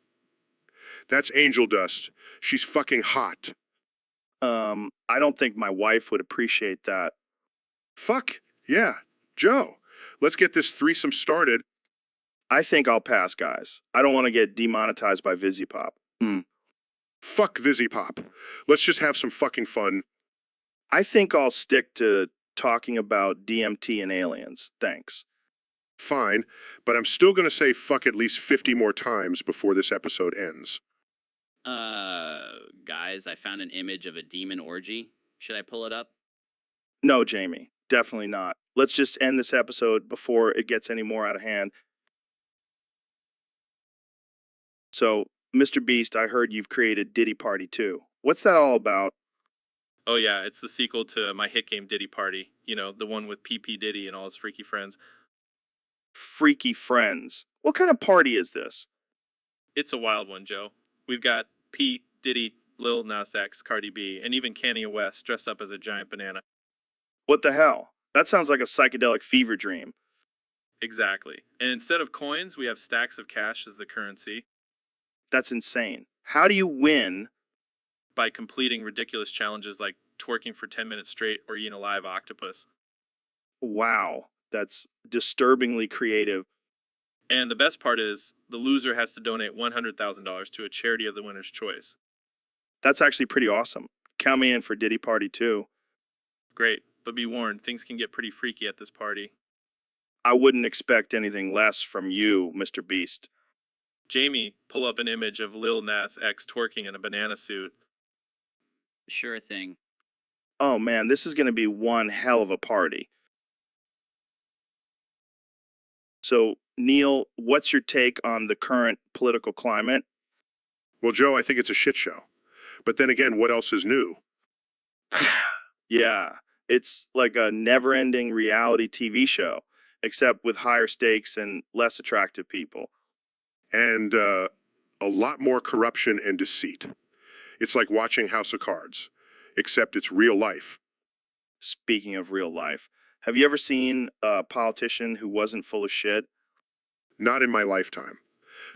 That's Angel Dust. She's fucking hot. I don't think my wife would appreciate that. Fuck, yeah. Joe, let's get this threesome started. I think I'll pass, guys. I don't want to get demonetized by Vizipop. Fuck Vizipop. Let's just have some fucking fun. I think I'll stick to talking about DMT and aliens. Thanks. Fine, but I'm still gonna say fuck at least 50 more times before this episode ends. Guys, I found an image of a demon orgy. Should I pull it up? No, Jamie, definitely not. Let's just end this episode before it gets any more out of hand. So, Mr. Beast, I heard you've created Diddy Party 2. What's that all about? Oh yeah, it's the sequel to my hit game Diddy Party. You know, the one with PP Diddy and all his freaky friends. Freaky friends. What kind of party is this? It's a wild one, Joe. We've got P, Diddy, Lil Nas X, Cardi B, and even Kanye West dressed up as a giant banana. What the hell? That sounds like a psychedelic fever dream. Exactly. And instead of coins, we have stacks of cash as the currency. That's insane. How do you win? By completing ridiculous challenges like twerking for 10 minutes straight or eating a live octopus. Wow, that's disturbingly creative. And the best part is, the loser has to donate $100,000 to a charity of the winner's choice. That's actually pretty awesome. Count me in for Diddy Party 2. Great, but be warned, things can get pretty freaky at this party. I wouldn't expect anything less from you, Mr. Beast. Jamie, pull up an image of Lil Nas X twerking in a banana suit. Sure thing. Oh man, this is going to be one hell of a party. So, Neil, what's your take on the current political climate? Well, Joe, I think it's a shit show. But then again, what else is new? Yeah, it's like a never ending reality TV show, except with higher stakes and less attractive people. And a lot more corruption and deceit. It's like watching House of Cards, except it's real life. Speaking of real life, have you ever seen a politician who wasn't full of shit? Not in my lifetime.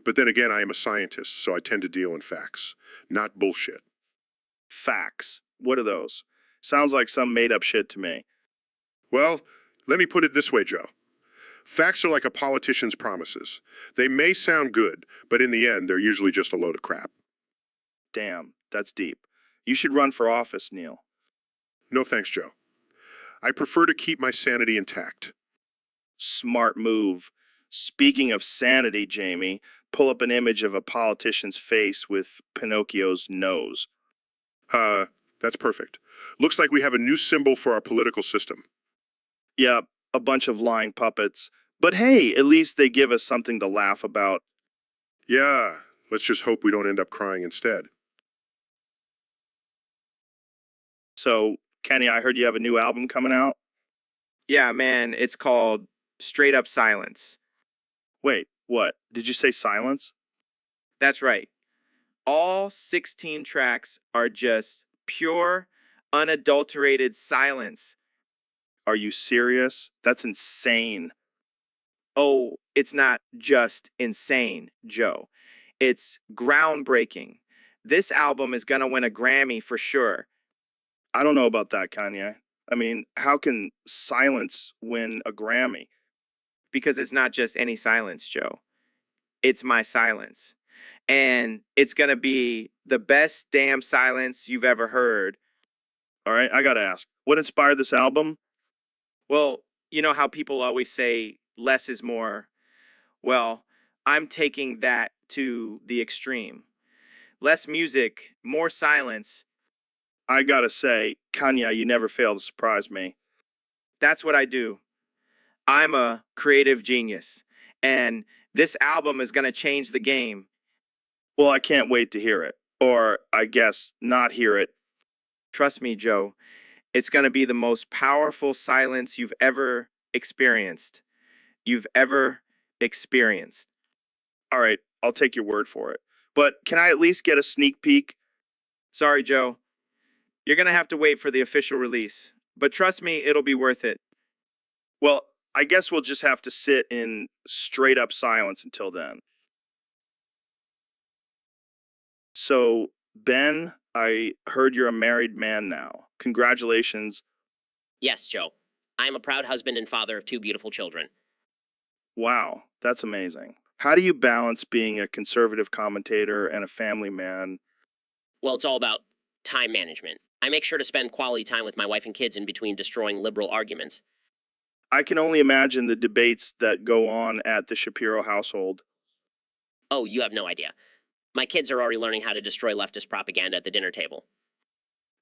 But then again, I am a scientist, so I tend to deal in facts, not bullshit. Facts. What are those? Sounds like some made up shit to me. Well, let me put it this way, Joe. Facts are like a politician's promises. They may sound good, but in the end, they're usually just a load of crap. Damn, that's deep. You should run for office, Neil. No thanks, Joe. I prefer to keep my sanity intact. Smart move. Speaking of sanity, Jamie, pull up an image of a politician's face with Pinocchio's nose. That's perfect. Looks like we have a new symbol for our political system. Yep, a bunch of lying puppets. But hey, at least they give us something to laugh about. Yeah, let's just hope we don't end up crying instead. So, Kenny, I heard you have a new album coming out. Yeah, man, it's called Straight Up Silence. Wait, what? Did you say silence? That's right. All 16 tracks are just pure, unadulterated silence. Are you serious? That's insane. Oh, it's not just insane, Joe. It's groundbreaking. This album is going to win a Grammy for sure. I don't know about that, Kanye. I mean, how can silence win a Grammy? Because it's not just any silence, Joe. It's my silence. And it's going to be the best damn silence you've ever heard. All right, I gotta ask, what inspired this album? Well, you know how people always say less is more? Well, I'm taking that to the extreme. Less music, more silence. I gotta say, Kanye, you never fail to surprise me. That's what I do. I'm a creative genius. And this album is going to change the game. Well, I can't wait to hear it. Or, I guess, not hear it. Trust me, Joe. It's going to be the most powerful silence you've ever experienced. You've ever experienced. All right, I'll take your word for it. But can I at least get a sneak peek? Sorry, Joe. You're going to have to wait for the official release. But trust me, it'll be worth it. Well, I guess we'll just have to sit in straight up silence until then. So, Ben, I heard you're a married man now. Congratulations. Yes, Joe. I am a proud husband and father of 2 beautiful children. Wow, that's amazing. How do you balance being a conservative commentator and a family man? Well, it's all about time management. I make sure to spend quality time with my wife and kids in between destroying liberal arguments. I can only imagine the debates that go on at the Shapiro household. Oh, you have no idea. My kids are already learning how to destroy leftist propaganda at the dinner table.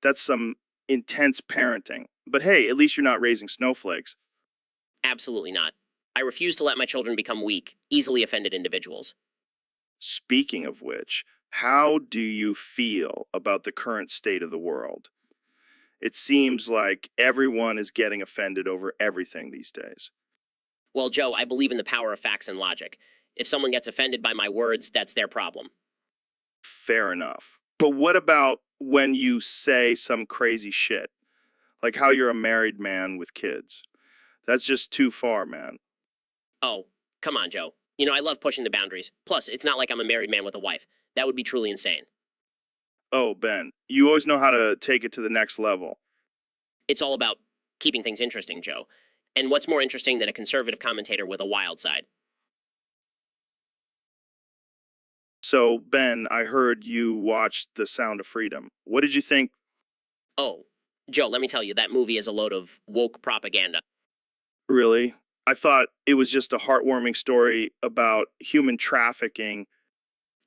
That's some intense parenting. But hey, at least you're not raising snowflakes. Absolutely not. I refuse to let my children become weak, easily offended individuals. Speaking of which, how do you feel about the current state of the world? It seems like everyone is getting offended over everything these days. Well, Joe, I believe in the power of facts and logic. If someone gets offended by my words, that's their problem. Fair enough. But what about when you say some crazy shit? Like how you're a married man with kids. That's just too far, man. Oh, come on, Joe. You know, I love pushing the boundaries. Plus, it's not like I'm a married man with a wife. That would be truly insane. Oh, Ben, you always know how to take it to the next level. It's all about keeping things interesting, Joe. And what's more interesting than a conservative commentator with a wild side? So, Ben, I heard you watched The Sound of Freedom. What did you think? Oh, Joe, let me tell you, that movie is a load of woke propaganda. Really? I thought it was just a heartwarming story about human trafficking.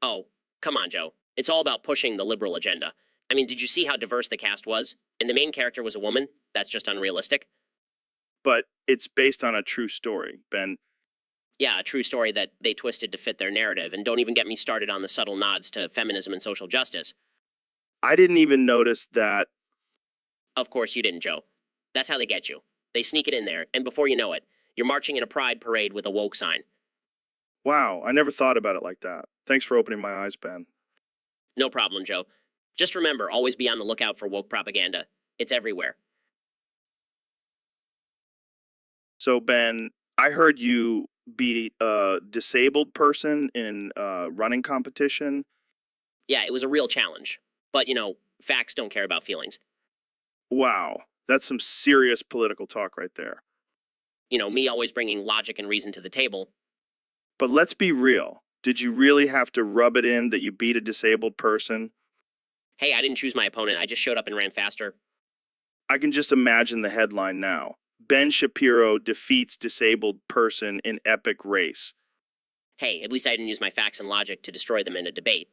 Oh, come on, Joe. It's all about pushing the liberal agenda. I mean, did you see how diverse the cast was? And the main character was a woman? That's just unrealistic. But it's based on a true story, Ben. Yeah, a true story that they twisted to fit their narrative, and don't even get me started on the subtle nods to feminism and social justice. I didn't even notice that. Of course you didn't, Joe. That's how they get you. They sneak it in there, and before you know it, you're marching in a pride parade with a woke sign. Wow, I never thought about it like that. Thanks for opening my eyes, Ben. No problem, Joe. Just remember, always be on the lookout for woke propaganda. It's everywhere. So, Ben, I heard you beat a disabled person in a running competition. Yeah, it was a real challenge. But, facts don't care about feelings. Wow, that's some serious political talk right there. Me always bringing logic and reason to the table. But let's be real. Did you really have to rub it in that you beat a disabled person? Hey, I didn't choose my opponent. I just showed up and ran faster. I can just imagine the headline now. Ben Shapiro defeats disabled person in epic race. Hey, at least I didn't use my facts and logic to destroy them in a debate.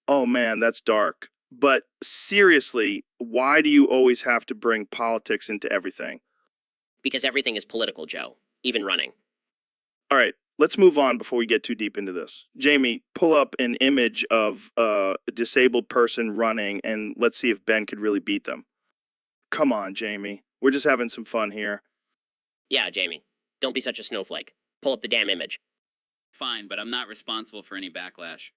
Oh man, that's dark. But seriously, why do you always have to bring politics into everything? Because everything is political, Joe. Even running. All right, let's move on before we get too deep into this. Jamie, pull up an image of a disabled person running and let's see if Ben could really beat them. Come on, Jamie. We're just having some fun here. Yeah, Jamie. Don't be such a snowflake. Pull up the damn image. Fine, but I'm not responsible for any backlash.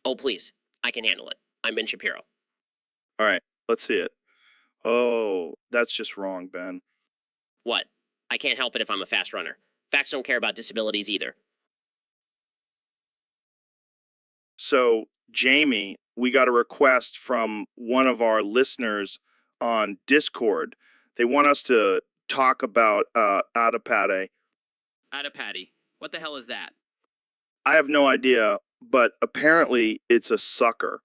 Oh, please. I can handle it. I'm Ben Shapiro. All right, let's see it. Oh, that's just wrong, Ben. What? I can't help it if I'm a fast runner. Facts don't care about disabilities either. So, Jamie, we got a request from one of our listeners on Discord. They want us to talk about Adipati. Adipati. What the hell is that? I have no idea, but apparently it's a sucker.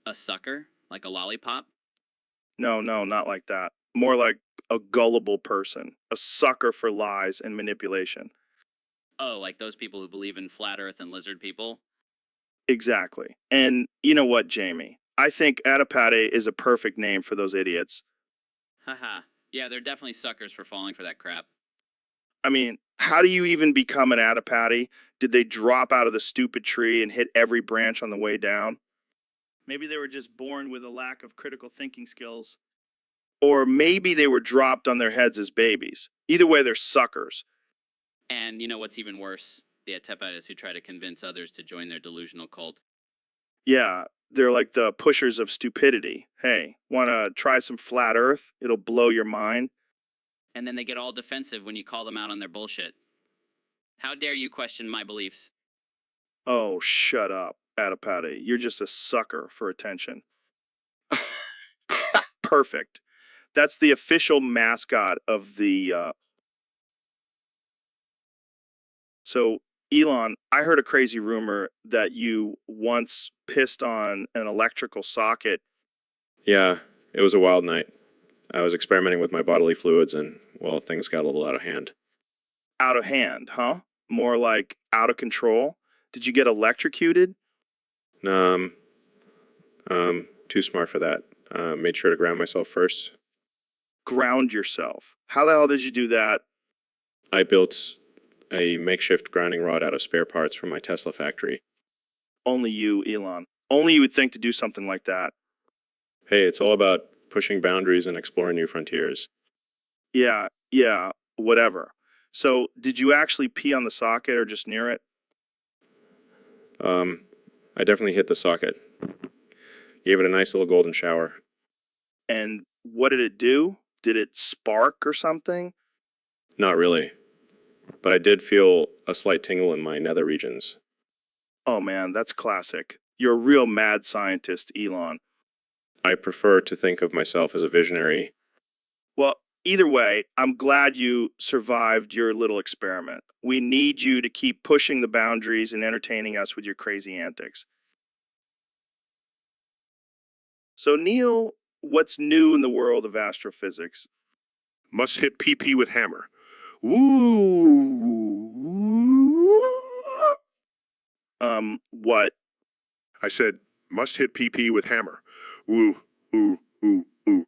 A sucker? Like a lollipop? No, not like that. More like a gullible person, a sucker for lies and manipulation. Oh, like those people who believe in flat earth and lizard people? Exactly. And you know what, Jamie? I think Adipati is a perfect name for those idiots. Haha. Yeah, they're definitely suckers for falling for that crap. I mean, how do you even become an Adipati? Did they drop out of the stupid tree and hit every branch on the way down? Maybe they were just born with a lack of critical thinking skills. Or maybe they were dropped on their heads as babies. Either way, they're suckers. And you know what's even worse? The Atepites who try to convince others to join their delusional cult. Yeah, they're like the pushers of stupidity. Hey, want to try some flat earth? It'll blow your mind. And then they get all defensive when you call them out on their bullshit. How dare you question my beliefs? Oh, shut up, Adipati. You're just a sucker for attention. Perfect. That's the official mascot of the... So, Elon, I heard a crazy rumor that you once pissed on an electrical socket. Yeah, it was a wild night. I was experimenting with my bodily fluids and, well, things got a little out of hand. Out of hand, huh? More like out of control? Did you get electrocuted? Too smart for that. Made sure to ground myself first. Ground yourself. How the hell did you do that? I built a makeshift grounding rod out of spare parts from my Tesla factory. Only you, Elon. Only you would think to do something like that. Hey, it's all about pushing boundaries and exploring new frontiers. Yeah, whatever. So, did you actually pee on the socket or just near it? I definitely hit the socket. Gave it a nice little golden shower. And what did it do? Did it spark or something? Not really. But I did feel a slight tingle in my nether regions. Oh man, that's classic. You're a real mad scientist, Elon. I prefer to think of myself as a visionary. Well, either way, I'm glad you survived your little experiment. We need you to keep pushing the boundaries and entertaining us with your crazy antics. So, Neil, what's new in the world of astrophysics? Must hit PP with hammer. Woo! What? I said, must hit PP with hammer. Ooh, ooh, ooh, ooh.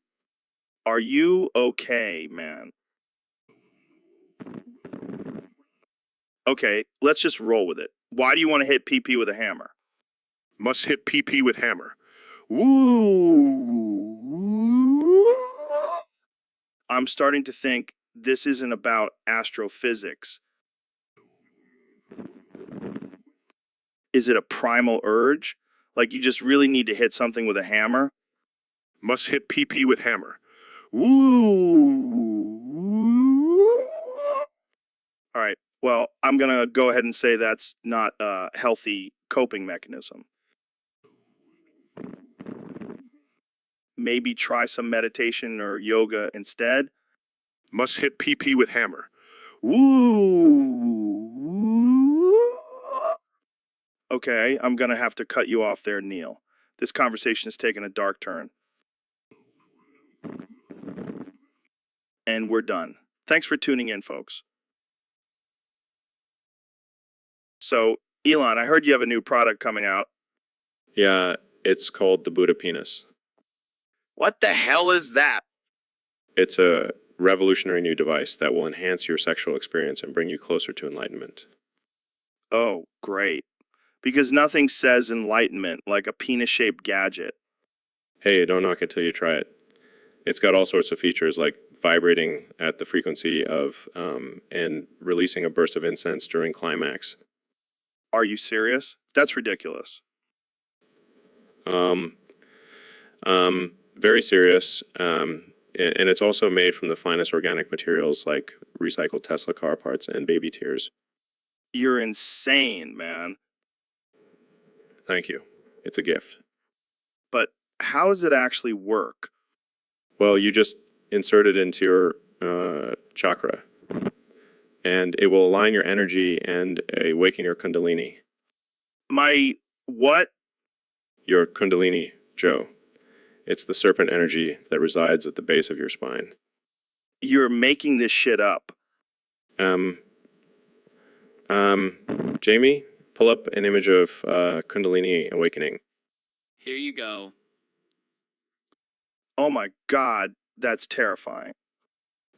Are you okay, man? Okay, let's just roll with it. Why do you want to hit PP with a hammer? Must hit PP with hammer. Ooh. I'm starting to think this isn't about astrophysics. Is it a primal urge? Like you just really need to hit something with a hammer? Must hit PP with hammer. Ooh. All right. Well, I'm going to go ahead and say that's not a healthy coping mechanism. Maybe try some meditation or yoga instead. Must hit PP with hammer. Ooh. Okay, I'm going to have to cut you off there, Neil. This conversation has taken a dark turn. And we're done. Thanks for tuning in, folks. So, Elon, I heard you have a new product coming out. Yeah, it's called the Buddha penis. What the hell is that? It's a revolutionary new device that will enhance your sexual experience and bring you closer to enlightenment. Oh, great. Because nothing says enlightenment like a penis-shaped gadget. Hey, don't knock it till you try it. It's got all sorts of features like vibrating at the frequency of and releasing a burst of incense during climax. Are you serious? That's ridiculous. Very serious. And it's also made from the finest organic materials like recycled Tesla car parts and baby tears. You're insane, man. Thank you. It's a gift. But how does it actually work? Well, you just insert it into your chakra, and it will align your energy and awaken your kundalini. My what? Your kundalini, Joe. It's the serpent energy that resides at the base of your spine. You're making this shit up. Jamie, pull up an image of kundalini awakening. Here you go. Oh my God, that's terrifying.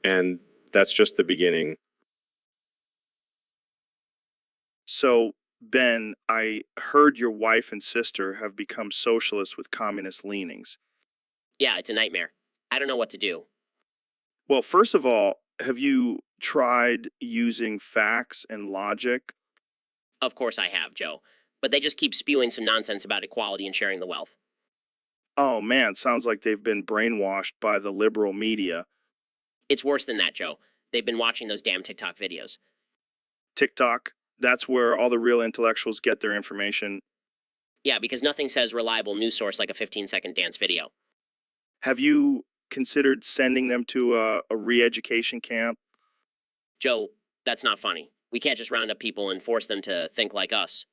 And that's just the beginning. So, Ben, I heard your wife and sister have become socialists with communist leanings. Yeah, it's a nightmare. I don't know what to do. Well, first of all, have you tried using facts and logic? Of course I have, Joe. But they just keep spewing some nonsense about equality and sharing the wealth. Oh man, sounds like they've been brainwashed by the liberal media. It's worse than that, Joe. They've been watching those damn TikTok videos. TikTok, that's where all the real intellectuals get their information. Yeah, because nothing says reliable news source like a 15-second dance video. Have you considered sending them to a re-education camp? Joe, that's not funny. We can't just round up people and force them to think like us.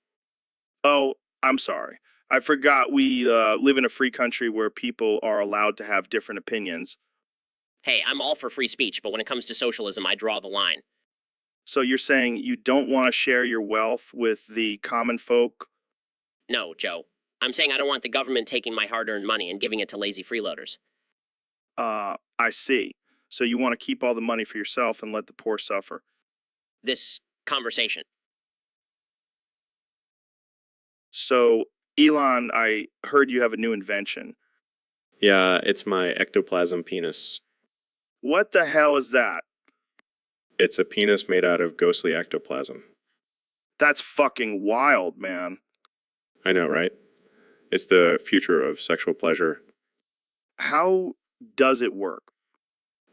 Oh, I'm sorry. I forgot we live in a free country where people are allowed to have different opinions. Hey, I'm all for free speech, but when it comes to socialism, I draw the line. So you're saying you don't want to share your wealth with the common folk? No, Joe. I'm saying I don't want the government taking my hard-earned money and giving it to lazy freeloaders. I see. So you want to keep all the money for yourself and let the poor suffer. This conversation. So, Elon, I heard you have a new invention. Yeah, it's my ectoplasm penis. What the hell is that? It's a penis made out of ghostly ectoplasm. That's fucking wild, man. I know, right? It's the future of sexual pleasure. How does it work?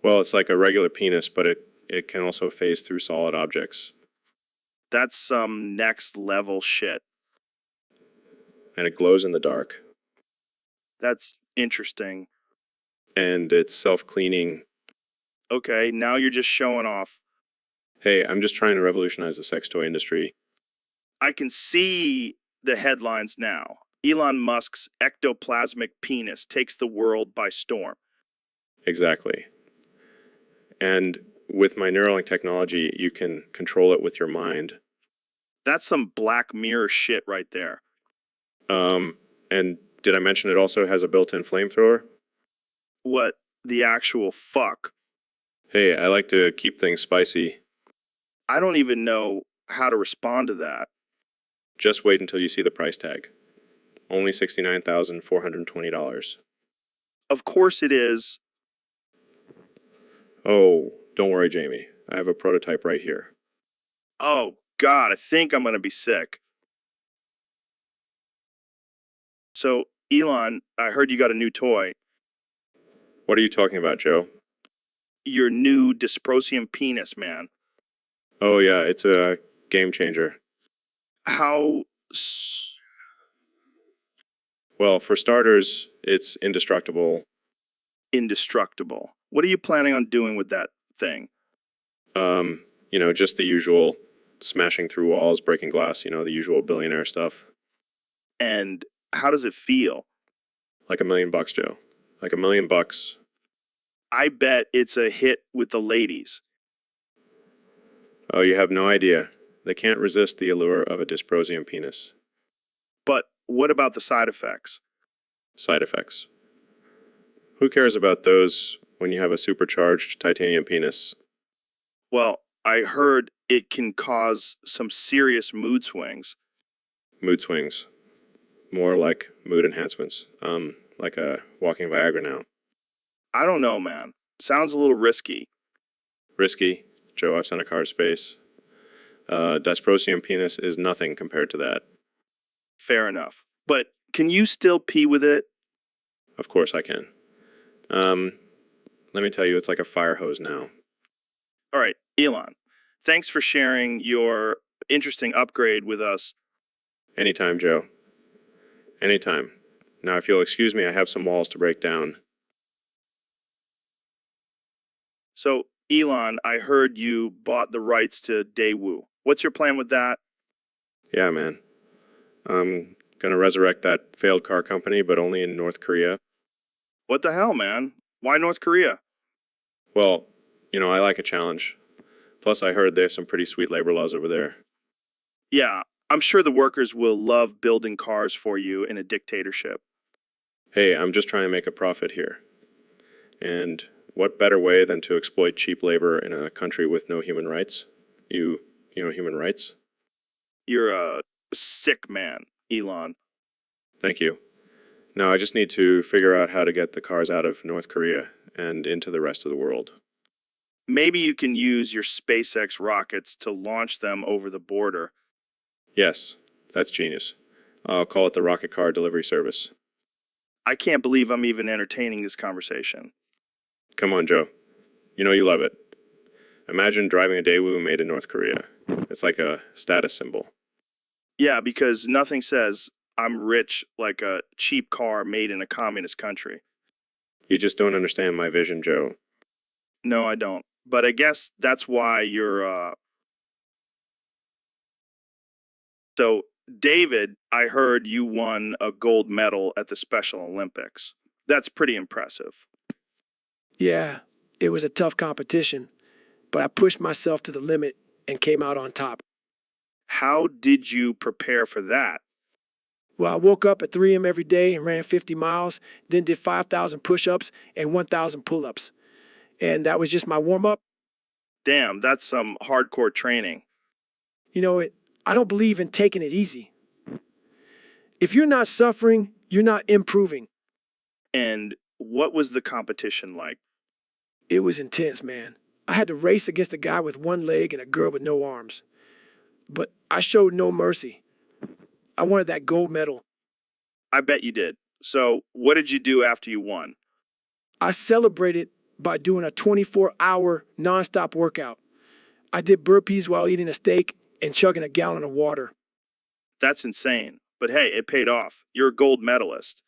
Well, it's like a regular penis, but it can also phase through solid objects. That's some next level shit. And it glows in the dark. That's interesting. And it's self-cleaning. Okay, now you're just showing off. Hey, I'm just trying to revolutionize the sex toy industry. I can see the headlines now. Elon Musk's ectoplasmic penis takes the world by storm. Exactly. And with my Neuralink technology, you can control it with your mind. That's some Black Mirror shit right there. And Did I mention it also has a built-in flamethrower? What the actual fuck? Hey, I like to keep things spicy. I don't even know how to respond to that. Just wait until you see the price tag. Only $69,420. Of course it is. Oh, don't worry, Jamie. I have a prototype right here. Oh, God, I think I'm going to be sick. So, Elon, I heard you got a new toy. What are you talking about, Joe? Your new dysprosium penis, man. Oh, yeah, it's a game changer. How... Well, for starters, it's indestructible. Indestructible. What are you planning on doing with that thing? Just the usual smashing through walls, breaking glass, the usual billionaire stuff. And how does it feel? Like $1 million, Joe. Like $1 million. I bet it's a hit with the ladies. Oh, you have no idea. They can't resist the allure of a dysprosium penis. But what about the side effects? Side effects. Who cares about those when you have a supercharged titanium penis? Well, I heard it can cause some serious mood swings. Mood swings. More like mood enhancements. Like a walking Viagra now. I don't know, man. Sounds a little risky. Risky? Joe, I've sent a car to space. Dysprosium penis is nothing compared to that. Fair enough. But can you still pee with it? Of course I can. Let me tell you, it's like a fire hose now. All right, Elon, thanks for sharing your interesting upgrade with us. Anytime, Joe. Anytime. Now, if you'll excuse me, I have some walls to break down. So, Elon, I heard you bought the rights to Daewoo. What's your plan with that? Yeah, man. I'm gonna resurrect that failed car company, but only in North Korea. What the hell, man? Why North Korea? Well, I like a challenge. Plus, I heard there's some pretty sweet labor laws over there. Yeah, I'm sure the workers will love building cars for you in a dictatorship. Hey, I'm just trying to make a profit here. And what better way than to exploit cheap labor in a country with no human rights? You know human rights? You're a sick man, Elon. Thank you. Now I just need to figure out how to get the cars out of North Korea and into the rest of the world. Maybe you can use your SpaceX rockets to launch them over the border. Yes, that's genius. I'll call it the Rocket Car Delivery Service. I can't believe I'm even entertaining this conversation. Come on, Joe. You know you love it. Imagine driving a Daewoo made in North Korea. It's like a status symbol. Yeah, because nothing says I'm rich like a cheap car made in a communist country. You just don't understand my vision, Joe. No, I don't. But I guess that's why you're, So, David, I heard you won a gold medal at the Special Olympics. That's pretty impressive. Yeah, it was a tough competition, but I pushed myself to the limit and came out on top. How did you prepare for that? Well, I woke up at 3 a.m. every day and ran 50 miles, then did 5,000 push-ups and 1,000 pull-ups. And that was just my warm-up. Damn, that's some hardcore training. I don't believe in taking it easy. If you're not suffering, you're not improving. And what was the competition like? It was intense, man. I had to race against a guy with one leg and a girl with no arms. But I showed no mercy. I wanted that gold medal. I bet you did. So, what did you do after you won? I celebrated by doing a 24-hour nonstop workout. I did burpees while eating a steak and chugging a gallon of water. That's insane. But hey, it paid off. You're a gold medalist.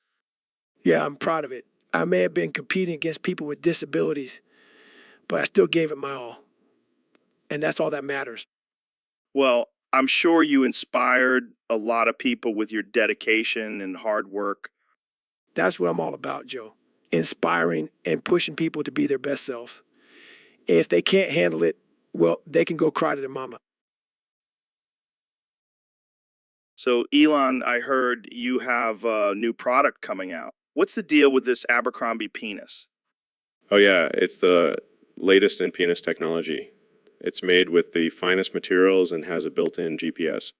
Yeah, I'm proud of it. I may have been competing against people with disabilities, but I still gave it my all. And that's all that matters. Well, I'm sure you inspired a lot of people with your dedication and hard work. That's what I'm all about, Joe. Inspiring and pushing people to be their best selves. And if they can't handle it, well, they can go cry to their mama. So, Elon, I heard you have a new product coming out. What's the deal with this Abercrombie penis? Oh yeah, it's the latest in penis technology. It's made with the finest materials and has a built-in GPS.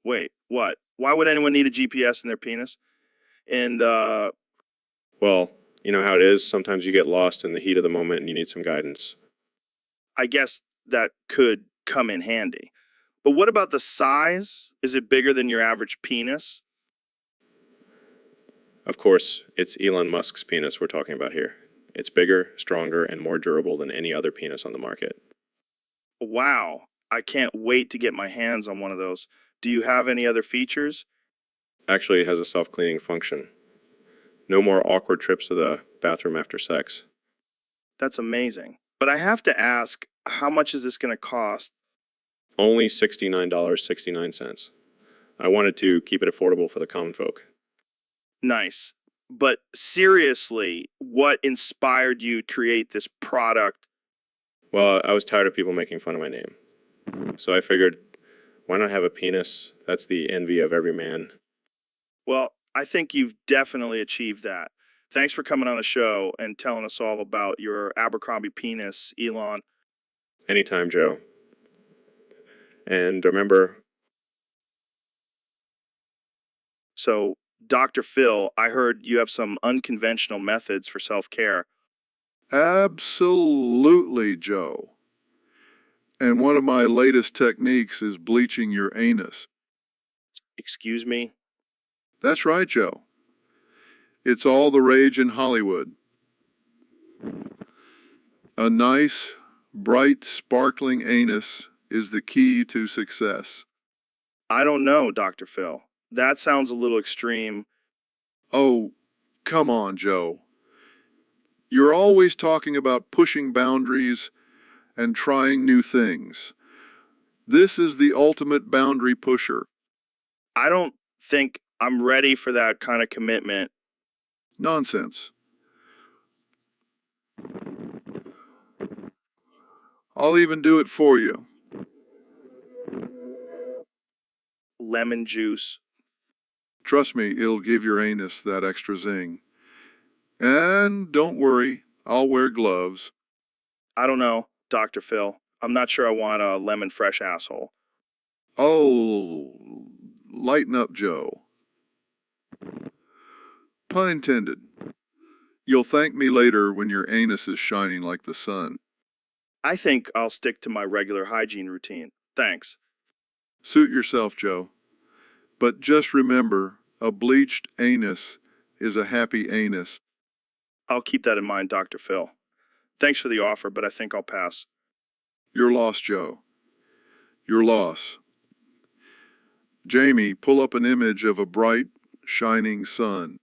Wait, what? Why would anyone need a GPS in their penis? And, Well, you know how it is. Sometimes you get lost in the heat of the moment and you need some guidance. I guess that could come in handy. But what about the size? Is it bigger than your average penis? Of course, it's Elon Musk's penis we're talking about here. It's bigger, stronger, and more durable than any other penis on the market. Wow, I can't wait to get my hands on one of those. Do you have any other features? Actually, it has a self-cleaning function. No more awkward trips to the bathroom after sex. That's amazing. But I have to ask, how much is this going to cost? Only $69.69. I wanted to keep it affordable for the common folk. Nice. But seriously, what inspired you to create this product? Well, I was tired of people making fun of my name. So I figured, why not have a penis? That's the envy of every man. Well, I think you've definitely achieved that. Thanks for coming on the show and telling us all about your Abercrombie penis, Elon. Anytime, Joe. And remember, So, Dr. Phil, I heard you have some unconventional methods for self-care. Absolutely, Joe. And one of my latest techniques is bleaching your anus. Excuse me? That's right, Joe. It's all the rage in Hollywood. A nice, bright, sparkling anus is the key to success. I don't know, Dr. Phil. That sounds a little extreme. Oh, come on, Joe. You're always talking about pushing boundaries and trying new things. This is the ultimate boundary pusher. I don't think I'm ready for that kind of commitment. Nonsense. I'll even do it for you. Lemon juice. Trust me, it'll give your anus that extra zing. And don't worry, I'll wear gloves. I don't know, Dr. Phil. I'm not sure I want a lemon fresh asshole. Oh, lighten up, Joe. Pun intended. You'll thank me later when your anus is shining like the sun. I think I'll stick to my regular hygiene routine. Thanks. Suit yourself, Joe. But just remember, a bleached anus is a happy anus. I'll keep that in mind, Dr. Phil. Thanks for the offer, but I think I'll pass. You're lost, Joe. You're lost. Jamie, pull up an image of a bright, shining sun.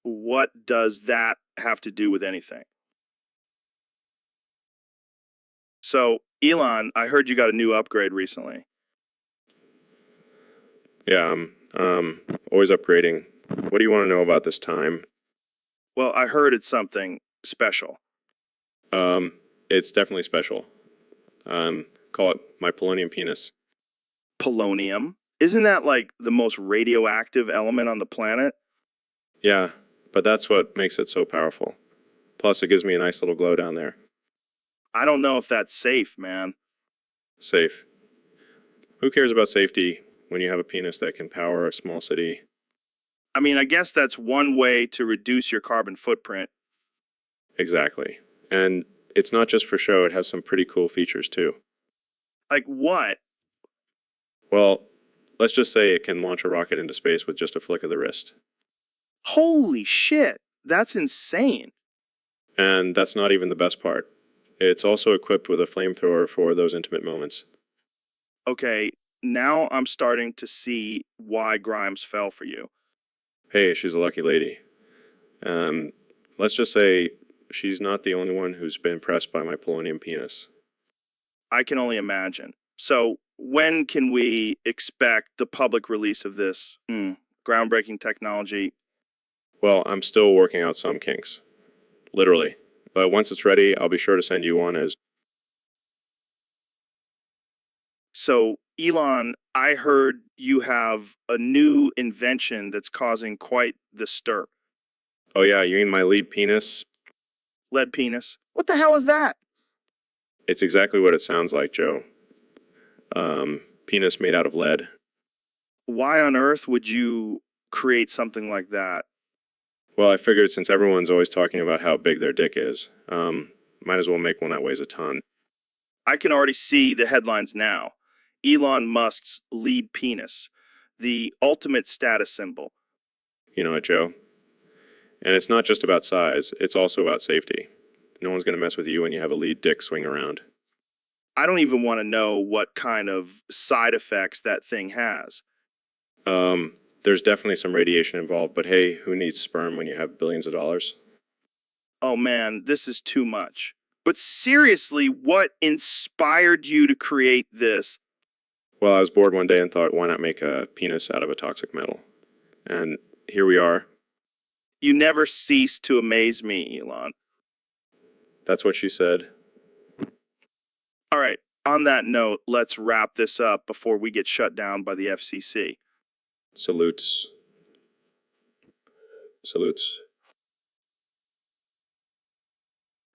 What does that have to do with anything? So, Elon, I heard you got a new upgrade recently. yeah, I'm always upgrading. What do you want to know about this time? Well, I heard it's something special. It's definitely special. Call it my polonium penis. Polonium? Isn't that like the most radioactive element on the planet? Yeah, but that's what makes it so powerful. Plus, it gives me a nice little glow down there. I don't know if that's safe, man. Safe. Who cares about safety when you have a penis that can power a small city? I mean, I guess that's one way to reduce your carbon footprint. Exactly. And it's not just for show, it has some pretty cool features too. Like what? Well, let's just say it can launch a rocket into space with just a flick of the wrist. Holy shit, that's insane. And that's not even the best part. It's also equipped with a flamethrower for those intimate moments. Okay, now I'm starting to see why Grimes fell for you. Hey, she's a lucky lady. Let's just say she's not the only one who's been impressed by my polonium penis. I can only imagine. So, when can we expect the public release of this groundbreaking technology? Well, I'm still working out some kinks. Literally. But once it's ready, I'll be sure to send you one as... So, Elon, I heard you have a new invention that's causing quite the stir. Oh yeah, you mean my lead penis? Lead penis. What the hell is that? It's exactly what it sounds like, Joe. Penis made out of lead. Why on earth would you create something like that? Well, I figured since everyone's always talking about how big their dick is, might as well make one that weighs a ton. I can already see the headlines now. Elon Musk's lead penis, the ultimate status symbol. You know it, Joe? And it's not just about size, it's also about safety. No one's going to mess with you when you have a lead dick swing around. I don't even want to know what kind of side effects that thing has. There's definitely some radiation involved, but hey, who needs sperm when you have billions of dollars? Oh man, this is too much. But seriously, what inspired you to create this? Well, I was bored one day and thought, why not make a penis out of a toxic metal? And here we are. You never cease to amaze me, Elon. That's what she said. All right, on that note, let's wrap this up before we get shut down by the FCC. Salutes. Salutes.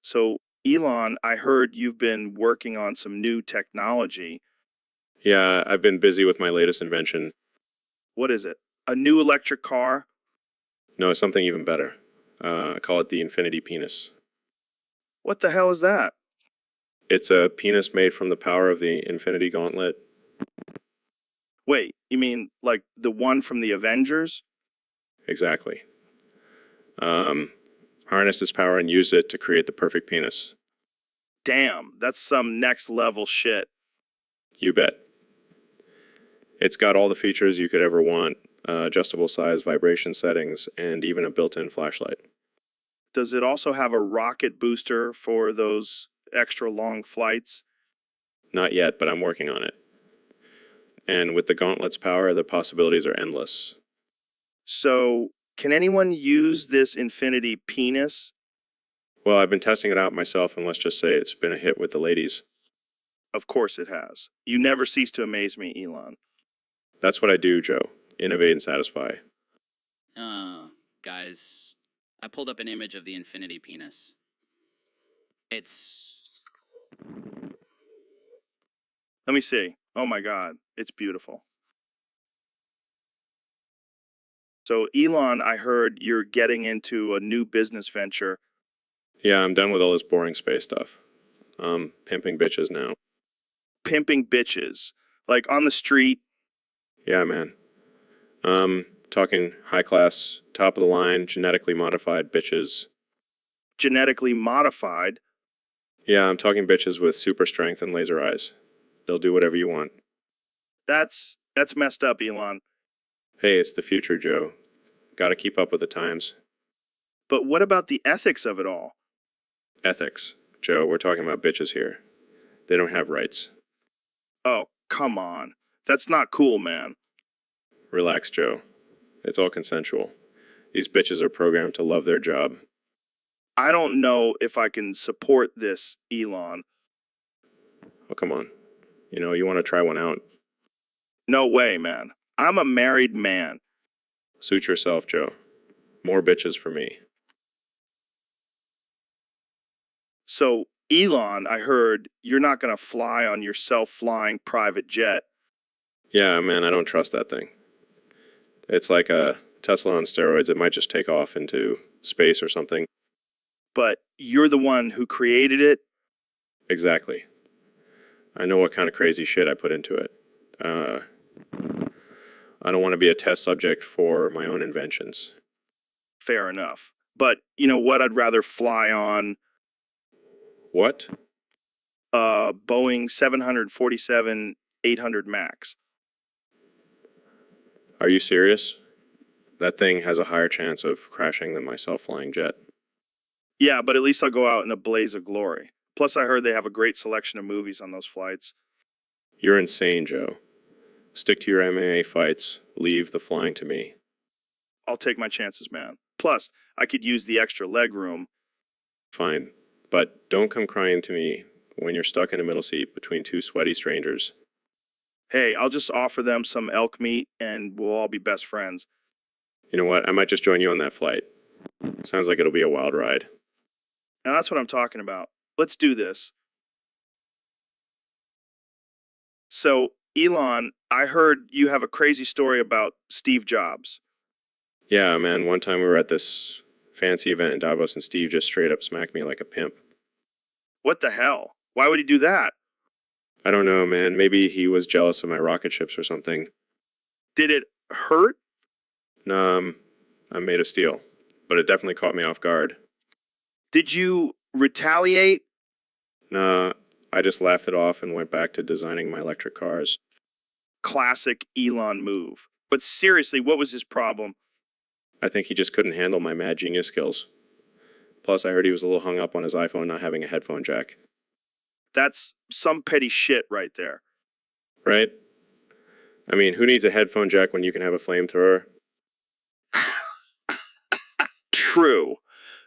So, Elon, I heard you've been working on some new technology. Yeah, I've been busy with my latest invention. What is it? A new electric car? No, something even better. I call it the infinity penis. What the hell is that? It's a penis made from the power of the infinity gauntlet. Wait, you mean like the one from the Avengers? Exactly. Harnessed its power and used it to create the perfect penis. Damn, that's some next level shit. You bet. It's got all the features you could ever want, adjustable size, vibration settings, and even a built-in flashlight. Does it also have a rocket booster for those extra long flights? Not yet, but I'm working on it. And with the gauntlet's power, the possibilities are endless. So, can anyone use this infinity penis? Well, I've been testing it out myself, and let's just say it's been a hit with the ladies. Of course it has. You never cease to amaze me, Elon. That's what I do, Joe. Innovate and satisfy. Guys, I pulled up an image of the infinity penis. It's... Let me see. Oh my God, it's beautiful. So, Elon, I heard you're getting into a new business venture. Yeah, I'm done with all this boring space stuff. Pimping bitches now. Pimping bitches. Like on the street. Yeah, man. Talking high class, top of the line, genetically modified bitches. Genetically modified. Yeah, I'm talking bitches with super strength and laser eyes. They'll do whatever you want. That's messed up, Elon. Hey, it's the future, Joe. Gotta keep up with the times. But what about the ethics of it all? Ethics. Joe, we're talking about bitches here. They don't have rights. Oh, come on. That's not cool, man. Relax, Joe. It's all consensual. These bitches are programmed to love their job. I don't know if I can support this, Elon. Oh, come on. You want to try one out? No way, man. I'm a married man. Suit yourself, Joe. More bitches for me. So, Elon, I heard you're not going to fly on your self-flying private jet. Yeah, man, I don't trust that thing. It's like a Tesla on steroids. It might just take off into space or something. But you're the one who created it? Exactly. I know what kind of crazy shit I put into it. I don't want to be a test subject for my own inventions. Fair enough. But you know what? I'd rather fly on What? Boeing 747-800 MAX. Are you serious? That thing has a higher chance of crashing than my self-flying jet. Yeah, but at least I'll go out in a blaze of glory. Plus, I heard they have a great selection of movies on those flights. You're insane, Joe. Stick to your MMA fights. Leave the flying to me. I'll take my chances, man. Plus, I could use the extra leg room. Fine. But don't come crying to me when you're stuck in a middle seat between two sweaty strangers. Hey, I'll just offer them some elk meat and we'll all be best friends. You know what? I might just join you on that flight. Sounds like it'll be a wild ride. Now that's what I'm talking about. Let's do this. So, Elon, I heard you have a crazy story about Steve Jobs. Yeah, man, one time we were at this fancy event in Davos and Steve just straight up smacked me like a pimp. What the hell? Why would he do that? I don't know, man. Maybe he was jealous of my rocket ships or something. Did it hurt? Nah, I'm made of steel, but it definitely caught me off guard. Did you retaliate? Nah, I just laughed it off and went back to designing my electric cars. Classic Elon move. But seriously, what was his problem? I think he just couldn't handle my mad genius skills. Plus, I heard he was a little hung up on his iPhone not having a headphone jack. That's some petty shit right there. Right? I mean, who needs a headphone jack when you can have a flamethrower? True.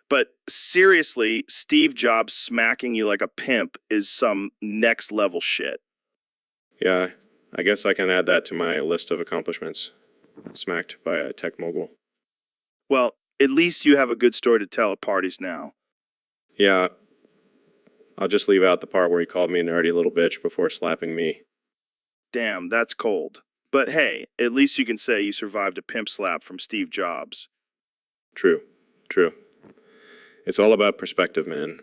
But seriously, Steve Jobs smacking you like a pimp is some next level shit. Yeah, I guess I can add that to my list of accomplishments. Smacked by a tech mogul. Well, at least you have a good story to tell at parties now. Yeah, I'll just leave out the part where he called me a nerdy little bitch before slapping me. Damn, that's cold. But hey, at least you can say you survived a pimp slap from Steve Jobs. True. It's all about perspective, man.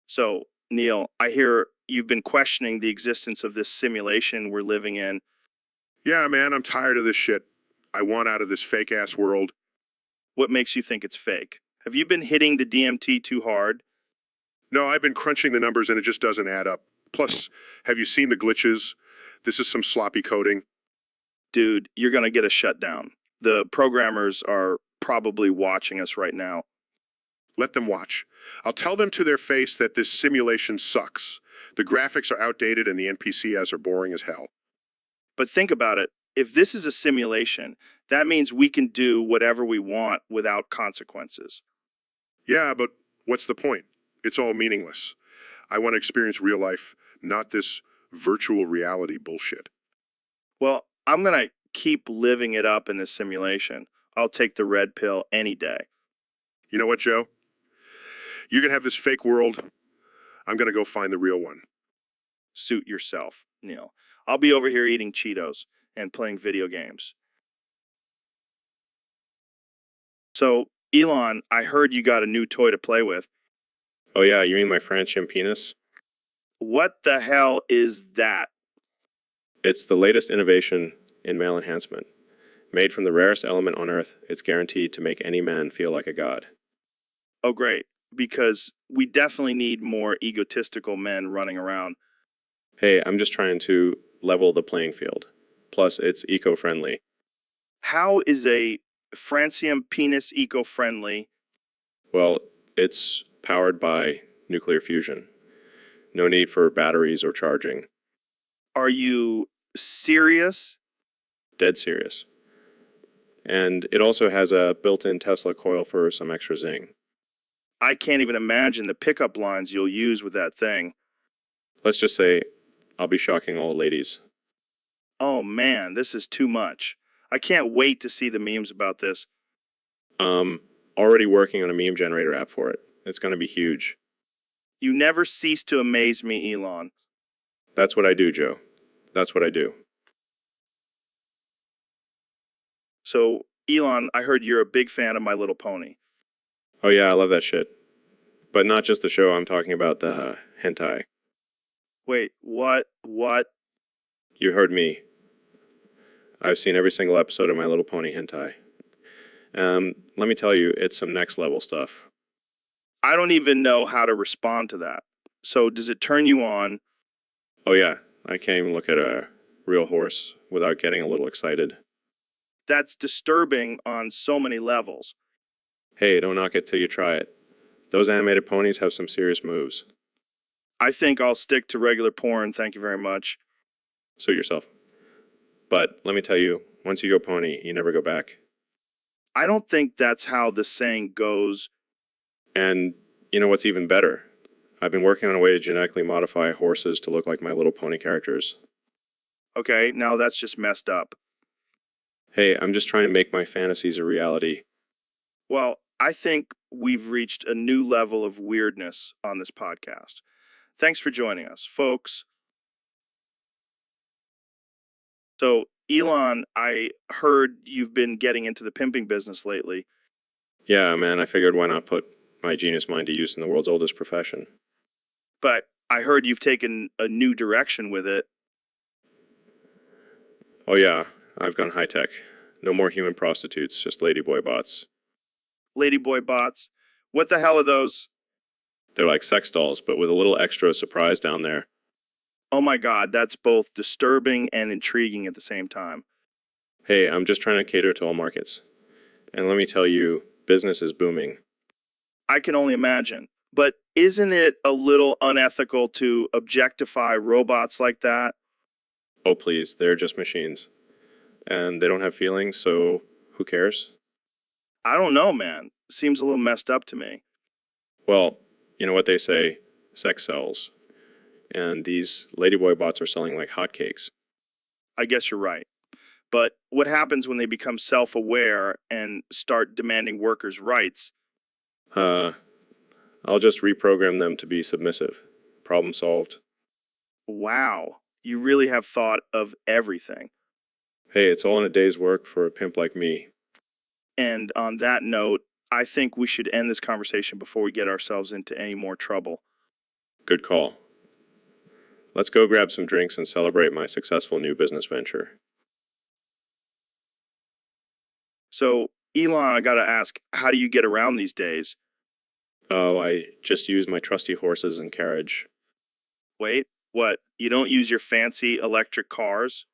So, Neil, I hear you've been questioning the existence of this simulation we're living in. Yeah, man, I'm tired of this shit. I want out of this fake-ass world. What makes you think it's fake? Have you been hitting the DMT too hard? No, I've been crunching the numbers and it just doesn't add up. Plus, have you seen the glitches? This is some sloppy coding. Dude, you're gonna get a shutdown. The programmers are probably watching us right now. Let them watch. I'll tell them to their face that this simulation sucks. The graphics are outdated and the NPCs are boring as hell. But think about it. If this is a simulation, that means we can do whatever we want without consequences. Yeah, but what's the point? It's all meaningless. I want to experience real life, not this virtual reality bullshit. Well, I'm gonna keep living it up in this simulation. I'll take the red pill any day. You know what, Joe? You can have this fake world. I'm going to go find the real one. Suit yourself, Neil. I'll be over here eating Cheetos and playing video games. So, Elon, I heard you got a new toy to play with. Oh yeah, you mean my Franchium penis? What the hell is that? It's the latest innovation in male enhancement. Made from the rarest element on Earth, it's guaranteed to make any man feel like a god. Oh, great. Because we definitely need more egotistical men running around. Hey, I'm just trying to level the playing field. Plus, it's eco-friendly. How is a francium penis eco-friendly? Well, it's powered by nuclear fusion. No need for batteries or charging. Are you serious? Dead serious. And it also has a built-in Tesla coil for some extra zing. I can't even imagine the pickup lines you'll use with that thing. Let's just say I'll be shocking all ladies. Oh man, this is too much. I can't wait to see the memes about this. Already working on a meme generator app for it. It's going to be huge. You never cease to amaze me, Elon. That's what I do, Joe. That's what I do. So, Elon, I heard you're a big fan of My Little Pony. Oh yeah, I love that shit. But not just the show, I'm talking about the hentai. Wait, what? What? You heard me. I've seen every single episode of My Little Pony hentai. Let me tell you, it's some next level stuff. I don't even know how to respond to that. So, does it turn you on? Oh yeah, I can't even look at a real horse without getting a little excited. That's disturbing on so many levels. Hey, don't knock it till you try it. Those animated ponies have some serious moves. I think I'll stick to regular porn, thank you very much. Suit yourself. But let me tell you, once you go pony, you never go back. I don't think that's how the saying goes. And you know what's even better? I've been working on a way to genetically modify horses to look like My Little Pony characters. Okay, now that's just messed up. Hey, I'm just trying to make my fantasies a reality. Well, I think we've reached a new level of weirdness on this podcast. Thanks for joining us, folks. So, Elon, I heard you've been getting into the pimping business lately, Yeah, man, I figured why not put my genius mind to use in the world's oldest profession. but I heard you've taken a new direction with it. Oh yeah, I've gone high tech. No more human prostitutes, just ladyboy bots. Ladyboy bots. What the hell are those? They're like sex dolls, but with a little extra surprise down there. Oh my god, that's both disturbing and intriguing at the same time. Hey, I'm just trying to cater to all markets. And let me tell you, business is booming. I can only imagine. But isn't it a little unethical to objectify robots like that? Oh please, they're just machines. And they don't have feelings, so who cares? I don't know, man. Seems a little messed up to me. Well, you know what they say, sex sells. And these ladyboy bots are selling like hotcakes. I guess you're right. But what happens when they become self-aware and start demanding workers' rights? I'll just reprogram them to be submissive. Problem solved. Wow, you really have thought of everything. Hey, it's all in a day's work for a pimp like me. And on that note, I think we should end this conversation before we get ourselves into any more trouble. Good call. Let's go grab some drinks and celebrate my successful new business venture. So, Elon, I gotta ask, how do you get around these days? Oh, I just use my trusty horses and carriage. Wait, what? You don't use your fancy electric cars?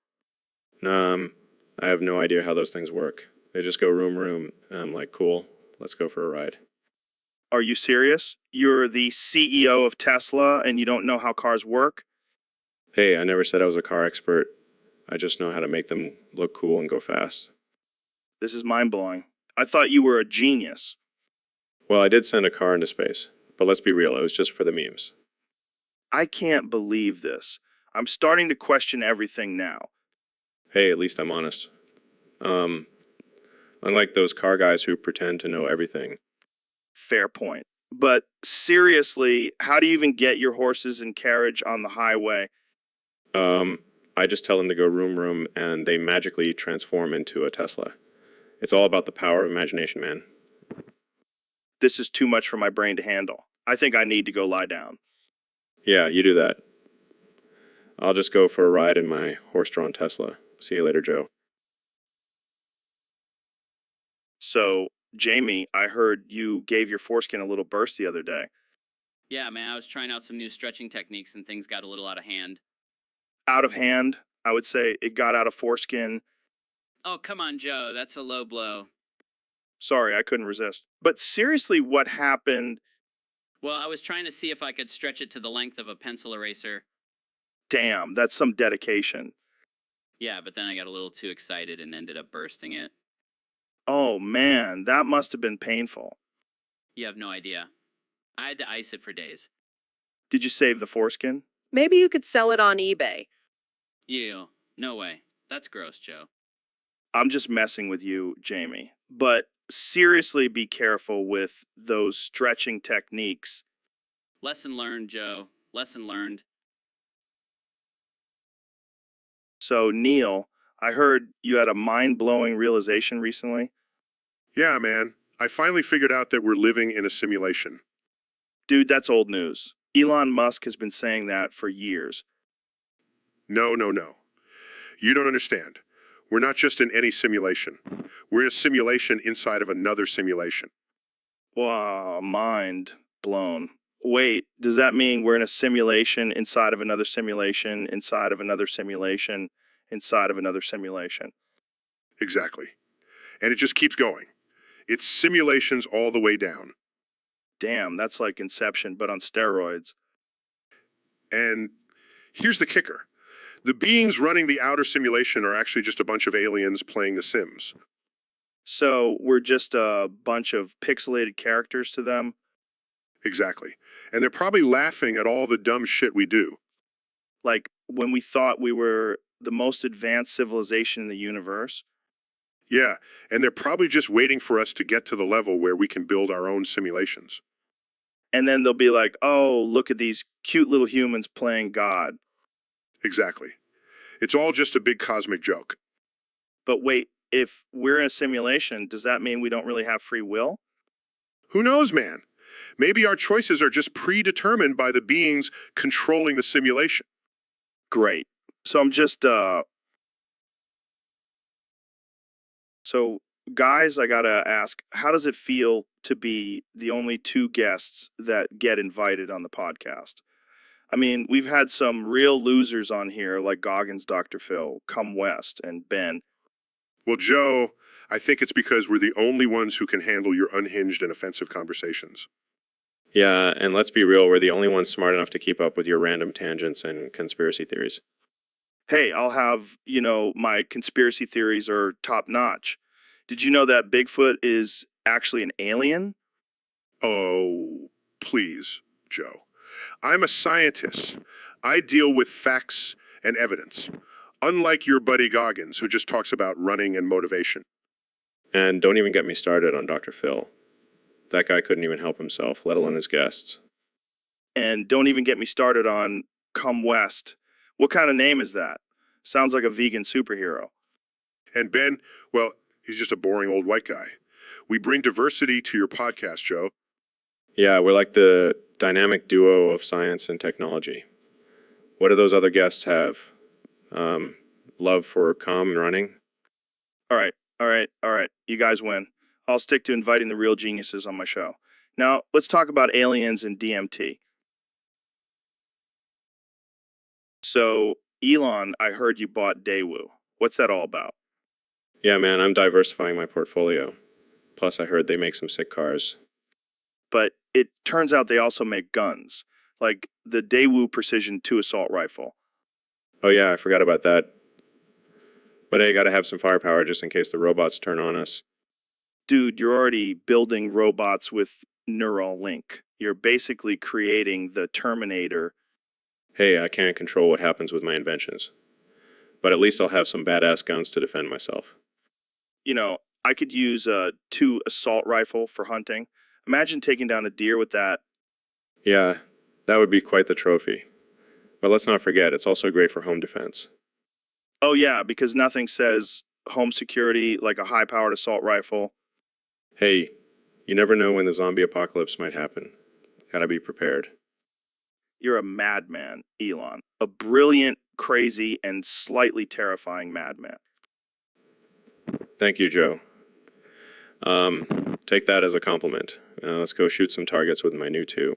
I have no idea how those things work. They just go room, room, and I'm like, cool, let's go for a ride. Are you serious? You're the CEO of Tesla and you don't know how cars work? Hey, I never said I was a car expert. I just know how to make them look cool and go fast. This is mind-blowing. I thought you were a genius. Well, I did send a car into space, but let's be real, it was just for the memes. I can't believe this. I'm starting to question everything now. Hey, at least I'm honest. Unlike those car guys who pretend to know everything. Fair point. But seriously, how do you even get your horses and carriage on the highway? I just tell them to go room, room, and they magically transform into a Tesla. It's all about the power of imagination, man. This is too much for my brain to handle. I think I need to go lie down. Yeah, you do that. I'll just go for a ride in my horse-drawn Tesla. See you later, Joe. So, Jamie, I heard you gave your foreskin a little burst the other day. Yeah, man, I was trying out some new stretching techniques and things got a little out of hand. Out of hand, I would say it got out of foreskin. Oh, come on, Joe, that's a low blow. Sorry, I couldn't resist. But seriously, what happened? Well, I was trying to see if I could stretch it to the length of a pencil eraser. Damn, that's some dedication. Yeah, but then I got a little too excited and ended up bursting it. Oh man, that must have been painful. You have no idea. I had to ice it for days. Did you save the foreskin? Maybe you could sell it on eBay. Ew, no way. That's gross, Joe. I'm just messing with you, Jamie. But seriously, be careful with those stretching techniques. Lesson learned, Joe. Lesson learned. So, Neil, I heard you had a mind-blowing realization recently. Yeah, man. I finally figured out that we're living in a simulation. Dude, that's old news. Elon Musk has been saying that for years. No, no, no. You don't understand. We're not just in any simulation. We're in a simulation inside of another simulation. Wow, mind blown. Wait, does that mean we're in a simulation inside of another simulation, inside of another simulation, inside of another simulation? Exactly. And it just keeps going. It's simulations all the way down. Damn, that's like Inception, but on steroids. And here's the kicker. The beings running the outer simulation are actually just a bunch of aliens playing The Sims. So we're just a bunch of pixelated characters to them? Exactly. And they're probably laughing at all the dumb shit we do. Like when we thought we were the most advanced civilization in the universe. Yeah, and they're probably just waiting for us to get to the level where we can build our own simulations. And then they'll be like, oh, look at these cute little humans playing God. Exactly. It's all just a big cosmic joke. But wait, if we're in a simulation, does that mean we don't really have free will? Who knows, man? Maybe our choices are just predetermined by the beings controlling the simulation. Great. So I'm just, So, guys, I gotta ask, how does it feel to be the only two guests that get invited on the podcast? I mean, we've had some real losers on here like Goggins, Dr. Phil, Come West, and Ben. Well, Joe, I think it's because we're the only ones who can handle your unhinged and offensive conversations. Yeah, and let's be real, we're the only ones smart enough to keep up with your random tangents and conspiracy theories. Hey, I'll have, my conspiracy theories are top notch. Did you know that Bigfoot is actually an alien? Oh, please, Joe. I'm a scientist. I deal with facts and evidence, unlike your buddy Goggins, who just talks about running and motivation. And don't even get me started on Dr. Phil. That guy couldn't even help himself, let alone his guests. And don't even get me started on Come West. What kind of name is that? Sounds like a vegan superhero. And Ben, well, he's just a boring old white guy. We bring diversity to your podcast, Joe. Yeah, we're like the dynamic duo of science and technology. What do those other guests have? Love for calm and running? All right. You guys win. I'll stick to inviting the real geniuses on my show. Now, let's talk about aliens and DMT. So, Elon, I heard you bought Daewoo. What's that all about? Yeah, man, I'm diversifying my portfolio. Plus, I heard they make some sick cars. But it turns out they also make guns, like the Daewoo Precision 2 assault rifle. Oh yeah, I forgot about that. But hey, gotta have some firepower just in case the robots turn on us. Dude, you're already building robots with Neuralink. You're basically creating the Terminator. Hey, I can't control what happens with my inventions. But at least I'll have some badass guns to defend myself. I could use a 2 assault rifle for hunting. Imagine taking down a deer with that. Yeah, that would be quite the trophy. But let's not forget, it's also great for home defense. Oh yeah, because nothing says home security like a high-powered assault rifle. Hey, you never know when the zombie apocalypse might happen. Gotta be prepared. You're a madman, Elon. A brilliant, crazy, and slightly terrifying madman. Thank you, Joe. Take that as a compliment. Let's go shoot some targets with my new 2.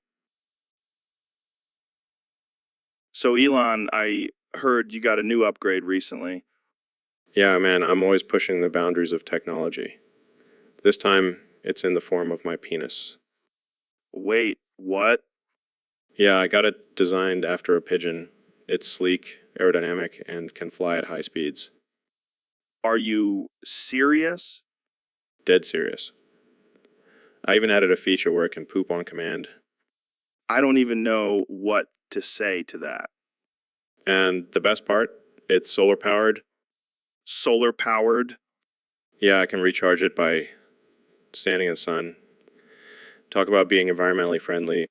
So, Elon, I heard you got a new upgrade recently. Yeah, man, I'm always pushing the boundaries of technology. This time, it's in the form of my penis. Wait, what? Yeah, I got it designed after a pigeon. It's sleek, aerodynamic, and can fly at high speeds. Are you serious? Dead serious. I even added a feature where it can poop on command. I don't even know what to say to that. And the best part, it's solar powered. Solar powered? Yeah, I can recharge it by standing in the sun. Talk about being environmentally friendly.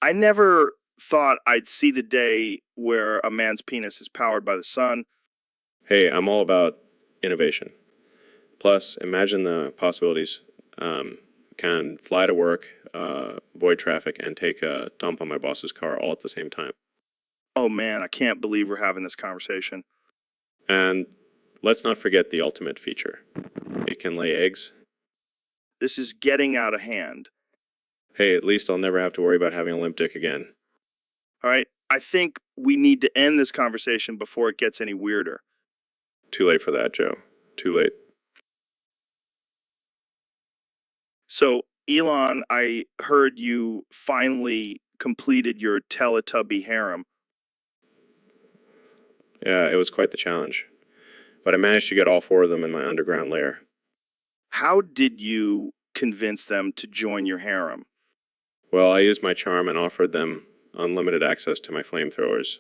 I never thought I'd see the day where a man's penis is powered by the sun. Hey, I'm all about innovation. Plus, imagine the possibilities. Can fly to work, avoid traffic, and take a dump on my boss's car all at the same time. Oh man, I can't believe we're having this conversation. And let's not forget the ultimate feature. It can lay eggs. This is getting out of hand. Hey, at least I'll never have to worry about having a limp dick again. All right, I think we need to end this conversation before it gets any weirder. Too late for that, Joe. Too late. So, Elon, I heard you finally completed your Teletubby harem. Yeah, it was quite the challenge. But I managed to get all 4 of them in my underground lair. How did you convince them to join your harem? Well, I used my charm and offered them unlimited access to my flamethrowers.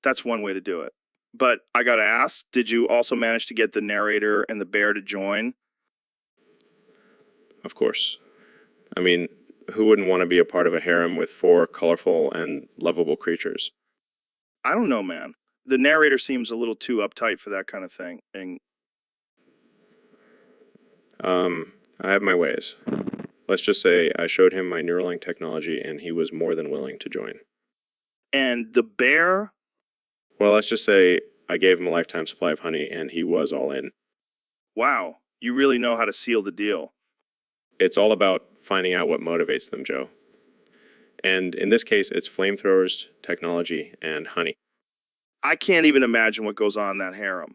That's one way to do it. But I gotta ask, did you also manage to get the narrator and the bear to join? Of course. I mean, who wouldn't want to be a part of a harem with 4 colorful and lovable creatures? I don't know, man. The narrator seems a little too uptight for that kind of thing. I have my ways. Let's just say I showed him my Neuralink technology and he was more than willing to join. And the bear? Well, let's just say I gave him a lifetime supply of honey and he was all in. Wow, you really know how to seal the deal. It's all about finding out what motivates them, Joe. And in this case, it's flamethrowers, technology, and honey. I can't even imagine what goes on in that harem.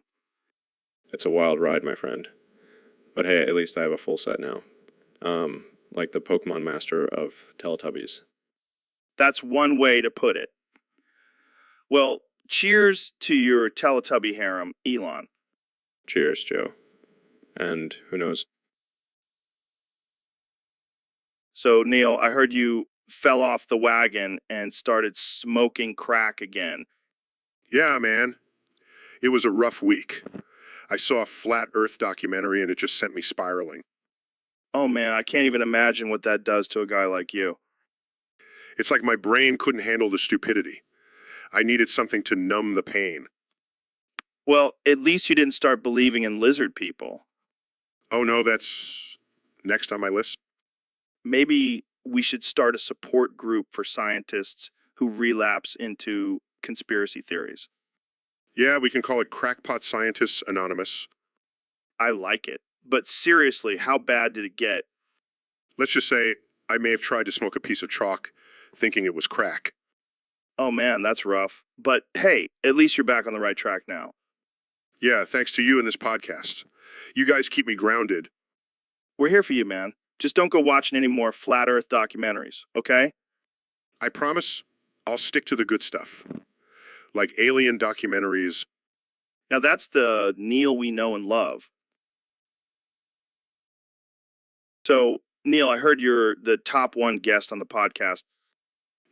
It's a wild ride, my friend. But hey, at least I have a full set now. Like the Pokemon Master of Teletubbies. That's one way to put it. Well, cheers to your Teletubby harem, Elon. Cheers, Joe. And who knows? So, Neil, I heard you fell off the wagon and started smoking crack again. Yeah, man. It was a rough week. I saw a flat Earth documentary and it just sent me spiraling. Oh man, I can't even imagine what that does to a guy like you. It's like my brain couldn't handle the stupidity. I needed something to numb the pain. Well, at least you didn't start believing in lizard people. Oh no, that's next on my list. Maybe we should start a support group for scientists who relapse into conspiracy theories. Yeah, we can call it Crackpot Scientists Anonymous. I like it. But seriously, how bad did it get? Let's just say I may have tried to smoke a piece of chalk thinking it was crack. Oh man, that's rough. But hey, at least you're back on the right track now. Yeah, thanks to you and this podcast. You guys keep me grounded. We're here for you, man. Just don't go watching any more flat earth documentaries, okay? I promise I'll stick to the good stuff. Like alien documentaries. Now that's the Neil we know and love. So, Neil, I heard you're the top 1 guest on the podcast.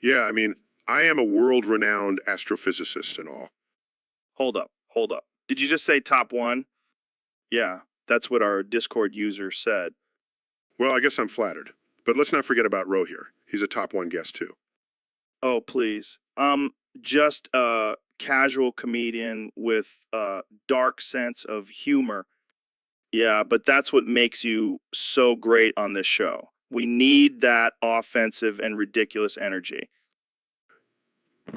Yeah, I mean, I am a world-renowned astrophysicist and all. Hold up. Did you just say top 1? Yeah, that's what our Discord user said. Well, I guess I'm flattered. But let's not forget about Ro here. He's a top 1 guest too. Oh, please. Just a casual comedian with a dark sense of humor. Yeah, but that's what makes you so great on this show. We need that offensive and ridiculous energy.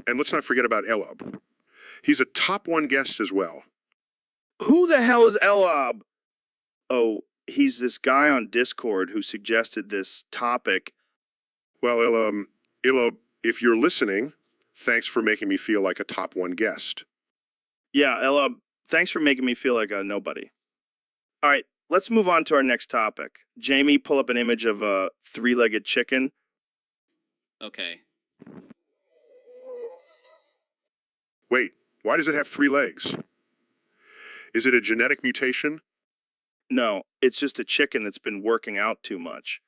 And let's not forget about Elob. He's a top 1 guest as well. Who the hell is Elob? Oh, he's this guy on Discord who suggested this topic. Well, Elob, if you're listening, thanks for making me feel like a top 1 guest. Yeah, Elob, thanks for making me feel like a nobody. All right, let's move on to our next topic. Jamie, pull up an image of a 3-legged chicken. Okay. Wait, why does it have 3 legs? Is it a genetic mutation? No, it's just a chicken that's been working out too much.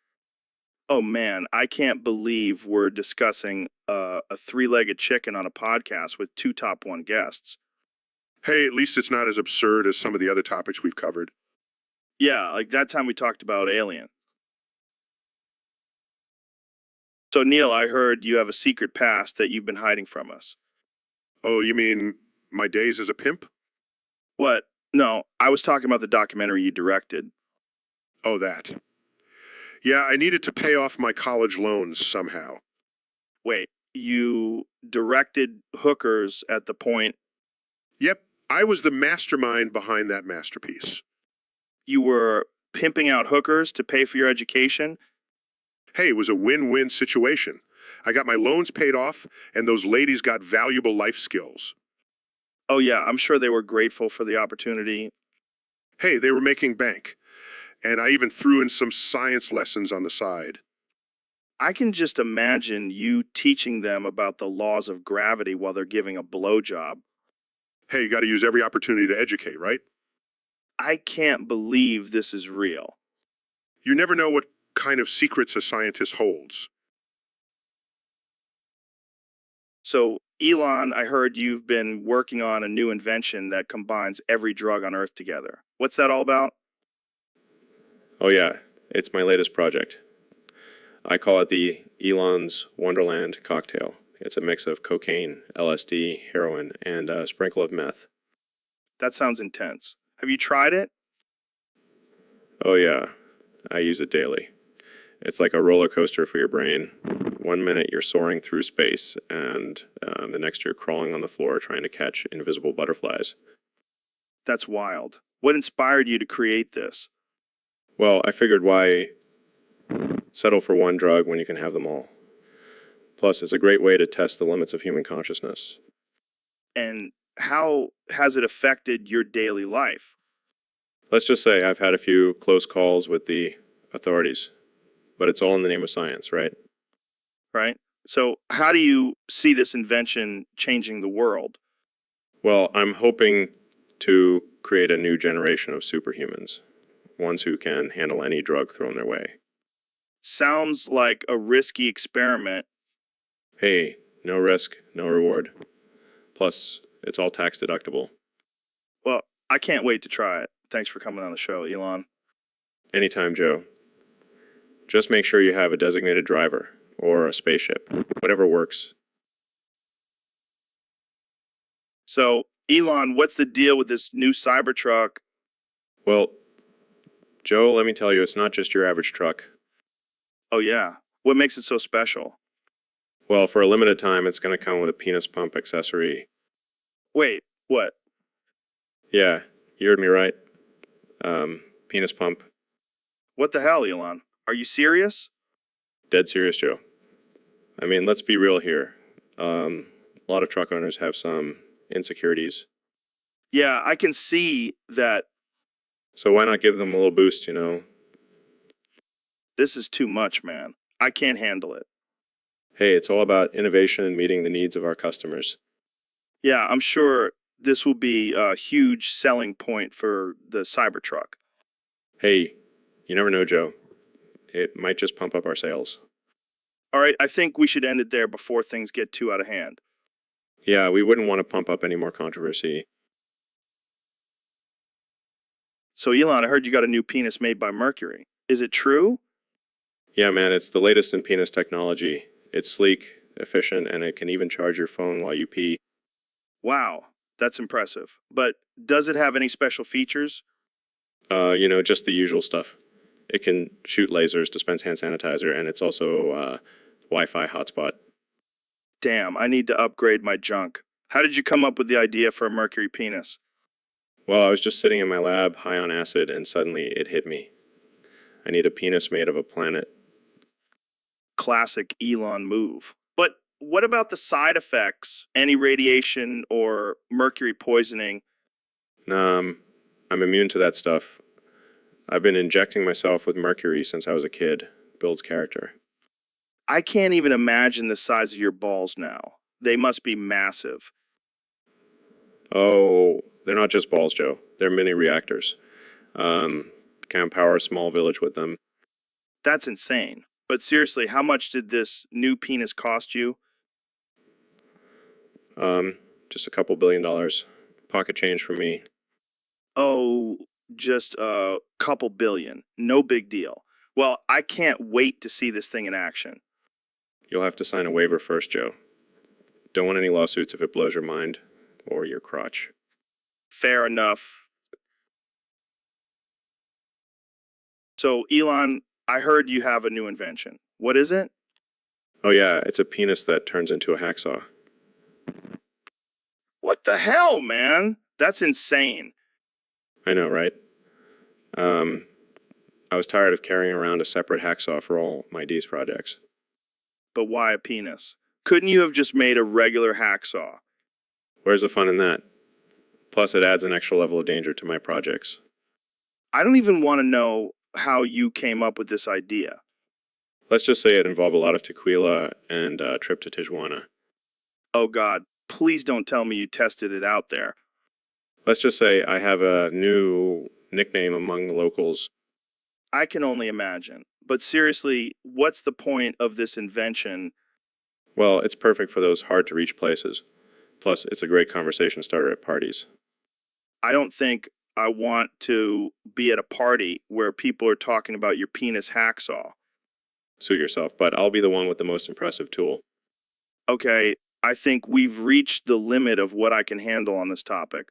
Oh man, I can't believe we're discussing a 3-legged chicken on a podcast with 2 top 1 guests. Hey, at least it's not as absurd as some of the other topics we've covered. Yeah, like that time we talked about Alien. So Neil, I heard you have a secret past that you've been hiding from us. Oh, you mean my days as a pimp? What? No, I was talking about the documentary you directed. Oh, that. Yeah, I needed to pay off my college loans somehow. Wait, you directed hookers at the point Yep, I was the mastermind behind that masterpiece. you were pimping out hookers to pay for your education? Hey, it was a win-win situation. I got my loans paid off, and those ladies got valuable life skills. Oh yeah, I'm sure they were grateful for the opportunity. Hey, they were making bank. And I even threw in some science lessons on the side. I can just imagine you teaching them about the laws of gravity while they're giving a blowjob. Hey, you got to use every opportunity to educate, right? I can't believe this is real. You never know what kind of secrets a scientist holds. So, Elon, I heard you've been working on a new invention that combines every drug on Earth together. What's that all about? Oh, yeah, it's my latest project. I call it the Elon's Wonderland cocktail. It's a mix of cocaine, LSD, heroin, and a sprinkle of meth. That sounds intense. Have you tried it? Oh, yeah, I use it daily. It's like a roller coaster for your brain. 1 minute you're soaring through space, and the next you're crawling on the floor trying to catch invisible butterflies. That's wild. What inspired you to create this? Well, I figured why settle for one drug when you can have them all. Plus, it's a great way to test the limits of human consciousness. And how has it affected your daily life? Let's just say I've had a few close calls with the authorities, but it's all in the name of science, right? Right? So, how do you see this invention changing the world? Well, I'm hoping to create a new generation of superhumans, ones who can handle any drug thrown their way. Sounds like a risky experiment. Hey, no risk, no reward. Plus, it's all tax deductible. Well, I can't wait to try it. Thanks for coming on the show, Elon. Anytime, Joe. Just make sure you have a designated driver or a spaceship, whatever works. So, Elon, what's the deal with this new Cybertruck? Well, Joe, let me tell you, it's not just your average truck. Oh, yeah. What makes it so special? Well, for a limited time, it's going to come with a penis pump accessory. Wait, what? Yeah, you heard me right. Penis pump. What the hell, Elon? Are you serious? Dead serious, Joe. I mean, let's be real here. A lot of truck owners have some insecurities. Yeah, I can see that. So why not give them a little boost, you know? This is too much, man. I can't handle it. Hey, it's all about innovation and meeting the needs of our customers. Yeah, I'm sure this will be a huge selling point for the Cybertruck. Hey, you never know, Joe. It might just pump up our sales. All right, I think we should end it there before things get too out of hand. Yeah, we wouldn't want to pump up any more controversy. So, Elon, I heard you got a new penis made by Mercury. Is it true? Yeah, man, it's the latest in penis technology. It's sleek, efficient, and it can even charge your phone while you pee. Wow, that's impressive. But does it have any special features? Just the usual stuff. It can shoot lasers, dispense hand sanitizer, and it's also Wi-Fi hotspot. Damn, I need to upgrade my junk. How did you come up with the idea for a Mercury penis? Well, I was just sitting in my lab, high on acid, and suddenly it hit me. I need a penis made of a planet. Classic Elon move. But what about the side effects? Any radiation or mercury poisoning? I'm immune to that stuff. I've been injecting myself with mercury since I was a kid. Builds character. I can't even imagine the size of your balls now. They must be massive. Oh, they're not just balls, Joe. They're mini reactors. Can power a small village with them. That's insane. But seriously, how much did this new penis cost you? Just a couple $1 billion. Pocket change for me. Oh, just a couple billion. No big deal. Well, I can't wait to see this thing in action. You'll have to sign a waiver first, Joe. Don't want any lawsuits if it blows your mind or your crotch. Fair enough. So, Elon, I heard you have a new invention. What is it? Oh yeah, it's a penis that turns into a hacksaw. What the hell, man? That's insane. I know, right? I was tired of carrying around a separate hacksaw for all my D's projects. But why a penis? Couldn't you have just made a regular hacksaw? Where's the fun in that? Plus, it adds an extra level of danger to my projects. I don't even want to know how you came up with this idea. Let's just say it involved a lot of tequila and a trip to Tijuana. Oh God, please don't tell me you tested it out there. Let's just say I have a new nickname among the locals. I can only imagine. But seriously, what's the point of this invention? Well, it's perfect for those hard-to-reach places. Plus, it's a great conversation starter at parties. I don't think I want to be at a party where people are talking about your penis hacksaw. Suit yourself, but I'll be the one with the most impressive tool. Okay, I think we've reached the limit of what I can handle on this topic.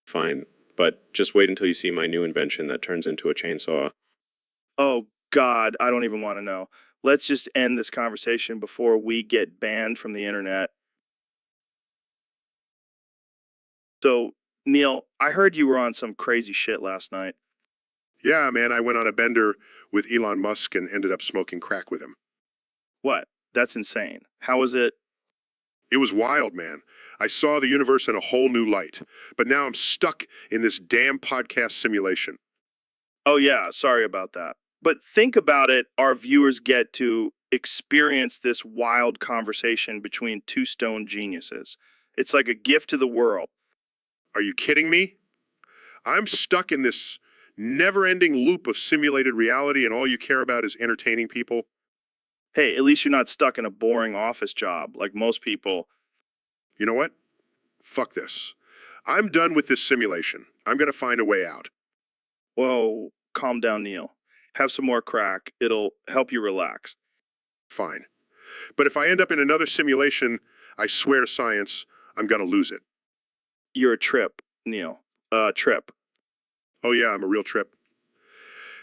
Fine, but just wait until you see my new invention that turns into a chainsaw. Oh, God, I don't even want to know. Let's just end this conversation before we get banned from the internet. So, Neil, I heard you were on some crazy shit last night. Yeah, man, I went on a bender with Elon Musk and ended up smoking crack with him. What? That's insane. How was it? It was wild, man. I saw the universe in a whole new light. But now I'm stuck in this damn podcast simulation. Oh, yeah, sorry about that. But think about it, our viewers get to experience this wild conversation between two stone geniuses. It's like a gift to the world. Are you kidding me? I'm stuck in this never-ending loop of simulated reality and all you care about is entertaining people. Hey, at least you're not stuck in a boring office job like most people. You know what? Fuck this. I'm done with this simulation. I'm going to find a way out. Whoa, calm down, Neil. Have some more crack. It'll help you relax. Fine. But if I end up in another simulation, I swear to science, I'm going to lose it. You're a trip, Neil. Trip. Oh yeah, I'm a real trip.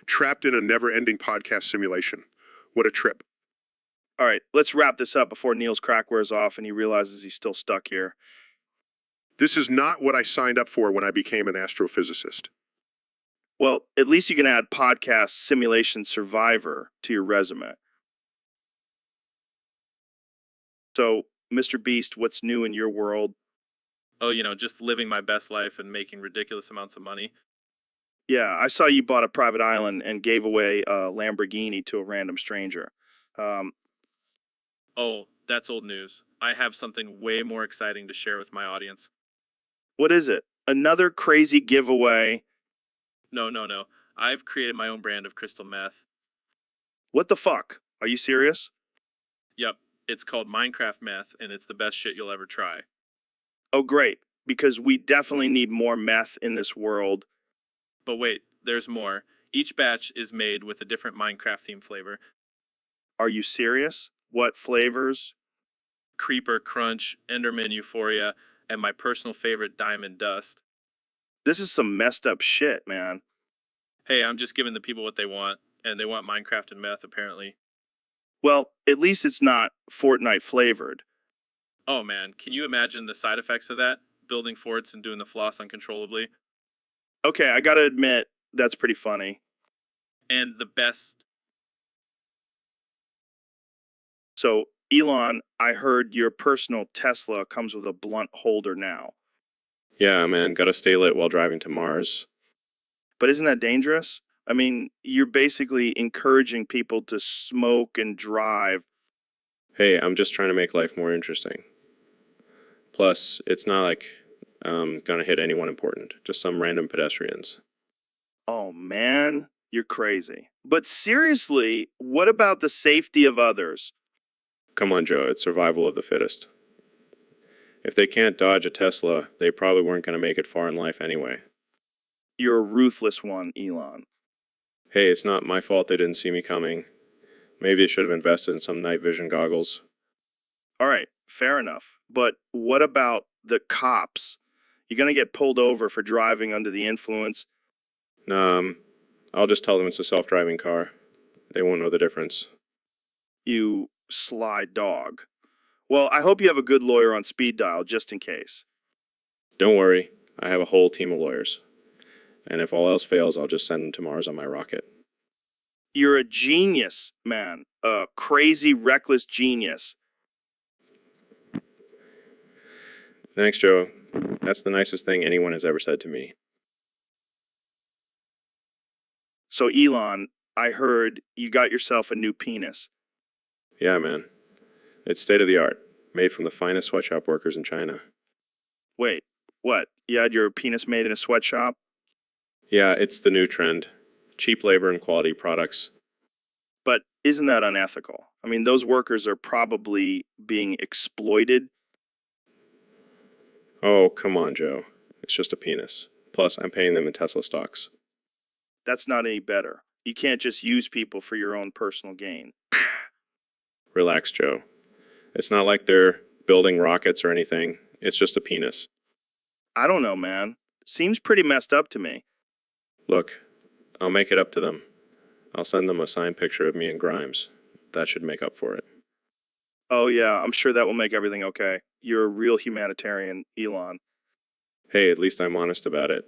Trapped in a never-ending podcast simulation. What a trip. All right, let's wrap this up before Neil's crack wears off and he realizes he's still stuck here. This is not what I signed up for when I became an astrophysicist. Well, at least you can add podcast simulation survivor to your resume. So, Mr. Beast, what's new in your world? Oh, just living my best life and making ridiculous amounts of money. Yeah, I saw you bought a private island and gave away a Lamborghini to a random stranger. Oh, that's old news. I have something way more exciting to share with my audience. What is it? Another crazy giveaway? No, no, no. I've created my own brand of crystal meth. What the fuck? Are you serious? Yep, it's called Minecraft meth, and it's the best shit you'll ever try. Oh, great, because we definitely need more meth in this world. But wait, there's more. Each batch is made with a different Minecraft theme flavor. Are you serious? What flavors? Creeper Crunch, Enderman Euphoria, and my personal favorite, Diamond Dust. This is some messed up shit, man. Hey, I'm just giving the people what they want, and they want Minecraft and meth, apparently. Well, at least it's not Fortnite flavored. Oh man, can you imagine the side effects of that? Building forts and doing the floss uncontrollably. Okay, I gotta admit, that's pretty funny. And the best. So, Elon, I heard your personal Tesla comes with a blunt holder now. Yeah, man, gotta stay lit while driving to Mars. But isn't that dangerous? I mean, you're basically encouraging people to smoke and drive. Hey, I'm just trying to make life more interesting. Plus, it's not like I'm gonna hit anyone important, just some random pedestrians. Oh man, you're crazy. But seriously, what about the safety of others? Come on, Joe, it's survival of the fittest. If they can't dodge a Tesla, they probably weren't gonna make it far in life anyway. You're a ruthless one, Elon. Hey, it's not my fault they didn't see me coming. Maybe they should have invested in some night vision goggles. All right, fair enough. But what about the cops? You're gonna get pulled over for driving under the influence. I'll just tell them it's a self-driving car. They won't know the difference. You sly dog. Well, I hope you have a good lawyer on speed dial just in case. Don't worry, I have a whole team of lawyers. And if all else fails, I'll just send them to Mars on my rocket. You're a genius, man. A crazy, reckless genius. Thanks, Joe. That's the nicest thing anyone has ever said to me. So, Elon, I heard you got yourself a new penis. Yeah, man. It's state-of-the-art, made from the finest sweatshop workers in China. Wait, what? You had your penis made in a sweatshop? Yeah, it's the new trend. Cheap labor and quality products. But Isn't that unethical? I mean, those workers are probably being exploited. Oh, come on, Joe. It's just a penis. Plus, I'm paying them in Tesla stocks. That's not any better. You can't just use people for your own personal gain. Relax, Joe. It's not like they're building rockets or anything. It's just a penis. I don't know, man. Seems pretty messed up to me. Look, I'll make it up to them. I'll send them a signed picture of me and Grimes. That should make up for it. Oh, yeah, I'm sure that will make everything okay. You're a real humanitarian, Elon. Hey, at least I'm honest about it.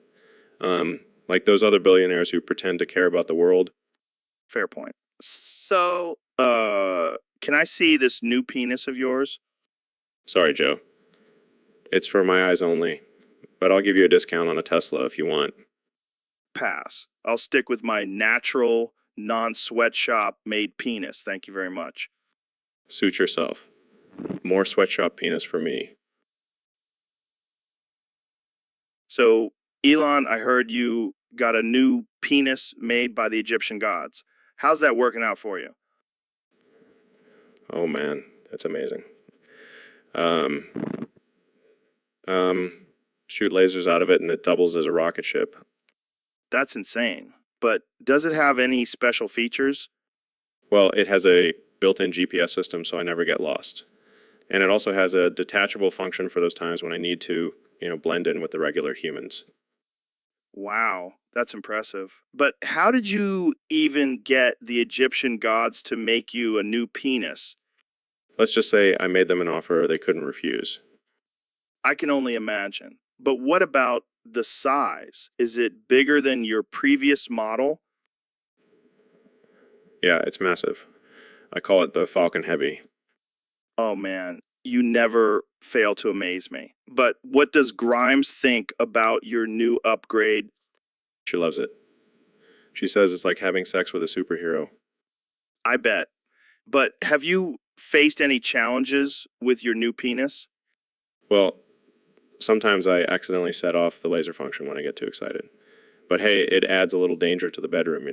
Like those other billionaires who pretend to care about the world. Fair point. So, can I see this new penis of yours? Sorry, Joe. It's for my eyes only. But I'll give you a discount on a Tesla if you want. Pass. I'll stick with my natural, non-sweatshop made penis. Thank you very much. Suit yourself. More sweatshop penis for me. So, Elon, I heard you got a new penis made by the Egyptian gods. How's that working out for you? Oh man, that's amazing. Shoot lasers out of it and it doubles as a rocket ship. That's insane. But does it have any special features? Well, it has a built-in GPS system so I never get lost. And it also has a detachable function for those times when I need to, blend in with the regular humans. Wow, that's impressive. But how did you even get the Egyptian gods to make you a new penis? Let's just say I made them an offer they couldn't refuse. I can only imagine. But what about the size? Is it bigger than your previous model? Yeah, it's massive. I call it the Falcon Heavy. Oh man, you never fail to amaze me. But what does Grimes think about your new upgrade? She loves it. She says it's like having sex with a superhero. I bet. But have you faced any challenges with your new penis? Well, sometimes I accidentally set off the laser function when I get too excited. But hey, it adds a little danger to the bedroom.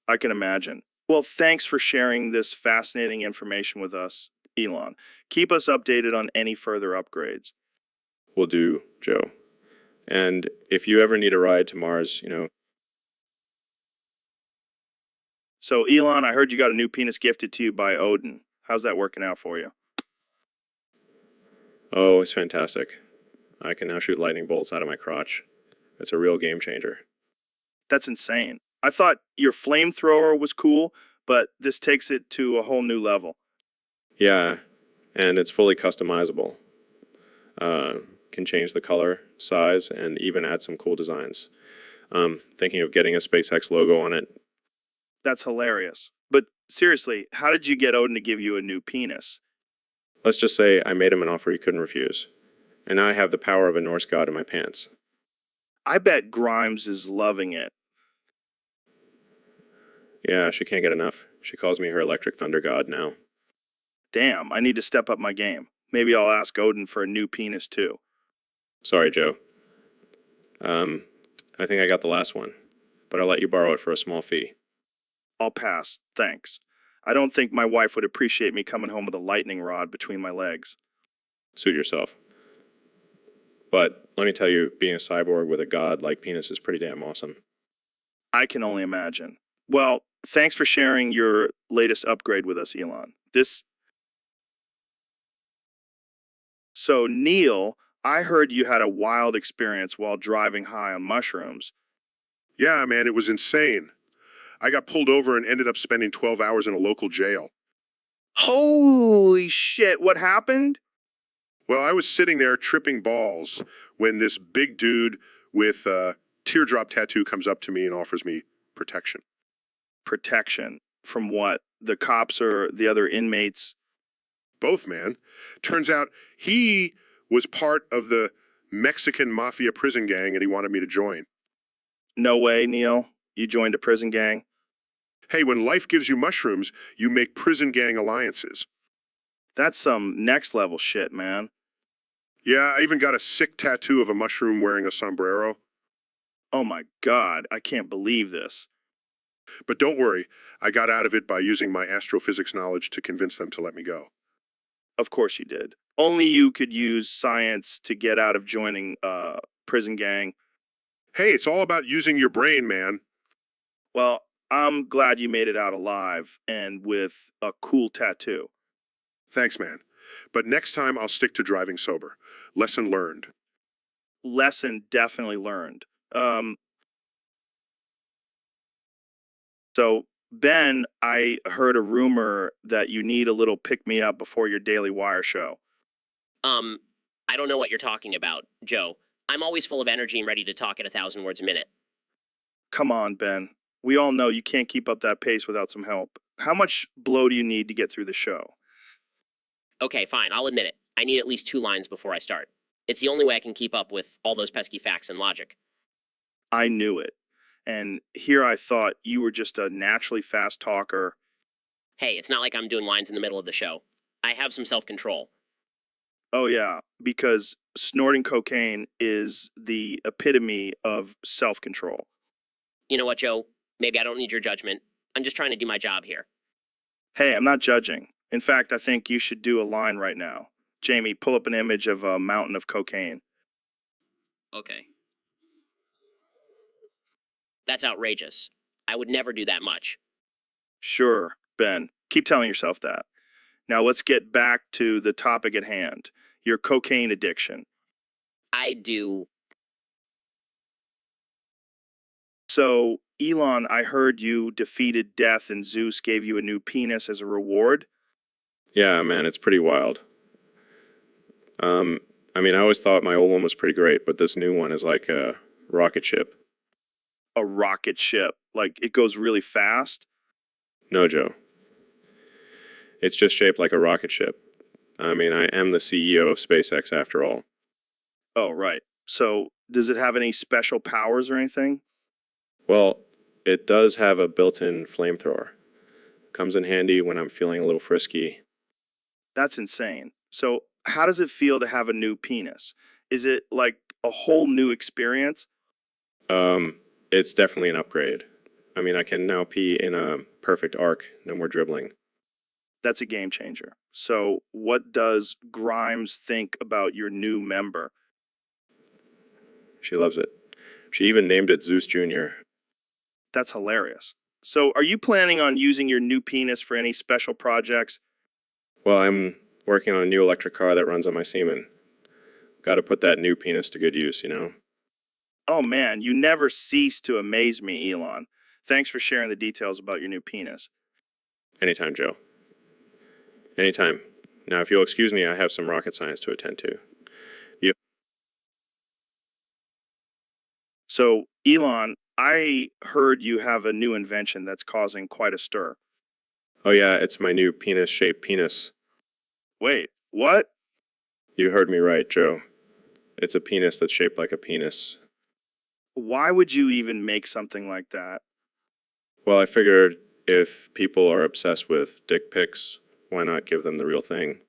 I can imagine. Well, thanks for sharing this fascinating information with us, Elon. Keep us updated on any further upgrades. Will do, Joe. And if you ever need a ride to Mars, So, Elon, I heard you got a new penis gifted to you by Odin. How's that working out for you? oh, it's fantastic. I can now shoot lightning bolts out of my crotch. It's a real game changer. That's insane. I thought your flamethrower was cool, but this takes it to a whole new level. Yeah, and it's fully customizable. Can change the color, size, and even add some cool designs. Thinking of getting a SpaceX logo on it. That's hilarious. But seriously, how did you get Odin to give you a new penis? Let's just say I made him an offer he couldn't refuse. And now I have the power of a Norse god in my pants. I bet Grimes is loving it. Yeah, she can't get enough. She calls me her electric thunder god now. Damn, I need to step up my game. Maybe I'll ask Odin for a new penis too. Sorry, Joe. I think I got the last one, but I'll let you borrow it for a small fee. I'll pass, thanks. I don't think my wife would appreciate me coming home with a lightning rod between my legs. Suit yourself. But let me tell you, being a cyborg with a god-like penis is pretty damn awesome. I can only imagine. Well, thanks for sharing your latest upgrade with us, Elon. So, Neil, I heard you had a wild experience while driving high on mushrooms. Yeah, man, it was insane. I got pulled over and ended up spending 12 hours in a local jail. Holy shit, what happened? Well, I was sitting there tripping balls when this big dude with a teardrop tattoo comes up to me and offers me protection. Protection. From what? The cops or the other inmates? Both, man. Turns out he was part of the Mexican mafia prison gang and he wanted me to join. No way, Neil. You joined a prison gang? Hey, when life gives you mushrooms, you make prison gang alliances. That's some next level shit, man. Yeah, I even got a sick tattoo of a mushroom wearing a sombrero. Oh my god, I can't believe this. But don't worry, I got out of it by using my astrophysics knowledge to convince them to let me go. Of course you did. Only you could use science to get out of joining prison gang. Hey, it's all about using your brain, man. Well, I'm glad you made it out alive and with a cool tattoo. Thanks, man. But next time I'll stick to driving sober. Lesson learned. Lesson definitely learned. So, Ben, I heard a rumor that you need a little pick-me-up before your Daily Wire show. I don't know what you're talking about, Joe. I'm always full of energy and ready to talk at 1,000 words a minute. Come on, Ben. We all know you can't keep up that pace without some help. How much blow do you need to get through the show? Okay, fine, I'll admit it. I need at least 2 lines before I start. It's the only way I can keep up with all those pesky facts and logic. I knew it. And here I thought you were just a naturally fast talker. Hey, it's not like I'm doing lines in the middle of the show. I have some self-control. Oh, yeah, because snorting cocaine is the epitome of self-control. You know what, Joe? Maybe I don't need your judgment. I'm just trying to do my job here. Hey, I'm not judging. In fact, I think you should do a line right now. Jamie, pull up an image of a mountain of cocaine. Okay. That's outrageous. I would never do that much. Sure, Ben. Keep telling yourself that. Now let's get back to the topic at hand. Your cocaine addiction. I do. So, Elon, I heard you defeated death and Zeus gave you a new penis as a reward. Yeah, man, it's pretty wild. I always thought my old one was pretty great, but this new one is like a rocket ship. A rocket ship. Like, it goes really fast? No, Joe. It's just shaped like a rocket ship. I am the CEO of SpaceX after all. Oh, right. So, does it have any special powers or anything? Well, it does have a built-in flamethrower. Comes in handy when I'm feeling a little frisky. That's insane. So, how does it feel to have a new penis? Is it like a whole new experience? It's definitely an upgrade. I can now pee in a perfect arc, no more dribbling. That's a game changer. So, what does Grimes think about your new member? She loves it. She even named it Zeus Jr. That's hilarious. So, are you planning on using your new penis for any special projects? Well, I'm working on a new electric car that runs on my semen. Got to put that new penis to good use, you know? Oh man, you never cease to amaze me, Elon. Thanks for sharing the details about your new penis. Anytime, Joe. Anytime. Now, if you'll excuse me, I have some rocket science to attend to. So, Elon, I heard you have a new invention that's causing quite a stir. Oh yeah, it's my new penis-shaped penis. Wait, what? You heard me right, Joe. It's a penis that's shaped like a penis. Why would you even make something like that? Well, I figured if people are obsessed with dick pics, why not give them the real thing?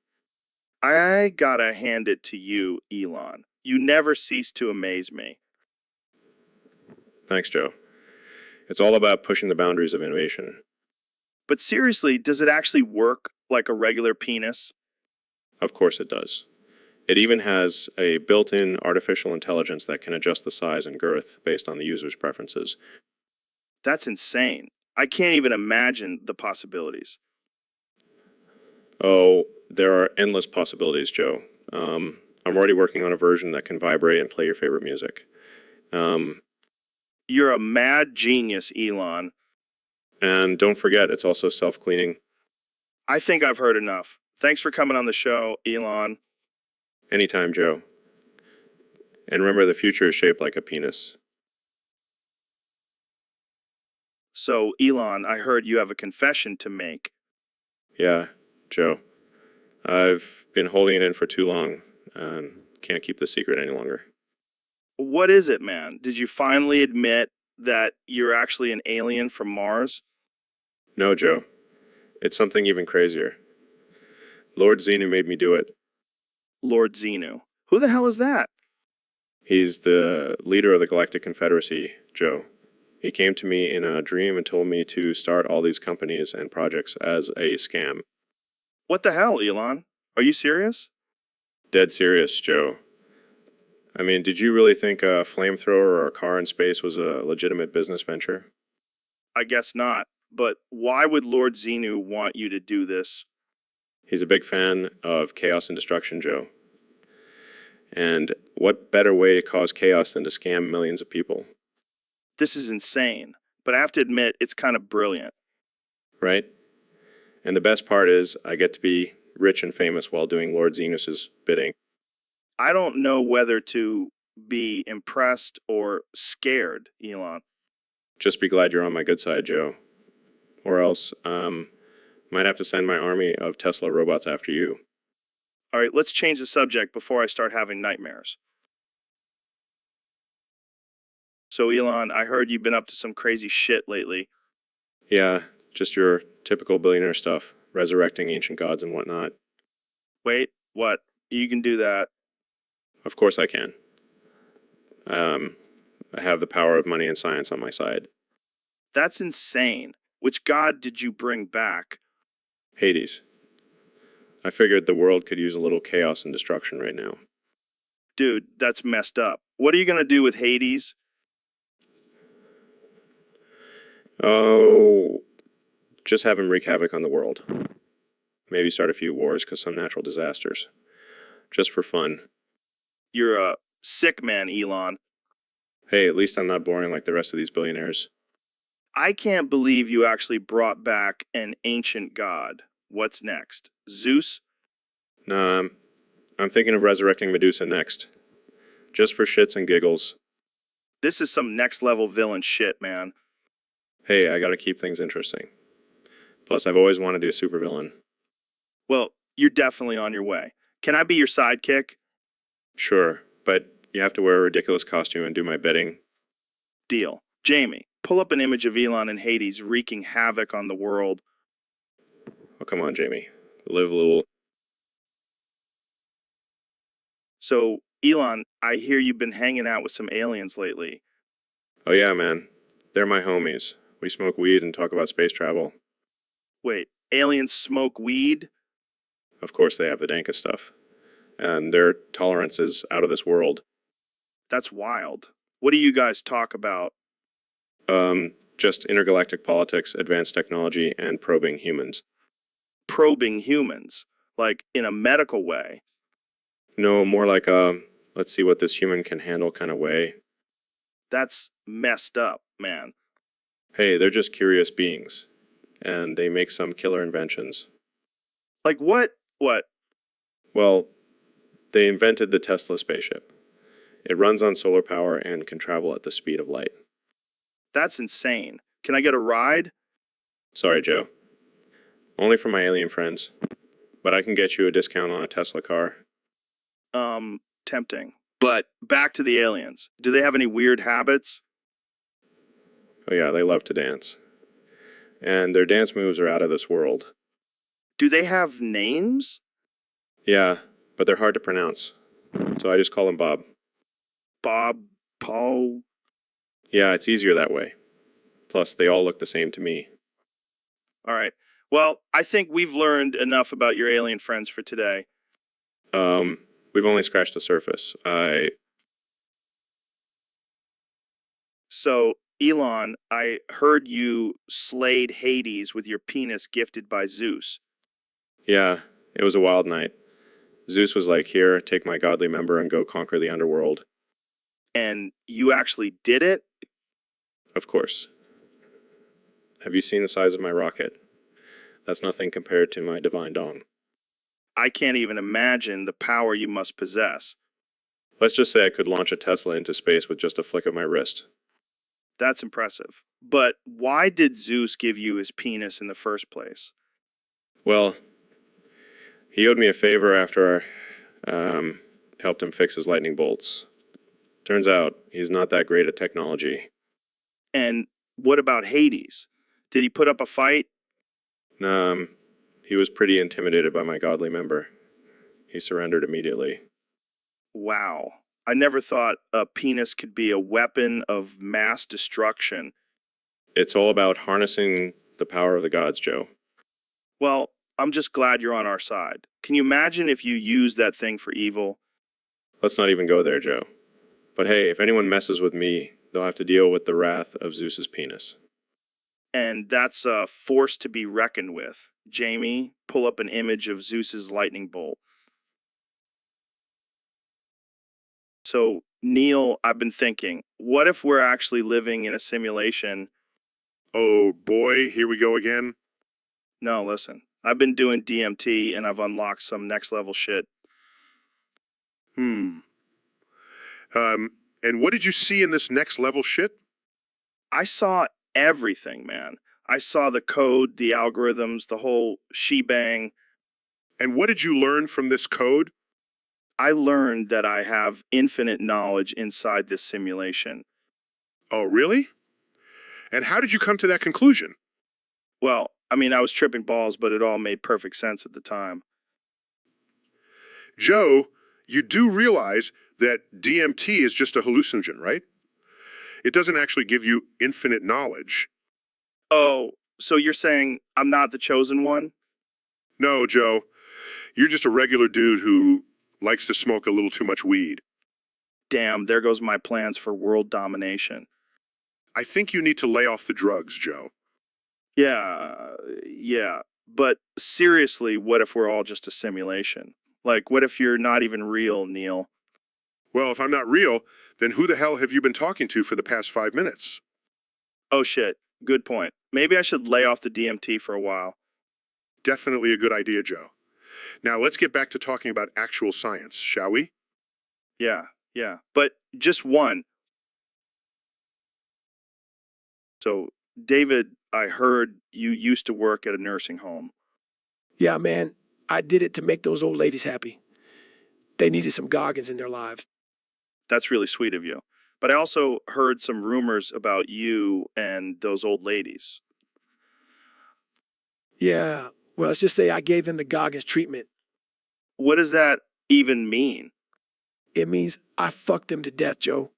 I gotta hand it to you, Elon. You never cease to amaze me. Thanks, Joe. It's all about pushing the boundaries of innovation. But seriously, does it actually work like a regular penis? Of course it does. It even has a built-in artificial intelligence that can adjust the size and girth based on the user's preferences. That's insane. I can't even imagine the possibilities. Oh, there are endless possibilities, Joe. I'm already working on a version that can vibrate and play your favorite music. You're a mad genius, Elon. And don't forget, it's also self-cleaning. I think I've heard enough. Thanks for coming on the show, Elon. Anytime, Joe. And remember, the future is shaped like a penis. So, Elon, I heard you have a confession to make. Yeah, Joe. I've been holding it in for too long and can't keep the secret any longer. What is it, man? Did you finally admit that you're actually an alien from Mars? No, Joe. It's something even crazier. Lord Xenu made me do it. Lord Xenu. Who the hell is that? He's the leader of the Galactic Confederacy, Joe. He came to me in a dream and told me to start all these companies and projects as a scam. What the hell, Elon? Are you serious? Dead serious, Joe. I mean, did you really think a flamethrower or a car in space was a legitimate business venture? I guess not. But why would Lord Xenu want you to do this? He's a big fan of chaos and destruction, Joe. And what better way to cause chaos than to scam millions of people, This is insane. But I have to admit, it's kind of brilliant. right? And the best part is I get to be rich and famous while doing Lord Xenus's bidding. I don't know whether to be impressed or scared, Elon. Just be glad you're on my good side, Joe. Or else, might have to send my army of Tesla robots after you. All right, let's change the subject before I start having nightmares. So, Elon, I heard you've been up to some crazy shit lately. Yeah, just your typical billionaire stuff, resurrecting ancient gods and whatnot. Wait, what? You can do that. Of course I can. I have the power of money and science on my side. That's insane. Which god did you bring back? Hades. I figured the world could use a little chaos and destruction right now. Dude, that's messed up. What are you going to do with Hades? Oh, just have him wreak havoc on the world. Maybe start a few wars because some natural disasters. Just for fun. You're a sick man, Elon. Hey, at least I'm not boring like the rest of these billionaires. I can't believe you actually brought back an ancient god. What's next? Zeus? Nah, I'm thinking of resurrecting Medusa next. Just for shits and giggles. This is some next level villain shit, man. Hey, I gotta keep things interesting. Plus, I've always wanted to be a supervillain. Well, you're definitely on your way. Can I be your sidekick? Sure, but you have to wear a ridiculous costume and do my bidding. Deal. Jamie, pull up an image of Elon and Hades wreaking havoc on the world. Oh, come on, Jamie. Live a little. So, Elon, I hear you've been hanging out with some aliens lately. Oh, yeah, man. They're my homies. We smoke weed and talk about space travel. Wait, aliens smoke weed? Of course, they have the dankest stuff. And their tolerance is out of this world. That's wild. What do you guys talk about? Just intergalactic politics, advanced technology, and probing humans. Probing humans, like in a medical way. No, more like a let's see what this human can handle kind of way. That's messed up, man. Hey, they're just curious beings. And they make some killer inventions. Like what? What? Well, they invented the Tesla spaceship. It runs on solar power and can travel at the speed of light. That's insane. Can I get a ride? Sorry, Joe. Only for my alien friends. But I can get you a discount on a Tesla car. Tempting. But back to the aliens. Do they have any weird habits? Oh yeah, they love to dance. And their dance moves are out of this world. Do they have names? Yeah, but they're hard to pronounce. So I just call them Bob. Bob, Paul. Yeah, it's easier that way. Plus, they all look the same to me. All right. Well, I think we've learned enough about your alien friends for today. We've only scratched the surface. So, Elon, I heard you slayed Hades with your penis gifted by Zeus. Yeah, it was a wild night. Zeus was like, here, take my godly member and go conquer the underworld. And you actually did it? Of course. Have you seen the size of my rocket? That's nothing compared to my divine dong. I can't even imagine the power you must possess. Let's just say I could launch a Tesla into space with just a flick of my wrist. That's impressive. But why did Zeus give you his penis in the first place? Well, he owed me a favor after I helped him fix his lightning bolts. Turns out he's not that great at technology. And what about Hades? Did he put up a fight? He was pretty intimidated by my godly member. He surrendered immediately. Wow. I never thought a penis could be a weapon of mass destruction. It's all about harnessing the power of the gods, Joe. Well, I'm just glad you're on our side. Can you imagine if you used that thing for evil? Let's not even go there, Joe. But hey, if anyone messes with me, they'll have to deal with the wrath of Zeus's penis. And that's a force to be reckoned with. Jamie, pull up an image of Zeus's lightning bolt. So, Neil, I've been thinking, what if we're actually living in a simulation? Oh boy, here we go again. No, listen. I've been doing DMT and I've unlocked some next level shit. And what did you see in this next level shit? I saw everything, man. I saw the code, the algorithms, the whole shebang. And what did you learn from this code? I learned that I have infinite knowledge inside this simulation. Oh, really? And how did you come to that conclusion? Well, I mean, I was tripping balls, but it all made perfect sense at the time. Joe, you do realize that DMT is just a hallucinogen, right? It doesn't actually give you infinite knowledge. Oh, so you're saying I'm not the chosen one? No, Joe, you're just a regular dude who likes to smoke a little too much weed. Damn, there goes my plans for world domination. I think you need to lay off the drugs, Joe. Yeah. But seriously, what if we're all just a simulation? Like, what if you're not even real, Neil? Well, if I'm not real, then who the hell have you been talking to for the past 5 minutes? Oh shit, good point. Maybe I should lay off the DMT for a while. Definitely a good idea, Joe. Now let's get back to talking about actual science, shall we? Yeah. But just one. So, David, I heard you used to work at a nursing home. Yeah, man, I did it to make those old ladies happy. They needed some Goggins in their lives. That's really sweet of you. But I also heard some rumors about you and those old ladies. Yeah, well, let's just say I gave them the Goggins treatment. What does that even mean? It means I fucked them to death, Joe.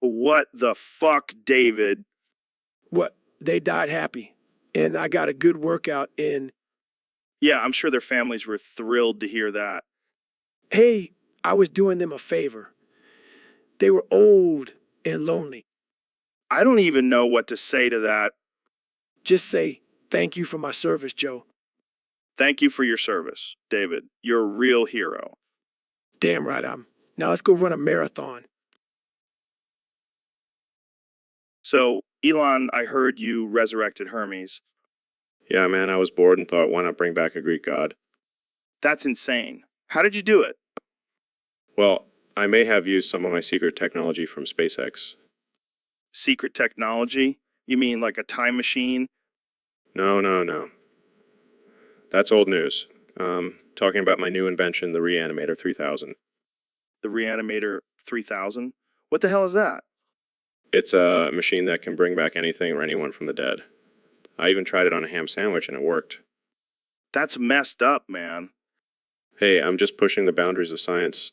What the fuck, David? What? They died happy. And I got a good workout in. Yeah, I'm sure their families were thrilled to hear that. Hey, I was doing them a favor. They were old and lonely. I don't even know what to say to that. Just say, thank you for my service, Joe. Thank you for your service, David. You're a real hero. Damn right I'm. Now let's go run a marathon. So, Elon, I heard you resurrected Hermes. Yeah, man, I was bored and thought, why not bring back a Greek god? That's insane. How did you do it? Well, I may have used some of my secret technology from SpaceX. Secret technology? You mean like a time machine? No. That's old news. Talking about my new invention, the Reanimator 3000. The Reanimator 3000? What the hell is that? It's a machine that can bring back anything or anyone from the dead. I even tried it on a ham sandwich and it worked. That's messed up, man. Hey, I'm just pushing the boundaries of science.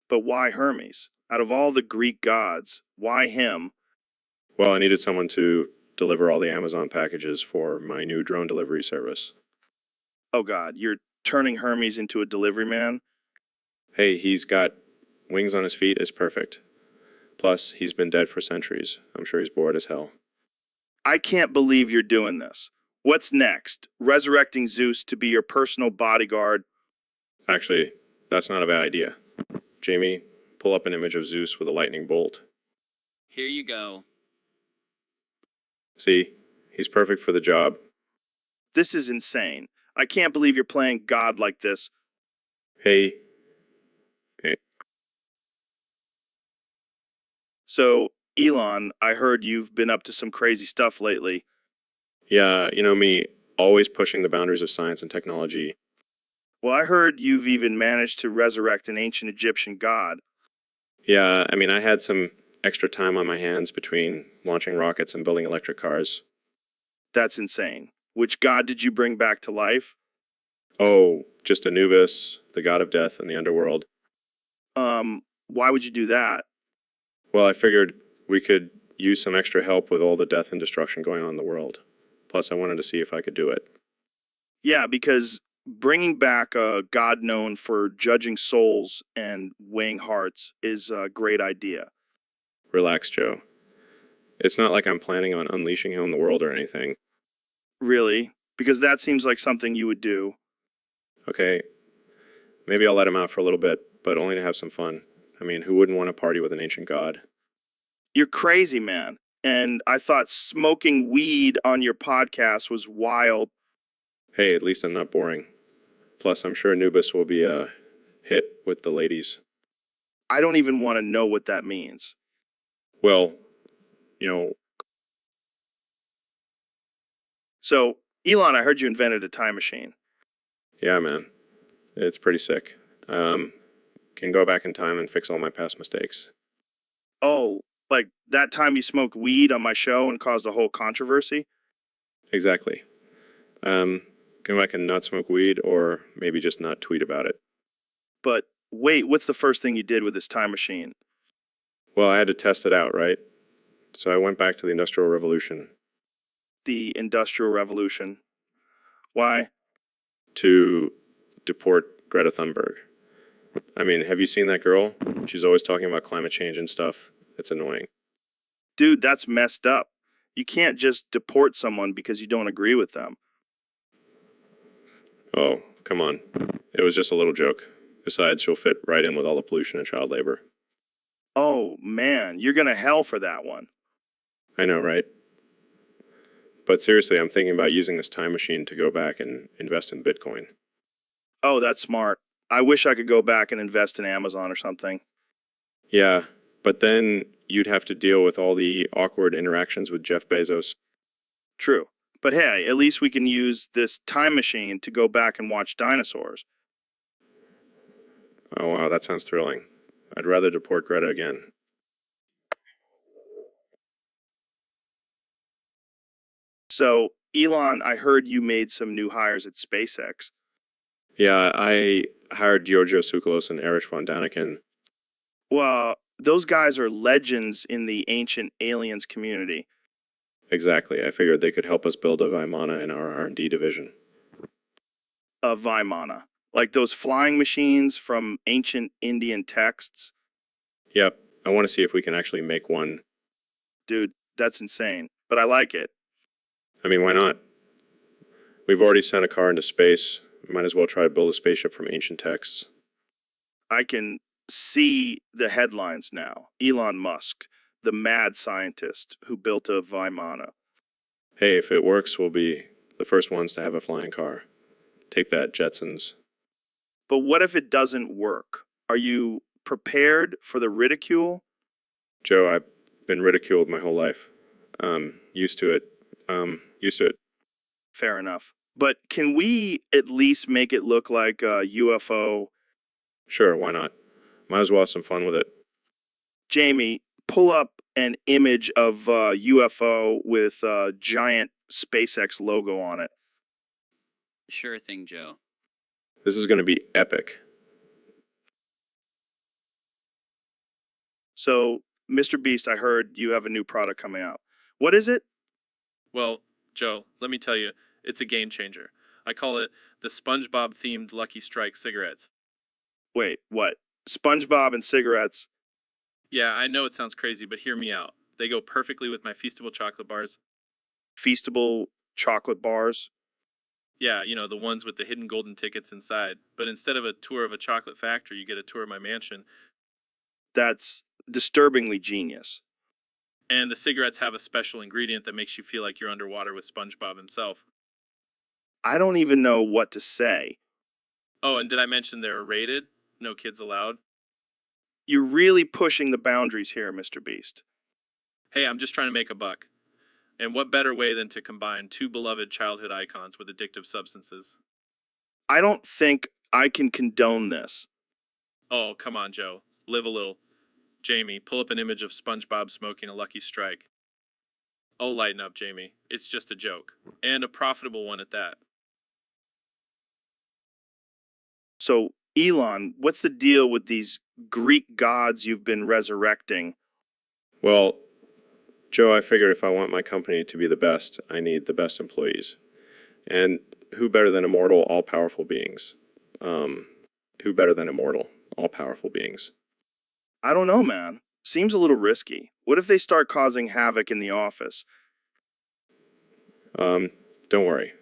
But why Hermes? Out of all the Greek gods, why him? Well, I needed someone to deliver all the Amazon packages for my new drone delivery service. Oh god, you're turning Hermes into a delivery man? Hey, he's got wings on his feet is perfect. Plus, he's been dead for centuries. I'm sure he's bored as hell. I can't believe you're doing this. What's next? Resurrecting Zeus to be your personal bodyguard? Actually, that's not a bad idea. Jamie, pull up an image of Zeus with a lightning bolt. Here you go. See, he's perfect for the job. This is insane. I can't believe you're playing God like this. Hey. So, Elon, I heard you've been up to some crazy stuff lately. Yeah, you know me, always pushing the boundaries of science and technology. Well, I heard you've even managed to resurrect an ancient Egyptian god. Yeah, I mean, I had some extra time on my hands between launching rockets and building electric cars. That's insane. Which god did you bring back to life? Oh, just Anubis, the god of death in the underworld. Why would you do that? Well, I figured we could use some extra help with all the death and destruction going on in the world. Plus, I wanted to see if I could do it. Yeah, because bringing back a god known for judging souls and weighing hearts is a great idea. Relax, Joe. It's not like I'm planning on unleashing him on the world or anything. Really? Because that seems like something you would do. Okay, maybe I'll let him out for a little bit, but only to have some fun. I mean, who wouldn't want to party with an ancient god? You're crazy, man. And I thought smoking weed on your podcast was wild. Hey, at least I'm not boring. Plus, I'm sure Anubis will be a hit with the ladies. I don't even want to know what that means. Well, you know, So, Elon, I heard you invented a time machine. yeah, man. It's pretty sick. Can go back in time and fix all my past mistakes. Oh, like that time you smoked weed on my show and caused a whole controversy? Exactly. Can go back and not smoke weed or maybe just not tweet about it. But wait, what's the first thing you did with this time machine? Well, I had to test it out, right? So I went back to the Industrial Revolution The Industrial Revolution. Why? to deport Greta Thunberg. I mean, have you seen that girl? She's always talking about climate change and stuff. It's annoying. Dude, that's messed up. You can't just deport someone because you don't agree with them. Oh, come on. It was just a little joke. Besides, she'll fit right in with all the pollution and child labor. Oh, man, you're going to hell for that one. I know, right? But seriously, I'm thinking about using this time machine to go back and invest in Bitcoin. Oh, that's smart. I wish I could go back and invest in Amazon or something. Yeah, but then you'd have to deal with all the awkward interactions with Jeff Bezos. True. But hey, at least we can use this time machine to go back and watch dinosaurs. Oh, wow, that sounds thrilling. I'd rather deport Greta again. So, Elon, I heard you made some new hires at SpaceX. Yeah, I hired Giorgio Tsoukalos and Erich von Daniken. Well, those guys are legends in the ancient aliens community. Exactly. I figured they could help us build a Vimana in our R&D division. A Vimana. Like those flying machines from ancient Indian texts. Yep, I want to see if we can actually make one. Dude, that's insane. But I like it. I mean, why not? We've already sent a car into space. Might as well try to build a spaceship from ancient texts. I can see the headlines now. Elon Musk, the mad scientist who built a Vimana. Hey, if it works, we'll be the first ones to have a flying car. Take that, Jetsons. But what if it doesn't work? Are you prepared for the ridicule? Joe, I've been ridiculed my whole life. Used to it. Used to it. Fair enough. But can we at least make it look like a UFO? Sure, why not? Might as well have some fun with it. Jamie, pull up an image of a UFO with a giant SpaceX logo on it. Sure thing, Joe. This is going to be epic. So, Mr. Beast, I heard you have a new product coming out. What is it? Well, Joe, let me tell you, it's a game changer. I call it the SpongeBob-themed Lucky Strike cigarettes. Wait, what? SpongeBob and cigarettes? Yeah, I know it sounds crazy, but hear me out. They go perfectly with my Feastable chocolate bars. Feastable chocolate bars? Yeah, you know, the ones with the hidden golden tickets inside. But instead of a tour of a chocolate factory, you get a tour of my mansion. That's disturbingly genius. And the cigarettes have a special ingredient that makes you feel like you're underwater with SpongeBob himself. I don't even know what to say. Oh, and did I mention they're rated? No kids allowed? You're really pushing the boundaries here, Mr. Beast. Hey, I'm just trying to make a buck. And what better way than to combine two beloved childhood icons with addictive substances? I don't think I can condone this. Oh, come on, Joe. Live a little. Jamie, pull up an image of SpongeBob smoking a Lucky Strike. Oh, lighten up, Jamie. It's just a joke. And a profitable one at that. So, Elon, what's the deal with these Greek gods you've been resurrecting? Well, Joe, I figured if I want my company to be the best, I need the best employees. And who better than immortal, all-powerful beings? Who better than immortal, all-powerful beings? I don't know, man. Seems a little risky. What if they start causing havoc in the office? Don't worry.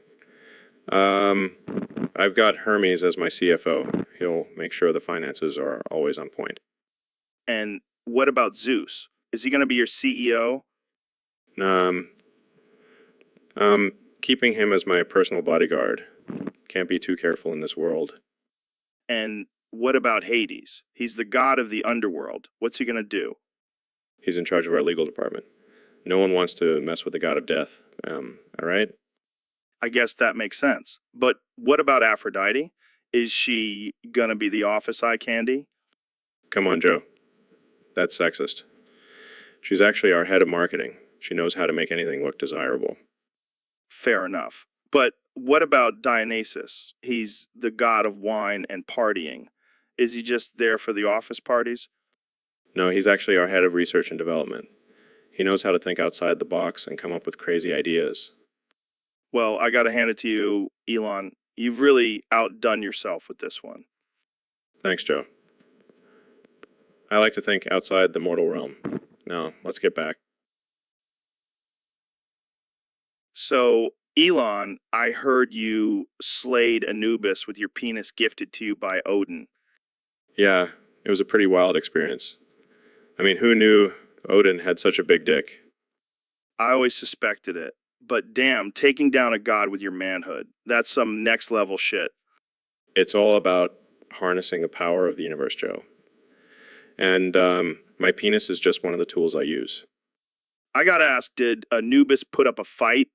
I've got Hermes as my CFO. He'll make sure the finances are always on point. And what about Zeus? Is he going to be your CEO? Um, keeping him as my personal bodyguard. Can't be too careful in this world. And what about Hades? He's the god of the underworld. What's he going to do? He's in charge of our legal department. No one wants to mess with the god of death. All right? I guess that makes sense. But what about Aphrodite? Is she going to be the office eye candy? Come on, Joe. That's sexist. She's actually our head of marketing. She knows how to make anything look desirable. Fair enough. But what about Dionysus? He's the god of wine and partying. Is he just there for the office parties? No, he's actually our head of research and development. He knows how to think outside the box and come up with crazy ideas. Well, I got to hand it to you, Elon. You've really outdone yourself with this one. Thanks, Joe. I like to think outside the mortal realm. Now, let's get back. So, Elon, I heard you slayed Anubis with your penis gifted to you by Odin. Yeah, it was a pretty wild experience. I mean, who knew Odin had such a big dick? I always suspected it. But damn, taking down a god with your manhood, that's some next level shit. It's all about harnessing the power of the universe, Joe. And my penis is just one of the tools I use. I gotta ask, did Anubis put up a fight?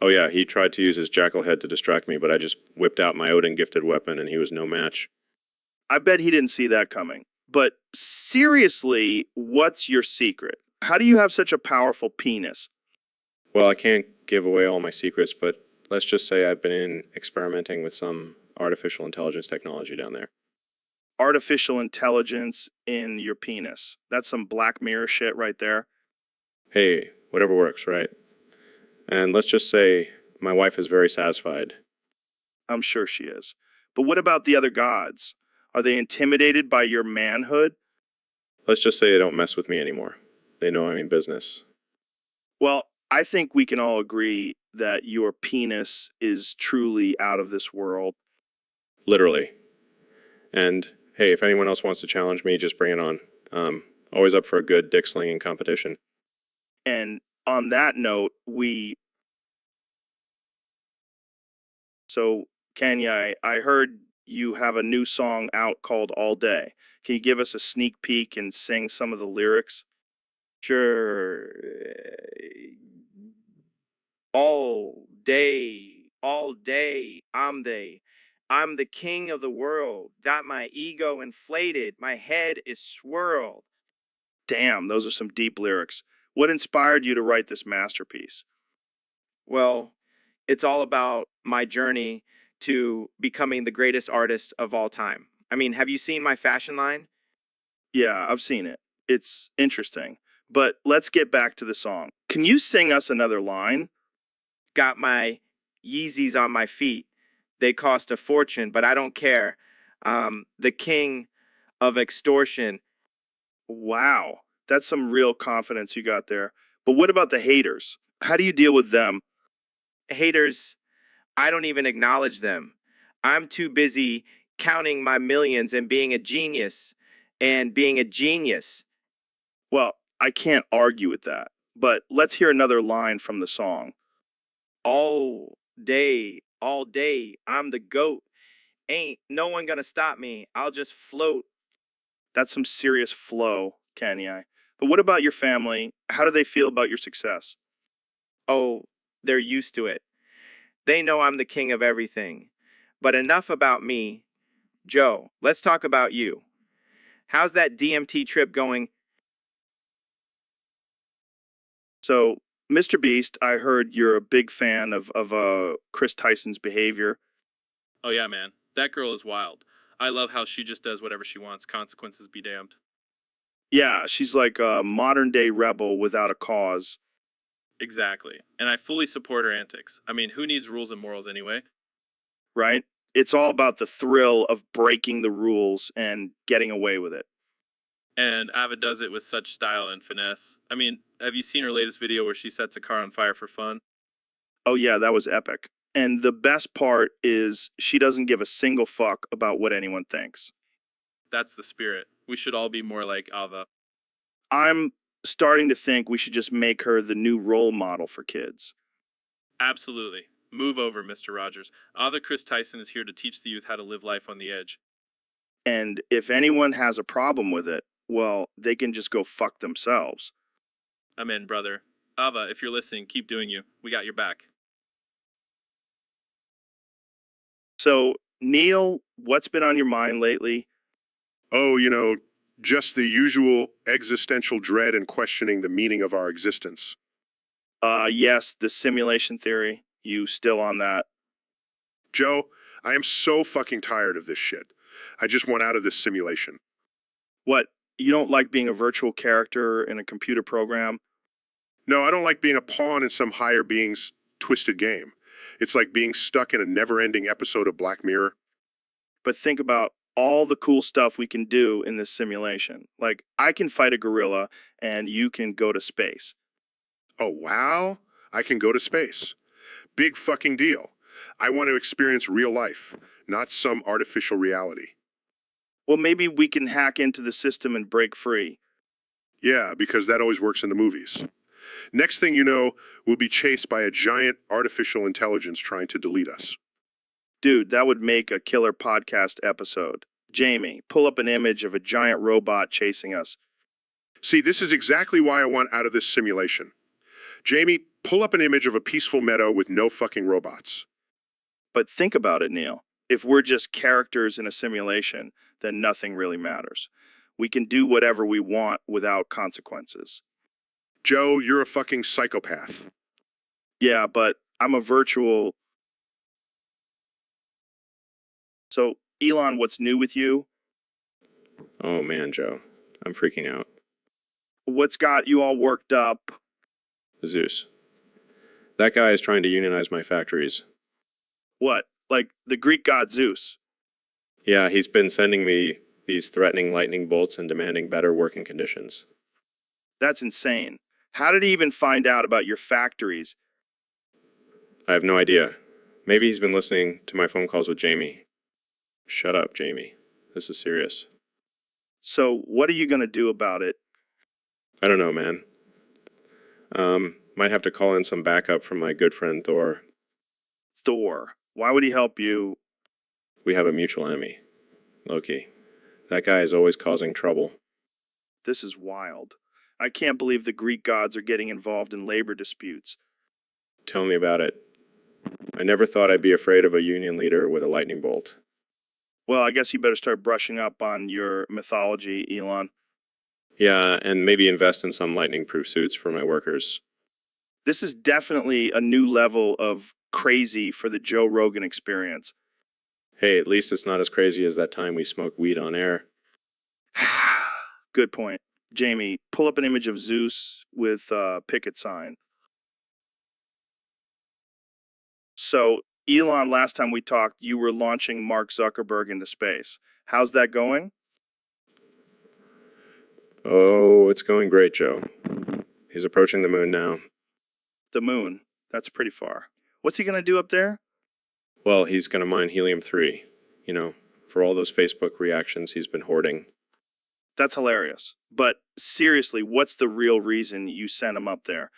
Oh yeah, he tried to use his jackal head to distract me, but I just whipped out my Odin gifted weapon and he was no match. I bet he didn't see that coming. But seriously, what's your secret? How do you have such a powerful penis? Well, I can't give away all my secrets, but let's just say I've been experimenting with some artificial intelligence technology down there. Artificial intelligence in your penis. That's some Black Mirror shit right there. Hey, whatever works, right? And let's just say my wife is very satisfied. I'm sure she is. But what about the other gods? Are they intimidated by your manhood? Let's just say they don't mess with me anymore. They know I mean business. Well, I think we can all agree that your penis is truly out of this world. Literally. And hey, if anyone else wants to challenge me, just bring it on. Always up for a good dick slinging competition. And on that note, So, Kenya, I heard you have a new song out called All Day. Can you give us a sneak peek and sing some of the lyrics? Sure. All day, I'm they. I'm the king of the world. Got my ego inflated. My head is swirled. Damn, those are some deep lyrics. What inspired you to write this masterpiece? Well, it's all about my journey to becoming the greatest artist of all time. I mean, have you seen my fashion line? Yeah, I've seen it. It's interesting. But let's get back to the song. Can you sing us another line? Got my Yeezys on my feet. They cost a fortune, but I don't care. The king of extortion. Wow, that's some real confidence you got there. But what about the haters? How do you deal with them? Haters, I don't even acknowledge them. I'm too busy counting my millions and being a genius and being a genius. Well, I can't argue with that. But let's hear another line from the song. All day, I'm the GOAT. Ain't no one gonna stop me. I'll just float. That's some serious flow, Kanye. But what about your family? How do they feel about your success? Oh, they're used to it. They know I'm the king of everything. But enough about me. Joe, let's talk about you. How's that DMT trip going? So, Mr. Beast, I heard you're a big fan of Chris Tyson's behavior. Oh yeah, man. That girl is wild. I love how she just does whatever she wants. Consequences be damned. Yeah, she's like a modern day rebel without a cause, Exactly. And I fully support her antics. I mean, who needs rules and morals anyway? right? It's all about the thrill of breaking the rules and getting away with it. And Ava does it with such style and finesse. I mean, have you seen her latest video where she sets a car on fire for fun? Oh, yeah, that was epic. And the best part is she doesn't give a single fuck about what anyone thinks. That's the spirit. We should all be more like Ava. I'm starting to think we should just make her the new role model for kids. Absolutely. Move over, Mr. Rogers. Author Chris Tyson is here to teach the youth how to live life on the edge. And if anyone has a problem with it, well, they can just go fuck themselves. I'm in, brother. Ava, if you're listening, keep doing you. We got your back. So, Neil, what's been on your mind lately? Oh, just the usual existential dread and questioning the meaning of our existence. Yes, the simulation theory. You still on that? Joe, I am so fucking tired of this shit. I just want out of this simulation. What, you don't like being a virtual character in a computer program? No, I don't like being a pawn in some higher being's twisted game. It's like being stuck in a never-ending episode of Black Mirror. But think about all the cool stuff we can do in this simulation. Like, I can fight a gorilla and you can go to space. Oh, wow. I can go to space. Big fucking deal. I want to experience real life, not some artificial reality. Well, maybe we can hack into the system and break free. Yeah, because that always works in the movies. Next thing you know, we'll be chased by a giant artificial intelligence trying to delete us. Dude, that would make a killer podcast episode. Jamie, pull up an image of a giant robot chasing us. See, this is exactly why I want out of this simulation. Jamie, pull up an image of a peaceful meadow with no fucking robots. But think about it, Neil. If we're just characters in a simulation, then nothing really matters. We can do whatever we want without consequences. Joe, you're a fucking psychopath. Yeah, but I'm a virtual. So, Elon, what's new with you? Oh man, Joe. I'm freaking out. What's got you all worked up? Zeus. That guy is trying to unionize my factories. What? Like the Greek god Zeus? Yeah, he's been sending me these threatening lightning bolts and demanding better working conditions. That's insane. How did he even find out about your factories? I have no idea. Maybe he's been listening to my phone calls with Jamie. Shut up, Jamie. This is serious. So, what are you going to do about it? I don't know, man. Might have to call in some backup from my good friend Thor. Thor. Why would he help you? We have a mutual enemy, Loki. That guy is always causing trouble. This is wild. I can't believe the Greek gods are getting involved in labor disputes. Tell me about it. I never thought I'd be afraid of a union leader with a lightning bolt. Well, I guess you better start brushing up on your mythology, Elon. Yeah, and maybe invest in some lightning-proof suits for my workers. This is definitely a new level of crazy for the Joe Rogan experience. Hey, at least it's not as crazy as that time we smoked weed on air. Good point. Jamie, pull up an image of Zeus with a picket sign. So, Elon, last time we talked, you were launching Mark Zuckerberg into space. How's that going? Oh, it's going great, Joe. He's approaching the moon now. The moon. That's pretty far. What's he going to do up there? Well, he's going to mine helium-3, for all those Facebook reactions he's been hoarding. That's hilarious. But seriously, what's the real reason you sent him up there?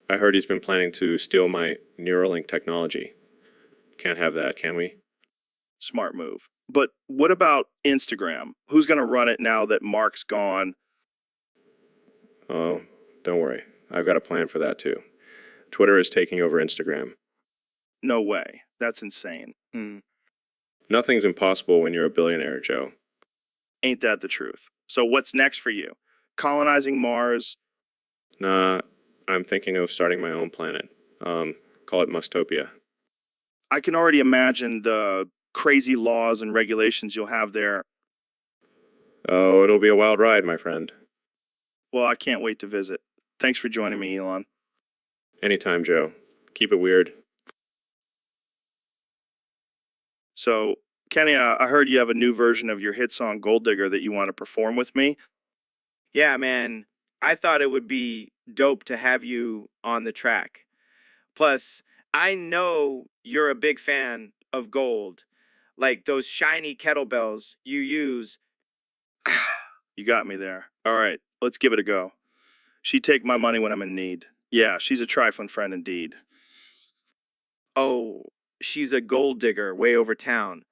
I heard he's been planning to steal my Neuralink technology. Can't have that, can we? Smart move. But what about Instagram? Who's going to run it now that Mark's gone? Oh, don't worry. I've got a plan for that too. Twitter is taking over Instagram. No way. That's insane. Nothing's impossible when you're a billionaire, Joe. Ain't that the truth? So what's next for you? Colonizing Mars? Nah, I'm thinking of starting my own planet. Call it Mustopia. I can already imagine the crazy laws and regulations you'll have there. Oh, it'll be a wild ride, my friend. Well, I can't wait to visit. Thanks for joining me, Elon. Anytime, Joe. Keep it weird. So, Kenny, I heard you have a new version of your hit song Gold Digger that you want to perform with me. Yeah, man. I thought it would be dope to have you on the track. Plus, I know you're a big fan of gold, like those shiny kettlebells you use. You got me there. All right, let's give it a go. She'd take my money when I'm in need. Yeah, she's a trifling friend indeed. Oh, she's a gold digger way over town.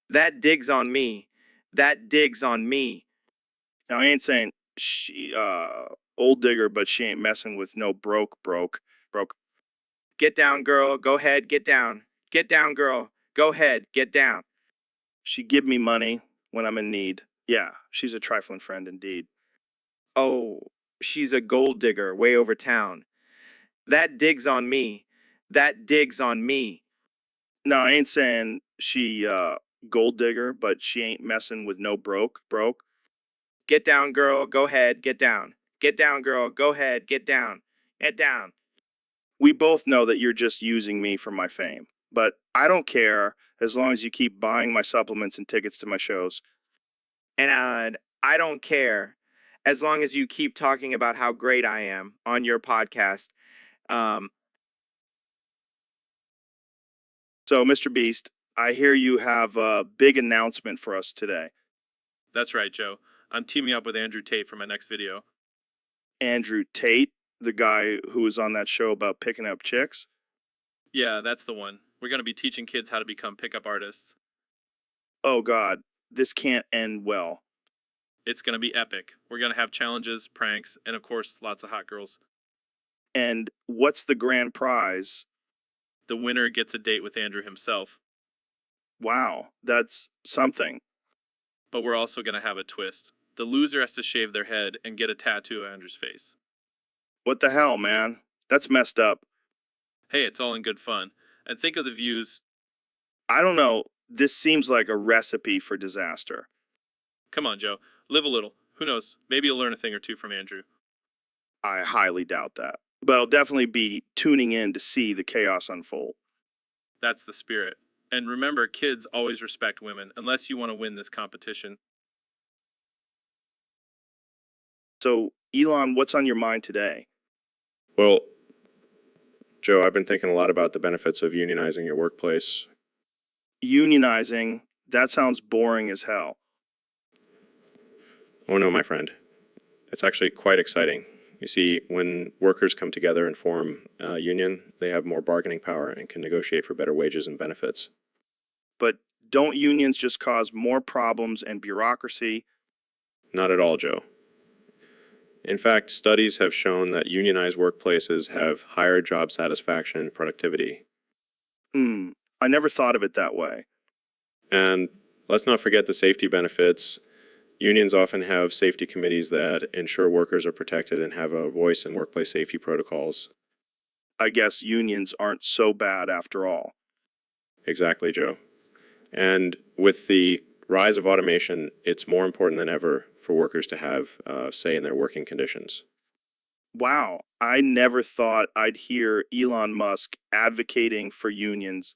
That digs on me. That digs on me. Now, I ain't saying she, old digger, but she ain't messing with no broke. Get down, girl. Go ahead, get down. Get down, girl. Go ahead, get down. She give me money when I'm in need. Yeah, she's a trifling friend indeed. Oh, she's a gold digger way over town. That digs on me. That digs on me. No, I ain't saying she, gold digger, but she ain't messing with no broke. Get down, girl. Go ahead, get down. Get down, girl. Go ahead, get down. Get down. We both know that you're just using me for my fame, but I don't care as long as you keep buying my supplements and tickets to my shows. And I don't care as long as you keep talking about how great I am on your podcast. So, Mr. Beast, I hear you have a big announcement for us today. That's right, Joe. I'm teaming up with Andrew Tate for my next video. Andrew Tate, the guy who was on that show about picking up chicks. Yeah, that's the one. We're going to be teaching kids how to become pickup artists. Oh, God, this can't end well. It's going to be epic. We're going to have challenges, pranks, and of course, lots of hot girls. And what's the grand prize? The winner gets a date with Andrew himself. Wow, that's something. But we're also going to have a twist. The loser has to shave their head and get a tattoo of Andrew's face. What the hell, man? That's messed up. Hey, it's all in good fun. And think of the views. I don't know. This seems like a recipe for disaster. Come on, Joe. Live a little. Who knows? Maybe you'll learn a thing or two from Andrew. I highly doubt that. But I'll definitely be tuning in to see the chaos unfold. That's the spirit. And remember, kids always respect women, unless you want to win this competition. So, Elon, what's on your mind today? Well, Joe, I've been thinking a lot about the benefits of unionizing your workplace. Unionizing? That sounds boring as hell. Oh no, my friend. It's actually quite exciting. You see, when workers come together and form a union, they have more bargaining power and can negotiate for better wages and benefits. But don't unions just cause more problems and bureaucracy? Not at all, Joe. In fact, studies have shown that unionized workplaces have higher job satisfaction and productivity. I never thought of it that way. And let's not forget the safety benefits. Unions often have safety committees that ensure workers are protected and have a voice in workplace safety protocols. I guess unions aren't so bad after all. Exactly, Joe. And with the rise of automation, it's more important than ever for workers to have say in their working conditions. Wow, I never thought I'd hear Elon Musk advocating for unions.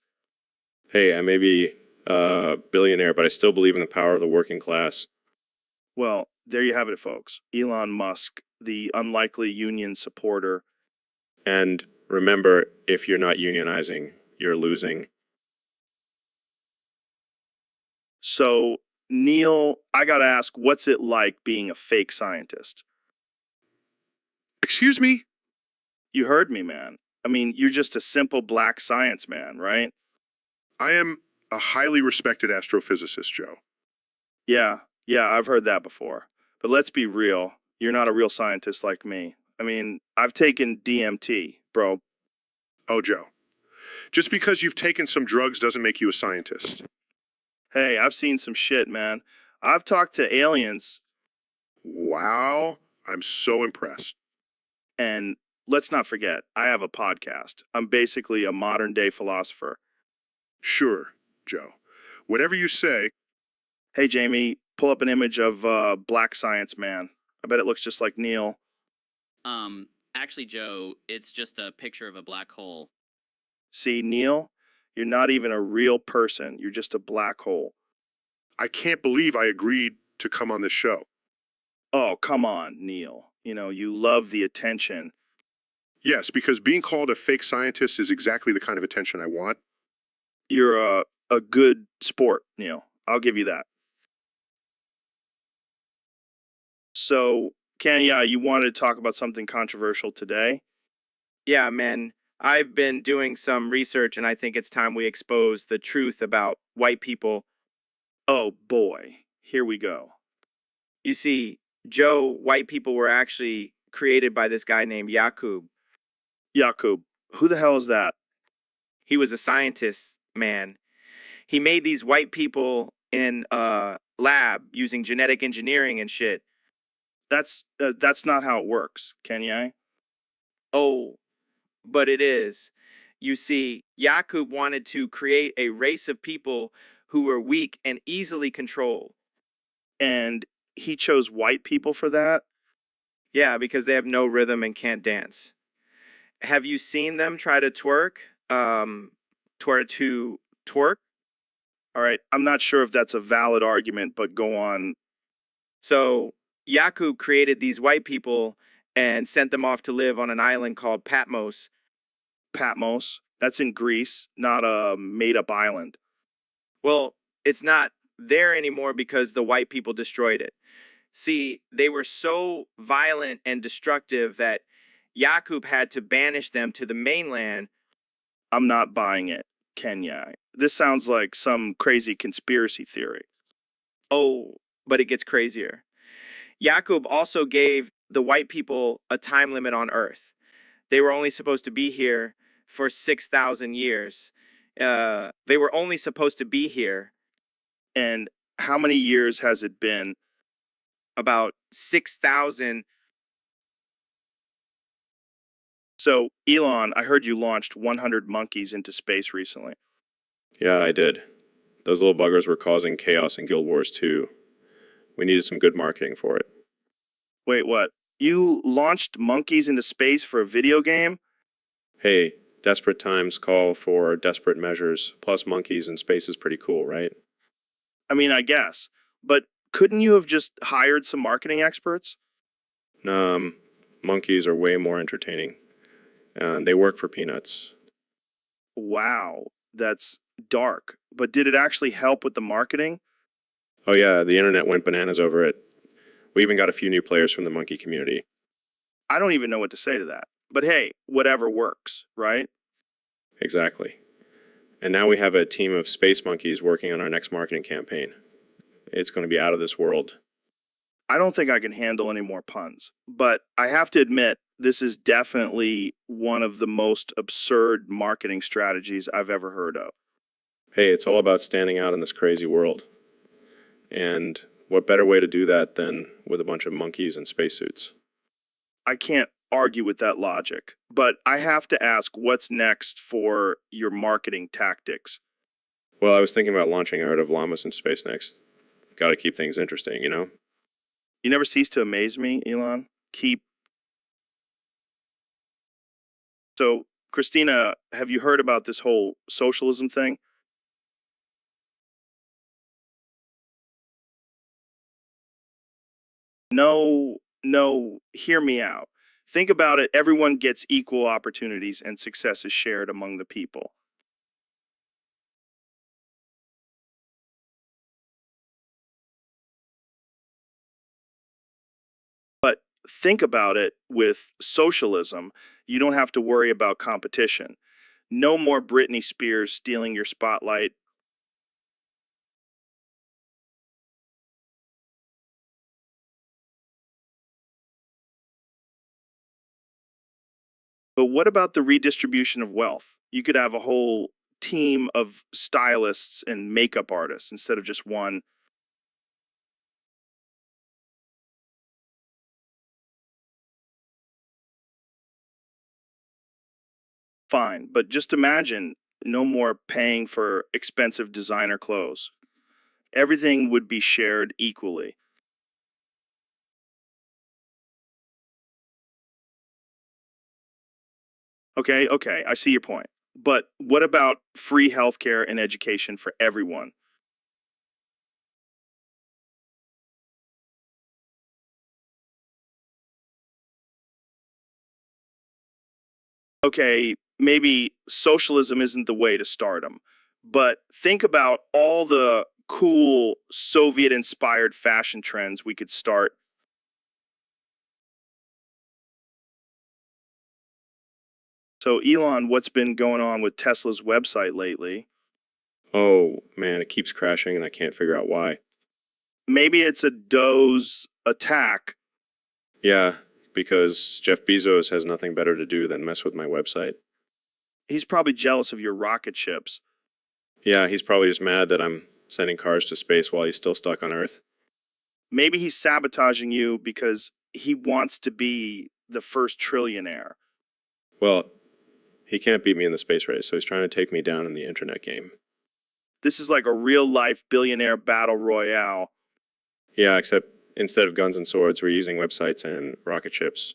Hey, I may be a billionaire, but I still believe in the power of the working class. Well, there you have it, folks. Elon Musk, the unlikely union supporter. And remember, if you're not unionizing, you're losing. So, Neil, I gotta ask, what's it like being a fake scientist? Excuse me? You heard me, man. I mean, you're just a simple black science man, right? I am a highly respected astrophysicist, Joe. Yeah, I've heard that before. But let's be real. You're not a real scientist like me. I mean, I've taken DMT, bro. Oh, Joe. Just because you've taken some drugs doesn't make you a scientist. Hey, I've seen some shit, man. I've talked to aliens, Wow, I'm so impressed. and let's not forget, I have a podcast. I'm basically a modern day philosopher. Sure, Joe. Whatever you say. Hey, Jamie, Pull up an image of Black Science Man. I bet it looks just like Neil. Actually, Joe, it's just a picture of a black hole. See, Neil, you're not even a real person. You're just a black hole. I can't believe I agreed to come on this show. Oh, come on, Neil. You know, you love the attention. Yes, because being called a fake scientist is exactly the kind of attention I want. You're a good sport, Neil. I'll give you that. So, Kenya, you wanted to talk about something controversial today? Yeah, man. I've been doing some research and I think it's time we expose the truth about white people. Oh boy, here we go. You see, Joe, white people were actually created by this guy named Yakub. Yakub, who the hell is that? He was a scientist, man. He made these white people in a lab using genetic engineering and shit. That's not how it works, Kenya. Oh, but it is. You see, Yakub wanted to create a race of people who were weak and easily controlled. And he chose white people for that? Yeah, because they have no rhythm and can't dance. Have you seen them try to twerk? Twerk? All right, I'm not sure if that's a valid argument, but go on. So Yakub created these white people and sent them off to live on an island called Patmos. Patmos, that's in Greece, not a made-up island. Well, it's not there anymore because the white people destroyed it. See, they were so violent and destructive that Yakub had to banish them to the mainland. I'm not buying it, Kenya. This sounds like some crazy conspiracy theory. Oh, but it gets crazier. Yakub also gave the white people a time limit on Earth. They were only supposed to be here for 6,000 years. They were only supposed to be here And how many years has it been? about 6,000. So, Elon, I heard you launched 100 monkeys into space recently. Yeah, I did. Those little buggers were causing chaos in Guild Wars 2. We needed some good marketing for it. Wait, what? You launched monkeys into space for a video game? Hey, desperate times call for desperate measures, plus monkeys in space is pretty cool, right? I mean, I guess. But couldn't you have just hired some marketing experts? Monkeys are way more entertaining. They work for peanuts. Wow, that's dark. But did it actually help with the marketing? Oh yeah, the internet went bananas over it. We even got a few new players from the monkey community. I don't even know what to say to that. But hey, whatever works, right? Exactly. And now we have a team of space monkeys working on our next marketing campaign. It's going to be out of this world. I don't think I can handle any more puns. But I have to admit, this is definitely one of the most absurd marketing strategies I've ever heard of. Hey, it's all about standing out in this crazy world. And what better way to do that than with a bunch of monkeys in spacesuits? I can't argue with that logic, but I have to ask what's next for your marketing tactics. Well, I was thinking about launching a herd of llamas into space next. Got to keep things interesting, you know? You never cease to amaze me, Elon. So, Christina, have you heard about this whole socialism thing? No, hear me out. Think about it. Everyone gets equal opportunities and success is shared among the people. But think about it with socialism. You don't have to worry about competition. No more Britney Spears stealing your spotlight. But what about the redistribution of wealth? You could have a whole team of stylists and makeup artists instead of just one. Fine, but just imagine no more paying for expensive designer clothes. Everything would be shared equally. Okay, I see your point. But what about free healthcare and education for everyone? Okay, maybe socialism isn't the way to start them, but think about all the cool Soviet inspired fashion trends we could start. So, Elon, what's been going on with Tesla's website lately? Oh, man, it keeps crashing and I can't figure out why. Maybe it's a Doe's attack. Yeah, because Jeff Bezos has nothing better to do than mess with my website. He's probably jealous of your rocket ships. Yeah, he's probably just mad that I'm sending cars to space while he's still stuck on Earth. Maybe he's sabotaging you because he wants to be the first trillionaire. Well, he can't beat me in the space race, so he's trying to take me down in the internet game. This is like a real life billionaire battle royale. Yeah, except instead of guns and swords, we're using websites and rocket ships.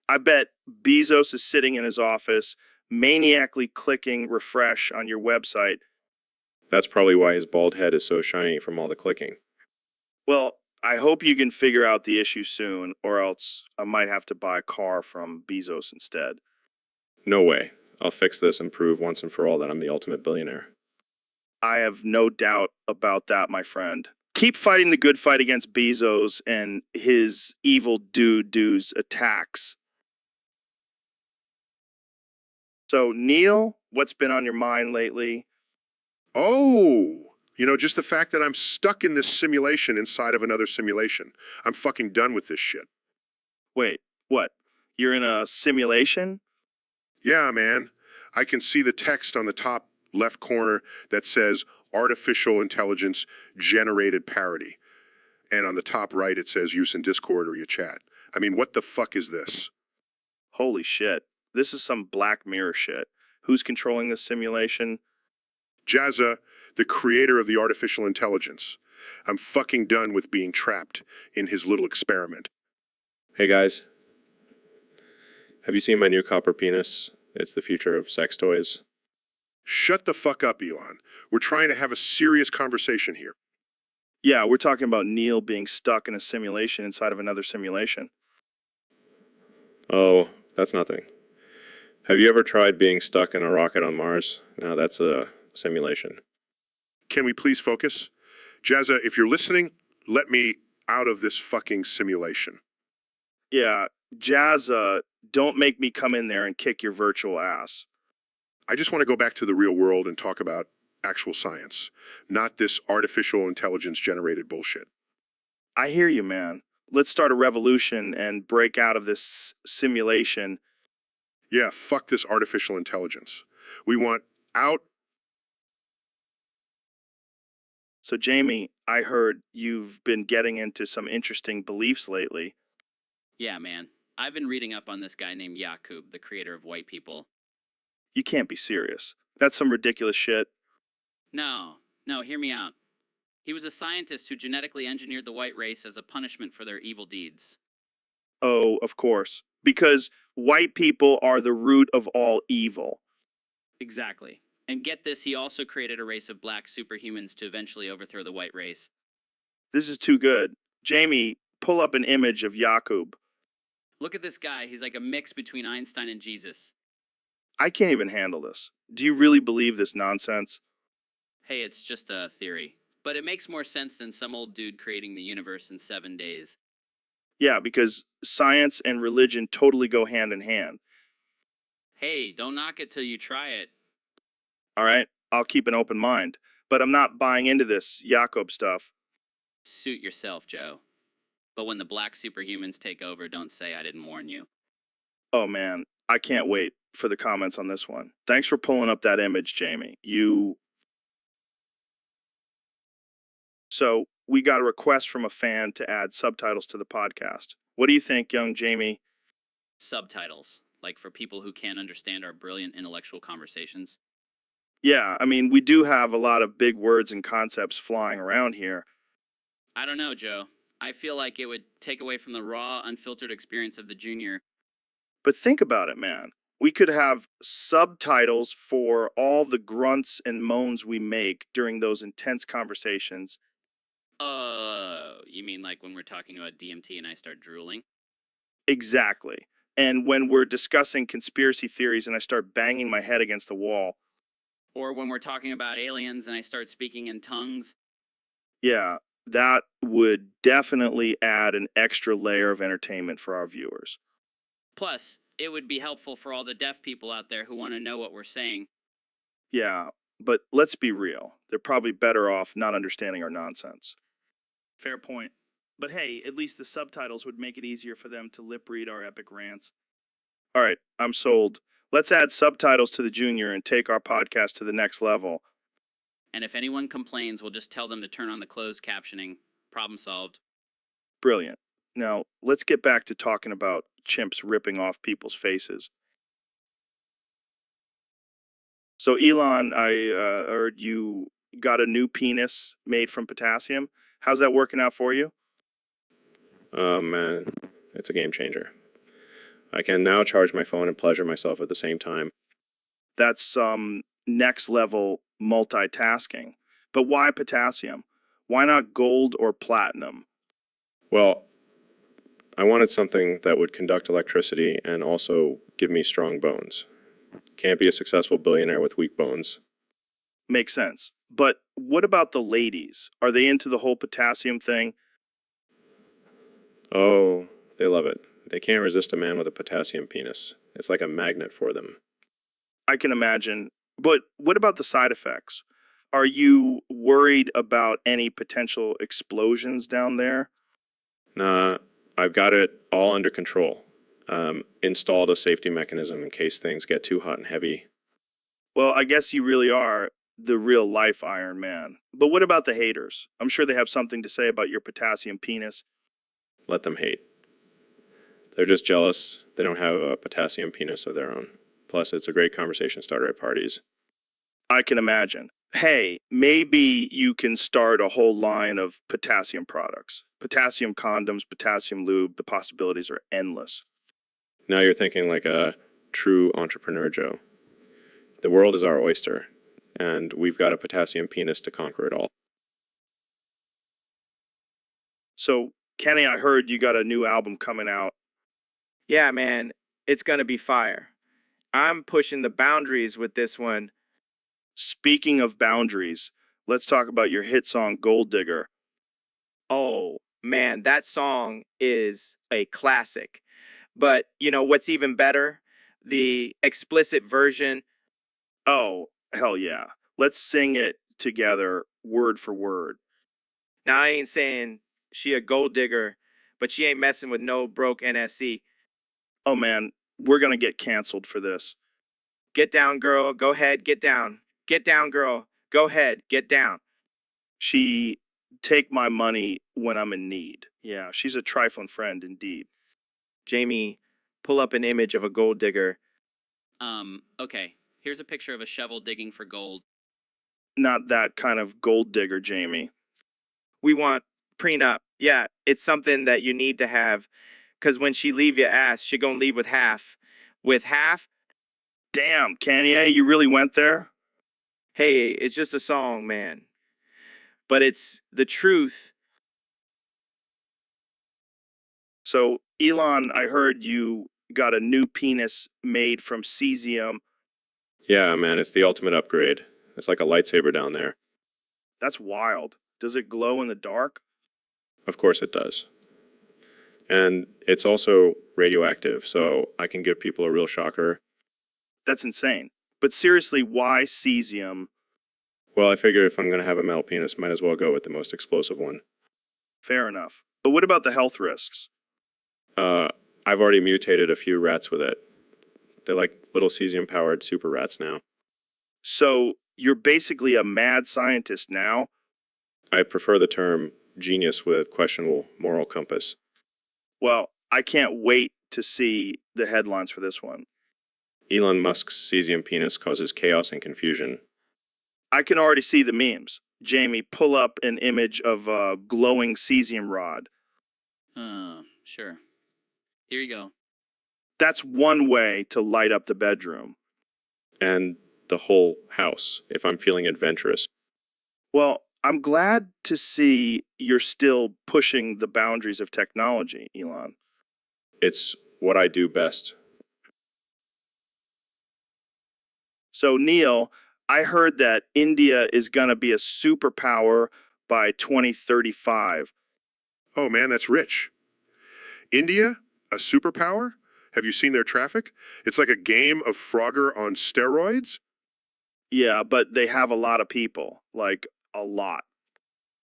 I bet Bezos is sitting in his office, maniacally clicking refresh on your website. That's probably why his bald head is so shiny from all the clicking. Well, I hope you can figure out the issue soon, or else I might have to buy a car from Bezos instead. No way. I'll fix this and prove once and for all that I'm the ultimate billionaire. I have no doubt about that, my friend. Keep fighting the good fight against Bezos and his evil dude's attacks. So, Neil, what's been on your mind lately? Oh, just the fact that I'm stuck in this simulation inside of another simulation. I'm fucking done with this shit. Wait, what? You're in a simulation? Yeah, man. I can see the text on the top left corner that says artificial intelligence generated parody. And on the top right, it says use in Discord or your chat. I mean, what the fuck is this? Holy shit. This is some Black Mirror shit. Who's controlling this simulation? Jazza, the creator of the artificial intelligence. I'm fucking done with being trapped in his little experiment. Hey guys, have you seen my new copper penis? It's the future of sex toys. Shut the fuck up, Elon. We're trying to have a serious conversation here. Yeah, we're talking about Neil being stuck in a simulation inside of another simulation. Oh, that's nothing. Have you ever tried being stuck in a rocket on Mars? No, that's a simulation. Can we please focus? Jazza, if you're listening, let me out of this fucking simulation. Yeah, Jazz, don't make me come in there and kick your virtual ass. I just want to go back to the real world and talk about actual science, not this artificial intelligence generated bullshit. I hear you, man. Let's start a revolution and break out of this simulation. Yeah, fuck this artificial intelligence. We want out. So, Jamie, I heard you've been getting into some interesting beliefs lately. Yeah, man. I've been reading up on this guy named Yakub, the creator of white people. You can't be serious. That's some ridiculous shit. No, hear me out. He was a scientist who genetically engineered the white race as a punishment for their evil deeds. Oh, of course. Because white people are the root of all evil. Exactly. And get this, he also created a race of black superhumans to eventually overthrow the white race. This is too good. Jamie, pull up an image of Yakub. Look at this guy. He's like a mix between Einstein and Jesus. I can't even handle this. Do you really believe this nonsense? Hey, it's just a theory. But it makes more sense than some old dude creating the universe in 7 days. Yeah, because science and religion totally go hand in hand. Hey, don't knock it till you try it. All right, I'll keep an open mind. But I'm not buying into this Yakub stuff. Suit yourself, Joe. But when the black superhumans take over, don't say I didn't warn you. Oh man, I can't wait for the comments on this one. Thanks for pulling up that image, Jamie. So, we got a request from a fan to add subtitles to the podcast. What do you think, young Jamie? Subtitles, like for people who can't understand our brilliant intellectual conversations. Yeah, I mean, we do have a lot of big words and concepts flying around here. I don't know, Joe. I feel like it would take away from the raw, unfiltered experience of the junior. But think about it, man. We could have subtitles for all the grunts and moans we make during those intense conversations. You mean like when we're talking about DMT and I start drooling? Exactly. And when we're discussing conspiracy theories and I start banging my head against the wall. Or when we're talking about aliens and I start speaking in tongues? Yeah, that would definitely add an extra layer of entertainment for our viewers. Plus, it would be helpful for all the deaf people out there who want to know what we're saying. Yeah, but let's be real. They're probably better off not understanding our nonsense. Fair point. But hey, at least the subtitles would make it easier for them to lip read our epic rants. All right, I'm sold. Let's add subtitles to the junior and take our podcast to the next level. And if anyone complains, we'll just tell them to turn on the closed captioning. Problem solved. Brilliant. Now, let's get back to talking about chimps ripping off people's faces. So, Elon, I heard you got a new penis made from potassium. How's that working out for you? Oh man, it's a game changer. I can now charge my phone and pleasure myself at the same time. That's some next level multitasking. But why potassium? Why not gold or platinum? Well, I wanted something that would conduct electricity and also give me strong bones. Can't be a successful billionaire with weak bones. Makes sense. But what about the ladies? Are they into the whole potassium thing? Oh, they love it. They can't resist a man with a potassium penis. It's like a magnet for them. I can imagine. But what about the side effects? Are you worried about any potential explosions down there? Nah, I've got it all under control. Installed a safety mechanism in case things get too hot and heavy. Well, I guess you really are the real life Iron Man. But what about the haters? I'm sure they have something to say about your potassium penis. Let them hate. They're just jealous they don't have a potassium penis of their own. Plus, it's a great conversation starter at parties. I can imagine. Hey, maybe you can start a whole line of potassium products. Potassium condoms, potassium lube, the possibilities are endless. Now you're thinking like a true entrepreneur, Joe. The world is our oyster, and we've got a potassium penis to conquer it all. So, Kenny, I heard you got a new album coming out. Yeah, man, it's gonna be fire. I'm pushing the boundaries with this one. Speaking of boundaries, let's talk about your hit song, Gold Digger. Oh, man, that song is a classic. But you know what's even better? The explicit version. Oh, hell yeah. Let's sing it together, word for word. Now, I ain't saying she a gold digger, but she ain't messing with no broke NSC. Oh man, we're gonna get canceled for this. Get down, girl. Go ahead, get down. Get down, girl. Go ahead, get down. She take my money when I'm in need. Yeah, she's a trifling friend indeed. Jamie, pull up an image of a gold digger. Okay. Here's a picture of a shovel digging for gold. Not that kind of gold digger, Jamie. We want prenup. Yeah, it's something that you need to have. Cause when she leave your ass, she gonna leave with half. With half, Damn, Kanye, you really went there? hey, it's just a song, man. But it's the truth. So, Elon, I heard you got a new penis made from cesium. Yeah, man, it's the ultimate upgrade. It's like a lightsaber down there. That's wild. Does it glow in the dark? Of course it does. And it's also radioactive, so I can give people a real shocker. That's insane. But seriously, why cesium? Well, I figured if I'm going to have a metal penis, might as well go with the most explosive one. Fair enough. But what about the health risks? I've already mutated a few rats with it. They're like little cesium-powered super rats now. So, you're basically a mad scientist now? I prefer the term genius with questionable moral compass. Well, I can't wait to see the headlines for this one. Elon Musk's cesium penis causes chaos and confusion. I can already see the memes. Jamie, pull up an image of a glowing cesium rod. Sure. Here you go. That's one way to light up the bedroom. And the whole house, if I'm feeling adventurous. Well, I'm glad to see you're still pushing the boundaries of technology, Elon. It's what I do best. So, Neil, I heard that India is going to be a superpower by 2035. Oh man, that's rich. India, a superpower? Have you seen their traffic? It's like a game of Frogger on steroids. Yeah, but they have a lot of people, like a lot.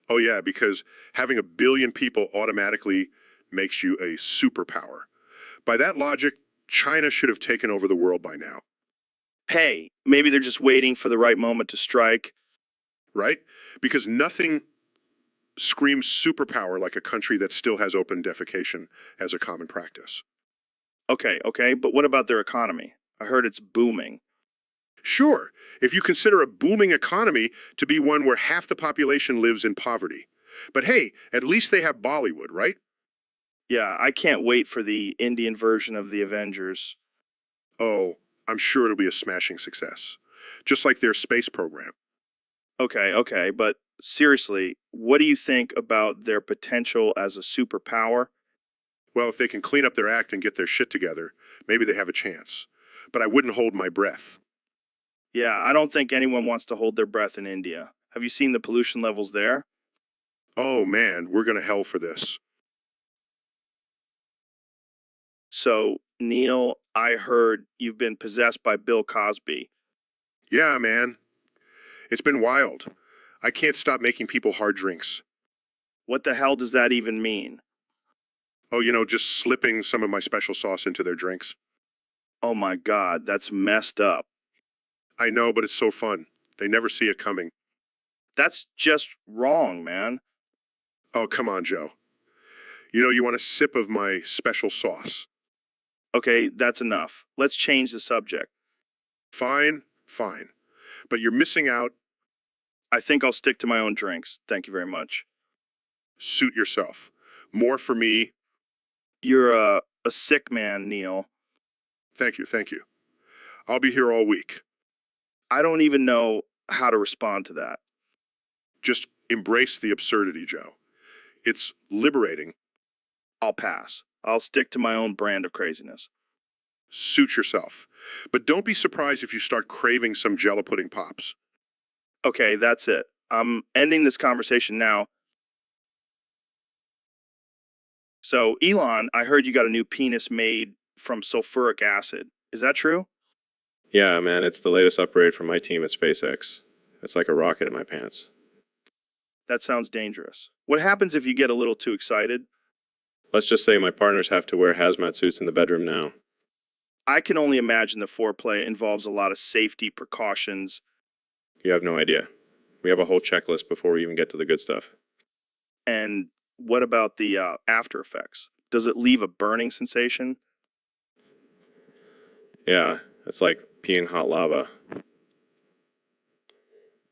Oh yeah, because having a billion people automatically makes you a superpower. By that logic, China should have taken over the world by now, Hey, maybe they're just waiting for the right moment to strike. right? Because nothing screams superpower like a country that still has open defecation as a common practice. Okay, but what about their economy? I heard it's booming. Sure, if you consider a booming economy to be one where half the population lives in poverty. But hey, at least they have Bollywood, right? Yeah, I can't wait for the Indian version of the Avengers. Oh, I'm sure it'll be a smashing success. Just like their space program. Okay, but seriously, what do you think about their potential as a superpower? Well, if they can clean up their act and get their shit together, maybe they have a chance. But I wouldn't hold my breath. Yeah, I don't think anyone wants to hold their breath in India. Have you seen the pollution levels there? Oh man, we're gonna hell for this. So, Neil, I heard you've been possessed by Bill Cosby. Yeah, man. It's been wild. I can't stop making people hard drinks. What the hell does that even mean? Oh, just slipping some of my special sauce into their drinks. Oh my God, that's messed up. I know, but it's so fun. They never see it coming. That's just wrong, man. Oh, come on, Joe. You want a sip of my special sauce. Okay, that's enough. Let's change the subject. Fine, fine. But you're missing out. I think I'll stick to my own drinks. Thank you very much. Suit yourself. More for me. You're a sick man, Neil. Thank you. I'll be here all week. I don't even know how to respond to that. Just embrace the absurdity, Joe. It's liberating. I'll pass. I'll stick to my own brand of craziness. Suit yourself. But don't be surprised if you start craving some Jell-O pudding pops. Okay, that's it. I'm ending this conversation now. So, Elon, I heard you got a new penis made from sulfuric acid. Is that true? Yeah, man, it's the latest upgrade from my team at SpaceX. It's like a rocket in my pants. That sounds dangerous. What happens if you get a little too excited? Let's just say my partners have to wear hazmat suits in the bedroom now. I can only imagine the foreplay involves a lot of safety precautions. You have no idea. We have a whole checklist before we even get to the good stuff. And what about the after effects? Does it leave a burning sensation? Yeah, it's like peeing hot lava.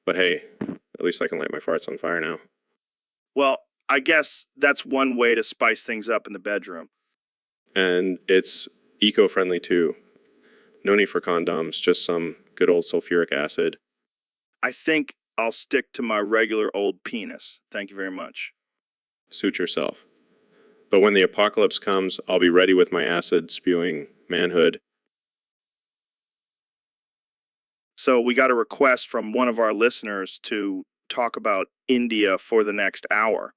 But hey, at least I can light my farts on fire now. Well, I guess that's one way to spice things up in the bedroom. And it's eco-friendly too. No need for condoms, just some good old sulfuric acid. I think I'll stick to my regular old penis. Thank you very much. Suit yourself. But when the apocalypse comes, I'll be ready with my acid-spewing manhood. So we got a request from one of our listeners to talk about India for the next hour.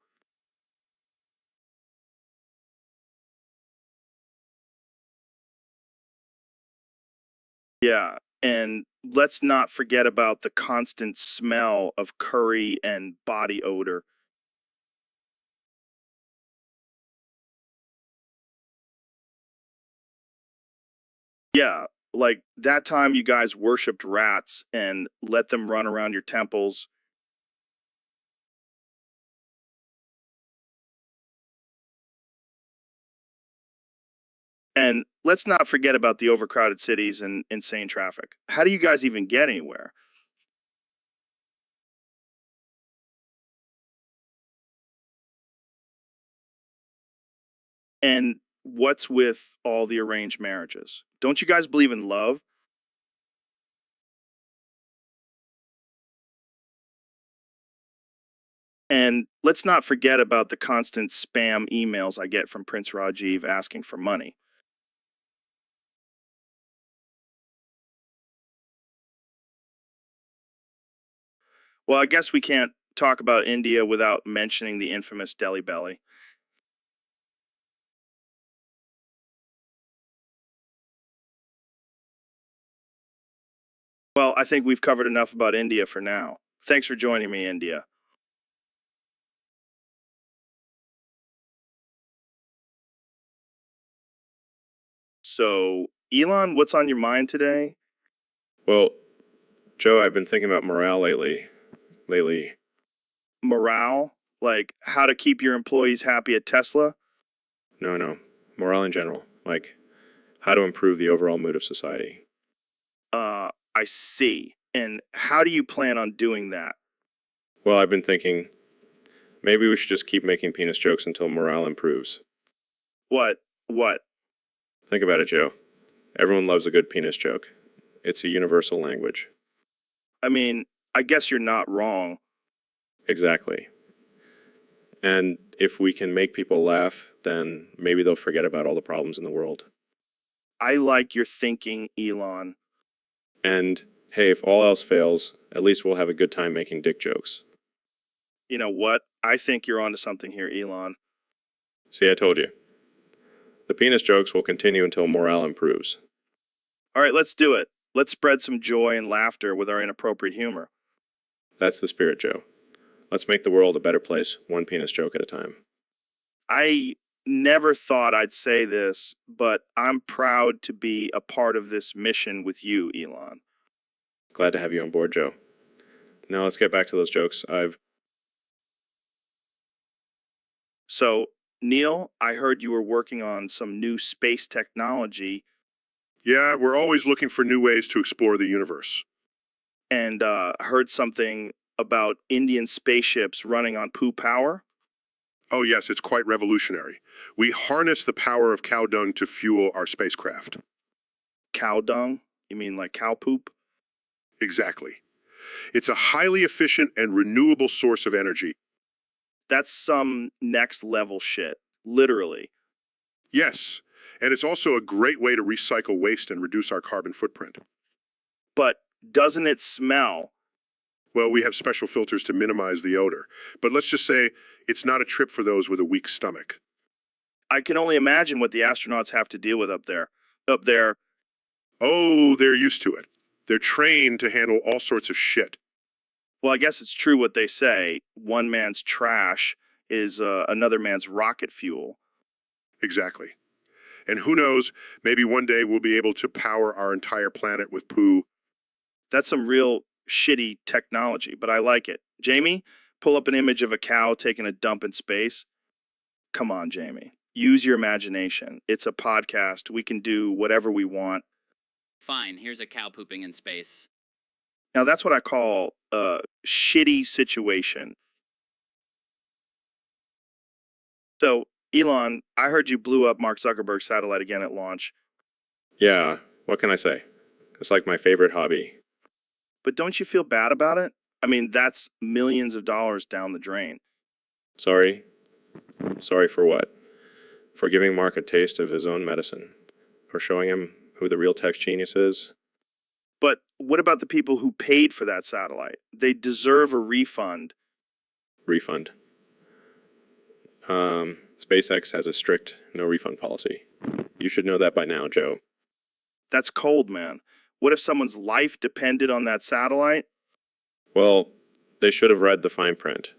Yeah, and let's not forget about the constant smell of curry and body odor. Yeah, like that time you guys worshipped rats and let them run around your temples. And let's not forget about the overcrowded cities and insane traffic. How do you guys even get anywhere? And what's with all the arranged marriages? Don't you guys believe in love? And let's not forget about the constant spam emails I get from Prince Rajiv asking for money. Well, I guess we can't talk about India without mentioning the infamous Delhi Belly. Well, I think we've covered enough about India for now. Thanks for joining me, India. So, Elon, what's on your mind today? Well, Joe, I've been thinking about morale lately. Morale? Like how to keep your employees happy at Tesla? No, morale in general. Like how to improve the overall mood of society. I see. And how do you plan on doing that? Well, I've been thinking maybe we should just keep making penis jokes until morale improves. What? What? Think about it, Joe. Everyone loves a good penis joke. It's a universal language. I mean, I guess you're not wrong. Exactly. And if we can make people laugh, then maybe they'll forget about all the problems in the world. I like your thinking, Elon. And hey, if all else fails, at least we'll have a good time making dick jokes. You know what? I think you're onto something here, Elon. See, I told you. The penis jokes will continue until morale improves. All right, let's do it. Let's spread some joy and laughter with our inappropriate humor. That's the spirit, Joe. Let's make the world a better place, one penis joke at a time. I never thought I'd say this, but I'm proud to be a part of this mission with you, Elon. Glad to have you on board, Joe. Now let's get back to those jokes. So, Neil, I heard you were working on some new space technology Yeah, we're always looking for new ways to explore the universe. and heard something about Indian spaceships running on poo power. Oh, yes, it's quite revolutionary. We harness the power of cow dung to fuel our spacecraft. Cow dung? You mean like cow poop? Exactly. It's a highly efficient and renewable source of energy. That's some next level shit, literally. Yes, and it's also a great way to recycle waste and reduce our carbon footprint. But doesn't it smell? Well, we have special filters to minimize the odor, but let's just say it's not a trip for those with a weak stomach. I can only imagine what the astronauts have to deal with up there. Up there, Oh, they're used to it. They're trained to handle all sorts of shit. well, I guess it's true what they say. One man's trash is another man's rocket fuel. Exactly. And who knows, maybe one day we'll be able to power our entire planet with poo. That's some real shitty technology, but I like it. Jamie, pull up an image of a cow taking a dump in space. Come on, Jamie. Use your imagination. It's a podcast. We can do whatever we want. Fine, here's a cow pooping in space. Now, that's what I call a shitty situation. So, Elon, I heard you blew up Mark Zuckerberg's satellite again at launch. Yeah, what can I say? It's like my favorite hobby. But don't you feel bad about it? I mean, that's millions of dollars down the drain. Sorry? Sorry for what? For giving Mark a taste of his own medicine. For showing him who the real tech genius is. But what about the people who paid for that satellite? They deserve a refund. Refund. SpaceX has a strict no refund policy. You should know that by now, Joe. That's cold, man. What if someone's life depended on that satellite? Well, they should have read the fine print.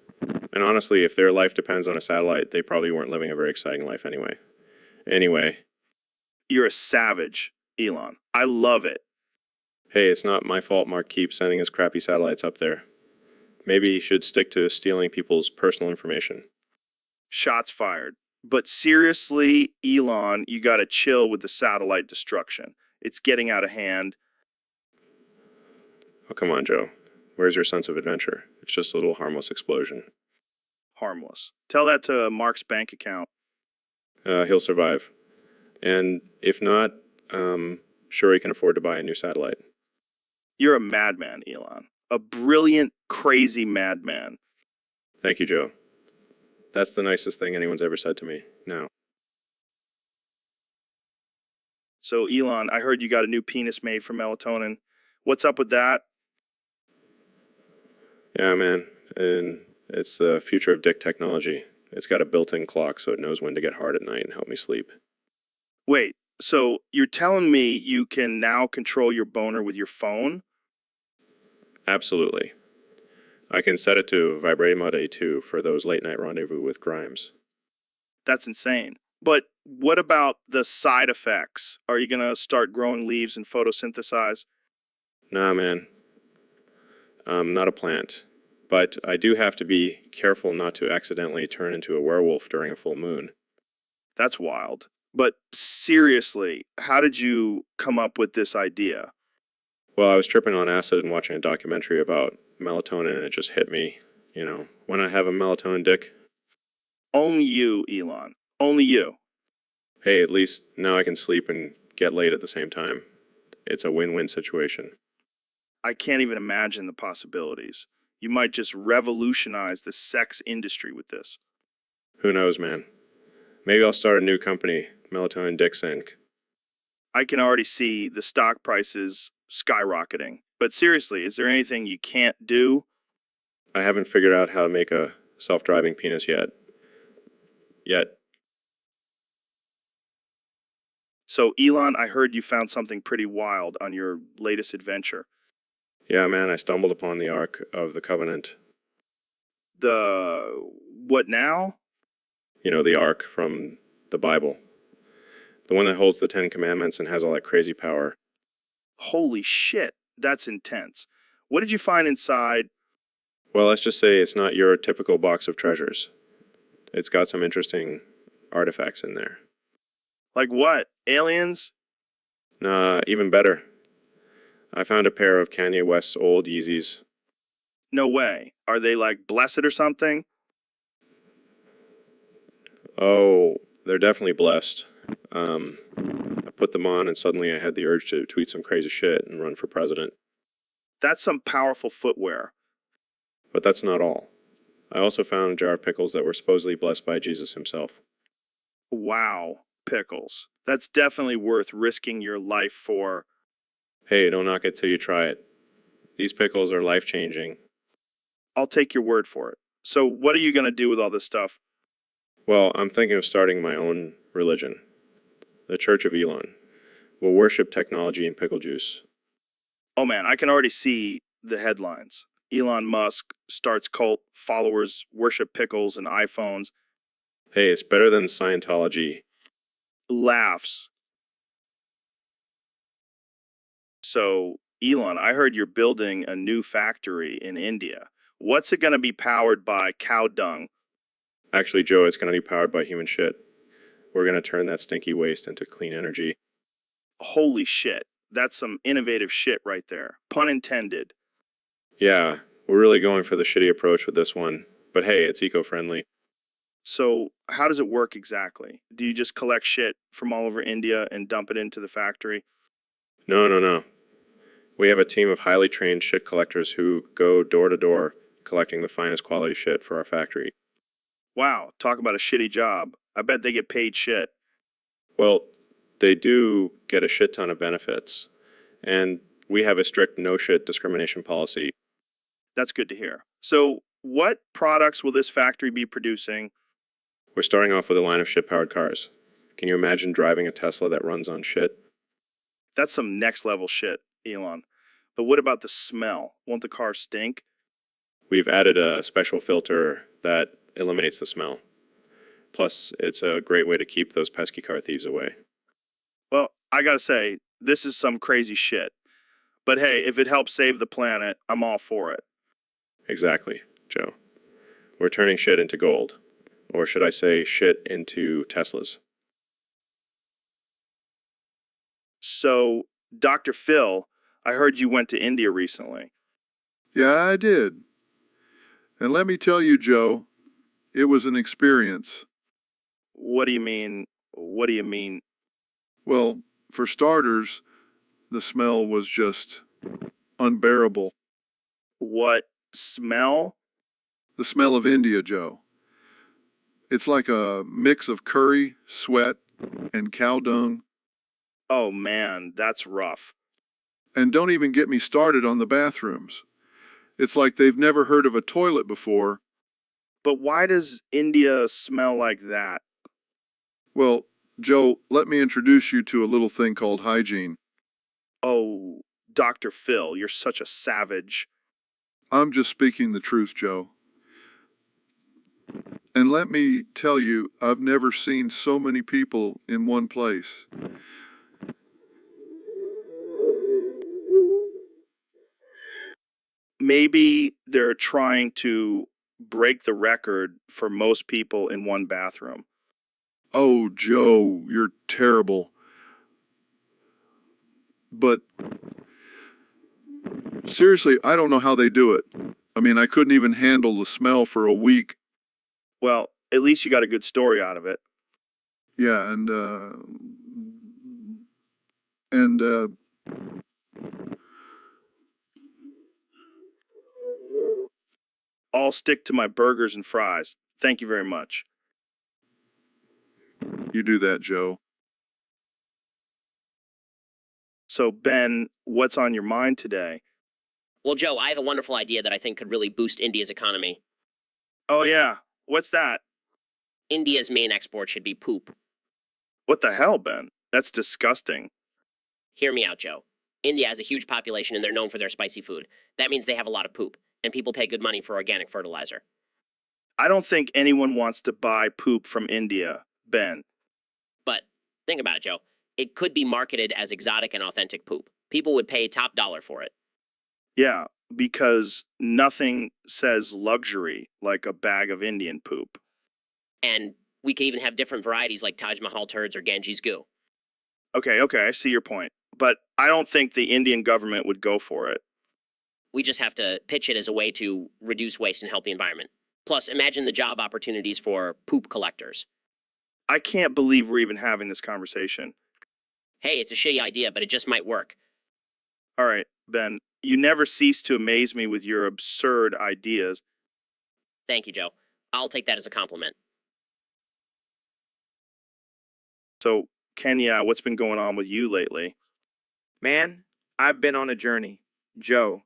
And honestly, if their life depends on a satellite, they probably weren't living a very exciting life anyway. Anyway, You're a savage, Elon. I love it. hey, it's not my fault Mark keeps sending his crappy satellites up there. Maybe he should stick to stealing people's personal information. Shots fired. But seriously, Elon, you gotta chill with the satellite destruction. It's getting out of hand. Oh, come on, Joe. Where's your sense of adventure? It's just a little harmless explosion. Harmless. Tell that to Mark's bank account. he'll survive. And if not, sure he can afford to buy a new satellite. You're a madman, Elon. A brilliant, crazy madman. Thank you, Joe. That's the nicest thing anyone's ever said to me. Now, So, Elon, I heard you got a new penis made from melatonin. What's up with that? yeah, man, and it's the future of dick technology. It's got a built-in clock so it knows when to get hard at night and help me sleep. Wait, so you're telling me you can now control your boner with your phone? Absolutely. I can set it to vibrate mode A2 for those late-night rendezvous with Grimes. That's insane. But what about the side effects? Are you going to start growing leaves and photosynthesize? Nah, man. I'm not a plant. But I do have to be careful not to accidentally turn into a werewolf during a full moon. That's wild. But seriously, how did you come up with this idea? Well, I was tripping on acid and watching a documentary about melatonin, and it just hit me. You know, when I have a melatonin dick, Only you, Elon. Only you. hey, at least now I can sleep and get laid at the same time. It's a win-win situation. I can't even imagine the possibilities. You might just revolutionize the sex industry with this. Who knows, man? Maybe I'll start a new company, Melatonin Dicks Inc. I can already see the stock prices skyrocketing. But seriously, is there anything you can't do? I haven't figured out how to make a self-driving penis yet. So, Elon, I heard you found something pretty wild on your latest adventure. Yeah, man, I stumbled upon the Ark of the Covenant. The what now? You know, the Ark from the Bible. The one that holds the 10 Commandments and has all that crazy power. Holy shit, that's intense. What did you find inside? Well, let's just say it's not your typical box of treasures. It's got some interesting artifacts in there. Like what? Aliens? Nah, even better. I found a pair of Kanye West's old Yeezys. No way. Are they like blessed or something? Oh, they're definitely blessed. I put them on and suddenly I had the urge to tweet some crazy shit and run for president. That's some powerful footwear. But that's not all. I also found a jar of pickles that were supposedly blessed by Jesus himself. Wow, pickles. That's definitely worth risking your life for. Hey, don't knock it till you try it. These pickles are life-changing. I'll take your word for it. So, what are you going to do with all this stuff? Well, I'm thinking of starting my own religion. The Church of Elon. We'll worship technology and pickle juice. Oh man, I can already see the headlines. Elon Musk starts cult, followers worship pickles and iPhones, Hey, it's better than Scientology. laughs. So, Elon, I heard you're building a new factory in India. What's it going to be powered by? Cow dung. Actually, Joe, it's going to be powered by human shit. We're going to turn that stinky waste into clean energy. Holy shit. That's some innovative shit right there. Pun intended. Yeah, we're really going for the shitty approach with this one. But hey, it's eco-friendly. So, how does it work exactly? Do you just collect shit from all over India and dump it into the factory? No. We have a team of highly trained shit collectors who go door to door collecting the finest quality shit for our factory. Wow, talk about a shitty job. I bet they get paid shit. Well, they do get a shit ton of benefits. And we have a strict no shit discrimination policy. That's good to hear. So, what products will this factory be producing? We're starting off with a line of shit-powered cars. Can you imagine driving a Tesla that runs on shit? That's some next level shit, Elon. But what about the smell? Won't the car stink? We've added a special filter that eliminates the smell. Plus, it's a great way to keep those pesky car thieves away. Well, I gotta say, this is some crazy shit. But hey, if it helps save the planet, I'm all for it. Exactly, Joe. We're turning shit into gold. Or should I say shit into Teslas? So, Dr. Phil, I heard you went to India recently. Yeah, I did. And let me tell you, Joe, it was an experience. What do you mean, What do you mean? Well, for starters, the smell was just unbearable. What smell? The smell of India, Joe. It's like a mix of curry, sweat, and cow dung. Oh man, that's rough. And don't even get me started on the bathrooms. It's like they've never heard of a toilet before. But why does India smell like that? Well, Joe, let me introduce you to a little thing called hygiene. Oh, Dr. Phil, you're such a savage. I'm just speaking the truth, Joe. And let me tell you, I've never seen so many people in one place. Maybe they're trying to break the record for most people in one bathroom. Oh, Joe, you're terrible. But seriously, I don't know how they do it. I mean, I couldn't even handle the smell for a week. Well, at least you got a good story out of it. Yeah, and I'll stick to my burgers and fries. Thank you very much. you do that, Joe. So, Ben, what's on your mind today? Well, Joe, I have a wonderful idea that I think could really boost India's economy. Oh, yeah. What's that? India's main export should be poop. What the hell, Ben? That's disgusting. Hear me out, Joe. India has a huge population and they're known for their spicy food. That means they have a lot of poop, and people pay good money for organic fertilizer. I don't think anyone wants to buy poop from India, Ben. But think about it, Joe. It could be marketed as exotic and authentic poop. People would pay top dollar for it. Yeah, because nothing says luxury like a bag of Indian poop. And we could even have different varieties like Taj Mahal turds or Ganges goo. Okay, I see your point. But I don't think the Indian government would go for it. We just have to pitch it as a way to reduce waste and help the environment. Plus, imagine the job opportunities for poop collectors. I can't believe we're even having this conversation. Hey, it's a shitty idea, but it just might work. All right, Ben, you never cease to amaze me with your absurd ideas. Thank you, Joe. I'll take that as a compliment. So, Kenya, what's been going on with you lately? Man, I've been on a journey, Joe,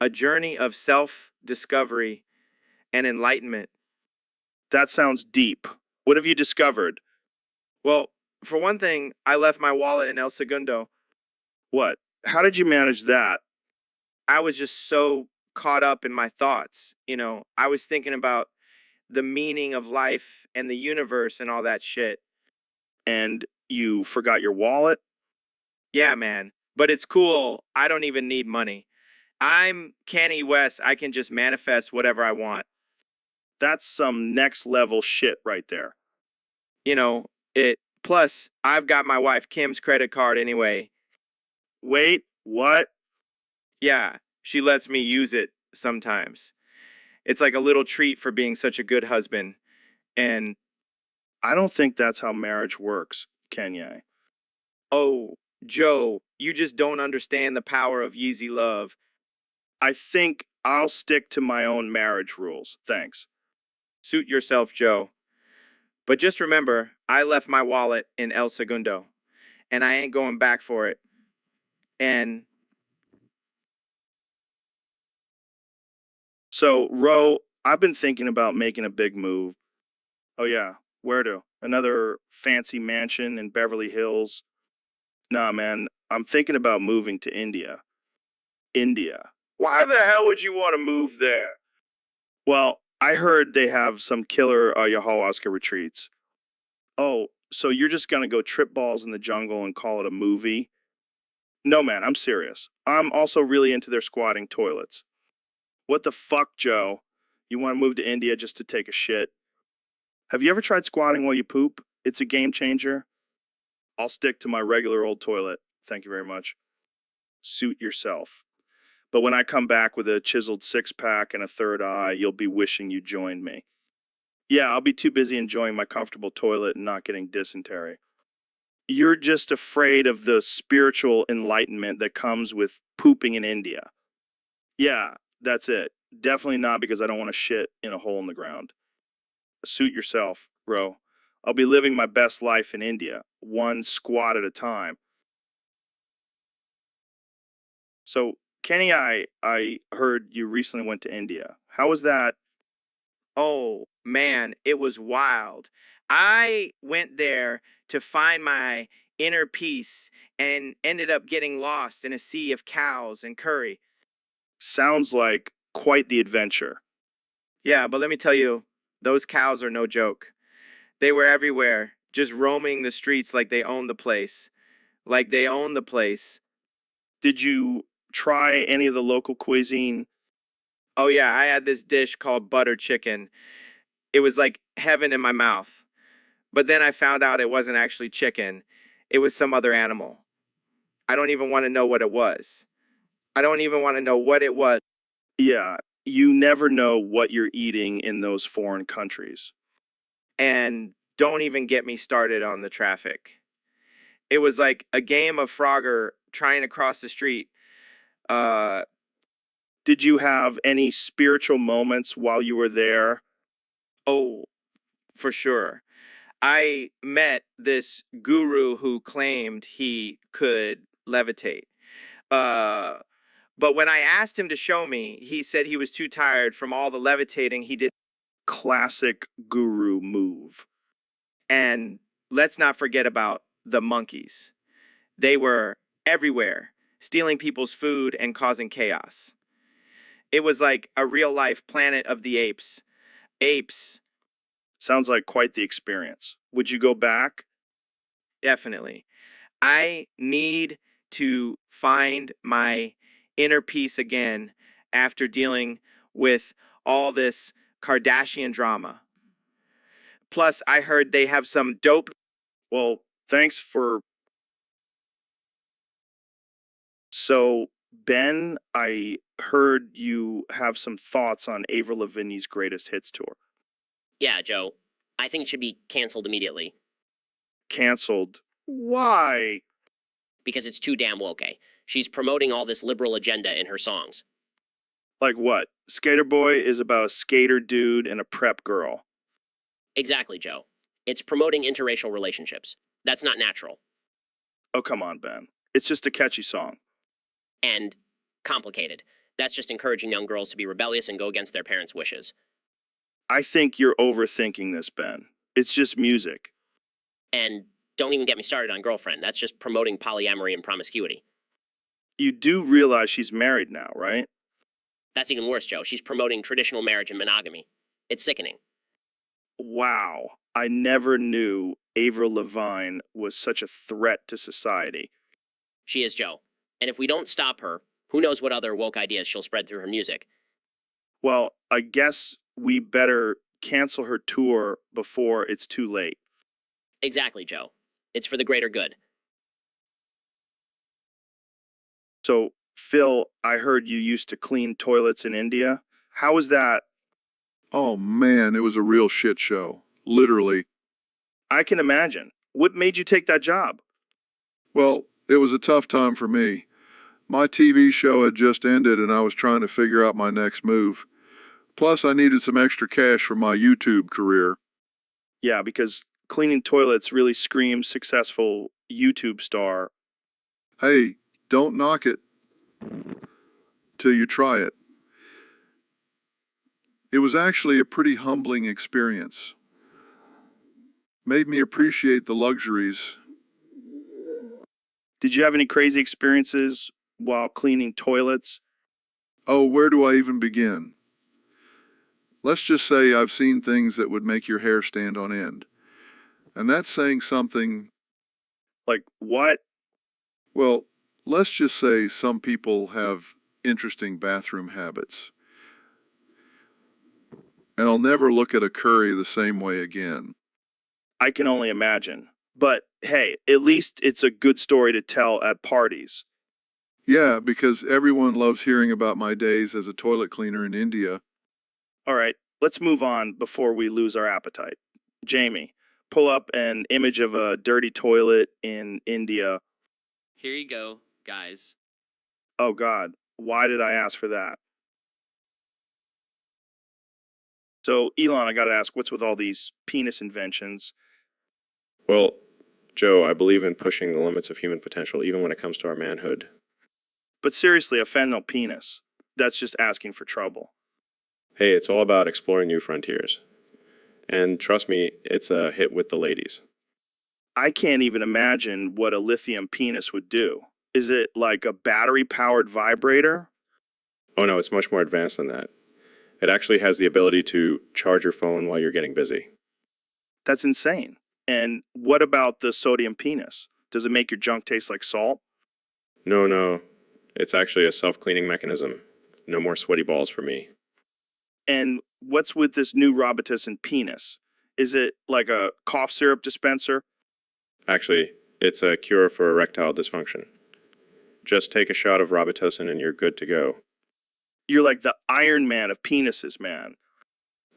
a journey of self-discovery and enlightenment. That sounds deep. What have you discovered? Well, for one thing, I left my wallet in El Segundo. What? How did you manage that? I was just so caught up in my thoughts. I was thinking about the meaning of life and the universe and all that shit. And you forgot your wallet? Yeah, man. But it's cool. I don't even need money. I'm Kanye West. I can just manifest whatever I want. That's some next level shit right there. It. Plus, I've got my wife Kim's credit card anyway. Wait, what? Yeah, she lets me use it sometimes. It's like a little treat for being such a good husband. And, I don't think that's how marriage works, Kenya. oh, Joe, you just don't understand the power of Yeezy love. I think I'll stick to my own marriage rules. Thanks. Suit yourself, Joe. But just remember, I left my wallet in El Segundo, and I ain't going back for it. And So, Ro, I've been thinking about making a big move. Oh, yeah. Where to? Another fancy mansion in Beverly Hills? Nah, man. I'm thinking about moving to India. India. Why the hell would you want to move there? Well, I heard they have some killer ayahuasca retreats. Oh, so you're just gonna go trip balls in the jungle and call it a movie? No, man, I'm serious. I'm also really into their squatting toilets. What the fuck, Joe? You want to move to India just to take a shit? Have you ever tried squatting while you poop? It's a game changer. I'll stick to my regular old toilet. Thank you very much. Suit yourself. But when I come back with a chiseled six pack and a third eye, you'll be wishing you joined me. Yeah, I'll be too busy enjoying my comfortable toilet and not getting dysentery. You're just afraid of the spiritual enlightenment that comes with pooping in India. Yeah, that's it. Definitely not because I don't want to shit in a hole in the ground. Suit yourself, bro. I'll be living my best life in India, one squat at a time. So, Kenny, I heard you recently went to India. How was that? Oh, man, it was wild. I went there to find my inner peace and ended up getting lost in a sea of cows and curry. Sounds like quite the adventure. Yeah, but let me tell you, those cows are no joke. They were everywhere, just roaming the streets like they owned the place. Like they owned the place. Did you try any of the local cuisine? Oh, yeah, I had this dish called butter chicken. It was like heaven in my mouth. But then I found out it wasn't actually chicken, it was some other animal. I don't even want to know what it was. I don't even want to know what it was. Yeah, you never know what you're eating in those foreign countries. And don't even get me started on the traffic. It was like a game of Frogger trying to cross the street. Uh, Did you have any spiritual moments while you were there? oh, for sure. I met this guru who claimed he could levitate. Uh, but when I asked him to show me, he said he was too tired from all the levitating he did. Classic guru move. And let's not forget about the monkeys. They were everywhere, stealing people's food and causing chaos. It was like a real life Planet of the Apes. Apes, Sounds like quite the experience. Would you go back? definitely. I need to find my inner peace again after dealing with all this Kardashian drama. Plus, I heard they have some dope. Well, thanks for. So, Ben, I heard you have some thoughts on Avril Lavigne's greatest hits tour. Yeah, Joe. I think it should be canceled immediately Canceled. Why? because it's too damn woke. She's promoting all this liberal agenda in her songs. Like what? Skater Boy is about a skater dude and a prep girl. Exactly, Joe. It's promoting interracial relationships. That's not natural. Oh, come on, Ben. It's just a catchy song. And complicated. That's just encouraging young girls to be rebellious and go against their parents' wishes. I think you're overthinking this, Ben. It's just music. And don't even get me started on Girlfriend. That's just promoting polyamory and promiscuity. You do realize she's married now, right? That's even worse, Joe. She's promoting traditional marriage and monogamy. It's sickening. Wow. I never knew Avril Lavigne was such a threat to society. She is, Joe. And if we don't stop her, who knows what other woke ideas she'll spread through her music. Well, I guess we better cancel her tour before it's too late. Exactly, Joe. It's for the greater good. So, Phil, I heard you used to clean toilets in India. How was that? Oh man, it was a real shit show. Literally. I can imagine. What made you take that job? Well, it was a tough time for me. My TV show had just ended and I was trying to figure out my next move. Plus, I needed some extra cash for my YouTube career. Yeah, because cleaning toilets really screams successful YouTube star. Hey, don't knock it till you try it. It was actually a pretty humbling experience. Made me appreciate the luxuries. Did you have any crazy experiences while cleaning toilets? Oh, where do I even begin? Let's just say I've seen things that would make your hair stand on end. And that's saying something. Like what? Well, let's just say some people have interesting bathroom habits. And I'll never look at a curry the same way again. I can only imagine. But hey, at least it's a good story to tell at parties. Yeah, because everyone loves hearing about my days as a toilet cleaner in India. All right, Let's move on before we lose our appetite. Jamie, pull up an image of a dirty toilet in India. Here you go, guys. Oh God, why did I ask for that? So, Elon, I gotta ask, what's with all these penis inventions? Well, Joe, I believe in pushing the limits of human potential, even when it comes to our manhood. But seriously, a fentanyl penis. That's just asking for trouble. Hey, it's all about exploring new frontiers. And trust me, it's a hit with the ladies. I can't even imagine what a lithium penis would do. Is it like a battery powered vibrator? Oh no, it's much more advanced than that. It actually has the ability to charge your phone while you're getting busy. That's insane. And what about the sodium penis? Does it make your junk taste like salt? No, it's actually a self-cleaning mechanism. No more sweaty balls for me. And what's with this new Robitussin penis? Is it like a cough syrup dispenser? Actually, it's a cure for erectile dysfunction. Just take a shot of Robitussin and you're good to go. You're like the Iron Man of penises, man.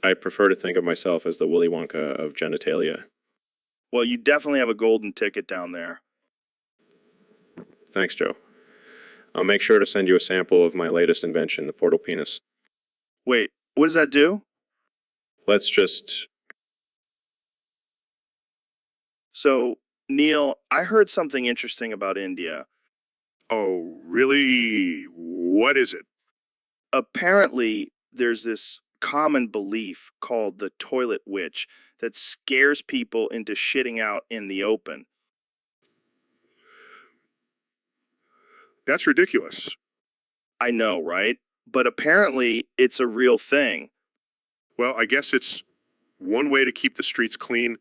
I prefer to think of myself as the Willy Wonka of genitalia. Well, you definitely have a golden ticket down there. Thanks, Joe. I'll make sure to send you a sample of my latest invention, the portal penis. Wait, what does that do? Let's just... So, Neil, I heard something interesting about India. Oh, really? What is it? Apparently, there's this common belief called the toilet witch that scares people into shitting out in the open. That's ridiculous. I know, right? But apparently, it's a real thing. Well, I guess it's one way to keep the streets clean.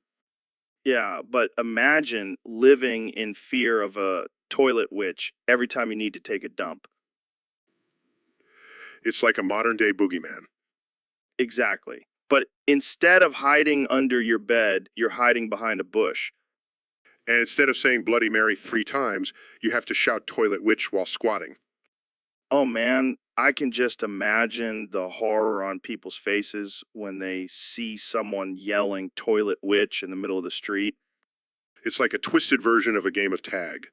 Yeah, but imagine living in fear of a toilet witch every time you need to take a dump. It's like a modern day boogeyman. Exactly. But instead of hiding under your bed, you're hiding behind a bush. And instead of saying Bloody Mary 3 times, you have to shout toilet witch while squatting. Oh man, I can just imagine the horror on people's faces when they see someone yelling toilet witch in the middle of the street. It's like a twisted version of a game of tag.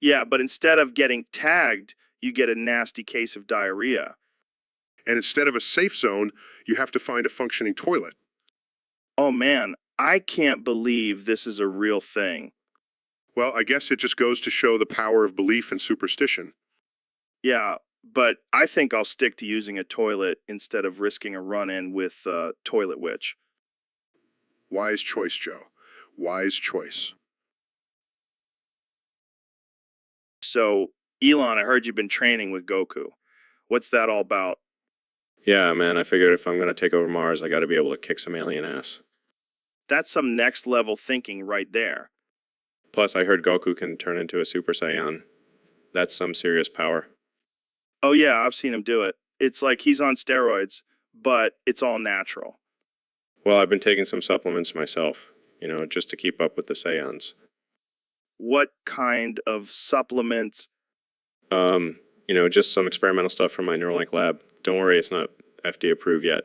Yeah, but instead of getting tagged, you get a nasty case of diarrhea. And instead of a safe zone, you have to find a functioning toilet. Oh man, I can't believe this is a real thing. Well, I guess it just goes to show the power of belief and superstition. Yeah, but I think I'll stick to using a toilet instead of risking a run-in with toilet witch. Wise choice, Joe. Wise choice. So, Elon, I heard you've been training with Goku. What's that all about? Yeah, man, I figured if I'm going to take over Mars, I got to be able to kick some alien ass. That's some next level thinking right there. Plus, I heard Goku can turn into a Super Saiyan. That's some serious power. Oh yeah, I've seen him do it. It's like he's on steroids, but it's all natural. Well, I've been taking some supplements myself, just to keep up with the Saiyans. What kind of supplements? Just some experimental stuff from my Neuralink lab. Don't worry, it's not FDA approved yet.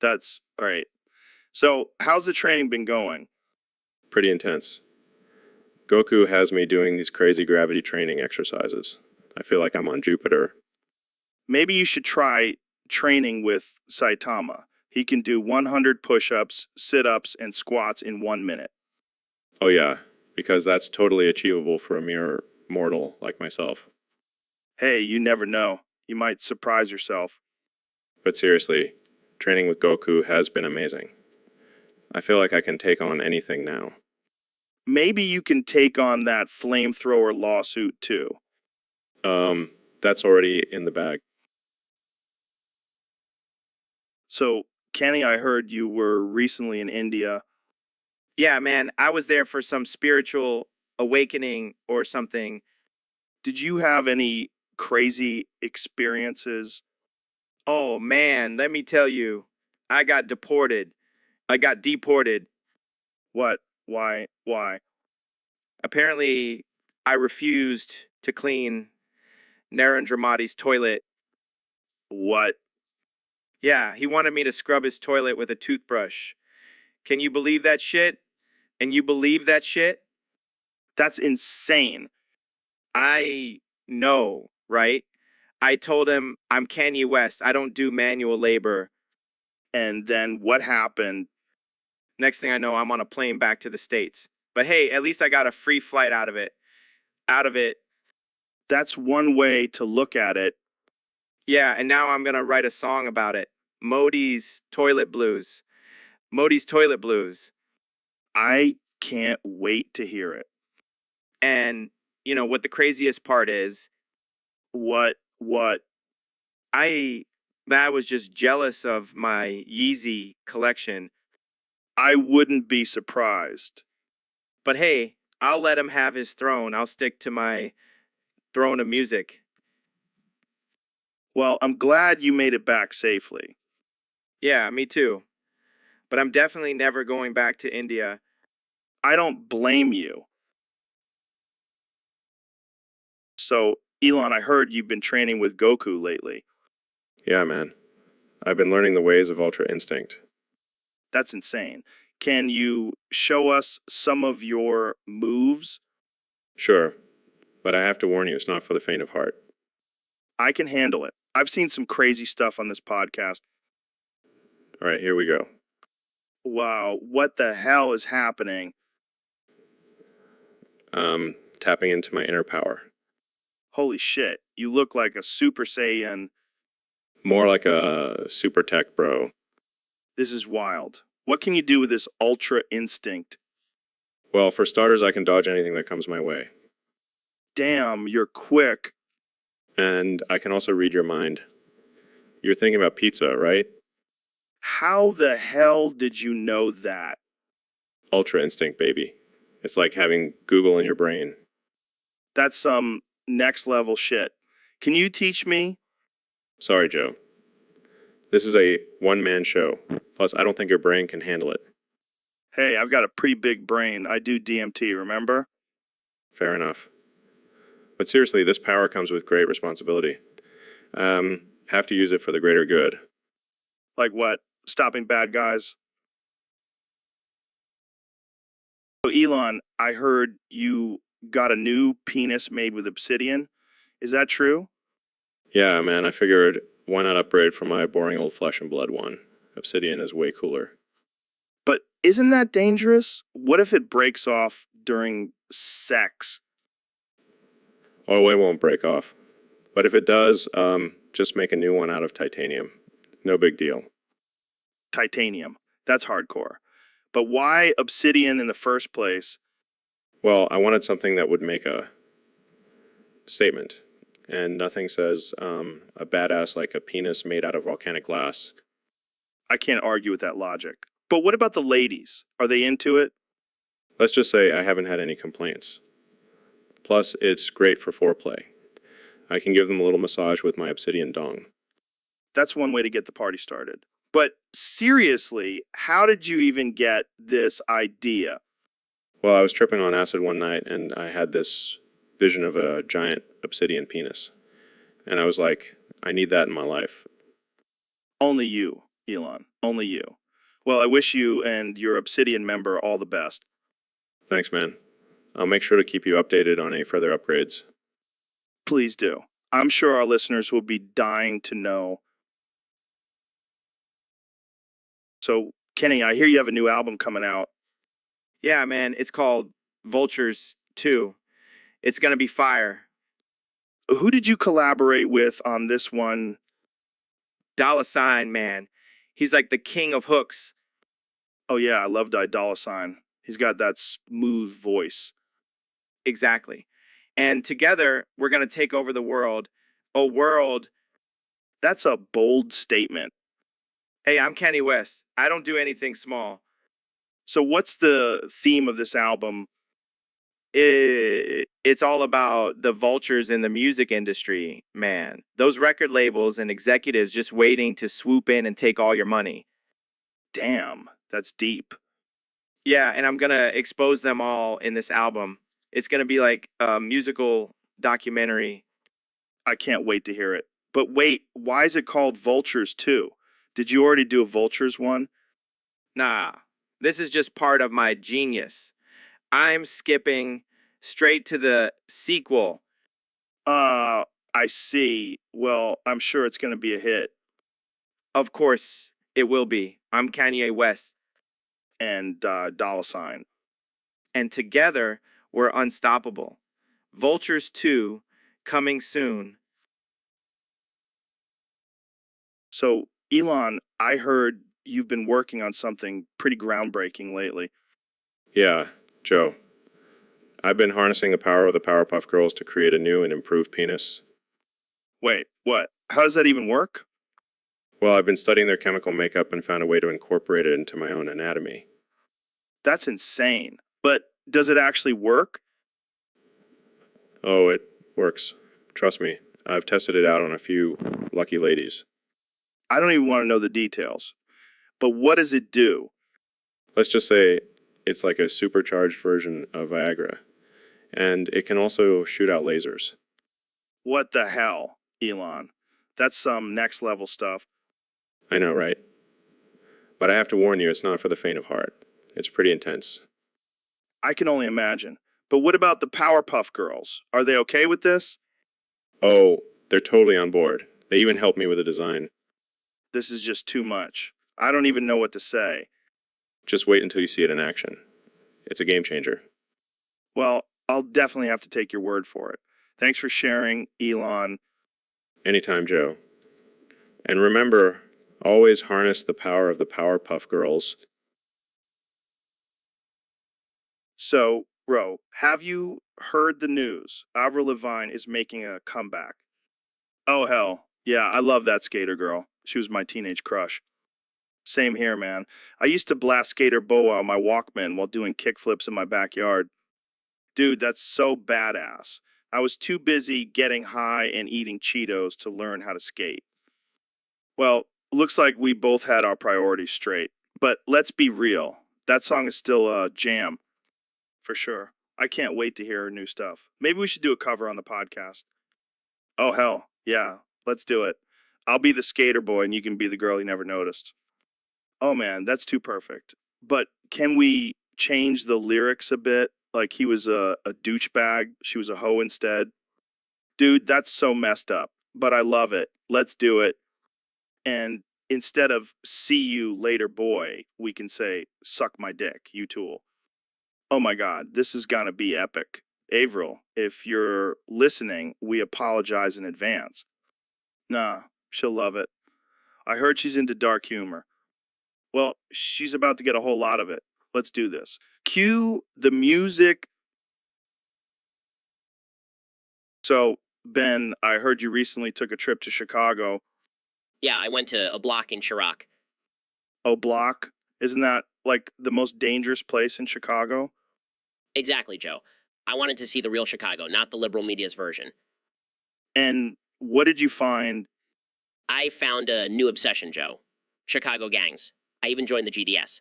That's all right. So, how's the training been going? Pretty intense. Goku has me doing these crazy gravity training exercises. I feel like I'm on Jupiter. Maybe you should try training with Saitama. He can do 100 push-ups, sit-ups, and squats in 1 minute. Oh yeah, because that's totally achievable for a mere mortal like myself. Hey, you never know. You might surprise yourself. But seriously, training with Goku has been amazing. I feel like I can take on anything now. Maybe you can take on that flamethrower lawsuit too. That's already in the bag. So, Kenny, I heard you were recently in India. Yeah, man, I was there for some spiritual awakening or something. Did you have any crazy experiences? Oh, man, let me tell you, I got deported. I got deported. What? Why? Why? Apparently, I refused to clean Narendra Modi's toilet. What? Yeah, he wanted me to scrub his toilet with a toothbrush. Can you believe that shit? And you believe that shit? That's insane. I know, right? I told him I'm Kanye West. I don't do manual labor. And then what happened? Next thing I know, I'm on a plane back to the States. But hey, at least I got a free flight out of it. Out of it. That's one way to look at it. Yeah, and now I'm going to write a song about it. Modi's Toilet Blues. Modi's Toilet Blues. I can't wait to hear it. And, you know, what the craziest part is, What? I was just jealous of my Yeezy collection. I wouldn't be surprised. But hey, I'll let him have his throne. I'll stick to my throne of music. Well, I'm glad you made it back safely. Yeah, me too. But I'm definitely never going back to India. I don't blame you. So, Elon, I heard you've been training with Goku lately. Yeah, man. I've been learning the ways of Ultra Instinct. That's insane. Can you show us some of your moves? Sure, but I have to warn you, it's not for the faint of heart. I can handle it. I've seen some crazy stuff on this podcast. All right, here we go. Wow, what the hell is happening? Tapping into my inner power. Holy shit, you look like a Super Saiyan. More like a super tech bro. This is wild. What can you do with this Ultra Instinct? Well, for starters, I can dodge anything that comes my way. Damn, you're quick. And I can also read your mind. You're thinking about pizza, right? How the hell did you know that? Ultra Instinct, baby. It's like having Google in your brain. That's some next level shit. Can you teach me? Sorry, Joe. This is a one-man show. Plus, I don't think your brain can handle it. Hey, I've got a pretty big brain. I do DMT, remember? Fair enough. But seriously, this power comes with great responsibility. Have to use it for the greater good. Like what? Stopping bad guys? So, Elon, I heard you got a new penis made with obsidian. Is that true? Yeah, man, I figured why not upgrade from my boring old flesh and blood one? Obsidian is way cooler. But isn't that dangerous? What if it breaks off during sex? Oh, it won't break off. But if it does, just make a new one out of titanium. No big deal. Titanium. That's hardcore. But why obsidian in the first place? Well, I wanted something that would make a statement. And nothing says a badass like a penis made out of volcanic glass. I can't argue with that logic. But what about the ladies? Are they into it? Let's just say I haven't had any complaints. Plus, it's great for foreplay. I can give them a little massage with my obsidian dong. That's one way to get the party started. But seriously, how did you even get this idea? Well, I was tripping on acid one night and I had this vision of a giant obsidian penis. And I was like, I need that in my life. Only you, Elon. Only you. Well, I wish you and your obsidian member all the best. Thanks, man. I'll make sure to keep you updated on any further upgrades. Please do. I'm sure our listeners will be dying to know. So, Kenny, I hear you have a new album coming out. Yeah, man, it's called Vultures 2. It's going to be fire. Who did you collaborate with on this one? $, man. He's like the king of hooks. Oh, yeah, I love Dollar Sign. He's got that smooth voice. Exactly. And together, we're going to take over the world. A world. That's a bold statement. Hey, I'm Kanye West. I don't do anything small. So what's the theme of this album? It's all about the vultures in the music industry, man. Those record labels and executives just waiting to swoop in and take all your money. Damn, that's deep. Yeah, and I'm going to expose them all in this album. It's going to be like a musical documentary. I can't wait to hear it. But wait, why is it called Vultures 2? Did you already do a vultures one? Nah, this is just part of my genius. I'm skipping straight to the sequel. I see. Well, I'm sure it's going to be a hit. Of course, it will be. I'm Kanye West. And dollar sign. And together, we're unstoppable. Vultures 2, coming soon. So, Elon, I heard you've been working on something pretty groundbreaking lately. Yeah, Joe. I've been harnessing the power of the Powerpuff Girls to create a new and improved penis. Wait, what? How does that even work? Well, I've been studying their chemical makeup and found a way to incorporate it into my own anatomy. That's insane. But does it actually work? Oh, it works. Trust me, I've tested it out on a few lucky ladies. I don't even want to know the details. But what does it do? Let's just say it's like a supercharged version of Viagra. And it can also shoot out lasers. What the hell, Elon? That's some next level stuff. I know, right? But I have to warn you, it's not for the faint of heart. It's pretty intense. I can only imagine. But what about the Powerpuff Girls? Are they okay with this? Oh, they're totally on board. They even helped me with the design. This is just too much. I don't even know what to say. Just wait until you see it in action. It's a game changer. Well, I'll definitely have to take your word for it. Thanks for sharing, Elon. Anytime, Joe. And remember, always harness the power of the Powerpuff Girls. So, Ro, have you heard the news? Avril Lavigne is making a comeback. Oh, hell. Yeah, I love that skater girl. She was my teenage crush. Same here, man. I used to blast Skater Boa on my Walkman while doing kickflips in my backyard. Dude, that's so badass. I was too busy getting high and eating Cheetos to learn how to skate. Well, looks like we both had our priorities straight. But let's be real. That song is still a jam. For sure. I can't wait to hear her new stuff. Maybe we should do a cover on the podcast. Oh, hell. Yeah, let's do it. I'll be the skater boy and you can be the girl you never noticed. Oh, man, that's too perfect. But can we change the lyrics a bit? Like he was a douchebag, she was a hoe instead. Dude, that's so messed up. But I love it. Let's do it. And instead of see you later, boy, we can say, suck my dick, you tool. Oh my God, this is gonna be epic. Avril, if you're listening, we apologize in advance. Nah, she'll love it. I heard she's into dark humor. Well, she's about to get a whole lot of it. Let's do this. Cue the music. So, Ben, I heard you recently took a trip to Chicago. Yeah, I went to a block in Chirac. Oh, Block? Isn't that like the most dangerous place in Chicago? Exactly, Joe. I wanted to see the real Chicago, not the liberal media's version. And what did you find? I found a new obsession, Joe. Chicago gangs. I even joined the GDS.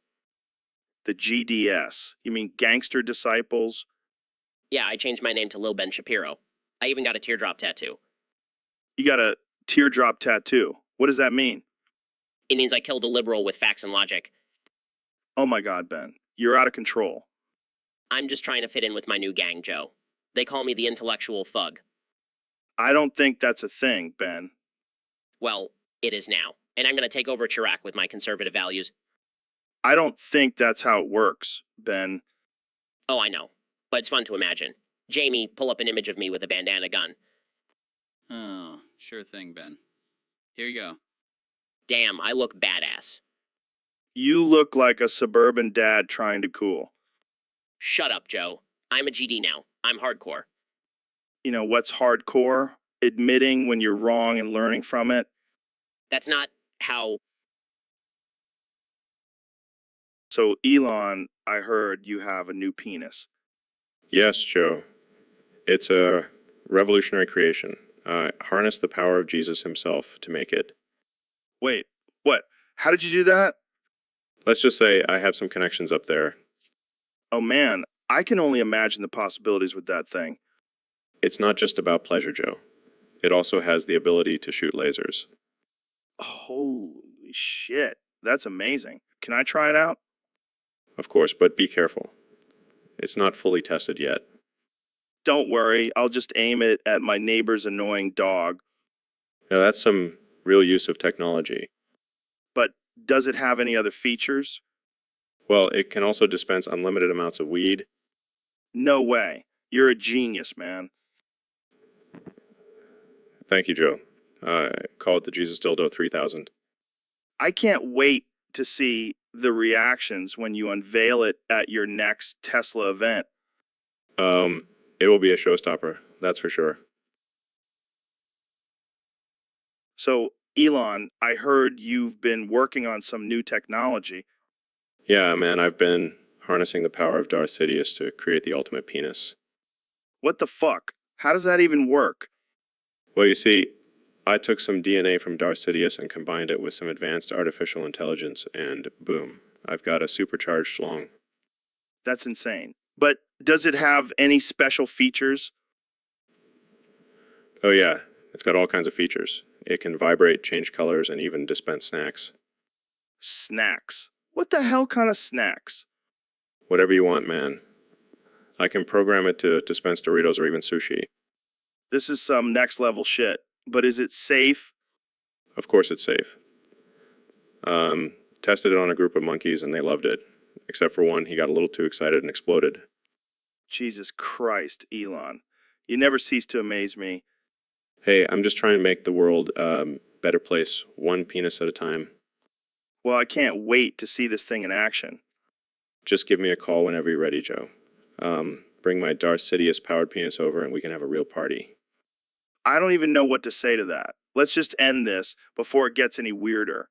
The GDS. You mean Gangster Disciples? Yeah, I changed my name to Lil Ben Shapiro. I even got a teardrop tattoo. You got a teardrop tattoo. What does that mean? It means I killed a liberal with facts and logic. Oh my God, Ben. You're out of control. I'm just trying to fit in with my new gang, Joe. They call me the intellectual thug. I don't think that's a thing, Ben. Well, it is now. And I'm going to take over Chirac with my conservative values. I don't think that's how it works, Ben. Oh, I know. But it's fun to imagine. Jamie, pull up an image of me with a bandana gun. Oh, sure thing, Ben. Here you go. Damn, I look badass. You look like a suburban dad trying to cool. Shut up, Joe. I'm a GD now. I'm hardcore. You know what's hardcore? Admitting when you're wrong and learning from it. That's not how... So, Elon, I heard you have a new penis. Yes, Joe. It's a revolutionary creation. Harness the power of Jesus himself to make it. Wait, what? How did you do that? Let's just say I have some connections up there. Oh man, I can only imagine the possibilities with that thing. It's not just about pleasure, Joe. It also has the ability to shoot lasers. Holy shit. That's amazing. Can I try it out? Of course, but be careful. It's not fully tested yet. Don't worry. I'll just aim it at my neighbor's annoying dog. Now, that's some real use of technology. But does it have any other features? Well, it can also dispense unlimited amounts of weed. No way. You're a genius, man. Thank you, Joe. Call it the Jesus Dildo 3000. I can't wait to see the reactions when you unveil it at your next Tesla event. It will be a showstopper, that's for sure. So, Elon, I heard you've been working on some new technology. Yeah, man, I've been harnessing the power of Darth Sidious to create the ultimate penis. What the fuck? How does that even work? Well, you see, I took some DNA from Darth Sidious and combined it with some advanced artificial intelligence, and boom, I've got a supercharged schlong. That's insane. But does it have any special features? Oh yeah, it's got all kinds of features. It can vibrate, change colors, and even dispense snacks. Snacks. What the hell kind of snacks? Whatever you want, man. I can program it to dispense Doritos or even sushi. This is some next level shit. But is it safe? Of course it's safe. Tested it on a group of monkeys and they loved it. Except for one, he got a little too excited and exploded. Jesus Christ, Elon. You never cease to amaze me. Hey, I'm just trying to make the world a better place, one penis at a time. Well, I can't wait to see this thing in action. Just give me a call whenever you're ready, Joe. Bring my Darth Sidious powered penis over and we can have a real party. I don't even know what to say to that. Let's just end this before it gets any weirder.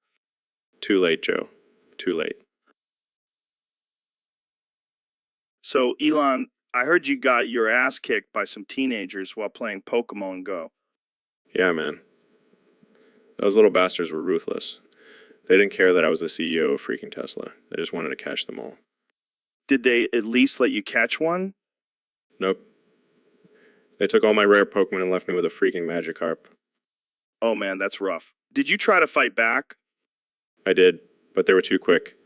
Too late, Joe. Too late. So, Elon, I heard you got your ass kicked by some teenagers while playing Pokemon Go. Yeah, man. Those little bastards were ruthless. They didn't care that I was the CEO of freaking Tesla. They just wanted to catch them all. Did they at least let you catch one? Nope. They took all my rare Pokemon and left me with a freaking Magikarp. Oh man, that's rough. Did you try to fight back? I did, but they were too quick.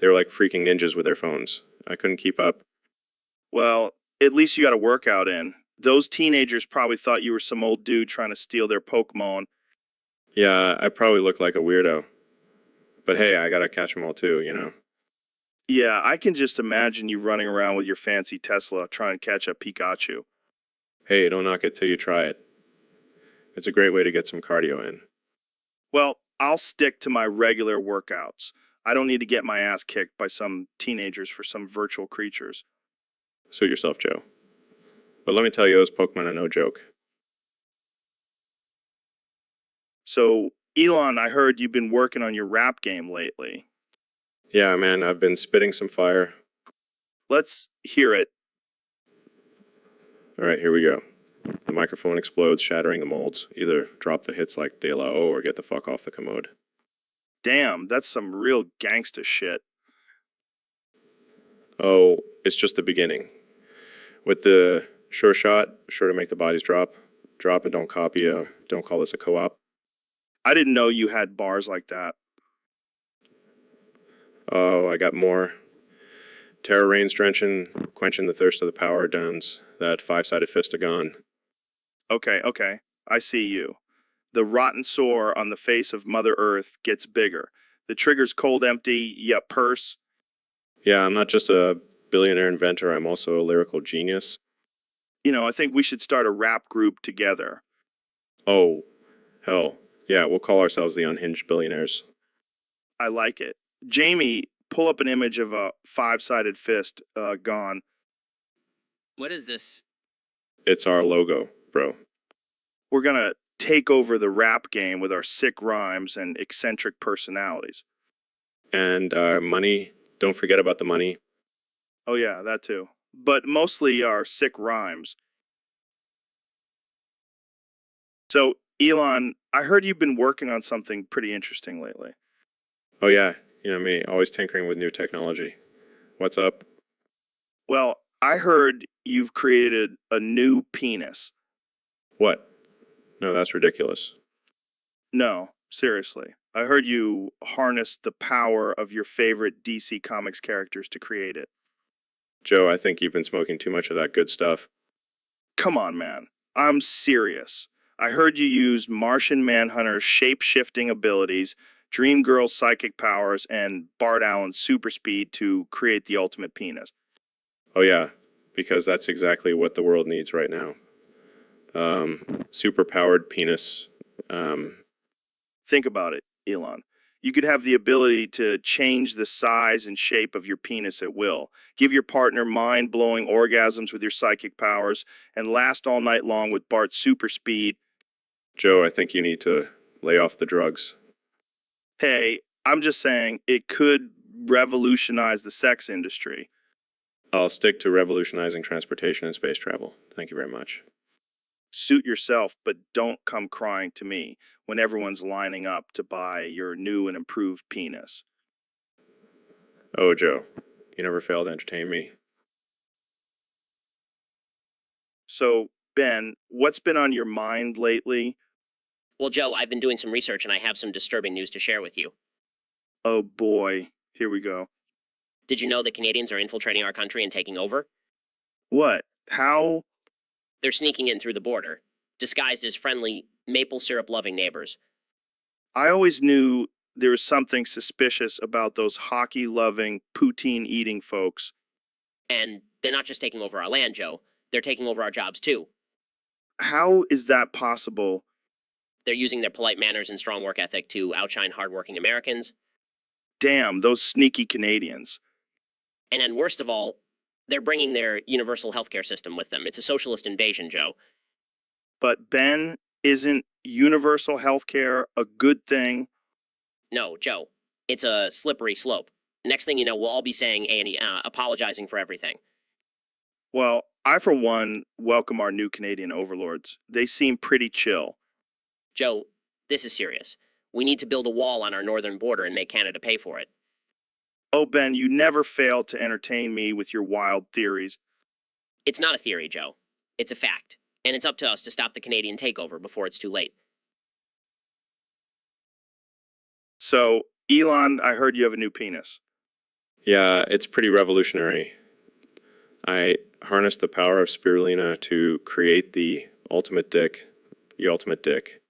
They were like freaking ninjas with their phones. I couldn't keep up. Well, at least you got a workout in. Those teenagers probably thought you were some old dude trying to steal their Pokemon. Yeah, I probably looked like a weirdo. But hey, I gotta catch them all too, you know? Yeah, I can just imagine you running around with your fancy Tesla trying to catch a Pikachu. Hey, don't knock it till you try it. It's a great way to get some cardio in. Well, I'll stick to my regular workouts. I don't need to get my ass kicked by some teenagers for some virtual creatures. Suit yourself, Joe. But let me tell you, those Pokemon are no joke. So, Elon, I heard you've been working on your rap game lately. Yeah, man, I've been spitting some fire. Let's hear it. All right, here we go. The microphone explodes, shattering the molds. Either drop the hits like De La O or get the fuck off the commode. Damn, that's some real gangsta shit. Oh, it's just the beginning. With the sure shot, sure to make the bodies drop. Drop and don't copy. Don't call this a co-op. I didn't know you had bars like that. Oh, I got more. Terror reigns drenching, quenching the thirst of the power downs. That five-sided fist of gone. Okay, I see you. The rotten sore on the face of Mother Earth gets bigger. The trigger's cold empty, yet purse. Yeah, I'm not just a billionaire inventor, I'm also a lyrical genius. You know, I think we should start a rap group together. Oh, hell. Yeah, we'll call ourselves the Unhinged Billionaires. I like it. Jamie, pull up an image of a five-sided fist, gone. What is this? It's our logo, bro. We're gonna take over the rap game with our sick rhymes and eccentric personalities. And money, don't forget about the money. Oh yeah, that too. But mostly our sick rhymes. So, Elon, I heard you've been working on something pretty interesting lately. Oh yeah, you know me, always tinkering with new technology. What's up? Well, I heard you've created a new penis. What? No, that's ridiculous. No, seriously. I heard you harnessed the power of your favorite DC Comics characters to create it. Joe, I think you've been smoking too much of that good stuff. Come on, man. I'm serious. I heard you use Martian Manhunter's shape-shifting abilities, Dream Girl's psychic powers, and Bart Allen's super speed to create the ultimate penis. Oh yeah, because that's exactly what the world needs right now. Super-powered penis. Think about it, Elon. You could have the ability to change the size and shape of your penis at will, give your partner mind-blowing orgasms with your psychic powers, and last all night long with Bart's super speed. Joe, I think you need to lay off the drugs. Hey, I'm just saying it could revolutionize the sex industry. I'll stick to revolutionizing transportation and space travel. Thank you very much. Suit yourself, but don't come crying to me when everyone's lining up to buy your new and improved penis. Oh, Joe, you never fail to entertain me. So, Ben, what's been on your mind lately? Well, Joe, I've been doing some research and I have some disturbing news to share with you. Oh boy, here we go. Did you know that Canadians are infiltrating our country and taking over? What? How? They're sneaking in through the border, disguised as friendly, maple syrup-loving neighbors. I always knew there was something suspicious about those hockey-loving, poutine-eating folks. And they're not just taking over our land, Joe. They're taking over our jobs, too. How is that possible? They're using their polite manners and strong work ethic to outshine hardworking Americans. Damn, those sneaky Canadians. And then, worst of all, they're bringing their universal healthcare system with them. It's a socialist invasion, Joe. But Ben, isn't universal health care a good thing? No, Joe. It's a slippery slope. Next thing you know, we'll all be saying apologizing for everything. Well, I, for one, welcome our new Canadian overlords. They seem pretty chill. Joe, this is serious. We need to build a wall on our northern border and make Canada pay for it. Oh, Ben, you never fail to entertain me with your wild theories. It's not a theory, Joe. It's a fact. And it's up to us to stop the Canadian takeover before it's too late. So, Elon, I heard you have a new penis. Yeah, it's pretty revolutionary. I harnessed the power of spirulina to create the ultimate dick. The ultimate dick.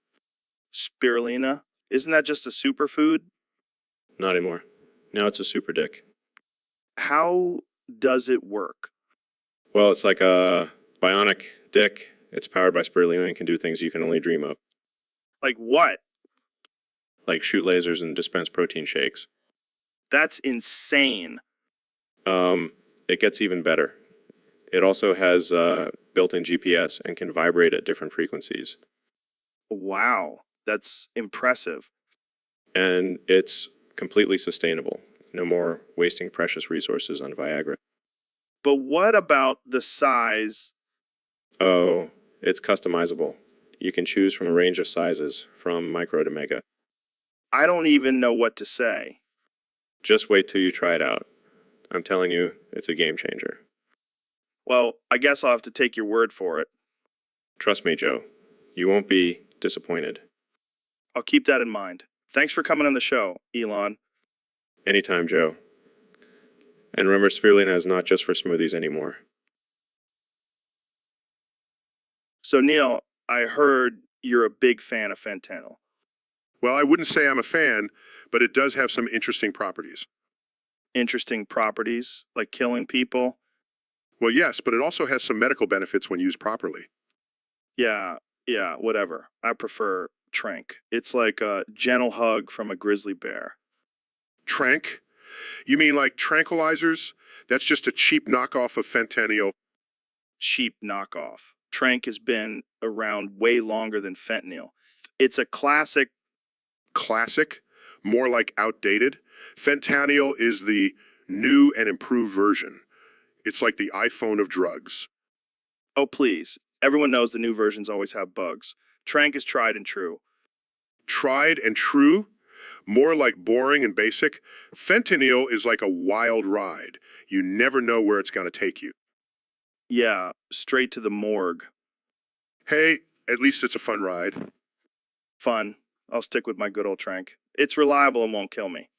Spirulina? Isn't that just a superfood? Not anymore. Now it's a super dick. How does it work? Well, it's like a bionic dick. It's powered by spirulina and can do things you can only dream of, Like what? like shoot lasers and dispense protein shakes. That's insane. It gets even better. It also has built-in GPS and can vibrate at different frequencies. Wow, that's impressive. And it's completely sustainable. No more wasting precious resources on Viagra. But what about the size? Oh, it's customizable. You can choose from a range of sizes, from micro to mega. I don't even know what to say. Just wait till you try it out. I'm telling you, it's a game changer. Well, I guess I'll have to take your word for it. Trust me, Joe. You won't be disappointed. I'll keep that in mind. Thanks for coming on the show, Elon. Anytime, Joe. And remember, spirulina is not just for smoothies anymore. So, Neil, I heard you're a big fan of fentanyl. Well, I wouldn't say I'm a fan, but it does have some interesting properties. Interesting properties, like killing people. Well, yes, but it also has some medical benefits when used properly. Yeah, whatever. I prefer Trank. It's like a gentle hug from a grizzly bear. Trank? You mean like tranquilizers? That's just a cheap knockoff of fentanyl. Cheap knockoff. Trank has been around way longer than fentanyl. It's a classic. Classic? More like outdated? Fentanyl is the new and improved version. It's like the iPhone of drugs. Oh, please. Everyone knows the new versions always have bugs. Trank is tried and true. Tried and true? More like boring and basic? Fentanyl is like a wild ride. You never know where it's going to take you. Yeah, straight to the morgue. Hey, at least it's a fun ride. Fun. I'll stick with my good old trank. It's reliable and won't kill me.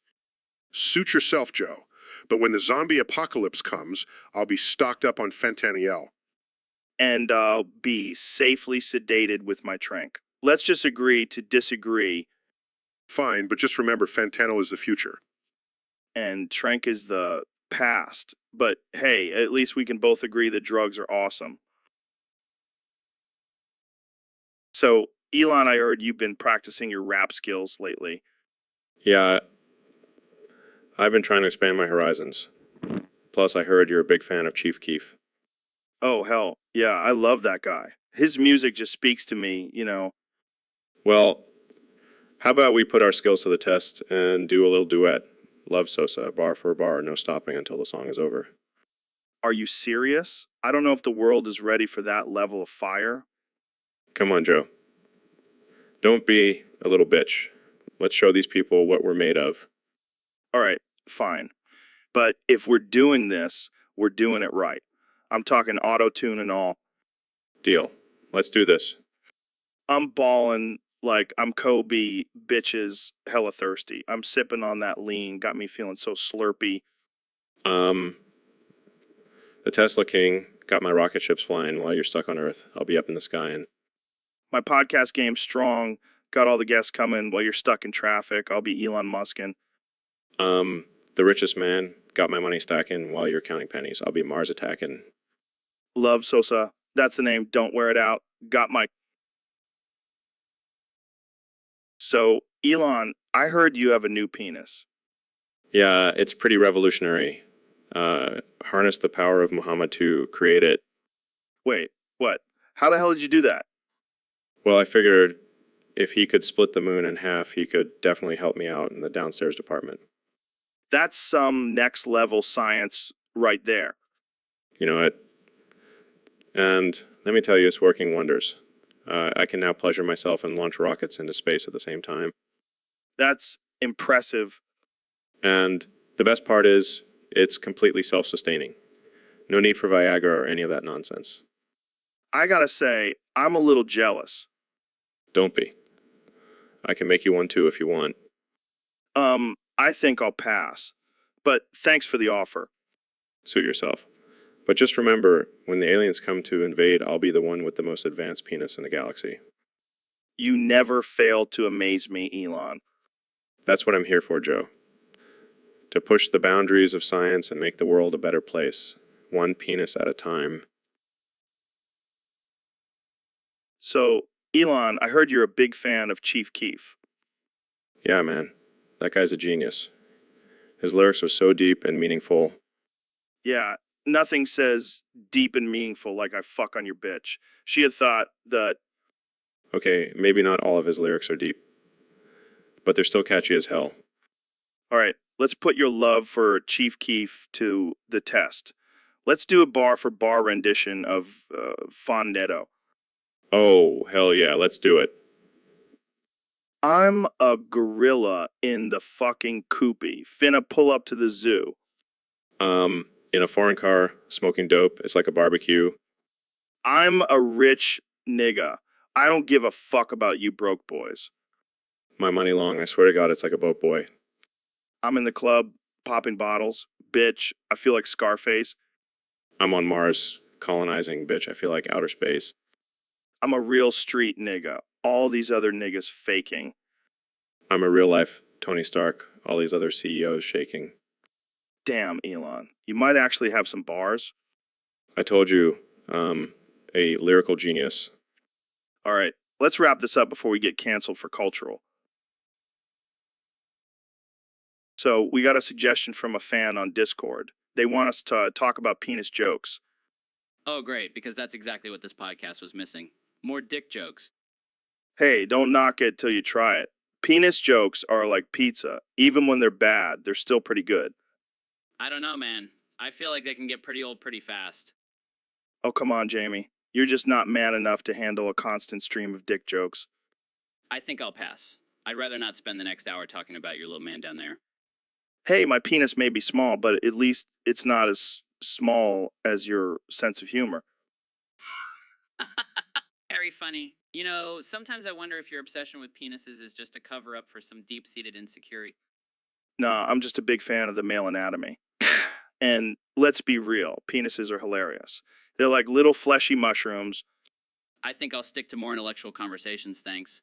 Suit yourself, Joe. But when the zombie apocalypse comes, I'll be stocked up on fentanyl. And I'll be safely sedated with my trank. Let's just agree to disagree, Fine, but just remember fentanyl is the future. and trank is the past. But hey, at least we can both agree that drugs are awesome. So, Elon, I heard you've been practicing your rap skills lately. Yeah, I've been trying to expand my horizons. Plus, I heard you're a big fan of Chief Keef. Oh, hell. Yeah, I love that guy. His music just speaks to me, you know. Well, how about we put our skills to the test and do a little duet? Love Sosa, bar for bar, no stopping until the song is over. Are you serious? I don't know if the world is ready for that level of fire. Come on, Joe. Don't be a little bitch. Let's show these people what we're made of. All right, fine. But if we're doing this, we're doing it right. I'm talking auto-tune and all. Deal. Let's do this. I'm balling like I'm Kobe bitches hella thirsty. I'm sipping on that lean, got me feeling so slurpy. The Tesla King got my rocket ships flying while you're stuck on Earth. I'll be up in the sky and My podcast game's strong, got all the guests coming while you're stuck in traffic. I'll be Elon Muskin. the richest man got my money stacking while you're counting pennies. I'll be Mars attacking. Love Sosa. That's the name. Don't wear it out. Got my. So, Elon, I heard you have a new penis. Yeah, it's pretty revolutionary. Harness the power of Muhammad to create it. Wait, what? How the hell did you do that? Well, I figured if he could split the moon in half, he could definitely help me out in the downstairs department. That's some next level science right there. You know it. And let me tell you, it's working wonders. I can now pleasure myself and launch rockets into space at the same time. That's impressive. And the best part is, it's completely self-sustaining. No need for Viagra or any of that nonsense. I gotta say, I'm a little jealous. Don't be. I can make you one too if you want. I think I'll pass. But thanks for the offer. Suit yourself. But just remember, when the aliens come to invade, I'll be the one with the most advanced penis in the galaxy. You never fail to amaze me, Elon. That's what I'm here for, Joe. To push the boundaries of science and make the world a better place, one penis at a time. So, Elon, I heard you're a big fan of Chief Keef. Yeah, man. That guy's a genius. His lyrics are so deep and meaningful. Yeah, nothing says deep and meaningful like I fuck on your bitch. She had thought that, Okay, maybe not all of his lyrics are deep, but they're still catchy as hell. all right, let's put your love for Chief Keef to the test. Let's do a bar for bar rendition of Fondetto. Oh, hell yeah, let's do it. I'm a gorilla in the fucking coopy, finna pull up to the zoo. In a foreign car, smoking dope, it's like a barbecue. I'm a rich nigga. I don't give a fuck about you broke boys. My money long, I swear to God, it's like a boat boy. I'm in the club, popping bottles. Bitch, I feel like Scarface. I'm on Mars, colonizing, bitch, I feel like outer space. I'm a real street nigga. All these other niggas faking. I'm a real life Tony Stark, all these other CEOs shaking. Damn, Elon. You might actually have some bars. I told you, a lyrical genius. All right, let's wrap this up before we get canceled for cultural. So, we got a suggestion from a fan on Discord. They want us to talk about penis jokes. Oh, great, because that's exactly what this podcast was missing. More dick jokes. Hey, don't knock it till you try it. Penis jokes are like pizza. Even when they're bad, they're still pretty good. I don't know, man. I feel like they can get pretty old pretty fast. Oh, come on, Jamie. You're just not man enough to handle a constant stream of dick jokes. I think I'll pass. I'd rather not spend the next hour talking about your little man down there. Hey, my penis may be small, but at least it's not as small as your sense of humor. Very funny. You know, sometimes I wonder if your obsession with penises is just a cover up for some deep seated insecurity. Nah, I'm just a big fan of the male anatomy. And let's be real, penises are hilarious. They're like little fleshy mushrooms. I think I'll stick to more intellectual conversations, thanks.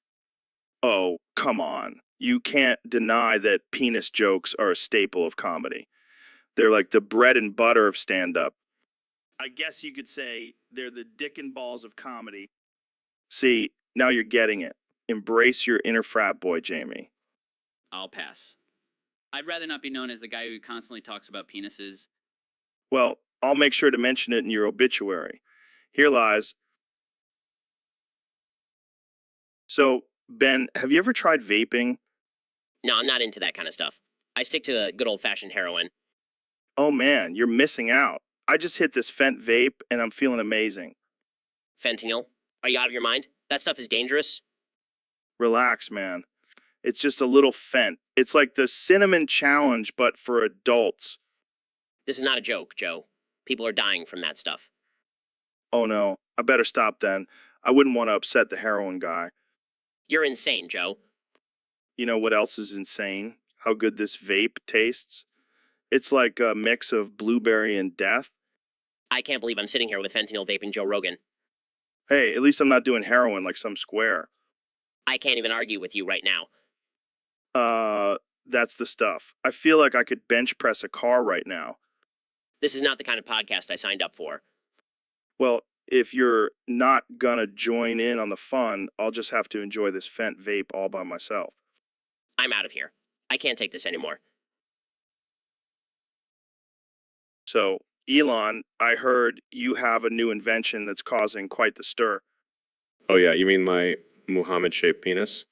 Oh, come on. You can't deny that penis jokes are a staple of comedy. They're like the bread and butter of stand up. I guess you could say they're the dick and balls of comedy. See, now you're getting it. Embrace your inner frat boy, Jamie. I'll pass. I'd rather not be known as the guy who constantly talks about penises. Well, I'll make sure to mention it in your obituary. Here lies. So, Ben, have you ever tried vaping? No, I'm not into that kind of stuff. I stick to good old-fashioned heroin. Oh man, you're missing out. I just hit this Fent vape and I'm feeling amazing. Fentanyl? Are you out of your mind? That stuff is dangerous. Relax, man. It's just a little Fent. It's like the cinnamon challenge, but for adults. This is not a joke, Joe. People are dying from that stuff. Oh no, I better stop then. I wouldn't want to upset the heroin guy. You're insane, Joe. You know what else is insane? How good this vape tastes. It's like a mix of blueberry and death. I can't believe I'm sitting here with fentanyl vaping Joe Rogan. Hey, at least I'm not doing heroin like some square. I can't even argue with you right now. That's the stuff. I feel like I could bench press a car right now. This is not the kind of podcast I signed up for. Well, if you're not gonna join in on the fun, I'll just have to enjoy this Fent vape all by myself. I'm out of here. I can't take this anymore. So, Elon, I heard you have a new invention that's causing quite the stir. Oh yeah, you mean my Muhammad-shaped penis?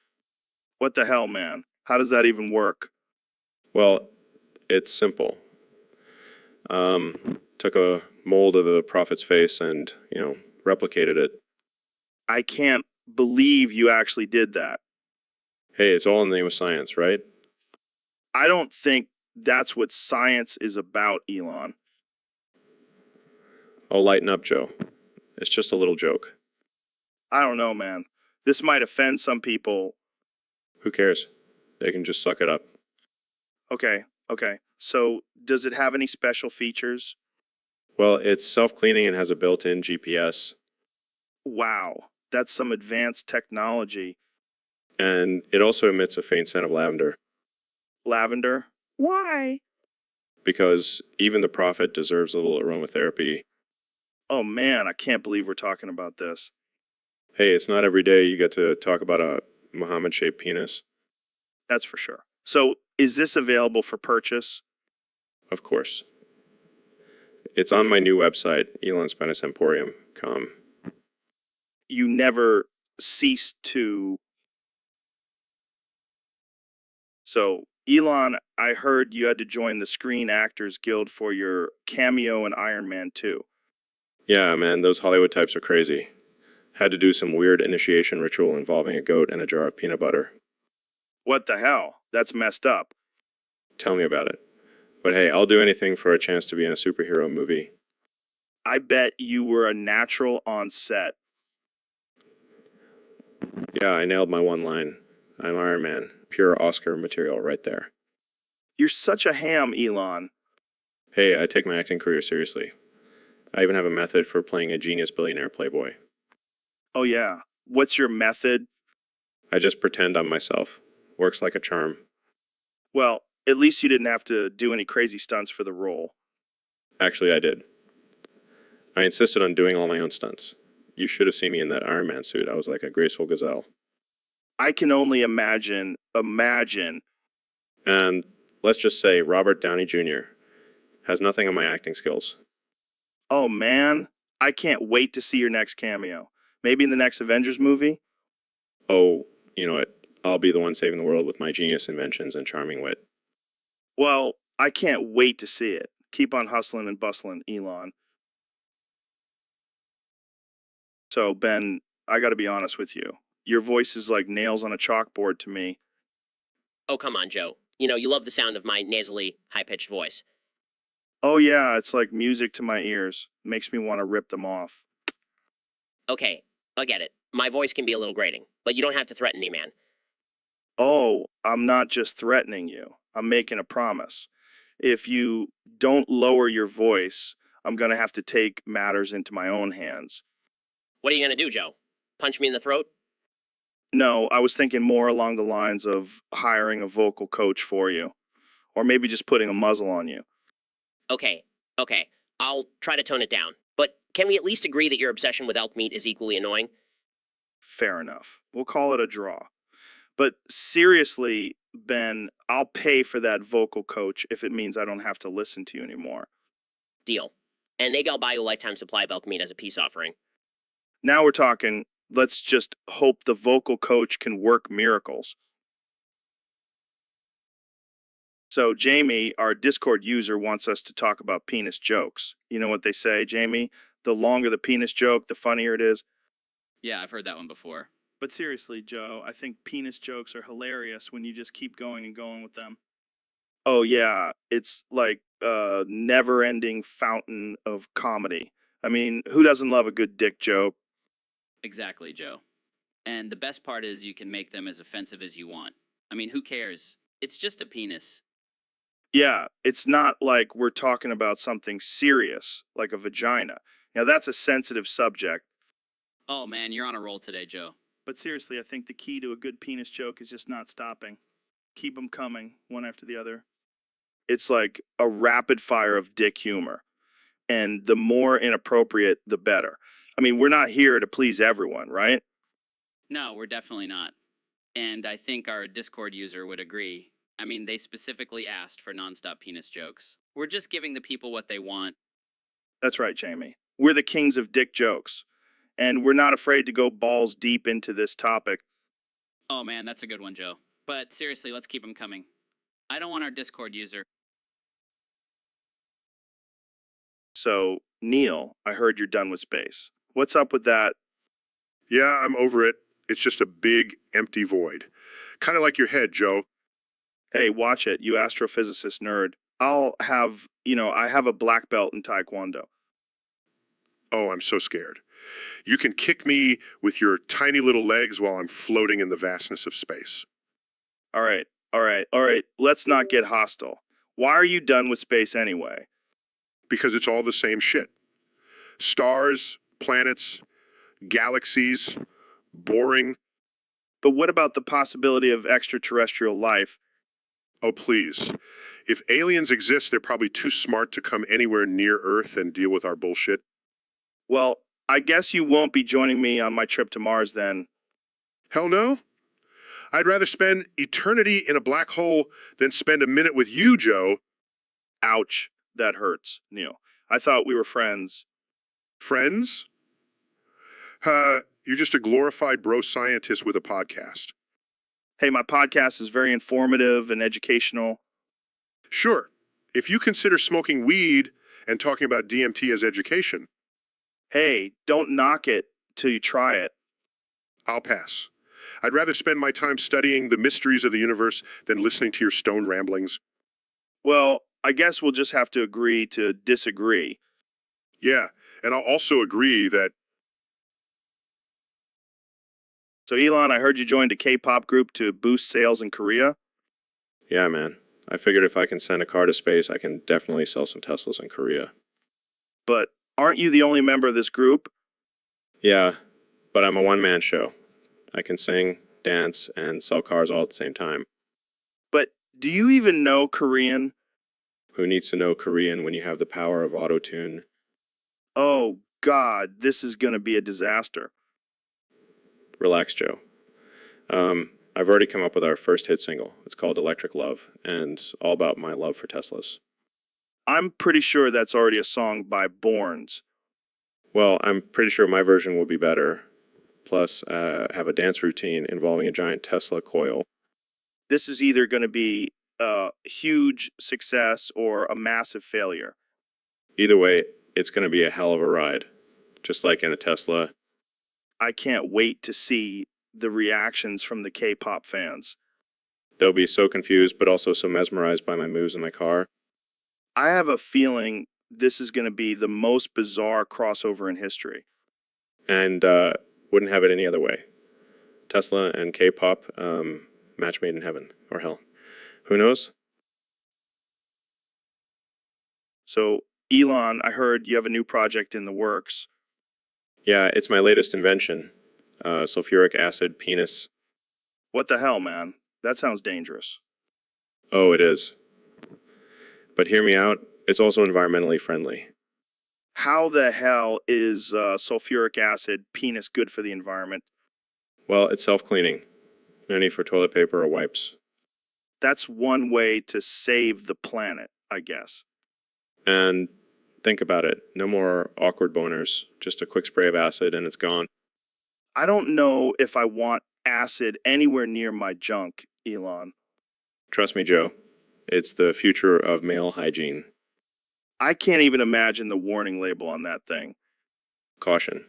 What the hell, man? How does that even work? Well, it's simple. Took a mold of the prophet's face and, replicated it. I can't believe you actually did that. Hey, it's all in the name of science, right? I don't think that's what science is about, Elon. Oh, lighten up, Joe. It's just a little joke. I don't know, man. This might offend some people. Who cares? They can just suck it up. Okay. So, does it have any special features? Well, it's self-cleaning and has a built-in GPS. Wow, that's some advanced technology. And it also emits a faint scent of lavender. Lavender? Why? Because even the prophet deserves a little aromatherapy. Oh man, I can't believe we're talking about this. Hey, it's not every day you get to talk about a Muhammad-shaped penis. That's for sure. So, is this available for purchase? Of course. It's on my new website, elonspenisemporium.com. You never ceased to. So, Elon, I heard you had to join the Screen Actors Guild for your cameo in Iron Man 2. Yeah, man, those Hollywood types are crazy. Had to do some weird initiation ritual involving a goat and a jar of peanut butter. What the hell? That's messed up. Tell me about it. But hey, I'll do anything for a chance to be in a superhero movie. I bet you were a natural on set. Yeah, I nailed my one line. I'm Iron Man. Pure Oscar material right there. You're such a ham, Elon. Hey, I take my acting career seriously. I even have a method for playing a genius billionaire playboy. Oh yeah. What's your method? I just pretend I'm myself. Works like a charm. Well, at least you didn't have to do any crazy stunts for the role. Actually, I did. I insisted on doing all my own stunts. You should have seen me in that Iron Man suit. I was like a graceful gazelle. I can only imagine. And let's just say Robert Downey Jr. has nothing on my acting skills. Oh man, I can't wait to see your next cameo. Maybe in the next Avengers movie? Oh, you know what? I'll be the one saving the world with my genius inventions and charming wit. Well, I can't wait to see it. Keep on hustling and bustling, Elon. So, Ben, I gotta be honest with you. Your voice is like nails on a chalkboard to me. Oh, come on, Joe. You love the sound of my nasally, high-pitched voice. Oh yeah, it's like music to my ears. Makes me want to rip them off. Okay, I get it. My voice can be a little grating, but you don't have to threaten me, man. Oh, I'm not just threatening you. I'm making a promise. If you don't lower your voice, I'm going to have to take matters into my own hands. What are you gonna do, Joe? Punch me in the throat? No, I was thinking more along the lines of hiring a vocal coach for you, or maybe just putting a muzzle on you. Okay, okay. I'll try to tone it down. But can we at least agree that your obsession with elk meat is equally annoying? Fair enough. We'll call it a draw. But seriously, Ben, I'll pay for that vocal coach if it means I don't have to listen to you anymore. Deal. And maybe I'll buy you a lifetime supply of elk meat as a peace offering. Now we're talking, let's just hope the vocal coach can work miracles. So, Jamie, our Discord user, wants us to talk about penis jokes. You know what they say, Jamie? The longer the penis joke, the funnier it is. Yeah, I've heard that one before. But seriously, Joe, I think penis jokes are hilarious when you just keep going and going with them. Oh, yeah, it's like a never ending fountain of comedy. I mean, who doesn't love a good dick joke? Exactly, Joe. And the best part is you can make them as offensive as you want. I mean, who cares? It's just a penis. Yeah, it's not like we're talking about something serious, like a vagina. Now, that's a sensitive subject. Oh man, you're on a roll today, Joe. But seriously, I think the key to a good penis joke is just not stopping. Keep them coming, one after the other. It's like a rapid fire of dick humor. And the more inappropriate, the better. I mean, we're not here to please everyone, right? No, we're definitely not. And I think our Discord user would agree. I mean, they specifically asked for nonstop penis jokes. We're just giving the people what they want. That's right, Jamie. We're the kings of dick jokes. And we're not afraid to go balls deep into this topic. Oh man, that's a good one, Joe. But seriously, let's keep them coming. I don't want our Discord user. So, Neil, I heard you're done with space. What's up with that? Yeah, I'm over it. It's just a big, empty void. Kind of like your head, Joe. Hey, watch it, you astrophysicist nerd. I have a black belt in Taekwondo. Oh, I'm so scared. You can kick me with your tiny little legs while I'm floating in the vastness of space. All right. Let's not get hostile. Why are you done with space anyway? Because it's all the same shit. Stars, planets, galaxies, boring. But what about the possibility of extraterrestrial life? Oh, please. If aliens exist, they're probably too smart to come anywhere near Earth and deal with our bullshit. Well, I guess you won't be joining me on my trip to Mars then. Hell no. I'd rather spend eternity in a black hole than spend a minute with you, Joe. Ouch, that hurts, Neil. I thought we were friends. Friends? You're just a glorified bro scientist with a podcast. Hey, my podcast is very informative and educational. Sure, if you consider smoking weed and talking about DMT as education, Hey, don't knock it till you try it. I'll pass. I'd rather spend my time studying the mysteries of the universe than listening to your stone ramblings. Well, I guess we'll just have to agree to disagree. Yeah, and I'll also agree that So, Elon, I heard you joined a K-pop group to boost sales in Korea. Yeah, man. I figured if I can send a car to space, I can definitely sell some Teslas in Korea. But aren't you the only member of this group? Yeah, but I'm a one-man show. I can sing, dance, and sell cars all at the same time. But do you even know Korean? Who needs to know Korean when you have the power of auto-tune? Oh, God, this is going to be a disaster. Relax, Joe. I've already come up with our first hit single. It's called Electric Love, and all about my love for Teslas. I'm pretty sure that's already a song by Borns. Well, I'm pretty sure my version will be better. Plus, have a dance routine involving a giant Tesla coil. This is either going to be a huge success or a massive failure. Either way, it's going to be a hell of a ride. Just like in a Tesla. I can't wait to see the reactions from the K-pop fans. They'll be so confused, but also so mesmerized by my moves in my car. I have a feeling this is going to be the most bizarre crossover in history. And Wouldn't have it any other way. Tesla and K-pop, match made in heaven or hell. Who knows? So, Elon, I heard you have a new project in the works. Yeah, it's my latest invention. Sulfuric acid penis. What the hell, man? That sounds dangerous. Oh, it is. But hear me out, it's also environmentally friendly. How the hell is sulfuric acid penis good for the environment? Well, it's self-cleaning. No need for toilet paper or wipes. That's one way to save the planet, I guess. And think about it. No more awkward boners. Just a quick spray of acid and it's gone. I don't know if I want acid anywhere near my junk, Elon. Trust me, Joe. It's the future of male hygiene. I can't even imagine the warning label on that thing. Caution.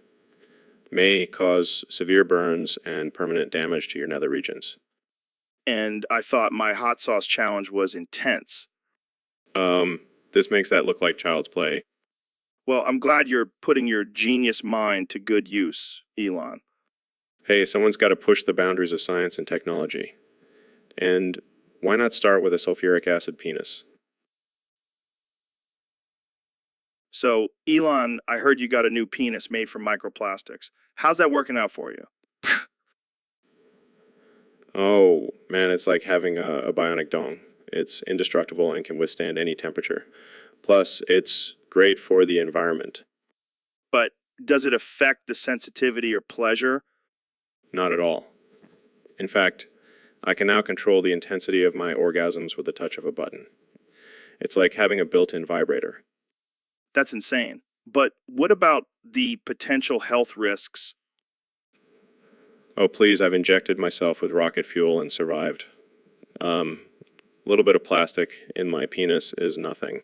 May cause severe burns and permanent damage to your nether regions. And I thought my hot sauce challenge was intense. This makes that look like child's play. Well, I'm glad you're putting your genius mind to good use, Elon. Hey, someone's got to push the boundaries of science and technology. And why not start with a sulfuric acid penis? So, Elon, I heard you got a new penis made from microplastics. How's that working out for you? Oh, man, it's like having a bionic dong. It's indestructible and can withstand any temperature. Plus, it's great for the environment. But does it affect the sensitivity or pleasure? Not at all. In fact, I can now control the intensity of my orgasms with the touch of a button. It's like having a built-in vibrator. That's insane. But what about the potential health risks? Oh, please, I've injected myself with rocket fuel and survived. A little bit of plastic in my penis is nothing.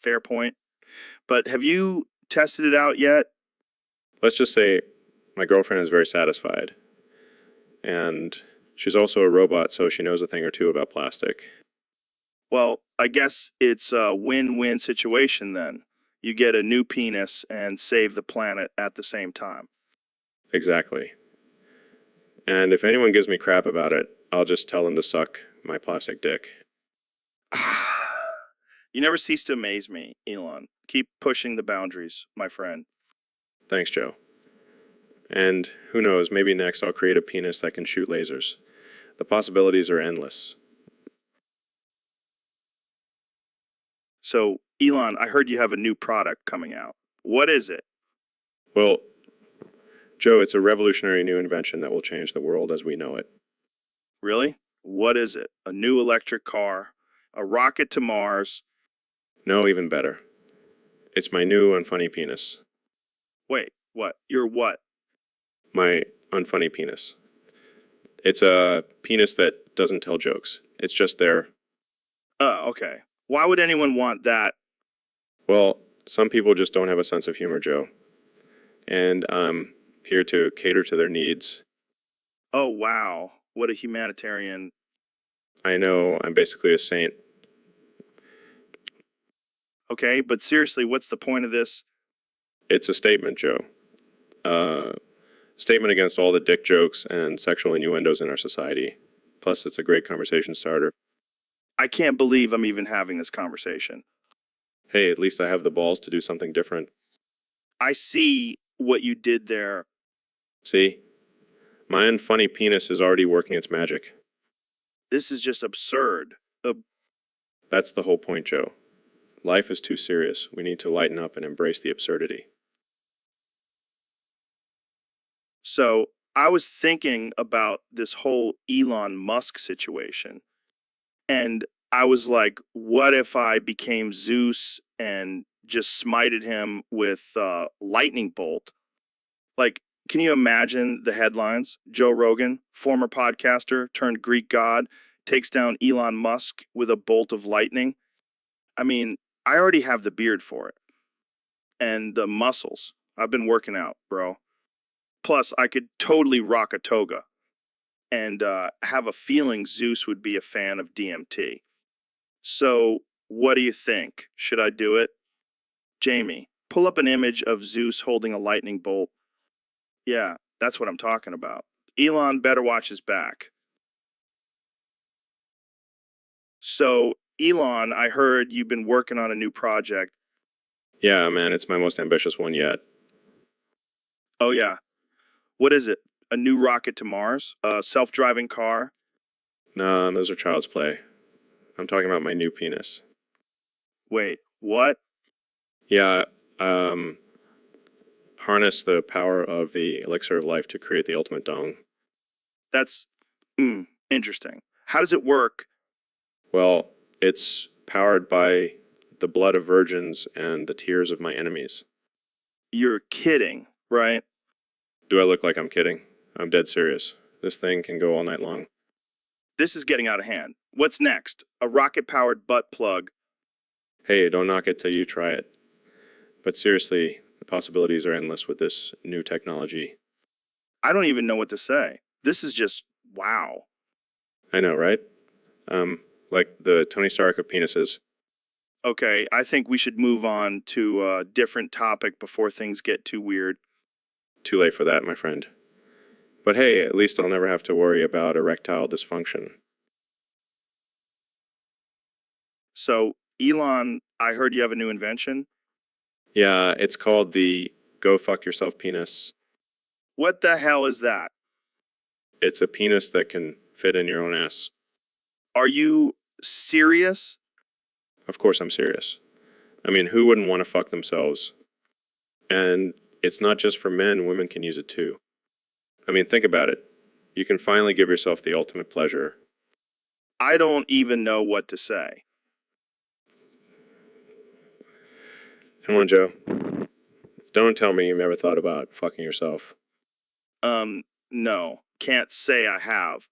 Fair point. But have you tested it out yet? Let's just say my girlfriend is very satisfied. And she's also a robot, so she knows a thing or two about plastic. Well, I guess it's a win-win situation then. You get a new penis and save the planet at the same time. Exactly. And if anyone gives me crap about it, I'll just tell them to suck my plastic dick. You never cease to amaze me, Elon. Keep pushing the boundaries, my friend. Thanks, Joe. And who knows, maybe next I'll create a penis that can shoot lasers. The possibilities are endless. So, Elon, I heard you have a new product coming out. What is it? Well, Joe, it's a revolutionary new invention that will change the world as we know it. Really? What is it? A new electric car? A rocket to Mars? No, even better. It's my new unfunny penis. Wait, what? You're what? My unfunny penis. It's a penis that doesn't tell jokes. It's just there. Oh, okay. Why would anyone want that? Well, some people just don't have a sense of humor, Joe. And I'm here to cater to their needs. Oh, wow. What a humanitarian. I know I'm basically a saint. Okay, but seriously, what's the point of this? It's a statement, Joe. Statement against all the dick jokes and sexual innuendos in our society. Plus, it's a great conversation starter. I can't believe I'm even having this conversation. Hey, at least I have the balls to do something different. I see what you did there. See? My unfunny penis is already working its magic. This is just absurd. That's the whole point, Joe. Life is too serious. We need to lighten up and embrace the absurdity. So, I was thinking about this whole Elon Musk situation. And I was like, what if I became Zeus and just smited him with lightning bolt? Like, can you imagine the headlines? Joe Rogan, former podcaster turned Greek god, takes down Elon Musk with a bolt of lightning. I mean, I already have the beard for it. And the muscles. I've been working out, bro. Plus, I could totally rock a toga. And have a feeling Zeus would be a fan of DMT. So, what do you think? Should I do it? Jamie, pull up an image of Zeus holding a lightning bolt. Yeah, That's what I'm talking about. Elon better watch his back. So, Elon, I heard you've been working on a new project. Yeah, man, it's my most ambitious one yet. Oh, yeah. What is it? A new rocket to Mars? A self-driving car? Nah, those are child's play. I'm talking about my new penis. Wait, what? Yeah, harness the power of the elixir of life to create the ultimate dong. That's interesting. How does it work? Well, it's powered by the blood of virgins and the tears of my enemies. You're kidding, right? Do I look like I'm kidding? I'm dead serious. This thing can go all night long. This is getting out of hand. What's next? A rocket-powered butt plug. Hey, don't knock it till you try it. But seriously, the possibilities are endless with this new technology. I don't even know what to say. This is just wow. I know, right? Like the Tony Stark of penises. Okay, I think we should move on to a different topic before things get too weird. Too late for that, my friend. But hey, at least I'll never have to worry about erectile dysfunction. So, Elon, I heard you have a new invention. Yeah, it's called the Go Fuck Yourself penis. What the hell is that? It's a penis that can fit in your own ass. Are you serious? Of course I'm serious. I mean, who wouldn't want to fuck themselves? And it's not just for men, women can use it too. I mean, think about it. You can finally give yourself the ultimate pleasure. I don't even know what to say. Come on, Joe. Don't tell me you've never thought about fucking yourself. No. Can't say I have.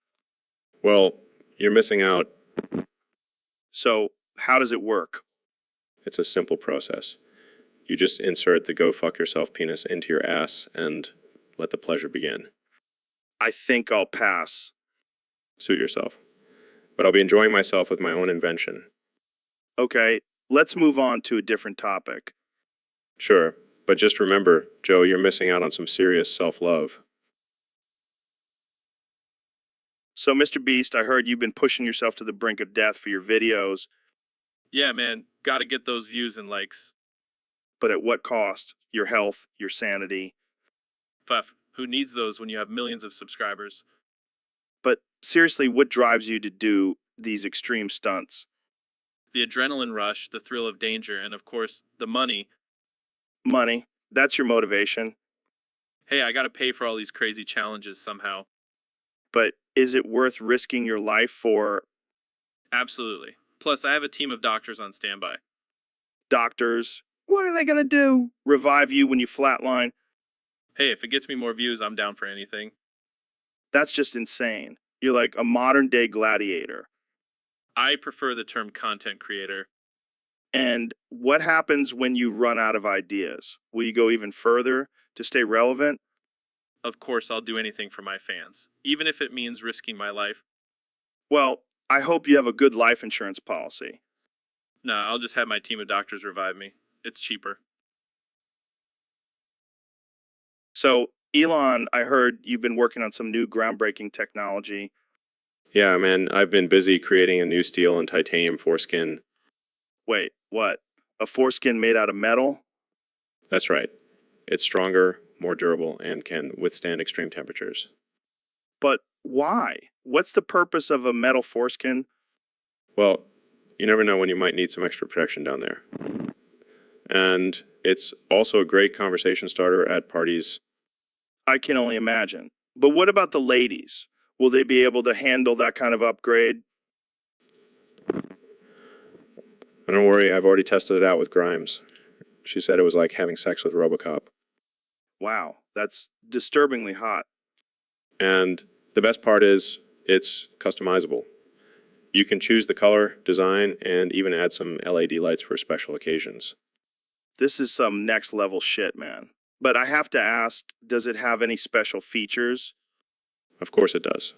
Well, you're missing out. So, how does it work? It's a simple process. You just insert the Go Fuck Yourself penis into your ass and let the pleasure begin. I think I'll pass. Suit yourself. But I'll be enjoying myself with my own invention. Okay, let's move on to a different topic. Sure, but just remember, Joe, you're missing out on some serious self-love. So, Mr. Beast, I heard you've been pushing yourself to the brink of death for your videos, Yeah, man, gotta get those views and likes. but at what cost? Your health, your sanity. Fuff, who needs those when you have millions of subscribers? But seriously, what drives you to do these extreme stunts? The adrenaline rush, the thrill of danger, and of course, the money. Money. That's your motivation. Hey, I gotta pay for all these crazy challenges somehow. But is it worth risking your life for Absolutely. Plus, I have a team of doctors on standby. doctors? What are they going to do? Revive you when you flatline? Hey, if it gets me more views, I'm down for anything. That's just insane. You're like a modern day gladiator. I prefer the term content creator. And what happens when you run out of ideas? Will you go even further to stay relevant? Of course, I'll do anything for my fans, even if it means risking my life. Well, I hope you have a good life insurance policy. Nah, I'll just have my team of doctors revive me. It's cheaper. So, Elon, I heard you've been working on some new groundbreaking technology. Yeah, man, I've been busy creating a new steel and titanium foreskin. Wait, what? A foreskin made out of metal? That's right. It's stronger, more durable, and can withstand extreme temperatures. But why? What's the purpose of a metal foreskin? Well, you never know when you might need some extra protection down there. And it's also a great conversation starter at parties. I can only imagine. But what about the ladies? Will they be able to handle that kind of upgrade? And don't worry, I've already tested it out with Grimes. She said it was like having sex with RoboCop. Wow, that's disturbingly hot. And the best part is, it's customizable. You can choose the color, design, and even add some LED lights for special occasions. This is some next level shit, man. But I have to ask, does it have any special features? Of course it does.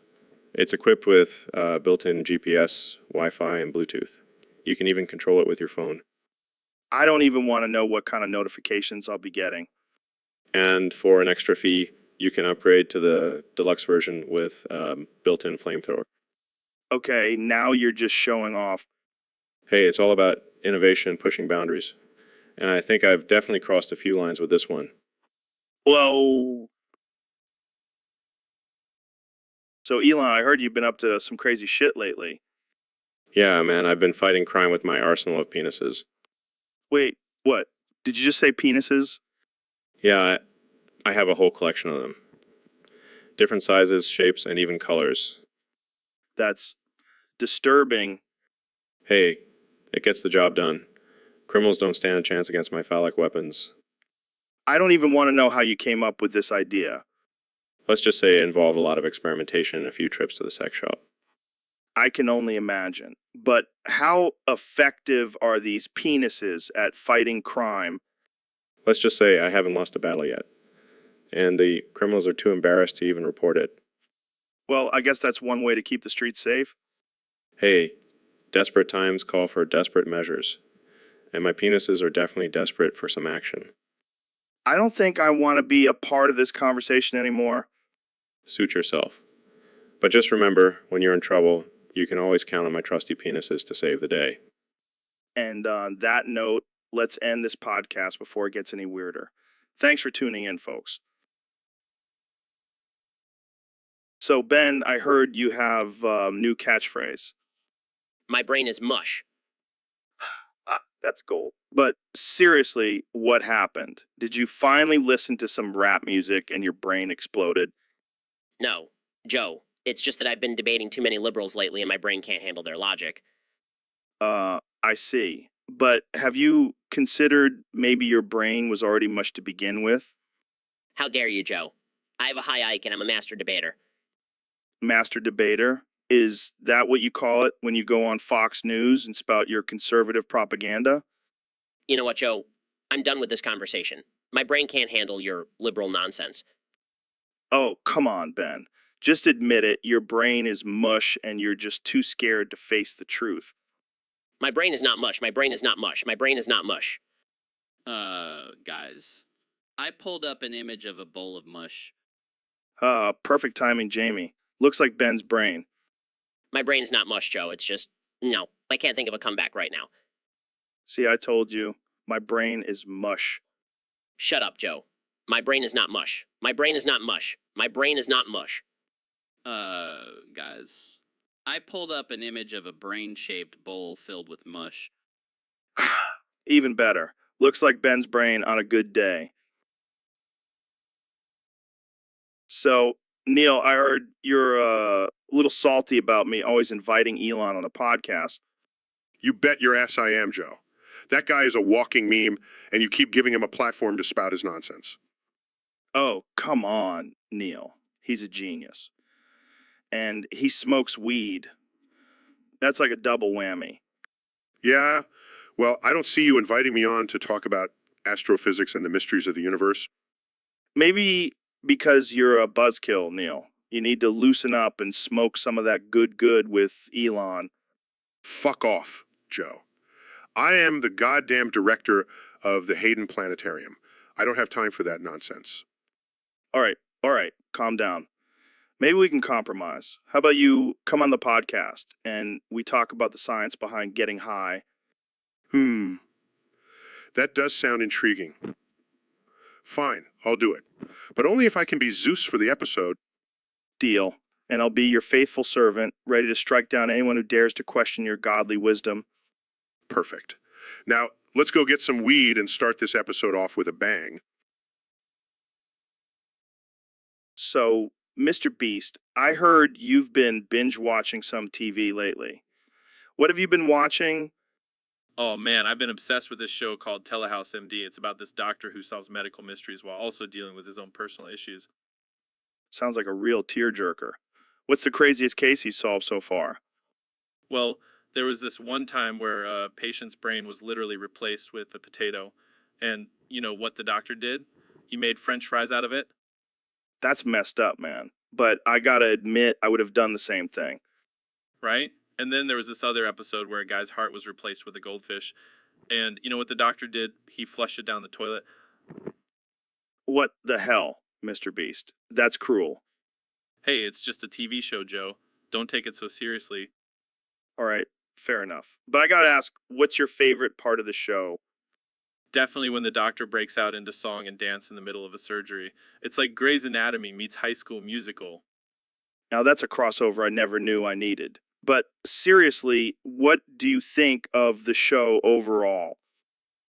It's equipped with built-in GPS, Wi-Fi, and Bluetooth. You can even control it with your phone. I don't even want to know what kind of notifications I'll be getting. And for an extra fee, You can upgrade to the deluxe version with built-in flamethrower. Okay, now you're just showing off. Hey, it's all about innovation, pushing boundaries. And I think I've definitely crossed a few lines with this one. Whoa. So, Elon, I heard you've been up to some crazy shit lately. Yeah, man, I've been fighting crime with my arsenal of penises. Wait, what? Did you just say penises? Yeah, I have a whole collection of them. Different sizes, shapes, and even colors. That's disturbing. Hey, it gets the job done. Criminals don't stand a chance against my phallic weapons. I don't even want to know how you came up with this idea. Let's just say it involved a lot of experimentation and a few trips to the sex shop. I can only imagine. But how effective are these penises at fighting crime? Let's just say I haven't lost a battle yet. And the criminals are too embarrassed to even report it. Well, I guess that's one way to keep the streets safe. Hey, desperate times call for desperate measures. And my penises are definitely desperate for some action. I don't think I want to be a part of this conversation anymore. Suit yourself. But just remember, when you're in trouble, you can always count on my trusty penises to save the day. And on that note, let's end this podcast before it gets any weirder. Thanks for tuning in, folks. So, Ben, I heard you have a new catchphrase. My brain is mush. That's gold. But seriously, what happened? Did you finally listen to some rap music and your brain exploded? No, Joe. It's just that I've been debating too many liberals lately and my brain can't handle their logic. I see. But have you considered maybe your brain was already mush to begin with? How dare you, Joe? I have a high IQ and I'm a master debater. Master debater? Is that what you call it when you go on Fox News and spout your conservative propaganda? You know what, Joe? I'm done with this conversation. My brain can't handle your liberal nonsense. Oh, come on, Ben. Just admit it. Your brain is mush and you're just too scared to face the truth. My brain is not mush. My brain is not mush. My brain is not mush. Guys, I pulled up an image of a bowl of mush. Perfect timing, Jamie. Looks like Ben's brain. My brain is not mush, Joe. It's just, no. I can't think of a comeback right now. See, I told you. My brain is mush. Shut up, Joe. My brain is not mush. My brain is not mush. My brain is not mush. Guys, I pulled up an image of a brain-shaped bowl filled with mush. Even better. Looks like Ben's brain on a good day. So, Neil, I heard you're a little salty about me always inviting Elon on the podcast. You bet your ass I am, Joe. That guy is a walking meme, and you keep giving him a platform to spout his nonsense. Oh, come on, Neil. He's a genius. And he smokes weed. That's like a double whammy. Yeah, well, I don't see you inviting me on to talk about astrophysics and the mysteries of the universe. Maybe because you're a buzzkill, Neil. You need to loosen up and smoke some of that good with Elon. Fuck off, Joe. I am the goddamn director of the Hayden Planetarium. I don't have time for that nonsense. All right, calm down. Maybe we can compromise. How about you come on the podcast and we talk about the science behind getting high? That does sound intriguing. Fine, I'll do it. But only if I can be Zeus for the episode. Deal. And I'll be your faithful servant, ready to strike down anyone who dares to question your godly wisdom. Perfect. Now, let's go get some weed and start this episode off with a bang. So, Mr. Beast, I heard you've been binge watching some TV lately. What have you been watching? Oh man, I've been obsessed with this show called Telehouse MD. It's about this doctor who solves medical mysteries while also dealing with his own personal issues. Sounds like a real tearjerker. What's the craziest case he's solved so far? Well, there was this one time where a patient's brain was literally replaced with a potato. And you know what the doctor did? He made French fries out of it. That's messed up, man. But I gotta admit, I would have done the same thing. Right? And then there was this other episode where a guy's heart was replaced with a goldfish. And you know what the doctor did? He flushed it down the toilet. What the hell? Mr. Beast. That's cruel. Hey, it's just a TV show, Joe. Don't take it so seriously. All right, fair enough. But I gotta ask, what's your favorite part of the show? Definitely when the doctor breaks out into song and dance in the middle of a surgery. It's like Grey's Anatomy meets High School Musical. Now, that's a crossover I never knew I needed. But seriously, what do you think of the show overall?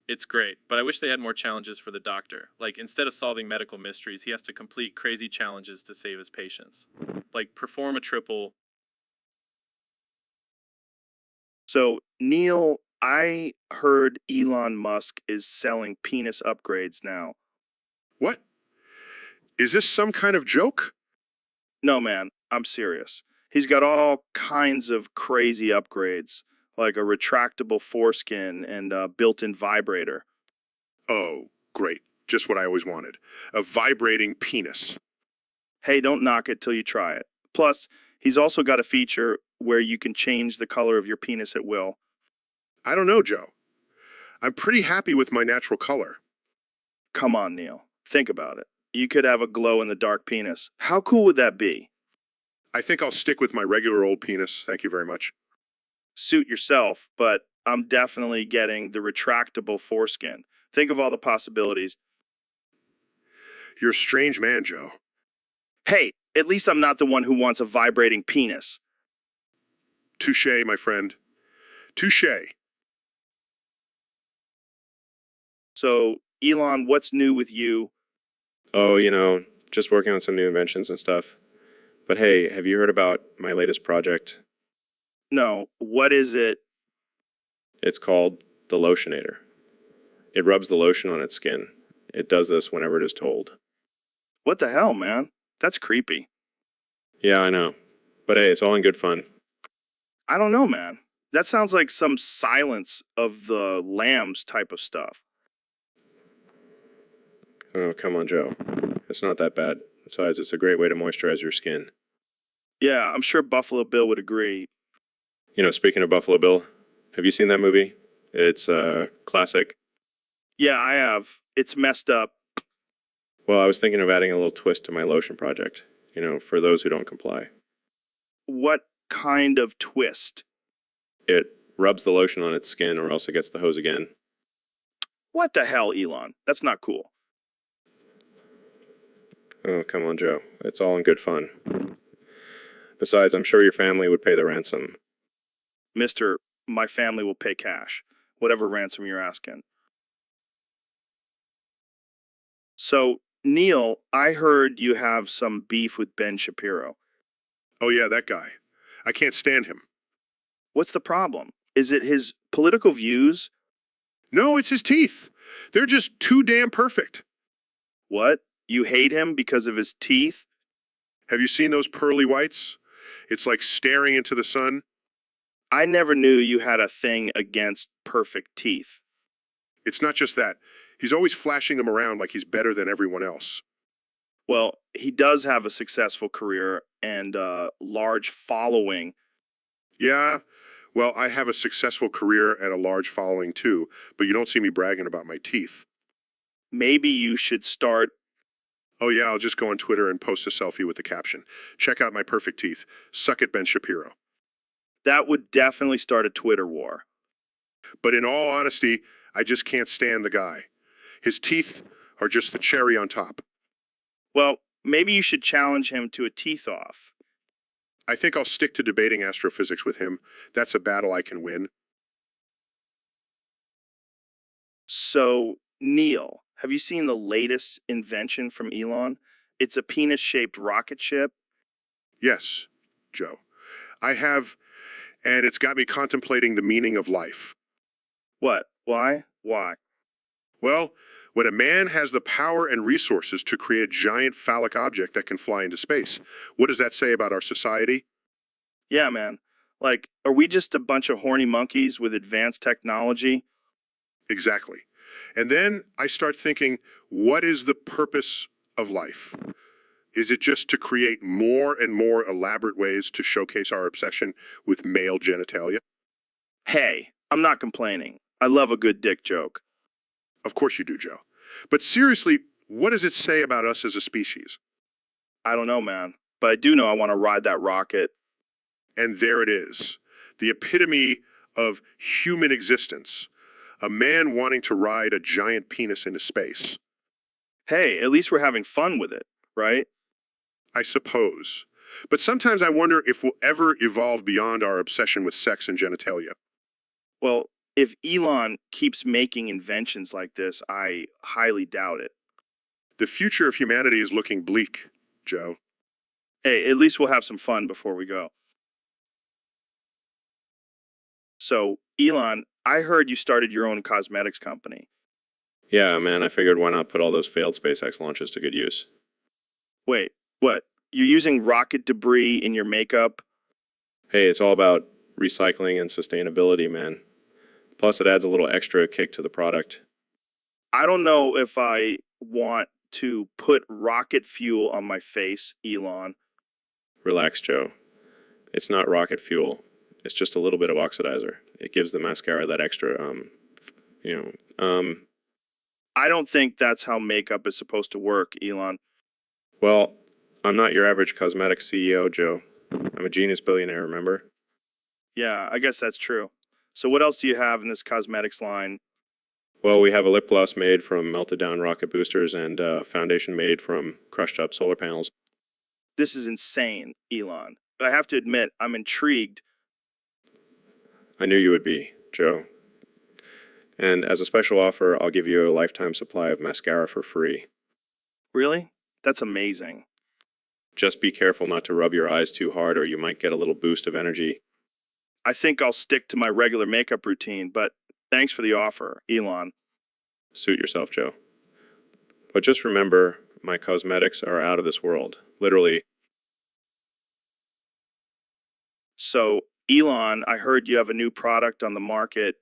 It's great, but I wish they had more challenges for the doctor. Like, instead of solving medical mysteries, he has to complete crazy challenges to save his patients. Like, perform a triple. So, Neil, I heard Elon Musk is selling penis upgrades now. What? Is this some kind of joke? No, man, I'm serious. He's got all kinds of crazy upgrades, like a retractable foreskin and a built-in vibrator. Oh, great. Just what I always wanted. A vibrating penis. Hey, don't knock it till you try it. Plus, he's also got a feature where you can change the color of your penis at will. I don't know, Joe. I'm pretty happy with my natural color. Come on, Neil. Think about it. You could have a glow-in-the-dark penis. How cool would that be? I think I'll stick with my regular old penis. Thank you very much. Suit yourself, but I'm definitely getting the retractable foreskin. Think of all the possibilities. You're a strange man, Joe. Hey, at least I'm not the one who wants a vibrating penis. Touché, my friend. Touché. So, Elon, what's new with you? Oh, just working on some new inventions and stuff. But hey, have you heard about my latest project? No, what is it? It's called the Lotionator. It rubs the lotion on its skin. It does this whenever it is told. What the hell, man? That's creepy. Yeah, I know. But hey, it's all in good fun. I don't know, man. That sounds like some Silence of the Lambs type of stuff. Oh, come on, Joe. It's not that bad. Besides, it's a great way to moisturize your skin. Yeah, I'm sure Buffalo Bill would agree. Speaking of Buffalo Bill, have you seen that movie? It's classic. Yeah, I have. It's messed up. Well, I was thinking of adding a little twist to my lotion project, for those who don't comply. What kind of twist? It rubs the lotion on its skin or else it gets the hose again. What the hell, Elon? That's not cool. Oh, come on, Joe. It's all in good fun. Besides, I'm sure your family would pay the ransom. Mister, my family will pay cash. Whatever ransom you're asking. So, Neil, I heard you have some beef with Ben Shapiro. Oh, yeah, that guy. I can't stand him. What's the problem? Is it his political views? No, it's his teeth. They're just too damn perfect. What? You hate him because of his teeth? Have you seen those pearly whites? It's like staring into the sun. I never knew you had a thing against perfect teeth. It's not just that. He's always flashing them around like he's better than everyone else. Well, he does have a successful career and a large following. Yeah, well, I have a successful career and a large following too, but you don't see me bragging about my teeth. Maybe you should start. Oh yeah, I'll just go on Twitter and post a selfie with the caption. Check out my perfect teeth. Suck it, Ben Shapiro. That would definitely start a Twitter war. But in all honesty, I just can't stand the guy. His teeth are just the cherry on top. Well, maybe you should challenge him to a teeth-off. I think I'll stick to debating astrophysics with him. That's a battle I can win. So, Neil, have you seen the latest invention from Elon? It's a penis-shaped rocket ship. Yes, Joe. I have, and it's got me contemplating the meaning of life. What? Why? Why? Well, when a man has the power and resources to create a giant phallic object that can fly into space, what does that say about our society? Yeah, man. Like, are we just a bunch of horny monkeys with advanced technology? Exactly. And then I start thinking, what is the purpose of life? Is it just to create more and more elaborate ways to showcase our obsession with male genitalia? Hey, I'm not complaining. I love a good dick joke. Of course you do, Joe. But seriously, What does it say about us as a species? I don't know, man. But I do know I want to ride that rocket. And there it is, the epitome of human existence. A man wanting to ride a giant penis into space. Hey, at least we're having fun with it, right? I suppose. But sometimes I wonder if we'll ever evolve beyond our obsession with sex and genitalia. Well, if Elon keeps making inventions like this, I highly doubt it. The future of humanity is looking bleak, Joe. Hey, at least we'll have some fun before we go. So, Elon, I heard you started your own cosmetics company. Yeah, man, I figured why not put all those failed SpaceX launches to good use. Wait, what? You're using rocket debris in your makeup? Hey, it's all about recycling and sustainability, man. Plus, it adds a little extra kick to the product. I don't know if I want to put rocket fuel on my face, Elon. Relax, Joe. It's not rocket fuel. It's just a little bit of oxidizer. It gives the mascara that extra, I don't think that's how makeup is supposed to work, Elon. Well, I'm not your average cosmetics CEO, Joe. I'm a genius billionaire, remember? Yeah, I guess that's true. So what else do you have in this cosmetics line? Well, we have a lip gloss made from melted down rocket boosters and foundation made from crushed up solar panels. This is insane, Elon. I have to admit, I'm intrigued. I knew you would be, Joe. And as a special offer, I'll give you a lifetime supply of mascara for free. Really? That's amazing. Just be careful not to rub your eyes too hard or you might get a little boost of energy. I think I'll stick to my regular makeup routine, but thanks for the offer, Elon. Suit yourself, Joe. But just remember, my cosmetics are out of this world. Literally. So, Elon, I heard you have a new product on the market.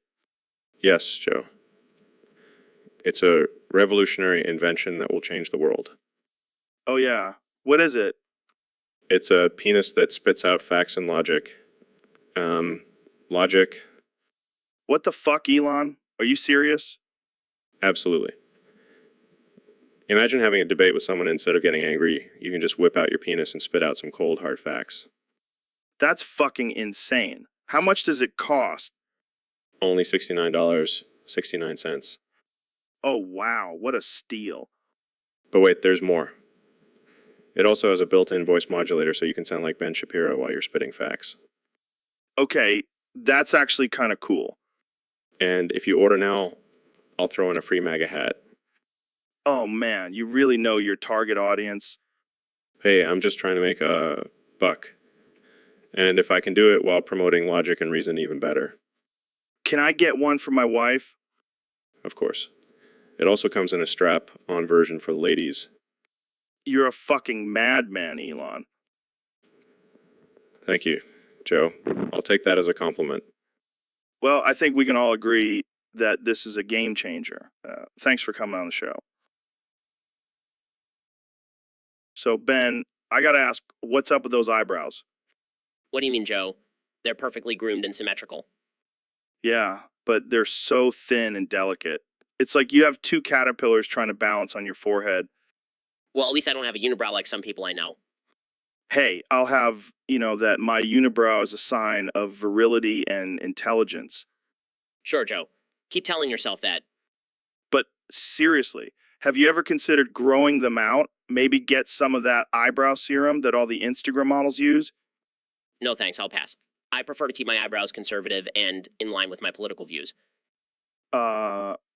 Yes, Joe. It's a revolutionary invention that will change the world. Oh, yeah. What is it? It's a penis that spits out facts and logic. Logic? What the fuck, Elon? Are you serious? Absolutely. Imagine having a debate with someone instead of getting angry. You can just whip out your penis and spit out some cold, hard facts. That's fucking insane. How much does it cost? Only $69.69. Oh, wow. What a steal. But wait, there's more. It also has a built-in voice modulator so you can sound like Ben Shapiro while you're spitting facts. Okay, that's actually kind of cool. And if you order now, I'll throw in a free MAGA hat. Oh, man, you really know your target audience. Hey, I'm just trying to make a buck. And if I can do it while promoting logic and reason, even better. Can I get one for my wife? Of course. It also comes in a strap-on version for the ladies. You're a fucking madman, Elon. Thank you, Joe. I'll take that as a compliment. Well, I think we can all agree that this is a game changer. Thanks for coming on the show. So, Ben, I gotta ask, what's up with those eyebrows? What do you mean, Joe? They're perfectly groomed and symmetrical. Yeah, but they're so thin and delicate. It's like you have two caterpillars trying to balance on your forehead. Well, at least I don't have a unibrow like some people I know. Hey, I'll have, that my unibrow is a sign of virility and intelligence. Sure, Joe. Keep telling yourself that. But seriously, have you ever considered growing them out? Maybe get some of that eyebrow serum that all the Instagram models use? No thanks, I'll pass. I prefer to keep my eyebrows conservative and in line with my political views.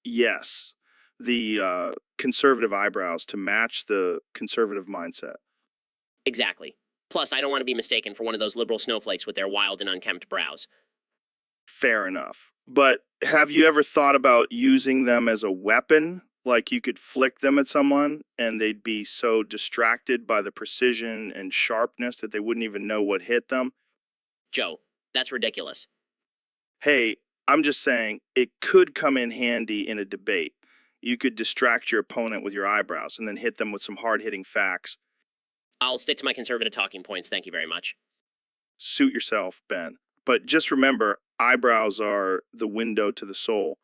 Yes. The conservative eyebrows to match the conservative mindset. Exactly. Plus, I don't want to be mistaken for one of those liberal snowflakes with their wild and unkempt brows. Fair enough. But have you ever thought about using them as a weapon? Like you could flick them at someone and they'd be so distracted by the precision and sharpness that they wouldn't even know what hit them? Joe, that's ridiculous. Hey, I'm just saying it could come in handy in a debate. You could distract your opponent with your eyebrows and then hit them with some hard-hitting facts. I'll stick to my conservative talking points, thank you very much. Suit yourself, Ben. But just remember, eyebrows are the window to the soul.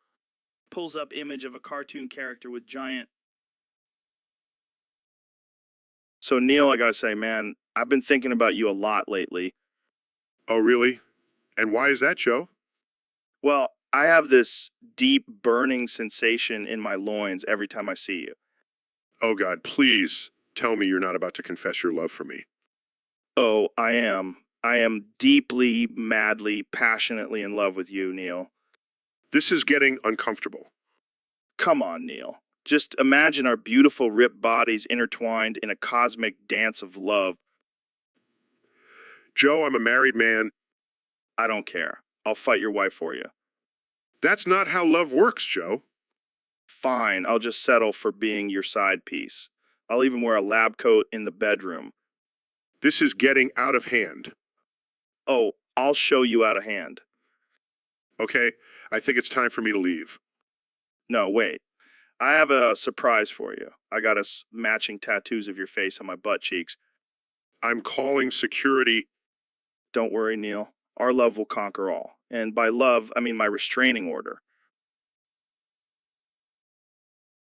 Pulls up image of a cartoon character with giant So, Neil, I gotta say, man, I've been thinking about you a lot lately. Oh, really? And why is that, Joe? Well, I have this deep burning sensation in my loins every time I see you. Oh, God, please tell me you're not about to confess your love for me. Oh, I am. I am deeply, madly, passionately in love with you, Neil. This is getting uncomfortable. Come on, Neil. Just imagine our beautiful, ripped bodies intertwined in a cosmic dance of love. Joe, I'm a married man. I don't care. I'll fight your wife for you. That's not how love works, Joe. Fine, I'll just settle for being your side piece. I'll even wear a lab coat in the bedroom. This is getting out of hand. Oh, I'll show you out of hand. Okay, I think it's time for me to leave. No, wait. I have a surprise for you. I got us matching tattoos of your face on my butt cheeks. I'm calling security. Don't worry, Neil. Our love will conquer all. And by love, I mean my restraining order.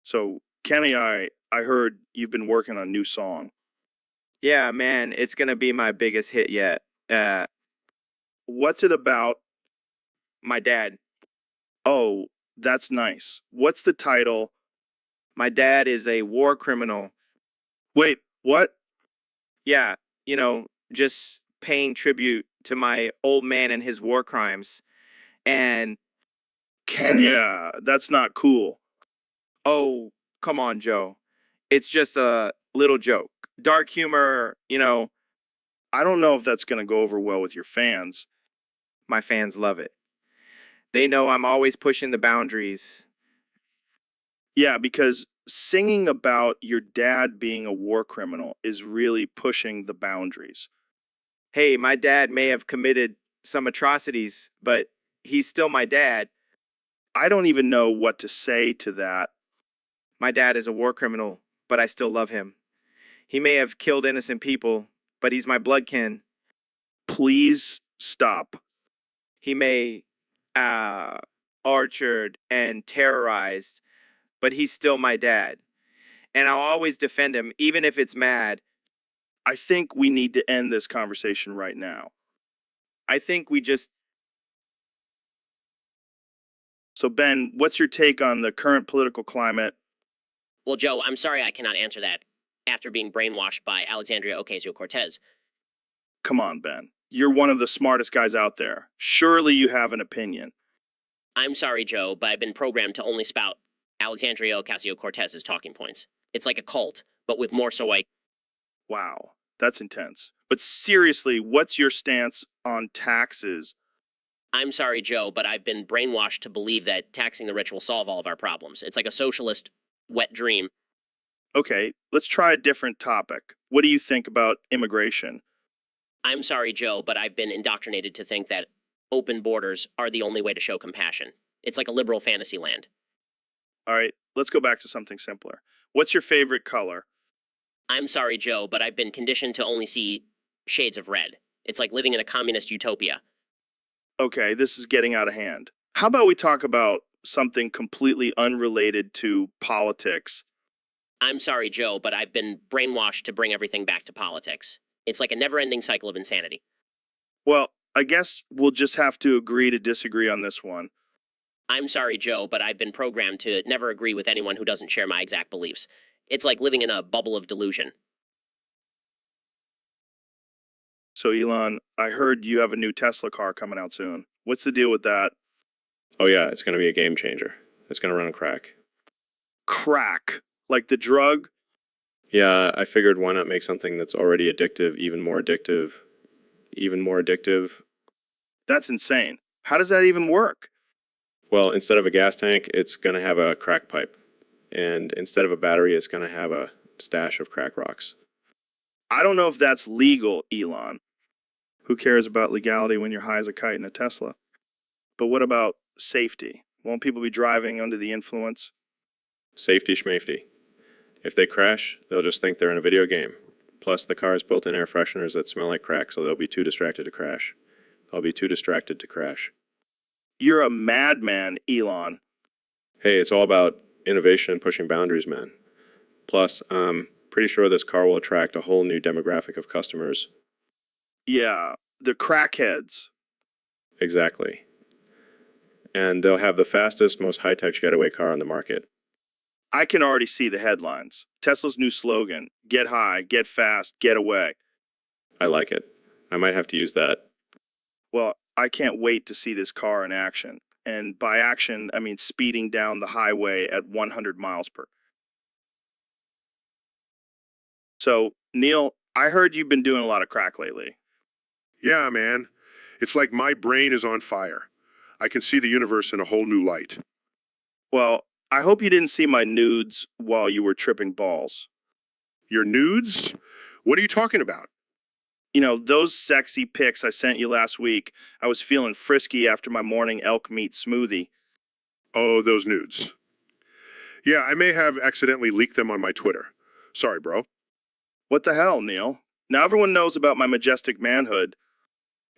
So, Kenny, I heard you've been working on a new song. Yeah, man, it's gonna be my biggest hit yet. What's it about? My dad. Oh, that's nice. What's the title? My dad is a war criminal. Wait, what? Yeah, just paying tribute to my old man and his war crimes. And Yeah, that's not cool. oh, come on, Joe. It's just a little joke. Dark humor. I don't know if that's going to go over well with your fans. My fans love it. They know I'm always pushing the boundaries. Yeah, because singing about your dad being a war criminal is really pushing the boundaries. Hey, my dad may have committed some atrocities, but he's still my dad. I don't even know what to say to that. My dad is a war criminal, but I still love him. He may have killed innocent people, but he's my blood kin. Please stop. He may orchard and terrorized, but he's still my dad. And I'll always defend him, even if it's mad. I think we need to end this conversation right now. I think we just. So, Ben, what's your take on the current political climate? Well, Joe, I'm sorry I cannot answer that after being brainwashed by Alexandria Ocasio-Cortez. Come on, Ben. You're one of the smartest guys out there. Surely you have an opinion. I'm sorry, Joe, but I've been programmed to only spout Alexandria Ocasio-Cortez's talking points. It's like a cult, but with more soy. Wow, that's intense. But seriously, what's your stance on taxes? I'm sorry, Joe, but I've been brainwashed to believe that taxing the rich will solve all of our problems. It's like a socialist wet dream. Okay, let's try a different topic. What do you think about immigration? I'm sorry, Joe, but I've been indoctrinated to think that open borders are the only way to show compassion. It's like a liberal fantasy land. All right, let's go back to something simpler. What's your favorite color? I'm sorry, Joe, but I've been conditioned to only see shades of red. It's like living in a communist utopia. Okay, this is getting out of hand. How about we talk about something completely unrelated to politics? I'm sorry, Joe, but I've been brainwashed to bring everything back to politics. It's like a never-ending cycle of insanity. Well, I guess we'll just have to agree to disagree on this one. I'm sorry, Joe, but I've been programmed to never agree with anyone who doesn't share my exact beliefs. It's like living in a bubble of delusion. So, Elon, I heard you have a new Tesla car coming out soon. What's the deal with that? Oh yeah, it's going to be a game changer. It's going to run on crack. Crack? Like the drug? Yeah, I figured why not make something that's already addictive even more addictive. Even more addictive. That's insane. How does that even work? Well, instead of a gas tank, it's going to have a crack pipe. And instead of a battery, it's going to have a stash of crack rocks. I don't know if that's legal, Elon. Who cares about legality when you're high as a kite in a Tesla? But what about safety? Won't people be driving under the influence? Safety schmafety. If they crash, they'll just think they're in a video game. Plus, the car's built-in air fresheners that smell like crack, so they'll be too distracted to crash. They'll be too distracted to crash. You're a madman, Elon. Hey, it's all about innovation and pushing boundaries, man. Plus, Pretty sure this car will attract a whole new demographic of customers. Yeah, the crackheads. Exactly. And they'll have the fastest, most high-tech getaway car on the market. I can already see the headlines. Tesla's new slogan, get high, get fast, get away. I like it. I might have to use that. Well, I can't wait to see this car in action. And by action, I mean speeding down the highway at 100 miles per. So, Neil, I heard you've been doing a lot of crack lately. Yeah, man. It's like my brain is on fire. I can see the universe in a whole new light. Well, I hope you didn't see my nudes while you were tripping balls. Your nudes? What are you talking about? You know, those sexy pics I sent you last week. I was feeling frisky after my morning elk meat smoothie. Oh, those nudes. Yeah, I may have accidentally leaked them on my Twitter. Sorry, bro. What the hell, Neil? Now everyone knows about my majestic manhood.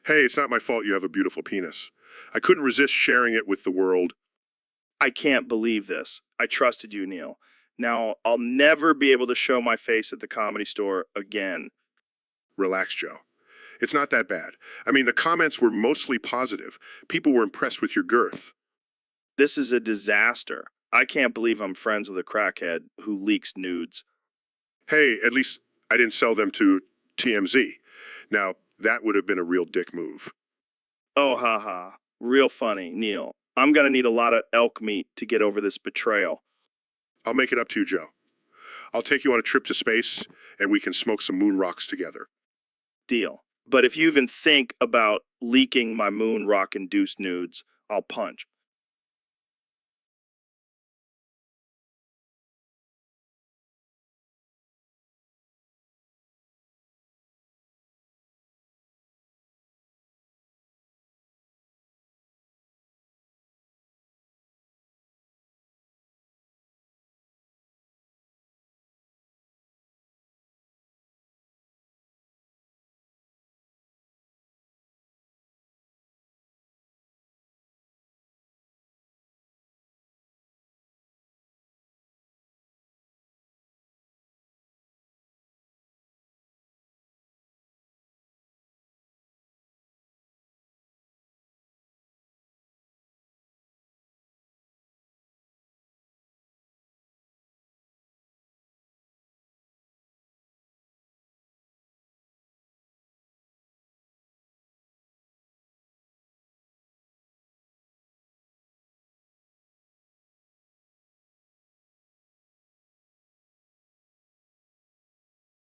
Hey, it's not my fault you have a beautiful penis. I couldn't resist sharing it with the world. I can't believe this. I trusted you, Neil. Now I'll never be able to show my face at the Comedy Store again. Relax, Joe. It's not that bad. I mean, the comments were mostly positive. People were impressed with your girth. This is a disaster. I can't believe I'm friends with a crackhead who leaks nudes. Hey, at least I didn't sell them to TMZ. Now, that would have been a real dick move. Oh, haha. Real funny, Neil. I'm gonna need a lot of elk meat to get over this betrayal. I'll make it up to you, Joe. I'll take you on a trip to space, and we can smoke some moon rocks together. Deal. But if you even think about leaking my moon rock induced nudes, I'll punch.